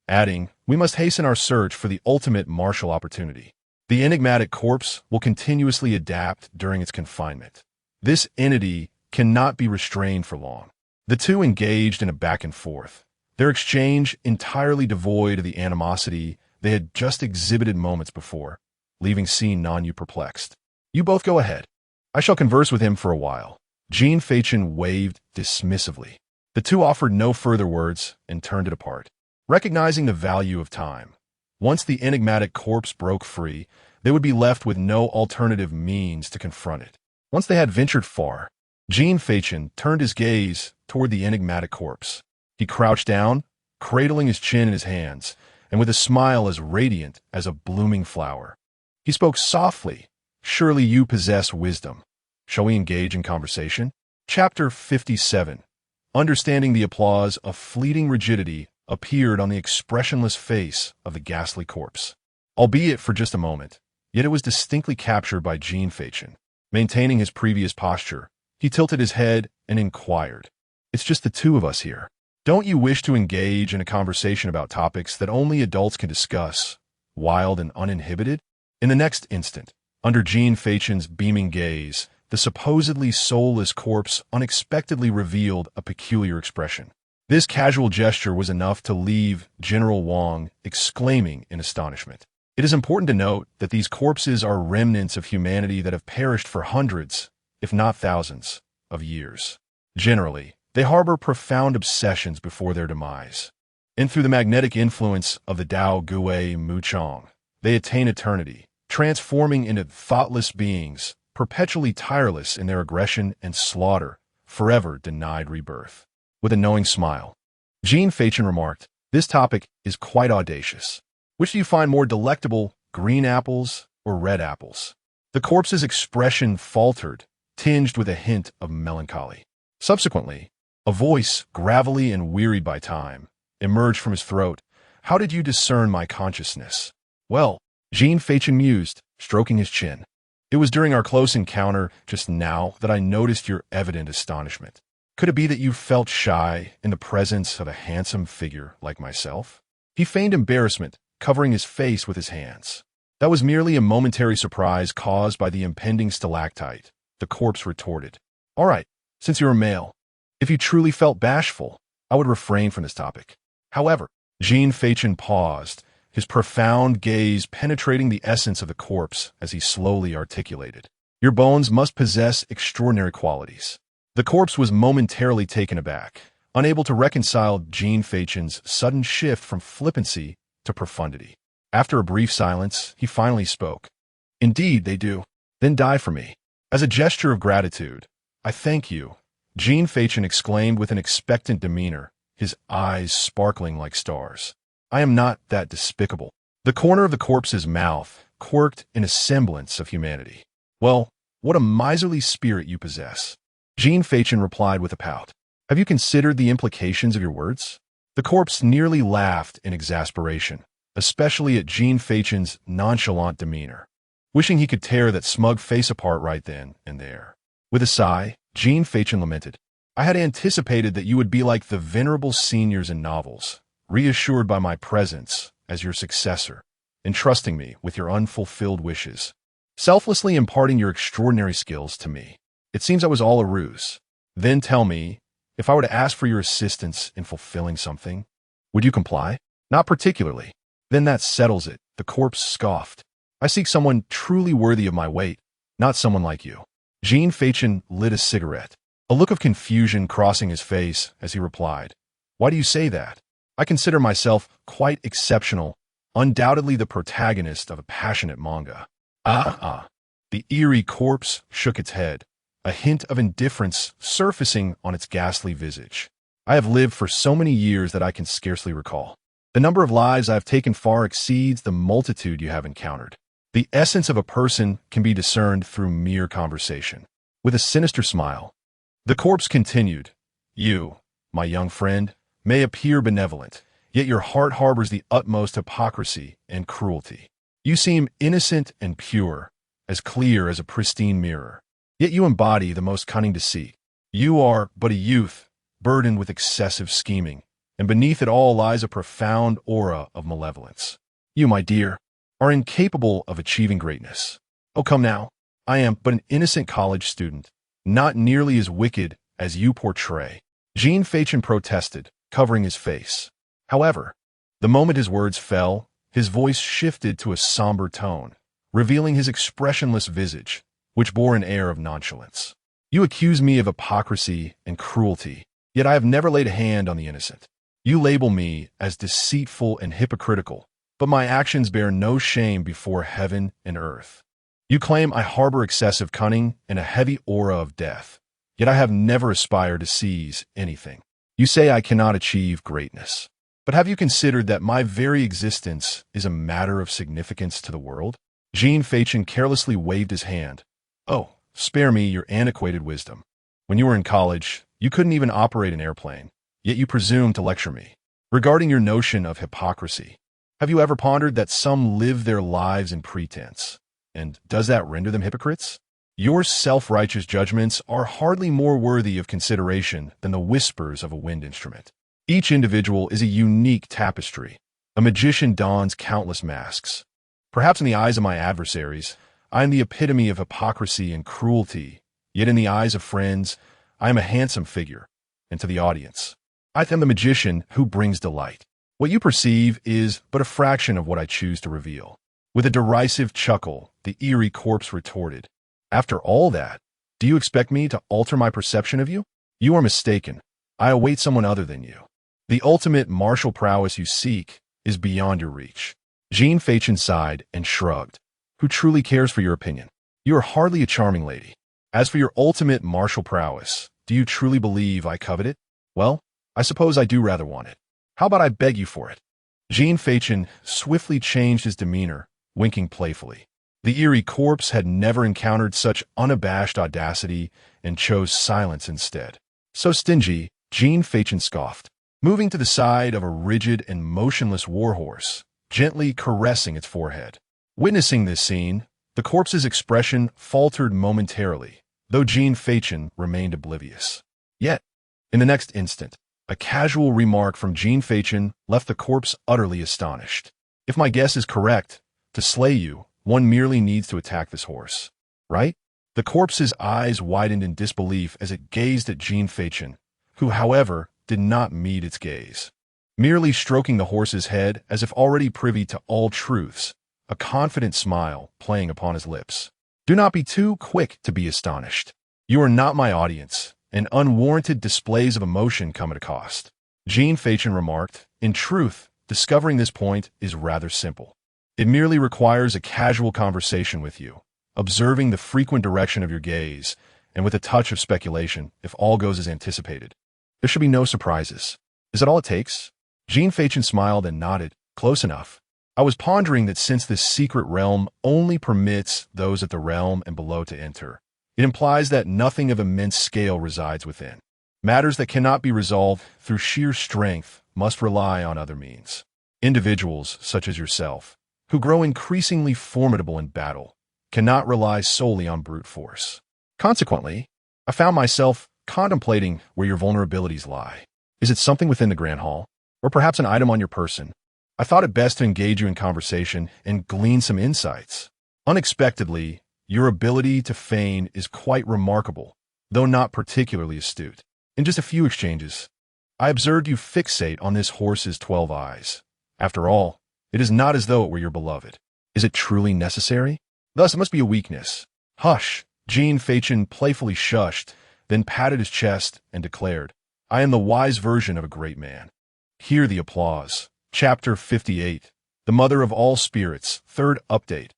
adding, "We must hasten our search for the ultimate martial opportunity. The enigmatic corpse will continuously adapt during its confinement. This entity cannot be restrained for long." The two engaged in a back and forth, their exchange entirely devoid of the animosity they had just exhibited moments before, leaving Sinan Yu perplexed. "You both go ahead. I shall converse with him for a while." Jin Feichen waved dismissively. The two offered no further words and turned it apart. Recognizing the value of time, once the enigmatic corpse broke free, they would be left with no alternative means to confront it. Once they had ventured far, Jin Feichen turned his gaze toward the enigmatic corpse. He crouched down, cradling his chin in his hands, and with a smile as radiant as a blooming flower. He spoke softly. "Surely you possess wisdom. Shall we engage in conversation?" Chapter 57. Understanding the applause of fleeting rigidity appeared on the expressionless face of the ghastly corpse. Albeit for just a moment, yet it was distinctly captured by Jin Feichen. Maintaining his previous posture, he tilted his head and inquired, "It's just the two of us here. Don't you wish to engage in a conversation about topics that only adults can discuss, wild and uninhibited?" In the next instant, under Jin Feichen's beaming gaze, the supposedly soulless corpse unexpectedly revealed a peculiar expression. This casual gesture was enough to leave General Wang exclaiming in astonishment. It is important to note that these corpses are remnants of humanity that have perished for hundreds, if not thousands, of years. Generally, they harbor profound obsessions before their demise. And through the magnetic influence of the Dao Gui Muchong, they attain eternity, transforming into thoughtless beings, perpetually tireless in their aggression and slaughter, forever denied rebirth. With a knowing smile, Jin Feichen remarked, "This topic is quite audacious. Which do you find more delectable, green apples or red apples?" The corpse's expression faltered, tinged with a hint of melancholy. Subsequently, a voice, gravelly and wearied by time, emerged from his throat. "How did you discern my consciousness?" "Well," Jin Feichen mused, stroking his chin. "It was during our close encounter just now that I noticed your evident astonishment. Could it be that you felt shy in the presence of a handsome figure like myself?" He feigned embarrassment, covering his face with his hands. "That was merely a momentary surprise caused by the impending stalactite," the corpse retorted. "All right, since you're a male, if you truly felt bashful, I would refrain from this topic." However, Jin Feichen paused, his profound gaze penetrating the essence of the corpse as he slowly articulated, "Your bones must possess extraordinary qualities." The corpse was momentarily taken aback, unable to reconcile Jin Feichen's sudden shift from flippancy to profundity. After a brief silence, he finally spoke. "Indeed, they do. Then die for me. As a gesture of gratitude, I thank you," Jin Feichen exclaimed with an expectant demeanor, his eyes sparkling like stars. "I am not that despicable." The corner of the corpse's mouth quirked in a semblance of humanity. "Well, what a miserly spirit you possess." Jin Feichen replied with a pout. "Have you considered the implications of your words?" The corpse nearly laughed in exasperation, especially at Jin Feichen's nonchalant demeanor, wishing he could tear that smug face apart right then and there. With a sigh, Jin Feichen lamented, "I had anticipated that you would be like the venerable seniors in novels, reassured by my presence as your successor, entrusting me with your unfulfilled wishes, selflessly imparting your extraordinary skills to me. It seems I was all a ruse. Then tell me, if I were to ask for your assistance in fulfilling something, would you comply?" "Not particularly." "Then that settles it," the corpse scoffed. "I seek someone truly worthy of my weight, not someone like you." Jin Feichen lit a cigarette, a look of confusion crossing his face as he replied, "Why do you say that? I consider myself quite exceptional, undoubtedly the protagonist of a passionate manga." The eerie corpse shook its head, a hint of indifference surfacing on its ghastly visage. "I have lived for so many years that I can scarcely recall. The number of lives I have taken far exceeds the multitude you have encountered. The essence of a person can be discerned through mere conversation." With a sinister smile, the corpse continued, "You, my young friend, may appear benevolent, yet your heart harbors the utmost hypocrisy and cruelty. You seem innocent and pure, as clear as a pristine mirror, yet you embody the most cunning deceit. You are but a youth, burdened with excessive scheming, and beneath it all lies a profound aura of malevolence. You, my dear, are incapable of achieving greatness. Oh, come now, I am but an innocent college student, not nearly as wicked as you portray." Jin Feichen protested, covering his face. However, the moment his words fell, his voice shifted to a somber tone, revealing his expressionless visage, which bore an air of nonchalance. "You accuse me of hypocrisy and cruelty, yet I have never laid a hand on the innocent. You label me as deceitful and hypocritical, but my actions bear no shame before heaven and earth. You claim I harbor excessive cunning and a heavy aura of death, yet I have never aspired to seize anything. You say I cannot achieve greatness. But have you considered that my very existence is a matter of significance to the world? Jin Feichen carelessly waved his hand. Oh, spare me your antiquated wisdom. When you were in college, you couldn't even operate an airplane, yet you presume to lecture me. Regarding your notion of hypocrisy, have you ever pondered that some live their lives in pretense? And does that render them hypocrites? Your self-righteous judgments are hardly more worthy of consideration than the whispers of a wind instrument. Each individual is a unique tapestry. A magician dons countless masks. Perhaps in the eyes of my adversaries, I am the epitome of hypocrisy and cruelty, yet in the eyes of friends, I am a handsome figure, and to the audience, I am the magician who brings delight. What you perceive is but a fraction of what I choose to reveal. With a derisive chuckle, the eerie corpse retorted, "After all that, do you expect me to alter my perception of you? You are mistaken. I await someone other than you. The ultimate martial prowess you seek is beyond your reach." Jin Feichen sighed and shrugged. Who truly cares for your opinion? You are hardly a charming lady. As for your ultimate martial prowess, do you truly believe I covet it? Well, I suppose I do rather want it. How about I beg you for it? Jin Feichen swiftly changed his demeanor, winking playfully. The eerie corpse had never encountered such unabashed audacity and chose silence instead. So stingy, Jin Feichen scoffed, moving to the side of a rigid and motionless warhorse, gently caressing its forehead. Witnessing this scene, the corpse's expression faltered momentarily, though Jin Feichen remained oblivious. Yet, in the next instant, a casual remark from Jin Feichen left the corpse utterly astonished. If my guess is correct, to slay you, one merely needs to attack this horse, right? The corpse's eyes widened in disbelief as it gazed at Jin Feichen, who, however, did not meet its gaze. Merely stroking the horse's head as if already privy to all truths, a confident smile playing upon his lips. Do not be too quick to be astonished. You are not my audience, and unwarranted displays of emotion come at a cost. Jin Feichen remarked, in truth, discovering this point is rather simple. It merely requires a casual conversation with you, observing the frequent direction of your gaze, and with a touch of speculation, if all goes as anticipated. There should be no surprises. Is that all it takes? Jin Feichen smiled and nodded. Close enough. I was pondering that since this secret realm only permits those at the realm and below to enter, it implies that nothing of immense scale resides within. Matters that cannot be resolved through sheer strength must rely on other means. Individuals, such as yourself, who grow increasingly formidable in battle, cannot rely solely on brute force. Consequently, I found myself contemplating where your vulnerabilities lie. Is it something within the Grand Hall? Or perhaps an item on your person? I thought it best to engage you in conversation and glean some insights. Unexpectedly, your ability to feign is quite remarkable, though not particularly astute. In just a few exchanges, I observed you fixate on this horse's 12 eyes. After all, it is not as though it were your beloved. Is it truly necessary? Thus, it must be a weakness. Hush! Jin Feichen playfully shushed, then patted his chest and declared, I am the wise version of a great man. Hear the applause. Chapter 58. The Mother of All Spirits, third update.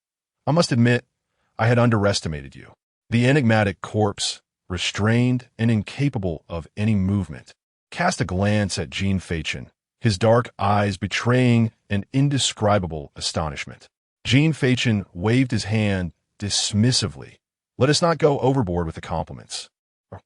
I must admit, I had underestimated you. The enigmatic corpse, restrained and incapable of any movement, cast a glance at Jin Feichen, his dark eyes betraying an indescribable astonishment. Jin Feichen waved his hand dismissively. Let us not go overboard with the compliments.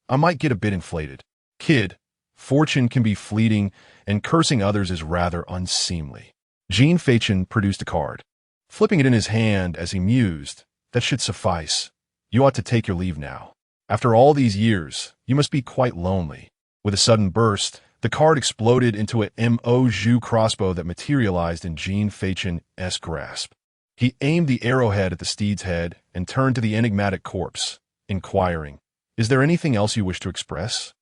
I might get a bit inflated. Kid, fortune can be fleeting, and cursing others is rather unseemly. Jin Feichen produced a card. Flipping it in his hand as he mused, that should suffice. You ought to take your leave now. After all these years, you must be quite lonely. With a sudden burst, the card exploded into a Mo crossbow that materialized in Jin Feichen's grasp. He aimed the arrowhead at the steed's head and turned to the enigmatic corpse, inquiring, Is there anything else you wish to express?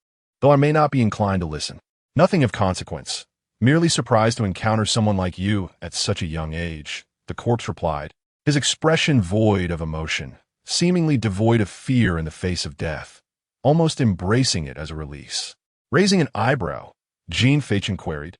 Though I may not be inclined to listen. Nothing of consequence. Merely surprised to encounter someone like you at such a young age, the corpse replied, his expression void of emotion, seemingly devoid of fear in the face of death, almost embracing it as a release. Raising an eyebrow, Jin Feichen queried,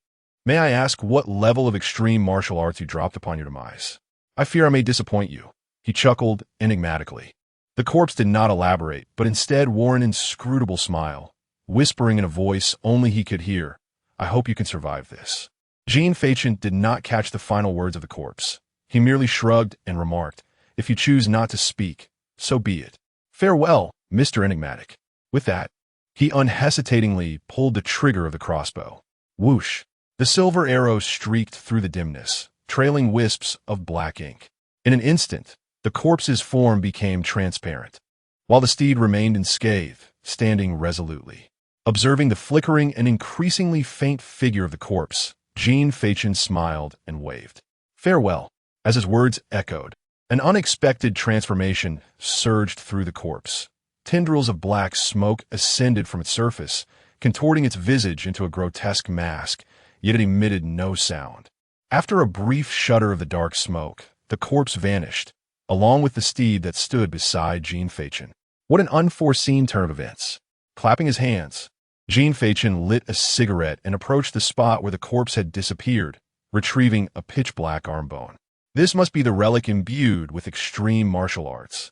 May I ask what level of extreme martial arts you dropped upon your demise? I fear I may disappoint you. He chuckled enigmatically. The corpse did not elaborate, but instead wore an inscrutable smile, whispering in a voice only he could hear, I hope you can survive this. Jin Feichen did not catch the final words of the corpse. He merely shrugged and remarked, if you choose not to speak, so be it. Farewell, Mr. Enigmatic. With that, he unhesitatingly pulled the trigger of the crossbow. Whoosh! The silver arrow streaked through the dimness, trailing wisps of black ink. In an instant, the corpse's form became transparent, while the steed remained unscathed, standing resolutely. Observing the flickering and increasingly faint figure of the corpse, Jin Feichen smiled and waved. Farewell. As his words echoed, an unexpected transformation surged through the corpse. Tendrils of black smoke ascended from its surface, contorting its visage into a grotesque mask, yet it emitted no sound. After a brief shudder of the dark smoke, the corpse vanished, along with the steed that stood beside Jin Feichen. What an unforeseen turn of events. Clapping his hands, Jin Feichen lit a cigarette and approached the spot where the corpse had disappeared, retrieving a pitch-black arm bone. This must be the relic imbued with extreme martial arts.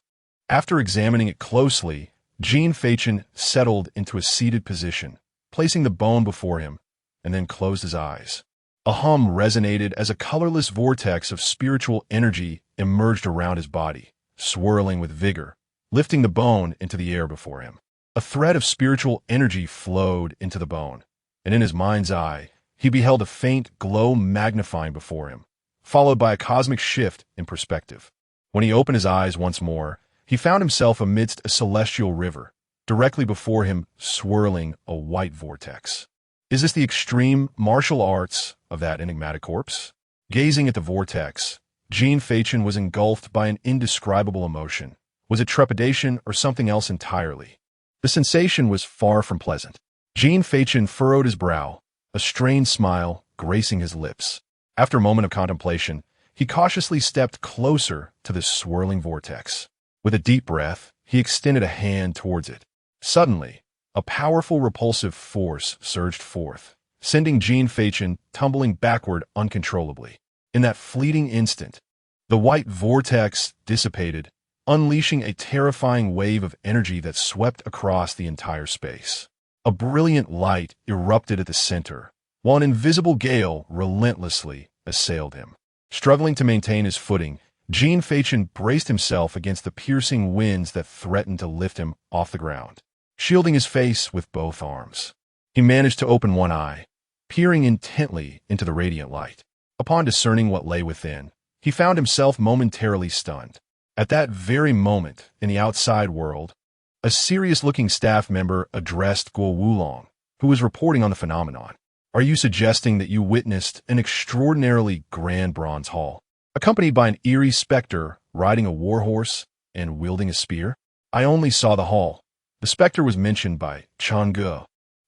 After examining it closely, Jin Feichen settled into a seated position, placing the bone before him, and then closed his eyes. A hum resonated as a colorless vortex of spiritual energy emerged around his body, swirling with vigor, lifting the bone into the air before him. A thread of spiritual energy flowed into the bone, and in his mind's eye, he beheld a faint glow magnifying before him, followed by a cosmic shift in perspective. When he opened his eyes once more, he found himself amidst a celestial river, directly before him swirling a white vortex. Is this the extreme martial arts of that enigmatic corpse? Gazing at the vortex, Jin Feichen was engulfed by an indescribable emotion. Was it trepidation or something else entirely? The sensation was far from pleasant. Jin Feichen furrowed his brow, a strained smile gracing his lips. After a moment of contemplation, he cautiously stepped closer to this swirling vortex. With a deep breath, he extended a hand towards it. Suddenly, a powerful repulsive force surged forth, sending Jin Feichen tumbling backward uncontrollably. In that fleeting instant, the white vortex dissipated, unleashing a terrifying wave of energy that swept across the entire space. A brilliant light erupted at the center, while an invisible gale relentlessly assailed him. Struggling to maintain his footing, Jin Feichen braced himself against the piercing winds that threatened to lift him off the ground. Shielding his face with both arms, he managed to open one eye, peering intently into the radiant light. Upon discerning what lay within, he found himself momentarily stunned. At that very moment, in the outside world, a serious-looking staff member addressed Guo Wulong, who was reporting on the phenomenon. Are you suggesting that you witnessed an extraordinarily grand bronze hall, accompanied by an eerie specter riding a warhorse and wielding a spear? I only saw the hall. The specter was mentioned by Chang'e,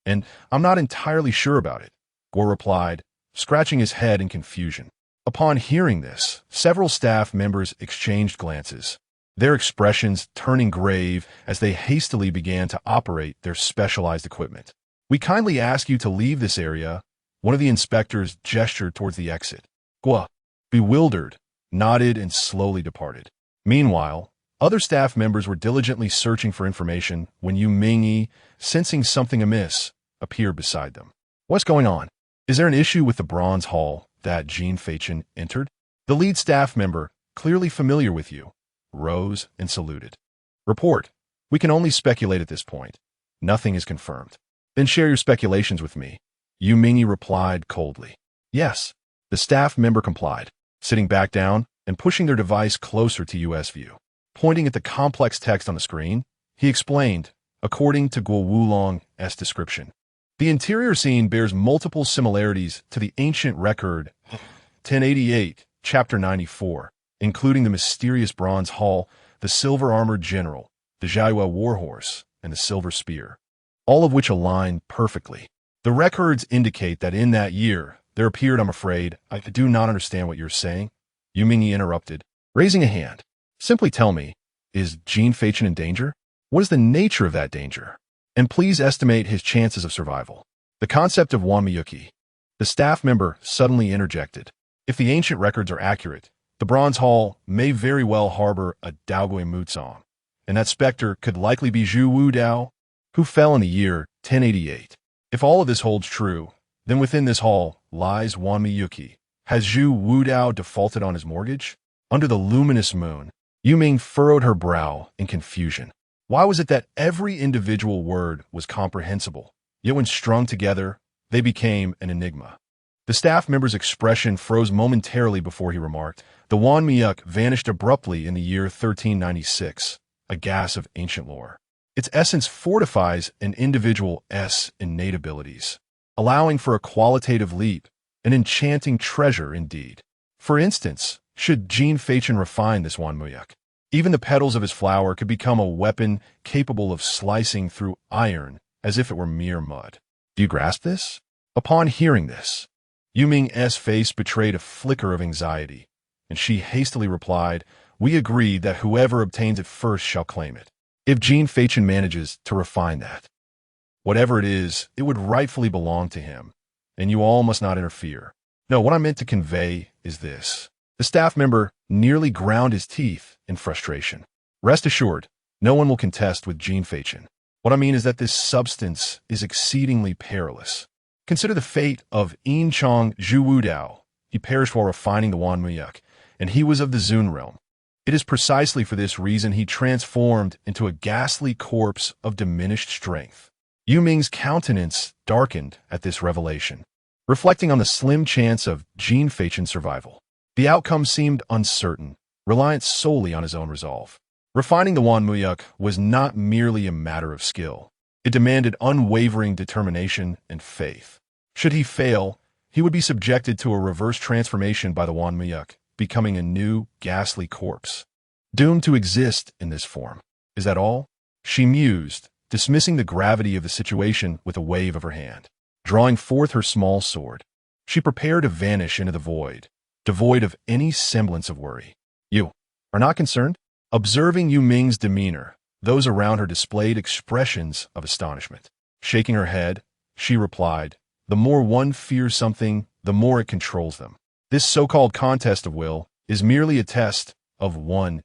and I'm not entirely sure about it, Guo replied, scratching his head in confusion. Upon hearing this, several staff members exchanged glances, their expressions turning grave as they hastily began to operate their specialized equipment. We kindly ask you to leave this area. One of the inspectors gestured towards the exit. Guo, bewildered, nodded and slowly departed. Meanwhile, other staff members were diligently searching for information when Yu Mingyi, sensing something amiss, appeared beside them. What's going on? Is there an issue with the bronze hall that Jin Feichen entered? The lead staff member, clearly familiar with you, rose and saluted. Report. We can only speculate at this point. Nothing is confirmed. Then share your speculations with me. Yu Mingyi replied coldly. Yes. The staff member complied, sitting back down and pushing their device closer to US view. Pointing at the complex text on the screen, he explained, according to Guo Wulong's description. The interior scene bears multiple similarities to the ancient record 1088, Chapter 94, including the mysterious bronze hall, the silver-armored general, the Jiayue warhorse, and the silver spear, all of which align perfectly. The records indicate that in that year, there appeared, I'm afraid, I do not understand what you're saying, Yu Mingyi interrupted, raising a hand. Simply tell me, is Jin Feichen in danger? What is the nature of that danger? And please estimate his chances of survival. The concept of Wan Miyuki. The staff member suddenly interjected. If the ancient records are accurate, the Bronze Hall may very well harbor a Daogui Mutsong, and that specter could likely be Zhu Wudao, who fell in the year 1088. If all of this holds true, then within this hall lies Wan Miyuki. Has Zhu Wudao defaulted on his mortgage? Under the luminous moon, Yuming furrowed her brow in confusion. Why was it that every individual word was comprehensible, yet when strung together, they became an enigma? The staff member's expression froze momentarily before he remarked, "The Wan Miyuk vanished abruptly in the year 1396, a gas of ancient lore. Its essence fortifies an individual's innate abilities, allowing for a qualitative leap, an enchanting treasure indeed. For instance, should Jin Feichen refine this Wan Miyuk, even the petals of his flower could become a weapon capable of slicing through iron as if it were mere mud. Do you grasp this?" Upon hearing this, Yuming's face betrayed a flicker of anxiety, and she hastily replied, "We agreed that whoever obtains it first shall claim it. If Jin Feichen manages to refine that, whatever it is, it would rightfully belong to him, and you all must not interfere. No, what I meant to convey is this." The staff member nearly ground his teeth in frustration. "Rest assured, no one will contest with Jin Feichen. What I mean is that this substance is exceedingly perilous. Consider the fate of Yin Chong Zhu Wudao. He perished while refining the Wan Miyuk, and he was of the Zun realm. It is precisely for this reason he transformed into a ghastly corpse of diminished strength." Yu Ming's countenance darkened at this revelation. Reflecting on the slim chance of Jin Feichen's survival, the outcome seemed uncertain, reliant solely on his own resolve. Refining the Wan Miyuk was not merely a matter of skill. It demanded unwavering determination and faith. Should he fail, he would be subjected to a reverse transformation by the Wan Miyuk, becoming a new, ghastly corpse, doomed to exist in this form. "Is that all?" she mused, dismissing the gravity of the situation with a wave of her hand. Drawing forth her small sword, she prepared to vanish into the void, devoid of any semblance of worry. "You are not concerned?" Observing Yu Ming's demeanor, those around her displayed expressions of astonishment. Shaking her head, she replied, "The more one fears something, the more it controls them. This so-called contest of will is merely a test of one's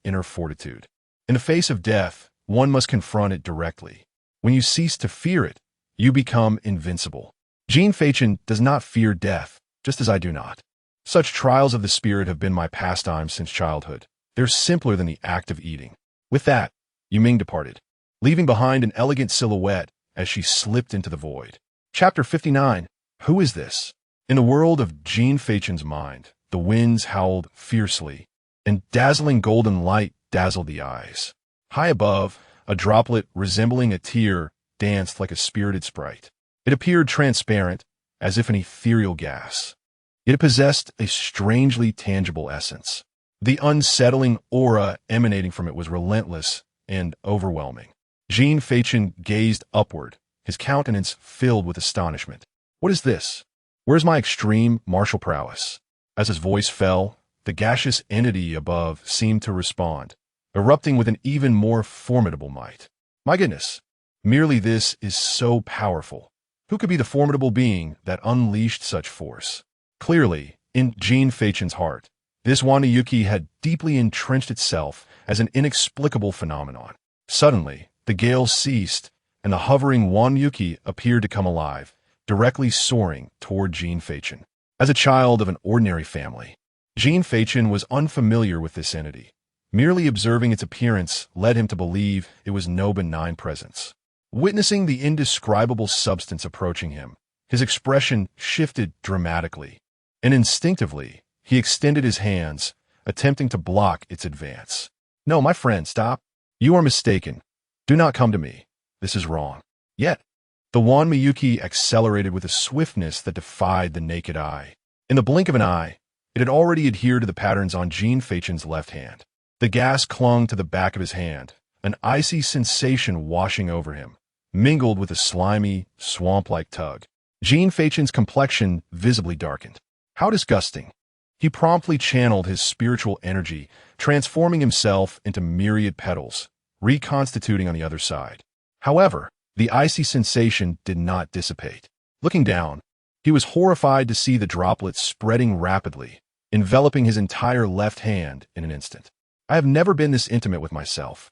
inner fortitude. In the face of death, one must confront it directly. When you cease to fear it, you become invincible. Jin Feichen does not fear death, just as I do not. Such trials of the spirit have been my pastime since childhood. They're simpler than the act of eating." With that, Yu Ming departed, leaving behind an elegant silhouette as she slipped into the void. Chapter 59. Who is this? In the world of Jin Feichen's mind, the winds howled fiercely, and dazzling golden light dazzled the eyes. High above, a droplet resembling a tear danced like a spirited sprite. It appeared transparent, as if an ethereal gas. Yet it possessed a strangely tangible essence. The unsettling aura emanating from it was relentless and overwhelming. Jin Feichen gazed upward, his countenance filled with astonishment. "What is this? Where's my extreme martial prowess?" As his voice fell, the gaseous entity above seemed to respond, erupting with an even more formidable might. "My goodness, merely this is so powerful. Who could be the formidable being that unleashed such force?" Clearly, in Jin Feichen's heart, this Wan Miyuki had deeply entrenched itself as an inexplicable phenomenon. Suddenly, the gale ceased, and the hovering Wan Miyuki appeared to come alive, directly soaring toward Jin Feichen. As a child of an ordinary family, Jin Feichen was unfamiliar with this entity. Merely observing its appearance led him to believe it was no benign presence. Witnessing the indescribable substance approaching him, his expression shifted dramatically, and instinctively, he extended his hands, attempting to block its advance. "No, my friend, stop. You are mistaken. Do not come to me. This is wrong." Yet, the Wan Miyuki accelerated with a swiftness that defied the naked eye. In the blink of an eye, it had already adhered to the patterns on Jin Feichen's left hand. The gas clung to the back of his hand, an icy sensation washing over him, mingled with a slimy, swamp-like tug. Jin Feichen's complexion visibly darkened. How disgusting! He promptly channeled his spiritual energy, transforming himself into myriad petals, reconstituting on the other side. However, the icy sensation did not dissipate. Looking down, He was horrified to see the droplets spreading rapidly, enveloping his entire left hand in an instant. I have never been this intimate with myself.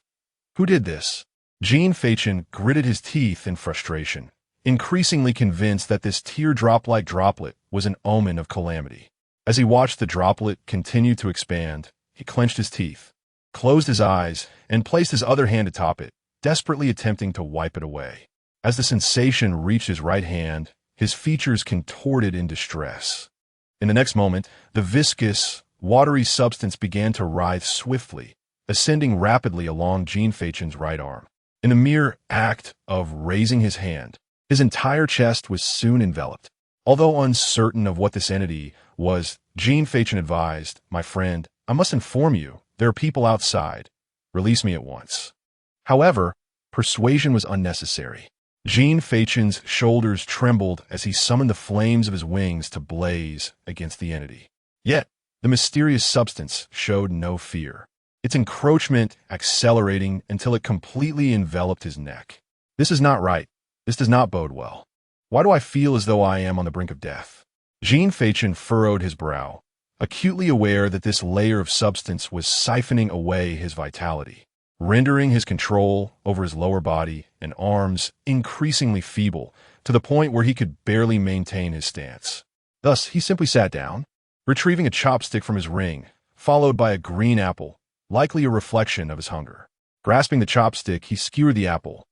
Who did this? Jin Feichen gritted his teeth in frustration, increasingly convinced that this teardrop-like droplet was an omen of calamity. As he watched the droplet continue to expand, he clenched his teeth, closed his eyes, and placed his other hand atop it, desperately attempting to wipe it away. As the sensation reached his right hand, his features contorted in distress. In the next moment, the viscous, watery substance began to writhe swiftly, ascending rapidly along Jin Feichen's right arm. In the mere act of raising his hand, his entire chest was soon enveloped. Although uncertain of what this entity was, Jin Feichen advised, "My friend, I must inform you, there are people outside. Release me at once." However, persuasion was unnecessary. Jin Feichen's shoulders trembled as he summoned the flames of his wings to blaze against the entity. Yet, the mysterious substance showed no fear, its encroachment accelerating until it completely enveloped his neck. This is not right. This does not bode well. Why do I feel as though I am on the brink of death? Jin Feichen furrowed his brow, acutely aware that this layer of substance was siphoning away his vitality, rendering his control over his lower body and arms increasingly feeble to the point where he could barely maintain his stance. Thus, he simply sat down, retrieving a chopstick from his ring, followed by a green apple, likely a reflection of his hunger. Grasping the chopstick, he skewered the apple,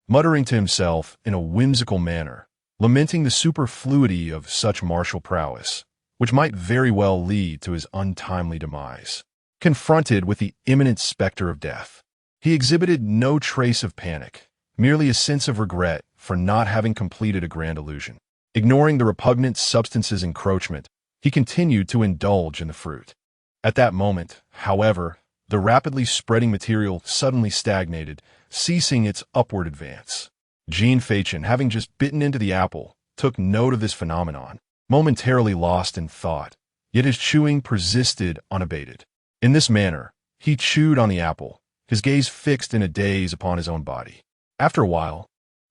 muttering to himself in a whimsical manner, lamenting the superfluity of such martial prowess, which might very well lead to his untimely demise. Confronted with the imminent specter of death, he exhibited no trace of panic, merely a sense of regret for not having completed a grand illusion. Ignoring the repugnant substance's encroachment, he continued to indulge in the fruit. At that moment, however, the rapidly spreading material suddenly stagnated, ceasing its upward advance. Jin Feichen, having just bitten into the apple, took note of this phenomenon, momentarily lost in thought, yet his chewing persisted unabated. In this manner, he chewed on the apple, his gaze fixed in a daze upon his own body. After a while,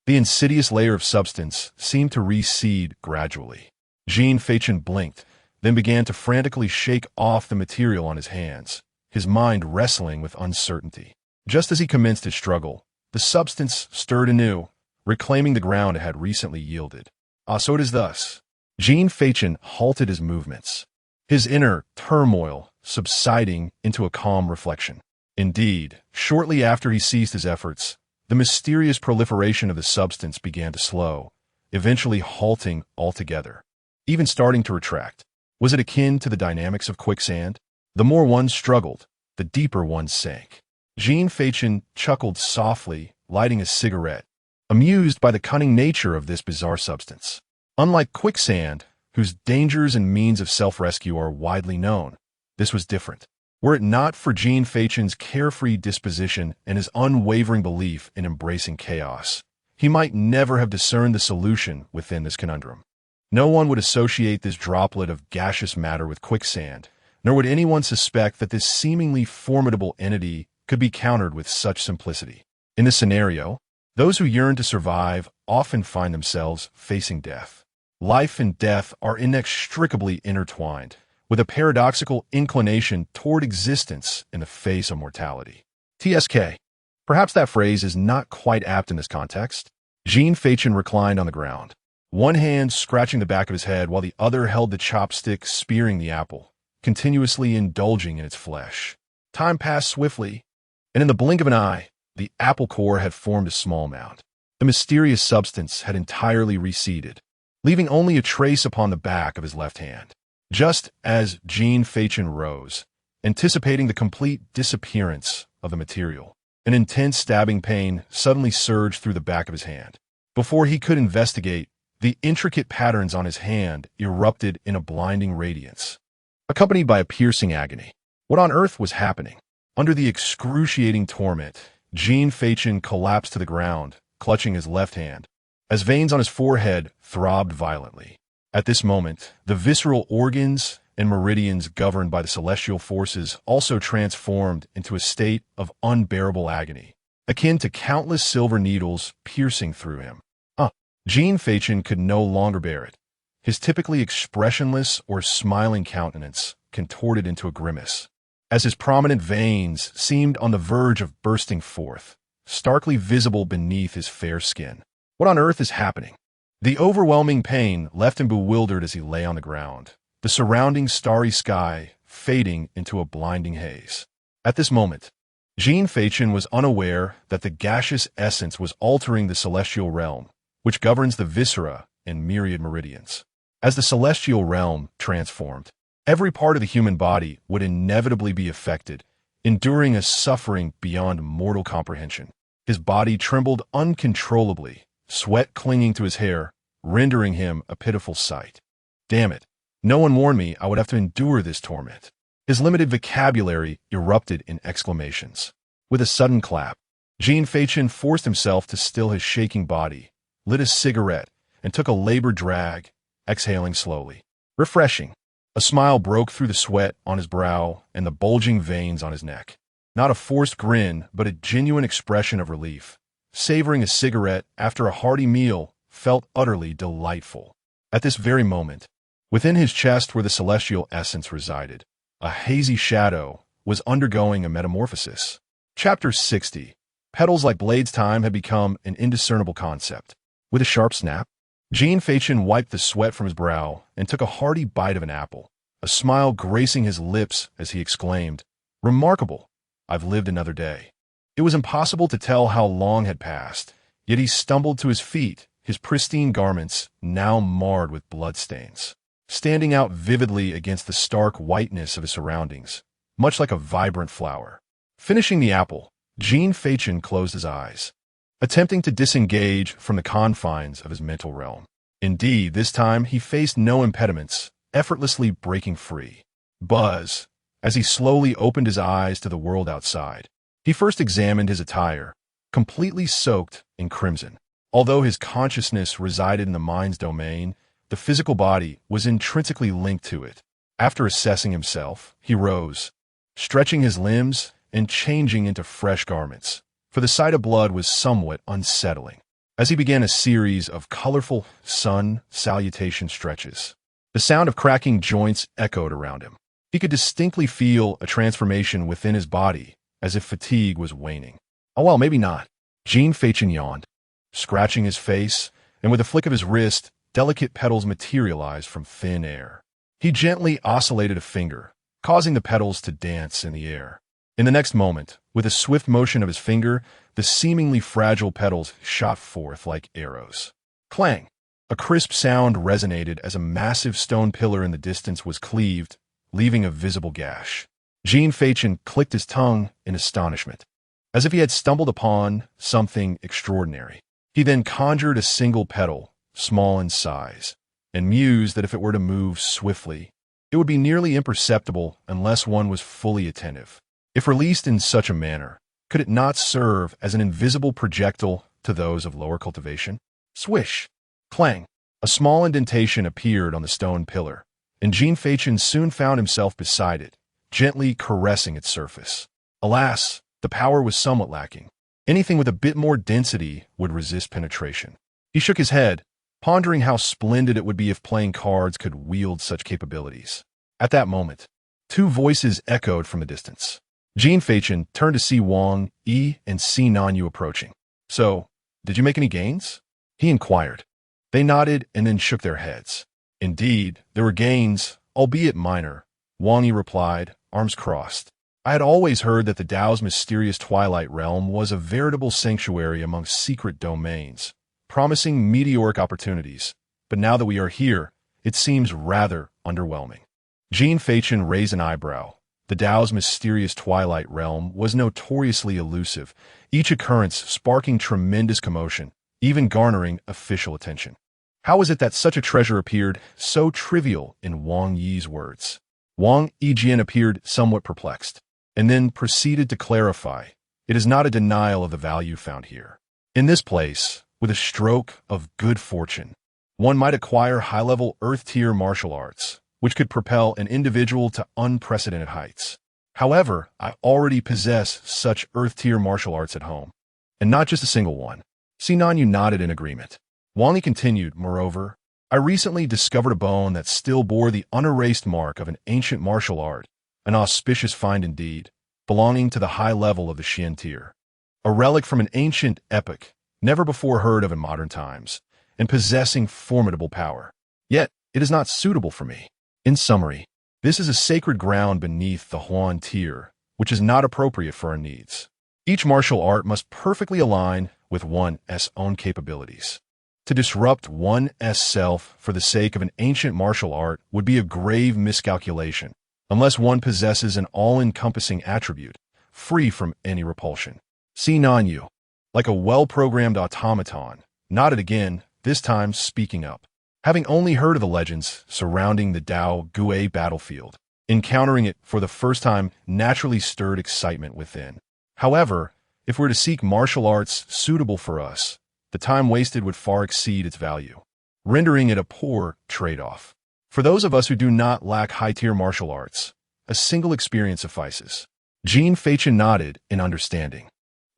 the insidious layer of substance seemed to recede gradually. Jin Feichen blinked, then began to frantically shake off the material on his hands, his mind wrestling with uncertainty. Just as he commenced his struggle, the substance stirred anew, reclaiming the ground it had recently yielded. So it is thus. Jin Feichen halted his movements, his inner turmoil subsiding into a calm reflection. Indeed, shortly after he ceased his efforts, the mysterious proliferation of the substance began to slow, eventually halting altogether, even starting to retract. Was it akin to the dynamics of quicksand? The more one struggled, the deeper one sank. Jin Feichen chuckled softly, lighting a cigarette, amused by the cunning nature of this bizarre substance. Unlike quicksand, whose dangers and means of self-rescue are widely known, this was different. Were it not for Jin Feichen's carefree disposition and his unwavering belief in embracing chaos, he might never have discerned the solution within this conundrum. No one would associate this droplet of gaseous matter with quicksand, nor would anyone suspect that this seemingly formidable entity could be countered with such simplicity. In this scenario, those who yearn to survive often find themselves facing death. Life and death are inextricably intertwined, with a paradoxical inclination toward existence in the face of mortality. TSK. Perhaps that phrase is not quite apt in this context. Jin Feichen reclined on the ground, one hand scratching the back of his head while the other held the chopstick spearing the apple, continuously indulging in its flesh. Time passed swiftly, and in the blink of an eye, the apple core had formed a small mound. The mysterious substance had entirely receded, leaving only a trace upon the back of his left hand. Just as Jin Feichen rose, anticipating the complete disappearance of the material, an intense stabbing pain suddenly surged through the back of his hand. Before he could investigate, the intricate patterns on his hand erupted in a blinding radiance, accompanied by a piercing agony. What on earth was happening? Under the excruciating torment, Jin Feichen collapsed to the ground, clutching his left hand, as veins on his forehead throbbed violently. At this moment, the visceral organs and meridians governed by the celestial forces also transformed into a state of unbearable agony, akin to countless silver needles piercing through him. Jin Feichen could no longer bear it. his typically expressionless or smiling countenance contorted into a grimace, as his prominent veins seemed on the verge of bursting forth, starkly visible beneath his fair skin. What on earth is happening? The overwhelming pain left him bewildered as he lay on the ground, the surrounding starry sky fading into a blinding haze. At this moment, Jin Feichen was unaware that the gaseous essence was altering the celestial realm, which governs the viscera and myriad meridians. As the celestial realm transformed, every part of the human body would inevitably be affected, enduring a suffering beyond mortal comprehension. His body trembled uncontrollably, sweat clinging to his hair, rendering him a pitiful sight. Damn it. No one warned me I would have to endure this torment. His limited vocabulary erupted in exclamations. With a sudden clap, Jin Feichen forced himself to still his shaking body, lit a cigarette, and took a labored drag, exhaling slowly. Refreshing. A smile broke through the sweat on his brow and the bulging veins on his neck. Not a forced grin, but a genuine expression of relief. Savoring a cigarette after a hearty meal felt utterly delightful. At this very moment, within his chest where the celestial essence resided, a hazy shadow was undergoing a metamorphosis. Chapter 60. Petals like blades. Time had become an indiscernible concept. With a sharp snap, Jin Feichen wiped the sweat from his brow and took a hearty bite of an apple, a smile gracing his lips as he exclaimed, "Remarkable! I've lived another day." It was impossible to tell how long had passed, yet he stumbled to his feet, his pristine garments now marred with bloodstains, standing out vividly against the stark whiteness of his surroundings, much like a vibrant flower. Finishing the apple, Jin Feichen closed his eyes, attempting to disengage from the confines of his mental realm. Indeed, this time he faced no impediments, effortlessly breaking free. Buzz, as he slowly opened his eyes to the world outside. He first examined his attire, completely soaked in crimson. Although his consciousness resided in the mind's domain, the physical body was intrinsically linked to it. After assessing himself, he rose, stretching his limbs and changing into fresh garments, for the sight of blood was somewhat unsettling. As he began a series of colorful sun salutation stretches, the sound of cracking joints echoed around him. He could distinctly feel a transformation within his body, as if fatigue was waning. Oh well, maybe not. Jin Feichen yawned, scratching his face, and with a flick of his wrist, delicate petals materialized from thin air. He gently oscillated a finger, causing the petals to dance in the air. In the next moment, with a swift motion of his finger, the seemingly fragile petals shot forth like arrows. Clang! A crisp sound resonated as a massive stone pillar in the distance was cleaved, leaving a visible gash. Jin Feichen clicked his tongue in astonishment, as if he had stumbled upon something extraordinary. He then conjured a single petal, small in size, and mused that if it were to move swiftly, it would be nearly imperceptible unless one was fully attentive. If released in such a manner, could it not serve as an invisible projectile to those of lower cultivation? Swish! Clang! A small indentation appeared on the stone pillar, and Jin Feichen soon found himself beside it, gently caressing its surface. Alas, the power was somewhat lacking. Anything with a bit more density would resist penetration. He shook his head, pondering how splendid it would be if playing cards could wield such capabilities. At that moment, two voices echoed from the distance. Jin Feichen turned to see Wang Yi and Si Nanyu approaching. "So, did you make any gains?" he inquired. They nodded and then shook their heads. "Indeed, there were gains, albeit minor," Wang Yi replied, arms crossed. "I had always heard that the Tao's mysterious twilight realm was a veritable sanctuary among secret domains, promising meteoric opportunities, but now that we are here, it seems rather underwhelming." Jin Feichen raised an eyebrow. The Tao's mysterious twilight realm was notoriously elusive, each occurrence sparking tremendous commotion, even garnering official attention. How was it that such a treasure appeared so trivial in Wang Yi's words? Wang Yijian appeared somewhat perplexed, and then proceeded to clarify, "It is not a denial of the value found here. In this place, with a stroke of good fortune, one might acquire high-level Earth-tier martial arts, which could propel an individual to unprecedented heights. However, I already possess such Earth-tier martial arts at home, and not just a single one." Si Nanyu nodded in agreement. Wang Yi continued, "Moreover, I recently discovered a bone that still bore the unerased mark of an ancient martial art, an auspicious find indeed, belonging to the high level of the Xian tier. A relic from an ancient epoch, never before heard of in modern times, and possessing formidable power. Yet, it is not suitable for me. In summary, this is a sacred ground beneath the Huan tier, which is not appropriate for our needs. Each martial art must perfectly align with one's own capabilities. To disrupt one's self for the sake of an ancient martial art would be a grave miscalculation, unless one possesses an all-encompassing attribute, free from any repulsion. See Nanyu, like a well-programmed automaton, nodded again, this time speaking up. Having only heard of the legends surrounding the Dao Gui battlefield, encountering it for the first time naturally stirred excitement within. However, if we're to seek martial arts suitable for us, the time wasted would far exceed its value, rendering it a poor trade-off. For those of us who do not lack high-tier martial arts, a single experience suffices. Jin Feichen nodded in understanding,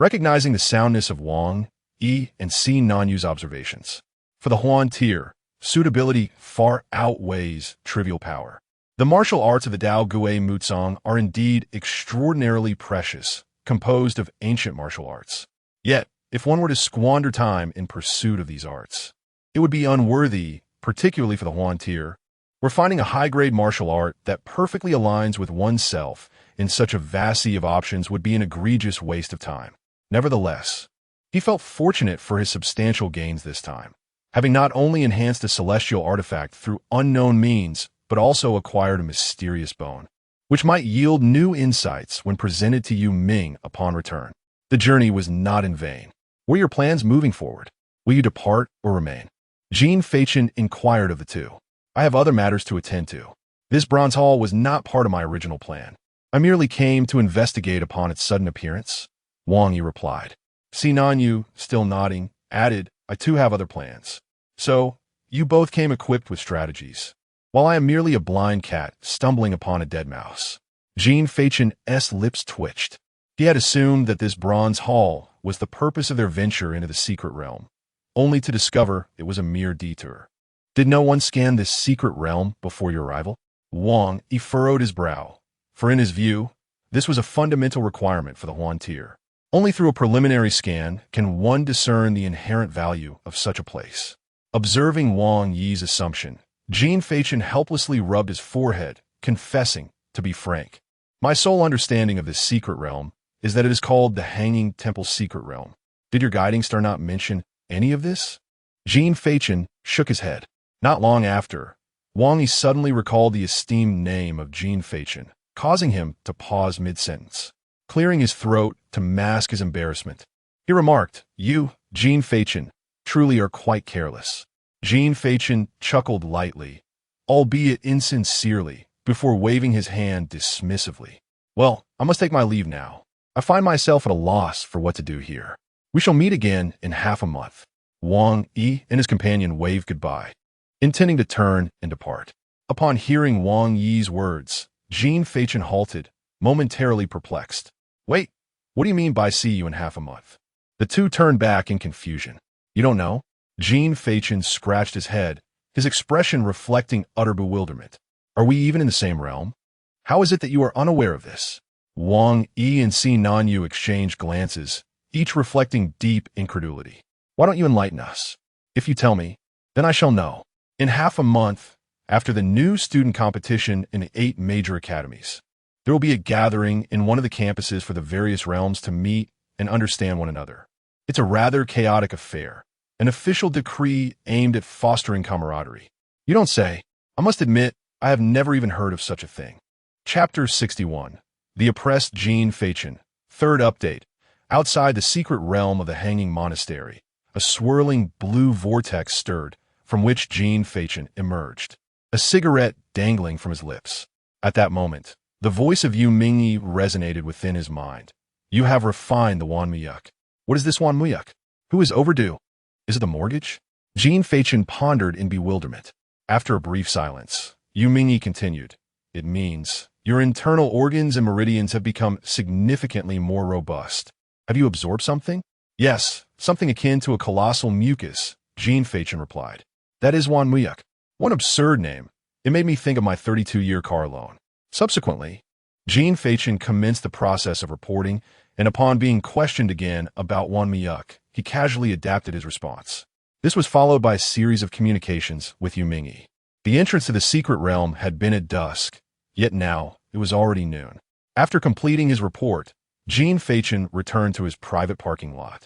recognizing the soundness of Wang, Yi, and Si Nanyu's observations. For the Huan tier, suitability far outweighs trivial power. The martial arts of the Dao Gui Mutsong are indeed extraordinarily precious, composed of ancient martial arts. Yet, if one were to squander time in pursuit of these arts, it would be unworthy, particularly for the Huan tier, where finding a high-grade martial art that perfectly aligns with oneself in such a vast sea of options would be an egregious waste of time. Nevertheless, he felt fortunate for his substantial gains this time, having not only enhanced a celestial artifact through unknown means, but also acquired a mysterious bone, which might yield new insights when presented to Yu Ming upon return. The journey was not in vain. What are your plans moving forward? Will you depart or remain? Jin Feichen inquired of the two. I have other matters to attend to. This bronze hall was not part of my original plan. I merely came to investigate upon its sudden appearance. Wang Yi replied. Si Nanyu, still nodding, added, I too have other plans. So, you both came equipped with strategies, while I am merely a blind cat stumbling upon a dead mouse. Jin Feichen's lips twitched. He had assumed that this bronze hall was the purpose of their venture into the secret realm, only to discover it was a mere detour. Did no one scan this secret realm before your arrival? Wang Yi furrowed his brow, for in his view, this was a fundamental requirement for the Huan tier. Only through a preliminary scan can one discern the inherent value of such a place. Observing Wang Yi's assumption, Jin Feichen helplessly rubbed his forehead, confessing, to be frank, my sole understanding of this secret realm is that it is called the Hanging Temple Secret Realm. Did your guiding star not mention any of this? Jin Feichen shook his head. Not long after, Wang Yi suddenly recalled the esteemed name of Jin Feichen, causing him to pause mid-sentence. Clearing his throat to mask his embarrassment, he remarked, You, Jin Feichen, truly are quite careless. Jin Feichen chuckled lightly, albeit insincerely, before waving his hand dismissively. Well, I must take my leave now. I find myself at a loss for what to do here. We shall meet again in half a month. Wang Yi and his companion waved goodbye, intending to turn and depart. Upon hearing Wang Yi's words, Jin Feichen halted, momentarily perplexed. Wait, what do you mean by see you in half a month? The two turned back in confusion. You don't know? Jin Feichen scratched his head, his expression reflecting utter bewilderment. Are we even in the same realm? How is it that you are unaware of this? Wang Yi and Si Nanyu exchanged glances, each reflecting deep incredulity. Why don't you enlighten us? If you tell me, then I shall know. In half a month, after the new student competition in the 8 major academies, there will be a gathering in one of the campuses for the various realms to meet and understand one another. It's a rather chaotic affair, an official decree aimed at fostering camaraderie. You don't say. I must admit, I have never even heard of such a thing. Chapter 61. The Oppressed Jin Feichen. Third update. Outside the secret realm of the Hanging Monastery, a swirling blue vortex stirred, from which Jin Feichen emerged, a cigarette dangling from his lips. At that moment, the voice of Yu Mingyi resonated within his mind. You have refined the Wanmuyuk. What is this Wanmuyuk? Who is overdue? Is it the mortgage? Jin Feichen pondered in bewilderment. After a brief silence, Yu Mingyi continued. It means your internal organs and meridians have become significantly more robust. Have you absorbed something? Yes, something akin to a colossal mucus, Jin Feichen replied. That is Juan Muyuk. What absurd name. It made me think of my 32-year car loan. Subsequently, Jin Feichen commenced the process of reporting, and upon being questioned again about Juan Muyuk, he casually adapted his response. This was followed by a series of communications with Yu Mingyi. The entrance to the secret realm had been at dusk, yet now it was already noon. After completing his report, Jin Feichen returned to his private parking lot,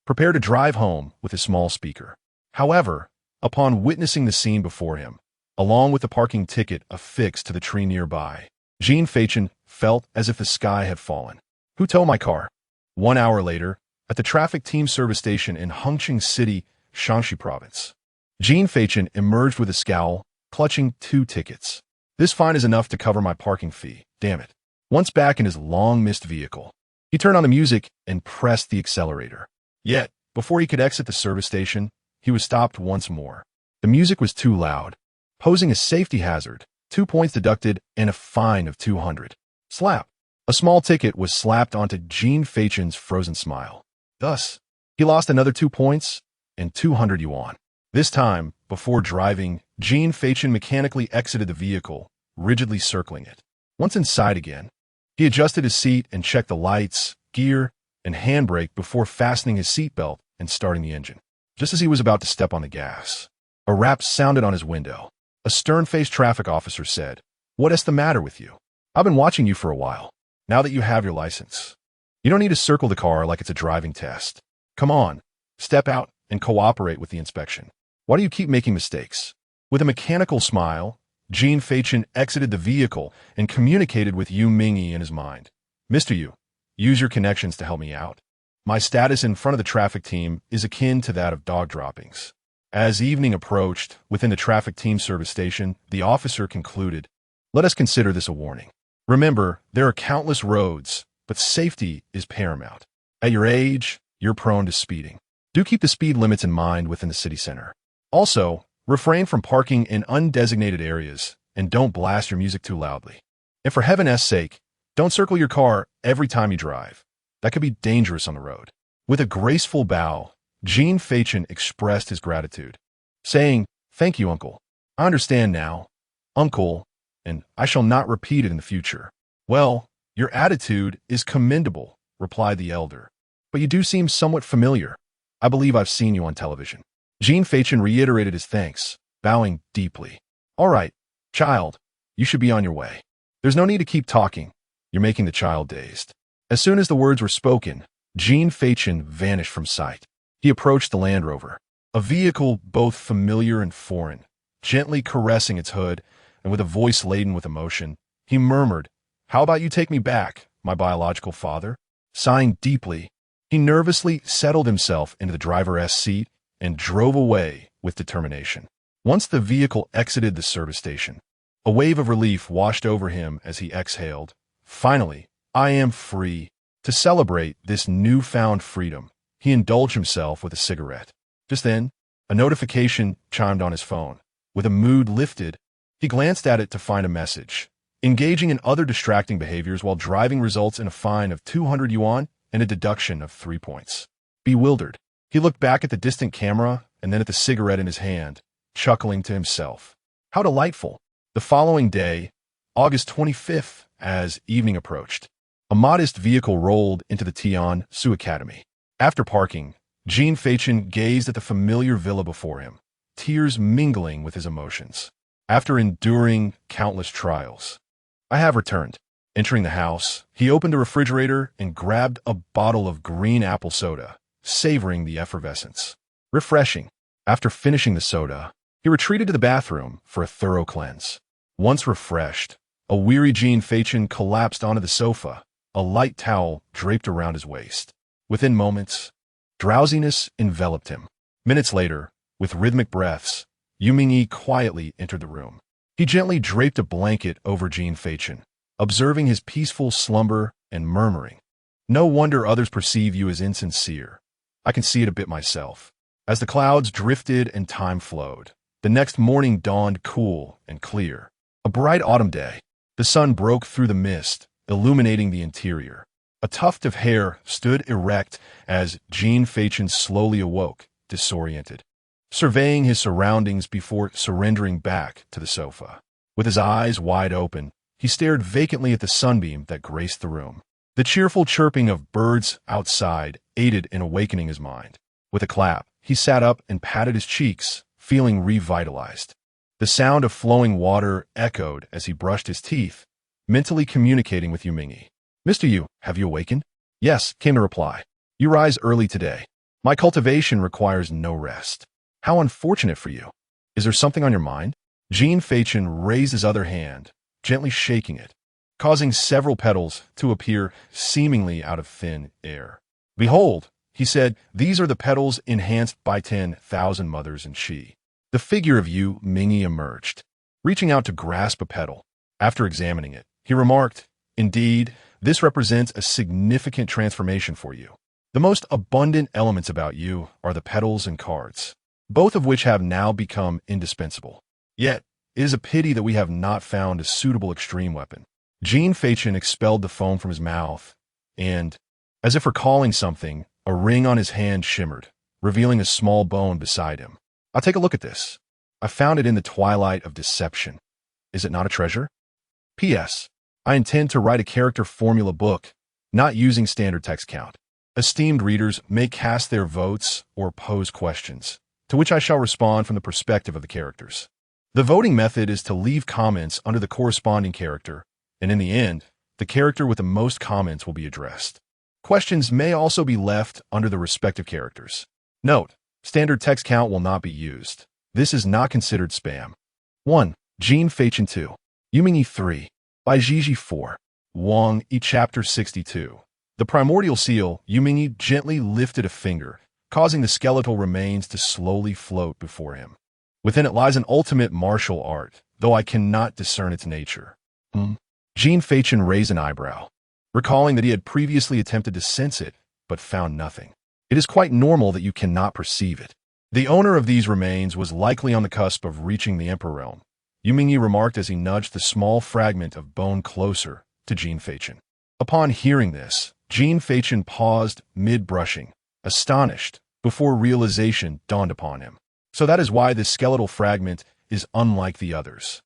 prepared to drive home with his small speaker. However, upon witnessing the scene before him, along with the parking ticket affixed to the tree nearby, Jin Feichen felt as if the sky had fallen. Who towed my car? 1 hour later, at the traffic team service station in Hengqin City, Shaanxi Province, Jin Feichen emerged with a scowl, clutching 2 tickets. This fine is enough to cover my parking fee, damn it. Once back in his long-missed vehicle, he turned on the music and pressed the accelerator. Yet, before he could exit the service station, he was stopped once more. The music was too loud, posing a safety hazard, 2 points deducted, and a fine of 200. Slap. A small ticket was slapped onto Jin Feichen's frozen smile. Thus, he lost another 2 points and 200 yuan. This time, before driving, Jin Feichen mechanically exited the vehicle, rigidly circling it. Once inside again, he adjusted his seat and checked the lights, gear, and handbrake before fastening his seatbelt and starting the engine. Just as he was about to step on the gas, a rap sounded on his window. A stern-faced traffic officer said, "What is the matter with you? I've been watching you for a while. Now that you have your license, you don't need to circle the car like it's a driving test. Come on, step out and cooperate with the inspection. Why do you keep making mistakes?" With a mechanical smile, Jin Feichen exited the vehicle and communicated with Yu Mingyi in his mind. "Mr. Yu, use your connections to help me out. My status in front of the traffic team is akin to that of dog droppings." As evening approached, within the traffic team service station, the officer concluded, "Let us consider this a warning. Remember, there are countless roads, but safety is paramount. At your age, you're prone to speeding. Do keep the speed limits in mind within the city center. Also, refrain from parking in undesignated areas, and don't blast your music too loudly. And for heaven's sake, don't circle your car every time you drive. That could be dangerous on the road." With a graceful bow, Jin Feichen expressed his gratitude, saying, "Thank you, uncle. I understand now, uncle, and I shall not repeat it in the future." "Well, your attitude is commendable," replied the elder, "but you do seem somewhat familiar. I believe I've seen you on television." Jin Feichen reiterated his thanks, bowing deeply. "All right, child, you should be on your way. There's no need to keep talking. You're making the child dazed." As soon as the words were spoken, Jin Feichen vanished from sight. He approached the Land Rover, a vehicle both familiar and foreign. Gently caressing its hood, and with a voice laden with emotion, he murmured, "How about you take me back, my biological father?" Sighing deeply, he nervously settled himself into the driver's seat and drove away with determination. Once the vehicle exited the service station, a wave of relief washed over him as he exhaled. "Finally, I am free." To celebrate this newfound freedom, he indulged himself with a cigarette. Just then, a notification chimed on his phone. With a mood lifted, he glanced at it to find a message. Engaging in other distracting behaviors while driving results in a fine of 200 yuan and a deduction of 3 points. Bewildered, he looked back at the distant camera and then at the cigarette in his hand, chuckling to himself. How delightful! The following day, August 25th, as evening approached, a modest vehicle rolled into the Tiansu Academy. After parking, Jin Feichen gazed at the familiar villa before him, tears mingling with his emotions. After enduring countless trials, I have returned. Entering the house, he opened the refrigerator and grabbed a bottle of green apple soda, savoring the effervescence. Refreshing. After finishing the soda, he retreated to the bathroom for a thorough cleanse. Once refreshed, a weary Jin Feichen collapsed onto the sofa, a light towel draped around his waist. Within moments, drowsiness enveloped him. Minutes later, with rhythmic breaths, Yu Mingyi quietly entered the room. He gently draped a blanket over Jin Feichen, observing his peaceful slumber and murmuring, "No wonder others perceive you as insincere. I can see it a bit myself." As the clouds drifted and time flowed, the next morning dawned cool and clear. A bright autumn day. The sun broke through the mist, illuminating the interior. A tuft of hair stood erect as Jin Feichen slowly awoke, disoriented. surveying his surroundings before surrendering back to the sofa. With his eyes wide open, he stared vacantly at the sunbeam that graced the room. The cheerful chirping of birds outside aided in awakening his mind. With a clap, he sat up and patted his cheeks, feeling revitalized. The sound of flowing water echoed as he brushed his teeth, mentally communicating with Yu Mingyi. "Mr. Yu, have you awakened?" "Yes," came the reply. "You rise early today. My cultivation requires no rest." "How unfortunate for you. Is there something on your mind?" Jin Feichen raised his other hand, gently shaking it, causing several petals to appear seemingly out of thin air. "Behold," he said, "these are the petals enhanced by 10,000 mothers and Shi." The figure of Yu Mingyi emerged, reaching out to grasp a petal. After examining it, he remarked, "Indeed, this represents a significant transformation for you. The most abundant elements about you are the petals and cards, both of which have now become indispensable. Yet, it is a pity that we have not found a suitable extreme weapon." Jin Feichen expelled the foam from his mouth, and, as if recalling something, a ring on his hand shimmered, revealing a small bone beside him. "I'll take a look at this. I found it in the twilight of deception. Is it not a treasure? P.S. I intend to write a character formula book, not using standard text count. Esteemed readers may cast their votes or pose questions, to which I shall respond from the perspective of the characters. The voting method is to leave comments under the corresponding character, and in the end, the character with the most comments will be addressed. Questions may also be left under the respective characters. Note: standard text count will not be used. This is not considered spam. 1. Jin Feichen 2. Yu Mingyi 3. By Zhiji 4. Wang E. Chapter 62. The primordial seal, Yu Mingyi gently lifted a finger, causing the skeletal remains to slowly float before him. Within it lies an ultimate martial art, though I cannot discern its nature. Jin Feichen raised an eyebrow, recalling that he had previously attempted to sense it, but found nothing. It is quite normal that you cannot perceive it. The owner of these remains was likely on the cusp of reaching the Emperor realm, Yu Mingyi remarked as he nudged the small fragment of bone closer to Jin Feichen. Upon hearing this, Jin Feichen paused mid-brushing, astonished, before realization dawned upon him. So that is why this skeletal fragment is unlike the others.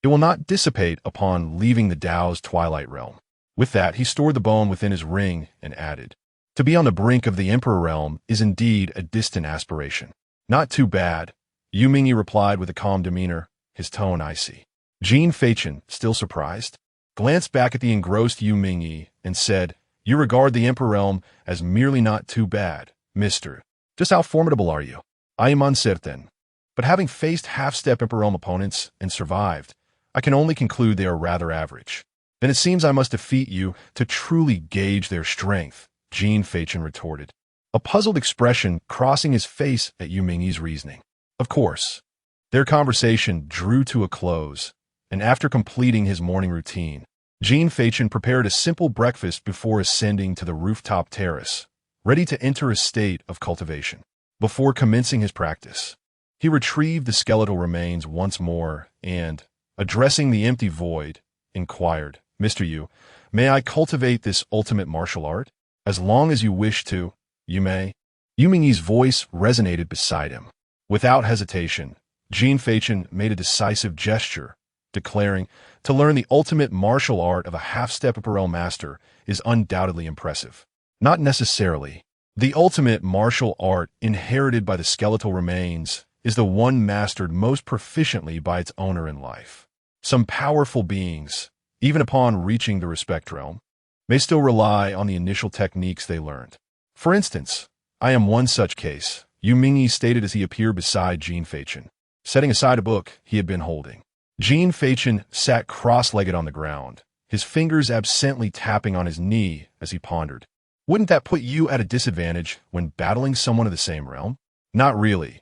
It will not dissipate upon leaving the Tao's twilight realm. With that, he stored the bone within his ring and added, "To be on the brink of the Emperor realm is indeed a distant aspiration." "Not too bad," Yu Mingyi replied with a calm demeanor, his tone icy. Jin Feichen, still surprised, glanced back at the engrossed Yu Mingyi and said, "You regard the Emperor realm as merely not too bad, mister. Just how formidable are you?" "I am uncertain, but having faced half-step Emperor realm opponents and survived, I can only conclude they are rather average." "Then it seems I must defeat you to truly gauge their strength," Jin Feichen retorted, a puzzled expression crossing his face at Yu Mingyi's reasoning. Of course. Their conversation drew to a close, and after completing his morning routine, Jin Feichen prepared a simple breakfast before ascending to the rooftop terrace, ready to enter a state of cultivation. Before commencing his practice, he retrieved the skeletal remains once more and, addressing the empty void, inquired, "Mr. Yu, may I cultivate this ultimate martial art? As long as you wish to, you may." Yu Mingyi's voice resonated beside him. Without hesitation, Jin Feichen made a decisive gesture, declaring, "To learn the ultimate martial art of a half-step Emperor master is undoubtedly impressive." Not necessarily. The ultimate martial art inherited by the skeletal remains is the one mastered most proficiently by its owner in life. Some powerful beings, even upon reaching the respect realm, may still rely on the initial techniques they learned. For instance, I am one such case, Yu Mingyi stated as he appeared beside Jin Feichen, setting aside a book he had been holding. Jin Feichen sat cross-legged on the ground, his fingers absently tapping on his knee as he pondered. Wouldn't that put you at a disadvantage when battling someone of the same realm? Not really.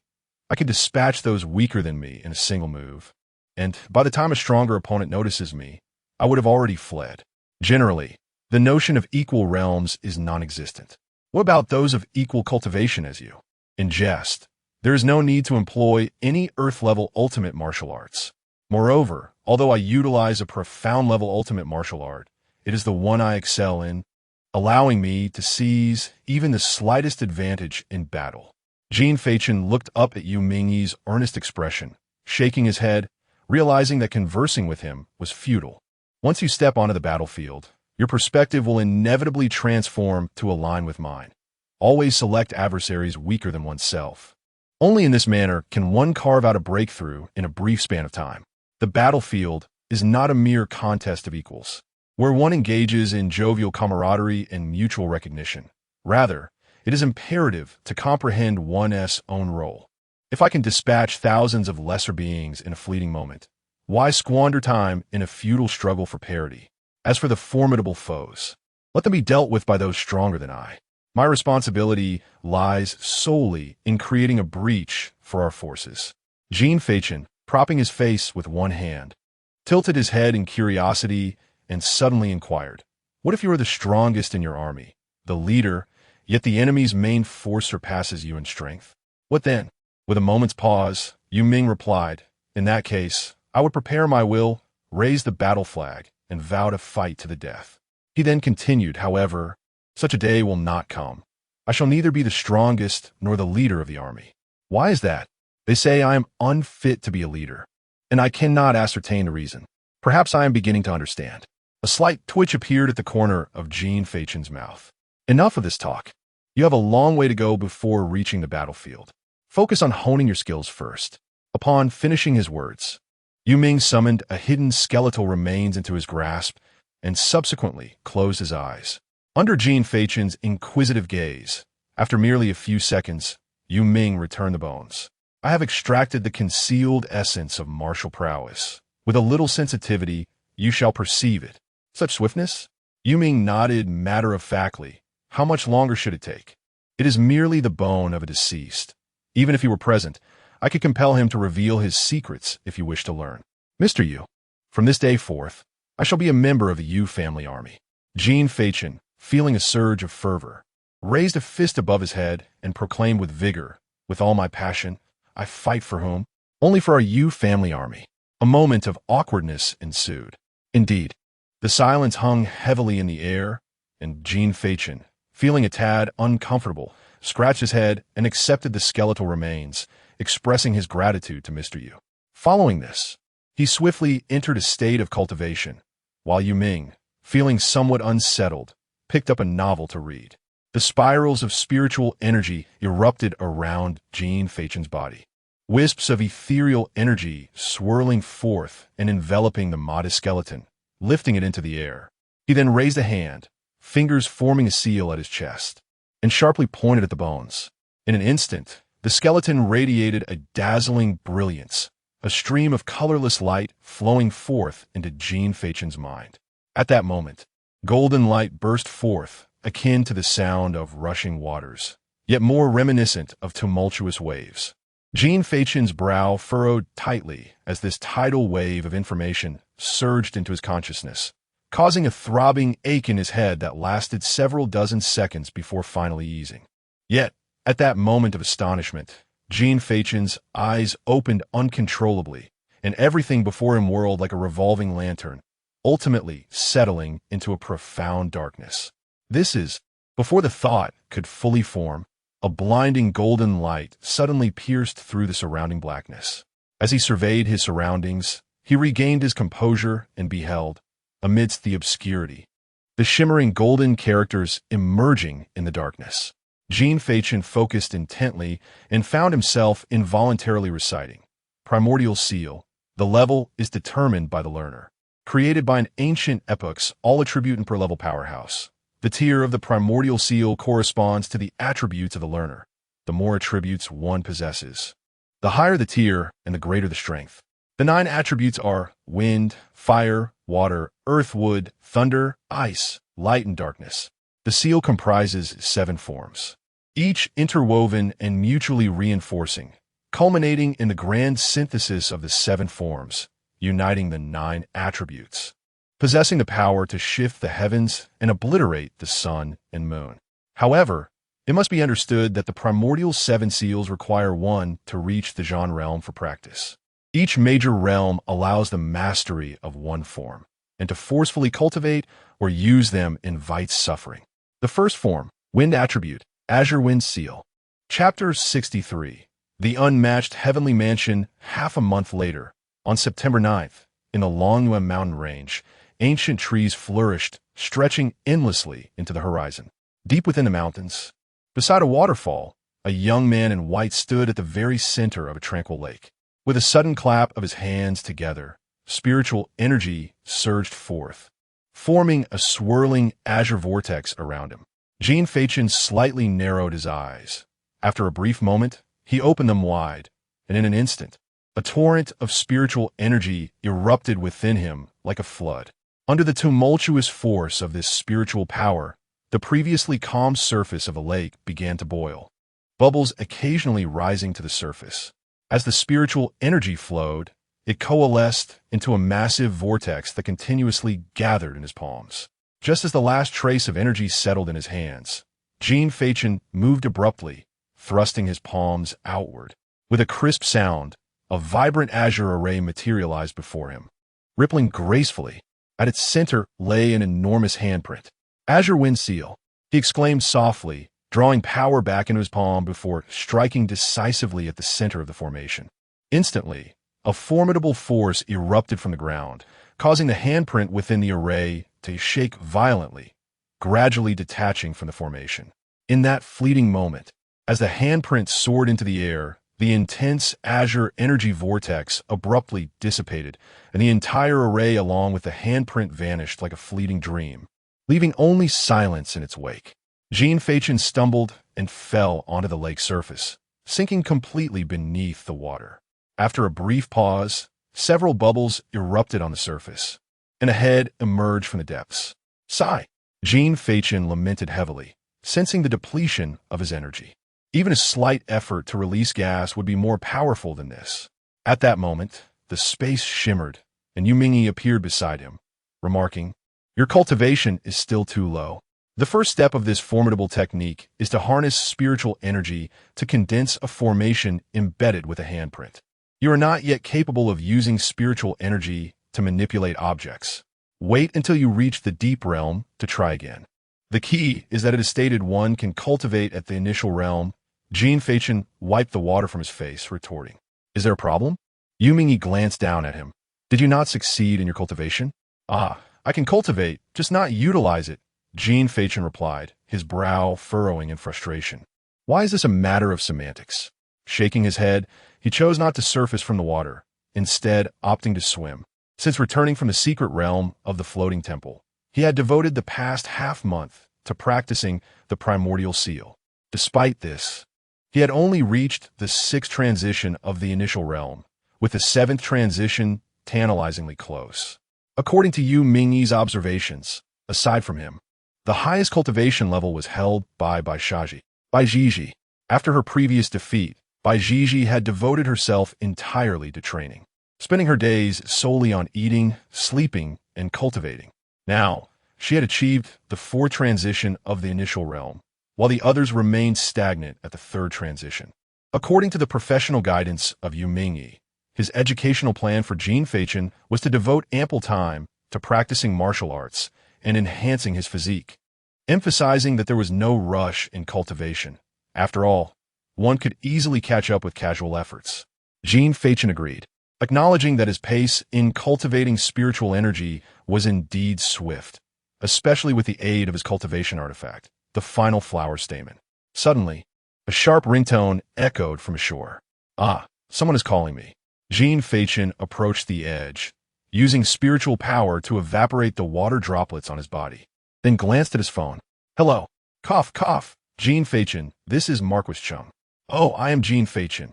I could dispatch those weaker than me in a single move, and by the time a stronger opponent notices me, I would have already fled. Generally, the notion of equal realms is non-existent. What about those of equal cultivation as you? In jest, there is no need to employ any earth-level ultimate martial arts. Moreover, although I utilize a profound-level ultimate martial art, it is the one I excel in, allowing me to seize even the slightest advantage in battle. Jin Feichen looked up at Yu Mingyi's earnest expression, shaking his head, realizing that conversing with him was futile. Once you step onto the battlefield, your perspective will inevitably transform to align with mine. Always select adversaries weaker than oneself. Only in this manner can one carve out a breakthrough in a brief span of time. The battlefield is not a mere contest of equals, where one engages in jovial camaraderie and mutual recognition. Rather, it is imperative to comprehend one's own role. If I can dispatch thousands of lesser beings in a fleeting moment, why squander time in a futile struggle for parity? As for the formidable foes, let them be dealt with by those stronger than I. My responsibility lies solely in creating a breach for our forces. Jin Feichen, propping his face with one hand, tilted his head in curiosity and suddenly inquired, "What if you are the strongest in your army, the leader, yet the enemy's main force surpasses you in strength? What then?" With a moment's pause, Yu Ming replied, "In that case, I would prepare my will, raise the battle flag, and vow to fight to the death." He then continued, "However, such a day will not come. I shall neither be the strongest nor the leader of the army." "Why is that?" "They say I am unfit to be a leader, and I cannot ascertain the reason. Perhaps I am beginning to understand." A slight twitch appeared at the corner of Jin Feichen's mouth. "Enough of this talk. You have a long way to go before reaching the battlefield. Focus on honing your skills first." Upon finishing his words, Yu Ming summoned a hidden skeletal remains into his grasp and subsequently closed his eyes. Under Jin Feichen's inquisitive gaze, after merely a few seconds, Yu Ming returned the bones. "I have extracted the concealed essence of martial prowess. With a little sensitivity, you shall perceive it." "Such swiftness?" Yu Ming nodded matter-of-factly. "How much longer should it take?" "It is merely the bone of a deceased. Even if he were present, I could compel him to reveal his secrets if you wish to learn." "Mr. Yu, from this day forth, I shall be a member of the Yu family army." Jin Feichen, feeling a surge of fervor, raised a fist above his head and proclaimed with vigor, "With all my passion, I fight for whom? Only for our Yu family army." A moment of awkwardness ensued. Indeed, the silence hung heavily in the air, and Jin Feichen, feeling a tad uncomfortable, scratched his head and accepted the skeletal remains, expressing his gratitude to Mr. Yu. Following this, he swiftly entered a state of cultivation, while Yu Ming, feeling somewhat unsettled, picked up a novel to read. The spirals of spiritual energy erupted around Jin Feichen's body. Wisps of ethereal energy swirling forth and enveloping the modest skeleton, lifting it into the air. He then raised a hand, fingers forming a seal at his chest, and sharply pointed at the bones. In an instant, the skeleton radiated a dazzling brilliance, a stream of colorless light flowing forth into Jin Feichen's mind. At that moment, golden light burst forth, akin to the sound of rushing waters, yet more reminiscent of tumultuous waves. Jin Feichen's brow furrowed tightly as this tidal wave of information surged into his consciousness, causing a throbbing ache in his head that lasted several dozen seconds before finally easing. Yet, at that moment of astonishment, Jin Feichen's eyes opened uncontrollably, and everything before him whirled like a revolving lantern, ultimately settling into a profound darkness. This is, before the thought could fully form, a blinding golden light suddenly pierced through the surrounding blackness. As he surveyed his surroundings, he regained his composure and beheld, amidst the obscurity, the shimmering golden characters emerging in the darkness. Jin Feichen focused intently and found himself involuntarily reciting, "Primordial seal. The level is determined by the learner. Created by an ancient epoch's all-attribute and per-level powerhouse. The tier of the primordial seal corresponds to the attributes of the learner, the more attributes one possesses. The higher the tier and the greater the strength. The 9 attributes are wind, fire, water, earth, wood, thunder, ice, light, and darkness. The seal comprises 7 forms, each interwoven and mutually reinforcing, culminating in the grand synthesis of the 7 forms, uniting the 9 attributes, possessing the power to shift the heavens and obliterate the sun and moon. However, it must be understood that the primordial 7 seals require one to reach the Zhan realm for practice. Each major realm allows the mastery of one form, and to forcefully cultivate or use them invites suffering. The first form, wind attribute, Azure Wind Seal. Chapter 63. The Unmatched Heavenly Mansion. Half a month later, on September 9th, in the Longyuan mountain range, ancient trees flourished, stretching endlessly into the horizon. Deep within the mountains, beside a waterfall, a young man in white stood at the very center of a tranquil lake. With a sudden clap of his hands together, spiritual energy surged forth, forming a swirling azure vortex around him. Jin Feichen slightly narrowed his eyes. After a brief moment, he opened them wide, and in an instant, a torrent of spiritual energy erupted within him like a flood. Under the tumultuous force of this spiritual power, the previously calm surface of a lake began to boil, bubbles occasionally rising to the surface. As the spiritual energy flowed, it coalesced into a massive vortex that continuously gathered in his palms. Just as the last trace of energy settled in his hands, Jin Feichen moved abruptly, thrusting his palms outward. With a crisp sound, a vibrant azure array materialized before him. Rippling gracefully, at its center lay an enormous handprint. "Azure Wind Seal," he exclaimed softly, drawing power back into his palm before striking decisively at the center of the formation. Instantly, a formidable force erupted from the ground, causing the handprint within the array to shake violently, gradually detaching from the formation. In that fleeting moment, as the handprint soared into the air, the intense azure energy vortex abruptly dissipated, and the entire array along with the handprint vanished like a fleeting dream, leaving only silence in its wake. Jin Feichen stumbled and fell onto the lake's surface, sinking completely beneath the water. After a brief pause, several bubbles erupted on the surface, and a head emerged from the depths. "Sigh." Jin Feichen lamented heavily, sensing the depletion of his energy. Even a slight effort to release gas would be more powerful than this. At that moment, the space shimmered, and Yu Mingyi appeared beside him, remarking, "Your cultivation is still too low. The first step of this formidable technique is to harness spiritual energy to condense a formation embedded with a handprint. You are not yet capable of using spiritual energy to manipulate objects. Wait until you reach the deep realm to try again. The key is that it is stated one can cultivate at the initial realm." Jin Feichen wiped the water from his face, retorting, "Is there a problem?" Yu Mingyi glanced down at him. "Did you not succeed in your cultivation?" "Ah, I can cultivate, just not utilize it," Jin Feichen replied, his brow furrowing in frustration. "Why is this a matter of semantics?" Shaking his head, he chose not to surface from the water, instead opting to swim. Since returning from the secret realm of the floating temple, he had devoted the past half-month to practicing the primordial seal. Despite this, he had only reached the 6th transition of the initial realm, with the 7th transition tantalizingly close. According to Yu Mingyi's observations, aside from him, the highest cultivation level was held by Baishiji. Baishiji. After her previous defeat, Baishiji had devoted herself entirely to training, spending her days solely on eating, sleeping, and cultivating. Now, she had achieved the 4th transition of the initial realm, while the others remained stagnant at the 3rd transition. According to the professional guidance of Yu Mingyi, his educational plan for Jin Feichen was to devote ample time to practicing martial arts and enhancing his physique, emphasizing that there was no rush in cultivation. After all, one could easily catch up with casual efforts. Jin Feichen agreed, acknowledging that his pace in cultivating spiritual energy was indeed swift, especially with the aid of his cultivation artifact, the final flower stamen. Suddenly, a sharp ringtone echoed from ashore. "Ah, someone is calling me." Jin Feichen approached the edge, using spiritual power to evaporate the water droplets on his body, then glanced at his phone. "Hello." Cough, cough. "Jin Feichen, this is Marquis Chung." "Oh, I am Jin Feichen.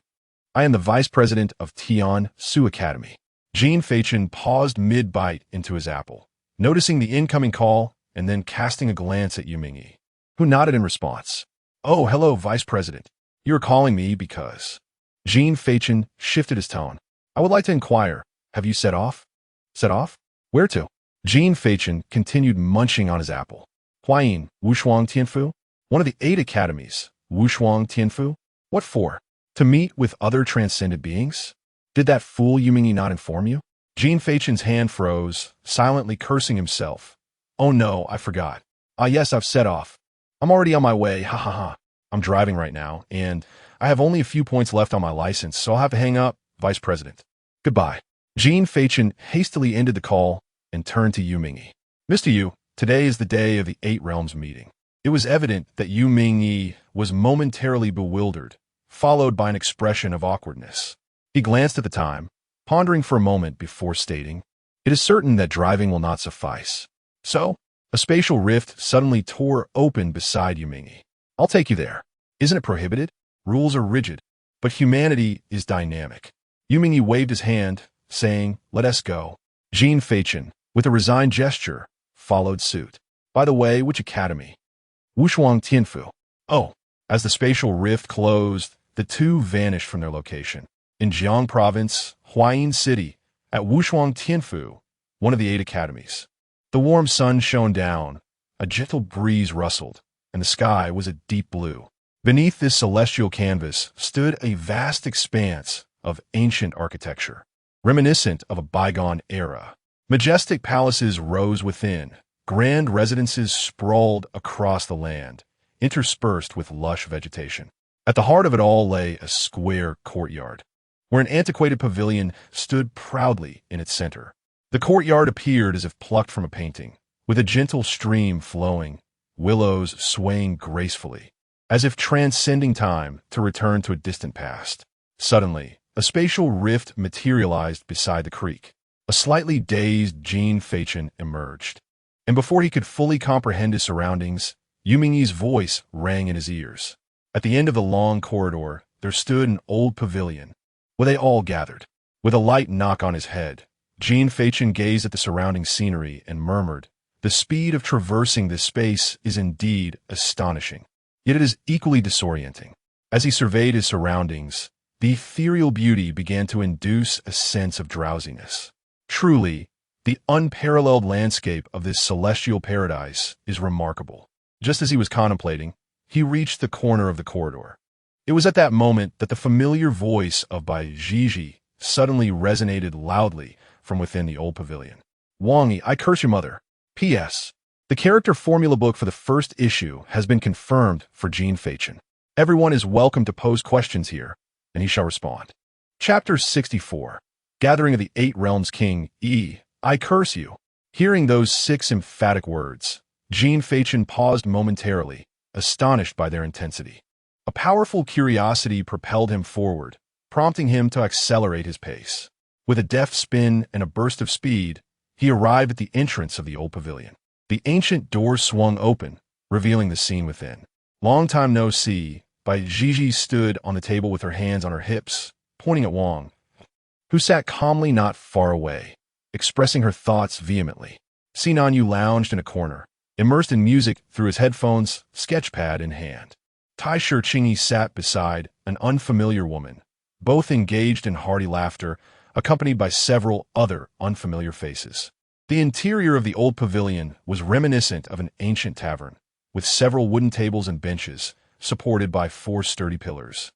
I am the vice president of Tian Su Academy." Jin Feichen paused mid-bite into his apple, noticing the incoming call and then casting a glance at Yu Mingyi, who nodded in response. "Oh, hello, Vice President. You are calling me because..." Jin Feichen shifted his tone. "I would like to inquire, have you set off?" "Set off? Where to?" Jin Feichen continued munching on his apple. "Huayin, Wushuang Tianfu? One of the 8 academies. Wushuang Tianfu? What for? To meet with other transcendent beings? Did that fool Yu Mingyi not inform you?" Jin Feichen's hand froze, silently cursing himself. "Oh no, I forgot. Ah yes, I've set off. I'm already on my way, ha ha ha." I'm driving right now, and I have only a few points left on my license, so I'll have to hang up, Vice President. Goodbye. Jin Feichen hastily ended the call and turned to Yu Mingyi. Mr. Yu, today is the day of the Eight Realms meeting. It was evident that Yu Mingyi was momentarily bewildered, followed by an expression of awkwardness. He glanced at the time, pondering for a moment before stating, "It is certain that driving will not suffice." So, a spatial rift suddenly tore open beside Yu Mingyi. "I'll take you there. Isn't it prohibited? Rules are rigid, but humanity is dynamic." Yu Mingyi waved his hand, saying, "Let us go." Jin Feichen, with a resigned gesture, followed suit. "By the way, which academy?" "Wushuang Tianfu." "Oh." As the spatial rift closed, the two vanished from their location. In Jiang Province, Huayin City, at Wushuang Tianfu, one of the 8 academies. The warm sun shone down, a gentle breeze rustled, and the sky was a deep blue. Beneath this celestial canvas stood a vast expanse of ancient architecture, reminiscent of a bygone era. Majestic palaces rose within, grand residences sprawled across the land, interspersed with lush vegetation. At the heart of it all lay a square courtyard, where an antiquated pavilion stood proudly in its center. The courtyard appeared as if plucked from a painting, with a gentle stream flowing, willows swaying gracefully, as if transcending time to return to a distant past. Suddenly, a spatial rift materialized beside the creek. A slightly dazed Jin Feichen emerged, and before he could fully comprehend his surroundings, Yu Mingyi's voice rang in his ears. At the end of the long corridor, there stood an old pavilion, where they all gathered. With a light knock on his head, Jin Feichen gazed at the surrounding scenery and murmured, "The speed of traversing this space is indeed astonishing, yet it is equally disorienting." As he surveyed his surroundings, the ethereal beauty began to induce a sense of drowsiness. Truly, the unparalleled landscape of this celestial paradise is remarkable. Just as he was contemplating, he reached the corner of the corridor. It was at that moment that the familiar voice of Bai Zhizhi suddenly resonated loudly from within the old pavilion. "Wangi, I curse your mother. P.S. The character formula book for the first issue has been confirmed for Jin Feichen. Everyone is welcome to pose questions here, and he shall respond." Chapter 64. Gathering of the 8 Realms King, I curse you. Hearing those 6 emphatic words, Jin Feichen paused momentarily, astonished by their intensity. A powerful curiosity propelled him forward, prompting him to accelerate his pace. With a deft spin and a burst of speed, he arrived at the entrance of the old pavilion. The ancient doors swung open, revealing the scene within. "Long time no see," Bai Zhizhi stood on the table with her hands on her hips, pointing at Wang, who sat calmly not far away, expressing her thoughts vehemently. Sinan Yu lounged in a corner, immersed in music through his headphones, sketchpad in hand. Tai Shi Qingyi sat beside an unfamiliar woman, both engaged in hearty laughter, accompanied by several other unfamiliar faces. The interior of the old pavilion was reminiscent of an ancient tavern, with several wooden tables and benches, supported by 4 sturdy pillars,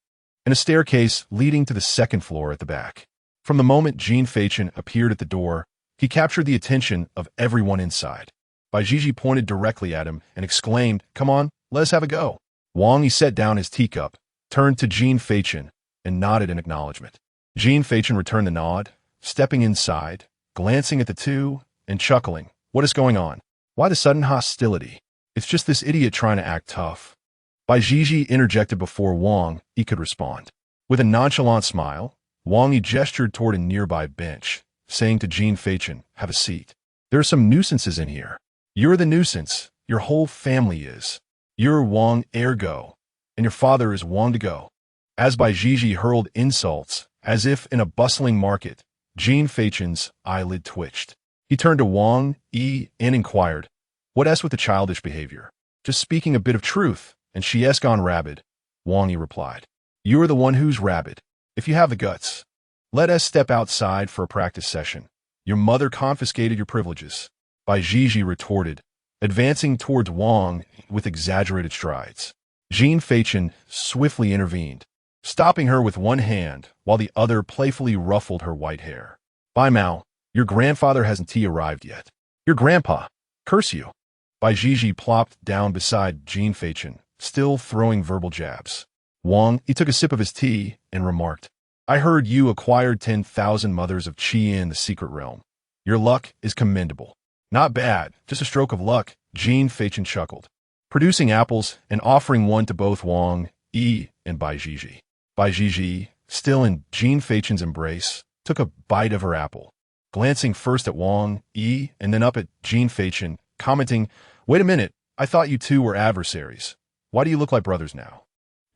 and a staircase leading to the second floor at the back. From the moment Jin Feichen appeared at the door, he captured the attention of everyone inside. Bai Zhizhi pointed directly at him and exclaimed, "Come on, let us have a go." Wang Yi set down his teacup, turned to Jin Feichen, and nodded in acknowledgement. Jin Feichen returned the nod, stepping inside, glancing at the two, and chuckling. "What is going on? Why the sudden hostility? It's just this idiot trying to act tough." Bai Zhizhi interjected before Wang Yi could respond. With a nonchalant smile, Wang Yi gestured toward a nearby bench, saying to Jin Feichen, "Have a seat. There are some nuisances in here. You're the nuisance. Your whole family is. You're Wang ergo, and your father is Wang to go." As Bai Zhizhi hurled insults, as if in a bustling market, Jin Feichen's eyelid twitched. He turned to Wang Yi and inquired, "What s with the childish behavior? Just speaking a bit of truth, and she s gone rabid." Wang Yi replied, "You're the one who's rabid. If you have the guts, let us step outside for a practice session. Your mother confiscated your privileges." Bai Zhizhi retorted, advancing towards Wang with exaggerated strides. Jin Feichen swiftly intervened, stopping her with one hand while the other playfully ruffled her white hair. "Bai Mao, your grandfather hasn't arrived yet. Your grandpa, curse you." Bai Zhizhi plopped down beside Jin Feichen, still throwing verbal jabs. Wang, he took a sip of his tea and remarked, I heard you acquired 10,000 mothers of qi in the secret realm. Your luck is commendable. Not bad, just a stroke of luck, Jin Feichen chuckled, producing apples and offering one to both Wang, Yi, and Bai Jiji. Bai Jiji, still in Jin Feichen's embrace, took a bite of her apple, glancing first at Wang, Yi, and then up at Jin Feichen, commenting, Wait a minute, I thought you two were adversaries. Why do you look like brothers now?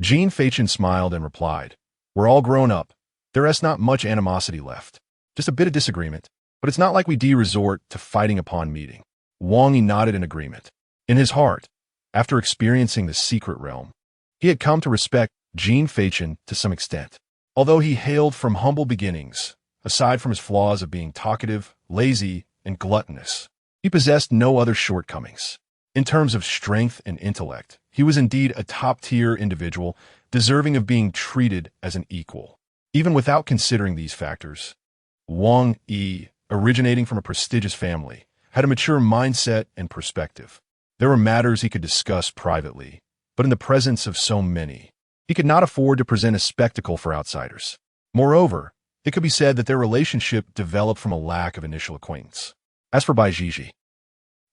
Jin Feichen smiled and replied, We're all grown up. There's not much animosity left. Just a bit of disagreement, but it's not like we resort to fighting upon meeting. Wang nodded in agreement. In his heart, after experiencing the secret realm, he had come to respect Jin Feichen to some extent. Although he hailed from humble beginnings, aside from his flaws of being talkative, lazy, and gluttonous, he possessed no other shortcomings. In terms of strength and intellect, he was indeed a top-tier individual, deserving of being treated as an equal. Even without considering these factors, Wang Yi, originating from a prestigious family, had a mature mindset and perspective. There were matters he could discuss privately, but in the presence of so many, he could not afford to present a spectacle for outsiders. Moreover, it could be said that their relationship developed from a lack of initial acquaintance. As for Bai Jiji,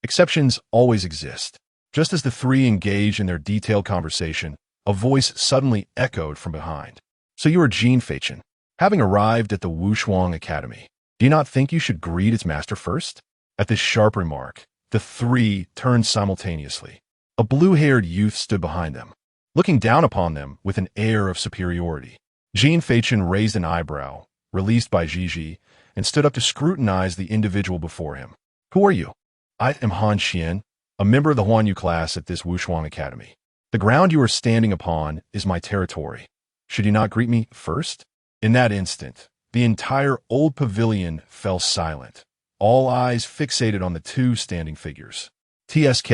exceptions always exist. Just as the three engaged in their detailed conversation, a voice suddenly echoed from behind. So you are Jin Feichen. Having arrived at the Wushuang Academy, do you not think you should greet its master first? At this sharp remark, the three turned simultaneously. A blue-haired youth stood behind them, looking down upon them with an air of superiority. Jin Feichen raised an eyebrow, released Bai Jiji, and stood up to scrutinize the individual before him. Who are you? I am Han Xian, a member of the Huanyu class at this Wushuang Academy. The ground you are standing upon is my territory. Should you not greet me first? In that instant, the entire old pavilion fell silent, all eyes fixated on the two standing figures. TSK,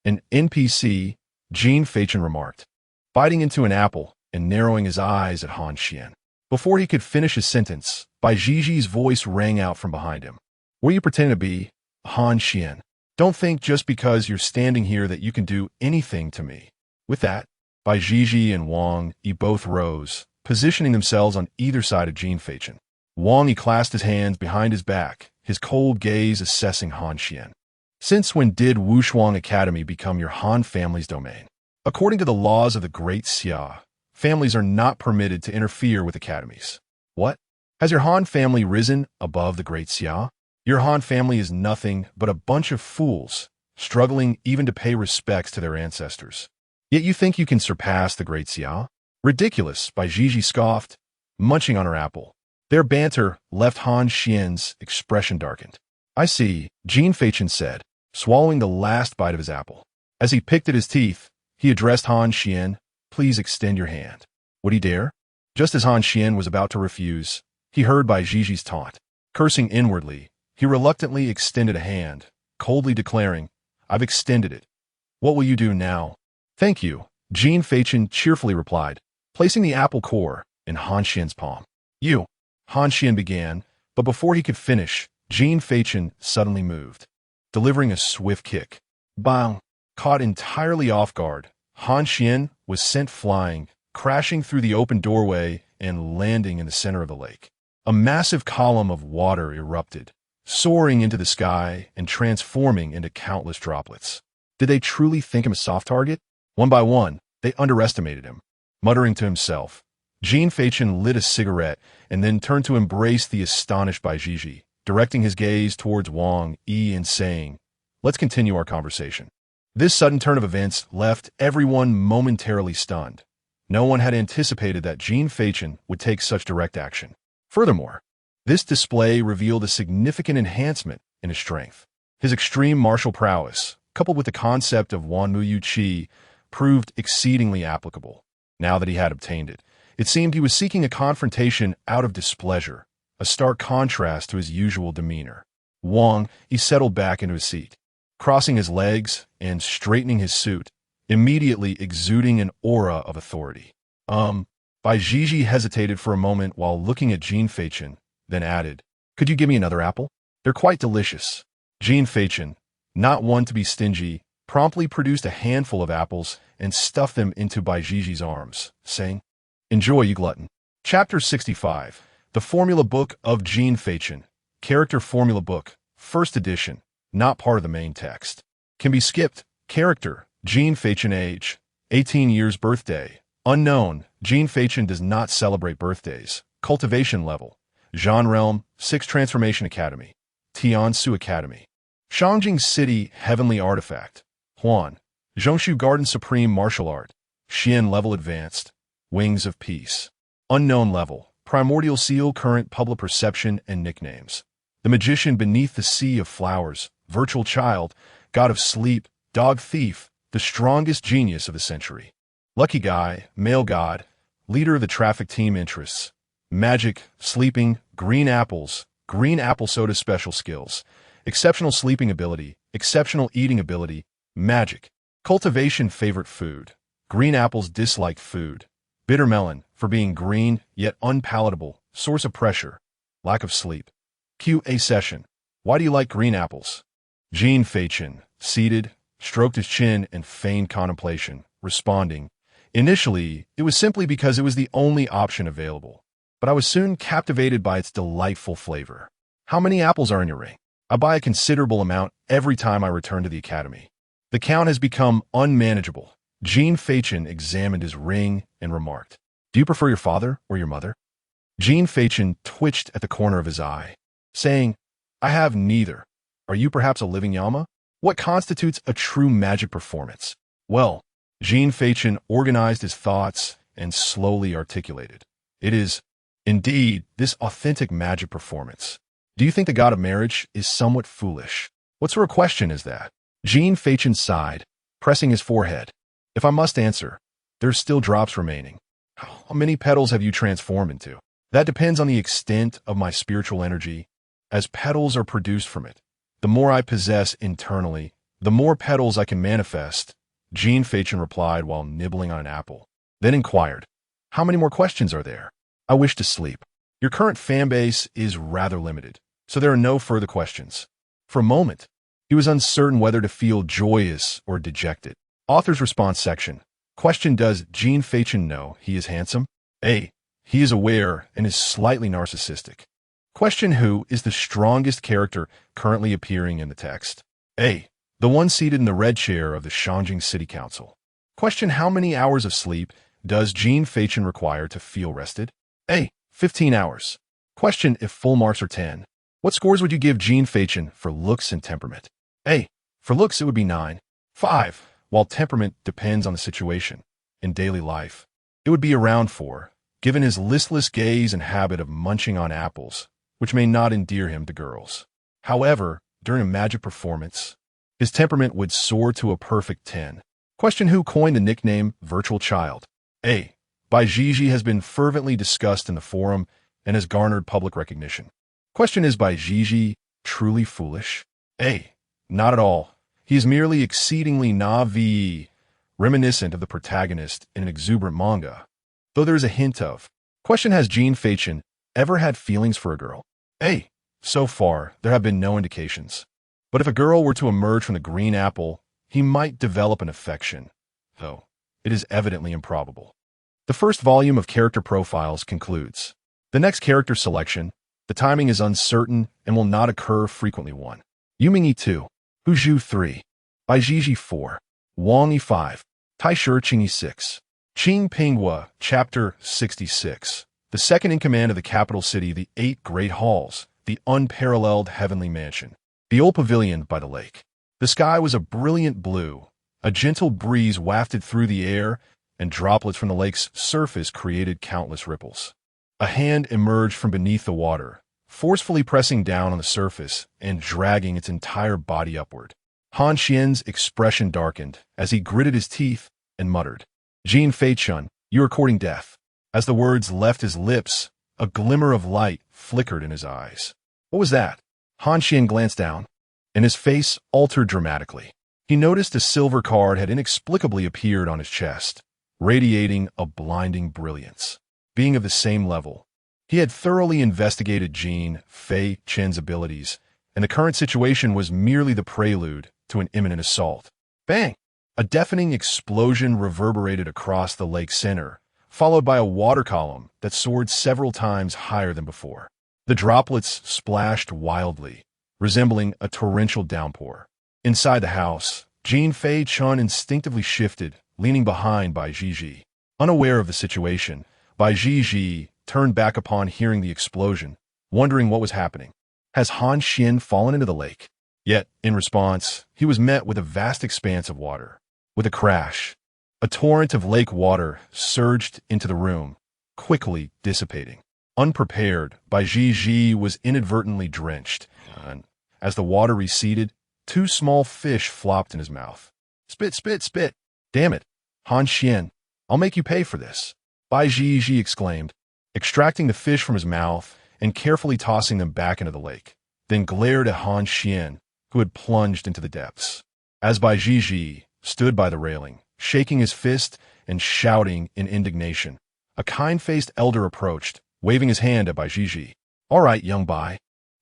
an NPC, Jin Feichen remarked, biting into an apple and narrowing his eyes at Han Xian. Before he could finish his sentence, Bai Jiji's voice rang out from behind him. What are you pretending to be, Han Xian? Don't think just because you're standing here that you can do anything to me. With that, Bai Jiji and Wang Yi both rose, positioning themselves on either side of Jin Feichen. Wang Yi clasped his hands behind his back, his cold gaze assessing Han Xian. Since when did Wushuang Academy become your Han family's domain? According to the laws of the Great Xia, families are not permitted to interfere with academies. What? Has your Han family risen above the Great Xia? Your Han family is nothing but a bunch of fools, struggling even to pay respects to their ancestors. Yet you think you can surpass the Great Xia? Ridiculous, Bai Jiji scoffed, munching on her apple. Their banter left Han Xian's expression darkened. I see, Jin Feichen said, swallowing the last bite of his apple. As he picked at his teeth, he addressed Han Xian, Please extend your hand. Would he dare? Just as Han Xian was about to refuse, he heard Bai Jiji's taunt. Cursing inwardly, he reluctantly extended a hand, coldly declaring, I've extended it. What will you do now? Thank you, Jin Feichen cheerfully replied, placing the apple core in Han Xian's palm. You, Han Xian began, but before he could finish, Jin Feichen suddenly moved, delivering a swift kick. Bang! Caught entirely off guard, Han Xian was sent flying, crashing through the open doorway and landing in the center of the lake. A massive column of water erupted, soaring into the sky and transforming into countless droplets. Did they truly think him a soft target? One by one, they underestimated him. Muttering to himself, Jin Feichen lit a cigarette and then turned to embrace the astonished Bai Jiji, directing his gaze towards Wang Yi and saying, Let's continue our conversation. This sudden turn of events left everyone momentarily stunned. No one had anticipated that Jin Feichen would take such direct action. Furthermore, this display revealed a significant enhancement in his strength. His extreme martial prowess, coupled with the concept of Wanmuyu Qi, proved exceedingly applicable. Now that he had obtained it, it seemed he was seeking a confrontation out of displeasure, a stark contrast to his usual demeanor. Wang, he settled back into his seat, crossing his legs and straightening his suit, immediately exuding an aura of authority. Bai Jiji hesitated for a moment while looking at Jin Feichen, then added, Could you give me another apple? They're quite delicious. Jin Feichen, not one to be stingy, promptly produced a handful of apples and stuffed them into Baijiji's arms, saying, "Enjoy, you glutton." Chapter 65. The Formula Book of Jin Feichen. Character Formula Book, First Edition, not part of the main text. Can be skipped. Character, Jin Feichen. Age, 18 years. Birthday, unknown. Jin Feichen does not celebrate birthdays. Cultivation level, Zhan Realm, 6 Transformation Academy. Tiansu Academy. Shangjing City, Heavenly Artifact. Huan, Zhongshu Garden Supreme Martial Art. Xian level Advanced. Wings of Peace. Unknown level, Primordial Seal. Current public perception and nicknames. The Magician Beneath the Sea of Flowers. Virtual Child. God of Sleep. Dog Thief. The strongest genius of the century. Lucky Guy. Male God. Leader of the traffic team interests. Magic. Sleeping. Green apples. Green apple soda. Special skills. Exceptional sleeping ability. Exceptional eating ability. Magic. Cultivation. Favorite food. Green apples. Disliked food. Bitter melon, for being green, yet unpalatable. Source of pressure. Lack of sleep. Q&A session. Why do you like green apples? Jin Feichen, seated, stroked his chin in feigned contemplation, responding, "Initially, it was simply because it was the only option available. But I was soon captivated by its delightful flavor. How many apples are in your ring? I buy a considerable amount every time I return to the academy." The count has become unmanageable. Jin Feichen examined his ring and remarked, "Do you prefer your father or your mother?" Jin Feichen twitched at the corner of his eye, saying, "I have neither. Are you perhaps a living Yama? What constitutes a true magic performance?" Well, Jin Feichen organized his thoughts and slowly articulated, "It is, indeed, this authentic magic performance. Do you think the god of marriage is somewhat foolish?" "What sort of question is that?" Jin Feichen sighed, pressing his forehead. "If I must answer, there's still drops remaining. How many petals have you transformed into?" "That depends on the extent of my spiritual energy. As petals are produced from it, the more I possess internally, the more petals I can manifest," Jin Feichen replied while nibbling on an apple. Then inquired, "How many more questions are there?" "I wish to sleep. Your current fan base is rather limited, so there are no further questions." For a moment, he was uncertain whether to feel joyous or dejected. Author's response section. Question: Does Jin Feichen know he is handsome? A. He is aware and is slightly narcissistic. Question: Who is the strongest character currently appearing in the text? A. The one seated in the red chair of the Shangjing City Council. Question: How many hours of sleep does Jin Feichen require to feel rested? A. 15 hours. Question: If full marks are 10, what scores would you give Jin Feichen for looks and temperament? A. For looks it would be 9. 5. While temperament depends on the situation. In daily life, it would be around 4, given his listless gaze and habit of munching on apples, which may not endear him to girls. However, during a magic performance, his temperament would soar to a perfect 10. Question: Who coined the nickname Virtual Child? A. Baijiji has been fervently discussed in the forum and has garnered public recognition. Question: Is Baijiji truly foolish? A. Not at all. He is merely exceedingly naive, reminiscent of the protagonist in an exuberant manga, though there is a hint of. Question: Has Jin Feichen ever had feelings for a girl? A. So far, there have been no indications. But if a girl were to emerge from the green apple, he might develop an affection, though it is evidently improbable. The first volume of character profiles concludes. The next character selection, the timing is uncertain and will not occur frequently. 1. Yuming 2. Huzhu 3. Baijiji 4. Wang 5. Taishir Qing 6. Qing Pinghua, Chapter 66. The second in command of the capital city, the 8 great halls, the unparalleled heavenly mansion, the old pavilion by the lake. The sky was a brilliant blue. A gentle breeze wafted through the air, and droplets from the lake's surface created countless ripples. A hand emerged from beneath the water, forcefully pressing down on the surface and dragging its entire body upward. Han Xian's expression darkened as he gritted his teeth and muttered, "Jin Feichen, you are courting death." As the words left his lips, a glimmer of light flickered in his eyes. What was that? Han Xian glanced down, and his face altered dramatically. He noticed a silver card had inexplicably appeared on his chest, radiating a blinding brilliance. Being of the same level, he had thoroughly investigated Jin Feichen's abilities, and the current situation was merely the prelude to an imminent assault. Bang! A deafening explosion reverberated across the lake's center, followed by a water column that soared several times higher than before. The droplets splashed wildly, resembling a torrential downpour. Inside the house, Jin Feichen instinctively shifted, leaning behind Bai Zhizhi. Unaware of the situation, Bai Zhizhi turned back upon hearing the explosion, wondering what was happening. Has Han Xian fallen into the lake? Yet, in response, he was met with a vast expanse of water. With a crash, a torrent of lake water surged into the room, quickly dissipating. Unprepared, Bai Zhizhi was inadvertently drenched, and as the water receded, 2 small fish flopped in his mouth. Spit, spit, spit! Damn it! Han Xian, I'll make you pay for this, Bai Zhizhi exclaimed, extracting the fish from his mouth and carefully tossing them back into the lake, then glared at Han Xian, who had plunged into the depths. As Bai Zhizhi stood by the railing, shaking his fist and shouting in indignation, a kind-faced elder approached, waving his hand at Bai Zhizhi. All right, young Bai,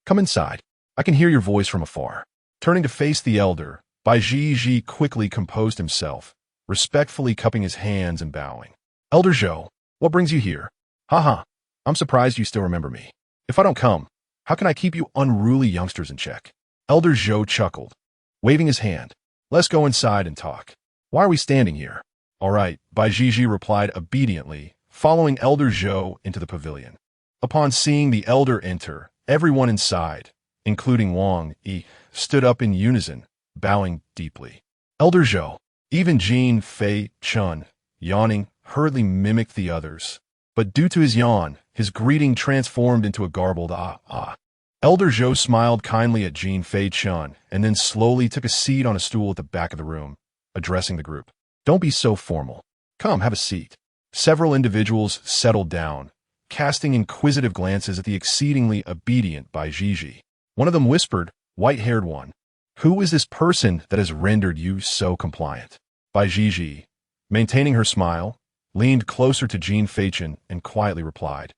come inside. I can hear your voice from afar. Turning to face the elder, Bai Zhizhi quickly composed himself, respectfully cupping his hands and bowing. Elder Zhou, what brings you here? Haha, I'm surprised you still remember me. If I don't come, how can I keep you unruly youngsters in check? Elder Zhou chuckled, waving his hand. Let's go inside and talk. Why are we standing here? All right, Bai Zhizhi replied obediently, following Elder Zhou into the pavilion. Upon seeing the elder enter, everyone inside, including Wang Yi, stood up in unison, bowing deeply. Elder Zhou, even Jin Feichen, yawning, hurriedly mimicked the others. But due to his yawn, his greeting transformed into a garbled ah. Elder Zhou smiled kindly at Jin Feichen and then slowly took a seat on a stool at the back of the room, addressing the group. Don't be so formal. Come, have a seat. Several individuals settled down, casting inquisitive glances at the exceedingly obedient Bai Zhizhi. One of them whispered, white-haired one, who is this person that has rendered you so compliant? Bai Zhizhi, maintaining her smile, leaned closer to Jin Feichen and quietly replied,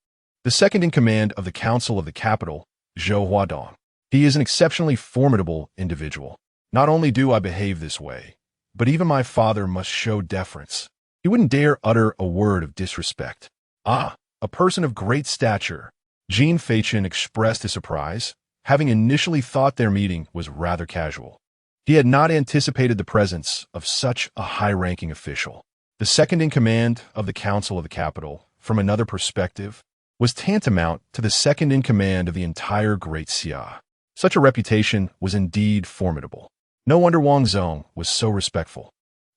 the second in command of the Council of the Capital, Zhou Huadong. He is an exceptionally formidable individual. Not only do I behave this way, but even my father must show deference. He wouldn't dare utter a word of disrespect. Ah, a person of great stature. Jin Feichen expressed his surprise, having initially thought their meeting was rather casual. He had not anticipated the presence of such a high-ranking official. The second in command of the Council of the Capital, from another perspective, was tantamount to the second in command of the entire Great Xia. Such a reputation was indeed formidable. No wonder Wang Zong was so respectful.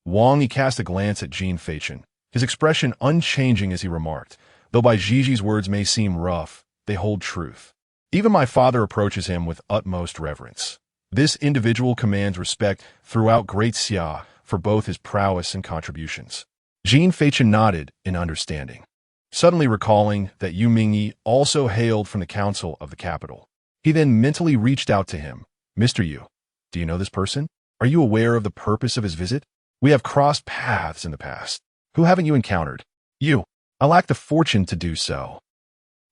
Wang Yi cast a glance at Jin Feichen, his expression unchanging as he remarked, though Bai Zhiji's words may seem rough, they hold truth. Even my father approaches him with utmost reverence. This individual commands respect throughout Great Xia for both his prowess and contributions. Jin Feichen nodded in understanding, suddenly recalling that Yu Mingyi also hailed from the Council of the Capital. He then mentally reached out to him. Mr. Yu, do you know this person? Are you aware of the purpose of his visit? We have crossed paths in the past. Who haven't you encountered? You. I lack the fortune to do so.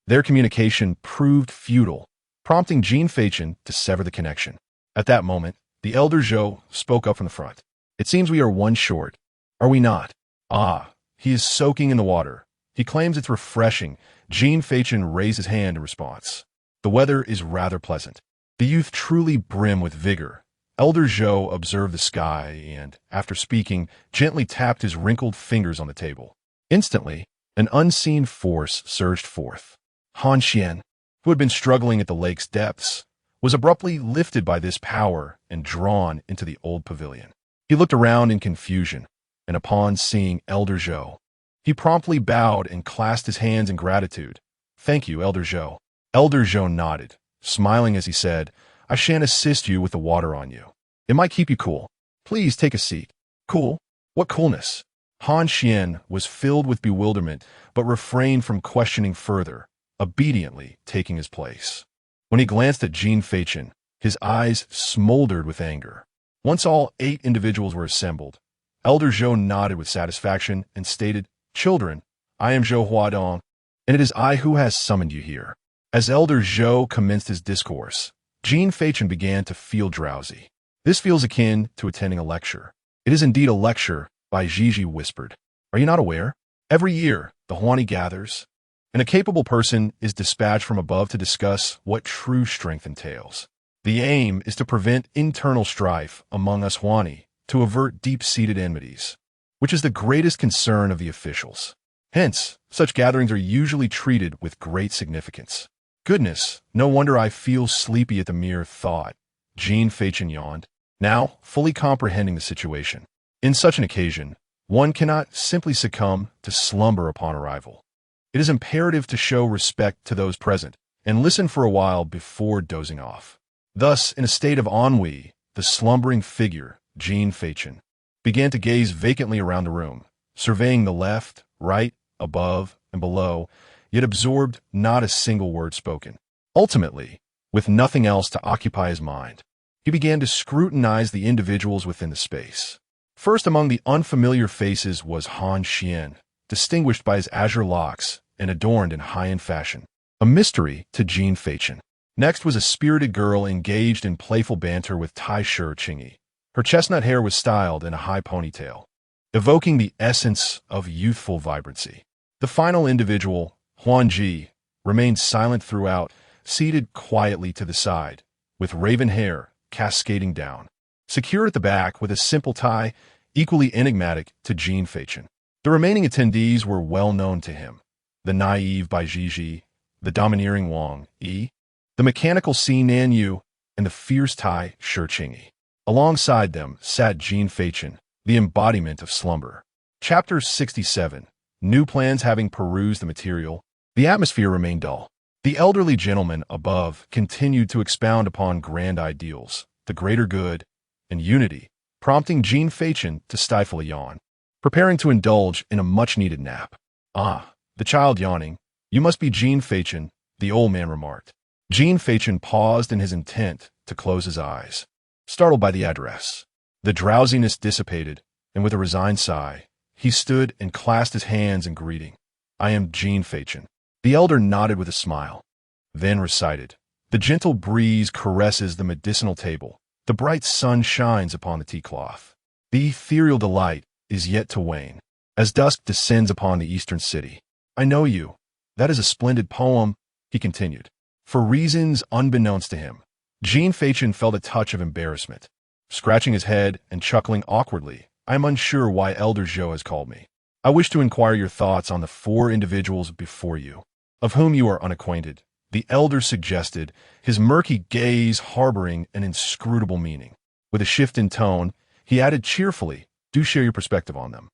Their communication proved futile, prompting Jin Feichen to sever the connection. At that moment, the elder Zhou spoke up from the front. It seems we are one short. Are we not? Ah, he is soaking in the water. He claims it's refreshing. Jin Feichen raised his hand in response. The weather is rather pleasant. The youth truly brim with vigor. Elder Zhou observed the sky and, after speaking, gently tapped his wrinkled fingers on the table. Instantly, an unseen force surged forth. Han Xian, who had been struggling at the lake's depths, was abruptly lifted by this power and drawn into the old pavilion. He looked around in confusion, and upon seeing Elder Zhou, he promptly bowed and clasped his hands in gratitude. Thank you, Elder Zhou. Elder Zhou nodded, smiling as he said, I shan't assist you with the water on you. It might keep you cool. Please take a seat. Cool? What coolness? Han Xian was filled with bewilderment, but refrained from questioning further, obediently taking his place. When he glanced at Jin Feichen, his eyes smoldered with anger. Once all 8 individuals were assembled, Elder Zhou nodded with satisfaction and stated, Children, I am Zhou Huadong, and it is I who has summoned you here. As Elder Zhou commenced his discourse, Jin Feichen began to feel drowsy. This feels akin to attending a lecture. It is indeed a lecture, Bai Zhiji whispered. Are you not aware? Every year, the Huani gathers, and a capable person is dispatched from above to discuss what true strength entails. The aim is to prevent internal strife among us Huani, to avert deep-seated enmities, which is the greatest concern of the officials. Hence, such gatherings are usually treated with great significance. Goodness, no wonder I feel sleepy at the mere thought. Jin Feichen yawned, now fully comprehending the situation. In such an occasion, one cannot simply succumb to slumber upon arrival. It is imperative to show respect to those present and listen for a while before dozing off. Thus, in a state of ennui, the slumbering figure, Jin Feichen, began to gaze vacantly around the room, surveying the left, right, above, and below, yet absorbed not a single word spoken. Ultimately, with nothing else to occupy his mind, he began to scrutinize the individuals within the space. First among the unfamiliar faces was Han Xian, distinguished by his azure locks and adorned in high-end fashion, a mystery to Jin Feichen. Next was a spirited girl engaged in playful banter with Tai Shi Qingyi. Her chestnut hair was styled in a high ponytail, evoking the essence of youthful vibrancy. The final individual, Huan Ji, remained silent throughout, seated quietly to the side, with raven hair cascading down, secured at the back with a simple tie, equally enigmatic to Jin Feichen. The remaining attendees were well known to him: the naive Bai Zhiji, the domineering Wang Yi, the mechanical Si Nan Yu, and the fierce Tai Shi Qingyi. Alongside them sat Jin Feichen, the embodiment of slumber. Chapter 67. New plans. Having perused the material, the atmosphere remained dull. The elderly gentleman above continued to expound upon grand ideals, the greater good, and unity, prompting Jin Feichen to stifle a yawn, preparing to indulge in a much-needed nap. Ah, the child yawning. You must be Jin Feichen, the old man remarked. Jin Feichen paused in his intent to close his eyes, startled by the address. The drowsiness dissipated, and with a resigned sigh, he stood and clasped his hands in greeting. I am Jin Feichen. The elder nodded with a smile, then recited. The gentle breeze caresses the medicinal table. The bright sun shines upon the tea cloth. The ethereal delight is yet to wane, as dusk descends upon the eastern city. I know you. That is a splendid poem, he continued. For reasons unbeknownst to him, Jin Feichen felt a touch of embarrassment. Scratching his head and chuckling awkwardly, I am unsure why Elder Zhou has called me. I wish to inquire your thoughts on the 4 individuals before you, of whom you are unacquainted, the elder suggested, his murky gaze harboring an inscrutable meaning. With a shift in tone, he added cheerfully, do share your perspective on them.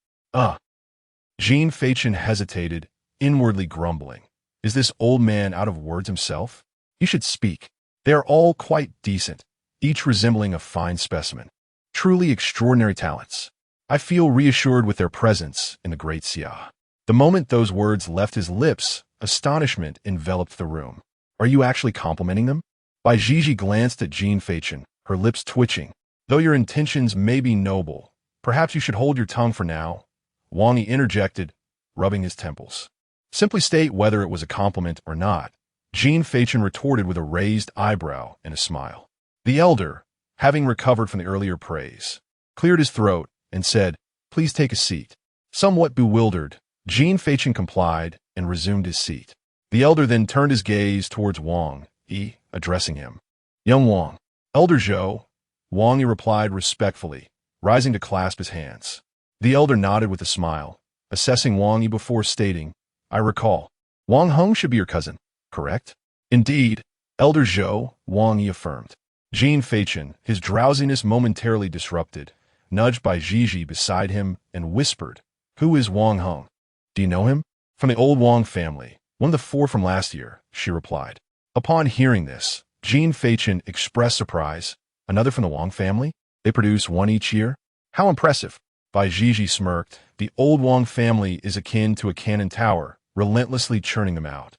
Jin Feichen hesitated, inwardly grumbling. Is this old man out of words himself? He should speak. They are all quite decent, each resembling a fine specimen. Truly extraordinary talents. I feel reassured with their presence in the great Xia. The moment those words left his lips, astonishment enveloped the room. Are you actually complimenting them? Bai Zhiji glanced at Jin Feichen, her lips twitching. Though your intentions may be noble, perhaps you should hold your tongue for now, Wang Yi interjected, rubbing his temples. Simply state whether it was a compliment or not, Jin Feichen retorted with a raised eyebrow and a smile. The elder, having recovered from the earlier praise, cleared his throat and said, please take a seat. Somewhat bewildered, Jin Feichen complied and resumed his seat. The elder then turned his gaze towards Wang Yi, addressing him. Young Wang. Elder Zhou, Wang Yi replied respectfully, rising to clasp his hands. The elder nodded with a smile, assessing Wang Yi before stating, I recall. Wang Heng should be your cousin, correct? Indeed, Elder Zhou, Wang Yi affirmed. Jin Feichen, his drowsiness momentarily disrupted, nudged Bai Zhiji beside him and whispered, Who is Wang Heng? Do you know him? From the old Wang family, one of the 4 from last year, she replied. Upon hearing this, Jin Feichen expressed surprise. Another from the Wang family? They produce 1 each year? How impressive! Bai Zhiji smirked. The old Wang family is akin to a cannon tower, relentlessly churning them out,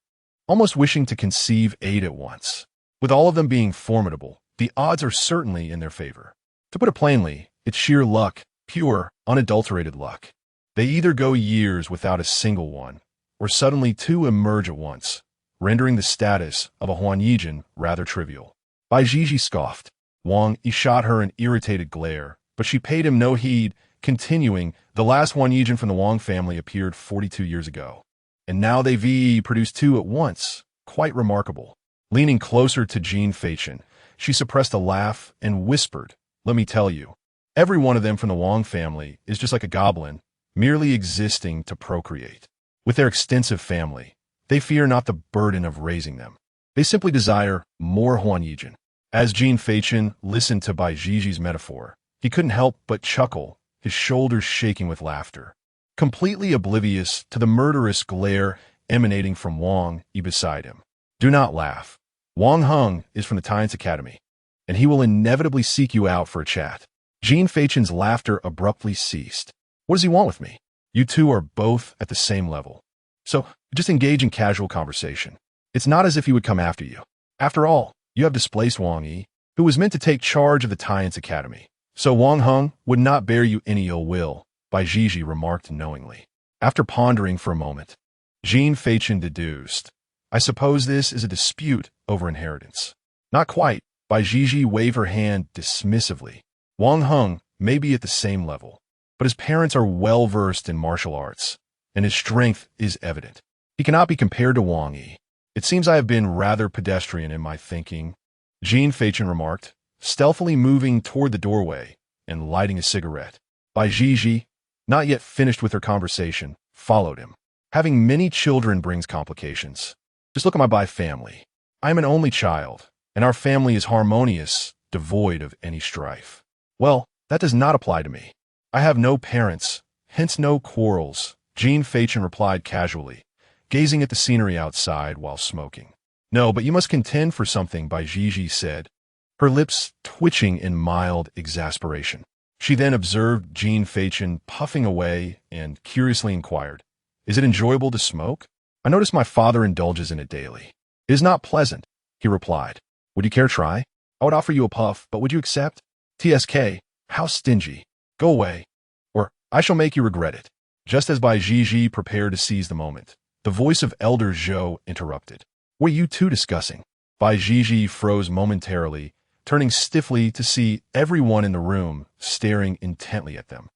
almost wishing to conceive 8 at once. With all of them being formidable, the odds are certainly in their favor. To put it plainly, it's sheer luck, pure, unadulterated luck. They either go years without a single one, or suddenly 2 emerge at once, rendering the status of a Huanyijin rather trivial. Bai Zhiji scoffed. Wang Yi shot her an irritated glare, but she paid him no heed, continuing, "The last Huan Yijin from the Wang family appeared 42 years ago. And now they produced two at once. Quite remarkable." Leaning closer to Jin Feichen, she suppressed a laugh and whispered, "Let me tell you, every one of them from the Wang family is just like a goblin, merely existing to procreate. With their extensive family, they fear not the burden of raising them. They simply desire more Huan Yijin." As Jin Feichen listened to Bai Jiji's metaphor, he couldn't help but chuckle, his shoulders shaking with laughter. Completely oblivious to the murderous glare emanating from Wang Yi beside him. "Do not laugh. Wang Heng is from the Tian's Academy, and he will inevitably seek you out for a chat." Jin Feichen's laughter abruptly ceased. "What does he want with me? You two are both at the same level. So just engage in casual conversation. It's not as if he would come after you. After all, you have displaced Wang Yi, who was meant to take charge of the Tian's Academy. So Wang Heng would not bear you any ill will," Bai Jiji remarked knowingly. After pondering for a moment, Jin Feichen deduced, "I suppose this is a dispute over inheritance." "Not quite," Bai Jiji waved her hand dismissively. "Wang Heng may be at the same level, but his parents are well-versed in martial arts, and his strength is evident. He cannot be compared to Wang Yi. It seems I have been rather pedestrian in my thinking," Jin Feichen remarked, stealthily moving toward the doorway and lighting a cigarette. Bai Jiji, not yet finished with her conversation, followed him. "Having many children brings complications. Just look at my Bai family. I am an only child, and our family is harmonious, devoid of any strife. Well, that does not apply to me. I have no parents, hence no quarrels," Jin Feichen replied casually, gazing at the scenery outside while smoking. "No, but you must contend for something," Bai Jiji said, her lips twitching in mild exasperation. She then observed Jin Feichen puffing away and curiously inquired, "Is it enjoyable to smoke? I notice my father indulges in it daily." "It is not pleasant," he replied. "Would you care to try? I would offer you a puff, but would you accept? TSK, how stingy. Go away, or I shall make you regret it." Just as Bai Jiji prepared to seize the moment, the voice of Elder Zhou interrupted. "What are you two discussing?" Bai Jiji froze momentarily, turning stiffly to see everyone in the room staring intently at them.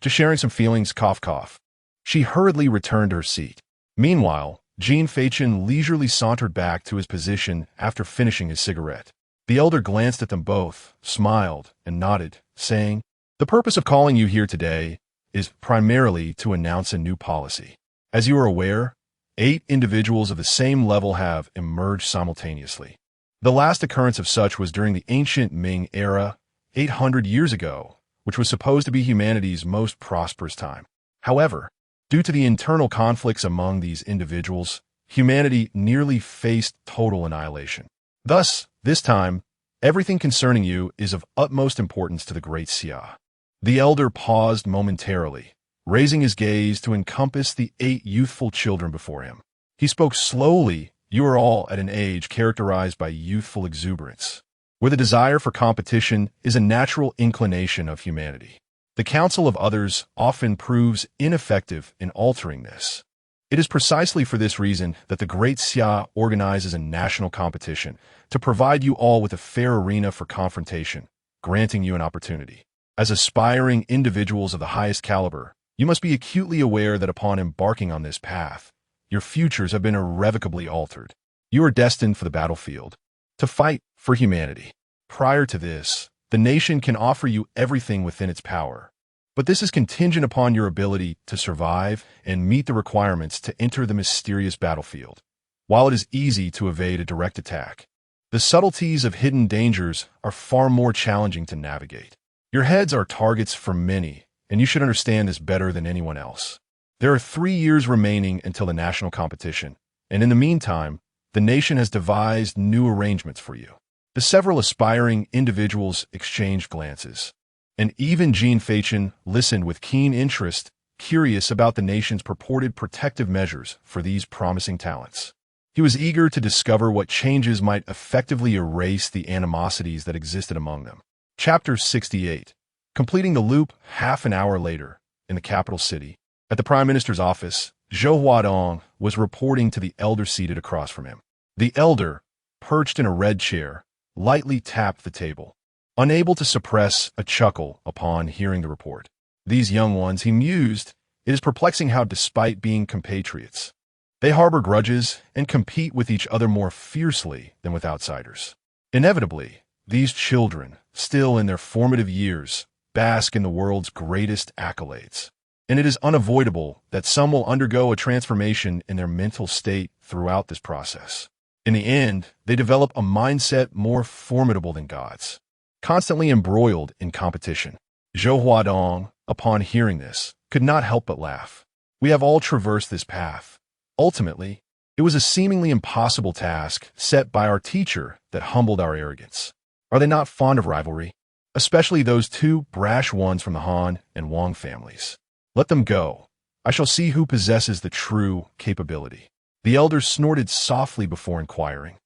Just sharing some feelings, cough cough." She hurriedly returned to her seat. Meanwhile, Jin Feichen leisurely sauntered back to his position after finishing his cigarette. The elder glanced at them both, smiled, and nodded, saying, "The purpose of calling you here today is primarily to announce a new policy. As you are aware, 8 individuals of the same level have emerged simultaneously. The last occurrence of such was during the ancient Ming era, 800 years ago, which was supposed to be humanity's most prosperous time. However, due to the internal conflicts among these individuals, humanity nearly faced total annihilation. Thus, this time, everything concerning you is of utmost importance to the great Xia." The elder paused momentarily, raising his gaze to encompass the 8 youthful children before him. He spoke slowly. "You are all at an age characterized by youthful exuberance, where the desire for competition is a natural inclination of humanity. The counsel of others often proves ineffective in altering this. It is precisely for this reason that the Great Xia organizes a national competition to provide you all with a fair arena for confrontation, granting you an opportunity. As aspiring individuals of the highest caliber, you must be acutely aware that upon embarking on this path, your futures have been irrevocably altered. You are destined for the battlefield, to fight for humanity. Prior to this, the nation can offer you everything within its power. But this is contingent upon your ability to survive and meet the requirements to enter the mysterious battlefield. While it is easy to evade a direct attack, the subtleties of hidden dangers are far more challenging to navigate. Your heads are targets for many, and you should understand this better than anyone else. There are 3 years remaining until the national competition, and in the meantime, the nation has devised new arrangements for you." The several aspiring individuals exchanged glances, and even Jin Feichen listened with keen interest, curious about the nation's purported protective measures for these promising talents. He was eager to discover what changes might effectively erase the animosities that existed among them. Chapter 68. Completing the loop half an hour later, in the capital city, at the Prime Minister's office, Zhou Huadong was reporting to the elder seated across from him. The elder, perched in a red chair, lightly tapped the table. unable to suppress a chuckle upon hearing the report. These young ones, he mused, it is perplexing how, despite being compatriots, they harbor grudges and compete with each other more fiercely than with outsiders. Inevitably, these children, still in their formative years, bask in the world's greatest accolades. And it is unavoidable that some will undergo a transformation in their mental state throughout this process. In the end, they develop a mindset more formidable than God's, constantly embroiled in competition. Zhou Huadong, upon hearing this, could not help but laugh. We have all traversed this path. Ultimately, it was a seemingly impossible task set by our teacher that humbled our arrogance. Are they not fond of rivalry? Especially those two brash ones from the Han and Wang families. Let them go. I shall see who possesses the true capability. The elders snorted softly before inquiring.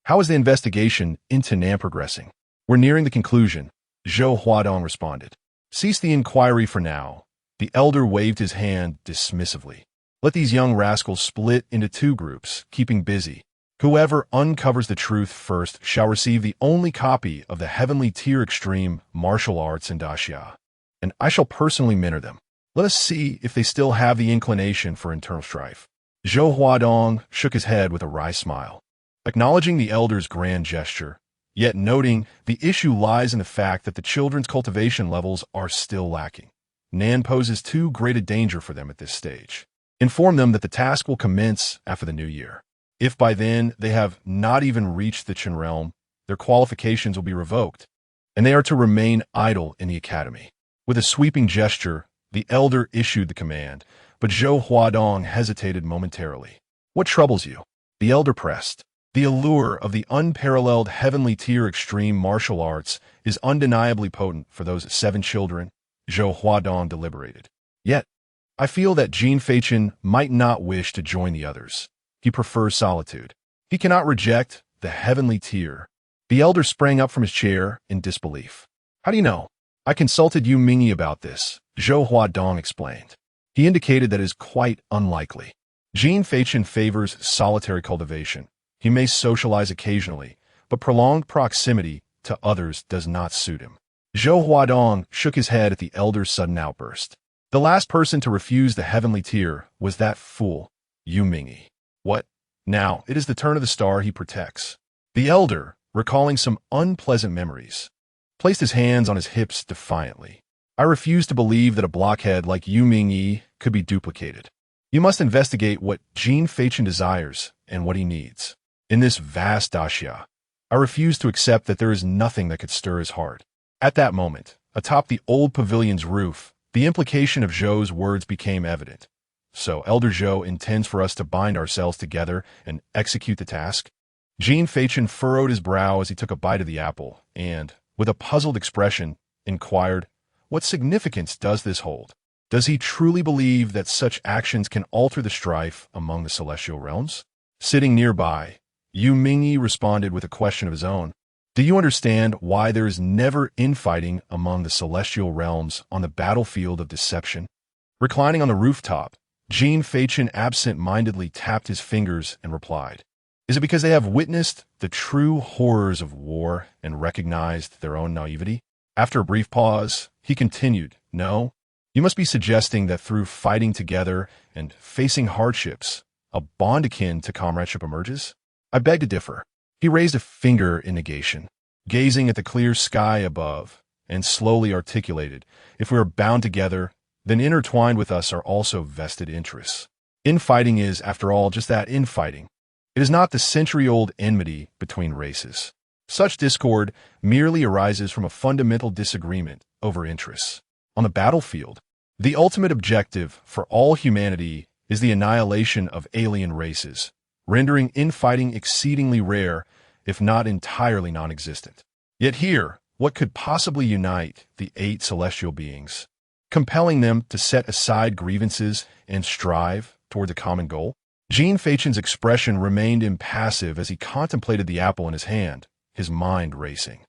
How is the investigation into Nan progressing? We're nearing the conclusion, Zhou Huadong responded. Cease the inquiry for now. The elder waved his hand dismissively. Let these young rascals split into two groups, keeping busy. Whoever uncovers the truth first shall receive the only copy of the heavenly tier extreme martial arts in Daxia, and I shall personally mentor them. Let us see if they still have the inclination for internal strife. Zhou Huadong shook his head with a wry smile, acknowledging the elder's grand gesture, yet noting the issue lies in the fact that the children's cultivation levels are still lacking. Nan poses too great a danger for them at this stage. Inform them that the task will commence after the new year. If by then they have not even reached the Qin realm, their qualifications will be revoked, and they are to remain idle in the academy. With a sweeping gesture, the elder issued the command, but Zhou Huadong hesitated momentarily. What troubles you? The elder pressed. The allure of the unparalleled heavenly tier extreme martial arts is undeniably potent for those 7 children, Zhou Huadong deliberated. Yet, I feel that Jin Feichen might not wish to join the others. He prefers solitude. He cannot reject the heavenly tier. The elder sprang up from his chair in disbelief. How do you know? I consulted Yu Mingyi about this, Zhou Huadong explained. He indicated that it is quite unlikely. Jin Feichen favors solitary cultivation. He may socialize occasionally, but prolonged proximity to others does not suit him. Zhou Huadong shook his head at the elder's sudden outburst. The last person to refuse the heavenly tier was that fool, Yu Mingyi. What? Now, it is the turn of the star he protects. The elder, recalling some unpleasant memories, placed his hands on his hips defiantly. I refuse to believe that a blockhead like Yu Mingyi could be duplicated. You must investigate what Jin Feichen desires and what he needs. In this vast daxia, I refuse to accept that there is nothing that could stir his heart. At that moment, atop the old pavilion's roof, the implication of Zhou's words became evident. So Elder Zhou intends for us to bind ourselves together and execute the task? Jin Feichen furrowed his brow as he took a bite of the apple and, with a puzzled expression, inquired, what significance does this hold? Does he truly believe that such actions can alter the strife among the celestial realms? Sitting nearby, Yu Mingyi responded with a question of his own. Do you understand why there is never infighting among the celestial realms on the battlefield of deception? Reclining on the rooftop, Jin Feichen absent-mindedly tapped his fingers and replied, Is it because they have witnessed the true horrors of war and recognized their own naivety? After a brief pause, he continued, No, you must be suggesting that through fighting together and facing hardships, a bond akin to comradeship emerges? I beg to differ. He raised a finger in negation, gazing at the clear sky above, and slowly articulated, If we are bound together, then intertwined with us are also vested interests. Infighting is, after all, just that, infighting. It is not the century-old enmity between races. Such discord merely arises from a fundamental disagreement over interests. On the battlefield, the ultimate objective for all humanity is the annihilation of alien races, rendering infighting exceedingly rare, if not entirely non-existent. Yet here, what could possibly unite the 8 celestial beings, compelling them to set aside grievances and strive toward a common goal? Jin Feichen's expression remained impassive as he contemplated the apple in his hand, his mind racing.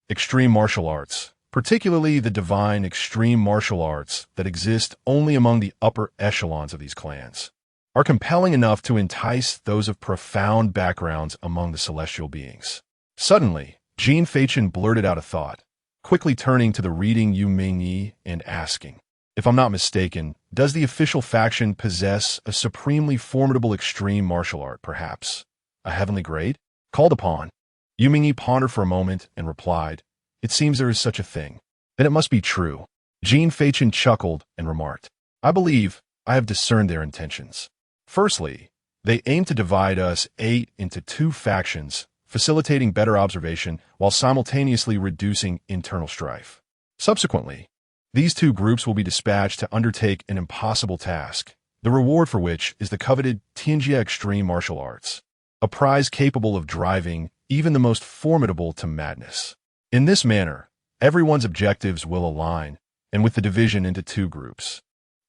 Extreme martial arts, particularly the divine extreme martial arts that exist only among the upper echelons of these clans, are compelling enough to entice those of profound backgrounds among the celestial beings. Suddenly, Jin Feichen blurted out a thought. quickly turning to the reading Yu Mingyi and asking, "If I'm not mistaken, does the official faction possess a supremely formidable extreme martial art, perhaps? A heavenly grade? Called upon?" Yu Mingyi pondered for a moment and replied, "It seems there is such a thing. Then it must be true." Jin Feichen chuckled and remarked, "I believe I have discerned their intentions. Firstly, they aim to divide us 8 into 2 factions, facilitating better observation while simultaneously reducing internal strife. Subsequently, these 2 groups will be dispatched to undertake an impossible task, the reward for which is the coveted Tianjia Extreme Martial Arts, a prize capable of driving even the most formidable to madness. In this manner, everyone's objectives will align, and with the division into 2 groups,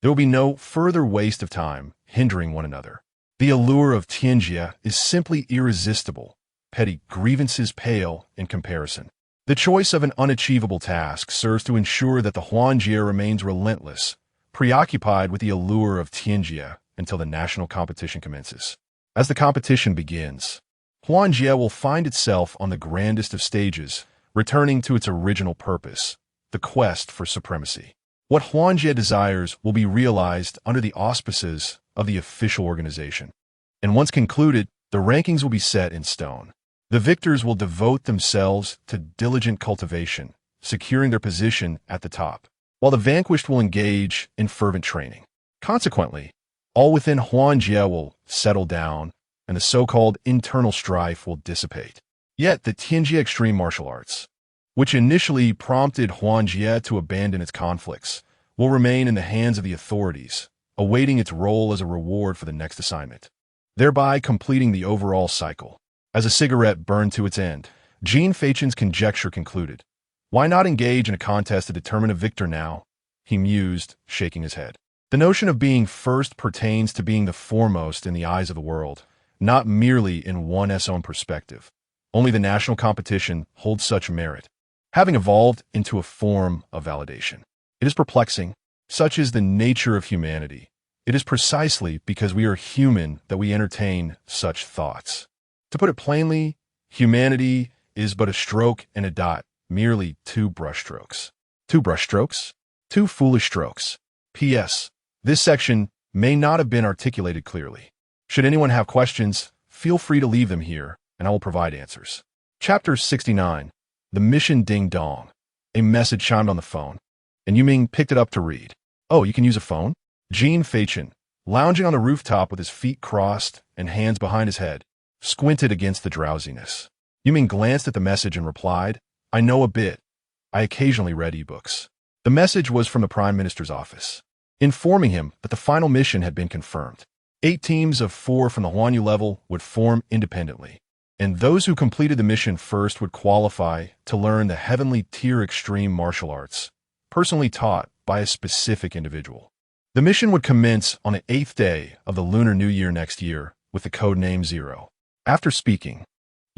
there will be no further waste of time hindering one another. The allure of Tianjia is simply irresistible, petty grievances pale in comparison. The choice of an unachievable task serves to ensure that the Huanjia remains relentless, preoccupied with the allure of Tianjia until the national competition commences. As the competition begins, Huanjia will find itself on the grandest of stages, returning to its original purpose, the quest for supremacy. What Huanjia desires will be realized under the auspices of the official organization. And once concluded, the rankings will be set in stone. The victors will devote themselves to diligent cultivation, securing their position at the top, while the vanquished will engage in fervent training. Consequently, all within Huanjia will settle down, and the so-called internal strife will dissipate. Yet the Tianjia Extreme Martial Arts, which initially prompted Huanjia to abandon its conflicts, will remain in the hands of the authorities, awaiting its role as a reward for the next assignment, thereby completing the overall cycle. As a cigarette burned to its end, Jin Feichen's conjecture concluded. Why not engage in a contest to determine a victor now? He mused, shaking his head. The notion of being first pertains to being the foremost in the eyes of the world, not merely in one's own perspective. Only the national competition holds such merit, having evolved into a form of validation. It is perplexing. Such is the nature of humanity. It is precisely because we are human that we entertain such thoughts. To put it plainly, humanity is but a stroke and a dot, merely 2 brushstrokes. 2 brushstrokes? 2 foolish strokes. P.S. This section may not have been articulated clearly. Should anyone have questions, feel free to leave them here, and I will provide answers. Chapter 69. The Mission Ding Dong. A message chimed on the phone, and Yuming picked it up to read. "Oh, you can use a phone?" Jin Feichen, lounging on the rooftop with his feet crossed and hands behind his head, squinted against the drowsiness. Yuming glanced at the message and replied, "I know a bit. I occasionally read ebooks." The message was from the Prime Minister's office, informing him that the final mission had been confirmed. 8 teams of 4 from the Huanyu level would form independently, and those who completed the mission first would qualify to learn the heavenly tier extreme martial arts, personally taught by a specific individual. The mission would commence on the 8th day of the Lunar New Year next year with the code name 0. After speaking,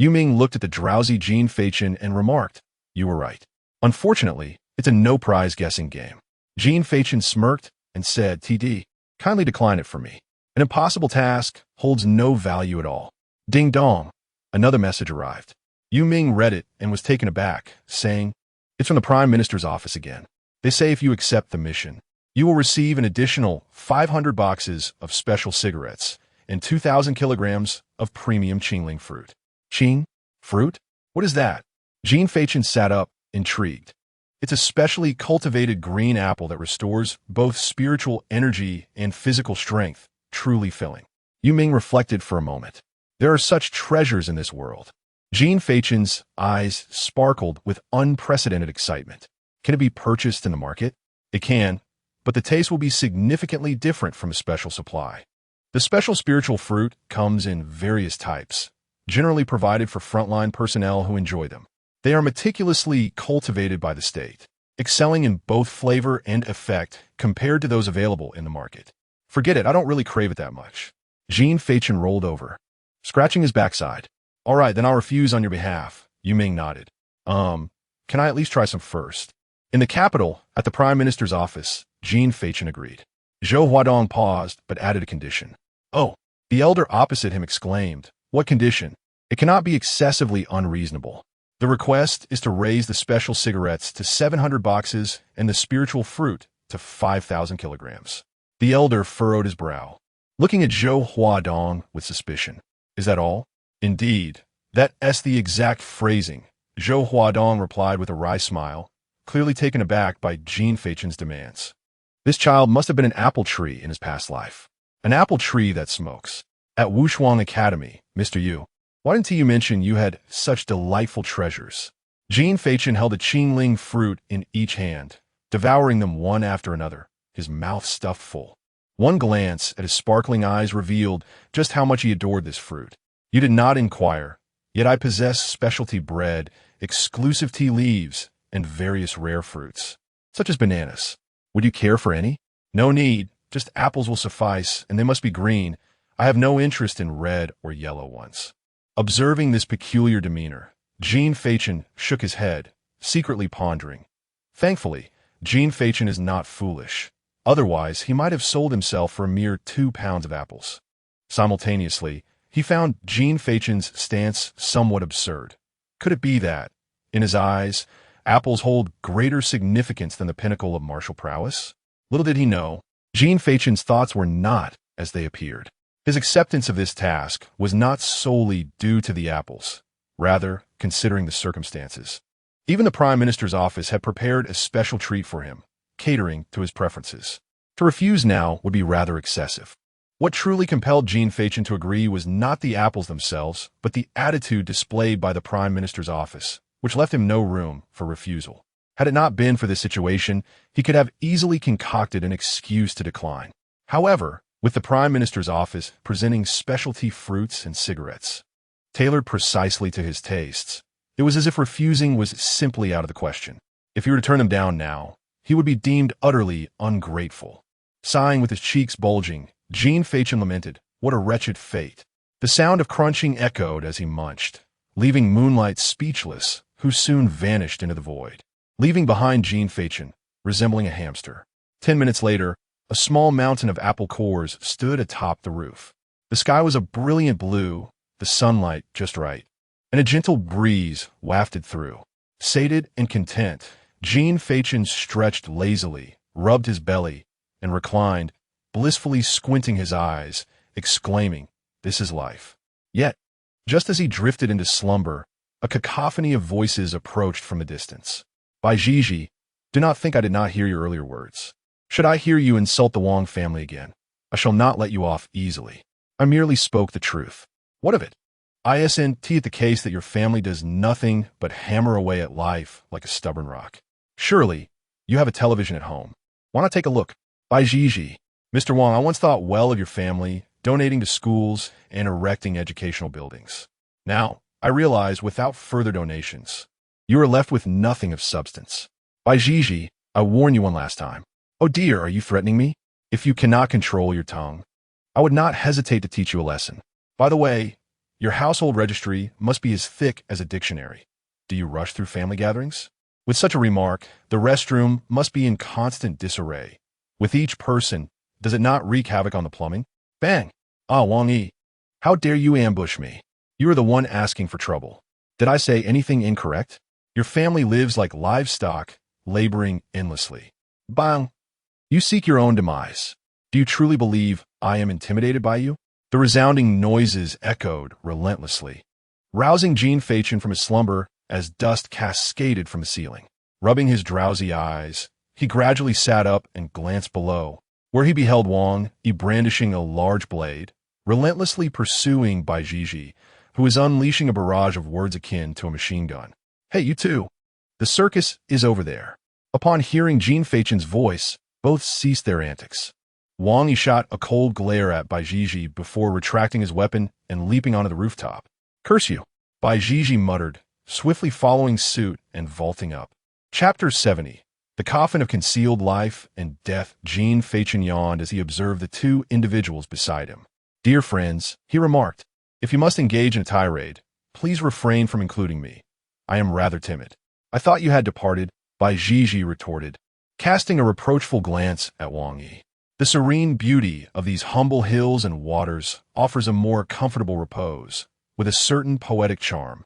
Yuming looked at the drowsy Jin Feichen and remarked, "You were right. Unfortunately, it's a no-prize guessing game." Jin Feichen smirked and said, "TD, kindly decline it for me. An impossible task holds no value at all." Ding dong. Another message arrived. Yuming read it and was taken aback, saying, "It's from the Prime Minister's office again. They say if you accept the mission, you will receive an additional 500 boxes of special cigarettes and 2,000 kilograms of premium Qingling fruit." Qing? Fruit? What is that? Jin Feichen sat up, intrigued. It's a specially cultivated green apple that restores both spiritual energy and physical strength, truly filling. Yuming reflected for a moment. There are such treasures in this world. Jin Feichen's eyes sparkled with unprecedented excitement. Can it be purchased in the market? It can, but the taste will be significantly different from a special supply. The special spiritual fruit comes in various types, generally provided for frontline personnel who enjoy them. They are meticulously cultivated by the state, excelling in both flavor and effect compared to those available in the market. Forget it, I don't really crave it that much. Jin Feichen rolled over, scratching his backside. All right, then I'll refuse on your behalf. Yuming nodded. Can I at least try some first? In the capital, at the Prime Minister's office, Jin Feichen agreed. Zhou Huadong paused, but added a condition. Oh, the elder opposite him exclaimed. What condition? It cannot be excessively unreasonable. The request is to raise the special cigarettes to 700 boxes and the spiritual fruit to 5,000 kilograms. The elder furrowed his brow, looking at Zhou Huadong with suspicion. Is that all? Indeed, that's the exact phrasing, Zhou Huadong replied with a wry smile, clearly taken aback by Jin Feichen's demands. This child must have been an apple tree in his past life. An apple tree that smokes. At Wushuang Academy, Mr. Yu, why didn't you mention you had such delightful treasures? Jin Feichen held a Qingling fruit in each hand, devouring them one after another, his mouth stuffed full. One glance at his sparkling eyes revealed just how much he adored this fruit. You did not inquire, yet I possess specialty bread, exclusive tea leaves, and various rare fruits, such as bananas. Would you care for any? No need, just apples will suffice, and they must be green. I have no interest in red or yellow ones. Observing this peculiar demeanor, Jin Feichen shook his head, secretly pondering. Thankfully, Jin Feichen is not foolish. Otherwise, he might have sold himself for a mere 2 pounds of apples. Simultaneously, he found Jin Feichen's stance somewhat absurd. Could it be that, in his eyes, apples hold greater significance than the pinnacle of martial prowess? Little did he know, Jin Feichen's thoughts were not as they appeared. His acceptance of this task was not solely due to the apples, rather, considering the circumstances. Even the Prime Minister's office had prepared a special treat for him, catering to his preferences. To refuse now would be rather excessive. What truly compelled Jin Feichen to agree was not the apples themselves, but the attitude displayed by the Prime Minister's office, which left him no room for refusal. Had it not been for this situation, he could have easily concocted an excuse to decline. However, with the Prime Minister's office presenting specialty fruits and cigarettes, tailored precisely to his tastes, it was as if refusing was simply out of the question. If he were to turn them down now, he would be deemed utterly ungrateful. Sighing with his cheeks bulging, Jin Feichen lamented, what a wretched fate. The sound of crunching echoed as he munched, leaving Moonlight speechless, who soon vanished into the void, leaving behind Jin Feichen, resembling a hamster. 10 minutes later, a small mountain of apple cores stood atop the roof. The sky was a brilliant blue, the sunlight just right, and a gentle breeze wafted through. Sated and content, Jin Feichen stretched lazily, rubbed his belly, and reclined, blissfully squinting his eyes, exclaiming, this is life. Yet, just as he drifted into slumber, a cacophony of voices approached from a distance. Bai Jiji, do not think I did not hear your earlier words. Should I hear you insult the Wang family again, I shall not let you off easily. I merely spoke the truth. What of it? Isn't it the case that your family does nothing but hammer away at life like a stubborn rock? Surely, you have a television at home. Why not take a look? Bai Jiji, Mr. Wang, I once thought well of your family, donating to schools and erecting educational buildings. Now, I realize without further donations, you are left with nothing of substance. Bai Jiji, I warn you one last time. Oh dear, are you threatening me? If you cannot control your tongue, I would not hesitate to teach you a lesson. By the way, your household registry must be as thick as a dictionary. Do you rush through family gatherings? With such a remark, the restroom must be in constant disarray. With each person, does it not wreak havoc on the plumbing? Bang! Ah, Wang Yi, how dare you ambush me? You are the one asking for trouble. Did I say anything incorrect? Your family lives like livestock, laboring endlessly. Bang! You seek your own demise. Do you truly believe I am intimidated by you? The resounding noises echoed relentlessly, rousing Jin Feichen from his slumber as dust cascaded from the ceiling. Rubbing his drowsy eyes, he gradually sat up and glanced below, where he beheld Wang Yi brandishing a large blade, relentlessly pursuing Bai Jiji, who was unleashing a barrage of words akin to a machine gun. Hey, you two! The circus is over there. Upon hearing Jin Feichen's voice, both ceased their antics. Wang Yi shot a cold glare at Bai Jiji before retracting his weapon and leaping onto the rooftop. Curse you! Bai Jiji muttered, swiftly following suit and vaulting up. Chapter 70. The Coffin of Concealed Life and Death. Jin Feichen yawned as he observed the two individuals beside him. Dear friends, he remarked, if you must engage in a tirade, please refrain from including me. I am rather timid. I thought you had departed, Bai Jiji retorted, casting a reproachful glance at Wang Yi. The serene beauty of these humble hills and waters offers a more comfortable repose, with a certain poetic charm.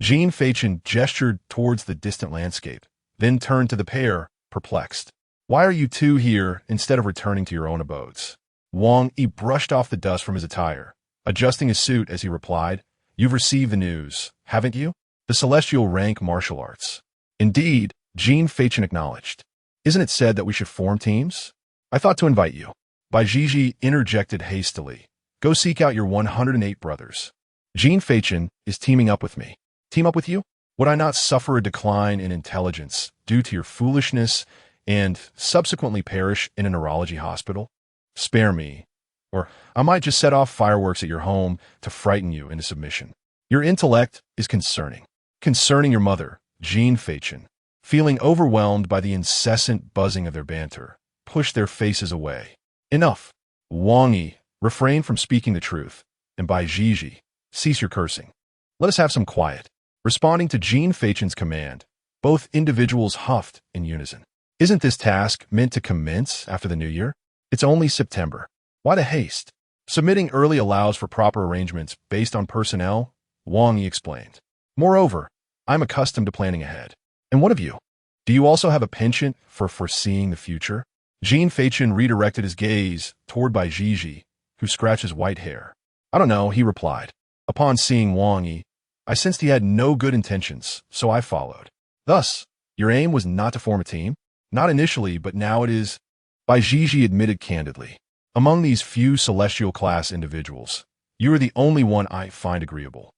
Jin Feichen gestured towards the distant landscape, then turned to the pair, perplexed. Why are you two here instead of returning to your own abodes? Wang Yi brushed off the dust from his attire, adjusting his suit as he replied, You've received the news, haven't you? The celestial rank martial arts. Indeed, Jin Feichen acknowledged. Isn't it said that we should form teams? I thought to invite you. Bai Jiji interjected hastily. Go seek out your 108 brothers. Jin Feichen is teaming up with me. Team up with you? Would I not suffer a decline in intelligence due to your foolishness and subsequently perish in a neurology hospital? Spare me, or I might just set off fireworks at your home to frighten you into submission. Your intellect is concerning. Concerning your mother, Jin Feichen, feeling overwhelmed by the incessant buzzing of their banter, pushed their faces away. Enough. Wang Yi, refrain from speaking the truth, and Bai Jiji, cease your cursing. Let us have some quiet. Responding to Jin Feichen's command, both individuals huffed in unison. Isn't this task meant to commence after the new year? It's only September. Why the haste? Submitting early allows for proper arrangements based on personnel, Wang Yi explained. Moreover, I'm accustomed to planning ahead. And what of you? Do you also have a penchant for foreseeing the future? Jin Feichen redirected his gaze toward Bai Jiji, who scratched his white hair. I don't know, he replied. Upon seeing Wang Yi, I sensed he had no good intentions, so I followed. Thus, your aim was not to form a team? Not initially, but now it is. Bai Jiji admitted candidly. Among these few celestial class individuals, you are the only one I find agreeable.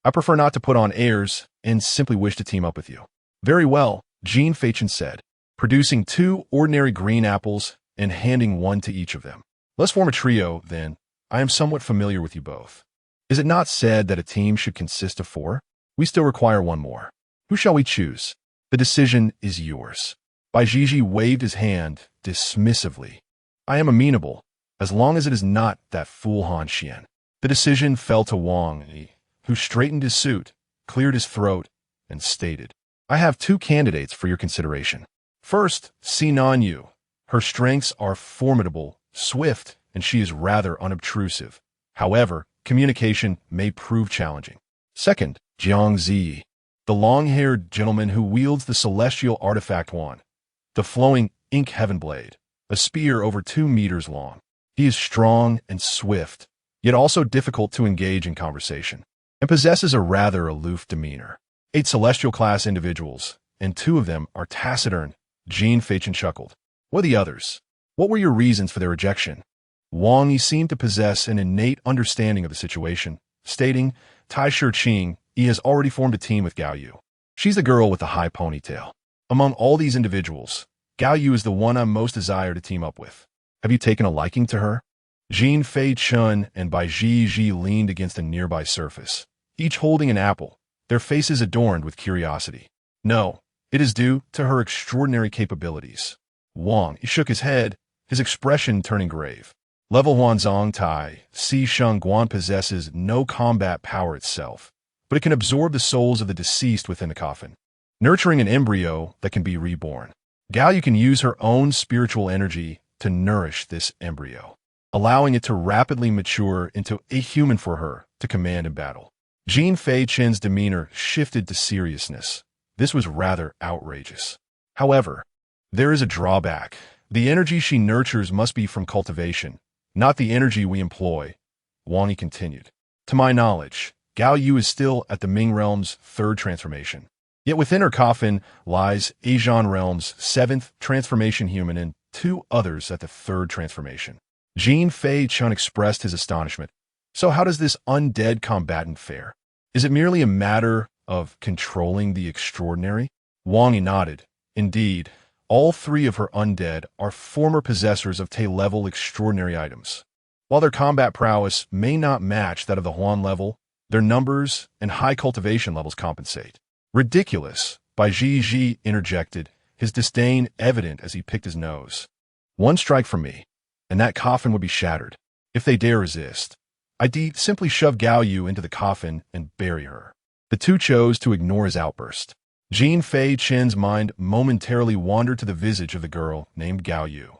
I prefer not to put on airs and simply wish to team up with you. Very well, Jin Feichen said, producing 2 ordinary green apples and handing one to each of them. Let's form a trio, then. I am somewhat familiar with you both. Is it not said that a team should consist of 4? We still require one more. Who shall we choose? The decision is yours. Bai Jiji waved his hand dismissively. I am amenable, as long as it is not that fool Han Xian. The decision fell to Wang Yi, who straightened his suit, cleared his throat, and stated, I have 2 candidates for your consideration. First, Sinan Yu. Her strengths are formidable, swift, and she is rather unobtrusive. However, communication may prove challenging. Second, Jiang Ziyi, the long-haired gentleman who wields the celestial artifact wand, the flowing ink heaven blade, a spear over 2 meters long. He is strong and swift, yet also difficult to engage in conversation, and possesses a rather aloof demeanor. 8 celestial class individuals, and 2 of them are taciturn. Jin Feichen chuckled. What are the others? What were your reasons for their rejection? Wang Yi seemed to possess an innate understanding of the situation, stating, Tai Shi he has already formed a team with Gao Yu. She's the girl with the high ponytail. Among all these individuals, Gao Yu is the one I'm most desire to team up with. Have you taken a liking to her? Jin Feichen and Bai Jiji leaned against a nearby surface, each holding an apple, their faces adorned with curiosity. No, it is due to her extraordinary capabilities. Wang shook his head, his expression turning grave. Level Huanzong Tai, Si Sheng Guan possesses no combat power itself, but it can absorb the souls of the deceased within the coffin, nurturing an embryo that can be reborn. Gao Yu can use her own spiritual energy to nourish this embryo, allowing it to rapidly mature into a human for her to command in battle. Jin Feichen's demeanor shifted to seriousness. This was rather outrageous. However, there is a drawback. The energy she nurtures must be from cultivation, not the energy we employ, Wang Yi continued. To my knowledge, Gao Yu is still at the Ming Realm's 3rd transformation. Yet within her coffin lies Asian Realm's 7th transformation human and 2 others at the 3rd transformation. Jin Feichen expressed his astonishment. So how does this undead combatant fare? Is it merely a matter of controlling the extraordinary? Wang Yi nodded. Indeed, all 3 of her undead are former possessors of Te-level extraordinary items. While their combat prowess may not match that of the Huan level, their numbers and high cultivation levels compensate. Ridiculous, Bai Jiji interjected, his disdain evident as he picked his nose. 1 strike from me, and that coffin would be shattered. If they dare resist, I'd simply shove Gao Yu into the coffin and bury her. The 2 chose to ignore his outburst. Jin Feichen's mind momentarily wandered to the visage of the girl named Gao Yu.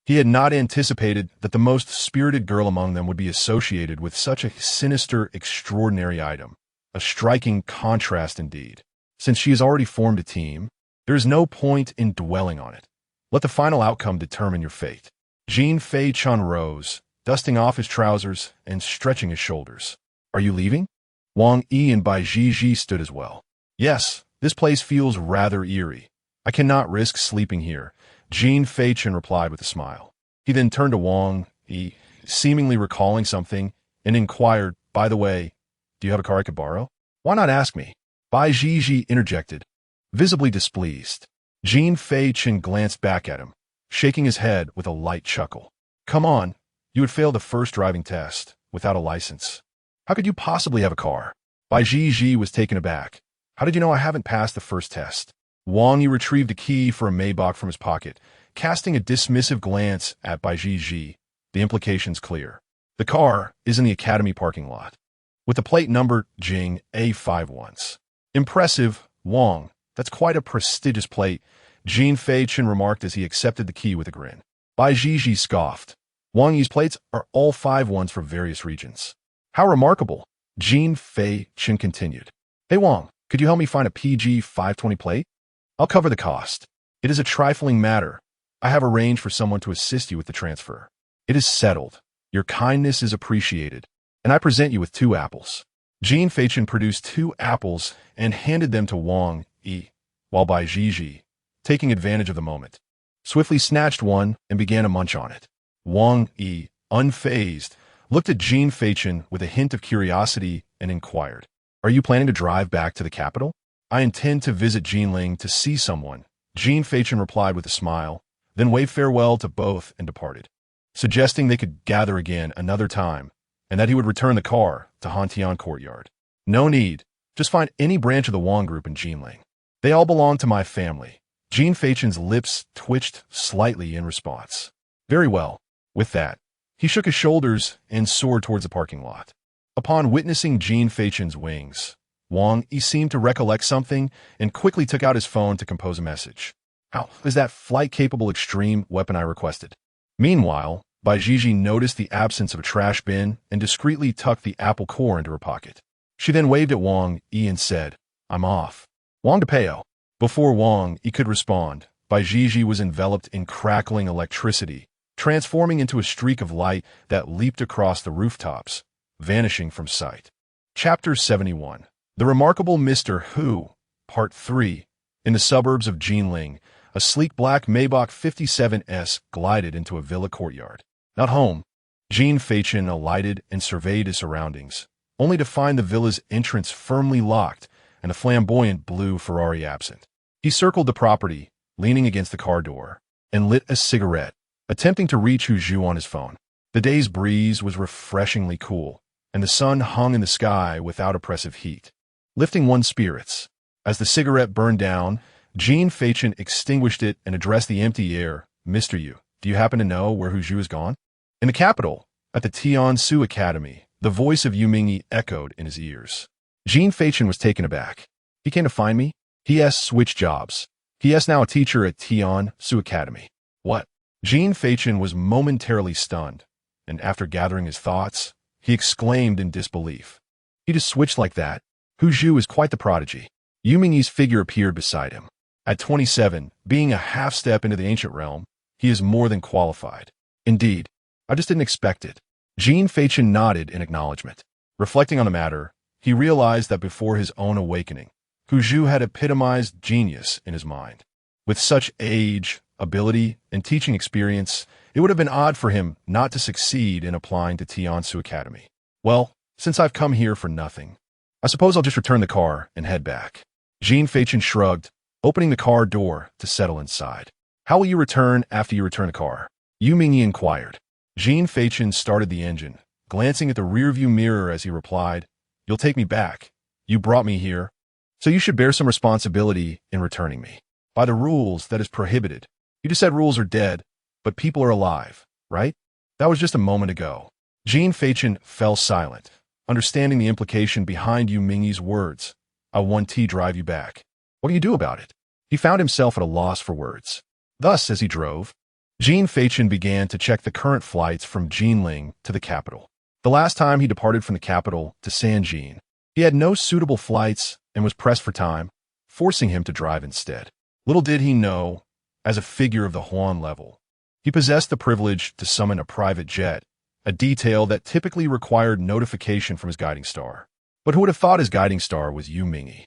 He had not anticipated that the most spirited girl among them would be associated with such a sinister, extraordinary item. a striking contrast indeed. Since she has already formed a team, there is no point in dwelling on it. Let the final outcome determine your fate. Jin Feichen rose, dusting off his trousers and stretching his shoulders. Are you leaving? Wang Yi and Bai Zhizhi stood as well. Yes, this place feels rather eerie. I cannot risk sleeping here, Jin Feichen replied with a smile. He then turned to Wang Yi, seemingly recalling something, and inquired, by the way, do you have a car I could borrow? Why not ask me? Bai Zhizhi interjected, visibly displeased. Jin Feichen glanced back at him, shaking his head with a light chuckle. Come on, you would fail the first driving test without a license. How could you possibly have a car? Bai Zhizhi was taken aback. How did you know I haven't passed the first test? Wang Yi retrieved a key for a Maybach from his pocket, casting a dismissive glance at Bai Zhizhi. The implications clear. The car is in the academy parking lot, with the plate number Jing A51s. Impressive, Wang. That's quite a prestigious plate, Jin Feichen remarked as he accepted the key with a grin. Bai Zhizhi scoffed. Wang Yi's plates are all 5-1s for various regions. How remarkable, Jin Feichen continued. Hey Wang, could you help me find a PG 520 plate? I'll cover the cost. It is a trifling matter. I have arranged for someone to assist you with the transfer. It is settled. Your kindness is appreciated, and I present you with 2 apples. Jin Feichen produced 2 apples and handed them to Wang Yi, while Bai Zhizhi, taking advantage of the moment, swiftly snatched one and began to munch on it. Wang Yi, unfazed, looked at Jin Feichen with a hint of curiosity and inquired, Are you planning to drive back to the capital? I intend to visit Jinling to see someone, Jin Feichen replied with a smile, then waved farewell to both and departed, suggesting they could gather again another time, and that he would return the car to Hantian Courtyard. No need. Just find any branch of the Wang group in Jinling. They all belong to my family. Jin Feichen's lips twitched slightly in response. Very well. With that, he shook his shoulders and soared towards the parking lot. Upon witnessing Jin Feichen's wings, Wang Yi seemed to recollect something and quickly took out his phone to compose a message. How is that flight-capable extreme weapon I requested? Meanwhile, Bai Zhizhi noticed the absence of a trash bin and discreetly tucked the apple core into her pocket. She then waved at Wang Yi and said, I'm off. Wang DePeo. Before Wang Yi could respond, Bai Zhizhi was enveloped in crackling electricity, transforming into a streak of light that leaped across the rooftops, vanishing from sight. Chapter 71. The Remarkable Mr. Hu, Part 3. In the suburbs of Jinling, a sleek black Maybach 57S glided into a villa courtyard. Not home. Jin Feichen alighted and surveyed his surroundings, only to find the villa's entrance firmly locked and a flamboyant blue Ferrari absent. He circled the property, leaning against the car door, and lit a cigarette, attempting to reach Hu Zhu on his phone. The day's breeze was refreshingly cool, and the sun hung in the sky without oppressive heat, lifting one's spirits. As the cigarette burned down, Jin Feichen extinguished it and addressed the empty air. Mr. Yu, do you happen to know where Hu Zhu has gone? In the capital, at the Tiansu Academy, the voice of Yu Mingyi echoed in his ears. Jin Feichen was taken aback. He came to find me? He has switched jobs. He is now a teacher at Tiansu Academy. What? Jin Feichen was momentarily stunned, and after gathering his thoughts, he exclaimed in disbelief. He just switched like that? Hu Zhu is quite the prodigy. Yu Mingyi's figure appeared beside him. At 27, being a half-step into the ancient realm, he is more than qualified. Indeed, I just didn't expect it. Jin Feichen nodded in acknowledgement. Reflecting on the matter, he realized that before his own awakening, Hu Zhu had epitomized genius in his mind. With such age, ability, and teaching experience, it would have been odd for him not to succeed in applying to Tiansu Academy. Well, since I've come here for nothing, I suppose I'll just return the car and head back. Jin Feichen shrugged, opening the car door to settle inside. How will you return after you return the car? Yu Mingyi inquired. Jin Feichen started the engine, glancing at the rearview mirror as he replied, You'll take me back. You brought me here, so you should bear some responsibility in returning me. By the rules, that is prohibited. You just said rules are dead, but people are alive, right? That was just a moment ago. Jin Feichen fell silent, understanding the implication behind Yu Mingyi's words. I'll 1T drive you back. What do you do about it? He found himself at a loss for words. Thus, as he drove, Jin Feichen began to check the current flights from Jinling to the capital. The last time he departed from the capital to Sanjin He had no suitable flights and was pressed for time, forcing him to drive instead. Little did he know, as a figure of the Huan level, he possessed the privilege to summon a private jet, a detail that typically required notification from his guiding star. But who would have thought his guiding star was Yu Mingyi?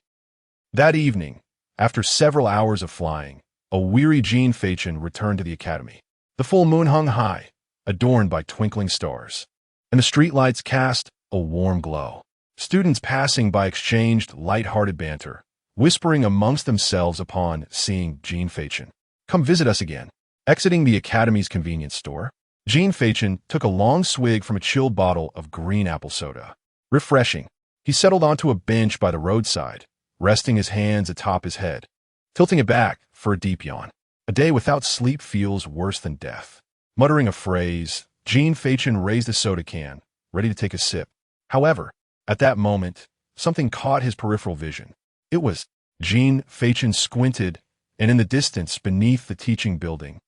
That evening, after several hours of flying, a weary Jin Feichen returned to the academy. The full moon hung high, adorned by twinkling stars, and the streetlights cast a warm glow. Students passing by exchanged light-hearted banter, whispering amongst themselves upon seeing Jin Feichen. "Come visit us again." Exiting the academy's convenience store, Jin Feichen took a long swig from a chilled bottle of green apple soda. Refreshing, he settled onto a bench by the roadside, resting his hands atop his head, tilting it back for a deep yawn. A day without sleep feels worse than death. Muttering a phrase, Jin Feichen raised a soda can, ready to take a sip. However, at that moment, something caught his peripheral vision. It was Jin Feichen squinted, and in the distance beneath the teaching building,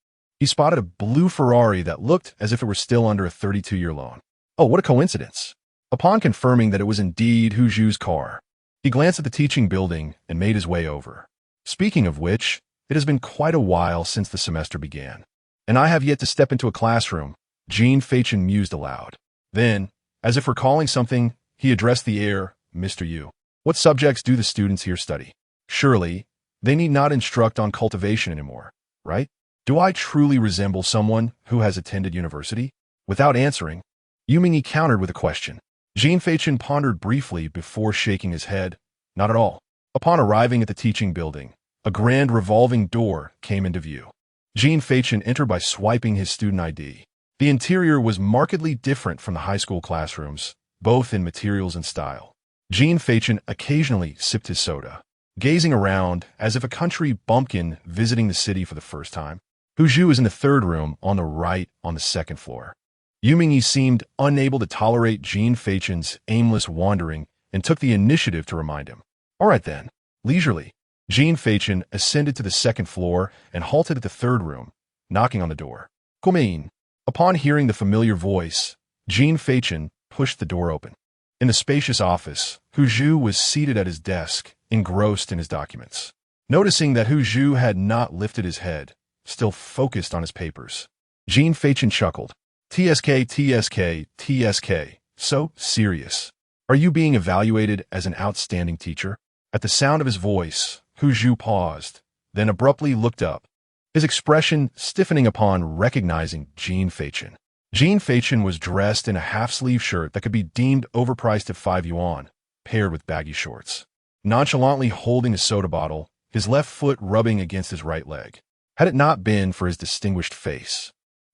he spotted a blue Ferrari that looked as if it were still under a 32-year loan. Oh, what a coincidence. Upon confirming that it was indeed Hu Zhu's car, he glanced at the teaching building and made his way over. Speaking of which, it has been quite a while since the semester began, and I have yet to step into a classroom, Jin Feichen mused aloud. Then, as if recalling something, he addressed the air, "Mr. Yu, what subjects do the students here study? Surely, they need not instruct on cultivation anymore, right? Do I truly resemble someone who has attended university?" Without answering, Yu Mingyi countered with a question. Jin Feichen pondered briefly before shaking his head. Not at all. Upon arriving at the teaching building, a grand revolving door came into view. Jin Feichen entered by swiping his student ID. The interior was markedly different from the high school classrooms, both in materials and style. Jin Feichen occasionally sipped his soda, gazing around as if a country bumpkin visiting the city for the first time. Hu Zhu is in the third room on the right on the second floor. Yu Mingyi seemed unable to tolerate Jin Feichen's aimless wandering and took the initiative to remind him. All right then. Leisurely, Jin Feichen ascended to the second floor and halted at the third room, knocking on the door. "Come in." Upon hearing the familiar voice, Jin Feichen pushed the door open. In the spacious office, Hu Zhu was seated at his desk, engrossed in his documents. Noticing that Hu Zhu had not lifted his head, still focused on his papers, Jin Feichen chuckled. "TSK, TSK, TSK, so serious. Are you being evaluated as an outstanding teacher?" At the sound of his voice, Hu Zhu paused, then abruptly looked up, his expression stiffening upon recognizing Jin Feichen. Jin Feichen was dressed in a half-sleeve shirt that could be deemed overpriced at 5 yuan, paired with baggy shorts. Nonchalantly holding a soda bottle, his left foot rubbing against his right leg. Had it not been for his distinguished face,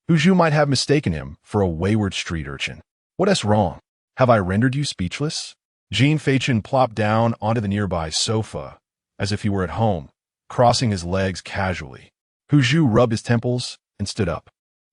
Hu Zhu might have mistaken him for a wayward street urchin. "What's wrong? Have I rendered you speechless?" Jin Feichen plopped down onto the nearby sofa, as if he were at home, crossing his legs casually. Hu Zhu rubbed his temples and stood up.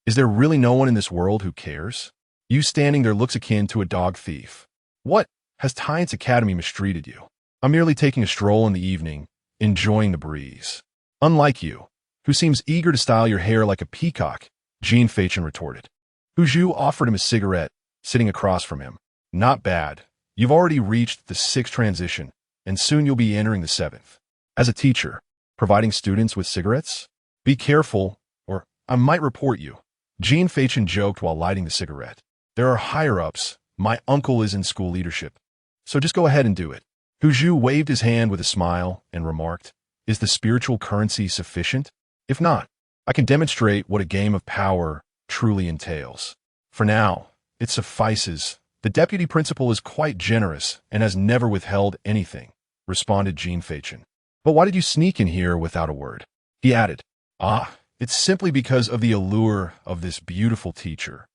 "Is there really no one in this world who cares? You standing there looks akin to a dog thief. What has Tian's Academy mistreated you? I'm merely taking a stroll in the evening, enjoying the breeze." "Unlike you, who seems eager to style your hair like a peacock," Jin Feichen retorted. Hu Zhu offered him a cigarette, sitting across from him. "Not bad. You've already reached the 6th transition, and soon you'll be entering the 7th. As a teacher, providing students with cigarettes? Be careful, or I might report you." Jin Feichen joked while lighting the cigarette. "There are higher-ups. My uncle is in school leadership, so just go ahead and do it." Hu Zhu waved his hand with a smile and remarked, "Is the spiritual currency sufficient? If not, I can demonstrate what a game of power truly entails. For now, it suffices. The deputy principal is quite generous and has never withheld anything," responded Jin Feichen. "But why did you sneak in here without a word?" He added, It's simply because of the allure of this beautiful teacher.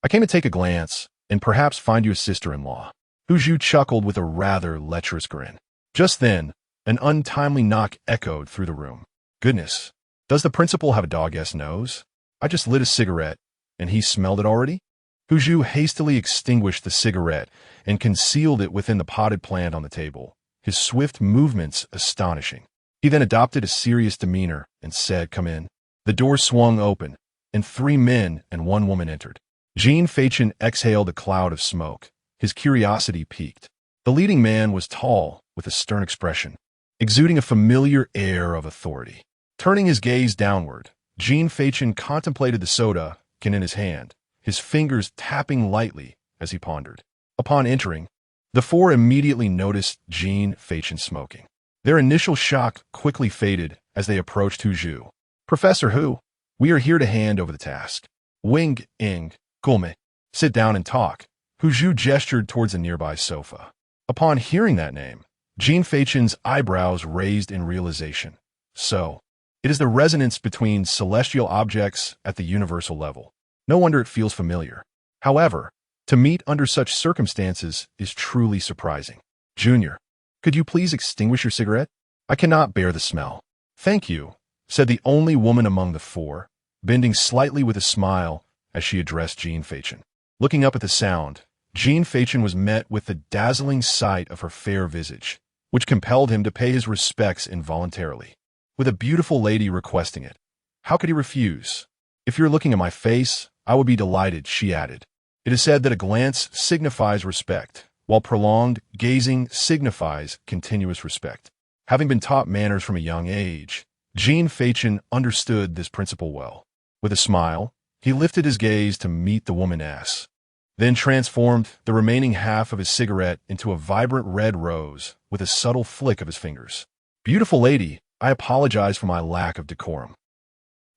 I came to take a glance and perhaps find you a sister-in-law." Hu Zhu chuckled with a rather lecherous grin. Just then, an untimely knock echoed through the room. "Goodness, does the principal have a dog-ass nose? I just lit a cigarette, and he smelled it already?" Hu Zhu hastily extinguished the cigarette and concealed it within the potted plant on the table, his swift movements astonishing. He then adopted a serious demeanor and said, "Come in." The door swung open, and 3 men and 1 woman entered. Jin Feichen exhaled a cloud of smoke, his curiosity piqued. The leading man was tall, with a stern expression, exuding a familiar air of authority. Turning his gaze downward, Jin Feichen contemplated the soda can in his hand, his fingers tapping lightly as he pondered. Upon entering, the four immediately noticed Jin Feichen smoking. Their initial shock quickly faded as they approached Hu Zhu. "Professor Hu, we are here to hand over the task. Wing, Ing, Gulme, sit down and talk." Hu Zhu gestured towards a nearby sofa. Upon hearing that name, Jin Feichen's eyebrows raised in realization. So, it is the resonance between celestial objects at the universal level. No wonder it feels familiar. However, to meet under such circumstances is truly surprising. "Junior, could you please extinguish your cigarette? I cannot bear the smell." "Thank you," said the only woman among the four, bending slightly with a smile as she addressed Jin Feichen. Looking up at the sound, Jin Feichen was met with the dazzling sight of her fair visage, which compelled him to pay his respects involuntarily. With a beautiful lady requesting it, how could he refuse? "If you're looking at my face, I would be delighted," she added. It is said that a glance signifies respect, while prolonged gazing signifies continuous respect. Having been taught manners from a young age, Jin Feichen understood this principle well. With a smile, he lifted his gaze to meet the woman's, then transformed the remaining half of his cigarette into a vibrant red rose with a subtle flick of his fingers. "Beautiful lady, I apologize for my lack of decorum."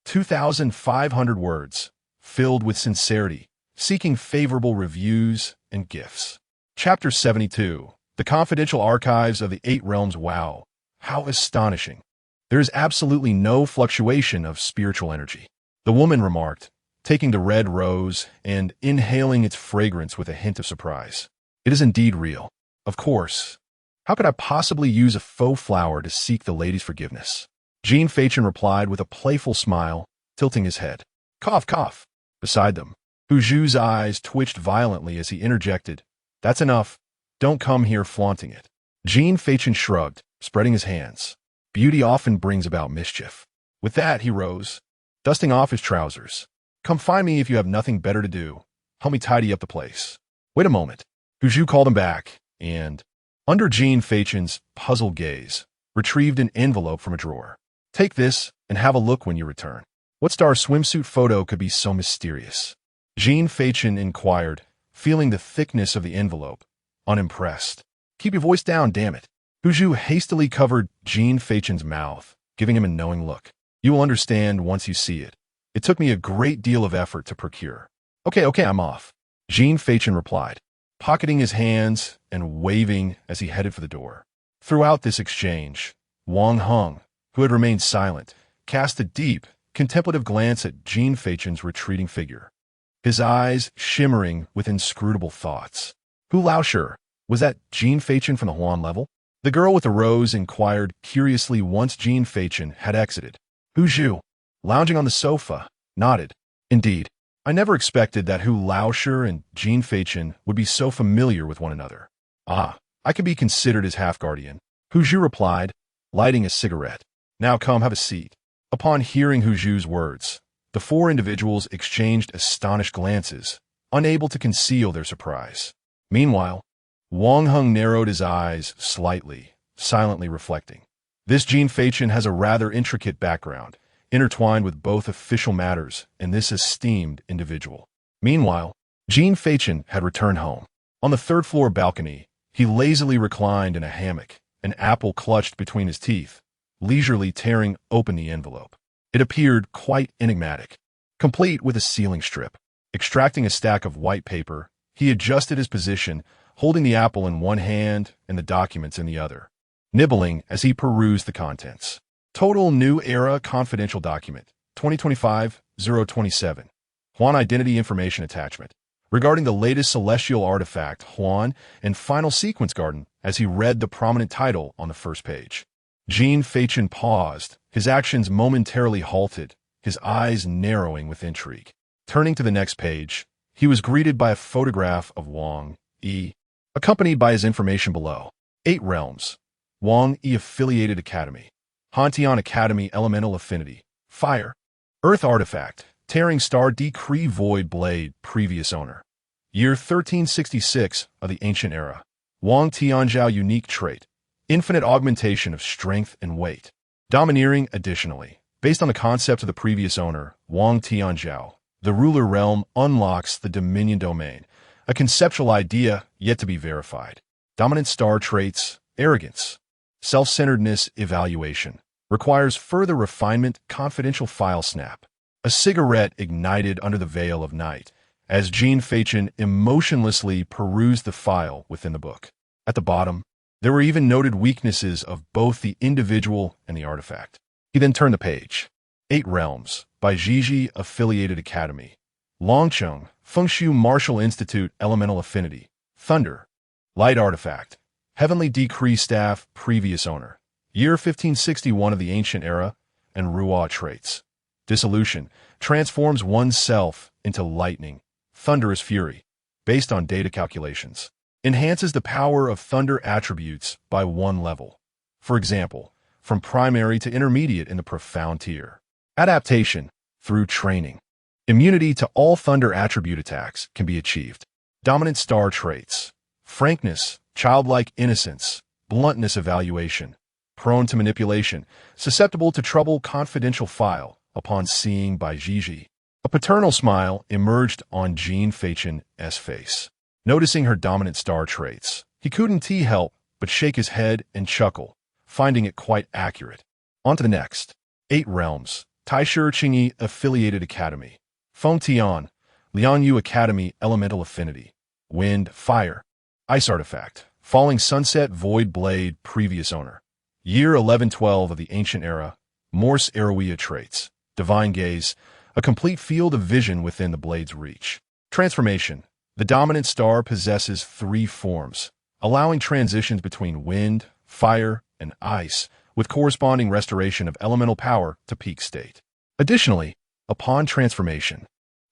2,500 words, filled with sincerity, seeking favorable reviews and gifts. Chapter 72. The Confidential Archives of the Eight Realms. Wow, how astonishing. There is absolutely no fluctuation of spiritual energy, the woman remarked, taking the red rose and inhaling its fragrance with a hint of surprise. "It is indeed real. Of course. How could I possibly use a faux flower to seek the lady's forgiveness?" Jin Feichen replied with a playful smile, tilting his head. "Cough, cough." Beside them, Hu Zhu's eyes twitched violently as he interjected, "That's enough. Don't come here flaunting it." Jin Feichen shrugged, spreading his hands. "Beauty often brings about mischief." With that, he rose, dusting off his trousers. "Come find me if you have nothing better to do. Help me tidy up the place." "Wait a moment." Hu Zhu called him back, and, under Jin Feichen's puzzled gaze, retrieved an envelope from a drawer. "Take this and have a look when you return." "What star swimsuit photo could be so mysterious?" Jin Feichen inquired, feeling the thickness of the envelope, unimpressed. "Keep your voice down, damn it." Hu Zhu hastily covered Jin Feichen's mouth, giving him a knowing look. "You will understand once you see it. It took me a great deal of effort to procure." Okay, I'm off," Jin Feichen replied, pocketing his hands and waving as he headed for the door. Throughout this exchange, Wang Heng, who had remained silent, cast a deep, contemplative glance at Jin Feichen's retreating figure, his eyes shimmering with inscrutable thoughts. "Hu Laoshe, was that Jin Feichen from the Huan level?" The girl with the rose inquired curiously once Jin Feichen had exited. Hu Zhu, lounging on the sofa, nodded. "Indeed, I never expected that Hu Laoshe and Jin Feichen would be so familiar with one another." "Ah, I could be considered his half-guardian," Hu Zhu replied, lighting a cigarette. "Now come, have a seat." Upon hearing Hu Zhu's words, the four individuals exchanged astonished glances, unable to conceal their surprise. Meanwhile, Wang Heng narrowed his eyes slightly, silently reflecting. This Jin Feichen has a rather intricate background, intertwined with both official matters and this esteemed individual. Meanwhile, Jin Feichen had returned home. On the third-floor balcony, he lazily reclined in a hammock, an apple clutched between his teeth, leisurely tearing open the envelope. It appeared quite enigmatic, complete with a sealing strip. Extracting a stack of white paper, he adjusted his position, holding the apple in one hand and the documents in the other, nibbling as he perused the contents. Total New Era Confidential Document, 2025-027. Huan Identity Information Attachment. Regarding the latest celestial artifact, Huan, and Final Sequence Garden, as he read the prominent title on the first page. Jin Feichen paused, his actions momentarily halted, his eyes narrowing with intrigue. Turning to the next page, he was greeted by a photograph of Wang Yi, accompanied by his information below. 8 Realms. Wang Yi Affiliated Academy. Hantian Academy Elemental Affinity. Fire. Earth Artifact. Tearing Star Decree Void Blade. Previous owner. Year 1366 of the Ancient Era. Wang Tianzhao unique trait, infinite augmentation of strength and weight. Domineering, additionally, based on the concept of the previous owner, Wang Tianzhao, the ruler realm unlocks the dominion domain, a conceptual idea yet to be verified. Dominant star traits, arrogance, self-centeredness, evaluation, requires further refinement, confidential file snap. A cigarette ignited under the veil of night, as Jin Feichen emotionlessly perused the file within the book. At the bottom, there were even noted weaknesses of both the individual and the artifact. He then turned the page. 8 Realms, by Jiji Affiliated Academy. Longcheng, Fengshu Martial Institute Elemental Affinity. Thunder. Light Artifact. Heavenly Decree Staff, Previous Owner. Year 1561 of the Ancient Era, and Ruah traits. Dissolution. Transforms oneself into lightning. Thunderous Fury. Based on data calculations. Enhances the power of thunder attributes by 1 level. For example, from primary to intermediate in the profound tier. Adaptation. Through training. Immunity to all thunder attribute attacks can be achieved. Dominant star traits. Frankness, childlike innocence, bluntness evaluation. Prone to manipulation, susceptible to trouble confidential file upon seeing by Jiji. A paternal smile emerged on Jin Feichen's face. Noticing her dominant star traits, he couldn't help but shake his head and chuckle, finding it quite accurate. On to the next. 8 Realms, Taisher Qingyi Affiliated Academy. Fengtian, Lianyu Academy Elemental Affinity. Wind, Fire. Ice Artifact. Falling Sunset Void Blade Previous Owner. Year 1112 of the Ancient Era. Morse Eruia traits. Divine Gaze. A complete field of vision within the blade's reach. Transformation. The dominant star possesses 3 forms, allowing transitions between wind, fire, and ice, with corresponding restoration of elemental power to peak state. Additionally, upon transformation,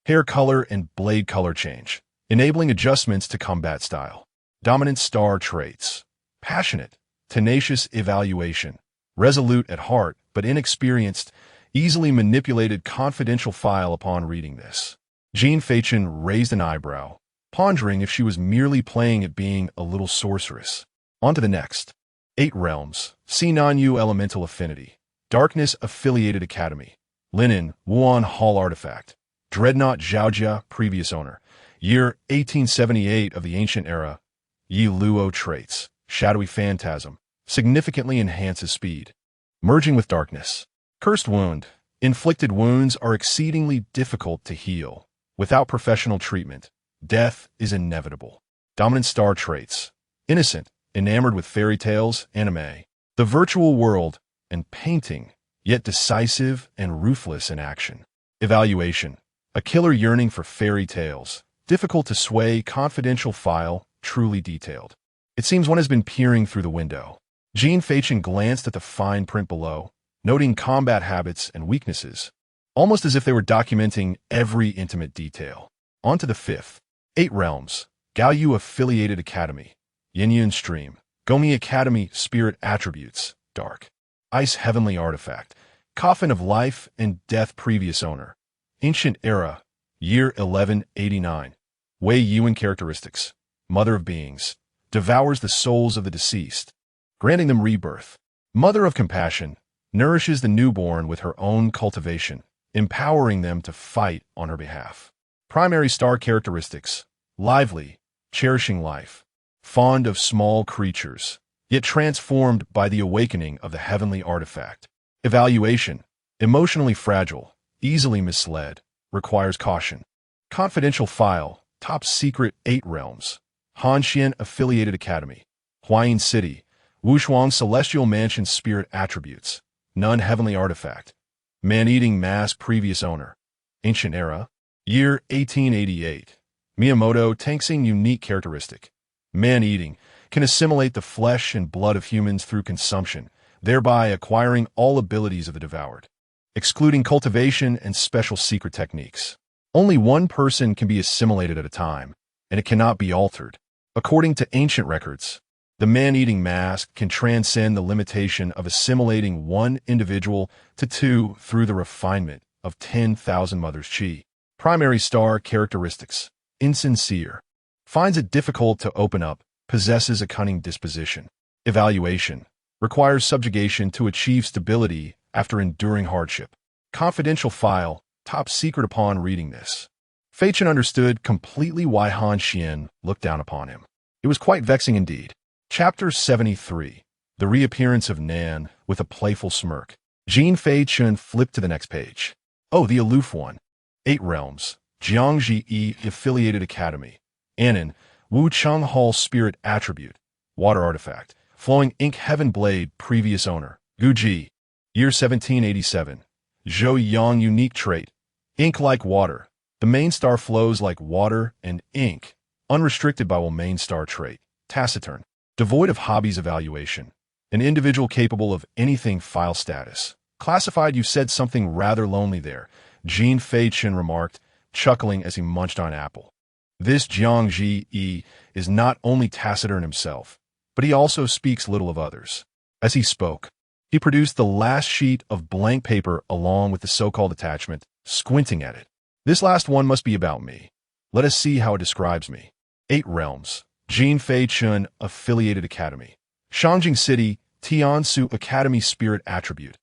hair color and blade color change, enabling adjustments to combat style. Dominant star traits. Passionate, tenacious evaluation, resolute at heart but inexperienced, easily manipulated confidential file upon reading this. Jin Feichen raised an eyebrow, pondering if she was merely playing at being a little sorceress. On to the next. 8 Realms, Sinanyu Elemental Affinity. Darkness Affiliated Academy. Linen, Wuan Hall Artifact. Dreadnought Zhaojia, Previous Owner. Year 1878 of the Ancient Era. Yi Luo traits. Shadowy Phantasm. Significantly enhances speed. Merging with Darkness. Cursed Wound. Inflicted wounds are exceedingly difficult to heal. Without professional treatment, death is inevitable. Dominant star traits. Innocent, enamored with fairy tales, anime, the virtual world, and painting, yet decisive and ruthless in action. Evaluation. A killer yearning for fairy tales, difficult to sway, confidential file, truly detailed. It seems one has been peering through the window. Jin Feichen glanced at the fine print below, noting combat habits and weaknesses, almost as if they were documenting every intimate detail. On to the 5th. 8 Realms, Gaoyu Affiliated Academy. Yinyun Stream. Gomi Academy Spirit Attributes. Dark. Ice Heavenly Artifact. Coffin of Life and Death Previous Owner. Ancient Era. Year 1189. Wei Yuan Characteristics. Mother of Beings. Devours the souls of the deceased, granting them rebirth. Mother of Compassion. Nourishes the newborn with her own cultivation, empowering them to fight on her behalf. Primary star characteristics. Lively, cherishing life, fond of small creatures, yet transformed by the awakening of the heavenly artifact. Evaluation. Emotionally fragile, easily misled, requires caution. Confidential file. Top secret 8 Realms. Hanxian Affiliated Academy. Huayin City. Wushuang Celestial Mansion Spirit Attributes. None Heavenly Artifact. Man-Eating Mass Previous Owner. Ancient Era. Year 1888. Miyamoto Tangsing Unique Characteristic. Man-Eating. Can assimilate the flesh and blood of humans through consumption, thereby acquiring all abilities of the devoured, excluding cultivation and special secret techniques. Only one person can be assimilated at a time, and it cannot be altered. According to ancient records, the man-eating mask can transcend the limitation of assimilating one individual to 2 through the refinement of 10,000 mothers' chi. Primary star characteristics. Insincere. Finds it difficult to open up, possesses a cunning disposition. Evaluation. Requires subjugation to achieve stability after enduring hardship. Confidential file. Top secret upon reading this. Feichen understood completely why Han Xian looked down upon him. It was quite vexing indeed. Chapter 73. The reappearance of Nan with a playful smirk. Jin Feichen flipped to the next page. Oh, the aloof one. 8 realms. Jiangji Affiliated Academy. Anan. Wu Chang Hall Spirit Attribute. Water Artifact. Flowing Ink Heaven Blade. Previous owner. Guji. Year 1787. Zhou Yang Unique Trait. Ink like water. The main star flows like water and ink. Unrestricted by will main star trait. Taciturn. Devoid of hobbies evaluation. An individual capable of anything file status. Classified. You said something rather lonely there, Jin Feichen remarked, chuckling as he munched on apple. This Jiangji is not only taciturn himself, but he also speaks little of others. As he spoke, he produced the last sheet of blank paper along with the so-called attachment, squinting at it. This last one must be about me. Let us see how it describes me. 8 realms. Jin Feichen Affiliated Academy. Shangjing City, Tiansu Academy Spirit Attribute.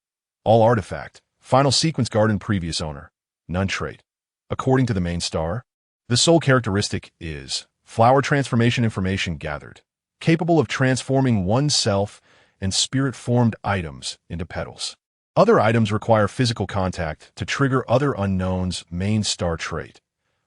All artifact. Final sequence garden previous owner. None trait. According to the main star, the sole characteristic is flower transformation information gathered. Capable of transforming oneself and spirit-formed items into petals. Other items require physical contact to trigger other unknowns' main star trait.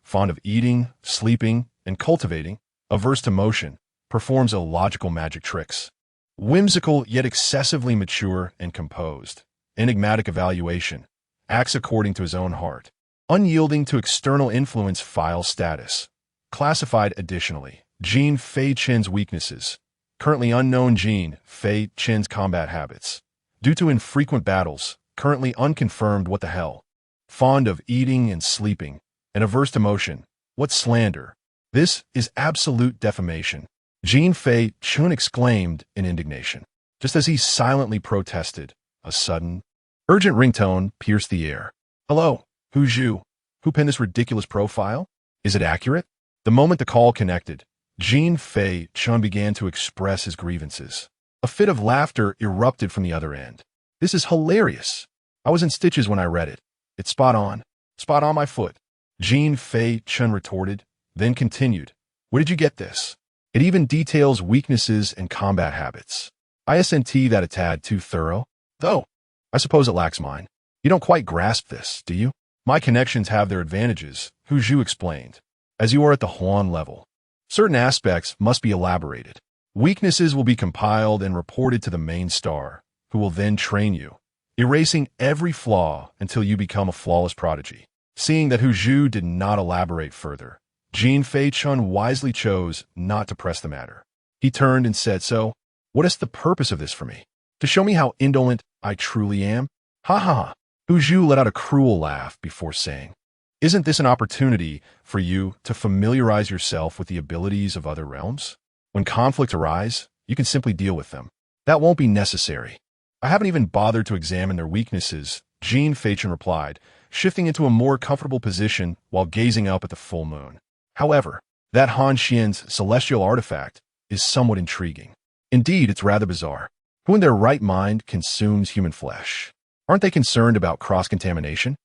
Fond of eating, sleeping, and cultivating. Averse to motion. Performs illogical magic tricks. Whimsical yet excessively mature and composed. Enigmatic evaluation. Acts according to his own heart. Unyielding to external influence file status. Classified additionally. Jin Feichen's weaknesses. Currently unknown Jin Feichen's combat habits. Due to infrequent battles, currently unconfirmed what the hell. Fond of eating and sleeping. And averse to motion. What slander. This is absolute defamation. Jin Feichen exclaimed in indignation. Just as he silently protested, a sudden, urgent ringtone pierced the air. Hello, who's you? Who penned this ridiculous profile? Is it accurate? The moment the call connected, Jin Feichen began to express his grievances. A fit of laughter erupted from the other end. This is hilarious. I was in stitches when I read it. It's spot on. Spot on my foot. Jin Feichen retorted, then continued. Where did you get this? It even details weaknesses and combat habits. ISNT that a tad too thorough? Though, I suppose it lacks mine. You don't quite grasp this, do you? My connections have their advantages, Hu Zhu explained. As you are at the Huan level, certain aspects must be elaborated. Weaknesses will be compiled and reported to the main star, who will then train you, erasing every flaw until you become a flawless prodigy. Seeing that Hu Zhu did not elaborate further, Jin Feichen wisely chose not to press the matter. He turned and said, So, what is the purpose of this for me? To show me how indolent I truly am? Ha ha ha. Hu Zhu let out a cruel laugh before saying, Isn't this an opportunity for you to familiarize yourself with the abilities of other realms? When conflicts arise, you can simply deal with them. That won't be necessary. I haven't even bothered to examine their weaknesses, Jin Feichen replied, shifting into a more comfortable position while gazing up at the full moon. However, that Han Xian's celestial artifact is somewhat intriguing. Indeed, it's rather bizarre. Who in their right mind consumes human flesh? Aren't they concerned about cross-contamination?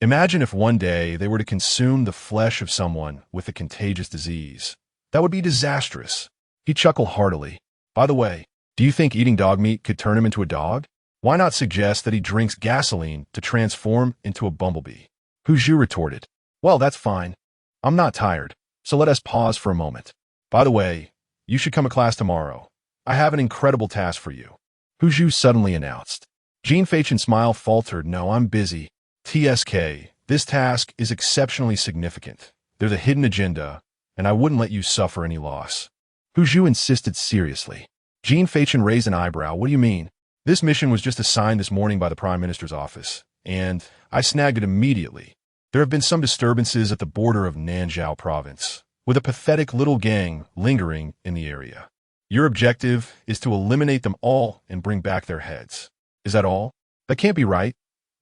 Imagine if one day they were to consume the flesh of someone with a contagious disease. That would be disastrous. He chuckled heartily. By the way, do you think eating dog meat could turn him into a dog? Why not suggest that he drinks gasoline to transform into a bumblebee? Hu Zhu retorted. Well, that's fine. I'm not tired, so let us pause for a moment. By the way, you should come to class tomorrow. I have an incredible task for you. Hu Zhu suddenly announced. Jin Feichen's smile faltered. No, I'm busy. TSK, this task is exceptionally significant. There's a hidden agenda, and I wouldn't let you suffer any loss. Hu Zhu insisted seriously. Jin Feichen raised an eyebrow. What do you mean? This mission was just assigned this morning by the Prime Minister's office, and I snagged it immediately. There have been some disturbances at the border of Nanzhao province, with a pathetic little gang lingering in the area. Your objective is to eliminate them all and bring back their heads. Is that all? That can't be right.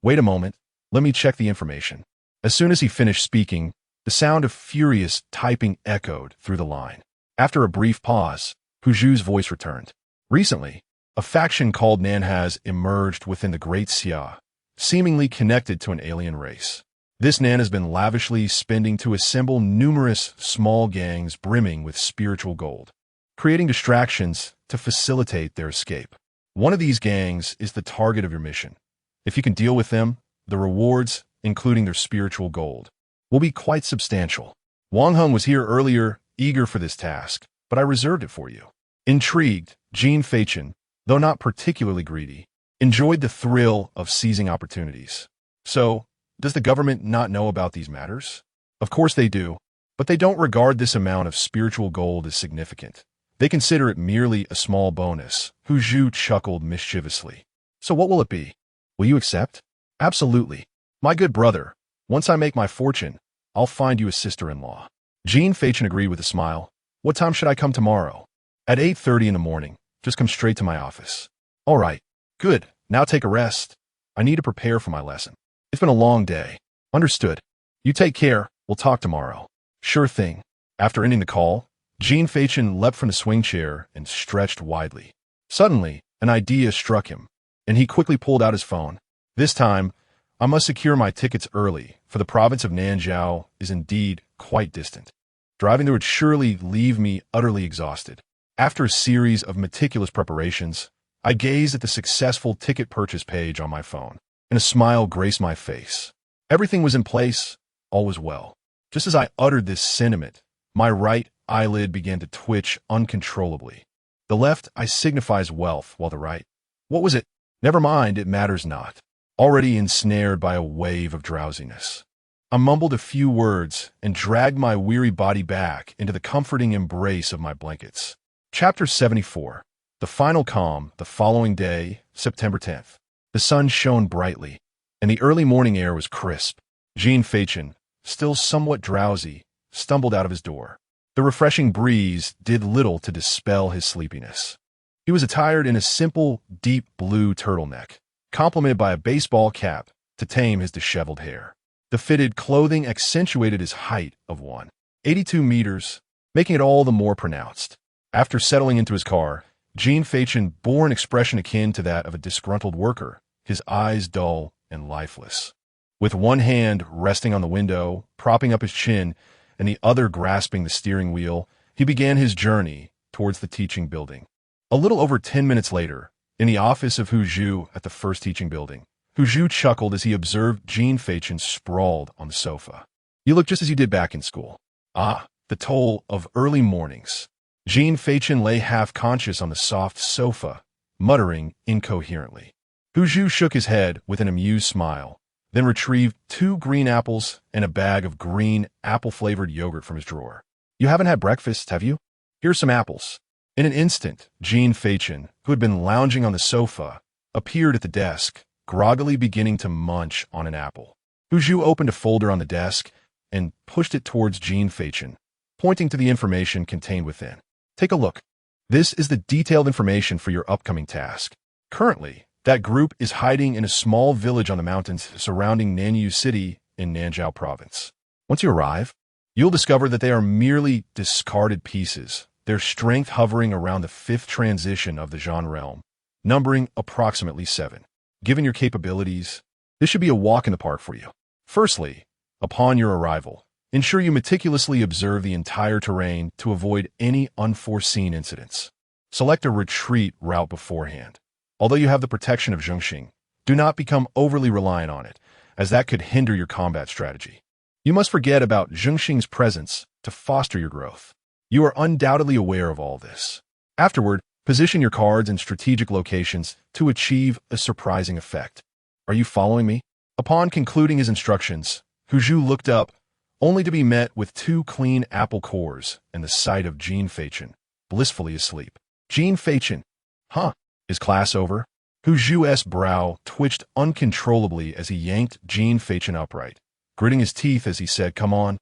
Wait a moment. Let me check the information. As soon as he finished speaking, the sound of furious typing echoed through the line. After a brief pause, Hu Zhu's voice returned. Recently, a faction called Nan has emerged within the Great Xia, seemingly connected to an alien race. This Nan has been lavishly spending to assemble numerous small gangs brimming with spiritual gold, creating distractions to facilitate their escape. One of these gangs is the target of your mission. If you can deal with them, the rewards, including their spiritual gold, will be quite substantial. Wang Heng was here earlier, eager for this task, but I reserved it for you. Intrigued, Jin Feichen, though not particularly greedy, enjoyed the thrill of seizing opportunities. So, does the government not know about these matters? Of course they do, but they don't regard this amount of spiritual gold as significant. They consider it merely a small bonus. Hu Zhu chuckled mischievously. So what will it be? Will you accept? Absolutely. My good brother, once I make my fortune, I'll find you a sister-in-law. Jin Feichen agreed with a smile. What time should I come tomorrow? At 8:30 in the morning. Just come straight to my office. All right. Good. Now take a rest. I need to prepare for my lesson. It's been a long day. Understood. You take care. We'll talk tomorrow. Sure thing. After ending the call, Jin Feichen leapt from the swing chair and stretched widely. Suddenly, an idea struck him, and he quickly pulled out his phone. This time, I must secure my tickets early, for the province of Nanzhao is indeed quite distant. Driving there would surely leave me utterly exhausted. After a series of meticulous preparations, I gazed at the successful ticket purchase page on my phone, and a smile graced my face. Everything was in place, all was well. Just as I uttered this sentiment, my right eyelid began to twitch uncontrollably. The left eye signifies wealth, while the right— what was it? Never mind, it matters not. Already ensnared by a wave of drowsiness, I mumbled a few words and dragged my weary body back into the comforting embrace of my blankets. Chapter 74. The final calm. The following day, September 10th. The sun shone brightly, and the early morning air was crisp. Jin Feichen, still somewhat drowsy, stumbled out of his door. The refreshing breeze did little to dispel his sleepiness. He was attired in a simple, deep blue turtleneck, complemented by a baseball cap to tame his disheveled hair. The fitted clothing accentuated his height of 182 meters, making it all the more pronounced. After settling into his car, Jin Feichen bore an expression akin to that of a disgruntled worker, his eyes dull and lifeless. With one hand resting on the window, propping up his chin, and the other grasping the steering wheel, he began his journey towards the teaching building. A little over 10 minutes later, in the office of Hu Zhu at the first teaching building, Hu Zhu chuckled as he observed Jin Feichen sprawled on the sofa. You look just as you did back in school. Ah, the toll of early mornings. Jin Feichen lay half-conscious on the soft sofa, muttering incoherently. Hu Zhu shook his head with an amused smile, then retrieved 2 green apples and a bag of green apple-flavored yogurt from his drawer. You haven't had breakfast, have you? Here's some apples. In an instant, Jin Feichen, who had been lounging on the sofa, appeared at the desk, groggily beginning to munch on an apple. Hu Zhu opened a folder on the desk and pushed it towards Jin Feichen, pointing to the information contained within. Take a look. This is the detailed information for your upcoming task. Currently, that group is hiding in a small village on the mountains surrounding Nanyu City in Nanzhao Province. Once you arrive, you'll discover that they are merely discarded pieces, their strength hovering around the 5th transition of the Zhan realm, numbering approximately 7. Given your capabilities, this should be a walk in the park for you. Firstly, upon your arrival, ensure you meticulously observe the entire terrain to avoid any unforeseen incidents. Select a retreat route beforehand. Although you have the protection of Zhengxing, do not become overly reliant on it, as that could hinder your combat strategy. You must forget about Zhengxing's presence to foster your growth. You are undoubtedly aware of all this. Afterward, position your cards in strategic locations to achieve a surprising effect. Are you following me? Upon concluding his instructions, Hu Zhu looked up, only to be met with 2 clean apple cores and the sight of Jin Feichen, blissfully asleep. Jin Feichen. Huh? Is class over? Hu Zhu's brow twitched uncontrollably as he yanked Jin Feichen upright, gritting his teeth as he said, Come on,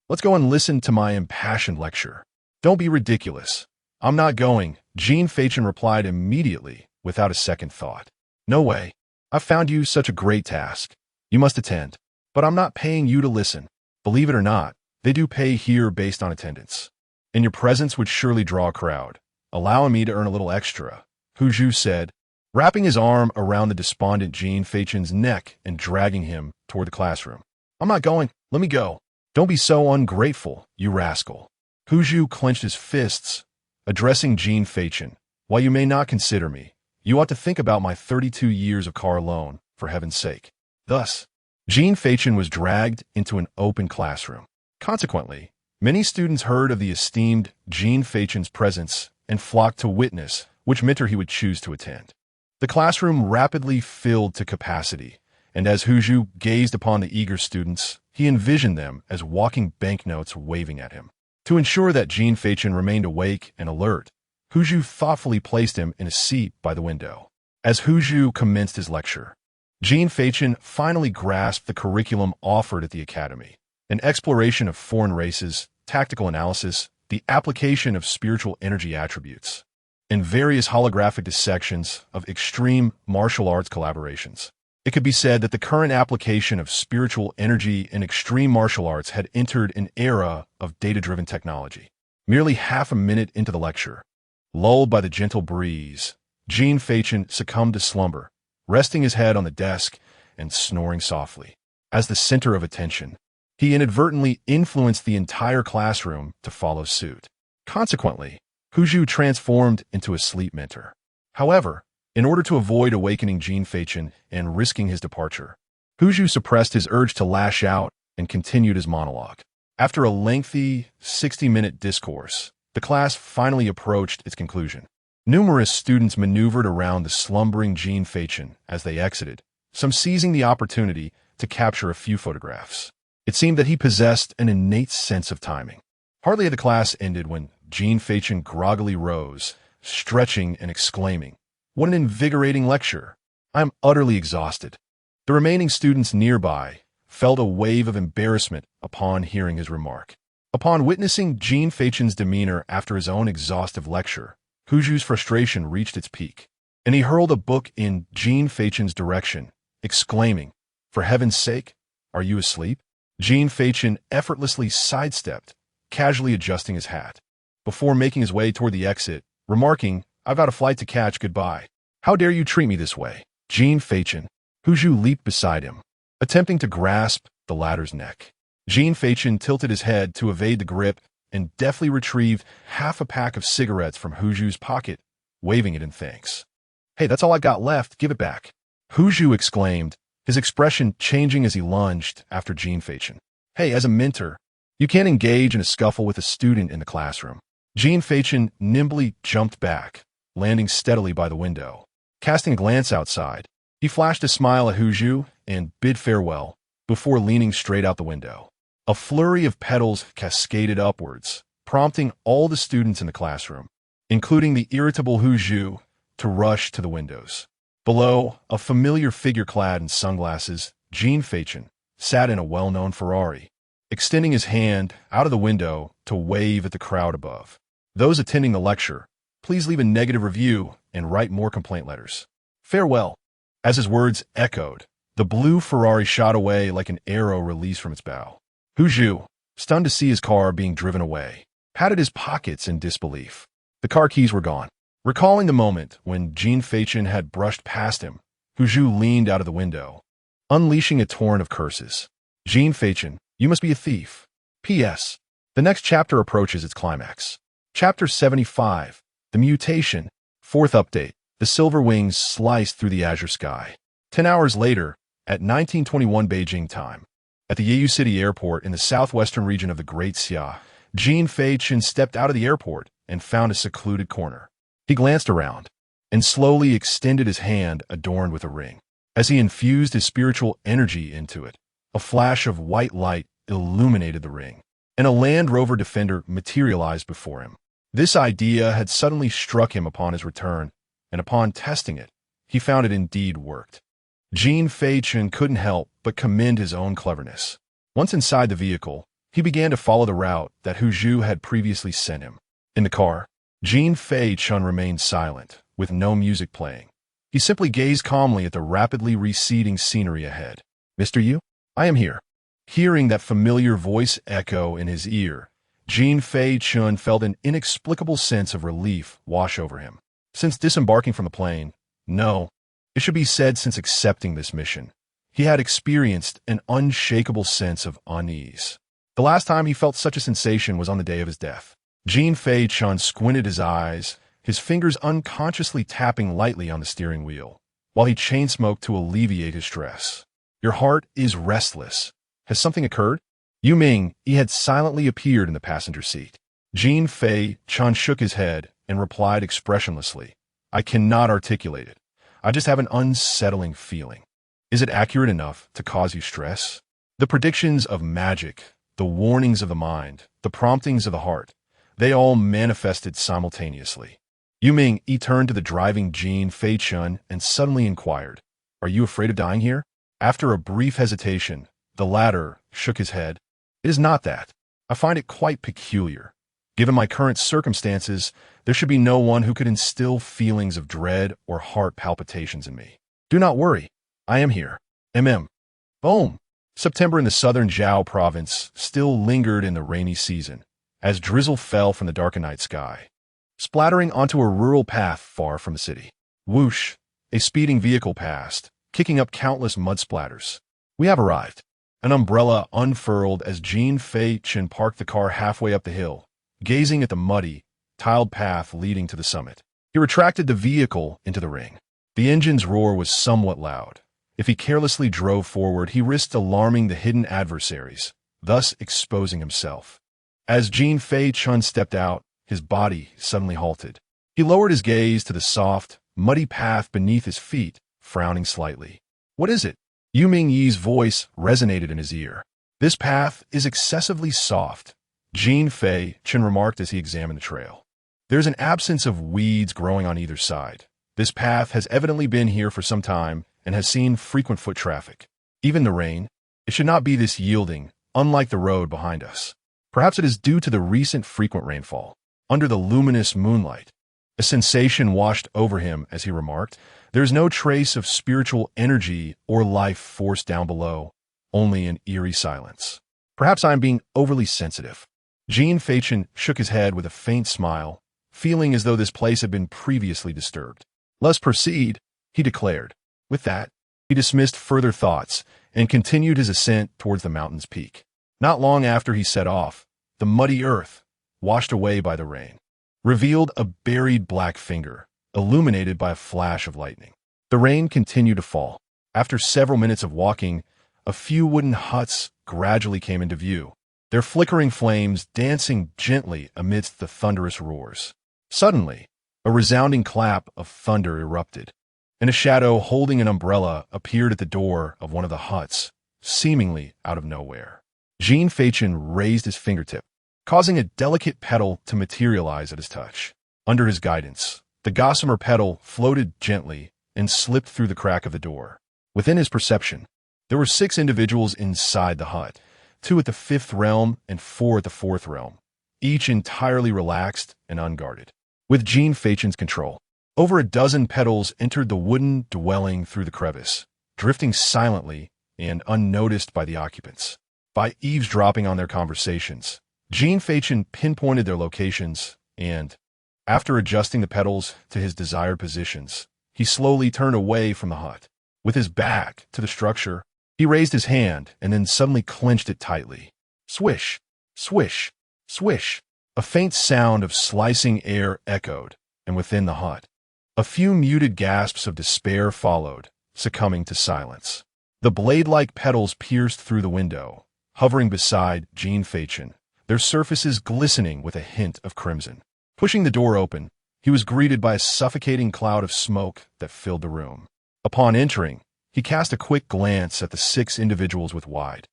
let's go and listen to my impassioned lecture. Don't be ridiculous. I'm not going, Jin Feichen replied immediately, without a second thought. No way. I've found you such a great task. You must attend. But I'm not paying you to listen. Believe it or not, they do pay here based on attendance. And your presence would surely draw a crowd. allowing me to earn a little extra, Hu Zhu said, wrapping his arm around the despondent Jin Feichen's neck and dragging him toward the classroom. I'm not going. Let me go. Don't be so ungrateful, you rascal. Hu Zhu clenched his fists, addressing Jin Feichen. While you may not consider me, you ought to think about my 32 years of car loan, for heaven's sake. Thus, Jin Feichen was dragged into an open classroom. Consequently, many students heard of the esteemed Jin Feichen's presence and flocked to witness which mentor he would choose to attend. The classroom rapidly filled to capacity, and as Hu Zhu gazed upon the eager students, he envisioned them as walking banknotes waving at him. To ensure that Jin Feichen remained awake and alert, Hu Zhu thoughtfully placed him in a seat by the window. As Hu Zhu commenced his lecture, Jin Feichen finally grasped the curriculum offered at the academy: an exploration of foreign races, tactical analysis, the application of spiritual energy attributes, and various holographic dissections of extreme martial arts collaborations. It could be said that the current application of spiritual energy in extreme martial arts had entered an era of data-driven technology. Merely half a minute into the lecture, lulled by the gentle breeze, Jin Feichen succumbed to slumber, resting his head on the desk and snoring softly. As the center of attention, he inadvertently influenced the entire classroom to follow suit. Consequently, Hu Zhu transformed into a sleep mentor. However, in order to avoid awakening Jin Feichen and risking his departure, Hu Zhu suppressed his urge to lash out and continued his monologue. After a lengthy 60-minute discourse, the class finally approached its conclusion. Numerous students maneuvered around the slumbering Jin Feichen as they exited, some seizing the opportunity to capture a few photographs. It seemed that he possessed an innate sense of timing. Hardly had the class ended when Jin Feichen groggily rose, stretching and exclaiming, "What an invigorating lecture! I am utterly exhausted." The remaining students nearby felt a wave of embarrassment upon hearing his remark. Upon witnessing Jin Feichen's demeanor after his own exhaustive lecture, Hu Zhu's frustration reached its peak, and he hurled a book in Jin Feichen's direction, exclaiming, "For heaven's sake, are you asleep?" Jin Feichen effortlessly sidestepped, casually adjusting his hat, before making his way toward the exit, remarking, "I've got a flight to catch, goodbye." "How dare you treat me this way, Jin Feichen?" Hu Zhu leaped beside him, attempting to grasp the latter's neck. Jin Feichen tilted his head to evade the grip and deftly retrieved half a pack of cigarettes from Hu Zhu's pocket, waving it in thanks. "Hey, that's all I got left, give it back," Hu Zhu exclaimed, his expression changing as he lunged after Jin Feichen. "Hey, as a mentor, you can't engage in a scuffle with a student in the classroom." Jin Feichen nimbly jumped back, landing steadily by the window. Casting a glance outside, he flashed a smile at Hu Zhu and bid farewell before leaning straight out the window. A flurry of petals cascaded upwards, prompting all the students in the classroom, including the irritable Hu Zhu, to rush to the windows. Below, a familiar figure clad in sunglasses, Jin Feichen, sat in a well-known Ferrari, extending his hand out of the window to wave at the crowd above. "Those attending the lecture, please leave a negative review and write more complaint letters. Farewell." As his words echoed, the blue Ferrari shot away like an arrow released from its bow. Hu Zhu, stunned to see his car being driven away, patted his pockets in disbelief. The car keys were gone. Recalling the moment when Jin Feichen had brushed past him, Hu Zhu leaned out of the window, unleashing a torrent of curses. "Jin Feichen, you must be a thief. P.S. The next chapter approaches its climax." Chapter 75, The Mutation. Fourth update. The silver wings sliced through the azure sky. 10 hours later, at 1921 Beijing time, at the Yeiyu City Airport in the southwestern region of the Great Xia, Jin Feichen stepped out of the airport and found a secluded corner. He glanced around and slowly extended his hand adorned with a ring. As he infused his spiritual energy into it, a flash of white light illuminated the ring, and a Land Rover Defender materialized before him. This idea had suddenly struck him upon his return, and upon testing it, he found it indeed worked. Jin Feichen couldn't help but commend his own cleverness. Once inside the vehicle, he began to follow the route that Hu Zhu had previously sent him. In the car, Jin Feichen remained silent, with no music playing. He simply gazed calmly at the rapidly receding scenery ahead. "Mr. Yu, I am here." Hearing that familiar voice echo in his ear, Jin Feichen felt an inexplicable sense of relief wash over him. Since disembarking from the plane, no, it should be said since accepting this mission, he had experienced an unshakable sense of unease. The last time he felt such a sensation was on the day of his death. Jin Feichen squinted his eyes, his fingers unconsciously tapping lightly on the steering wheel, while he chain-smoked to alleviate his stress. Your heart is restless. Has something occurred? Yu Ming, he had silently appeared in the passenger seat. Jin Feichen shook his head and replied expressionlessly, I cannot articulate it. I just have an unsettling feeling. Is it accurate enough to cause you stress? The predictions of magic, the warnings of the mind, the promptings of the heart, they all manifested simultaneously. Yu Ming, he turned to the driving Jin Feichen and suddenly inquired, Are you afraid of dying here? After a brief hesitation, the latter shook his head. It is not that. I find it quite peculiar. Given my current circumstances, there should be no one who could instill feelings of dread or heart palpitations in me. Do not worry. I am here. Boom. September in the southern Zhao province still lingered in the rainy season, as drizzle fell from the darkened night sky, splattering onto a rural path far from the city. Whoosh, a speeding vehicle passed, kicking up countless mud splatters. We have arrived. An umbrella unfurled as Jin Feichen parked the car halfway up the hill, gazing at the muddy, tiled path leading to the summit. He retracted the vehicle into the ring. The engine's roar was somewhat loud. If he carelessly drove forward, he risked alarming the hidden adversaries, thus exposing himself. As Jin Feichen stepped out, his body suddenly halted. He lowered his gaze to the soft, muddy path beneath his feet, frowning slightly. What is it? Yu Mingyi's voice resonated in his ear. This path is excessively soft, Jin Feichen remarked as he examined the trail. There's an absence of weeds growing on either side. This path has evidently been here for some time and has seen frequent foot traffic. Even the rain, it should not be this yielding, unlike the road behind us. Perhaps it is due to the recent frequent rainfall. Under the luminous moonlight, a sensation washed over him as he remarked, there is no trace of spiritual energy or life force down below, only an eerie silence. Perhaps I am being overly sensitive. Jin Feichen shook his head with a faint smile, feeling as though this place had been previously disturbed. Let's proceed, he declared. With that, he dismissed further thoughts and continued his ascent towards the mountain's peak. Not long after he set off, the muddy earth, washed away by the rain, revealed a buried black finger, illuminated by a flash of lightning. The rain continued to fall. After several minutes of walking, a few wooden huts gradually came into view, their flickering flames dancing gently amidst the thunderous roars. Suddenly, a resounding clap of thunder erupted, and a shadow holding an umbrella appeared at the door of one of the huts, seemingly out of nowhere. Jin Feichen raised his fingertip, causing a delicate petal to materialize at his touch. Under his guidance, the gossamer petal floated gently and slipped through the crack of the door. Within his perception, there were 6 individuals inside the hut, 2 at the 5th realm and 4 at the 4th realm, each entirely relaxed and unguarded. With Jin Feichen's control, over a dozen petals entered the wooden dwelling through the crevice, drifting silently and unnoticed by the occupants. By eavesdropping on their conversations, Jin Feichen pinpointed their locations and, after adjusting the petals to his desired positions, he slowly turned away from the hut. With his back to the structure, he raised his hand and then suddenly clenched it tightly. Swish, swish, swish. A faint sound of slicing air echoed, and within the hut, a few muted gasps of despair followed, succumbing to silence. The blade-like petals pierced through the window, hovering beside Jin Feichen, their surfaces glistening with a hint of crimson. Pushing the door open, he was greeted by a suffocating cloud of smoke that filled the room. Upon entering, he cast a quick glance at the 6 individuals with wide,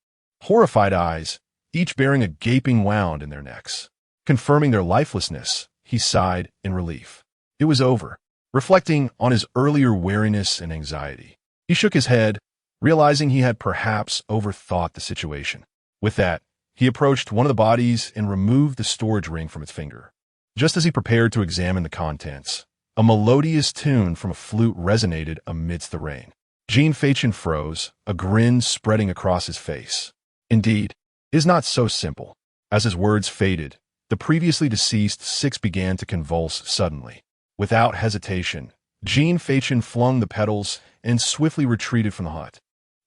horrified eyes, each bearing a gaping wound in their necks. Confirming their lifelessness, he sighed in relief. It was over. Reflecting on his earlier weariness and anxiety, he shook his head, realizing he had perhaps overthought the situation. With that, he approached one of the bodies and removed the storage ring from its finger. Just as he prepared to examine the contents, a melodious tune from a flute resonated amidst the rain. Jin Feichen froze, a grin spreading across his face. Indeed, it is not so simple. As his words faded, The previously deceased six began to convulse suddenly. Without hesitation, Jin Feichen flung the petals and swiftly retreated from the hut.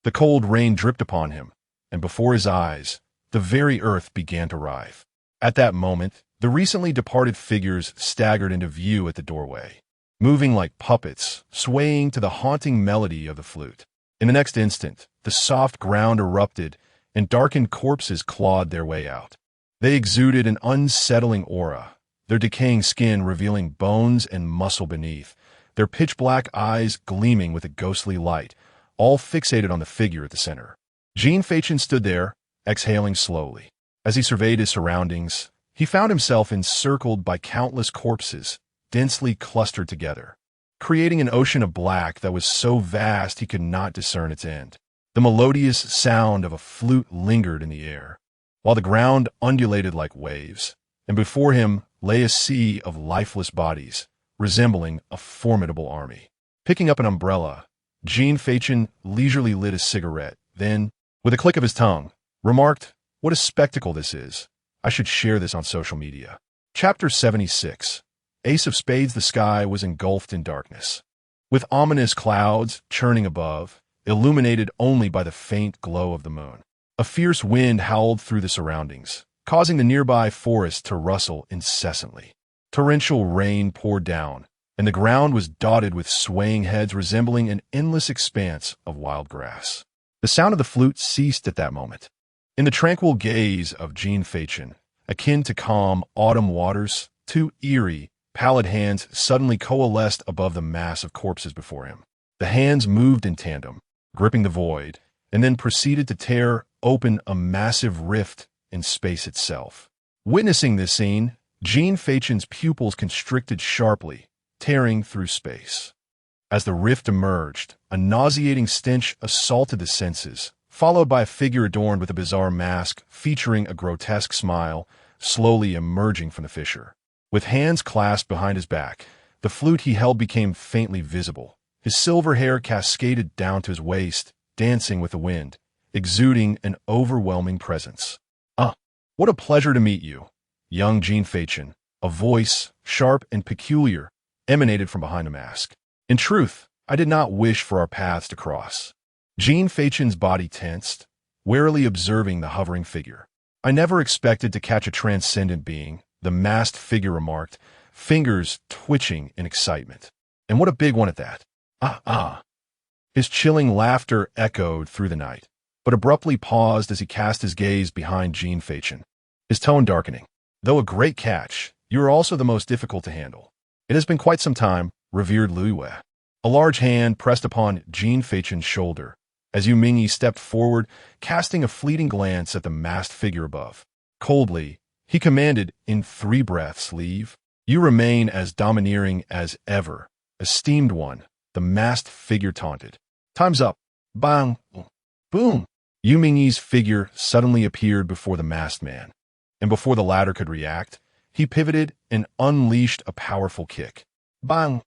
The cold rain dripped upon him, and before his eyes, the very earth began to writhe. At that moment, the recently departed figures staggered into view at the doorway, moving like puppets, swaying to the haunting melody of the flute. In the next instant, the soft ground erupted, and darkened corpses clawed their way out. They exuded an unsettling aura, their decaying skin revealing bones and muscle beneath, their pitch-black eyes gleaming with a ghostly light, all fixated on the figure at the center. Jin Feichen stood there, exhaling slowly. As he surveyed his surroundings, he found himself encircled by countless corpses, densely clustered together, creating an ocean of black that was so vast he could not discern its end. The melodious sound of a flute lingered in the air, while the ground undulated like waves, and before him lay a sea of lifeless bodies, resembling a formidable army. Picking up an umbrella, Jin Feichen leisurely lit a cigarette, then, with a click of his tongue, remarked, "What a spectacle this is. I should share this on social media." Chapter 76. Ace of Spades. The sky was engulfed in darkness, with ominous clouds churning above, illuminated only by the faint glow of the moon. A fierce wind howled through the surroundings, causing the nearby forest to rustle incessantly. Torrential rain poured down, and the ground was dotted with swaying heads resembling an endless expanse of wild grass. The sound of the flute ceased at that moment. In the tranquil gaze of Jin Feichen, akin to calm autumn waters, two eerie, pallid hands suddenly coalesced above the mass of corpses before him. The hands moved in tandem, gripping the void, and then proceeded to tear open a massive rift in space itself. Witnessing this scene, Jin Feichen's pupils constricted sharply, tearing through space. As the rift emerged, a nauseating stench assaulted the senses, followed by a figure adorned with a bizarre mask featuring a grotesque smile, slowly emerging from the fissure. With hands clasped behind his back, the flute he held became faintly visible. His silver hair cascaded down to his waist, dancing with the wind, exuding an overwhelming presence. What a pleasure to meet you, young Jin Feichen." A voice, sharp and peculiar, emanated from behind the mask. "In truth, I did not wish for our paths to cross." Jin Feichen's body tensed, warily observing the hovering figure. "I never expected to catch a transcendent being," the masked figure remarked, fingers twitching in excitement. "And what a big one at that." His chilling laughter echoed through the night, but abruptly paused as he cast his gaze behind Jin Feichen, his tone darkening. "Though a great catch, you are also the most difficult to handle. It has been quite some time, revered Luiwei." A large hand pressed upon Jin Feichen's shoulder, as Yu Mingyi stepped forward, casting a fleeting glance at the masked figure above. Coldly, he commanded in 3 breaths, "Leave. You remain as domineering as ever, esteemed one," the masked figure taunted. "Time's up." Bang! Boom! Yu Mingyi's figure suddenly appeared before the masked man, and before the latter could react, he pivoted and unleashed a powerful kick. Bang!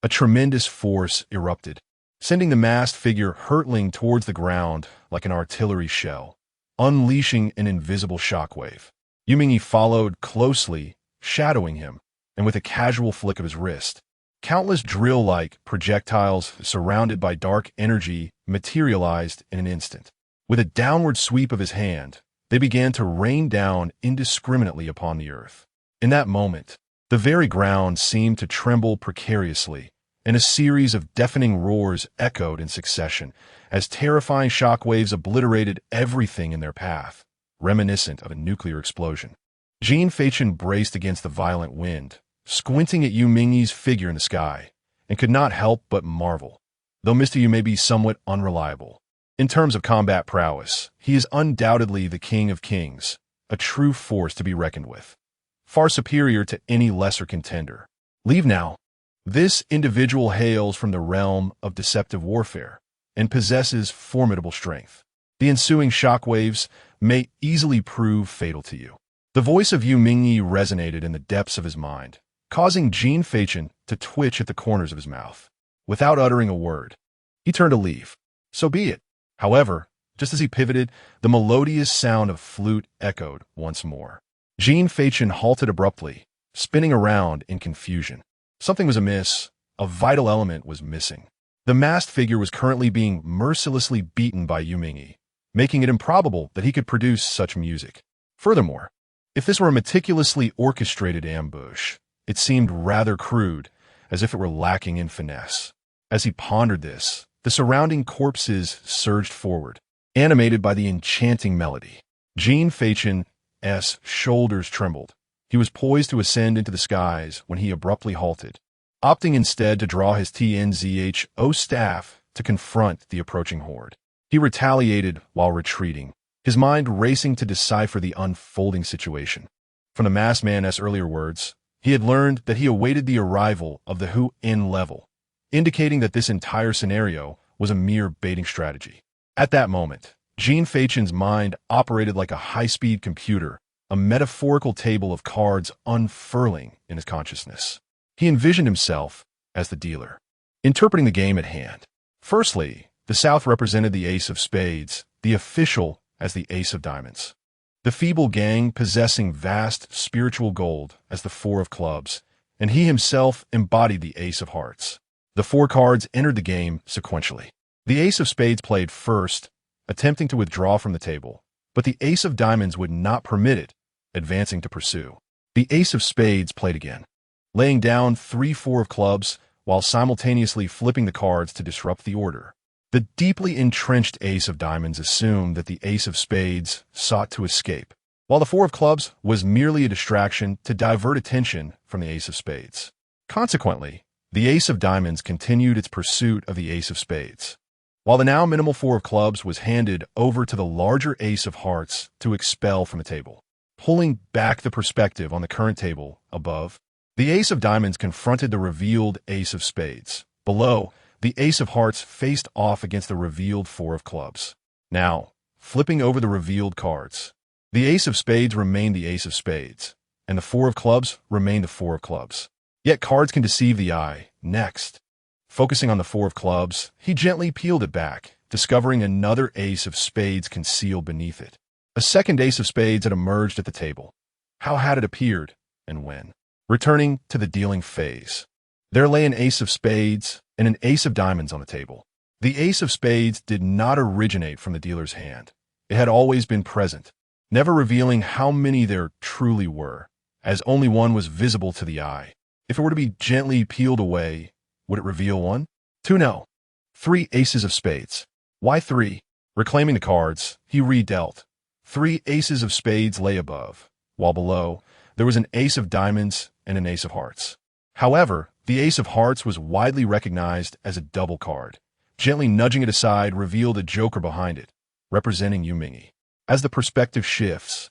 A tremendous force erupted, sending the masked figure hurtling towards the ground like an artillery shell, unleashing an invisible shockwave. Yu Mingyi followed closely, shadowing him, and with a casual flick of his wrist, countless drill-like projectiles surrounded by dark energy materialized in an instant. With a downward sweep of his hand, they began to rain down indiscriminately upon the earth. In that moment, the very ground seemed to tremble precariously, and a series of deafening roars echoed in succession as terrifying shockwaves obliterated everything in their path, reminiscent of a nuclear explosion. Jin Feichen braced against the violent wind, squinting at Yu Mingyi's figure in the sky, and could not help but marvel. Though Mr. Yu may be somewhat unreliable, in terms of combat prowess, he is undoubtedly the king of kings, a true force to be reckoned with, far superior to any lesser contender. Leave now. This individual hails from the realm of deceptive warfare and possesses formidable strength. The ensuing shockwaves may easily prove fatal to you. The voice of Yu Mingyi resonated in the depths of his mind, causing Jin Feichen to twitch at the corners of his mouth. Without uttering a word, he turned to leave. So be it. However, just as he pivoted, the melodious sound of flute echoed once more. Jin Feichen halted abruptly, spinning around in confusion. Something was amiss. A vital element was missing. The masked figure was currently being mercilessly beaten by Yumingyi, making it improbable that he could produce such music. Furthermore, if this were a meticulously orchestrated ambush, it seemed rather crude, as if it were lacking in finesse. As he pondered this, the surrounding corpses surged forward, animated by the enchanting melody. Jin Feichen's shoulders trembled. He was poised to ascend into the skies when he abruptly halted, opting instead to draw his TNZHO staff to confront the approaching horde. He retaliated while retreating, his mind racing to decipher the unfolding situation. From the masked man's earlier words, he had learned that he awaited the arrival of the Hu-In level, indicating that this entire scenario was a mere baiting strategy. At that moment, Jin Feichen's mind operated like a high-speed computer, a metaphorical table of cards unfurling in his consciousness. He envisioned himself as the dealer, interpreting the game at hand. Firstly, the South represented the ace of spades, the official as the ace of diamonds. The feeble gang possessing vast spiritual gold as the four of clubs, and he himself embodied the ace of hearts. The four cards entered the game sequentially. The ace of spades played first, attempting to withdraw from the table, but the ace of diamonds would not permit it, advancing to pursue. The ace of spades played again, laying down 3-4 of clubs while simultaneously flipping the cards to disrupt the order. The deeply entrenched ace of diamonds assumed that the ace of spades sought to escape, while the 4 of clubs was merely a distraction to divert attention from the ace of spades. Consequently, the ace of diamonds continued its pursuit of the ace of spades, while the now minimal 4 of clubs was handed over to the larger ace of hearts to expel from the table. Pulling back the perspective on the current table above, the ace of diamonds confronted the revealed ace of spades. Below, the ace of hearts faced off against the revealed 4 of clubs. Now, flipping over the revealed cards, the ace of spades remained the ace of spades, and the 4 of clubs remained the 4 of clubs. Yet cards can deceive the eye. Next, focusing on the 4 of clubs, he gently peeled it back, discovering another ace of spades concealed beneath it. A second ace of spades had emerged at the table. How had it appeared, and when? Returning to the dealing phase, there lay an ace of spades and an ace of diamonds on the table. The ace of spades did not originate from the dealer's hand. It had always been present, never revealing how many there truly were, as only one was visible to the eye. If it were to be gently peeled away, would it reveal 1? 2? No. 3 aces of spades. Why 3? Reclaiming the cards, he redealt. 3 aces of spades lay above, while below, there was an ace of diamonds and an ace of hearts. However, the ace of hearts was widely recognized as a double card. Gently nudging it aside revealed a joker behind it, representing Yumingyi. As the perspective shifts,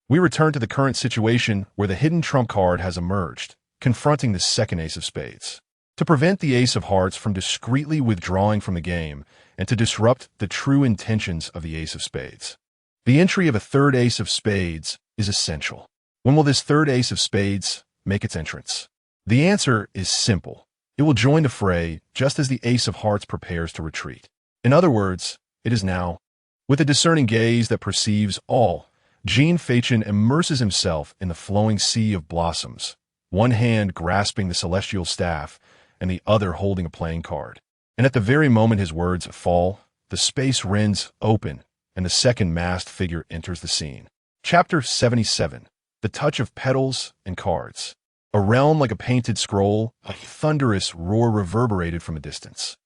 we return to the current situation where the hidden trump card has emerged, confronting the second ace of spades. To prevent the ace of hearts from discreetly withdrawing from the game and to disrupt the true intentions of the ace of spades, the entry of a third ace of spades is essential. When will this third ace of spades make its entrance? The answer is simple. It will join the fray just as the ace of hearts prepares to retreat. In other words, it is now. With a discerning gaze that perceives all, Jin Feichen immerses himself in the flowing sea of blossoms, one hand grasping the celestial staff and the other holding a playing card. And at the very moment his words fall, the space rends open and the second masked figure enters the scene. Chapter 77. The Touch of Petals and Cards. A realm like a painted scroll, a thunderous roar reverberated from a distance.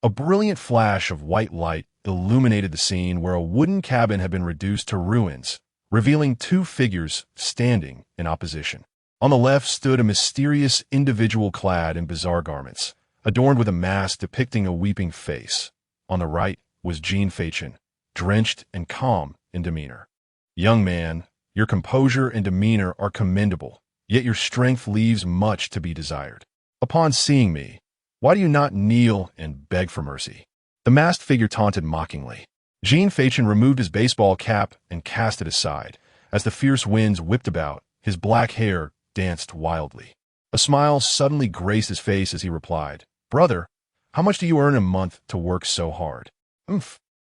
A brilliant flash of white light illuminated the scene where a wooden cabin had been reduced to ruins, revealing 2 figures standing in opposition. On the left stood a mysterious individual clad in bizarre garments, adorned with a mask depicting a weeping face. On the right was Jin Feichen, drenched and calm in demeanor. Young man, your composure and demeanor are commendable, yet your strength leaves much to be desired. Upon seeing me, why do you not kneel and beg for mercy? The masked figure taunted mockingly. Jin Feichen removed his baseball cap and cast it aside. As the fierce winds whipped about, his black hair danced wildly. A smile suddenly graced his face as he replied, "Brother, how much do you earn a month to work so hard?"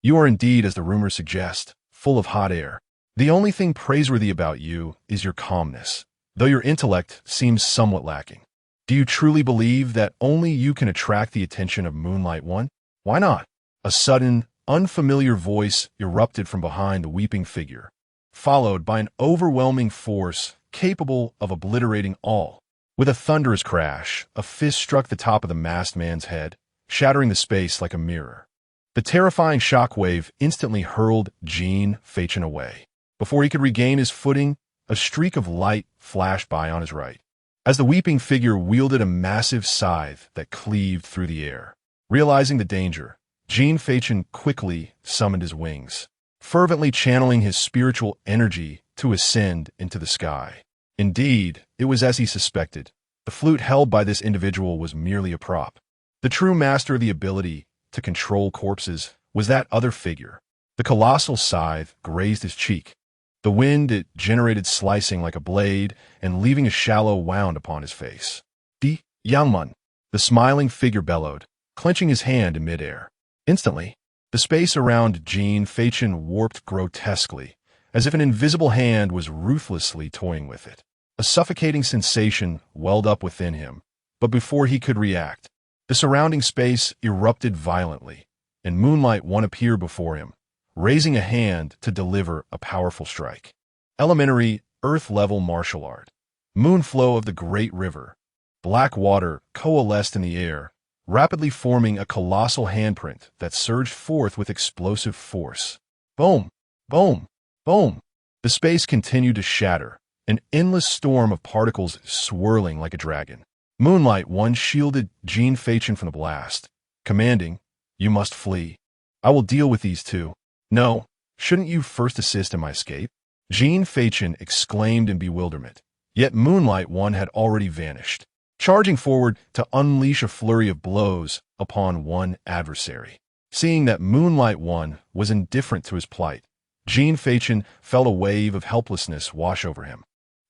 "You are indeed, as the rumors suggest, full of hot air." The only thing praiseworthy about you is your calmness, though your intellect seems somewhat lacking. Do you truly believe that only you can attract the attention of Moonlight One? Why not? A sudden, unfamiliar voice erupted from behind the weeping figure, followed by an overwhelming force capable of obliterating all. With a thunderous crash, a fist struck the top of the masked man's head, shattering the space like a mirror. The terrifying shockwave instantly hurled Jin Feichen away. Before he could regain his footing, a streak of light flashed by on his right, as the weeping figure wielded a massive scythe that cleaved through the air. Realizing the danger, Jin Feichen quickly summoned his wings, fervently channeling his spiritual energy to ascend into the sky. Indeed, it was as he suspected. The flute held by this individual was merely a prop. The true master of the ability to control corpses was that other figure. The colossal scythe grazed his cheek. The wind it generated slicing like a blade and leaving a shallow wound upon his face. "Di, Yangman," the smiling figure bellowed, clenching his hand in midair. Instantly, the space around Jin Feichen warped grotesquely, as if an invisible hand was ruthlessly toying with it. A suffocating sensation welled up within him, but before he could react, the surrounding space erupted violently, and Moonlight One appeared before him, raising a hand to deliver a powerful strike. Elementary, earth-level martial art. Moonflow of the great river. Black water coalesced in the air, rapidly forming a colossal handprint that surged forth with explosive force. Boom! Boom! Boom! The space continued to shatter, an endless storm of particles swirling like a dragon. Moonlight One shielded Jin Feichen from the blast, commanding, "You must flee. I will deal with these two." "No, shouldn't you first assist in my escape?" Jin Feichen exclaimed in bewilderment. Yet Moonlight One had already vanished, charging forward to unleash a flurry of blows upon one adversary. Seeing that Moonlight One was indifferent to his plight, Jin Feichen felt a wave of helplessness wash over him.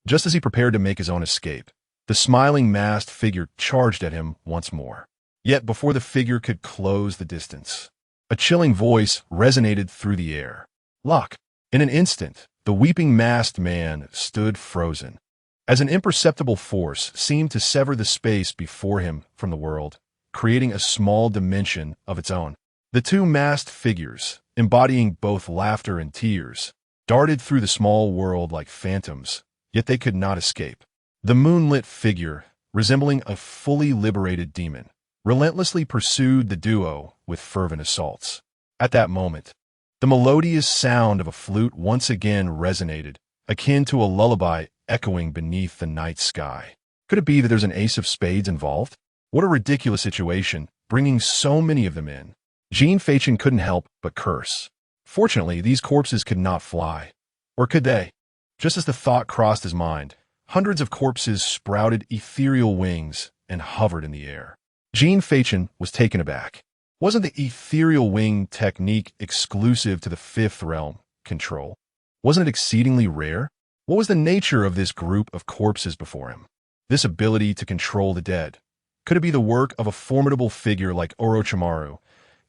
Just as he prepared to make his own escape, the smiling masked figure charged at him once more. Yet before the figure could close the distance, a chilling voice resonated through the air. "Lock!" In an instant, the weeping masked man stood frozen, as an imperceptible force seemed to sever the space before him from the world, creating a small dimension of its own. The two masked figures, embodying both laughter and tears, darted through the small world like phantoms, yet they could not escape. The moonlit figure, resembling a fully liberated demon, relentlessly pursued the duo with fervent assaults. At that moment, the melodious sound of a flute once again resonated, akin to a lullaby echoing beneath the night sky. Could it be that there's an ace of spades involved? What a ridiculous situation, bringing so many of them in. Jin Feichen couldn't help but curse. Fortunately, these corpses could not fly. Or could they? Just as the thought crossed his mind, hundreds of corpses sprouted ethereal wings and hovered in the air. Jin Feichen was taken aback. Wasn't the ethereal wing technique exclusive to the fifth realm control? Wasn't it exceedingly rare? What was the nature of this group of corpses before him? This ability to control the dead? Could it be the work of a formidable figure like Orochimaru,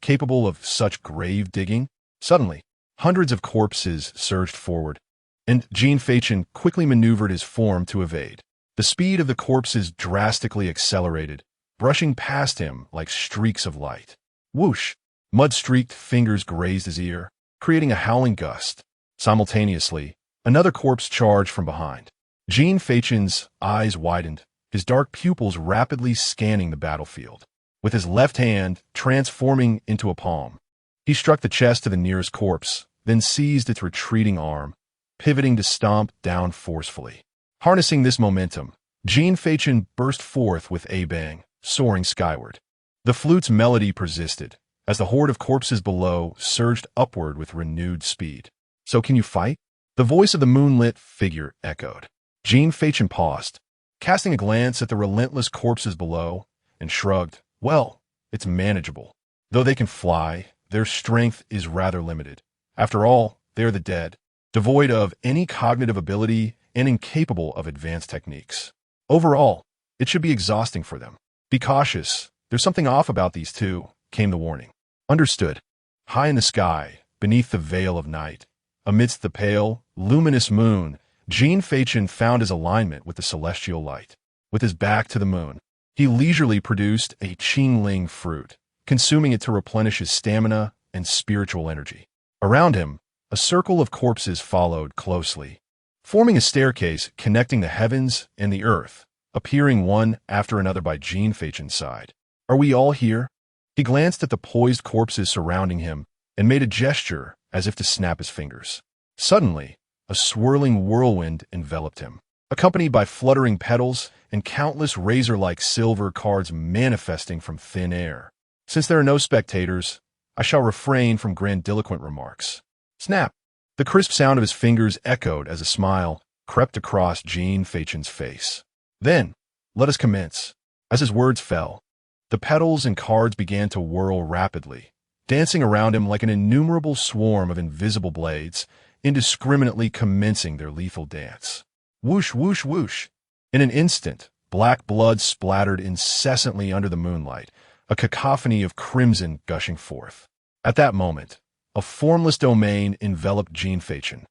capable of such grave digging? Suddenly, hundreds of corpses surged forward, and Jin Feichen quickly maneuvered his form to evade. The speed of the corpses drastically accelerated, brushing past him like streaks of light. Whoosh! Mud-streaked fingers grazed his ear, creating a howling gust. Simultaneously, another corpse charged from behind. Jin Feichen's eyes widened, his dark pupils rapidly scanning the battlefield. With his left hand transforming into a palm, he struck the chest of the nearest corpse, then seized its retreating arm, pivoting to stomp down forcefully. Harnessing this momentum, Jin Feichen burst forth with a bang, soaring skyward. The flute's melody persisted, as the horde of corpses below surged upward with renewed speed. "So can you fight?" The voice of the moonlit figure echoed. Jin Feichen paused, casting a glance at the relentless corpses below, and shrugged. "Well, it's manageable. Though they can fly, their strength is rather limited. After all, they are the dead, devoid of any cognitive ability and incapable of advanced techniques. Overall, it should be exhausting for them. Be cautious. There's something off about these two," came the warning. "Understood." High in the sky, beneath the veil of night, Amidst the pale, luminous moon, Jin Feichen found his alignment with the celestial light. With his back to the moon, he leisurely produced a qingling fruit, consuming it to replenish his stamina and spiritual energy. Around him, a circle of corpses followed closely, forming a staircase connecting the heavens and the earth, appearing one after another by Jin Feichen's side. "Are we all here?" He glanced at the poised corpses surrounding him and made a gesture as if to snap his fingers. Suddenly, a swirling whirlwind enveloped him, accompanied by fluttering petals and countless razor-like silver cards manifesting from thin air. "Since there are no spectators, I shall refrain from grandiloquent remarks." Snap! The crisp sound of his fingers echoed as a smile crept across Jin Feichen's face. "Then, let us commence." As his words fell, the petals and cards began to whirl rapidly, dancing around him like an innumerable swarm of invisible blades, indiscriminately commencing their lethal dance. Whoosh, whoosh, whoosh. In an instant, black blood splattered incessantly under the moonlight, a cacophony of crimson gushing forth. At that moment, a formless domain enveloped Jin Feichen,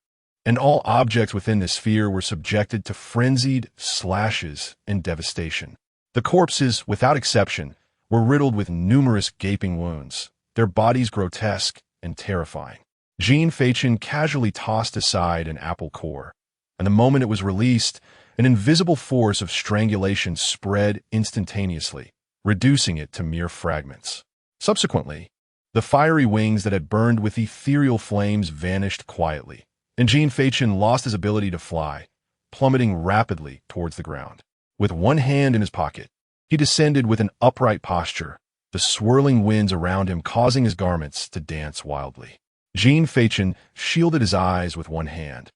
and all objects within this sphere were subjected to frenzied slashes and devastation. The corpses, without exception, were riddled with numerous gaping wounds, their bodies grotesque and terrifying. Jin Feichen casually tossed aside an apple core, and the moment it was released, an invisible force of strangulation spread instantaneously, reducing it to mere fragments. Subsequently, the fiery wings that had burned with ethereal flames vanished quietly, and Jin Feichen lost his ability to fly, plummeting rapidly towards the ground. With one hand in his pocket, he descended with an upright posture, the swirling winds around him causing his garments to dance wildly. Jin Feichen shielded his eyes with one hand,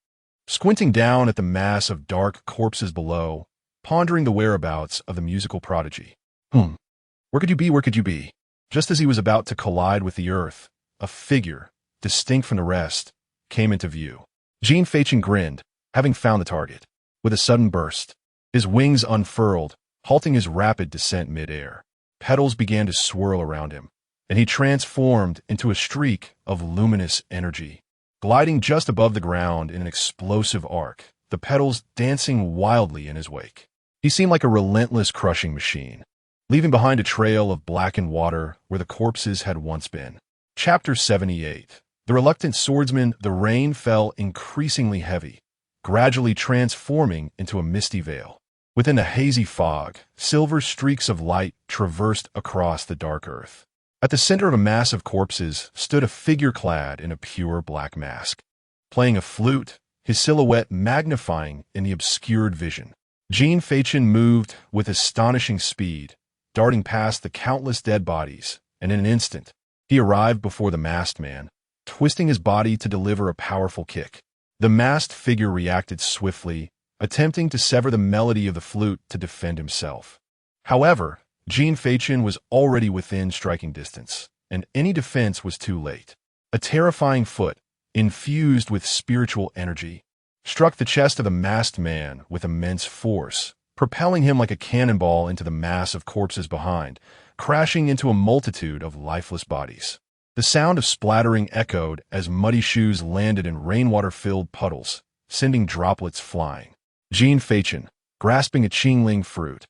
squinting down at the mass of dark corpses below, pondering the whereabouts of the musical prodigy. Where could you be? Where could you be? Just as he was about to collide with the earth, a figure, distinct from the rest, came into view. Jin Feichen grinned, having found the target. With a sudden burst, his wings unfurled, halting his rapid descent mid-air. Petals began to swirl around him, and he transformed into a streak of luminous energy. Gliding just above the ground in an explosive arc, the petals dancing wildly in his wake. He seemed like a relentless crushing machine, leaving behind a trail of blackened water where the corpses had once been. Chapter 78. The reluctant swordsman. The rain fell increasingly heavy, gradually transforming into a misty veil. Within the hazy fog, silver streaks of light traversed across the dark earth. At the center of a mass of corpses stood a figure clad in a pure black mask, playing a flute, his silhouette magnifying in the obscured vision. Jin Feichen moved with astonishing speed, darting past the countless dead bodies, and in an instant, he arrived before the masked man, twisting his body to deliver a powerful kick. The masked figure reacted swiftly, attempting to sever the melody of the flute to defend himself. However, Jin Feichen was already within striking distance, and any defense was too late. A terrifying foot, infused with spiritual energy, struck the chest of the masked man with immense force, propelling him like a cannonball into the mass of corpses behind, crashing into a multitude of lifeless bodies. The sound of splattering echoed as muddy shoes landed in rainwater-filled puddles, sending droplets flying. Jin Feichen, grasping a qingling fruit,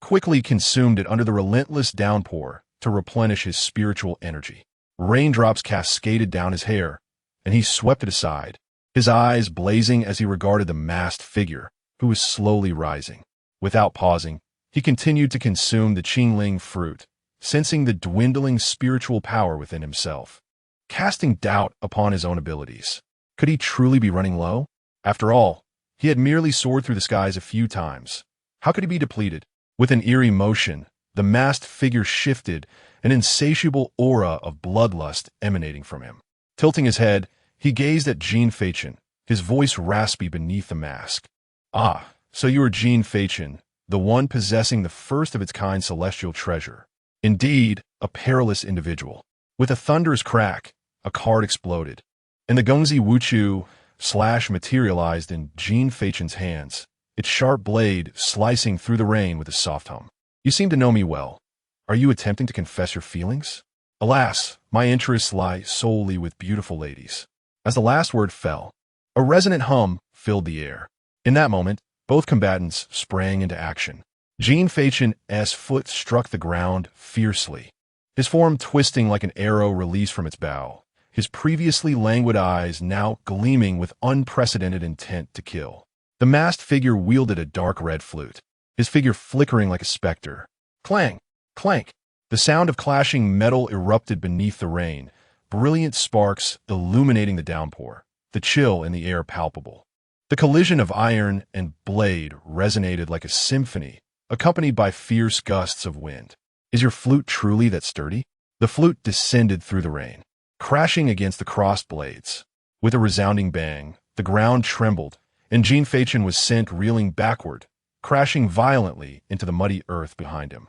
quickly consumed it under the relentless downpour to replenish his spiritual energy. Raindrops cascaded down his hair, and he swept it aside, his eyes blazing as he regarded the masked figure, who was slowly rising. Without pausing, he continued to consume the qingling fruit, sensing the dwindling spiritual power within himself, casting doubt upon his own abilities. Could he truly be running low? After all, he had merely soared through the skies a few times. How could he be depleted? With an eerie motion, the masked figure shifted, an insatiable aura of bloodlust emanating from him. Tilting his head, he gazed at Jin Feichen, his voice raspy beneath the mask. "Ah, so you are Jin Feichen, the one possessing the first of its kind celestial treasure. Indeed, a perilous individual." With a thunderous crack, a card exploded, and the Gongzi Wuchu slash materialized in Jin Feichen's hands, its sharp blade slicing through the rain with a soft hum. "You seem to know me well. Are you attempting to confess your feelings?" "Alas, my interests lie solely with beautiful ladies." As the last word fell, a resonant hum filled the air. In that moment, both combatants sprang into action. Jin Feichen's foot struck the ground fiercely, his form twisting like an arrow released from its bow, his previously languid eyes now gleaming with unprecedented intent to kill. The masked figure wielded a dark red flute, his figure flickering like a specter. Clang! Clank! The sound of clashing metal erupted beneath the rain, brilliant sparks illuminating the downpour, the chill in the air palpable. The collision of iron and blade resonated like a symphony, accompanied by fierce gusts of wind. Is your flute truly that sturdy? The flute descended through the rain, crashing against the crossed blades. With a resounding bang, the ground trembled, and Jin Feichen was sent reeling backward, crashing violently into the muddy earth behind him.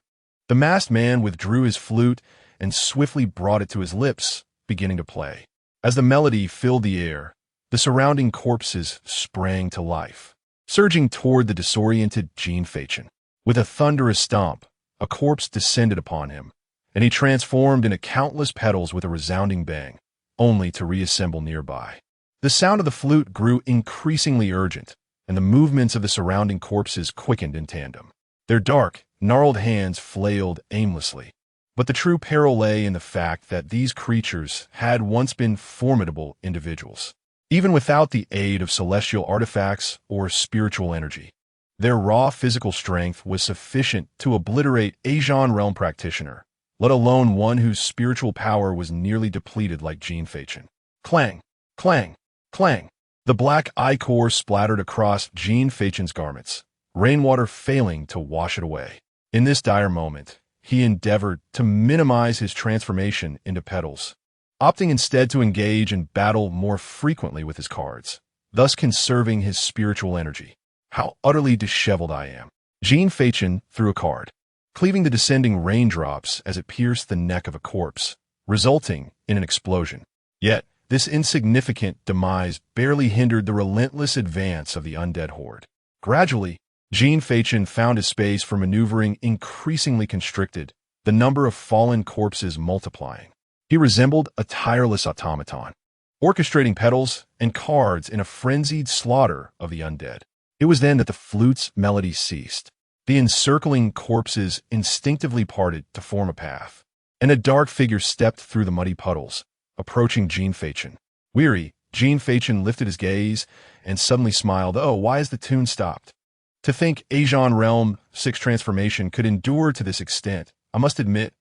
The masked man withdrew his flute and swiftly brought it to his lips, beginning to play. As the melody filled the air, the surrounding corpses sprang to life, surging toward the disoriented Jin Feichen. With a thunderous stomp, a corpse descended upon him, and he transformed into countless petals with a resounding bang, only to reassemble nearby. The sound of the flute grew increasingly urgent, and the movements of the surrounding corpses quickened in tandem. Their dark, gnarled hands flailed aimlessly. But the true peril lay in the fact that these creatures had once been formidable individuals. Even without the aid of celestial artifacts or spiritual energy, their raw physical strength was sufficient to obliterate a Asian realm practitioner, let alone one whose spiritual power was nearly depleted like Jin Feichen. Clang! Clang! Clang! The black ichor splattered across Jin Feichen's garments, rainwater failing to wash it away. In this dire moment, he endeavored to minimize his transformation into petals, opting instead to engage in battle more frequently with his cards, thus conserving his spiritual energy. How utterly disheveled I am. Jin Feichen threw a card, cleaving the descending raindrops as it pierced the neck of a corpse, resulting in an explosion. Yet, this insignificant demise barely hindered the relentless advance of the undead horde. Gradually, Jin Feichen found his space for maneuvering increasingly constricted, the number of fallen corpses multiplying. He resembled a tireless automaton, orchestrating petals and cards in a frenzied slaughter of the undead. It was then that the flute's melody ceased. The encircling corpses instinctively parted to form a path, and a dark figure stepped through the muddy puddles, approaching Jin Feichen. Weary, Jin Feichen lifted his gaze and suddenly smiled. Oh, why has the tune stopped? To think Asian Realm 6 transformation could endure to this extent, I must admit,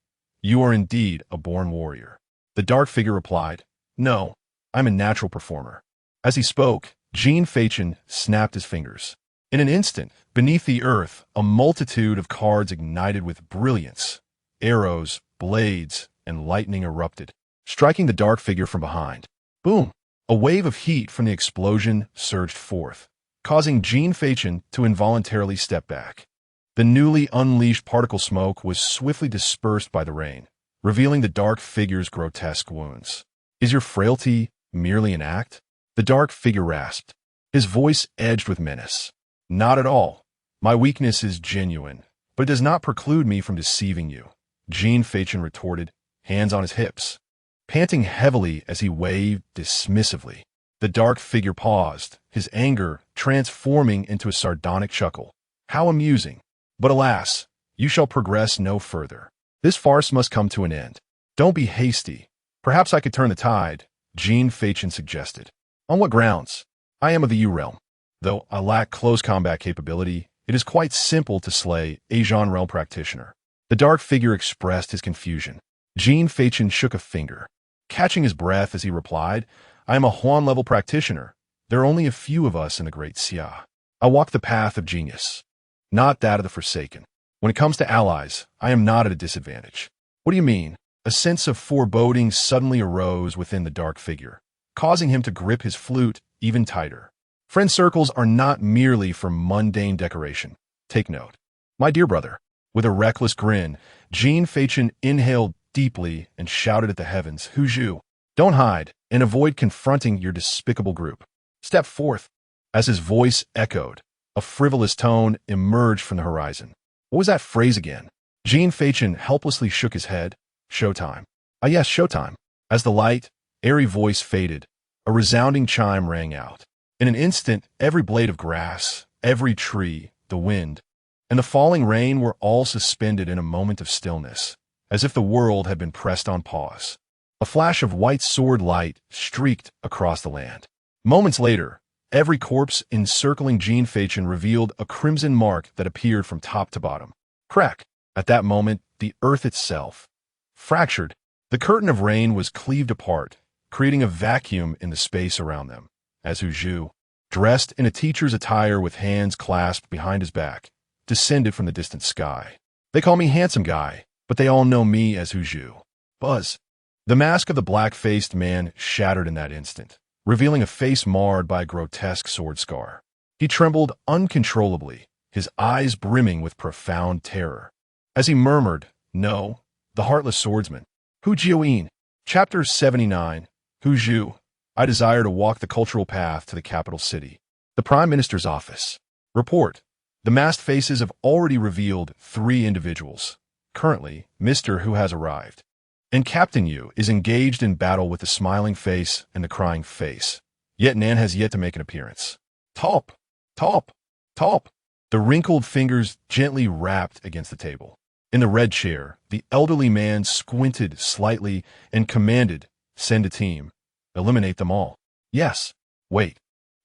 you are indeed a born warrior. The dark figure replied, No, I'm a natural performer. As he spoke, Jin Feichen snapped his fingers. In an instant, beneath the earth, a multitude of cards ignited with brilliance. Arrows, blades, and lightning erupted, striking the dark figure from behind. Boom! A wave of heat from the explosion surged forth, causing Jin Feichen to involuntarily step back. The newly unleashed particle smoke was swiftly dispersed by the rain, revealing the dark figure's grotesque wounds. Is your frailty merely an act? The dark figure rasped, his voice edged with menace. Not at all. My weakness is genuine, but it does not preclude me from deceiving you, Jin Feichen retorted, hands on his hips, panting heavily as he waved dismissively. The dark figure paused, his anger transforming into a sardonic chuckle. How amusing. But alas, you shall progress no further. This farce must come to an end. Don't be hasty. Perhaps I could turn the tide, Jin Feichen suggested. On what grounds? I am of the U realm. Though I lack close combat capability, it is quite simple to slay a Asian realm practitioner. The dark figure expressed his confusion. Jin Feichen shook a finger, catching his breath as he replied, I am a Huan-level practitioner. There are only a few of us in the Great Xia. I walk the path of genius, not that of the Forsaken. When it comes to allies, I am not at a disadvantage. What do you mean? A sense of foreboding suddenly arose within the dark figure, causing him to grip his flute even tighter. Friend circles are not merely for mundane decoration. Take note. My dear brother, with a reckless grin, Jin Feichen inhaled deeply and shouted at the heavens, Huju, don't hide and avoid confronting your despicable group. Step forth. As his voice echoed, a frivolous tone emerged from the horizon. What was that phrase again? Jin Feichen helplessly shook his head. Showtime. Ah yes, showtime. As the light, airy voice faded, a resounding chime rang out. In an instant, every blade of grass, every tree, the wind, and the falling rain were all suspended in a moment of stillness, as if the world had been pressed on pause. A flash of white sword light streaked across the land. Moments later, every corpse encircling Jin Feichen revealed a crimson mark that appeared from top to bottom. Crack! At that moment, the earth itself fractured. The curtain of rain was cleaved apart, creating a vacuum in the space around them, as Hu Zhu, dressed in a teacher's attire with hands clasped behind his back, descended from the distant sky. They call me Handsome Guy, but they all know me as Hu Zhu. Buzz. The mask of the black-faced man shattered in that instant, revealing a face marred by a grotesque sword scar. He trembled uncontrollably, his eyes brimming with profound terror. As he murmured, "No, the heartless swordsman." Hu Jiuyin. Chapter 79. Hu Zhu. I desire to walk the cultural path to the capital city. The Prime Minister's office. Report. The masked faces have already revealed 3 individuals. Currently, Mr. Hu has arrived, and Captain Yu is engaged in battle with the smiling face and the crying face. Yet Nan has yet to make an appearance. Top, top, top. The wrinkled fingers gently rapped against the table. In the red chair, the elderly man squinted slightly and commanded, "Send a team. Eliminate them all." "Yes." "Wait."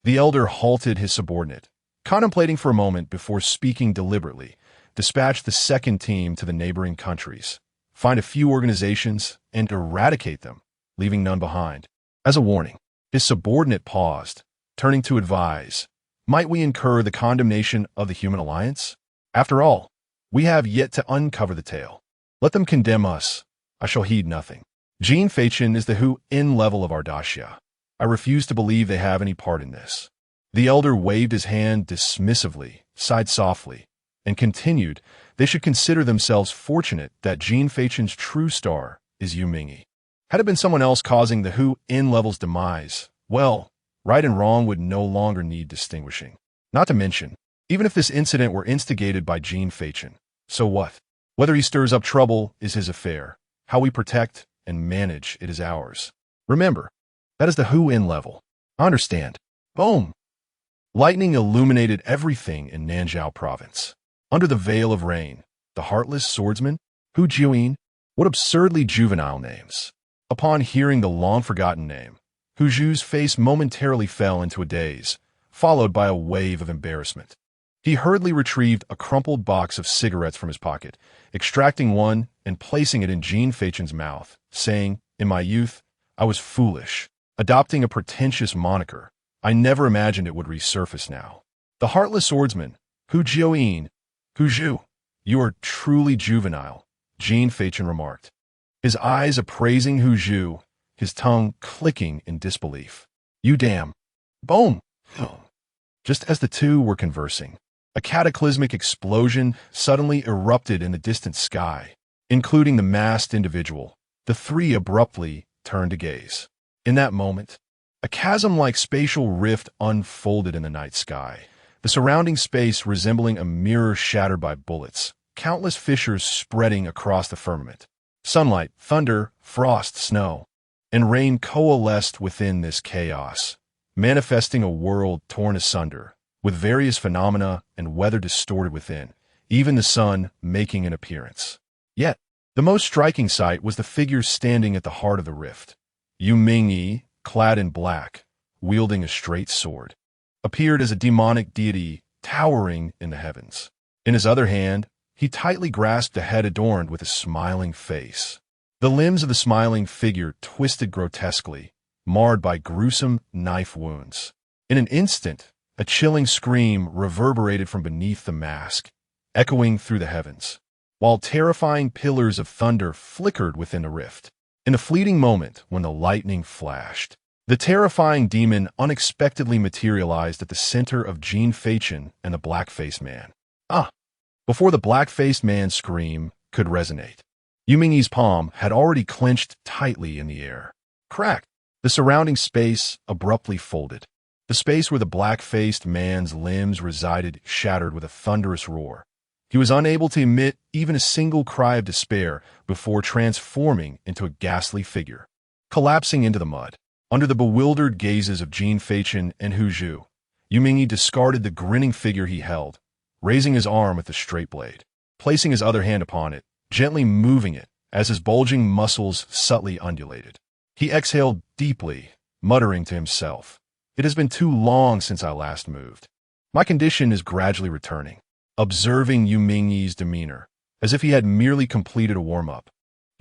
The elder halted his subordinate, contemplating for a moment before speaking deliberately. "Dispatch the second team to the neighboring countries. Find a few organizations and eradicate them, leaving none behind." As a warning, his subordinate paused, turning to advise, "Might we incur the condemnation of the human alliance? After all, we have yet to uncover the tale. Let them condemn us. I shall heed nothing. Jin Feichen is the Hu in level of our daxia. I refuse to believe they have any part in this." The elder waved his hand dismissively, sighed softly, and continued, "They should consider themselves fortunate that Jin Feichen's true star is Yu Mingyi. Had it been someone else causing the Hu in level's demise, well, right and wrong would no longer need distinguishing. Not to mention, even if this incident were instigated by Jin Feichen, so what? Whether he stirs up trouble is his affair. How we protect and manage it is ours. Remember, that is the Hu in level. Understand?" Boom! Lightning illuminated everything in Nanzhao province. Under the veil of rain, the heartless swordsman, Hu Jiuyin, what absurdly juvenile names. Upon hearing the long-forgotten name, Hu Zhu's face momentarily fell into a daze, followed by a wave of embarrassment. He hurriedly retrieved a crumpled box of cigarettes from his pocket, extracting one and placing it in Jin Feichen's mouth, saying, "In my youth, I was foolish, adopting a pretentious moniker. I never imagined it would resurface now. The heartless swordsman, Hu Jiuyin, Hu Zhu, you are truly juvenile," Jin Feichen remarked, his eyes appraising Hu Zhu, his tongue clicking in disbelief. "You damn." Boom! Just as the two were conversing, a cataclysmic explosion suddenly erupted in the distant sky, including the masked individual. The 3 abruptly turned to gaze. In that moment, a chasm-like spatial rift unfolded in the night sky, the surrounding space resembling a mirror shattered by bullets, countless fissures spreading across the firmament. Sunlight, thunder, frost, snow, and rain coalesced within this chaos, manifesting a world torn asunder, with various phenomena and weather distorted within, even the sun making an appearance. Yet, the most striking sight was the figure standing at the heart of the rift. Yu Mingyi, clad in black, wielding a straight sword, appeared as a demonic deity towering in the heavens. In his other hand, he tightly grasped a head adorned with a smiling face. The limbs of the smiling figure twisted grotesquely, marred by gruesome knife wounds. In an instant, a chilling scream reverberated from beneath the mask, echoing through the heavens, while terrifying pillars of thunder flickered within the rift. In the fleeting moment when the lightning flashed, the terrifying demon unexpectedly materialized at the center of Jin Feichen and the black-faced man. Before the black-faced man's scream could resonate, Yu Mingyi's palm had already clenched tightly in the air. Crack! The surrounding space abruptly folded. The space where the black-faced man's limbs resided shattered with a thunderous roar. He was unable to emit even a single cry of despair before transforming into a ghastly figure. Collapsing into the mud, Under the bewildered gazes of Jin Feichen and Hu Zhu, Yu Mingyi discarded the grinning figure he held, raising his arm with the straight blade, placing his other hand upon it, gently moving it as his bulging muscles subtly undulated. He exhaled deeply, muttering to himself, "It has been too long since I last moved. My condition is gradually returning." Observing Yu Mingyi's demeanor, as if he had merely completed a warm-up,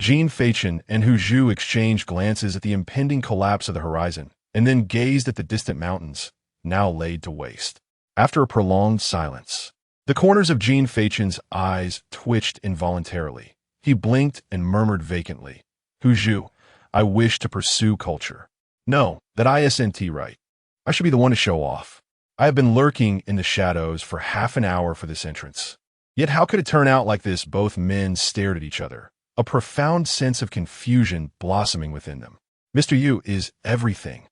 Jin Feichen and Hu Zhu exchanged glances at the impending collapse of the horizon, and then gazed at the distant mountains, now laid to waste. After a prolonged silence, the corners of Jin Feichen's eyes twitched involuntarily. He blinked and murmured vacantly, "Hu Zhu, I wish to pursue culture. No, that isn't right. I should be the one to show off. I have been lurking in the shadows for half an hour for this entrance. Yet how could it turn out like this?" Both men stared at each other, a profound sense of confusion blossoming within them. "Mr. Yu, is everything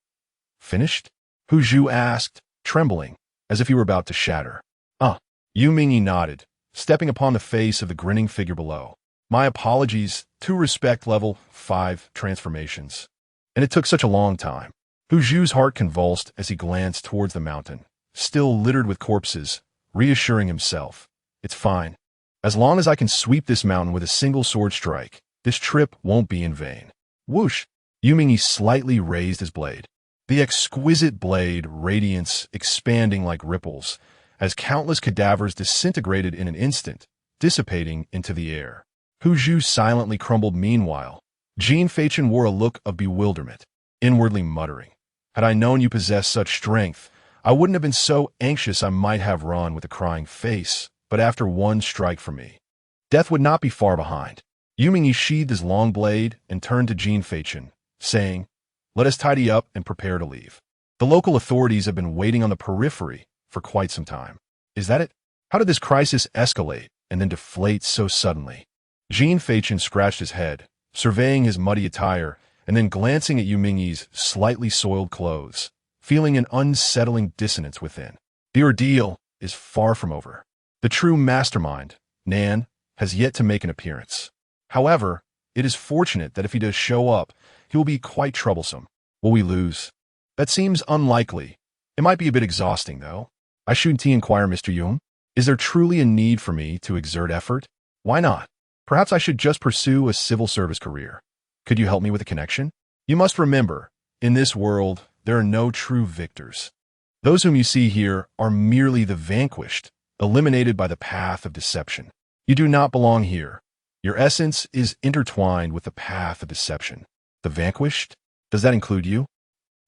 finished?" Hu Zhu asked, trembling, as if he were about to shatter. Yu Mingyi nodded, stepping upon the face of the grinning figure below. "My apologies, 2 respect level 5 transformations. And it took such a long time." Hu Zhu's heart convulsed as he glanced towards the mountain, still littered with corpses, reassuring himself, "It's fine. As long as I can sweep this mountain with a single sword strike, this trip won't be in vain." Whoosh! Yu Mingyi slightly raised his blade, the exquisite blade radiance expanding like ripples, as countless cadavers disintegrated in an instant, dissipating into the air. Hu Zhu silently crumbled meanwhile. Jin Feichen wore a look of bewilderment, inwardly muttering, "Had I known you possessed such strength, I wouldn't have been so anxious. I might have run with a crying face, but after one strike from me, death would not be far behind." Yu Mingyi sheathed his long blade and turned to Jin Feichen, saying, "Let us tidy up and prepare to leave. The local authorities have been waiting on the periphery for quite some time." "Is that it? How did this crisis escalate and then deflate so suddenly?" Jin Feichen scratched his head, surveying his muddy attire and then glancing at Yu Mingyi's slightly soiled clothes, feeling an unsettling dissonance within. The ordeal is far from over. The true mastermind, Nan, has yet to make an appearance. However, it is fortunate that if he does show up, he will be quite troublesome. Will we lose? That seems unlikely. It might be a bit exhausting, though. I shouldn't inquire, Mr. Yung? Is there truly a need for me to exert effort? Why not? Perhaps I should just pursue a civil service career. Could you help me with a connection? You must remember, in this world, there are no true victors. Those whom you see here are merely the vanquished, eliminated by the path of deception. You do not belong here. Your essence is intertwined with the path of deception. The vanquished? Does that include you?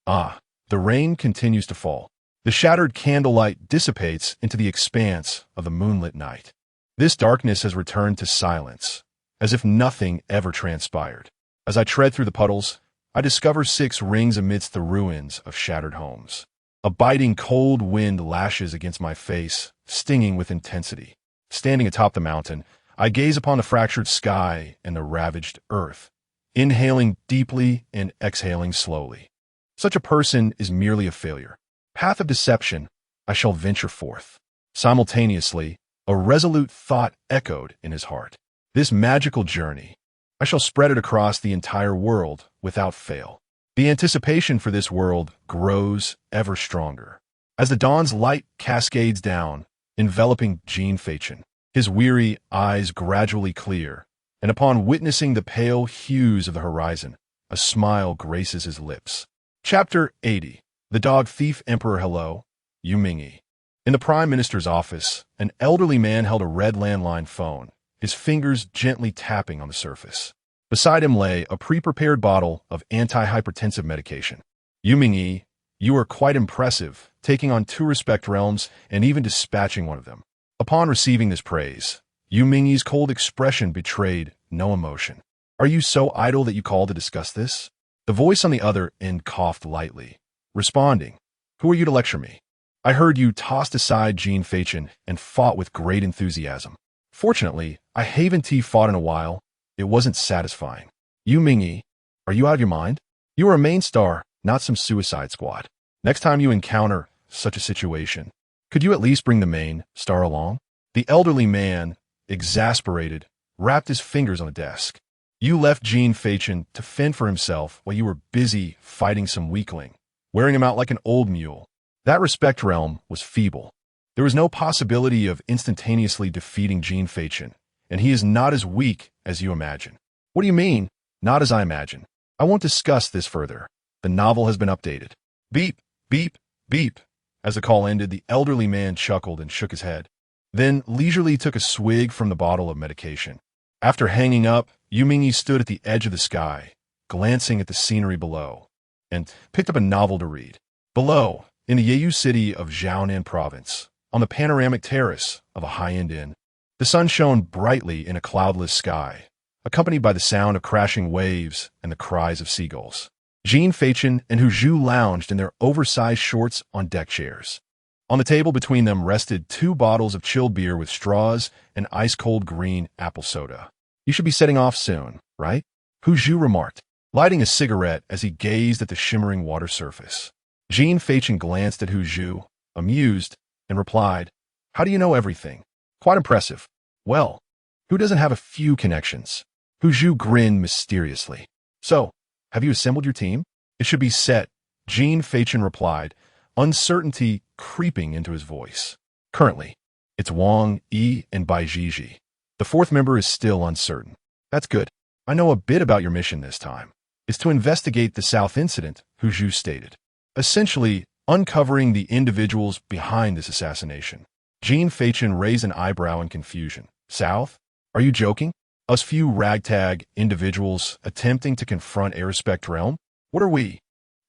The rain continues to fall. The shattered candlelight dissipates into the expanse of the moonlit night. This darkness has returned to silence, as if nothing ever transpired. As I tread through the puddles, I discover 6 rings amidst the ruins of shattered homes. A biting cold wind lashes against my face, stinging with intensity. Standing atop the mountain, I gaze upon the fractured sky and the ravaged earth, inhaling deeply and exhaling slowly. Such a person is merely a failure. Path of deception, I shall venture forth. Simultaneously, a resolute thought echoed in his heart. This magical journey, I shall spread it across the entire world without fail. The anticipation for this world grows ever stronger. As the dawn's light cascades down, enveloping Jin Feichen, his weary eyes gradually clear, and upon witnessing the pale hues of the horizon, a smile graces his lips. Chapter 80. The Dog Thief Emperor. Hello, Yu Mingyi. In the Prime Minister's office, an elderly man held a red landline phone, his fingers gently tapping on the surface. Beside him lay a pre-prepared bottle of anti-hypertensive medication. "Yu Mingyi, you are quite impressive, taking on 2 respect realms and even dispatching one of them." Upon receiving this praise, Yu Mingyi's cold expression betrayed no emotion. "Are you so idle that you called to discuss this?" The voice on the other end coughed lightly, responding, "Who are you to lecture me? I heard you tossed aside Jin Feichen and fought with great enthusiasm. Fortunately, I haven't fought in a while. It wasn't satisfying. Yu Mingyi, are you out of your mind? You are a main star, not some suicide squad. Next time you encounter such a situation, could you at least bring the main star along?" The elderly man, exasperated, rapped his fingers on the desk. You left Jin Feichen to fend for himself while you were busy fighting some weakling, wearing him out like an old mule. That respect realm was feeble. There was no possibility of instantaneously defeating Jin Feichen, and he is not as weak as you imagine. What do you mean, not as I imagine? I won't discuss this further. The novel has been updated. Beep, beep, beep. As the call ended, the elderly man chuckled and shook his head, then leisurely took a swig from the bottle of medication. After hanging up, Yu Mingyi stood at the edge of the sky, glancing at the scenery below, and picked up a novel to read. Below, in the Yeyu city of Jiaonan province, on the panoramic terrace of a high-end inn, the sun shone brightly in a cloudless sky, accompanied by the sound of crashing waves and the cries of seagulls. Jin Feichen and Hu Zhu lounged in their oversized shorts on deck chairs. On the table between them rested 2 bottles of chilled beer with straws and ice-cold green apple soda. You should be setting off soon, right? Hu Zhu remarked, lighting a cigarette as he gazed at the shimmering water surface. Jin Feichen glanced at Hu Zhu, amused, and replied, "How do you know everything? Quite impressive. Well, who doesn't have a few connections?" Hu Zhu grinned mysteriously. "So, have you assembled your team?" "It should be set," Jin Feichen replied, uncertainty creeping into his voice. "Currently, it's Wang Yi and Bai Jiji. The 4th member is still uncertain." "That's good. I know a bit about your mission this time. It's to investigate the South incident," Hu Zhu stated, essentially uncovering the individuals behind this assassination. Jin Feichen raised an eyebrow in confusion. "South? Are you joking? Us few ragtag individuals attempting to confront Aerospect Realm? What are we?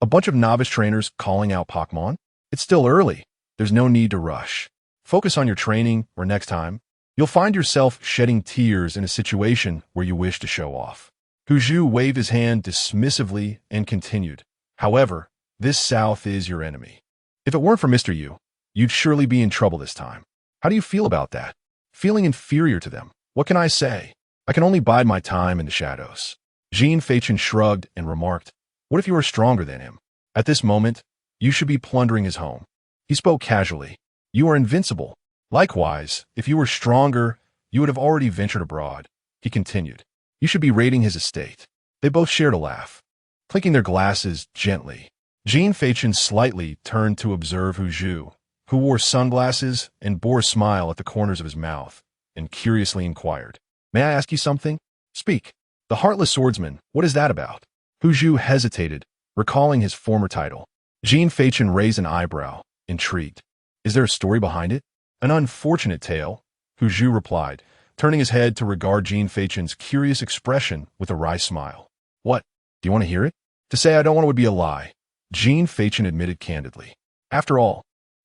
A bunch of novice trainers calling out Pokemon? It's still early. There's no need to rush. Focus on your training, or next time, you'll find yourself shedding tears in a situation where you wish to show off." Hu Zhu waved his hand dismissively and continued, "However, this South is your enemy. If it weren't for Mr. Yu, you'd surely be in trouble this time. How do you feel about that? Feeling inferior to them? What can I say? I can only bide my time in the shadows." Jin Feichen shrugged and remarked, "What if you are stronger than him? At this moment, you should be plundering his home." He spoke casually. "You are invincible. Likewise, if you were stronger, you would have already ventured abroad." He continued, "You should be raiding his estate." They both shared a laugh, clinking their glasses gently. Jin Feichen slightly turned to observe Hu Zhu, who wore sunglasses and bore a smile at the corners of his mouth, and curiously inquired, "May I ask you something?" "Speak." "The Heartless Swordsman, what is that about?" Hu Zhu hesitated, recalling his former title. Jin Feichen raised an eyebrow, intrigued. "Is there a story behind it?" "An unfortunate tale," Hu Zhu replied, turning his head to regard Jin Feichen's curious expression with a wry smile. "What? Do you want to hear it?" "To say I don't want it would be a lie," Jin Feichen admitted candidly. "After all,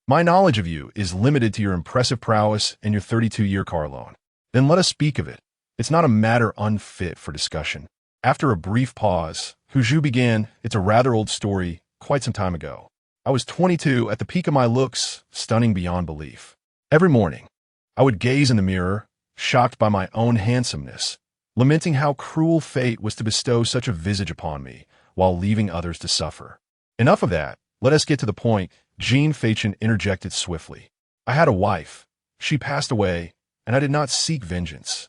my knowledge of you is limited to your impressive prowess and your 32-year car loan. Then let us speak of it. It's not a matter unfit for discussion." After a brief pause, Hu Zhu began, "It's a rather old story, quite some time ago. I was 22, at the peak of my looks, stunning beyond belief. Every morning, I would gaze in the mirror, shocked by my own handsomeness, lamenting how cruel fate was to bestow such a visage upon me, while leaving others to suffer." "Enough of that. Let us get to the point," Jin Feichen interjected swiftly. "I had a wife. She passed away, and I did not seek vengeance.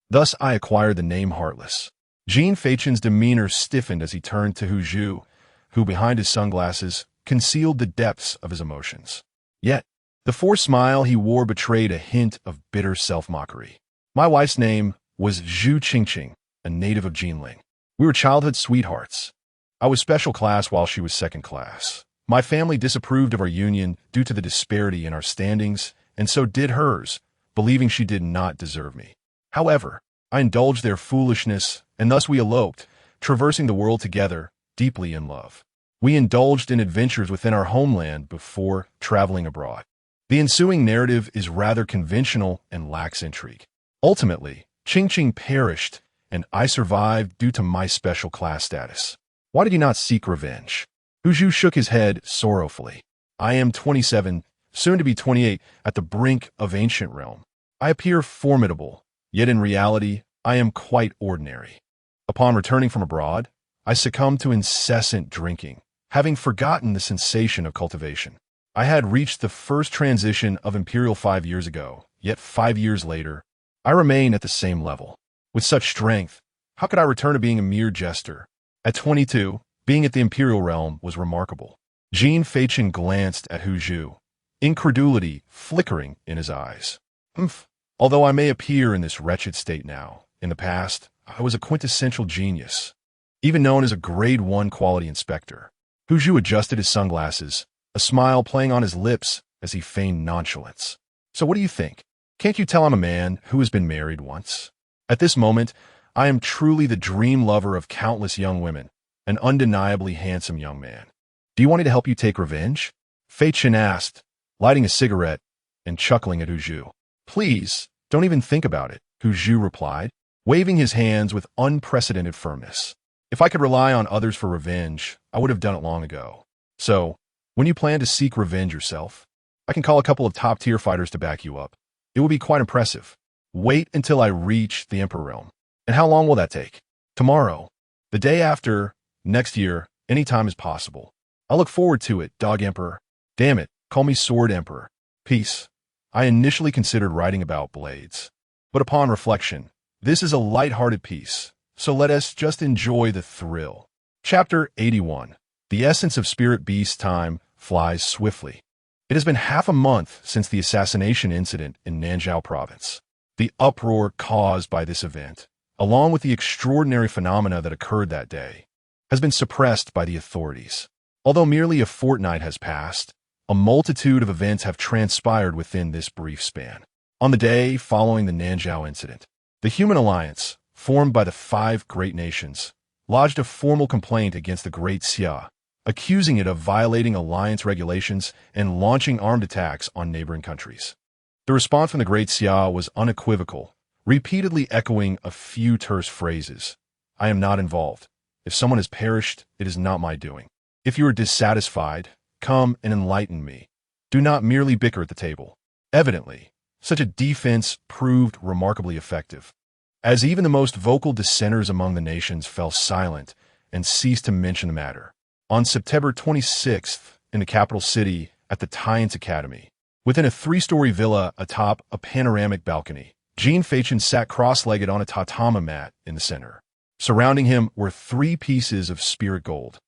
Thus I acquired the name Heartless." Jin Feichen's demeanor stiffened as he turned to Hu Zhu, who, behind his sunglasses, concealed the depths of his emotions. Yet, the forced smile he wore betrayed a hint of bitter self-mockery. "My wife's name was Zhu Qingqing, a native of Jinling. We were childhood sweethearts. I was special class while she was second class. My family disapproved of our union due to the disparity in our standings, and so did hers, believing she did not deserve me. However, I indulged their foolishness, and thus we eloped, traversing the world together, deeply in love. We indulged in adventures within our homeland before traveling abroad. The ensuing narrative is rather conventional and lacks intrigue. Ultimately, Qingqing perished, and I survived due to my special class status. Why did you not seek revenge?" Hu Zhu shook his head sorrowfully. "I am 27, soon to be 28, at the brink of ancient realm. I appear formidable, yet in reality, I am quite ordinary. Upon returning from abroad, I succumbed to incessant drinking, having forgotten the sensation of cultivation. I had reached the first transition of Imperial 5 years ago, yet 5 years later, I remain at the same level. With such strength, How could I return to being a mere jester? At 22, being at the Imperial realm was remarkable. Jin Feichen glanced at Hu Zhu, incredulity flickering in his eyes. Humph. Although I may appear in this wretched state now, in the past, I was a quintessential genius, even known as a grade 1 quality inspector. Hu Zhu adjusted his sunglasses, a smile playing on his lips as he feigned nonchalance. So what do you think? Can't you tell I'm a man who has been married once? At this moment, I am truly the dream lover of countless young women, an undeniably handsome young man. Do you want me to help you take revenge? Feichen asked, lighting a cigarette and chuckling at Hu Zhu. Please, don't even think about it, Hu Zhu replied, waving his hands with unprecedented firmness. If I could rely on others for revenge, I would have done it long ago. So, when you plan to seek revenge yourself, I can call a couple of top-tier fighters to back you up. It will be quite impressive. Wait until I reach the Emperor realm. And how long will that take? Tomorrow. The day after, next year, any time is possible. I look forward to it, Dog Emperor. Damn it, call me Sword Emperor. Peace. I initially considered writing about blades. But upon reflection, this is a light-hearted piece, so let us just enjoy the thrill. Chapter 81. The essence of Spirit Beast time flies swiftly. It has been half a month since the assassination incident in Nanzhao province. The uproar caused by this event, along with the extraordinary phenomena that occurred that day, has been suppressed by the authorities. Although merely a fortnight has passed, a multitude of events have transpired within this brief span. On the day following the Nanzhao incident, the Human Alliance, formed by the 5 great nations, lodged a formal complaint against the Great Xia, accusing it of violating alliance regulations and launching armed attacks on neighboring countries. The response from the Great Xia was unequivocal, repeatedly echoing a few terse phrases. I am not involved. If someone has perished, it is not my doing. If you are dissatisfied, come and enlighten me. Do not merely bicker at the table. Evidently, such a defense proved remarkably effective, as even the most vocal dissenters among the nations fell silent and ceased to mention the matter. On September 26th, in the capital city at the Tian's Academy, within a 3-story villa atop a panoramic balcony, Jin Feichen sat cross-legged on a tatama mat in the center. Surrounding him were 3 pieces of spirit gold,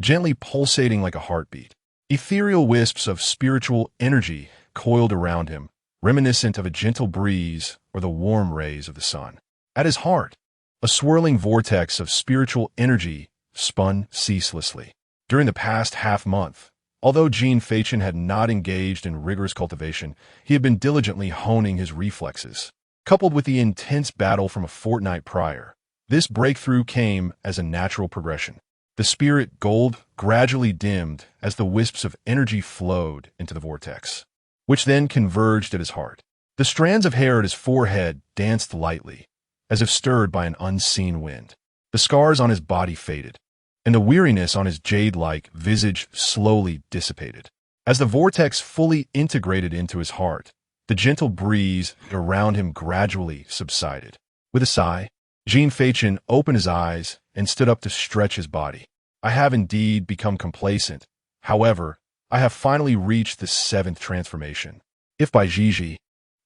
gently pulsating like a heartbeat. Ethereal wisps of spiritual energy coiled around him, reminiscent of a gentle breeze or the warm rays of the sun. At his heart, a swirling vortex of spiritual energy spun ceaselessly. During the past half-month, although Jin Feichen had not engaged in rigorous cultivation, he had been diligently honing his reflexes. Coupled with the intense battle from a fortnight prior, this breakthrough came as a natural progression. The spirit gold gradually dimmed as the wisps of energy flowed into the vortex, which then converged at his heart. The strands of hair at his forehead danced lightly, as if stirred by an unseen wind. The scars on his body faded, and the weariness on his jade-like visage slowly dissipated. As the vortex fully integrated into his heart, the gentle breeze around him gradually subsided. With a sigh, Jin Feichen opened his eyes and stood up to stretch his body. I have indeed become complacent. However, I have finally reached the 7th transformation. If Bai Jiji,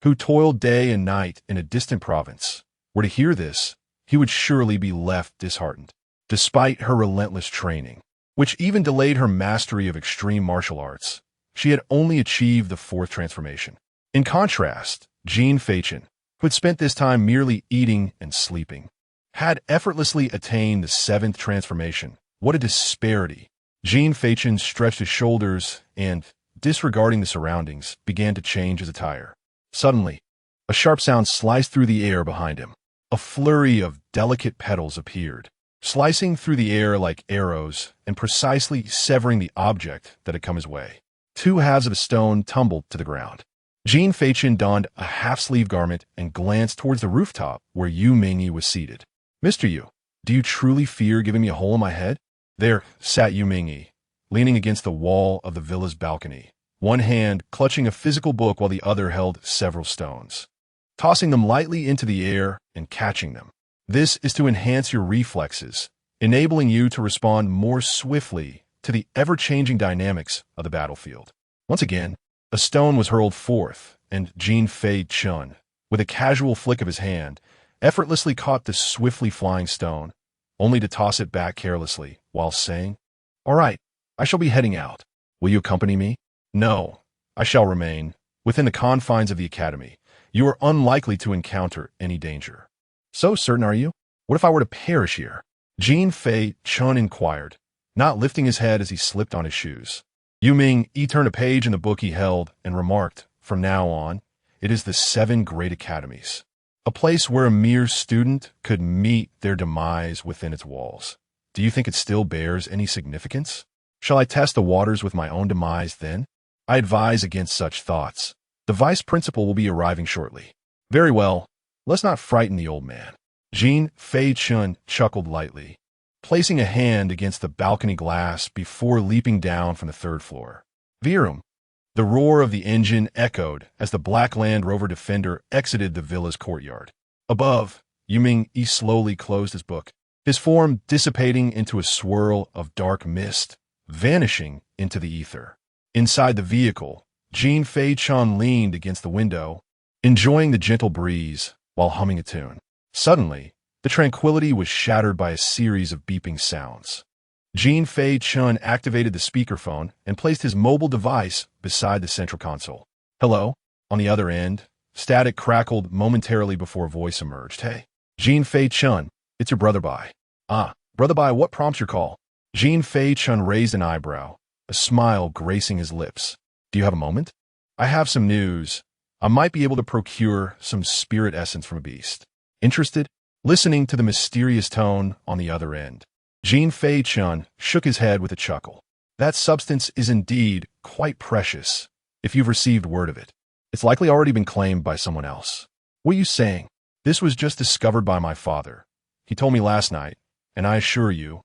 who toiled day and night in a distant province, were to hear this, he would surely be left disheartened. Despite her relentless training, which even delayed her mastery of extreme martial arts, she had only achieved the 4th transformation. In contrast, Jin Feichen, who had spent this time merely eating and sleeping, had effortlessly attained the 7th transformation. What a disparity! Jin Feichen stretched his shoulders and, disregarding the surroundings, began to change his attire. Suddenly, a sharp sound sliced through the air behind him. A flurry of delicate petals appeared, slicing through the air like arrows and precisely severing the object that had come his way. 2 halves of a stone tumbled to the ground. Jin Feichen donned a half-sleeve garment and glanced towards the rooftop where Yu Mingyi was seated. Mr. Yu, do you truly fear giving me a hole in my head? There sat Yu Mingyi, leaning against the wall of the villa's balcony, one hand clutching a physical book while the other held several stones, tossing them lightly into the air and catching them. This is to enhance your reflexes, enabling you to respond more swiftly to the ever-changing dynamics of the battlefield. Once again, a stone was hurled forth, and Jin Feichen, with a casual flick of his hand, effortlessly caught the swiftly flying stone, only to toss it back carelessly, while saying, "All right, I shall be heading out. Will you accompany me?" "No, I shall remain. Within the confines of the academy, you are unlikely to encounter any danger." "So certain are you? What if I were to perish here?" Jin Feichen inquired, not lifting his head as he slipped on his shoes. Yu Ming turned a page in the book he held and remarked, "From now on, it is the 7 great academies. A place where a mere student could meet their demise within its walls. Do you think it still bears any significance? Shall I test the waters with my own demise then? I advise against such thoughts. The vice principal will be arriving shortly." "Very well, let's not frighten the old man." Jin Feichen chuckled lightly, placing a hand against the balcony glass before leaping down from the 3rd floor. Virum! The roar of the engine echoed as the black Land Rover Defender exited the villa's courtyard. Above, Yu Ming slowly closed his book, his form dissipating into a swirl of dark mist, vanishing into the ether. Inside the vehicle, Jin Feichen leaned against the window, enjoying the gentle breeze while humming a tune. Suddenly, the tranquility was shattered by a series of beeping sounds. Jin Feichen activated the speakerphone and placed his mobile device beside the central console. "Hello?" On the other end, static crackled momentarily before a voice emerged. "Hey, Jin Feichen, it's your brother Bai." "Ah, brother Bai, what prompts your call?" Jin Feichen raised an eyebrow, a smile gracing his lips. "Do you have a moment? I have some news. I might be able to procure some spirit essence from a beast. Interested?" Listening to the mysterious tone on the other end, Jin Feichen shook his head with a chuckle. "That substance is indeed quite precious, if you've received word of it. It's likely already been claimed by someone else." "What are you saying?" "This was just discovered by my father. He told me last night, and I assure you,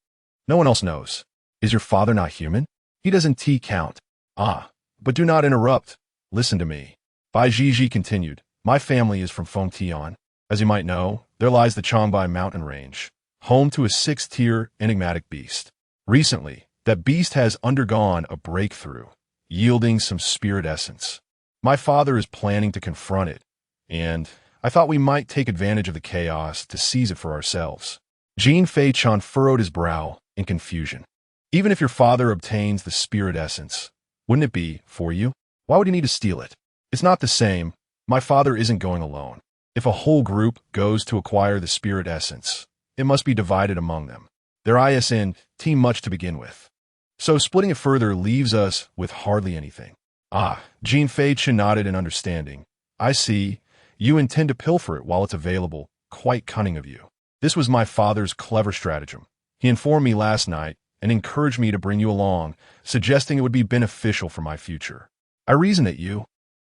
no one else knows." "Is your father not human?" "He doesn't count." "Ah, but do not interrupt. Listen to me." Bai Jiji continued, "My family is from Fengtian. As you might know, there lies the Changbai mountain range, home to a 6th-tier enigmatic beast. Recently, that beast has undergone a breakthrough, yielding some spirit essence. My father is planning to confront it, and I thought we might take advantage of the chaos to seize it for ourselves." Jin Feichen furrowed his brow in confusion. "Even if your father obtains the spirit essence, wouldn't it be for you? Why would he need to steal it?" "It's not the same. My father isn't going alone. If a whole group goes to acquire the spirit essence, it must be divided among them. Their ISN team much to begin with. So splitting it further leaves us with hardly anything." "Ah," Jin Feichen nodded in understanding. "I see. You intend to pilfer it while it's available. Quite cunning of you. This was my father's clever stratagem. He informed me last night and encouraged me to bring you along, suggesting it would be beneficial for my future. I reasoned that you,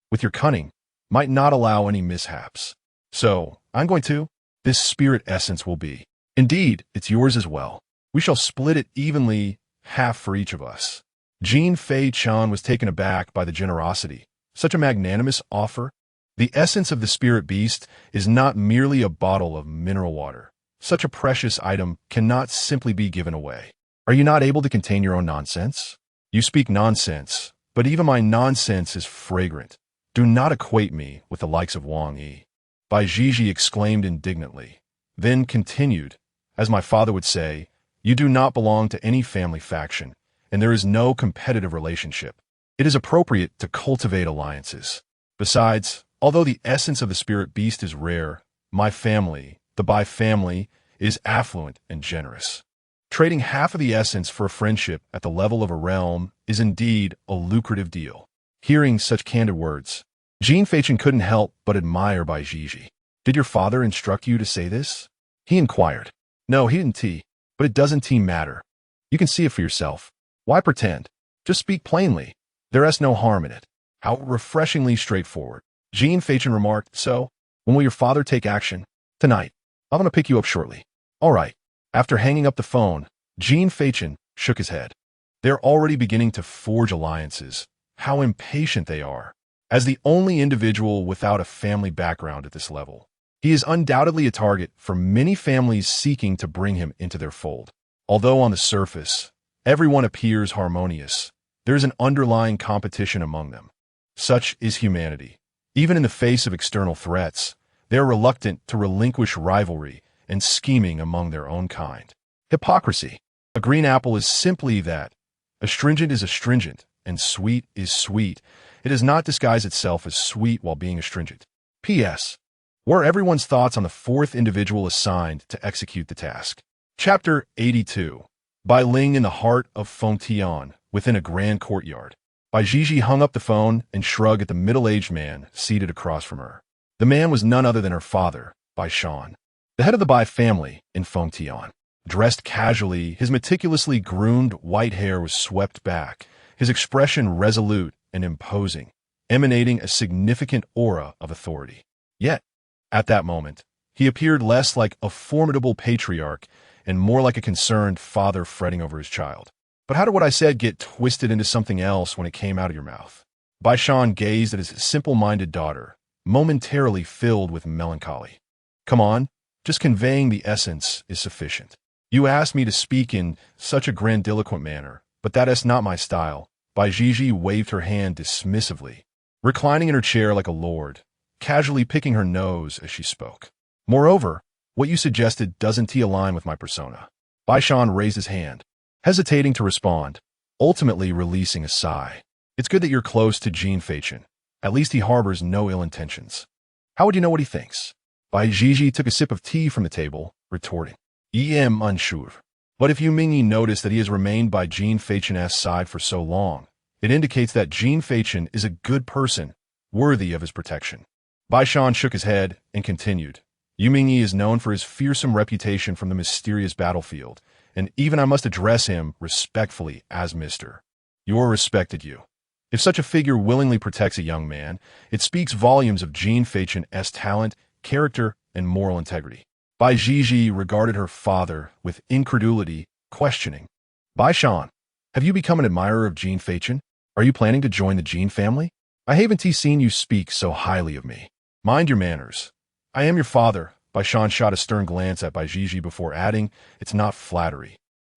with your cunning, might not allow any mishaps. So, I'm going to. This spirit essence will be. Indeed, it's yours as well. We shall split it evenly, half for each of us." Jin Feichen was taken aback by the generosity. Such a magnanimous offer. The essence of the spirit beast is not merely a bottle of mineral water. Such a precious item cannot simply be given away. Are you not able to contain your own nonsense? You speak nonsense, but even my nonsense is fragrant. Do not equate me with the likes of Wang Yi. Bai Jiji exclaimed indignantly, then continued, "As my father would say, you do not belong to any family faction, and there is no competitive relationship. It is appropriate to cultivate alliances. Besides, although the essence of the spirit beast is rare, my family, the Bai family, is affluent and generous. Trading half of the essence for a friendship at the level of a realm is indeed a lucrative deal." Hearing such candid words, Jin Feichen couldn't help but admire Bai Jiji. "Did your father instruct you to say this?" he inquired. "No, he didn't, but it doesn't matter. You can see it for yourself. Why pretend? Just speak plainly. There is no harm in it." "How refreshingly straightforward." Jin Feichen remarked. "So, when will your father take action?" "Tonight. I'm going to pick you up shortly." "All right." After hanging up the phone, Jin Feichen shook his head. They're already beginning to forge alliances. How impatient they are. As the only individual without a family background at this level, he is undoubtedly a target for many families seeking to bring him into their fold. Although on the surface, everyone appears harmonious, there is an underlying competition among them. Such is humanity. Even in the face of external threats, They are reluctant to relinquish rivalry and scheming among their own kind. Hypocrisy. A green apple is simply that. Astringent is astringent, and sweet is sweet. It does not disguise itself as sweet while being astringent. P.S. What are everyone's thoughts on the fourth individual assigned to execute the task? Chapter 82. Bai Ling in the heart of Fengtian, within a grand courtyard. Bai Jiji hung up the phone and shrugged at the middle-aged man seated across from her. The man was none other than her father, Bai Shan, the head of the Bai family in Fengtian. Dressed casually, his meticulously groomed white hair was swept back, his expression resolute and imposing, emanating a significant aura of authority. Yet, at that moment, he appeared less like a formidable patriarch and more like a concerned father fretting over his child. But how did what I said get twisted into something else when it came out of your mouth? Bai Shan gazed at his simple-minded daughter, momentarily filled with melancholy. Come on, just conveying the essence is sufficient. You asked me to speak in such a grandiloquent manner, but that is not my style. Bai Jiji waved her hand dismissively, reclining in her chair like a lord, casually picking her nose as she spoke. Moreover, what you suggested doesn't align with my persona. Bai Shan raised his hand, hesitating to respond, ultimately releasing a sigh. It's good that you're close to Jin Feichen. At least he harbors no ill intentions. How would you know what he thinks? Bai Jiji took a sip of tea from the table, retorting. I am unsure. But if Yu Mingyi noticed that he has remained by Jin Feichen's side for so long, it indicates that Jin Feichen is a good person, worthy of his protection. Bai Shan shook his head and continued. Yu Mingyi is known for his fearsome reputation from the mysterious battlefield, and even I must address him respectfully as Mr. Your respected you. If such a figure willingly protects a young man, it speaks volumes of Jin Feichen's talent, character, and moral integrity. Bai Jiji regarded her father with incredulity, questioning. Bai Shan, have you become an admirer of Jin Feichen? Are you planning to join the Jin family? I haven't seen you speak so highly of me. Mind your manners. I am your father. Bai Shan shot a stern glance at Bai Jiji before adding, it's not flattery.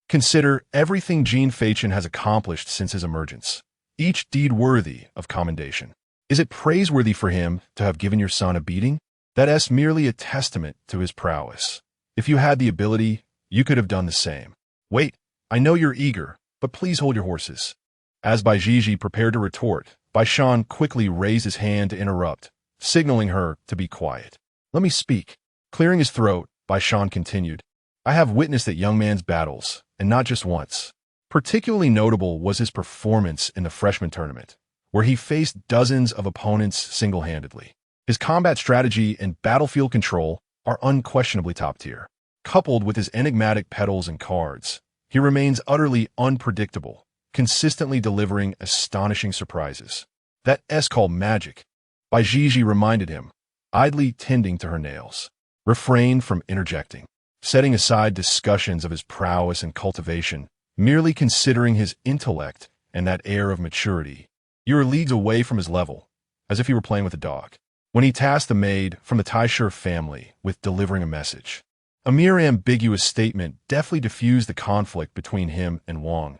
Consider everything Jin Feichen has accomplished since his emergence. Each deed worthy of commendation. Is it praiseworthy for him to have given your son a beating? That is merely a testament to his prowess. If you had the ability, you could have done the same. Wait, I know you're eager, but please hold your horses. As Bai Jiji prepared to retort, Bai Shan quickly raised his hand to interrupt, signaling her to be quiet. Let me speak. Clearing his throat, Bai Shan continued. I have witnessed that young man's battles, and not just once. Particularly notable was his performance in the freshman tournament, where he faced dozens of opponents single-handedly. His combat strategy and battlefield control are unquestionably top tier. Coupled with his enigmatic petals and cards, he remains utterly unpredictable, consistently delivering astonishing surprises. That's called magic. Bai Jiji reminded him, idly tending to her nails. Refrained from interjecting, setting aside discussions of his prowess and cultivation, merely considering his intellect and that air of maturity. You were leagues away from his level, as if he were playing with a dog. When he tasked the maid from the Taisher family with delivering a message. A mere ambiguous statement deftly diffused the conflict between him and Wang,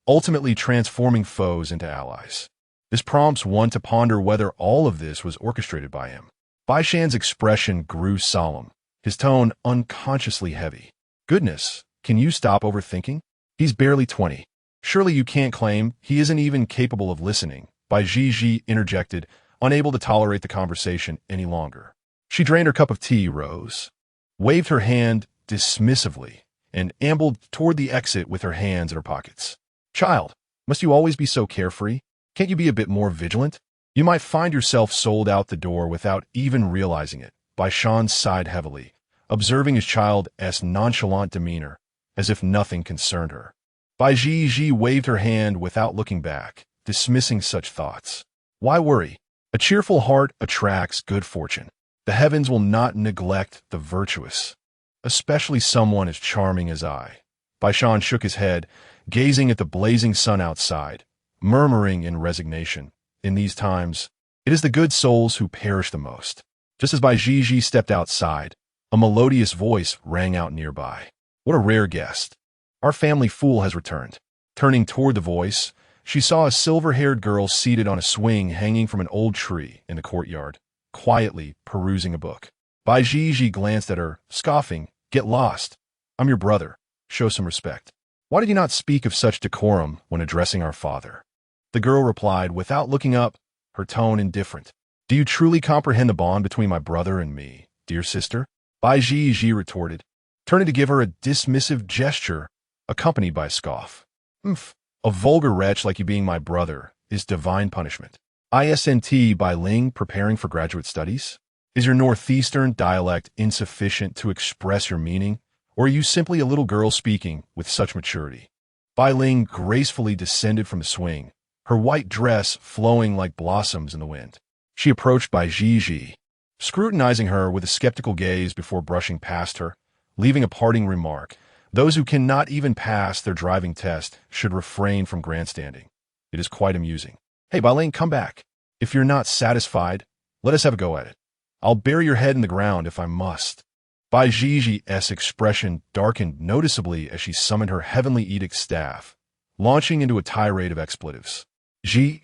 ultimately transforming foes into allies. This prompts one to ponder whether all of this was orchestrated by him. Bai Shan's expression grew solemn, his tone unconsciously heavy. Goodness, can you stop overthinking? He's barely 20. Surely you can't claim he isn't even capable of listening. Bai Jiji interjected, unable to tolerate the conversation any longer. She drained her cup of tea, rose, waved her hand dismissively, and ambled toward the exit with her hands in her pockets. Child, must you always be so carefree? Can't you be a bit more vigilant? You might find yourself sold out the door without even realizing it. Bai Shan sighed heavily, observing his child's nonchalant demeanor, as if nothing concerned her. Bai Jiji waved her hand without looking back, dismissing such thoughts. Why worry? A cheerful heart attracts good fortune. The heavens will not neglect the virtuous, especially someone as charming as I. Bai Shan shook his head, gazing at the blazing sun outside, murmuring in resignation. In these times, it is the good souls who perish the most. Just as Bai Jiji stepped outside, a melodious voice rang out nearby. What a rare guest. Our family fool has returned. Turning toward the voice, she saw a silver-haired girl seated on a swing hanging from an old tree in the courtyard. quietly perusing a book. Bai Jiji glanced at her, scoffing, "Get lost. I'm your brother. Show some respect. Why did you not speak of such decorum when addressing our father?" The girl replied without looking up, her tone indifferent. "Do you truly comprehend the bond between my brother and me, dear sister?" Bai Jiji retorted, turning to give her a dismissive gesture, accompanied by a scoff. "Umph, a vulgar wretch like you being my brother is divine punishment. ISNT Bai Ling preparing for graduate studies? Is your northeastern dialect insufficient to express your meaning, or are you simply a little girl speaking with such maturity?" Bai Ling gracefully descended from the swing, her white dress flowing like blossoms in the wind. She approached Bai Jiji, scrutinizing her with a skeptical gaze before brushing past her, leaving a parting remark. "Those who cannot even pass their driving test should refrain from grandstanding. It is quite amusing. Hey, Bai Ling, come back. If you're not satisfied, let us have a go at it. I'll bury your head in the ground if I must." Bai Jiji's expression darkened noticeably as she summoned her heavenly edict staff, launching into a tirade of expletives. "Ji,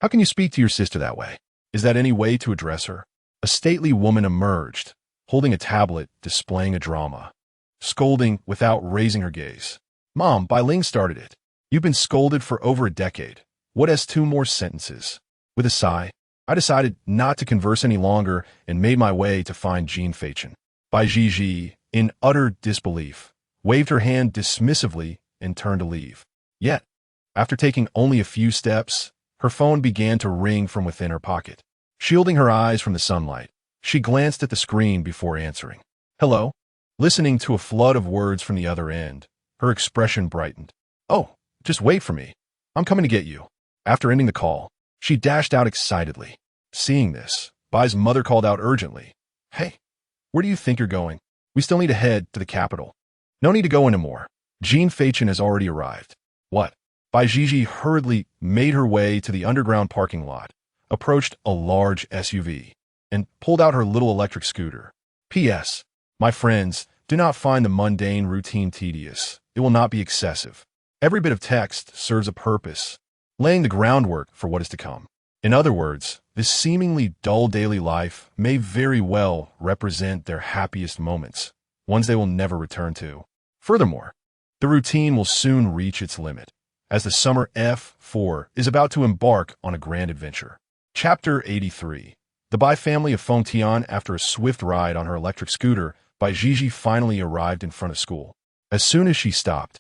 how can you speak to your sister that way? Is that any way to address her?" A stately woman emerged, holding a tablet displaying a drama, scolding without raising her gaze. "Mom, Bai Ling started it. You've been scolded for over a decade. What has 2 more sentences?" With a sigh, I decided not to converse any longer and made my way to find Jin Feichen. Bai Jiji, in utter disbelief, waved her hand dismissively and turned to leave. Yet, after taking only a few steps, her phone began to ring from within her pocket. Shielding her eyes from the sunlight, she glanced at the screen before answering. "Hello?" Listening to a flood of words from the other end, her expression brightened. "Oh, just wait for me. I'm coming to get you." After ending the call, she dashed out excitedly. Seeing this, Bai's mother called out urgently, "Hey, where do you think you're going? We still need to head to the capital." "No need to go anymore. Jin Feichen has already arrived." "What?" Bai Jiji hurriedly made her way to the underground parking lot, approached a large SUV, and pulled out her little electric scooter. "P.S. My friends, do not find the mundane routine tedious. It will not be excessive. Every bit of text serves a purpose, laying the groundwork for what is to come. In other words, this seemingly dull daily life may very well represent their happiest moments, ones they will never return to. Furthermore, the routine will soon reach its limit, as the summer F4 is about to embark on a grand adventure." Chapter 83. The Bai family of Fengtian. After a swift ride on her electric scooter, Bai Jiji finally arrived in front of school. As soon as she stopped,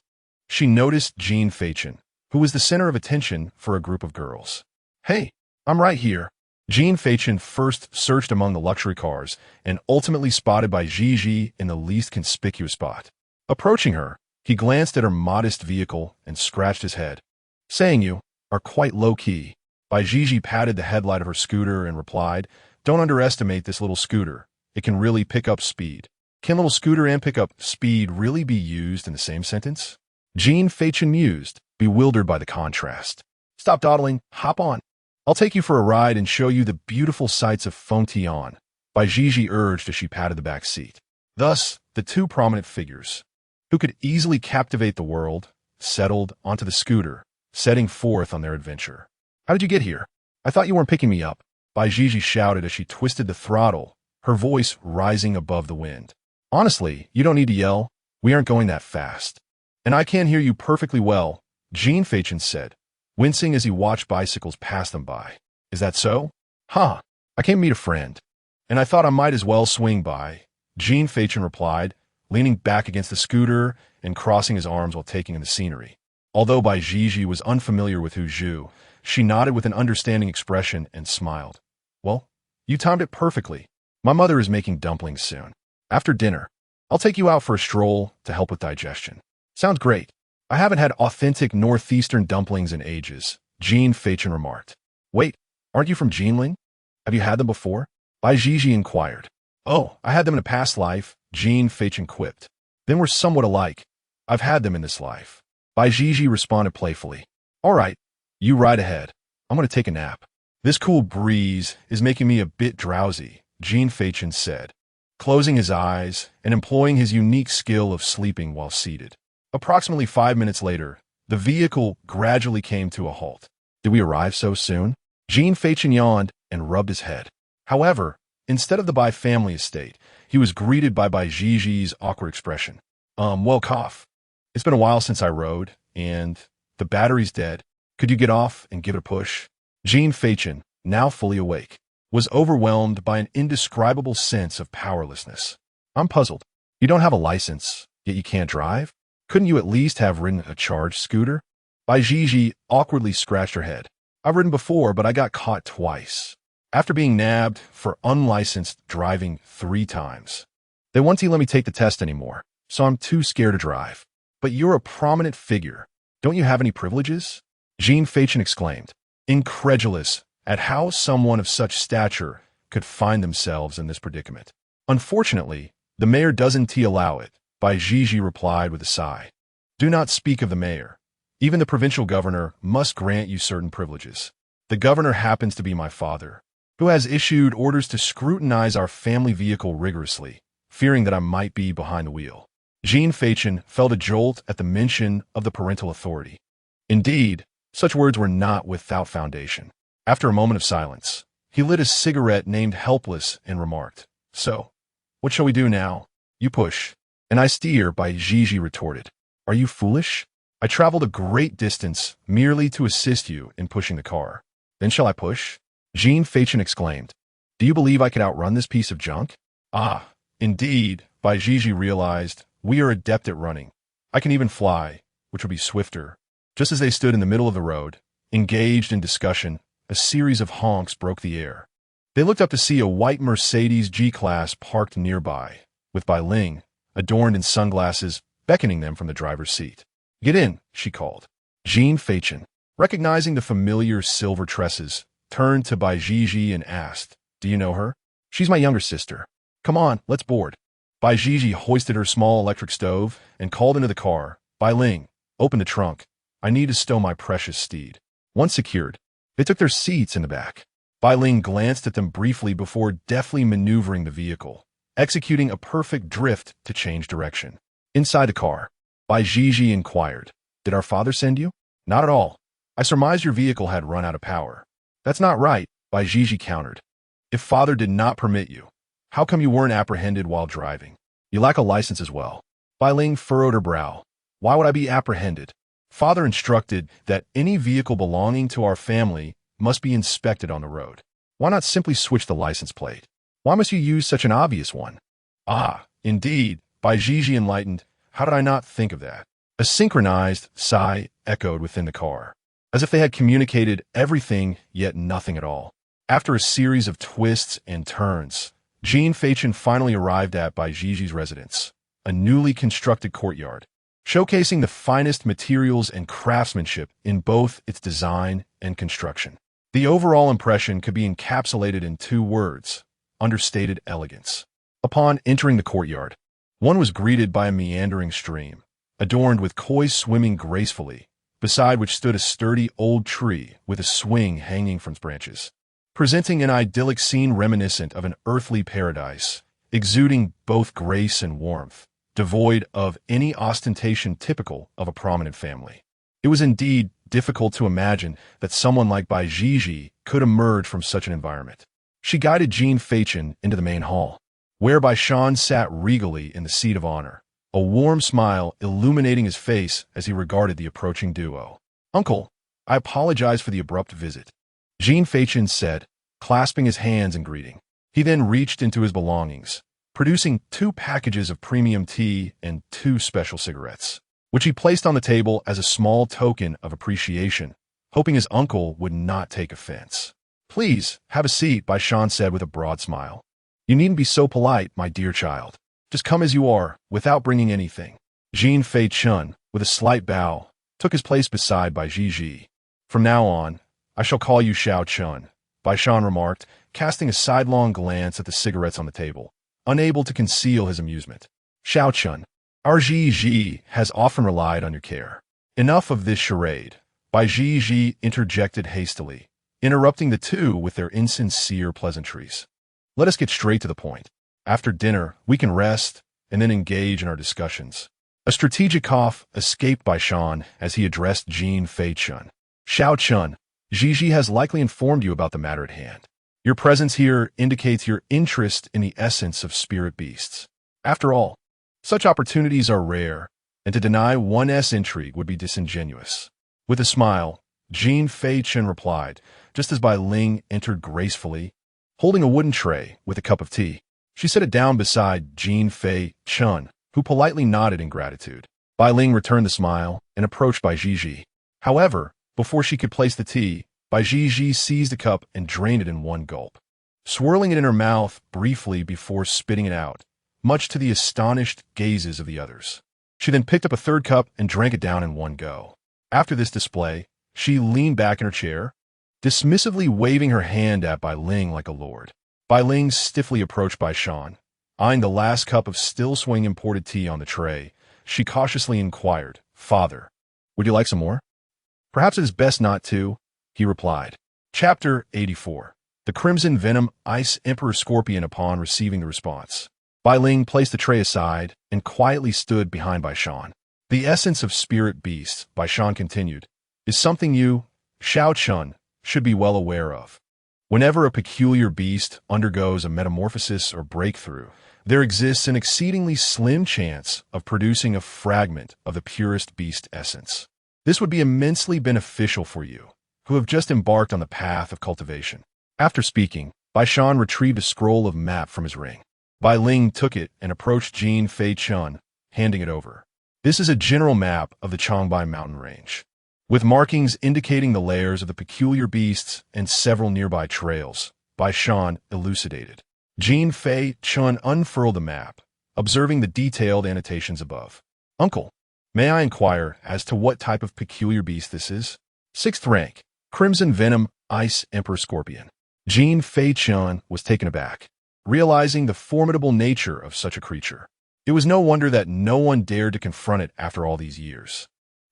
she noticed Jin Feichen, who was the center of attention for a group of girls. "Hey, I'm right here." Jin Feichen first searched among the luxury cars and ultimately spotted Bai Jiji in the least conspicuous spot. Approaching her, he glanced at her modest vehicle and scratched his head. "Saying you are quite low-key." Bai Jiji patted the headlight of her scooter and replied, "Don't underestimate this little scooter. It can really pick up speed." "Can little scooter and pick up speed really be used in the same sentence?" Jin Feichen mused, bewildered by the contrast. "Stop dawdling, hop on. I'll take you for a ride and show you the beautiful sights of Fengtian," Bai Jiji urged as she patted the back seat. Thus, the 2 prominent figures, who could easily captivate the world, settled onto the scooter, setting forth on their adventure. "How did you get here? I thought you weren't picking me up," Bai Jiji shouted as she twisted the throttle, her voice rising above the wind. "Honestly, you don't need to yell. We aren't going that fast." "And I can hear you perfectly well," Jin Feichen said, wincing as he watched bicycles pass them by. "Is that so?" "Huh. I came to meet a friend, and I thought I might as well swing by," Jin Feichen replied, leaning back against the scooter and crossing his arms while taking in the scenery. Although Bai Jiji was unfamiliar with Huzhu, she nodded with an understanding expression and smiled. "Well, you timed it perfectly. My mother is making dumplings soon. After dinner, I'll take you out for a stroll to help with digestion." "Sounds great. I haven't had authentic northeastern dumplings in ages," Jin Feichen remarked. "Wait, aren't you from Jinling? Have you had them before?" Bai Jiji inquired. "Oh, I had them in a past life," Jin Feichen quipped. "Then we're somewhat alike. I've had them in this life." Bai Jiji responded playfully. "All right, you ride ahead. I'm going to take a nap." "This cool breeze is making me a bit drowsy," Jin Feichen said, closing his eyes and employing his unique skill of sleeping while seated. Approximately 5 minutes later, the vehicle gradually came to a halt. "Did we arrive so soon?" Jin Feichen yawned and rubbed his head. However, instead of the Bai family estate, he was greeted by Gigi's awkward expression. Well, cough. It's been a while since I rode, and the battery's dead. Could you get off and give it a push? Jin Feichen, now fully awake, was overwhelmed by an indescribable sense of powerlessness. I'm puzzled. You don't have a license, yet you can't drive? Couldn't you at least have ridden a charged scooter? Bai Gigi awkwardly scratched her head. I've ridden before, but I got caught twice. After being nabbed for unlicensed driving 3 times. They won't let me take the test anymore, so I'm too scared to drive. But you're a prominent figure. Don't you have any privileges? Jin Feichen exclaimed, incredulous at how someone of such stature could find themselves in this predicament. Unfortunately, the mayor doesn't allow it, Bai Gigi replied with a sigh. Do not speak of the mayor. Even the provincial governor must grant you certain privileges. The governor happens to be my father, who has issued orders to scrutinize our family vehicle rigorously, fearing that I might be behind the wheel. Jin Feichen felt a jolt at the mention of the parental authority. Indeed, such words were not without foundation. After a moment of silence, he lit a cigarette named Helpless and remarked, So, what shall we do now? You push, and I steer, Bai Gigi retorted. Are you foolish? I traveled a great distance merely to assist you in pushing the car. Then shall I push? Jin Feichen exclaimed. Do you believe I could outrun this piece of junk? Ah, indeed, Bai Gigi realized, we are adept at running. I can even fly, which would be swifter. Just as they stood in the middle of the road, engaged in discussion, a series of honks broke the air. They looked up to see a white Mercedes G-Class parked nearby, with Bai Ling, adorned in sunglasses, beckoning them from the driver's seat. Get in, she called. Jin Feichen, recognizing the familiar silver tresses, turned to Bai Gigi and asked, Do you know her? She's my younger sister. Come on, let's board. Bai Gigi hoisted her small electric stove and called into the car. Bai Ling, open the trunk. I need to stow my precious steed. Once secured, they took their seats in the back. Bai Ling glanced at them briefly before deftly maneuvering the vehicle, executing a perfect drift to change direction. Inside the car, Bai Gigi inquired, Did our father send you? Not at all. I surmised your vehicle had run out of power. That's not right, Bai Gigi countered. If father did not permit you, how come you weren't apprehended while driving? You lack a license as well. Bai Ling furrowed her brow. Why would I be apprehended? Father instructed that any vehicle belonging to our family must be inspected on the road. Why not simply switch the license plate? Why must you use such an obvious one? Ah, indeed, Bai Gigi enlightened. How did I not think of that? A synchronized sigh echoed within the car, as if they had communicated everything yet nothing at all. After a series of twists and turns, Jin Feichen finally arrived at Bai Gigi's residence, a newly constructed courtyard, showcasing the finest materials and craftsmanship in both its design and construction. The overall impression could be encapsulated in 2 words, understated elegance. Upon entering the courtyard, one was greeted by a meandering stream, adorned with koi swimming gracefully, beside which stood a sturdy old tree with a swing hanging from its branches, presenting an idyllic scene reminiscent of an earthly paradise, exuding both grace and warmth, devoid of any ostentation typical of a prominent family. It was indeed difficult to imagine that someone like Bai Gigi could emerge from such an environment. She guided Jin Feichen into the main hall, where Bai Shan sat regally in the seat of honor, a warm smile illuminating his face as he regarded the approaching duo. Uncle, I apologize for the abrupt visit, Jin Feichen said, clasping his hands in greeting. He then reached into his belongings, producing 2 packages of premium tea and 2 special cigarettes, which he placed on the table as a small token of appreciation, hoping his uncle would not take offense. Please, have a seat, Bai Shan said with a broad smile. You needn't be so polite, my dear child. Just come as you are, without bringing anything. Jin Feichen, with a slight bow, took his place beside Bai Gigi. From now on, I shall call you Xiao Chun, Bai Shan remarked, casting a sidelong glance at the cigarettes on the table, unable to conceal his amusement. Xiao Chun, our Gigi has often relied on your care. Enough of this charade, Bai Gigi interjected hastily, interrupting the 2 with their insincere pleasantries. Let us get straight to the point. After dinner, we can rest and then engage in our discussions. A strategic cough escaped Bai Shan as he addressed Jin Feichen. Xiao Chun, Gigi has likely informed you about the matter at hand. Your presence here indicates your interest in the essence of spirit beasts. After all, such opportunities are rare, and to deny one's intrigue would be disingenuous. With a smile, Jin Feichen replied, just as Bai Ling entered gracefully, holding a wooden tray with a cup of tea. She set it down beside Jin Feichen, who politely nodded in gratitude. Bai Ling returned the smile and approached Bai Zhizhi. However, before she could place the tea, Bai Zhizhi seized the cup and drained it in one gulp, swirling it in her mouth briefly before spitting it out, much to the astonished gazes of the others. She then picked up a third cup and drank it down in one go. After this display, she leaned back in her chair, dismissively waving her hand at Bai Ling like a lord. Bai Ling stiffly approached Bai Shan. Eyeing the last cup of still-swing imported tea on the tray, she cautiously inquired, "Father, would you like some more?" "Perhaps it is best not to," he replied. Chapter 84. The Crimson Venom Ice Emperor Scorpion. Upon receiving the response, Bai Ling placed the tray aside and quietly stood behind Bai Shan. "The essence of spirit beasts," Bai Shan continued, "is something you, Xiao Chun, should be well aware of. Whenever a peculiar beast undergoes a metamorphosis or breakthrough, there exists an exceedingly slim chance of producing a fragment of the purest beast essence. This would be immensely beneficial for you, who have just embarked on the path of cultivation." After speaking, Bai Shan retrieved a scroll of map from his ring. Bai Ling took it and approached Jin Feichen, handing it over. "This is a general map of the Changbai mountain range, with markings indicating the layers of the peculiar beasts and several nearby trails," Bai Shan elucidated. Jin Feichen unfurled the map, observing the detailed annotations above. "Uncle, may I inquire as to what type of peculiar beast this is?" "6th rank, Crimson Venom Ice Emperor Scorpion." Jin Feichen was taken aback, realizing the formidable nature of such a creature. It was no wonder that no one dared to confront it after all these years.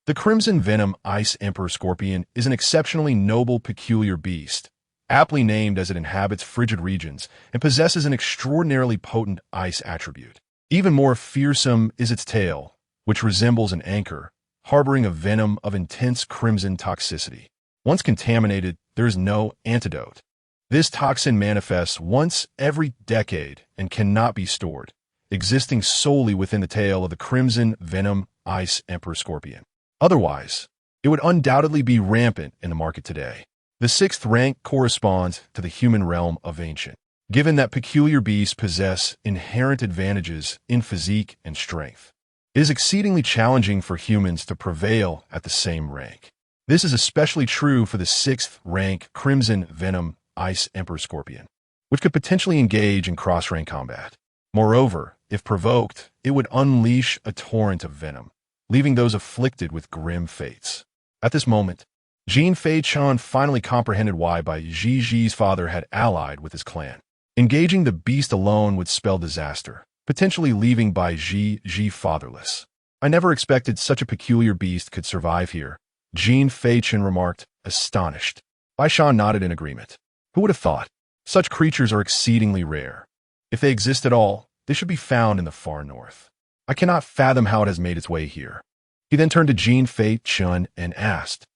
The Crimson Venom Ice Emperor Scorpion is an exceptionally noble peculiar beast, aptly named as it inhabits frigid regions and possesses an extraordinarily potent ice attribute. Even more fearsome is its tail, which resembles an anchor, harboring a venom of intense crimson toxicity. Once contaminated, there is no antidote. This toxin manifests once every decade and cannot be stored, existing solely within the tail of the Crimson Venom Ice Emperor Scorpion. Otherwise, it would undoubtedly be rampant in the market today. The 6th rank corresponds to the human realm of ancient, given that peculiar beasts possess inherent advantages in physique and strength. It is exceedingly challenging for humans to prevail at the same rank. This is especially true for the 6th rank Crimson Venom Ice Emperor Scorpion, which could potentially engage in cross-rank combat. Moreover, if provoked, it would unleash a torrent of venom, leaving those afflicted with grim fates. At this moment, Jin Feichen finally comprehended why Bai Zhizhi's father had allied with his clan. Engaging the beast alone would spell disaster, potentially leaving Bai Zhizhi fatherless. "I never expected such a peculiar beast could survive here," Jin Feichen remarked, astonished. Bai Shan nodded in agreement. "Who would have thought? Such creatures are exceedingly rare. If they exist at all, they should be found in the far north. I cannot fathom how it has made its way here." He then turned to Jin Feichen and asked,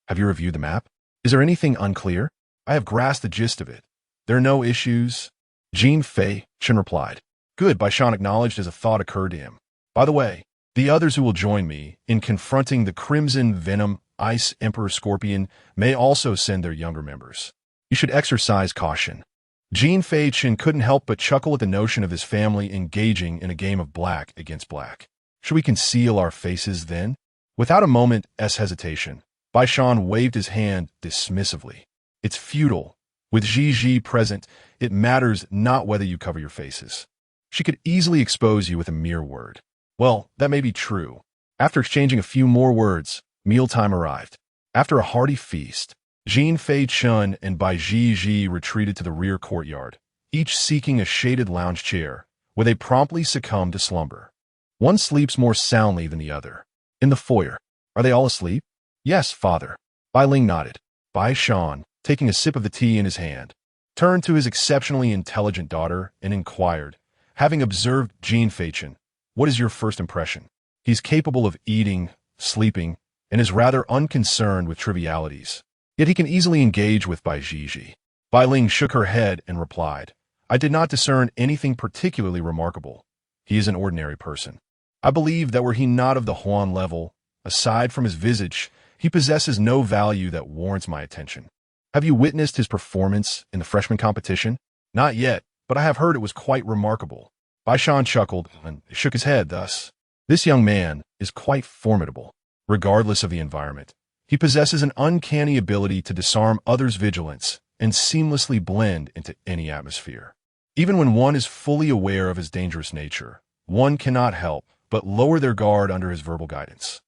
"Have you reviewed the map? Is there anything unclear?" "I have grasped the gist of it. There are no issues." Jin Feichen replied. "Good," Bai Shan acknowledged as a thought occurred to him. "By the way, the others who will join me in confronting the Crimson Venom Ice Emperor Scorpion may also send their younger members. You should exercise caution." Jin Feichen couldn't help but chuckle at the notion of his family engaging in a game of black against black. "Should we conceal our faces then?" Without a moment's hesitation, Bai Shan waved his hand dismissively. "It's futile. With Zhizhi present, it matters not whether you cover your faces. She could easily expose you with a mere word." "Well, that may be true." After exchanging a few more words, mealtime arrived. After a hearty feast, Jin Feichen and Bai Zhizhi retreated to the rear courtyard, each seeking a shaded lounge chair, where they promptly succumbed to slumber. One sleeps more soundly than the other. In the foyer, "Are they all asleep?" "Yes, father." Bai Ling nodded. Bai Shan, taking a sip of the tea in his hand, turned to his exceptionally intelligent daughter and inquired, having observed Jin Feichen, "What is your first impression?" "He's capable of eating, sleeping, and is rather unconcerned with trivialities. Yet he can easily engage with Bai Zhizhi." Bai Ling shook her head and replied, I did not discern anything particularly remarkable. He is an ordinary person. I believe that were he not of the Huan level, aside from his visage, he possesses no value that warrants my attention. Have you witnessed his performance in the freshman competition? Not yet, but I have heard it was quite remarkable. Bai Shan chuckled and shook his head thus. This young man is quite formidable. Regardless of the environment, he possesses an uncanny ability to disarm others' vigilance and seamlessly blend into any atmosphere. Even when one is fully aware of his dangerous nature, one cannot help but lower their guard under his verbal guidance.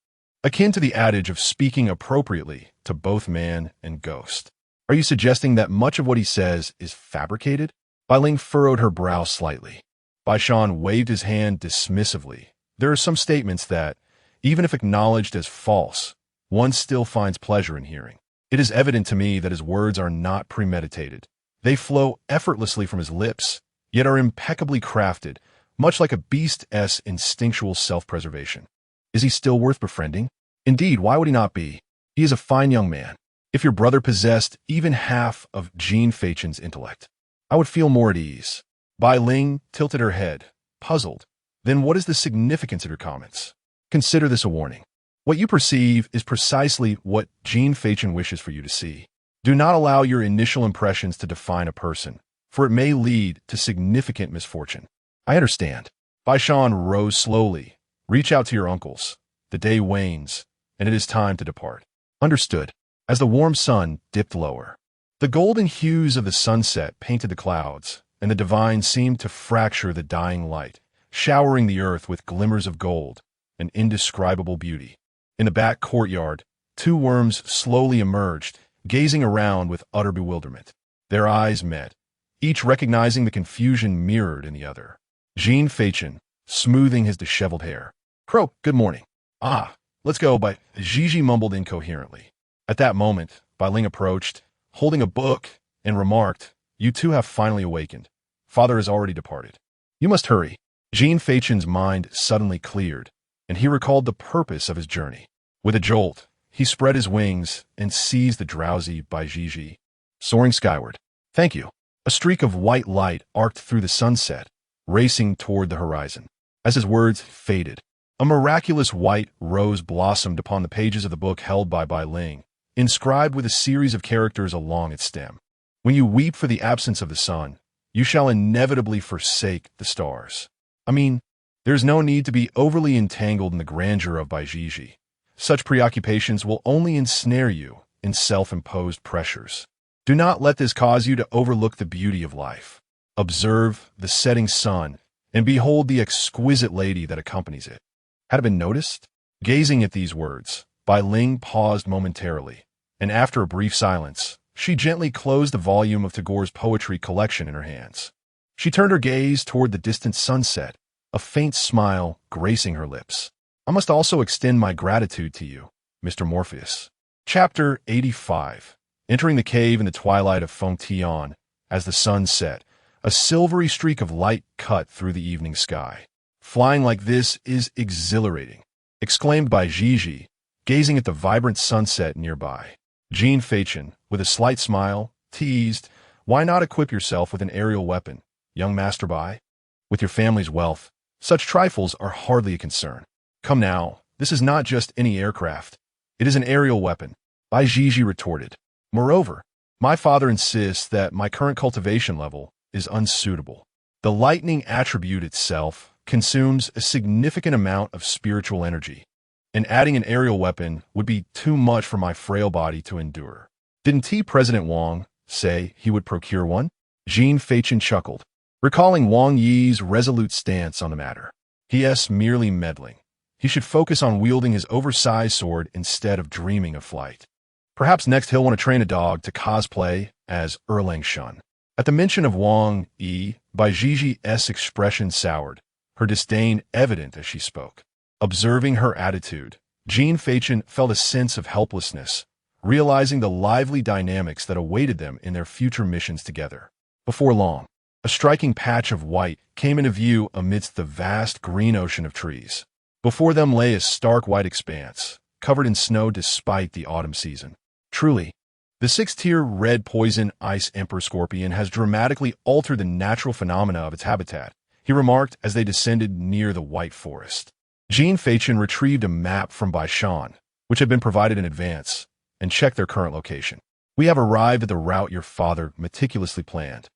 Akin to the adage of speaking appropriately to both man and ghost. Are you suggesting that much of what he says is fabricated? Bai Ling furrowed her brow slightly. Bai Shan waved his hand dismissively. There are some statements that, even if acknowledged as false, one still finds pleasure in hearing. It is evident to me that his words are not premeditated. They flow effortlessly from his lips, yet are impeccably crafted, much like a beast's instinctual self-preservation. Is he still worth befriending? Indeed, why would he not be? He is a fine young man. If your brother possessed even half of Jin Feichen's intellect, I would feel more at ease. Bai Ling tilted her head, puzzled. Then what is the significance of your comments? Consider this a warning. What you perceive is precisely what Jin Feichen wishes for you to see. Do not allow your initial impressions to define a person, for it may lead to significant misfortune. I understand. Bai Shan rose slowly. Reach out to your uncles. The day wanes, and it is time to depart. Understood. As the warm sun dipped lower, the golden hues of the sunset painted the clouds, and the divine seemed to fracture the dying light, showering the earth with glimmers of gold, an indescribable beauty. In the back courtyard, two worms slowly emerged, gazing around with utter bewilderment. Their eyes met, each recognizing the confusion mirrored in the other. Jin Feichen, smoothing his disheveled hair. Croak, good morning. Ah, let's go, but Gigi mumbled incoherently. At that moment, Bai Ling approached, holding a book, and remarked, You two have finally awakened. Father has already departed. You must hurry. Jin Feichen's mind suddenly cleared, and he recalled the purpose of his journey. With a jolt, he spread his wings and seized the drowsy Bai Gigi, soaring skyward. Thank you. A streak of white light arced through the sunset, racing toward the horizon. As his words faded, a miraculous white rose blossomed upon the pages of the book held by Bai Ling, inscribed with a series of characters along its stem. When you weep for the absence of the sun, you shall inevitably forsake the stars. I mean, there's no need to be overly entangled in the grandeur of Bai Gigi. Such preoccupations will only ensnare you in self-imposed pressures. Do not let this cause you to overlook the beauty of life. Observe the setting sun and behold the exquisite lady that accompanies it. Had it been noticed? Gazing at these words, Bai Ling paused momentarily, and after a brief silence, she gently closed the volume of Tagore's poetry collection in her hands. She turned her gaze toward the distant sunset, a faint smile gracing her lips. I must also extend my gratitude to you, Mr. Morpheus. Chapter 85. Entering the cave in the twilight of Feng Tian, as the sun set, a silvery streak of light cut through the evening sky. Flying like this is exhilarating, exclaimed Bai Gigi, gazing at the vibrant sunset nearby. Jin Feichen, with a slight smile, teased, Why not equip yourself with an aerial weapon, young Master Bai? With your family's wealth, such trifles are hardly a concern. Come now, this is not just any aircraft. It is an aerial weapon, Bai Gigi retorted. Moreover, my father insists that my current cultivation level is unsuitable. The lightning attribute itself consumes a significant amount of spiritual energy, and adding an aerial weapon would be too much for my frail body to endure. Didn't President Wang say he would procure one? Jin Feichen chuckled, recalling Wang Yi's resolute stance on the matter. He is merely meddling. He should focus on wielding his oversized sword instead of dreaming of flight. Perhaps next he'll want to train a dog to cosplay as Erlang Shun. At the mention of Wang Yi, Bai Gigi's expression soured, her disdain evident as she spoke. Observing her attitude, Jin Feichen felt a sense of helplessness, realizing the lively dynamics that awaited them in their future missions together. Before long, a striking patch of white came into view amidst the vast green ocean of trees. Before them lay a stark white expanse, covered in snow despite the autumn season. Truly, The sixth-tier red poison ice emperor scorpion has dramatically altered the natural phenomena of its habitat, he remarked as they descended near the white forest. Jin Feichen retrieved a map from Baishan, which had been provided in advance, and checked their current location. We have arrived at the route your father meticulously planned,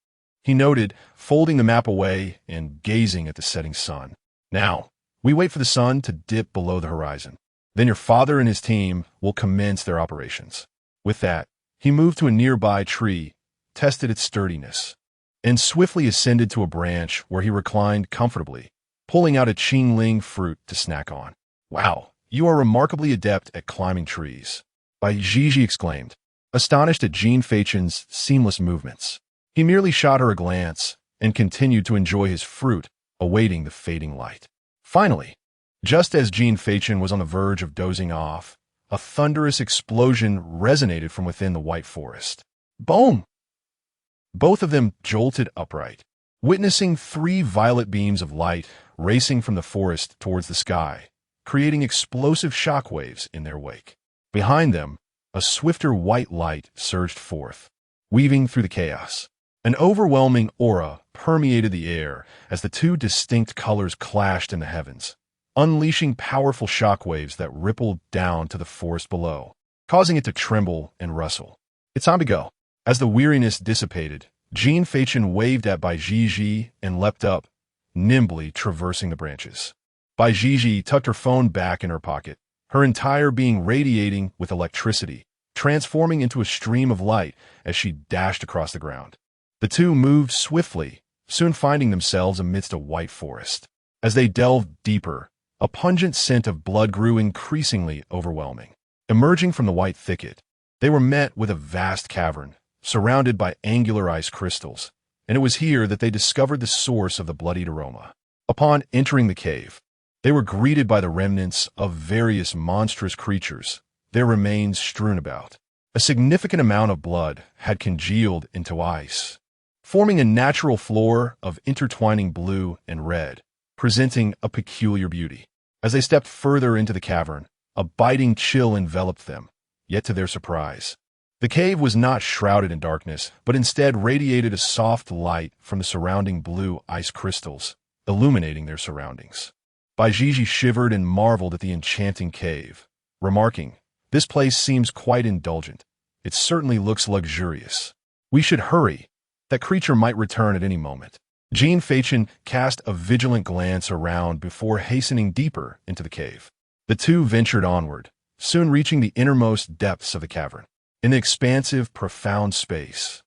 he noted, folding the map away and gazing at the setting sun. Now, we wait for the sun to dip below the horizon. Then your father and his team will commence their operations. With that, he moved to a nearby tree, tested its sturdiness, and swiftly ascended to a branch where he reclined comfortably, pulling out a qingling fruit to snack on. Wow, you are remarkably adept at climbing trees, Bai Zhizhi exclaimed, astonished at Jin Feichen's seamless movements. He merely shot her a glance and continued to enjoy his fruit, awaiting the fading light. Finally, just as Jin Feichen was on the verge of dozing off, a thunderous explosion resonated from within the white forest. Boom! Both of them jolted upright, witnessing 3 violet beams of light racing from the forest towards the sky, creating explosive shockwaves in their wake. Behind them, a swifter white light surged forth, weaving through the chaos. An overwhelming aura permeated the air as the 2 distinct colors clashed in the heavens, unleashing powerful shockwaves that rippled down to the forest below, causing it to tremble and rustle. It's time to go. As the weariness dissipated, Jin Feichen waved at Bai Zhizhi and leapt up, nimbly traversing the branches. Bai Zhizhi tucked her phone back in her pocket, her entire being radiating with electricity, transforming into a stream of light as she dashed across the ground. The 2 moved swiftly, soon finding themselves amidst a white forest. As they delved deeper, a pungent scent of blood grew increasingly overwhelming. Emerging from the white thicket, they were met with a vast cavern, surrounded by angular ice crystals, and it was here that they discovered the source of the bloodied aroma. Upon entering the cave, they were greeted by the remnants of various monstrous creatures, their remains strewn about. A significant amount of blood had congealed into ice, forming a natural floor of intertwining blue and red, presenting a peculiar beauty. As they stepped further into the cavern, a biting chill enveloped them, yet to their surprise, the cave was not shrouded in darkness, but instead radiated a soft light from the surrounding blue ice crystals, illuminating their surroundings. Bai Zhizhi shivered and marveled at the enchanting cave, remarking, "This place seems quite indulgent. It certainly looks luxurious. We should hurry. That creature might return at any moment." Jin Feichen cast a vigilant glance around before hastening deeper into the cave. The 2 ventured onward, soon reaching the innermost depths of the cavern. In the expansive, profound space,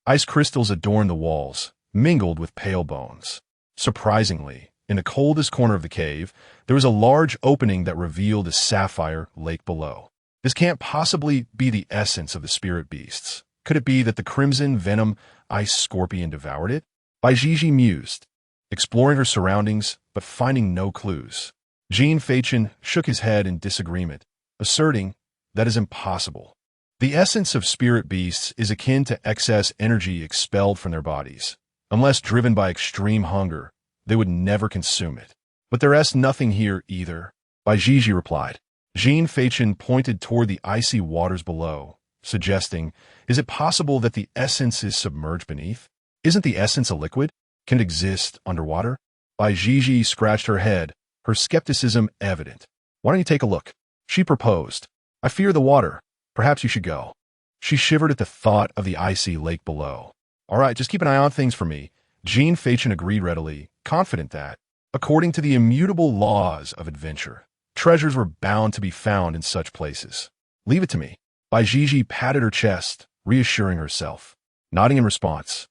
ice crystals adorned the walls, mingled with pale bones. Surprisingly, in the coldest corner of the cave, there was a large opening that revealed a sapphire lake below. This can't possibly be the essence of the spirit beasts. Could it be that the crimson venom ice scorpion devoured it? Bai Zhizhi mused, exploring her surroundings but finding no clues. Jin Feichen shook his head in disagreement, asserting that is impossible. The essence of spirit beasts is akin to excess energy expelled from their bodies. Unless driven by extreme hunger, they would never consume it. But there is nothing here either, Bai Zhizhi replied. Jin Feichen pointed toward the icy waters below, suggesting, is it possible that the essence is submerged beneath? Isn't the essence a liquid? Can it exist underwater? Bai Zhizhi scratched her head, her skepticism evident. Why don't you take a look? She proposed. I fear the water. Perhaps you should go. She shivered at the thought of the icy lake below. All right, just keep an eye on things for me. Jin Feichen agreed readily, confident that, according to the immutable laws of adventure, treasures were bound to be found in such places. Leave it to me. Bai Zhizhi patted her chest, reassuring herself. Nodding in response,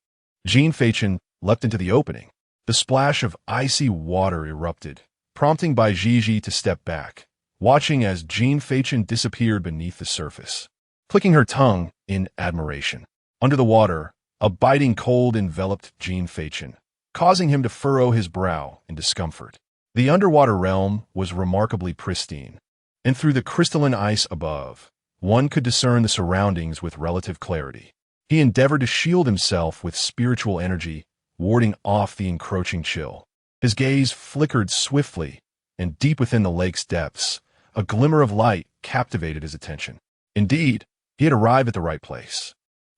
Jin Feichen leapt into the opening. The splash of icy water erupted, prompting Bai Zhizhi to step back, watching as Jin Feichen disappeared beneath the surface, clicking her tongue in admiration. Under the water, a biting cold enveloped Jin Feichen, causing him to furrow his brow in discomfort. The underwater realm was remarkably pristine, and through the crystalline ice above, one could discern the surroundings with relative clarity. He endeavored to shield himself with spiritual energy, warding off the encroaching chill. His gaze flickered swiftly, and deep within the lake's depths, a glimmer of light captivated his attention. Indeed, He had arrived at the right place.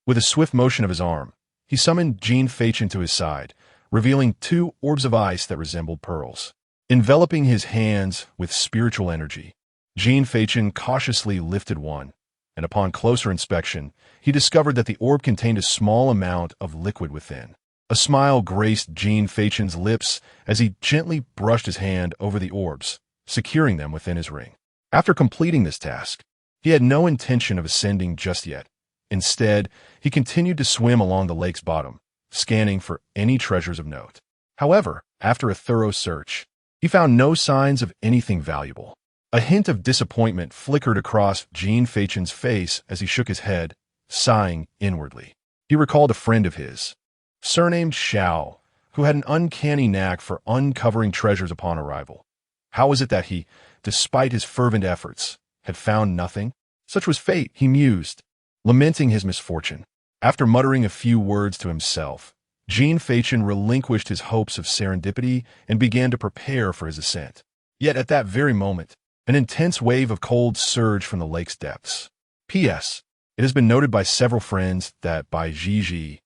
With a swift motion of his arm, he summoned Jin Feichen to his side, revealing two orbs of ice that resembled pearls. Enveloping his hands with spiritual energy, Jin Feichen cautiously lifted one, and upon closer inspection, he discovered that the orb contained a small amount of liquid within. A smile graced Jin Feichen's lips as he gently brushed his hand over the orbs, securing them within his ring. After completing this task, he had no intention of ascending just yet. Instead, he continued to swim along the lake's bottom, scanning for any treasures of note. However, after a thorough search, he found no signs of anything valuable. A hint of disappointment flickered across Jin Feichen's face as he shook his head, sighing inwardly. He recalled a friend of his, surnamed Xiao, who had an uncanny knack for uncovering treasures upon arrival. How was it that he, despite his fervent efforts, had found nothing? Such was fate, he mused, lamenting his misfortune. After muttering a few words to himself, Jin Feichen relinquished his hopes of serendipity and began to prepare for his ascent. Yet at that very moment, an intense wave of cold surged from the lake's depths. P.S. It has been noted by several friends that Bai Zhiji,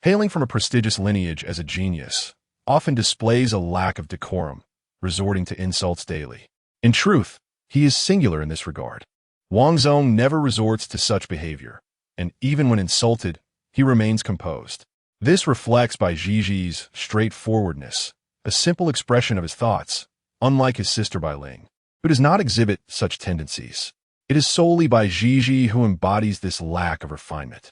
hailing from a prestigious lineage as a genius, often displays a lack of decorum, resorting to insults daily. In truth, he is singular in this regard. Wang Zong never resorts to such behavior, and even when insulted, he remains composed. This reflects Bai Zhiji's straightforwardness, a simple expression of his thoughts, unlike his sister Bai Ling, who does not exhibit such tendencies. It is solely Bai Zhiji who embodies this lack of refinement.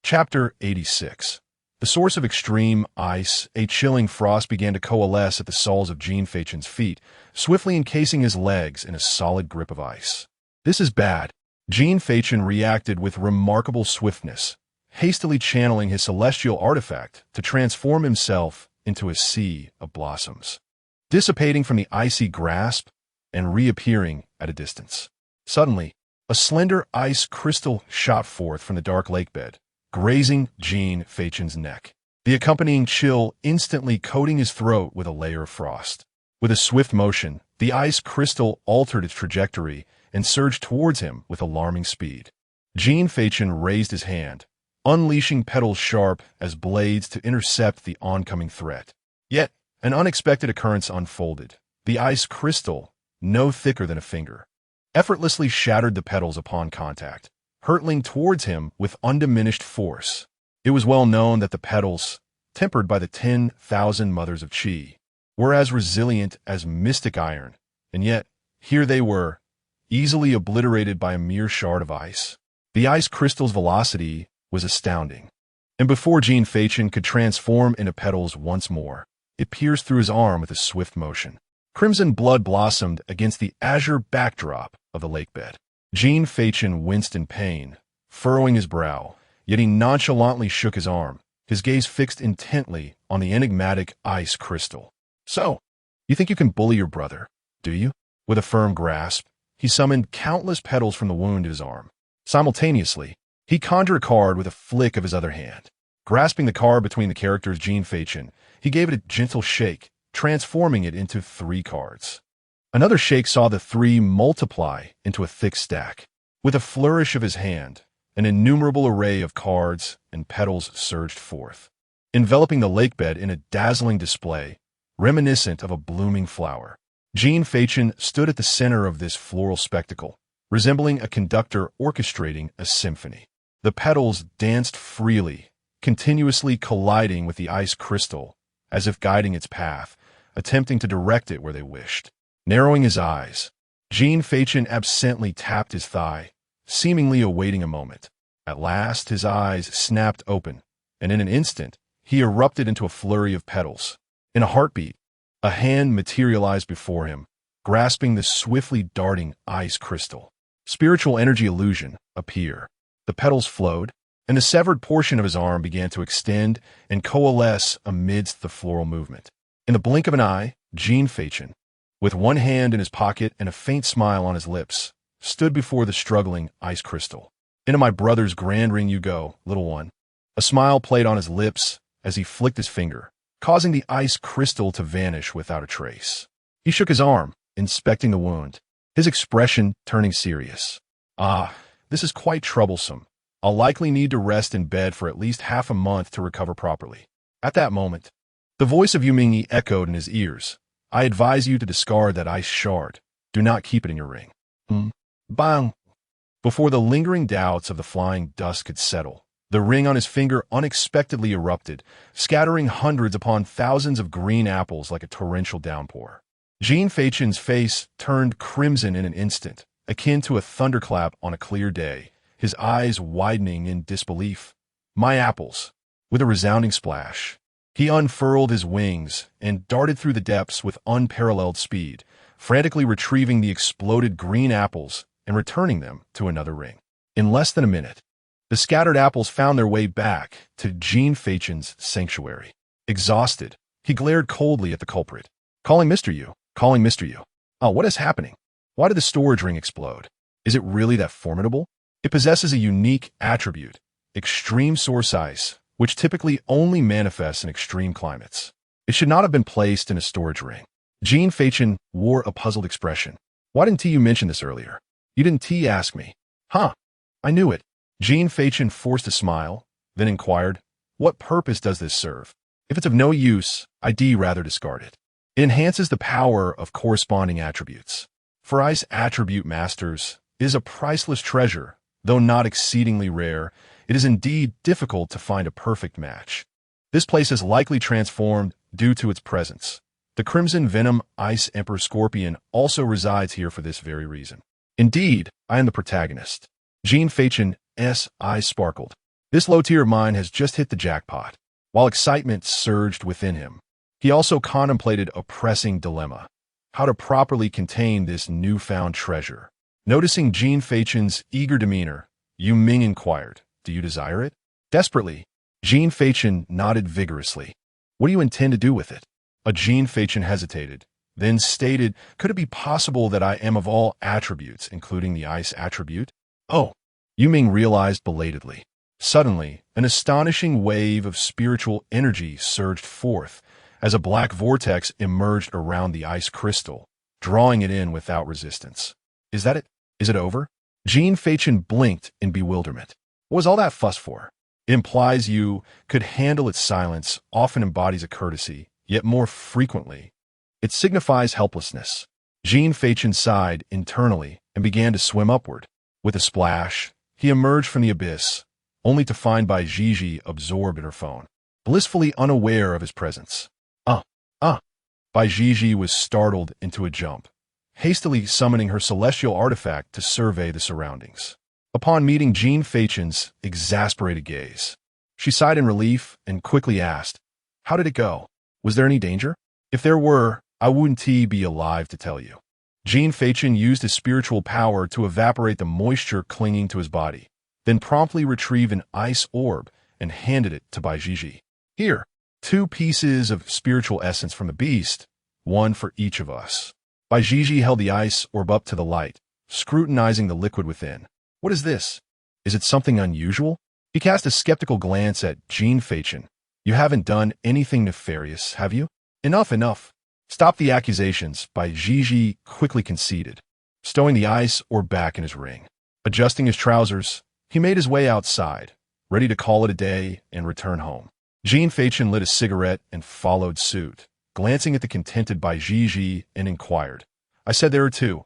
Chapter 86. The source of extreme ice, a chilling frost began to coalesce at the soles of Jin Feichen's feet, swiftly encasing his legs in a solid grip of ice. This is bad. Jin Feichen reacted with remarkable swiftness, hastily channeling his celestial artifact to transform himself into a sea of blossoms, dissipating from the icy grasp and reappearing at a distance. Suddenly, a slender ice crystal shot forth from the dark lakebed, grazing Jin Feichen's neck, the accompanying chill instantly coating his throat with a layer of frost. With a swift motion, the ice crystal altered its trajectory and surged towards him with alarming speed. Jin Feichen raised his hand, unleashing petals sharp as blades to intercept the oncoming threat. Yet, an unexpected occurrence unfolded. The ice crystal, no thicker than a finger, effortlessly shattered the petals upon contact, hurtling towards him with undiminished force. It was well known that the petals, tempered by the 10,000 mothers of Qi, were as resilient as mystic iron, and yet, here they were, easily obliterated by a mere shard of ice. The ice crystal's velocity was astounding, and before Jin Feichen could transform into petals once more, it pierced through his arm with a swift motion. Crimson blood blossomed against the azure backdrop of the lakebed. Jin Feichen winced in pain, furrowing his brow, yet he nonchalantly shook his arm, his gaze fixed intently on the enigmatic ice crystal. So, you think you can bully your brother, do you? With a firm grasp, he summoned countless petals from the wound in his arm. Simultaneously, he conjured a card with a flick of his other hand. Grasping the card between the characters Jin Feichen, he gave it a gentle shake, transforming it into 3 cards. Another shake saw the 3 multiply into a thick stack. With a flourish of his hand, an innumerable array of cards and petals surged forth, enveloping the lakebed in a dazzling display, reminiscent of a blooming flower. Jin Feichen stood at the center of this floral spectacle, resembling a conductor orchestrating a symphony. The petals danced freely, continuously colliding with the ice crystal, as if guiding its path, attempting to direct it where they wished. Narrowing his eyes, Jin Feichen absently tapped his thigh, seemingly awaiting a moment. At last, his eyes snapped open, and in an instant, he erupted into a flurry of petals. In a heartbeat, a hand materialized before him, grasping the swiftly darting ice crystal. Spiritual energy illusion appear. The petals flowed, and the severed portion of his arm began to extend and coalesce amidst the floral movement. In the blink of an eye, Jin Feichen, with one hand in his pocket and a faint smile on his lips, stood before the struggling ice crystal. Into my brother's grand ring you go, little one. A smile played on his lips as he flicked his finger, causing the ice crystal to vanish without a trace. He shook his arm, inspecting the wound, his expression turning serious. Ah, this is quite troublesome. I'll likely need to rest in bed for at least half a month to recover properly. At that moment, the voice of Yu Mingyi echoed in his ears. I advise you to discard that ice shard. Do not keep it in your ring. Bang! Before the lingering doubts of the flying dusk could settle, the ring on his finger unexpectedly erupted, scattering hundreds upon thousands of green apples like a torrential downpour. Jin Feichen's face turned crimson in an instant, akin to a thunderclap on a clear day, his eyes widening in disbelief. My apples! With a resounding splash, he unfurled his wings and darted through the depths with unparalleled speed, frantically retrieving the exploded green apples and returning them to another ring. In less than a minute, the scattered apples found their way back to Jin Feichen's sanctuary. Exhausted, he glared coldly at the culprit. Calling Mr. Yu. Calling Mr. Yu. Oh, what is happening? Why did the storage ring explode? Is it really that formidable? It possesses a unique attribute, extreme source ice, which typically only manifests in extreme climates. It should not have been placed in a storage ring. Jin Feichen wore a puzzled expression. Why didn't you mention this earlier? You didn't ask me. Huh? I knew it. Jin Feichen forced a smile, then inquired, what purpose does this serve? If it's of no use, I'd rather discard it. It enhances the power of corresponding attributes. For ice attribute masters, it is a priceless treasure. Though not exceedingly rare, it is indeed difficult to find a perfect match. This place is likely transformed due to its presence. The Crimson Venom Ice Emperor Scorpion also resides here for this very reason. Indeed, I am the protagonist. Jin Feichen's eyes sparkled. This low tier of mine has just hit the jackpot. While excitement surged within him, he also contemplated a pressing dilemma: how to properly contain this newfound treasure. Noticing Jin Feichen's eager demeanor, Yu Ming inquired, do you desire it? Desperately, Jin Feichen nodded vigorously. What do you intend to do with it? Jin Feichen hesitated, then stated, could it be possible that I am of all attributes, including the ice attribute? Oh, Yu Ming realized belatedly. Suddenly, an astonishing wave of spiritual energy surged forth as a black vortex emerged around the ice crystal, drawing it in without resistance. Is that it? Is it over? Jin Feichen blinked in bewilderment. What was all that fuss for? It implies you could handle its silence, often embodies a courtesy, yet more frequently, it signifies helplessness. Jin Feichen sighed internally and began to swim upward. With a splash, he emerged from the abyss, only to find Bai Zhizhi absorbed in her phone, blissfully unaware of his presence. Bai Zhizhi was startled into a jump, hastily summoning her celestial artifact to survey the surroundings. Upon meeting Jin Feichen's exasperated gaze, she sighed in relief and quickly asked, how did it go? Was there any danger? If there were, I wouldn't be alive to tell you. Jin Feichen used his spiritual power to evaporate the moisture clinging to his body, then promptly retrieved an ice orb and handed it to Bai Zhizhi. Here, 2 pieces of spiritual essence from the beast, one for each of us. Bai Zhizhi held the ice orb up to the light, scrutinizing the liquid within. What is this? Is it something unusual? He cast a skeptical glance at Jin Feichen. You haven't done anything nefarious, have you? Enough. Stop the accusations, Bai Zhizhi quickly conceded, stowing the ice orb back in his ring. Adjusting his trousers, he made his way outside, ready to call it a day and return home. Jin Feichen lit a cigarette and followed suit, glancing at the contented Bai Zhizhi and inquired, I said there are 2.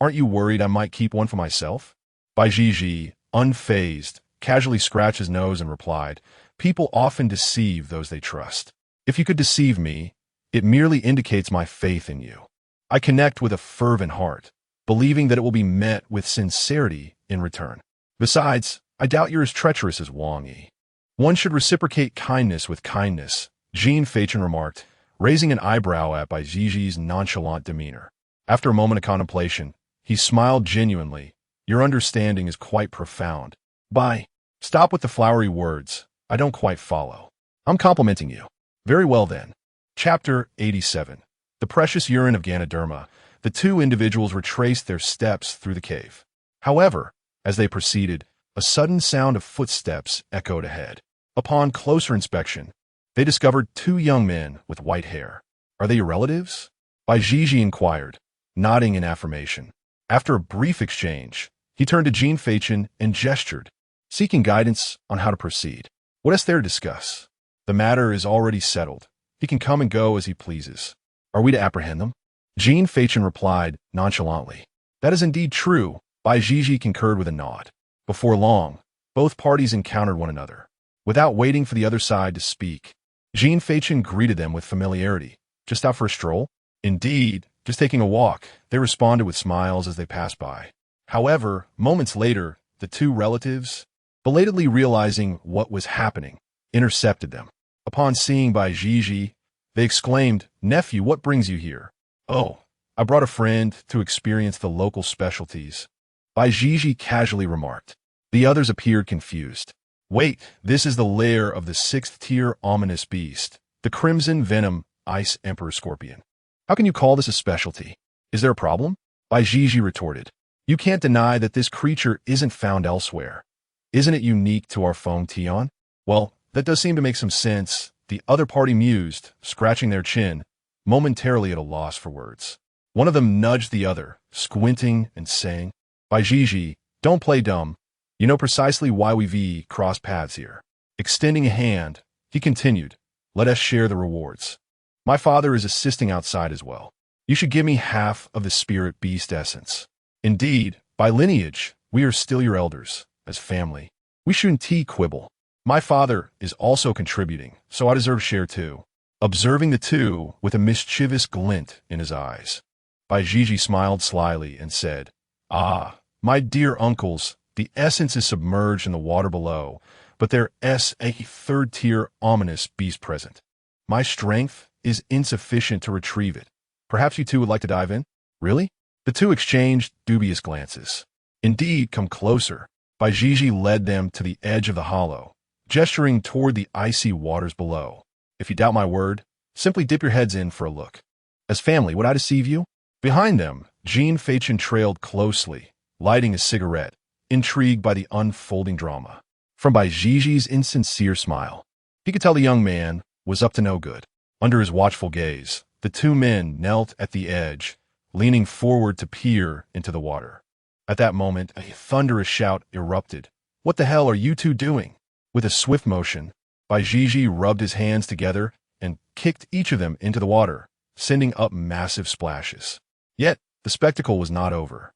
Aren't you worried I might keep one for myself? Bai Zhizhi, unfazed, casually scratched his nose and replied, people often deceive those they trust. If you could deceive me, it merely indicates my faith in you. I connect with a fervent heart, believing that it will be met with sincerity in return. Besides, I doubt you're as treacherous as Wang Yi. One should reciprocate kindness with kindness, Jin Feichen remarked, raising an eyebrow at Bai Zhizhi's nonchalant demeanor. After a moment of contemplation, he smiled genuinely. Your understanding is quite profound. Bai, stop with the flowery words. I don't quite follow. I'm complimenting you. Very well then. Chapter 87. The precious urine of Ganoderma. The 2 individuals retraced their steps through the cave. However, as they proceeded, a sudden sound of footsteps echoed ahead. Upon closer inspection, they discovered 2 young men with white hair. Are they your relatives? Bai Zhizhi inquired, nodding in affirmation. After a brief exchange, he turned to Jin Feichen and gestured. seeking guidance on how to proceed. What is there to discuss? The matter is already settled. He can come and go as he pleases. Are we to apprehend them? Jin Feichen replied nonchalantly. That is indeed true. Bai Jiji concurred with a nod. Before long, both parties encountered one another. Without waiting for the other side to speak, Jin Feichen greeted them with familiarity. Just out for a stroll? Indeed, just taking a walk, they responded with smiles as they passed by. However, moments later, the two relatives, belatedly realizing what was happening, intercepted them. Upon seeing Bai Jiji, they exclaimed, "Nephew, what brings you here?" "Oh, I brought a friend to experience the local specialties," Bai Jiji casually remarked. The others appeared confused. Wait, this is the lair of the 6th-tier ominous beast, the Crimson Venom Ice Emperor Scorpion. How can you call this a specialty? Is there a problem? Bai Jiji retorted. You can't deny that this creature isn't found elsewhere. Isn't it unique to our Feng Tian? Well, that does seem to make some sense, the other party mused, scratching their chin, momentarily at a loss for words. One of them nudged the other, squinting and saying, Bai Jiji, don't play dumb. You know precisely why we've crossed paths here. Extending a hand, he continued, let us share the rewards. My father is assisting outside as well. You should give me half of the spirit beast essence. Indeed, by lineage, we are still your elders, as family. We shouldn't quibble. My father is also contributing, so I deserve share too. Observing the two with a mischievous glint in his eyes, Bai Jiji smiled slyly and said, Ah, my dear uncles, the essence is submerged in the water below, but there is a 3rd-tier ominous beast present. My strength is insufficient to retrieve it. Perhaps you two would like to dive in? Really? The two exchanged dubious glances. Indeed, come closer. Bai Jiji led them to the edge of the hollow, gesturing toward the icy waters below. If you doubt my word, simply dip your heads in for a look. As family, would I deceive you? Behind them, Jin Feichen trailed closely, lighting a cigarette, intrigued by the unfolding drama. From Bai Jiji's insincere smile, he could tell the young man was up to no good. Under his watchful gaze, the two men knelt at the edge, leaning forward to peer into the water. At that moment, a thunderous shout erupted. What the hell are you two doing? With a swift motion, Bai Jiji rubbed his hands together and kicked each of them into the water, sending up massive splashes. Yet, the spectacle was not over.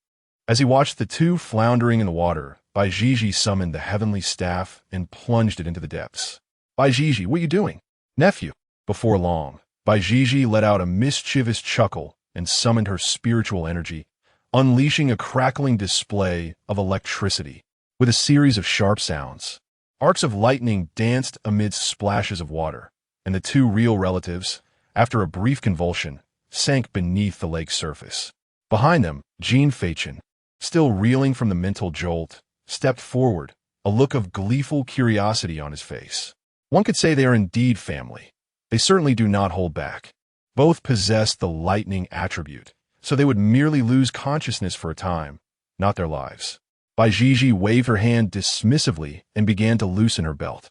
As he watched the two floundering in the water, Bai Jiji summoned the heavenly staff and plunged it into the depths. Bai Jiji, what are you doing? Nephew. Before long, Bai Jiji let out a mischievous chuckle and summoned her spiritual energy, unleashing a crackling display of electricity. With a series of sharp sounds, arcs of lightning danced amidst splashes of water, and the two real relatives, after a brief convulsion, sank beneath the lake's surface. Behind them, Jin Feichen, still reeling from the mental jolt, stepped forward, a look of gleeful curiosity on his face. One could say they are indeed family. They certainly do not hold back. Both possess the lightning attribute, so they would merely lose consciousness for a time, not their lives. Bai Jiji waved her hand dismissively and began to loosen her belt.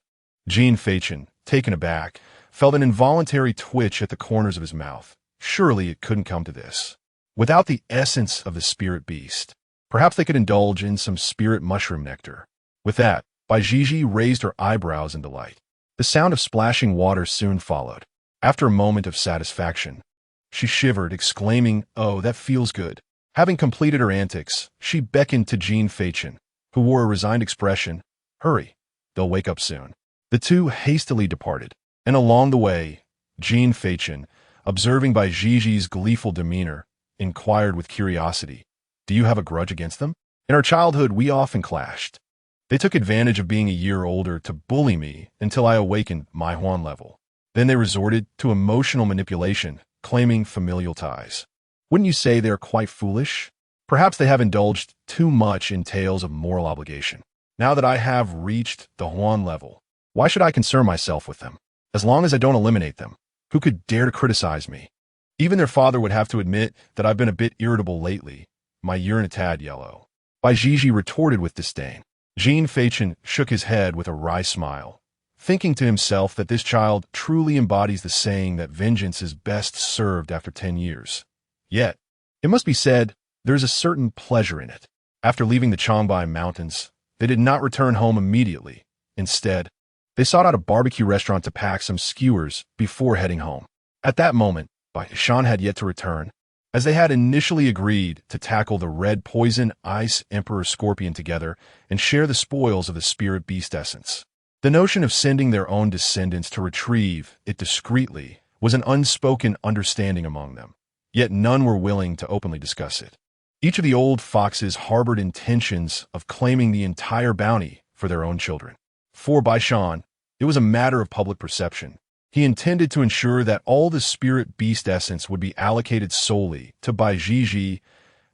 Jin Feichen, taken aback, felt an involuntary twitch at the corners of his mouth. Surely it couldn't come to this. Without the essence of the spirit beast, perhaps they could indulge in some spirit mushroom nectar. With that, Bai Jiji raised her eyebrows in delight. The sound of splashing water soon followed. After a moment of satisfaction, she shivered, exclaiming, Oh, that feels good. Having completed her antics, she beckoned to Jin Feichen, who wore a resigned expression. Hurry, they'll wake up soon. The two hastily departed, and along the way, Jin Feichen, observing Bai Jiji's gleeful demeanor, inquired with curiosity, Do you have a grudge against them? In our childhood, we often clashed. They took advantage of being a year older to bully me until I awakened my Huan level. Then they resorted to emotional manipulation, claiming familial ties. Wouldn't you say they are quite foolish? Perhaps they have indulged too much in tales of moral obligation. Now that I have reached the Huan level, why should I concern myself with them? As long as I don't eliminate them, who could dare to criticize me? Even their father would have to admit that I've been a bit irritable lately, my urine a tad yellow. Bai Jiji retorted with disdain. Jin Feichen shook his head with a wry smile, thinking to himself that this child truly embodies the saying that vengeance is best served after 10 years. Yet, it must be said, there is a certain pleasure in it. After leaving the Changbai Mountains, They did not return home immediately. Instead, they sought out a barbecue restaurant to pack some skewers before heading home. At that moment, Bai Shan had yet to return, as they had initially agreed to tackle the red poison ice emperor scorpion together and share the spoils of the spirit beast essence. The notion of sending their own descendants to retrieve it discreetly was an unspoken understanding among them, yet none were willing to openly discuss it. Each of the old foxes harbored intentions of claiming the entire bounty for their own children. For Bai Shan, it was a matter of public perception. He intended to ensure that all the spirit beast essence would be allocated solely to Bai Zhizhi,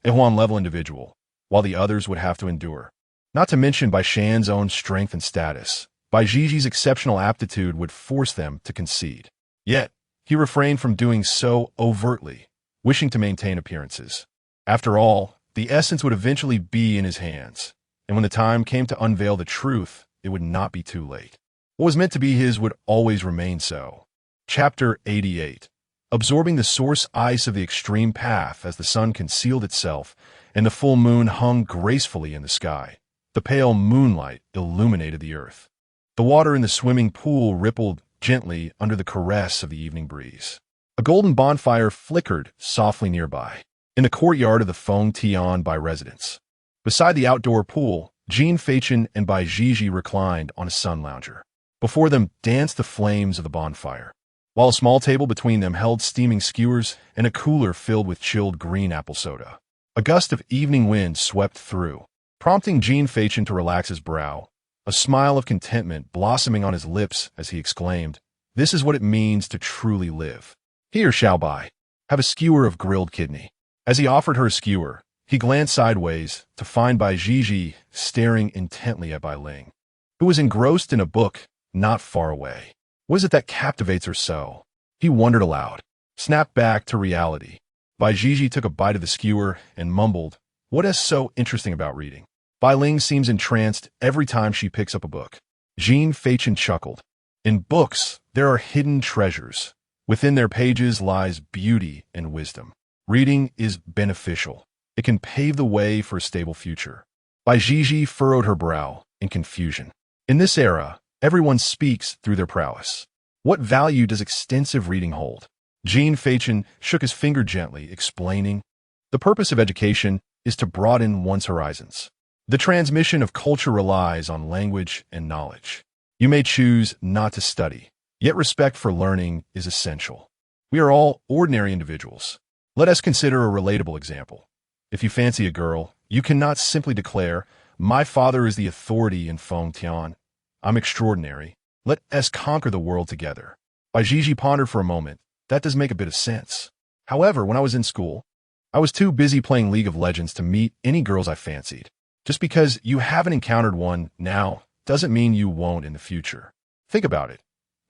a Huan-level individual, while the others would have to endure. Not to mention Bai Shan's own strength and status, Bai Zhizhi's exceptional aptitude would force them to concede. Yet, he refrained from doing so overtly, wishing to maintain appearances. After all, the essence would eventually be in his hands, and when the time came to unveil the truth, it would not be too late. What was meant to be his would always remain so. Chapter 88. Absorbing the source ice of the extreme path as the sun concealed itself and the full moon hung gracefully in the sky, the pale moonlight illuminated the earth. The water in the swimming pool rippled gently under the caress of the evening breeze. A golden bonfire flickered softly nearby, in the courtyard of the Feng Tian Bai residence. Beside the outdoor pool, Jin Feichen and Bai Zhizhi reclined on a sun lounger. Before them danced the flames of the bonfire, while a small table between them held steaming skewers and a cooler filled with chilled green apple soda. A gust of evening wind swept through, prompting Jin Feichen to relax his brow, a smile of contentment blossoming on his lips as he exclaimed, "This is what it means to truly live. Here, Xiao Bai, have a skewer of grilled kidney." As he offered her a skewer, he glanced sideways to find Bai Zhizhi staring intently at Bai Ling, who was engrossed in a book not far away. What is it that captivates her so? He wondered aloud. Snapped back to reality. Bai Zhizhi took a bite of the skewer and mumbled, "What is so interesting about reading? Bai Ling seems entranced every time she picks up a book." Jin Feichen chuckled. "In books, there are hidden treasures. Within their pages lies beauty and wisdom. Reading is beneficial. It can pave the way for a stable future." Bai Zhizhi furrowed her brow in confusion. In this era, everyone speaks through their prowess. What value does extensive reading hold? Jin Feichen shook his finger gently, explaining, "The purpose of education is to broaden one's horizons. The transmission of culture relies on language and knowledge. You may choose not to study, yet respect for learning is essential. We are all ordinary individuals. Let us consider a relatable example. If you fancy a girl, you cannot simply declare, 'My father is the authority in Feng Tian. I'm extraordinary. Let us conquer the world together.'" Bai Zhizhi pondered for a moment. That does make a bit of sense. However, when I was in school, I was too busy playing League of Legends to meet any girls I fancied. Just because you haven't encountered one now doesn't mean you won't in the future. Think about it.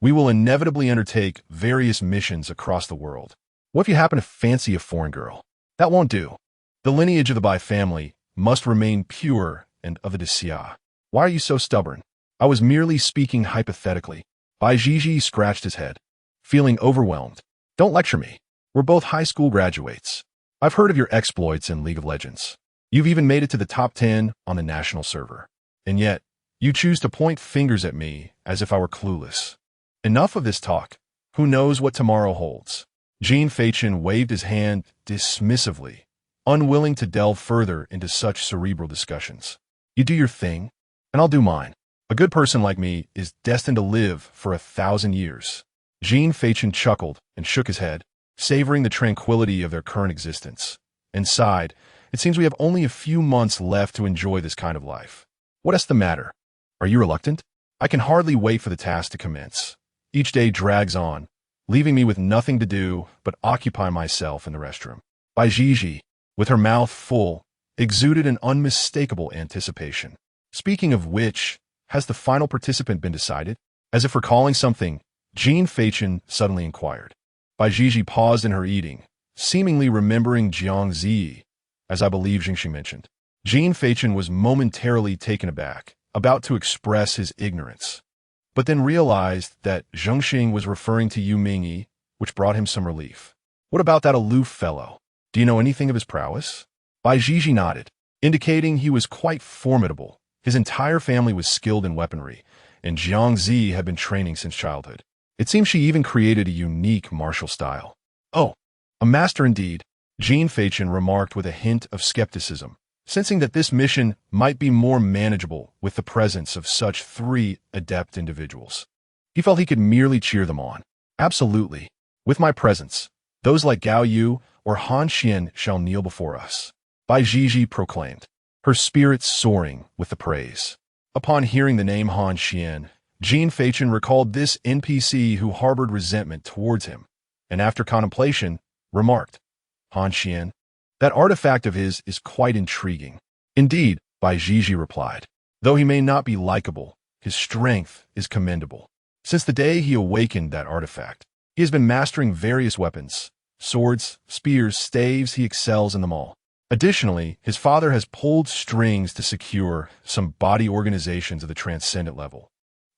We will inevitably undertake various missions across the world. What if you happen to fancy a foreign girl? That won't do. The lineage of the Bai family must remain pure and of the Xia. Why are you so stubborn? I was merely speaking hypothetically. Bai Zhizhi scratched his head, feeling overwhelmed. Don't lecture me. We're both high school graduates. I've heard of your exploits in League of Legends. You've even made it to the top 10 on the national server. And yet, you choose to point fingers at me as if I were clueless. Enough of this talk. Who knows what tomorrow holds? Jin Feichen waved his hand dismissively, unwilling to delve further into such cerebral discussions. You do your thing, and I'll do mine. A good person like me is destined to live for 1,000 years. Jin Feichen chuckled and shook his head, savoring the tranquility of their current existence, and sighed. It seems we have only a few months left to enjoy this kind of life. What is the matter? Are you reluctant? I can hardly wait for the task to commence. Each day drags on, leaving me with nothing to do but occupy myself in the restroom. Bai Zhizhi, with her mouth full, exuded an unmistakable anticipation. Speaking of which, has the final participant been decided? As if recalling something, Jin Feichen suddenly inquired. Bai Zhizhi paused in her eating, seemingly remembering Jiang Zi, as I believe Jingxi mentioned. Jin Feichen was momentarily taken aback, about to express his ignorance, but then realized that Zhengxing was referring to Yu Mingyi, which brought him some relief. What about that aloof fellow? Do you know anything of his prowess? Bai Zhizhi nodded, indicating he was quite formidable, His entire family was skilled in weaponry, and Jiang Zi had been training since childhood. It seems she even created a unique martial style. Oh, a master indeed, Jin Feichen remarked with a hint of skepticism, sensing that this mission might be more manageable with the presence of such three adept individuals. He felt he could merely cheer them on. Absolutely. With my presence, those like Gao Yu or Han Xian shall kneel before us. Bai Zhizhi proclaimed, her spirits soaring with the praise. Upon hearing the name Han Xian, Jin Feichen recalled this NPC who harbored resentment towards him, and after contemplation, remarked, Han Xian, that artifact of his is quite intriguing. Indeed, Bai Zhizhi replied, though he may not be likable, his strength is commendable. Since the day he awakened that artifact, he has been mastering various weapons, swords, spears, staves, he excels in them all. Additionally, his father has pulled strings to secure some body organizations of the transcendent level,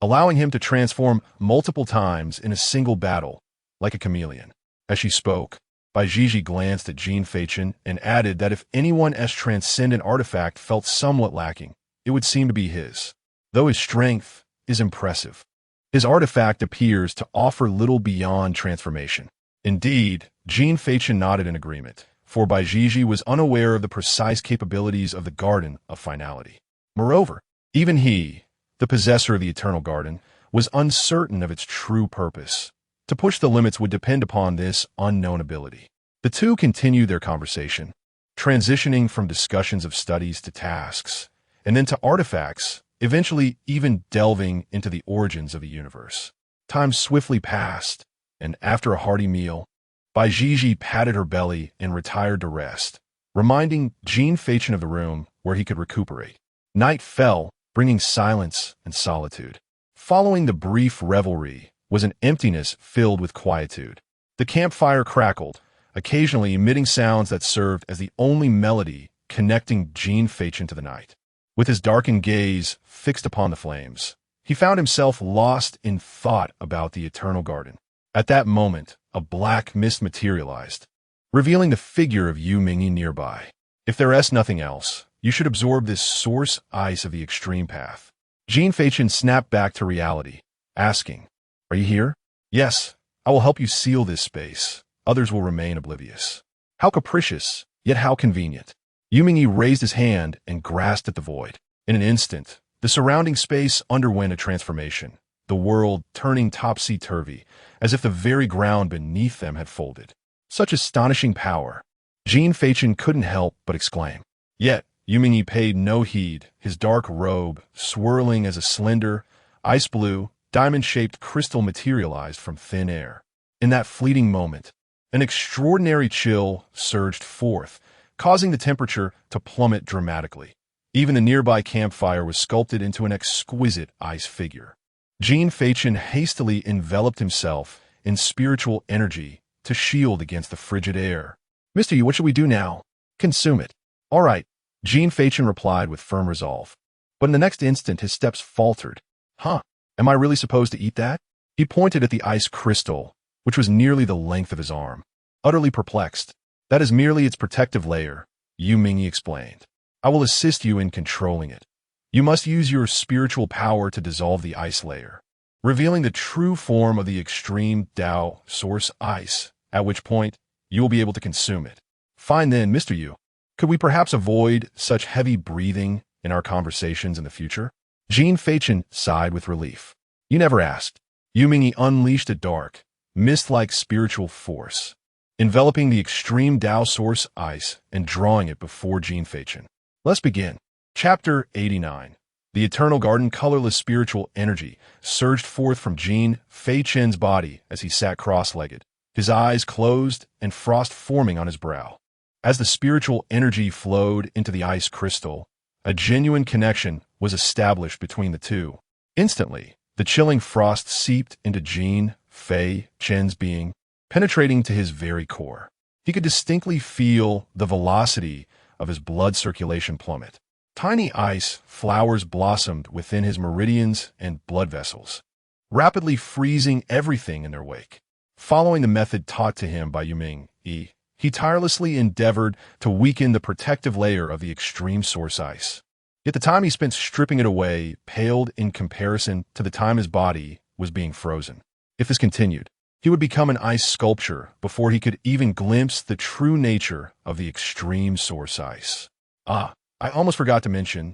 allowing him to transform multiple times in a single battle, like a chameleon. As she spoke, Bai Zhizhi glanced at Jin Feichen and added that if anyone's transcendent artifact felt somewhat lacking, it would seem to be his. Though his strength is impressive, his artifact appears to offer little beyond transformation. Indeed, Jin Feichen nodded in agreement, for Bai Zhizhi was unaware of the precise capabilities of the Garden of Finality. Moreover, even he, the possessor of the Eternal Garden, was uncertain of its true purpose. To push the limits would depend upon this unknown ability. The two continued their conversation, transitioning from discussions of studies to tasks, and then to artifacts, eventually even delving into the origins of the universe. Time swiftly passed, and after a hearty meal, Bai Zhizhi patted her belly and retired to rest, reminding Jin Feichen of the room where he could recuperate. Night fell, bringing silence and solitude. Following the brief revelry was an emptiness filled with quietude. The campfire crackled, occasionally emitting sounds that served as the only melody connecting Jin Feichen to the night. With his darkened gaze fixed upon the flames, he found himself lost in thought about the Eternal Garden. At that moment, a black mist materialized, revealing the figure of Yu Mingyi nearby. If there is nothing else, you should absorb this source ice of the extreme path. Jin Feichen snapped back to reality, asking, are you here? Yes, I will help you seal this space. Others will remain oblivious. How capricious, yet how convenient. Yu Mingyi raised his hand and grasped at the void. In an instant, the surrounding space underwent a transformation, the world turning topsy-turvy, as if the very ground beneath them had folded. Such astonishing power. Jin Feichen couldn't help but exclaim. Yet, Yu Mingyi paid no heed, his dark robe swirling as a slender, ice-blue, diamond-shaped crystal materialized from thin air. In that fleeting moment, an extraordinary chill surged forth, causing the temperature to plummet dramatically. Even the nearby campfire was sculpted into an exquisite ice figure. Jin Feichen hastily enveloped himself in spiritual energy to shield against the frigid air. Mr. Yu, what should we do now? Consume it. All right, Jin Feichen replied with firm resolve. But in the next instant, his steps faltered. Huh, am I really supposed to eat that? He pointed at the ice crystal, which was nearly the length of his arm. Utterly perplexed. That is merely its protective layer, Yu Mingyi explained. I will assist you in controlling it. You must use your spiritual power to dissolve the ice layer, revealing the true form of the extreme Tao source ice, at which point you will be able to consume it. Fine then, Mr. Yu. Could we perhaps avoid such heavy breathing in our conversations in the future? Jin Feichen sighed with relief. You never asked. Yu Mingyi unleashed a dark, mist-like spiritual force, enveloping the extreme Tao source ice and drawing it before Jin Feichen. Let's begin. Chapter 89. The Eternal Garden. Colorless spiritual energy surged forth from Jin Feichen's body as he sat cross-legged, his eyes closed and frost forming on his brow. As the spiritual energy flowed into the ice crystal, a genuine connection was established between the two. Instantly, the chilling frost seeped into Jin Feichen's being, penetrating to his very core. He could distinctly feel the velocity of his blood circulation plummet. Tiny ice flowers blossomed within his meridians and blood vessels, rapidly freezing everything in their wake. Following the method taught to him by Yu Mingyi, he tirelessly endeavored to weaken the protective layer of the extreme source ice. Yet the time he spent stripping it away paled in comparison to the time his body was being frozen. If this continued, he would become an ice sculpture before he could even glimpse the true nature of the extreme source ice. I almost forgot to mention,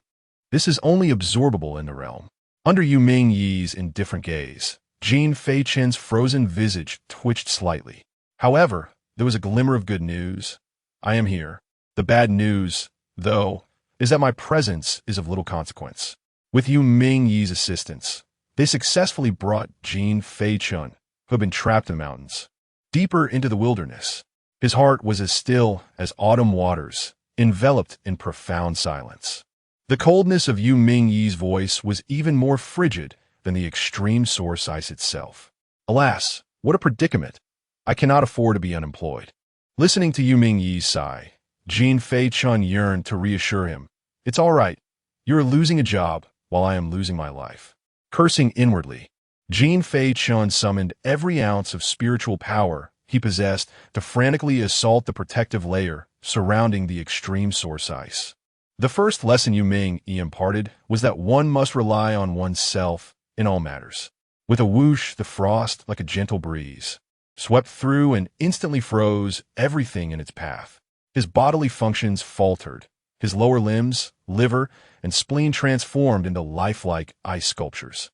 this is only absorbable in the realm. Under Yu Ming Yi's indifferent gaze, Jin Feichen's frozen visage twitched slightly. However, there was a glimmer of good news. I am here. The bad news, though, is that my presence is of little consequence. With Yu Ming Yi's assistance, they successfully brought Jin Feichen, who had been trapped in the mountains, deeper into the wilderness. His heart was as still as autumn waters, enveloped in profound silence. The coldness of Yu Ming Yi's voice was even more frigid than the extreme source ice itself. Alas, what a predicament! I cannot afford to be unemployed. Listening to Yu Ming Yi's sigh, Jin Feichen yearned to reassure him. It's all right. You're losing a job while I am losing my life. Cursing inwardly, Jin Feichen summoned every ounce of spiritual power he possessed to frantically assault the protective layer surrounding the extreme source ice. The first lesson Yu Ming Yi imparted was that one must rely on oneself in all matters. With a whoosh, the frost, like a gentle breeze, swept through and instantly froze everything in its path. His bodily functions faltered. His lower limbs, liver, and spleen transformed into lifelike ice sculptures.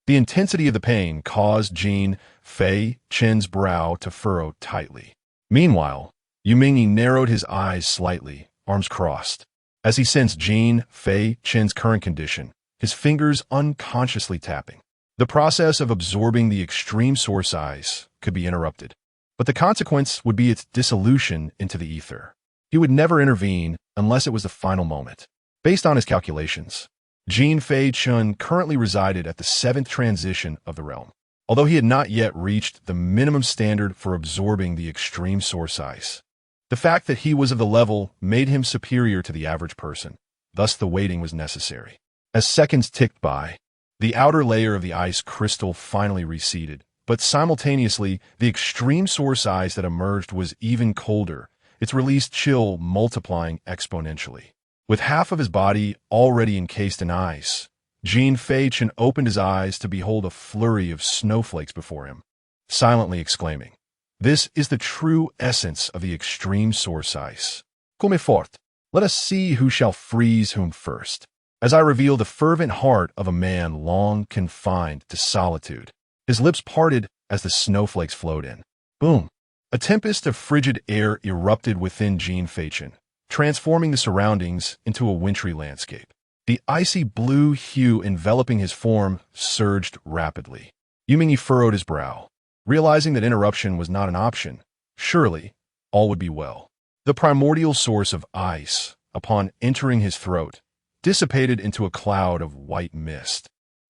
The intensity of the pain caused Jin Feichen's brow to furrow tightly. Meanwhile, Yu Mingyi narrowed his eyes slightly, arms crossed. As he sensed Jin Feichen's current condition, his fingers unconsciously tapping. The process of absorbing the extreme source ice could be interrupted, but the consequence would be its dissolution into the ether. He would never intervene unless it was the final moment. Based on his calculations, Jin Feichen currently resided at the 7th transition of the realm, although he had not yet reached the minimum standard for absorbing the extreme source ice. The fact that he was of the level made him superior to the average person, thus the waiting was necessary. As seconds ticked by, the outer layer of the ice crystal finally receded, but simultaneously, the extreme source ice that emerged was even colder, its released chill multiplying exponentially. With half of his body already encased in ice, Jin Feichen opened his eyes to behold a flurry of snowflakes before him, silently exclaiming, "This is the true essence of the extreme source ice. Come forth, let us see who shall freeze whom first." As I reveal the fervent heart of a man long confined to solitude, his lips parted as the snowflakes flowed in. Boom! A tempest of frigid air erupted within Jin Feichen, transforming the surroundings into a wintry landscape. The icy blue hue enveloping his form surged rapidly. Yu Mingyi furrowed his brow, realizing that interruption was not an option. Surely, all would be well. The primordial source of ice, upon entering his throat, dissipated into a cloud of white mist,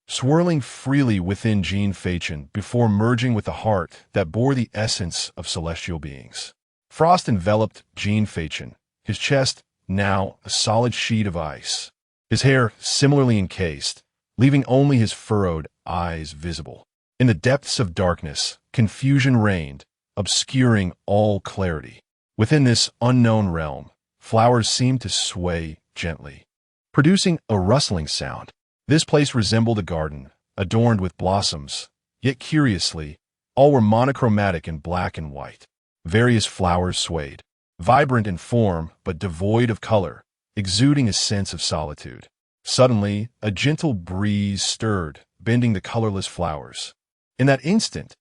swirling freely within Jin Feichen before merging with the heart that bore the essence of celestial beings. Frost enveloped Jin Feichen, his chest now a solid sheet of ice, his hair similarly encased, leaving only his furrowed eyes visible. In the depths of darkness, confusion reigned, obscuring all clarity. Within this unknown realm, flowers seemed to sway gently, producing a rustling sound. This place resembled a garden, adorned with blossoms, yet curiously, all were monochromatic in black and white. Various flowers swayed, vibrant in form but devoid of color, exuding a sense of solitude. Suddenly, a gentle breeze stirred, bending the colorless flowers. In that instant,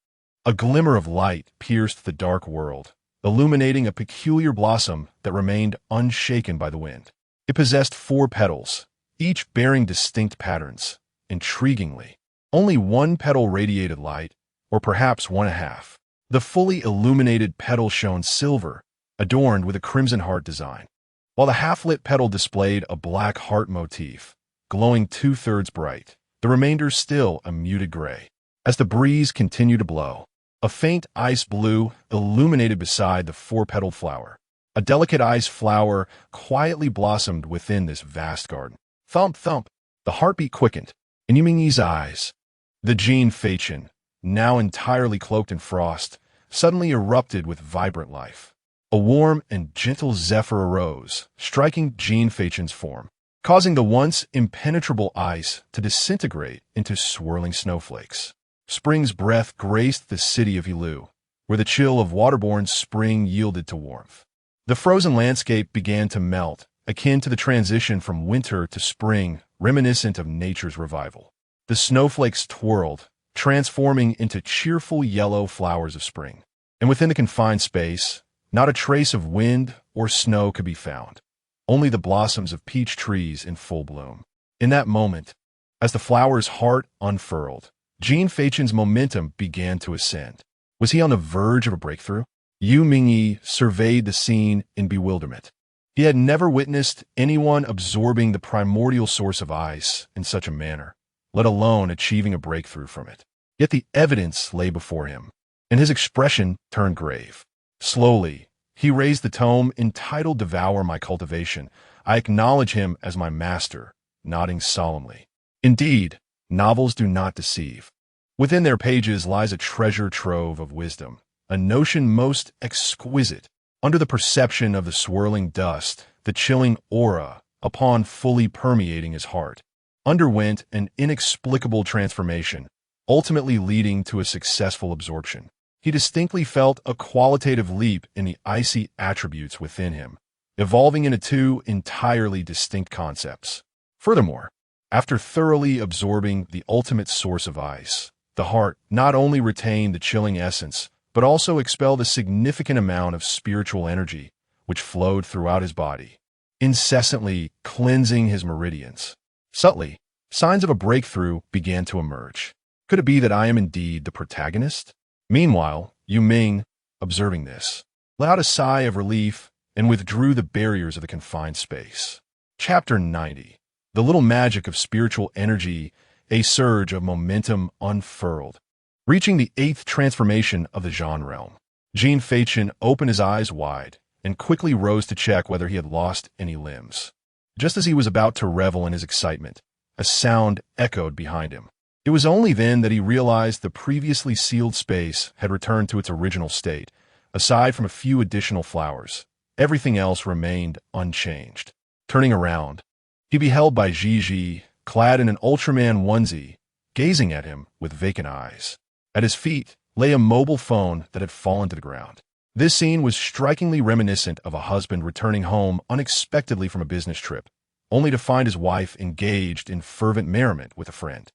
a glimmer of light pierced the dark world, illuminating a peculiar blossom that remained unshaken by the wind. It possessed 4 petals, each bearing distinct patterns. Intriguingly, only one petal radiated light, or perhaps 1.5. The fully illuminated petal shone silver, adorned with a crimson heart design, while the half-lit petal displayed a black heart motif, glowing 2/3 bright, the remainder still a muted gray. As the breeze continued to blow, a faint ice blue illuminated beside the 4-petaled flower. A delicate ice flower quietly blossomed within this vast garden. Thump, thump, the heartbeat quickened. In Yu Mingyi's eyes, the Jin Feichen, now entirely cloaked in frost, suddenly erupted with vibrant life. A warm and gentle zephyr arose, striking Jin Feichen's form. causing the once impenetrable ice to disintegrate into swirling snowflakes. Spring's breath graced the city of Ilu, where the chill of waterborne spring yielded to warmth. The frozen landscape began to melt, akin to the transition from winter to spring, reminiscent of nature's revival. The snowflakes twirled, transforming into cheerful yellow flowers of spring. And within the confined space, not a trace of wind or snow could be found, only the blossoms of peach trees in full bloom. In that moment, as the flower's heart unfurled, Jin Feichen's momentum began to ascend. Was he on the verge of a breakthrough? Yu Mingyi surveyed the scene in bewilderment. He had never witnessed anyone absorbing the primordial source of ice in such a manner, let alone achieving a breakthrough from it. Yet the evidence lay before him, and his expression turned grave. Slowly, he raised the tome entitled Devour My Cultivation. I acknowledge him as my master, nodding solemnly. Indeed, novels do not deceive. Within their pages lies a treasure trove of wisdom, a notion most exquisite. Under the perception of the swirling dust, the chilling aura, upon fully permeating his heart, underwent an inexplicable transformation, ultimately leading to a successful absorption. He distinctly felt a qualitative leap in the icy attributes within him, evolving into two entirely distinct concepts. Furthermore, after thoroughly absorbing the ultimate source of ice, the heart not only retained the chilling essence, but also expelled a significant amount of spiritual energy, which flowed throughout his body, incessantly cleansing his meridians. Subtly, signs of a breakthrough began to emerge. Could it be that I am indeed the protagonist? Meanwhile, Yu Ming, observing this, let out a sigh of relief and withdrew the barriers of the confined space. Chapter 90. The little magic of spiritual energy, a surge of momentum unfurled. Reaching the 8th transformation of the Zhan realm, Jin Feichen opened his eyes wide and quickly rose to check whether he had lost any limbs. Just as he was about to revel in his excitement, a sound echoed behind him. It was only then that he realized the previously sealed space had returned to its original state. Aside from a few additional flowers, everything else remained unchanged. Turning around, he beheld Bai Zhizhi, clad in an Ultraman onesie, gazing at him with vacant eyes. At his feet lay a mobile phone that had fallen to the ground. This scene was strikingly reminiscent of a husband returning home unexpectedly from a business trip, only to find his wife engaged in fervent merriment with a friend.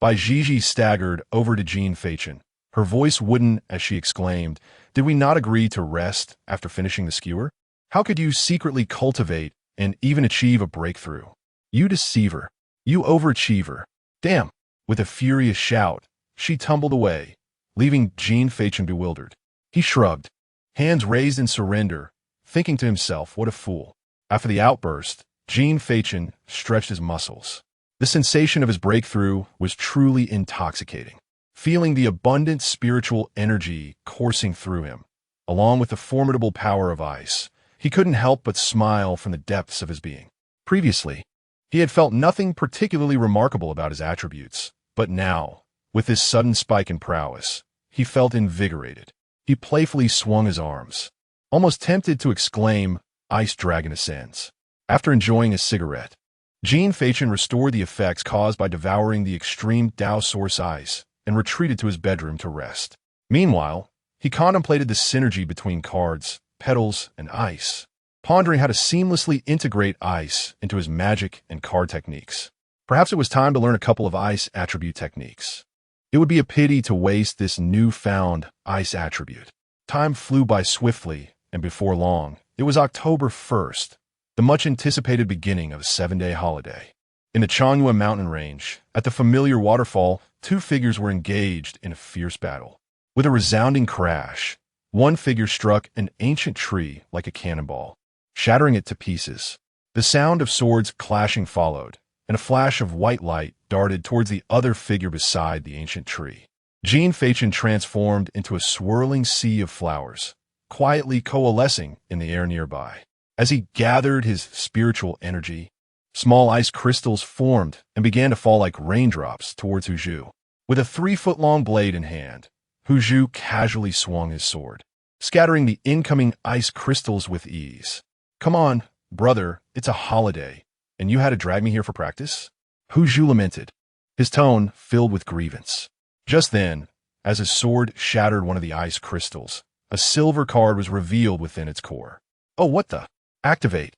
Bai Zhizhi staggered over to Jin Feichen, her voice wooden as she exclaimed, "Did we not agree to rest after finishing the skewer? How could you secretly cultivate and even achieve a breakthrough? You deceiver! You overachiever! Damn!" With a furious shout, she tumbled away, leaving Jin Feichen bewildered. He shrugged, hands raised in surrender, thinking to himself, what a fool. After the outburst, Jin Feichen stretched his muscles. The sensation of his breakthrough was truly intoxicating. Feeling the abundant spiritual energy coursing through him, along with the formidable power of ice, he couldn't help but smile from the depths of his being. Previously, he had felt nothing particularly remarkable about his attributes, but now, with this sudden spike in prowess, he felt invigorated. He playfully swung his arms, almost tempted to exclaim, "Ice Dragon ascends." After enjoying a cigarette, Jin Feichen restored the effects caused by devouring the extreme Tao source ice and retreated to his bedroom to rest. Meanwhile, he contemplated the synergy between cards, petals, and ice, pondering how to seamlessly integrate ice into his magic and card techniques. Perhaps it was time to learn a couple of ice attribute techniques. It would be a pity to waste this newfound ice attribute. Time flew by swiftly, and before long, it was October 1st, the much-anticipated beginning of a 7-day holiday. In the Changyue mountain range, at the familiar waterfall, two figures were engaged in a fierce battle. With a resounding crash, one figure struck an ancient tree like a cannonball, shattering it to pieces. The sound of swords clashing followed, and a flash of white light darted towards the other figure beside the ancient tree. Jin Feichen transformed into a swirling sea of flowers, quietly coalescing in the air nearby. As he gathered his spiritual energy, small ice crystals formed and began to fall like raindrops towards Hu Zhu. With a 3-foot-long blade in hand, Hu Zhu casually swung his sword, scattering the incoming ice crystals with ease. "Come on, brother, it's a holiday. And you had to drag me here for practice? Hu Zhu lamented, his tone filled with grievance. Just then, as his sword shattered one of the ice crystals, a silver card was revealed within its core. Oh, what the? Activate.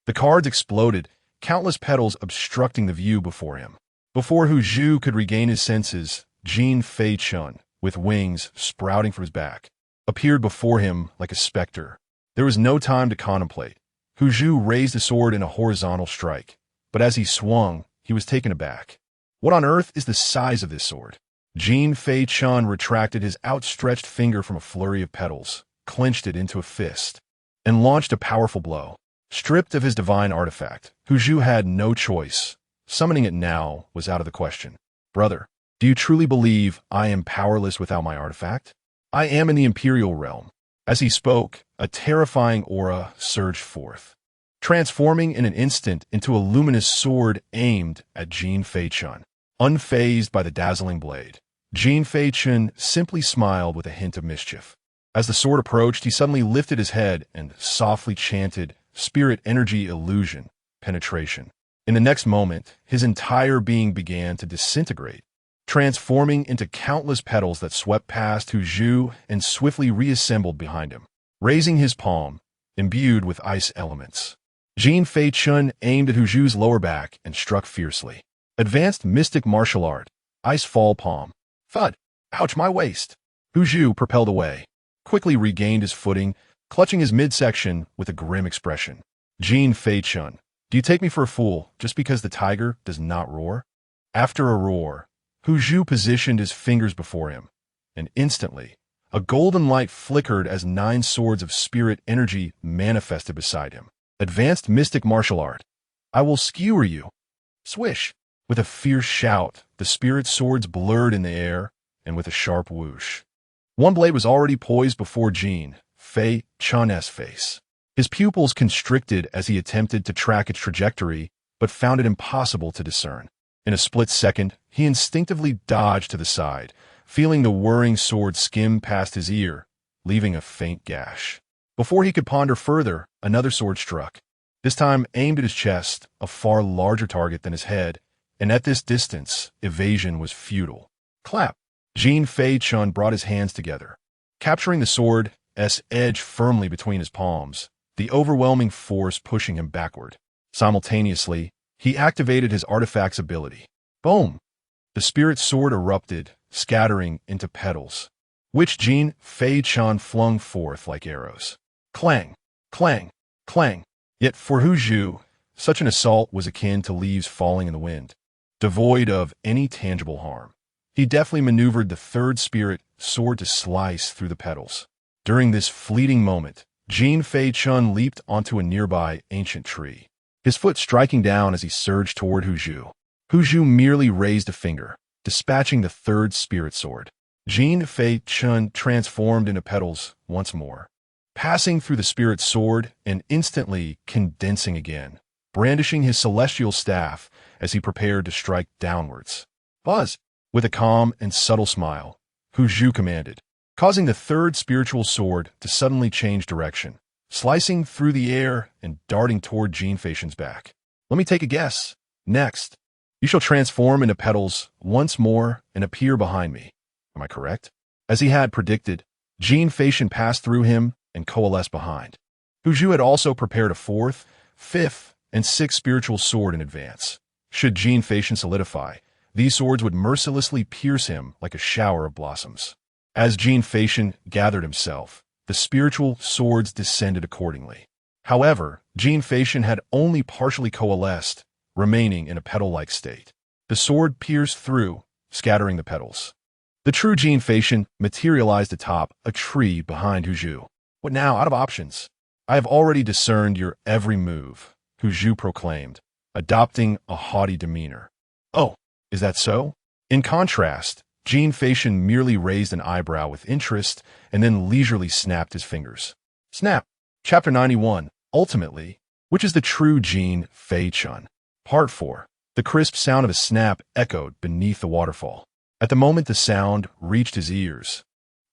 The cards exploded, countless petals obstructing the view before him. Before Hu Zhu could regain his senses, Jin Feichen, with wings sprouting from his back, appeared before him like a specter. There was no time to contemplate. Hu Zhu raised the sword in a horizontal strike, but as he swung, he was taken aback. What on earth is the size of this sword? Jin Feichen retracted his outstretched finger from a flurry of petals, clenched it into a fist, and launched a powerful blow. Stripped of his divine artifact, Hu Zhu had no choice. Summoning it now was out of the question. Brother, do you truly believe I am powerless without my artifact? I am in the Imperial realm. As he spoke, a terrifying aura surged forth, transforming in an instant into a luminous sword aimed at Jin Feichen. Unfazed by the dazzling blade, Jin Feichen simply smiled with a hint of mischief. As the sword approached, he suddenly lifted his head and softly chanted, "Spirit energy illusion, penetration." In the next moment, his entire being began to disintegrate, transforming into countless petals that swept past Hu Zhu and swiftly reassembled behind him. Raising his palm, imbued with ice elements, Jin Feichen aimed at Hu Zhu's lower back and struck fiercely. Advanced Mystic Martial Art, Ice Fall Palm. Thud! Ouch, my waist! Hu Zhu propelled away, quickly regained his footing, clutching his midsection with a grim expression. Jin Feichen, do you take me for a fool just because the tiger does not roar? After a roar, Hu Zhu positioned his fingers before him, and instantly, a golden light flickered as 9 swords of spirit energy manifested beside him. Advanced Mystic Martial Art, I will skewer you. Swish! With a fierce shout, the spirit swords blurred in the air, and with a sharp whoosh, one blade was already poised before Jin Feichen's face. His pupils constricted as he attempted to track its trajectory, but found it impossible to discern. In a split second, he instinctively dodged to the side, feeling the whirring sword skim past his ear, leaving a faint gash. Before he could ponder further, another sword struck, this time aimed at his chest, a far larger target than his head, and at this distance, evasion was futile. Clap! Jin Feichen brought his hands together, capturing the sword's edge firmly between his palms, the overwhelming force pushing him backward. Simultaneously, he activated his artifact's ability. Boom! The spirit sword erupted, scattering into petals, which Jin Feichen flung forth like arrows. Clang! Clang! Clang! Yet for Hu Zhu, such an assault was akin to leaves falling in the wind, devoid of any tangible harm. He deftly maneuvered the third spirit sword to slice through the petals. During this fleeting moment, Jin Feichen leaped onto a nearby ancient tree, his foot striking down as he surged toward Hu Zhu. Hu Zhu merely raised a finger, dispatching the third spirit sword. Jin Feichen transformed into petals once more, passing through the spirit sword and instantly condensing again, brandishing his celestial staff as he prepared to strike downwards. Buzz! With a calm and subtle smile, Hu Zhu commanded, causing the third spiritual sword to suddenly change direction, slicing through the air and darting toward Jin Feichen's back. Let me take a guess. Next, you shall transform into petals once more and appear behind me. Am I correct? As he had predicted, Jin Feichen passed through him and coalesced behind. Hu Zhu had also prepared a 4th, 5th, and 6th spiritual sword in advance. Should Jin Feichen solidify, these swords would mercilessly pierce him like a shower of blossoms. As Jin Feichen gathered himself, the spiritual swords descended accordingly. However, Jin Feichen had only partially coalesced, remaining in a petal-like state. The sword pierced through, scattering the petals. The true Jin Feichen materialized atop a tree behind Hu Zhu. What now? Out of options. I have already discerned your every move, Hu Zhu proclaimed, adopting a haughty demeanor. Oh, is that so? In contrast, Jin Feichen merely raised an eyebrow with interest and then leisurely snapped his fingers. Snap! Chapter 91, Ultimately, which is the true Jin Feichen? Part 4. The crisp sound of a snap echoed beneath the waterfall. At the moment the sound reached his ears,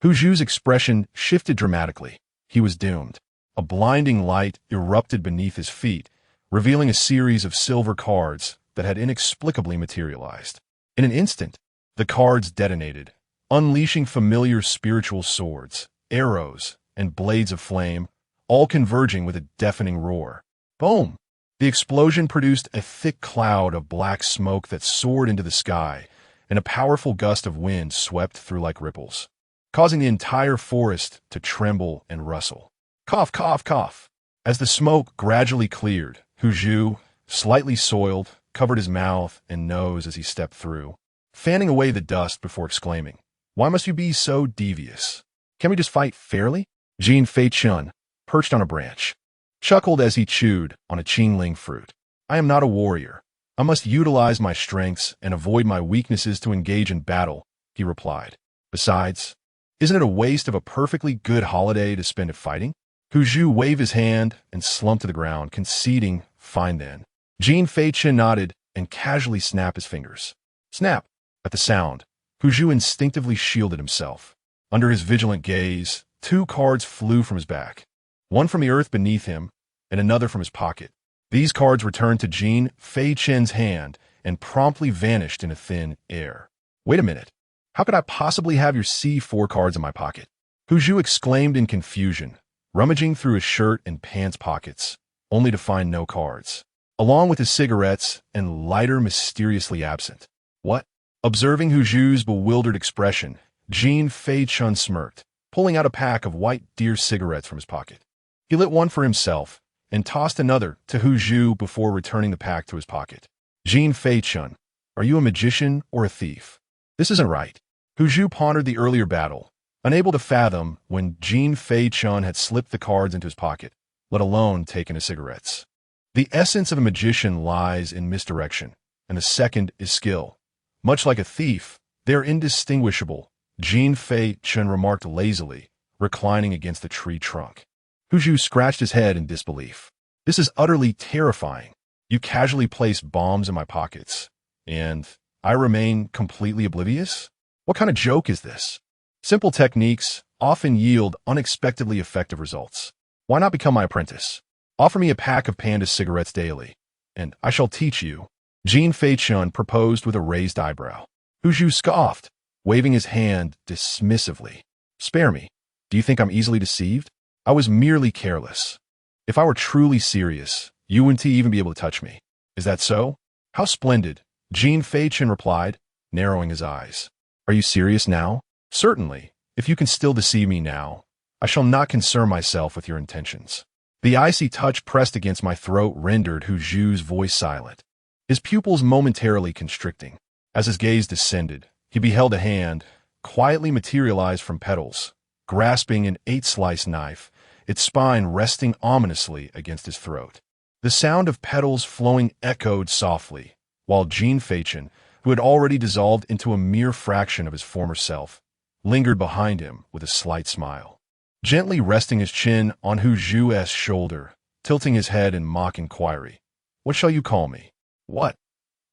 Hu Zhu's expression shifted dramatically. He was doomed. A blinding light erupted beneath his feet, revealing a series of silver cards that had inexplicably materialized. In an instant, the cards detonated, unleashing familiar spiritual swords, arrows, and blades of flame, all converging with a deafening roar. Boom! The explosion produced a thick cloud of black smoke that soared into the sky, and a powerful gust of wind swept through like ripples, causing the entire forest to tremble and rustle. Cough, cough, cough. As the smoke gradually cleared, Hu Zhu, slightly soiled, covered his mouth and nose as he stepped through, fanning away the dust before exclaiming, "Why must you be so devious? Can we just fight fairly?" Jin Feichen, perched on a branch, chuckled as he chewed on a qingling fruit. "I am not a warrior. I must utilize my strengths and avoid my weaknesses to engage in battle," he replied. "Besides, isn't it a waste of a perfectly good holiday to spend it fighting?" Hu Zhu waved his hand and slumped to the ground, conceding, "Fine then." Jin Feichen nodded and casually snapped his fingers. Snap! At the sound, Hu Zhu instinctively shielded himself. Under his vigilant gaze, 2 cards flew from his back, one from the earth beneath him and another from his pocket. These cards returned to Jin Feichen's hand and promptly vanished into thin air. "Wait a minute. How could I possibly have your C4 cards in my pocket?" Hu Zhu exclaimed in confusion, rummaging through his shirt and pants pockets, only to find no cards, along with his cigarettes and lighter mysteriously absent. "What?" Observing Hu Zhu's bewildered expression, Jin Feichen smirked, pulling out a pack of white deer cigarettes from his pocket. He lit one for himself and tossed another to Hu Zhu before returning the pack to his pocket. "Jin Feichen, are you a magician or a thief? This isn't right." Hu Zhu pondered the earlier battle, unable to fathom when Jin Feichen had slipped the cards into his pocket, let alone taken his cigarettes. The essence of a magician lies in misdirection, and the second is skill. Much like a thief, they are indistinguishable, Jin Feichen remarked lazily, reclining against the tree trunk. Hu Zhu scratched his head in disbelief. "This is utterly terrifying. You casually place bombs in my pockets, and I remain completely oblivious? What kind of joke is this? Simple techniques often yield unexpectedly effective results. Why not become my apprentice? Offer me a pack of Panda cigarettes daily, and I shall teach you." Jin Feichen proposed with a raised eyebrow. Hu Zhu scoffed, waving his hand dismissively. "Spare me. Do you think I'm easily deceived? I was merely careless. If I were truly serious, you wouldn't even be able to touch me. Is that so?" "How splendid," Jin Feichen replied, narrowing his eyes. "Are you serious now?" "Certainly. If you can still deceive me now, I shall not concern myself with your intentions." The icy touch pressed against my throat rendered Hu Zhu's voice silent, his pupils momentarily constricting. As his gaze descended, he beheld a hand, quietly materialized from petals, grasping an 8-slice knife, its spine resting ominously against his throat. The sound of petals flowing echoed softly, while Jin Feichen, who had already dissolved into a mere fraction of his former self, lingered behind him with a slight smile, gently resting his chin on Hu Zhu's shoulder, tilting his head in mock inquiry. "What shall you call me?" What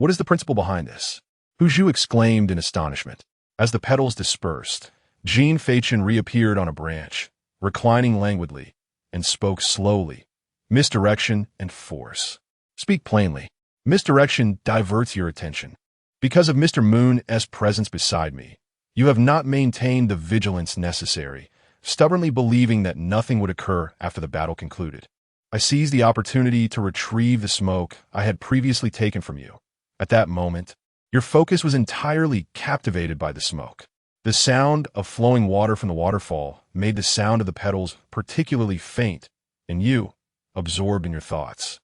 is the principle behind this?" Hu Zhu exclaimed in astonishment. As the petals dispersed, Jin Feichen reappeared on a branch, reclining languidly, and spoke slowly. "Misdirection and force. Speak plainly. Misdirection diverts your attention. Because of Mr. Moon's presence beside me, you have not maintained the vigilance necessary, stubbornly believing that nothing would occur after the battle concluded. I seized the opportunity to retrieve the smoke I had previously taken from you. At that moment, your focus was entirely captivated by the smoke. The sound of flowing water from the waterfall made the sound of the petals particularly faint, and you, absorbed in your thoughts,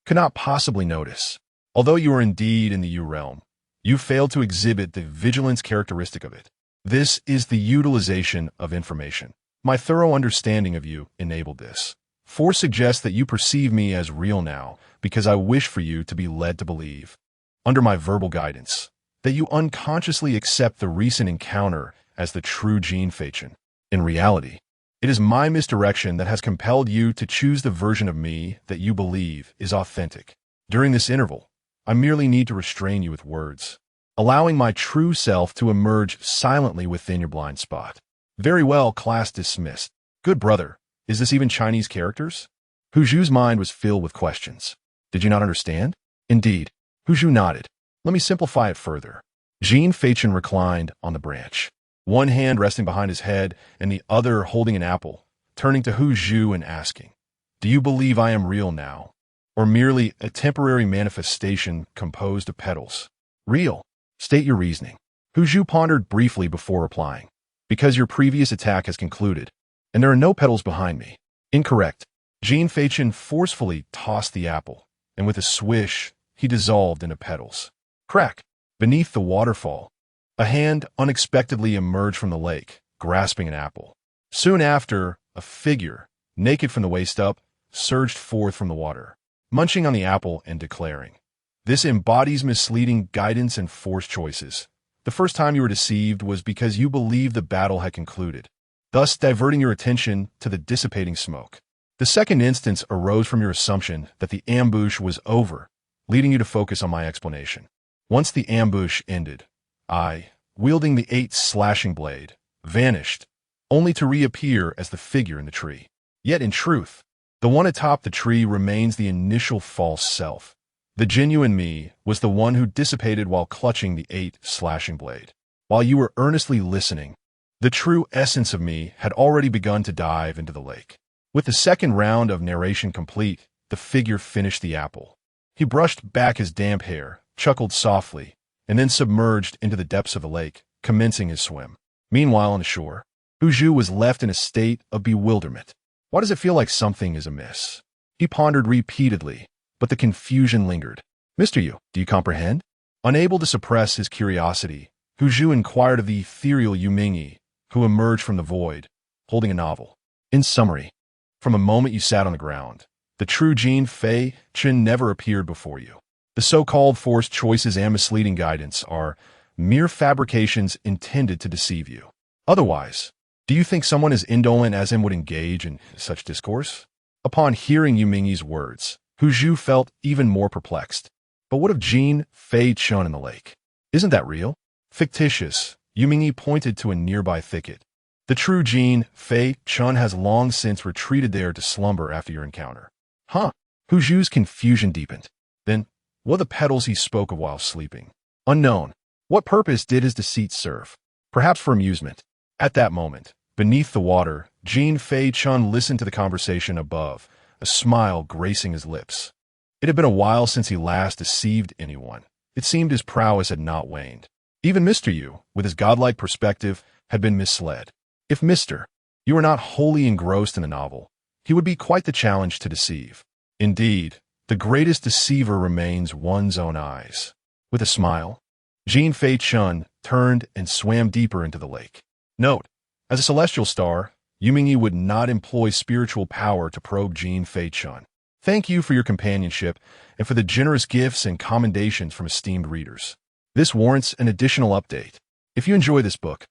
could not possibly notice. Although you are indeed in the U realm, you failed to exhibit the vigilance characteristic of it. This is the utilization of information. My thorough understanding of you enabled this. Force suggests that you perceive me as real now because I wish for you to be led to believe, under my verbal guidance, that you unconsciously accept the recent encounter as the true Jin Feichen. In reality, it is my misdirection that has compelled you to choose the version of me that you believe is authentic. During this interval, I merely need to restrain you with words, allowing my true self to emerge silently within your blind spot. Very well, class dismissed. Good brother. Is this even Chinese characters? Hu Zhu's mind was filled with questions. Did you not understand? Indeed. Hu Zhu nodded. Let me simplify it further. Jin Feichen reclined on the branch, one hand resting behind his head and the other holding an apple, turning to Hu Zhu and asking, "Do you believe I am real now, or merely a temporary manifestation composed of petals?" "Real. State your reasoning." Hu Zhu pondered briefly before replying. "Because your previous attack has concluded, and there are no petals behind me." "Incorrect." Jin Feichen forcefully tossed the apple, and with a swish, he dissolved into petals. Crack! Beneath the waterfall, a hand unexpectedly emerged from the lake, grasping an apple. Soon after, a figure, naked from the waist up, surged forth from the water, munching on the apple and declaring, "This embodies misleading guidance and forced choices. The first time you were deceived was because you believed the battle had concluded, thus diverting your attention to the dissipating smoke. The second instance arose from your assumption that the ambush was over, leading you to focus on my explanation. Once the ambush ended, I, wielding the 8 slashing blade, vanished, only to reappear as the figure in the tree. Yet in truth, the one atop the tree remains the initial false self. The genuine me was the one who dissipated while clutching the 8 slashing blade. While you were earnestly listening, the true essence of me had already begun to dive into the lake." With the second round of narration complete, the figure finished the apple. He brushed back his damp hair, chuckled softly, and then submerged into the depths of the lake, commencing his swim. Meanwhile, on the shore, Hu Zhu was left in a state of bewilderment. Why does it feel like something is amiss? He pondered repeatedly, but the confusion lingered. "Mr. Yu, do you comprehend?" Unable to suppress his curiosity, Hu Zhu inquired of the ethereal Yu Mingyi, who emerged from the void, holding a novel. "In summary, from the moment you sat on the ground, the true Jin Feichen never appeared before you. The so-called forced choices and misleading guidance are mere fabrications intended to deceive you. Otherwise, do you think someone as indolent as him would engage in such discourse?" Upon hearing Yu Mingyi's words, Hu Zhu felt even more perplexed. But what of Jin Feichen in the lake? Isn't that real? Fictitious. Yu Mingyi pointed to a nearby thicket. The true Jin Feichen has long since retreated there to slumber after your encounter. Huh? Hu Zhu's confusion deepened. Then, what of the petals he spoke of while sleeping? Unknown. What purpose did his deceit serve? Perhaps for amusement. At that moment, beneath the water, Jin Feichen listened to the conversation above, a smile gracing his lips. It had been a while since he last deceived anyone. It seemed his prowess had not waned. Even Mr. Yu, with his godlike perspective, had been misled. If Mr. Yu were not wholly engrossed in the novel, he would be quite the challenge to deceive. Indeed, the greatest deceiver remains one's own eyes. With a smile, Jin Feichen turned and swam deeper into the lake. Note, as a celestial star, Yu Mingyi would not employ spiritual power to probe Jin Feichen. Thank you for your companionship and for the generous gifts and commendations from esteemed readers. This warrants an additional update. If you enjoy this book,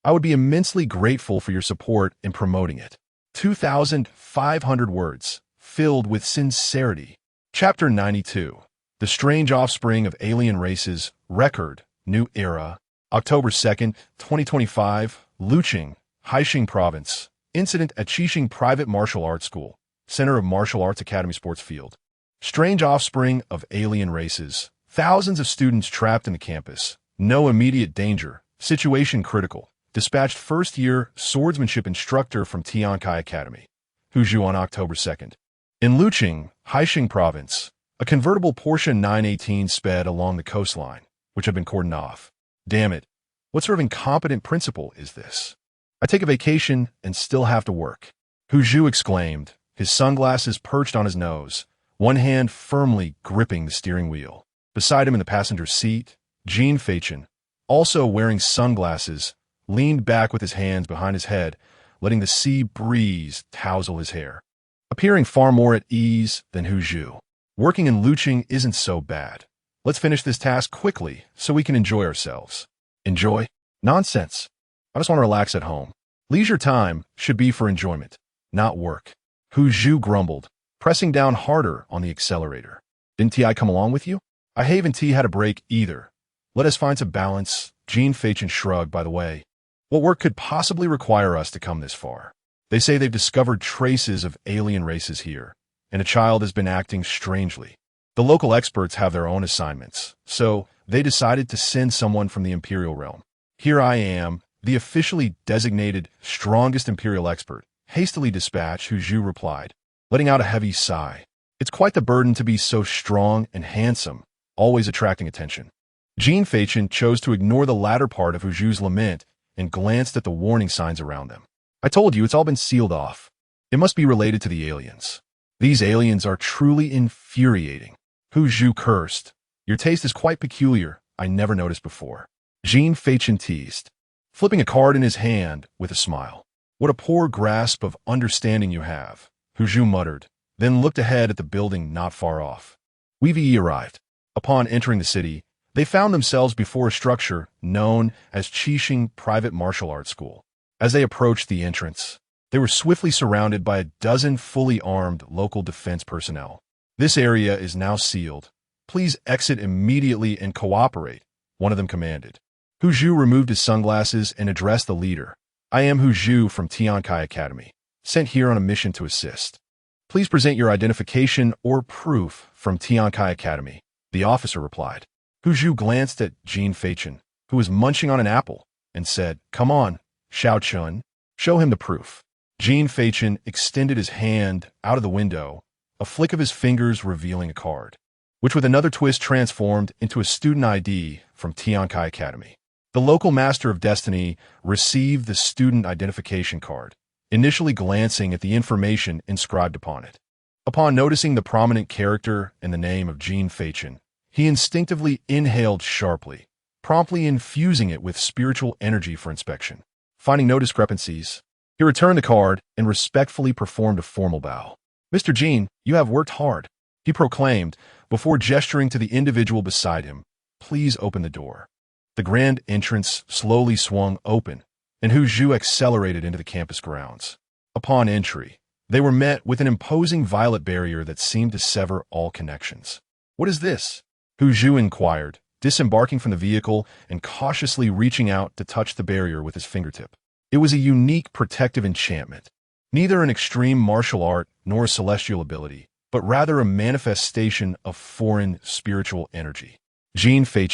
I would be immensely grateful for your support in promoting it. 2,500 words, filled with sincerity. Chapter 92. The Strange Offspring of Alien Races, Record, New Era. October 2nd, 2025, Luqing, Haixing Province. Incident at Qixing Private Martial Arts School, Center of Martial Arts Academy Sports Field. Strange offspring of alien races. Thousands of students trapped in the campus. No immediate danger. Situation critical. Dispatched first-year swordsmanship instructor from Tiankai Academy. Hu Zhu on October 2nd. In Luqing, Haixing Province, a convertible Porsche 918 sped along the coastline, which had been cordoned off. Damn it. What sort of incompetent principal is this? I take a vacation and still have to work. Hu Zhu exclaimed, his sunglasses perched on his nose, one hand firmly gripping the steering wheel. Beside him in the passenger seat, Jin Feichen, also wearing sunglasses, leaned back with his hands behind his head, letting the sea breeze tousle his hair, appearing far more at ease than Hu Zhu. Working in Luqing isn't so bad. Let's finish this task quickly so we can enjoy ourselves. Enjoy? Nonsense. I just want to relax at home. Leisure time should be for enjoyment, not work. Hu Zhu grumbled, pressing down harder on the accelerator. Didn't Ti come along with you? I haven't had a break either. Let us find some balance. Jin Feichen shrugged, by the way. What work could possibly require us to come this far? They say they've discovered traces of alien races here, and a child has been acting strangely. The local experts have their own assignments, so they decided to send someone from the Imperial realm. Here I am, the officially designated strongest Imperial expert, hastily dispatched, Hu Zhu replied, letting out a heavy sigh. It's quite the burden to be so strong and handsome, always attracting attention. Jin Feichen chose to ignore the latter part of Hu Zhu's lament and glanced at the warning signs around them. I told you, it's all been sealed off. It must be related to the aliens. These aliens are truly infuriating. Hu Zhu cursed. Your taste is quite peculiar. I never noticed before. Jin Feichen teased, flipping a card in his hand with a smile. What a poor grasp of understanding you have, Hu Zhu muttered, then looked ahead at the building not far off. Wei arrived. Upon entering the city, they found themselves before a structure known as Qixing Private Martial Arts School. As they approached the entrance, they were swiftly surrounded by a dozen fully armed local defense personnel. This area is now sealed. Please exit immediately and cooperate, one of them commanded. Hu Zhu removed his sunglasses and addressed the leader. I am Hu Zhu from Tiankai Academy, sent here on a mission to assist. Please present your identification or proof from Tiankai Academy, the officer replied. Hu Zhu glanced at Jin Feichen, who was munching on an apple, and said, Come on, Xiao Chun, show him the proof. Jin Feichen extended his hand out of the window, a flick of his fingers revealing a card, which with another twist transformed into a student ID from Tiankai Academy. The local Master of Destiny received the student identification card, initially glancing at the information inscribed upon it. Upon noticing the prominent character and the name of Jin Feichen, he instinctively inhaled sharply, promptly infusing it with spiritual energy for inspection. Finding no discrepancies, he returned the card and respectfully performed a formal bow. Mr. Jin, you have worked hard, he proclaimed, before gesturing to the individual beside him. Please open the door. The grand entrance slowly swung open, and Hu Zhu accelerated into the campus grounds. Upon entry, they were met with an imposing violet barrier that seemed to sever all connections. What is this? Hu Zhu inquired, disembarking from the vehicle and cautiously reaching out to touch the barrier with his fingertip. It was a unique protective enchantment, neither an extreme martial art nor a celestial ability, but rather a manifestation of foreign spiritual energy. Jin Feichen